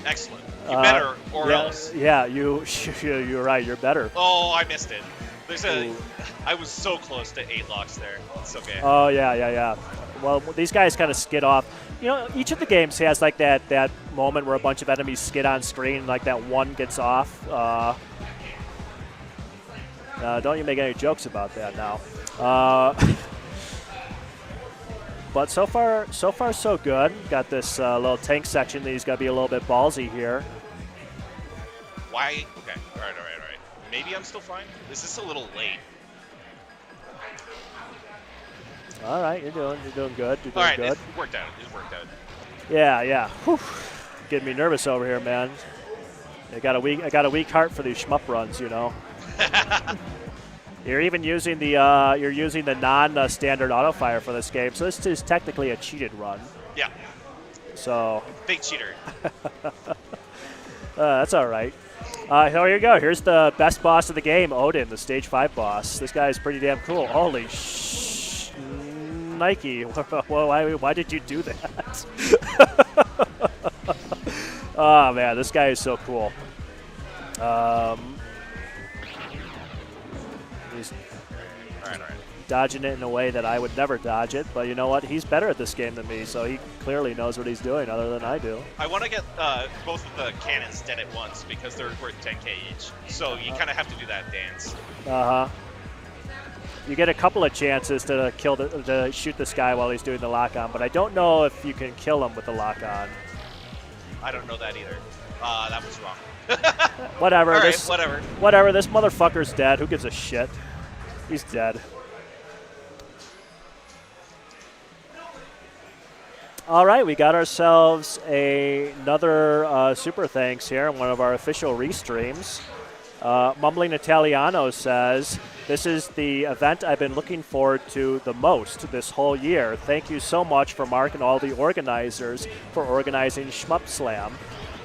Excellent. You better, or else. Yeah, you're right. You're better. Oh, I missed it. I was so close to 8 locks there. It's okay. Oh, yeah. Well, these guys kind of skid off. Each of the games has that moment where a bunch of enemies skid on screen, and that one gets off. Don't you make any jokes about that now. But so far so good. Got this little tank section that he's got to be a little bit ballsy here. Why? Okay. All right. Maybe I'm still fine. This is a little late. All right, you're doing good. You're doing all right, good. It worked out. Yeah. Whew. Getting me nervous over here, man. I got a weak heart for these shmup runs, You're even using the non-standard auto fire for this game, so this is technically a cheated run. Yeah. So. Big cheater. That's all right. Here you go. Here's the best boss of the game, Odin, the stage 5 boss. This guy is pretty damn cool. Holy Nike. Why did you do that? Oh man, this guy is so cool. He's dodging it in a way that I would never dodge it, but you know what? He's better at this game than me, so he clearly knows what he's doing other than I do. I want to get both of the cannons dead at once because they're worth 10k each, so you kind of have to do that dance. You get a couple of chances to shoot this guy while he's doing the lock-on, but I don't know if you can kill him with the lock-on. I don't know that either. That was wrong. Whatever. All right, whatever. Whatever. This motherfucker's dead. Who gives a shit? He's dead. All right, we got ourselves another super thanks here in one of our official restreams. Mumbling Italiano says, "This is the event I've been looking forward to the most this whole year. Thank you so much for Mark and all the organizers for organizing Shmup Slam.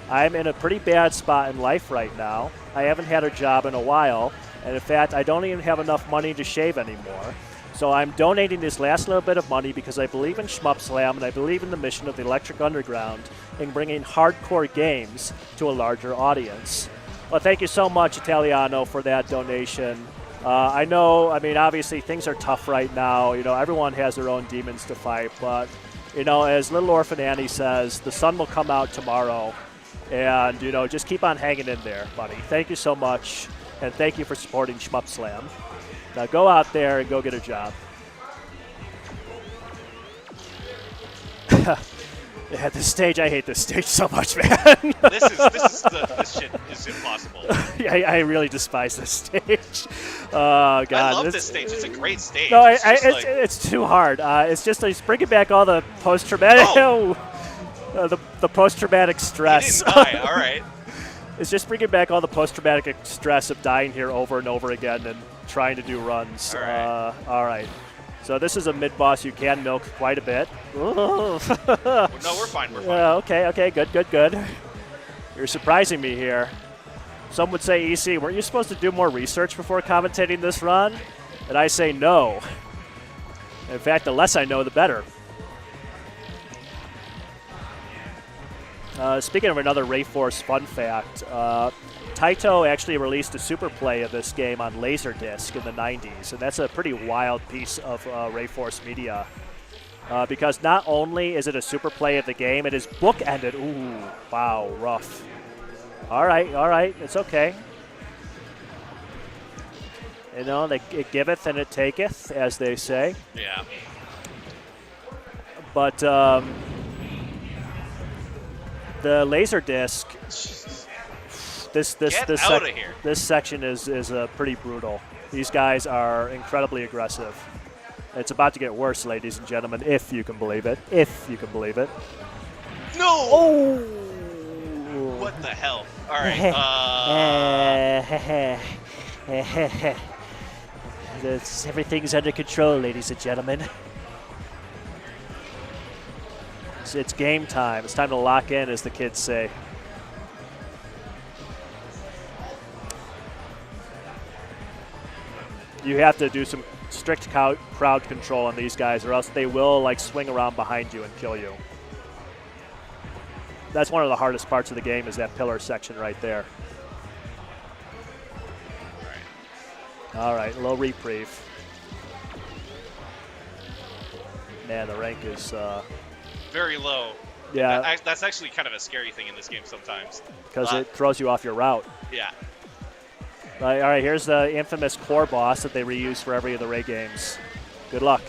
I'm in a pretty bad spot in life right now. I haven't had a job in a while, and in fact, I don't even have enough money to shave anymore. So I'm donating this last little bit of money because I believe in Shmup Slam and I believe in the mission of the Electric Underground in bringing hardcore games to a larger audience." Well, thank you so much, Italiano, for that donation. I know, obviously things are tough right now. Everyone has their own demons to fight, but, as Little Orphan Annie says, the sun will come out tomorrow. And, just keep on hanging in there, buddy. Thank you so much. And thank you for supporting Shmup Slam. Now go out there and go get a job. Yeah, this stage, I hate this stage so much, man. This shit is impossible. Yeah, I really despise this stage. Oh, God. I love this stage. It's a great stage. No, it's it's too hard. It's just it's bringing back all the post-traumatic, the post-traumatic stress. You didn't die. All right. It's just bringing back all the post-traumatic stress of dying here over and over again and trying to do runs. All right. So this is a mid-boss you can milk quite a bit. No, we're fine. We're fine. Okay, good. You're surprising me here. Some would say, EC, weren't you supposed to do more research before commentating this run? And I say no. In fact, the less I know, the better. Speaking of another Rayforce fun fact, Taito actually released a super play of this game on Laserdisc in the 90s, and that's a pretty wild piece of Rayforce media. Because not only is it a super play of the game, it is bookended. Ooh, wow, rough. All right, it's okay. You know, it giveth and it taketh, as they say. Yeah. But the Laserdisc, this section is pretty brutal. These guys are incredibly aggressive. It's about to get worse, ladies and gentlemen, if you can believe it. If you can believe it. No! Oh! What the hell? All right. Everything's under control, ladies and gentlemen. It's game time. It's time to lock in, as the kids say. You have to do some strict crowd control on these guys, or else they will like swing around behind you and kill you. That's one of the hardest parts of the game, is that pillar section right there. All right, a little reprieve. Man, the rank is very low. Yeah. That's actually kind of a scary thing in this game sometimes. Because it throws you off your route. Yeah. All right, here's the infamous core boss that they reuse for every of the Ray games. Good luck.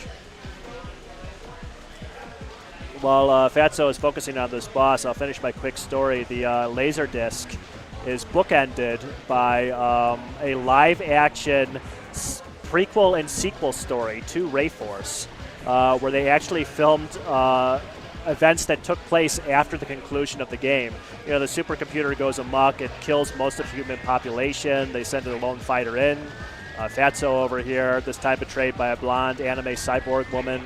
While Fatso is focusing on this boss, I'll finish my quick story. The Laserdisc is bookended by a live-action prequel and sequel story to Rayforce, where they actually filmed events that took place after the conclusion of the game. You know, the supercomputer goes amok, it kills most of the human population, they send a lone fighter in. Fatso over here, this time betrayed by a blonde anime cyborg woman.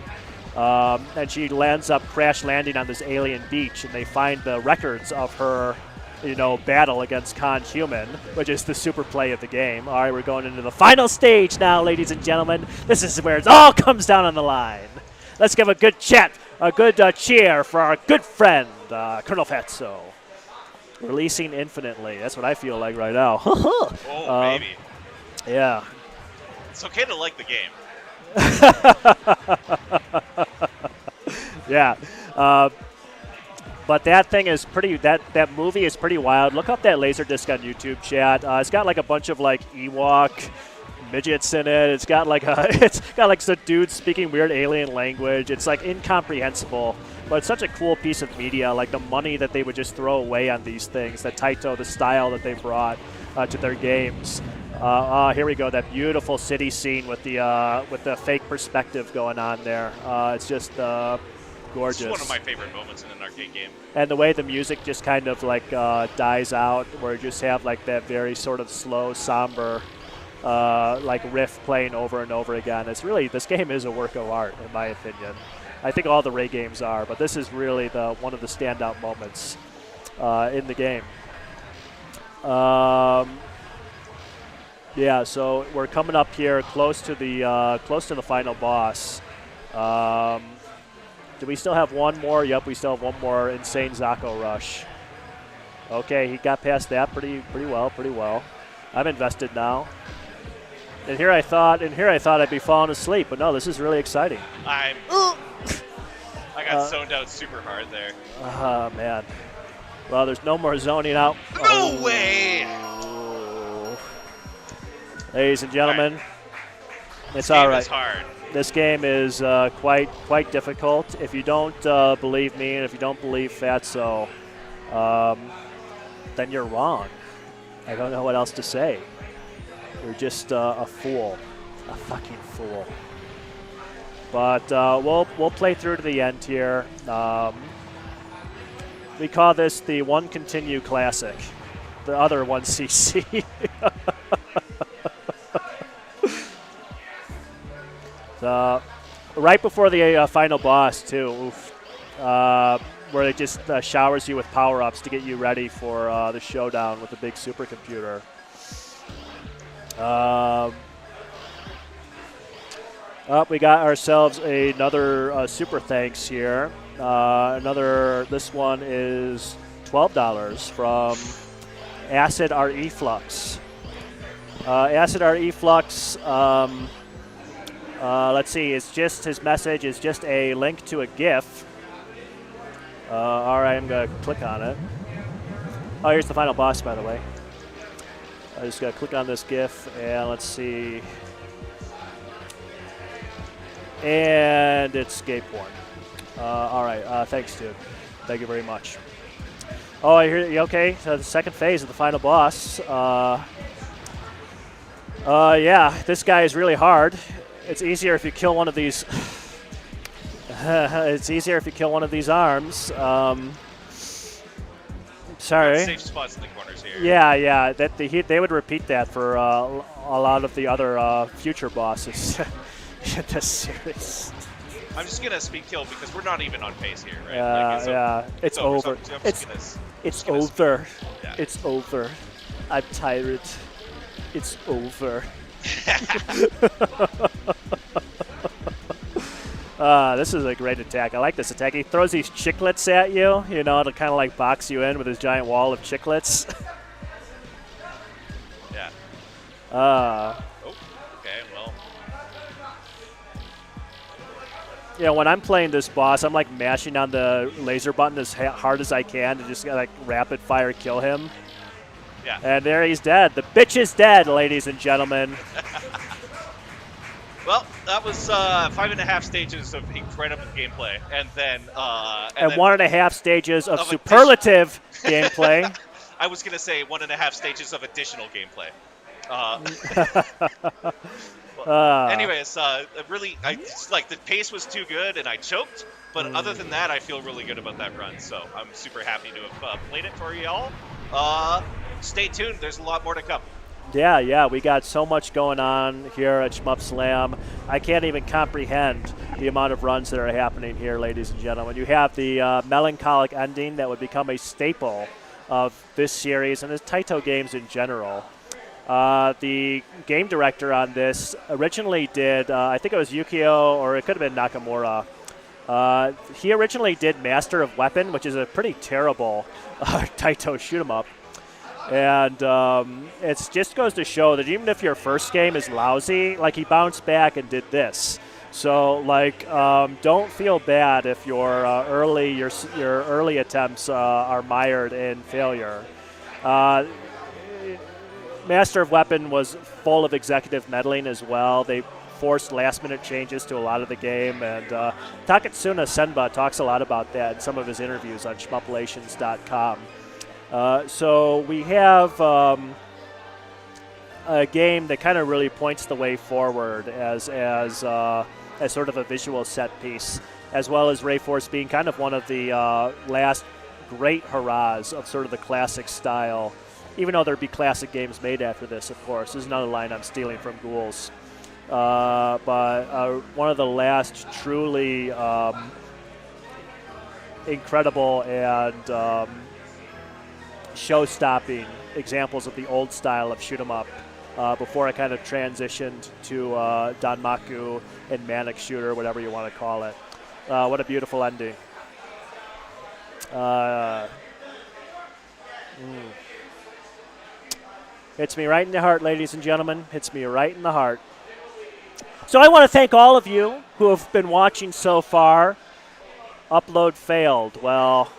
And she lands up crash landing on this alien beach, and they find the records of her, you know, battle against Khan Human, which is the super play of the game. All right, we're going into the final stage now, ladies and gentlemen. This is where it all comes down on the line. Let's give a good chat, a good cheer for our good friend, Colonel Fatso. Releasing infinitely. That's what I feel like right now. Oh, baby. Yeah. It's okay to like the game. Yeah. But that thing is pretty, that movie is pretty wild. Look up that Laserdisc on YouTube, chat. It's got like a bunch of like Ewok midgets in it. It's got like some dude speaking weird alien language. It's like incomprehensible, but it's such a cool piece of media. Like the money that they would just throw away on these things, the Taito, the style that they brought to their games. Here we go, that beautiful city scene with the fake perspective going on there. It's just gorgeous. It's one of my favorite moments in an arcade game. And the way the music just kind of like dies out, where you just have like that very sort of slow, somber like riff playing over and over again. It's really, this game is a work of art, in my opinion. I think all the Ray games are, but this is really one of the standout moments in the game. Yeah, so we're coming up here close to the final boss. Do we still have one more? Yep, we still have one more insane Zako rush. Okay, he got past that pretty well. I'm invested now. And here I thought I'd be falling asleep, but no, this is really exciting. I got zoned out super hard there. Oh man. Well, there's no more zoning out. No way! Ladies and gentlemen, it's This game all right. is hard. This game is quite difficult. If you don't believe me and if you don't believe Fatso, then you're wrong. I don't know what else to say. You're just a fool, a fucking fool. But we'll play through to the end here. We call this the One Continue Classic. The other one CC. Right before the final boss, too, where it just showers you with power-ups to get you ready for the showdown with the big supercomputer. We got ourselves another super thanks here. This one is $12 from Acid RE Flux. Acid RE Flux, let's see, it's just his message is just a link to a GIF. All right, I'm going to click on it. Oh, here's the final boss, by the way. I just got to click on this GIF, and let's see. And it's gay porn. All right, thanks, dude. Thank you very much. Oh, I hear you. Okay, so the second phase of the final boss. Yeah, this guy is really hard. It's easier if you kill one of these. It's easier if you kill one of these arms. Sorry. Safe spots in the corners here. Yeah. They would repeat that for a lot of the other future bosses in this series. I'm just gonna speed kill because we're not even on pace here, right? It's over. It's over. Yeah. It's over. I'm tired. It's over. This is a great attack. I like this attack. He throws these chiclets at you, you know, to kind of like box you in with his giant wall of chiclets. Yeah. Okay, well. Yeah, when I'm playing this boss, I'm like mashing on the laser button as hard as I can to just like rapid fire kill him. Yeah. And there he's dead. The bitch is dead, ladies and gentlemen. Well, that was 5.5 stages of incredible gameplay, and then and 1.5 stages of superlative gameplay. I was gonna say 1.5 stages of additional gameplay. Anyways, really, like the pace was too good, and I choked. But other than that, I feel really good about that run. So I'm super happy to have played it for y'all. Stay tuned. There's a lot more to come. Yeah, we got so much going on here at Shmup Slam. I can't even comprehend the amount of runs that are happening here, ladies and gentlemen. You have the melancholic ending that would become a staple of this series and the Taito games in general. The game director on this originally did, I think it was Yukio, or it could have been Nakamura. He originally did Master of Weapon, which is a pretty terrible Taito shoot-'em-up. And it just goes to show that even if your first game is lousy, like he bounced back and did this. So like, don't feel bad if your early attempts are mired in failure. Master of Weapon was full of executive meddling as well. They forced last-minute changes to a lot of the game, and Takatsuna Senba talks a lot about that in some of his interviews on shmuplations.com. So we have a game that kind of really points the way forward as sort of a visual set piece, as well as Rayforce being kind of one of the last great hurrahs of sort of the classic style, even though there'd be classic games made after this, of course. This is another line I'm stealing from Ghouls. But one of the last truly incredible and show-stopping examples of the old style of shoot-'em-up before I kind of transitioned to Danmaku and Manic Shooter, whatever you want to call it. What a beautiful ending. Hits me right in the heart, ladies and gentlemen. Hits me right in the heart. So I want to thank all of you who have been watching so far. Upload failed. Well,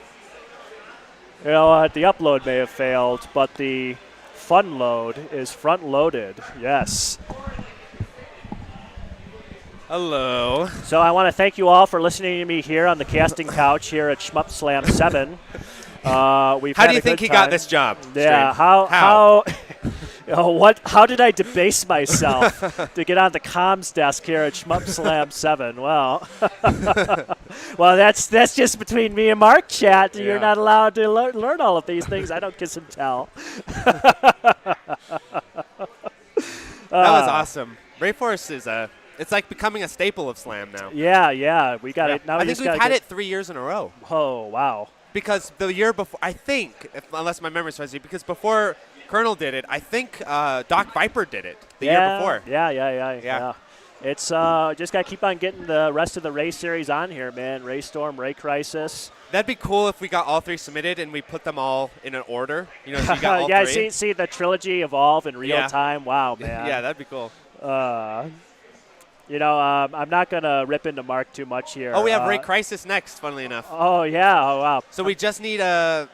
you know what? The upload may have failed, but the fun load is front loaded. Yes. Hello. So I want to thank you all for listening to me here on the casting couch here at Shmup Slam 7. We've How had do you a think good he got time. this job? Yeah. Stream? How how did I debase myself to get on the comms desk here at Shmup Slam 7? Well, well, that's just between me and Mark, chat. Yeah. You're not allowed to learn all of these things. I don't kiss and tell. That was awesome. Rayforce is it's like becoming a staple of Slam now. Yeah, we got it. Now I think we've had it 3 years in a row. Oh, wow. Because the year before, I think, unless my memory serves me, because before Colonel did it, I think Doc Viper did it the year before. Yeah. It's just got to keep on getting the rest of the Ray series on here, man. Ray Storm, Ray Crisis. That'd be cool if we got all 3 submitted and we put them all in an order. You know, so you got all yeah, 3. see the trilogy evolve in real time. Wow, man. Yeah, that'd be cool. You know, I'm not going to rip into Mark too much here. Oh, we have Ray Crisis next, funnily enough. Oh, yeah. Oh, wow. So we just need a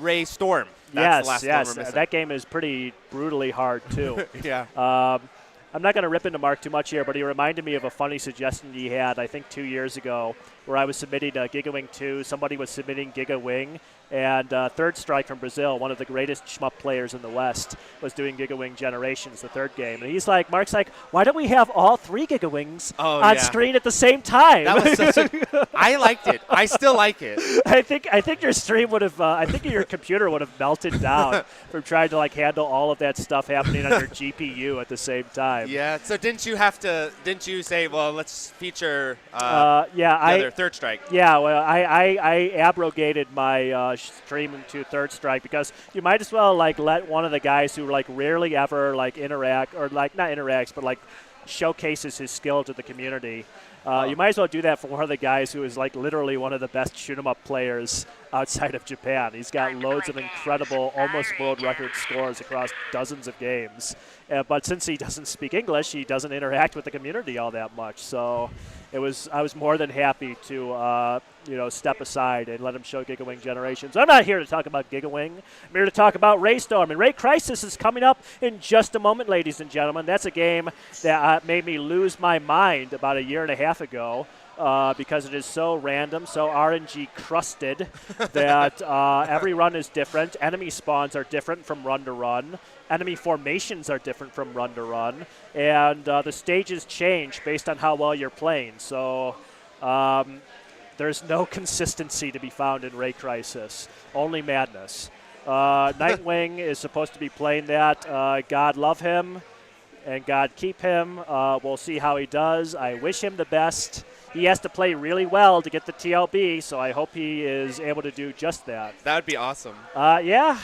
Ray Storm. That's the last one we're missing. That game is pretty brutally hard, too. Yeah. I'm not going to rip into Mark too much here, but he reminded me of a funny suggestion he had, I think 2 years ago, where I was submitting Giga Wing 2. Somebody was submitting Giga Wing, and Third Strike from Brazil, one of the greatest shmup players in the West, was doing Giga Wing Generations, the third game. And he's like, Mark's like, why don't we have all 3 Giga Wings on screen at the same time? That was such a, I liked it. I still like it. I think your stream would have, I think your computer would have melted down from trying to handle all of that stuff happening on your GPU at the same time. Yeah. So didn't you say, well, let's feature Third Strike? Yeah. Well, I abrogated my stream to Third Strike because you might as well let one of the guys who rarely ever interact or not interacts but showcases his skill to the community. You might as well do that for one of the guys who is literally one of the best shoot 'em up players outside of Japan. He's got loads of incredible, almost world record scores across dozens of games. But since he doesn't speak English, he doesn't interact with the community all that much. So I was more than happy to step aside and let him show Giga Wing Generations. I'm not here to talk about Giga Wing. I'm here to talk about Ray Storm. And Ray Crisis is coming up in just a moment, ladies and gentlemen. That's a game that made me lose my mind about a year and a half ago. Because it is so random, so RNG crusted that every run is different. Enemy spawns are different from run to run. Enemy formations are different from run to run. And the stages change based on how well you're playing. So there's no consistency to be found in Ray Crisis. Only madness. Nightwing is supposed to be playing that. God love him and God keep him. We'll see how he does. I wish him the best. He has to play really well to get the TLB, so I hope he is able to do just that. That would be awesome. Yeah,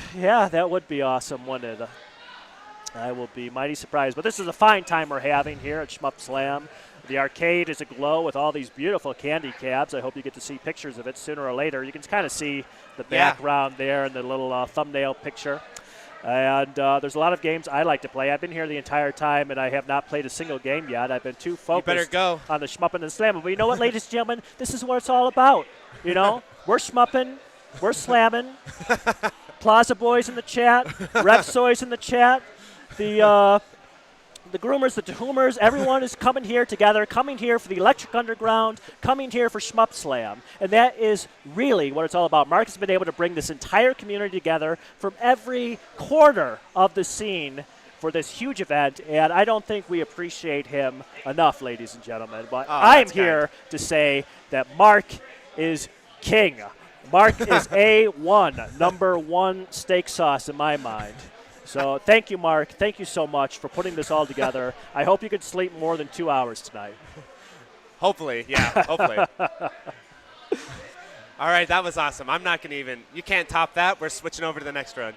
that would be awesome, wouldn't it? I will be mighty surprised. But this is a fine time we're having here at Shmup Slam. The arcade is aglow with all these beautiful candy cabs. I hope you get to see pictures of it sooner or later. You can kind of see the background there and the little thumbnail picture. And there's a lot of games I like to play. I've been here the entire time, and I have not played a single game yet. I've been too focused on the shmupping and slamming. But you know what, ladies and gentlemen? This is what it's all about. You know, we're shmupping, we're slamming. Plaza Boys in the chat, Revsoys in the chat, the groomers, the Touhoumers, everyone is coming here together, coming here for the Electric Underground, coming here for Shmup Slam. And that is really what it's all about. Mark has been able to bring this entire community together from every corner of the scene for this huge event, and I don't think we appreciate him enough, ladies and gentlemen. But I'm here to say that Mark is king. Mark is A1, number 1 steak sauce in my mind. So thank you, Mark. Thank you so much for putting this all together. I hope you could sleep more than 2 hours tonight. Hopefully, yeah, hopefully. All right, that was awesome. I'm not going to even – you can't top that. We're switching over to the next run.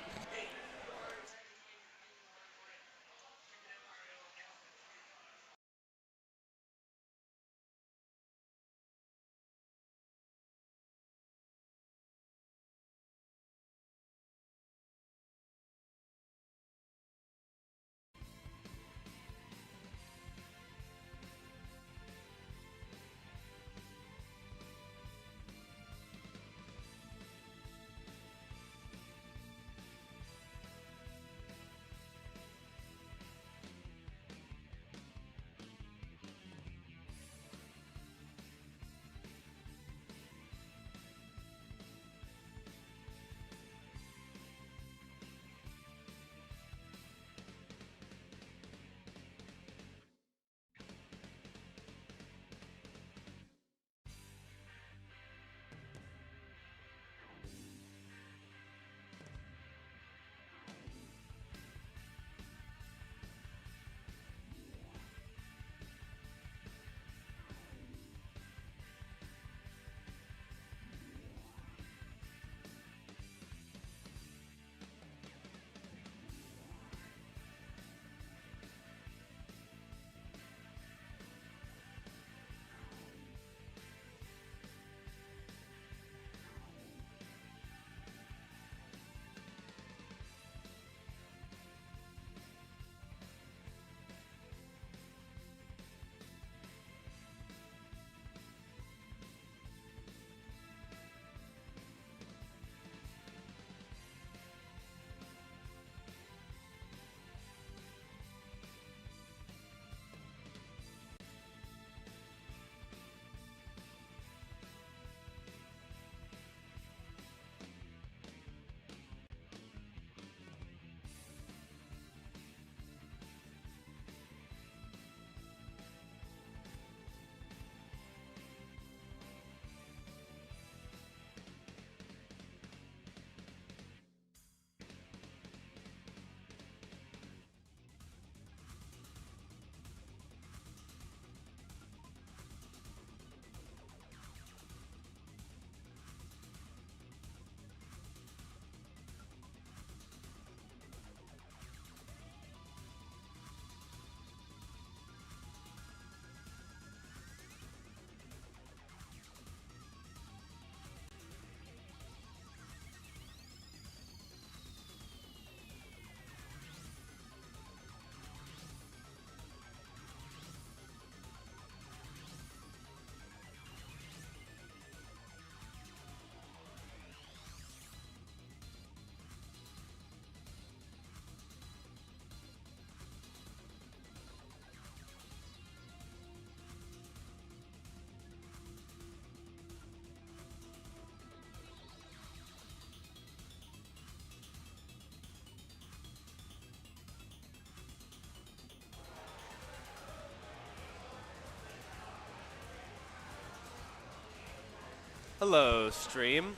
Hello, stream.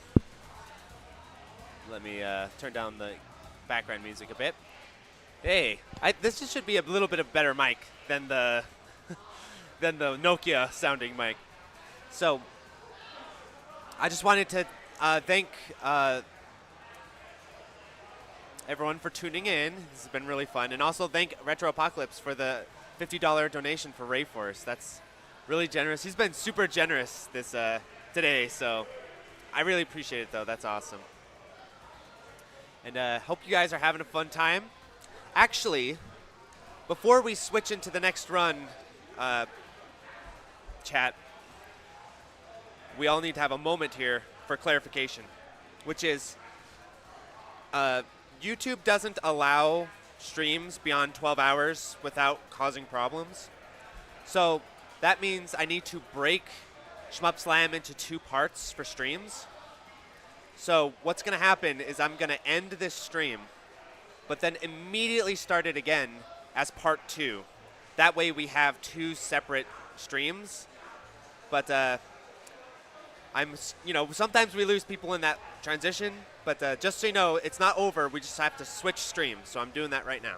Let me turn down the background music a bit. Hey, this should be a little bit of better mic than the than the Nokia sounding mic. So I just wanted to thank everyone for tuning in. This has been really fun, and also thank Retro Apocalypse for the $50 donation for Rayforce. That's really generous. He's been super generous this today, so I really appreciate it, though. That's awesome. And hope you guys are having a fun time. Actually, before we switch into the next run, chat, we all need to have a moment here for clarification, which is YouTube doesn't allow streams beyond 12 hours without causing problems. So that means I need to break Shmup Slam into 2 parts for streams. So what's going to happen is I'm going to end this stream, but then immediately start it again as part 2. That way we have 2 separate streams. But sometimes we lose people in that transition. But just so you know, it's not over. We just have to switch streams. So I'm doing that right now.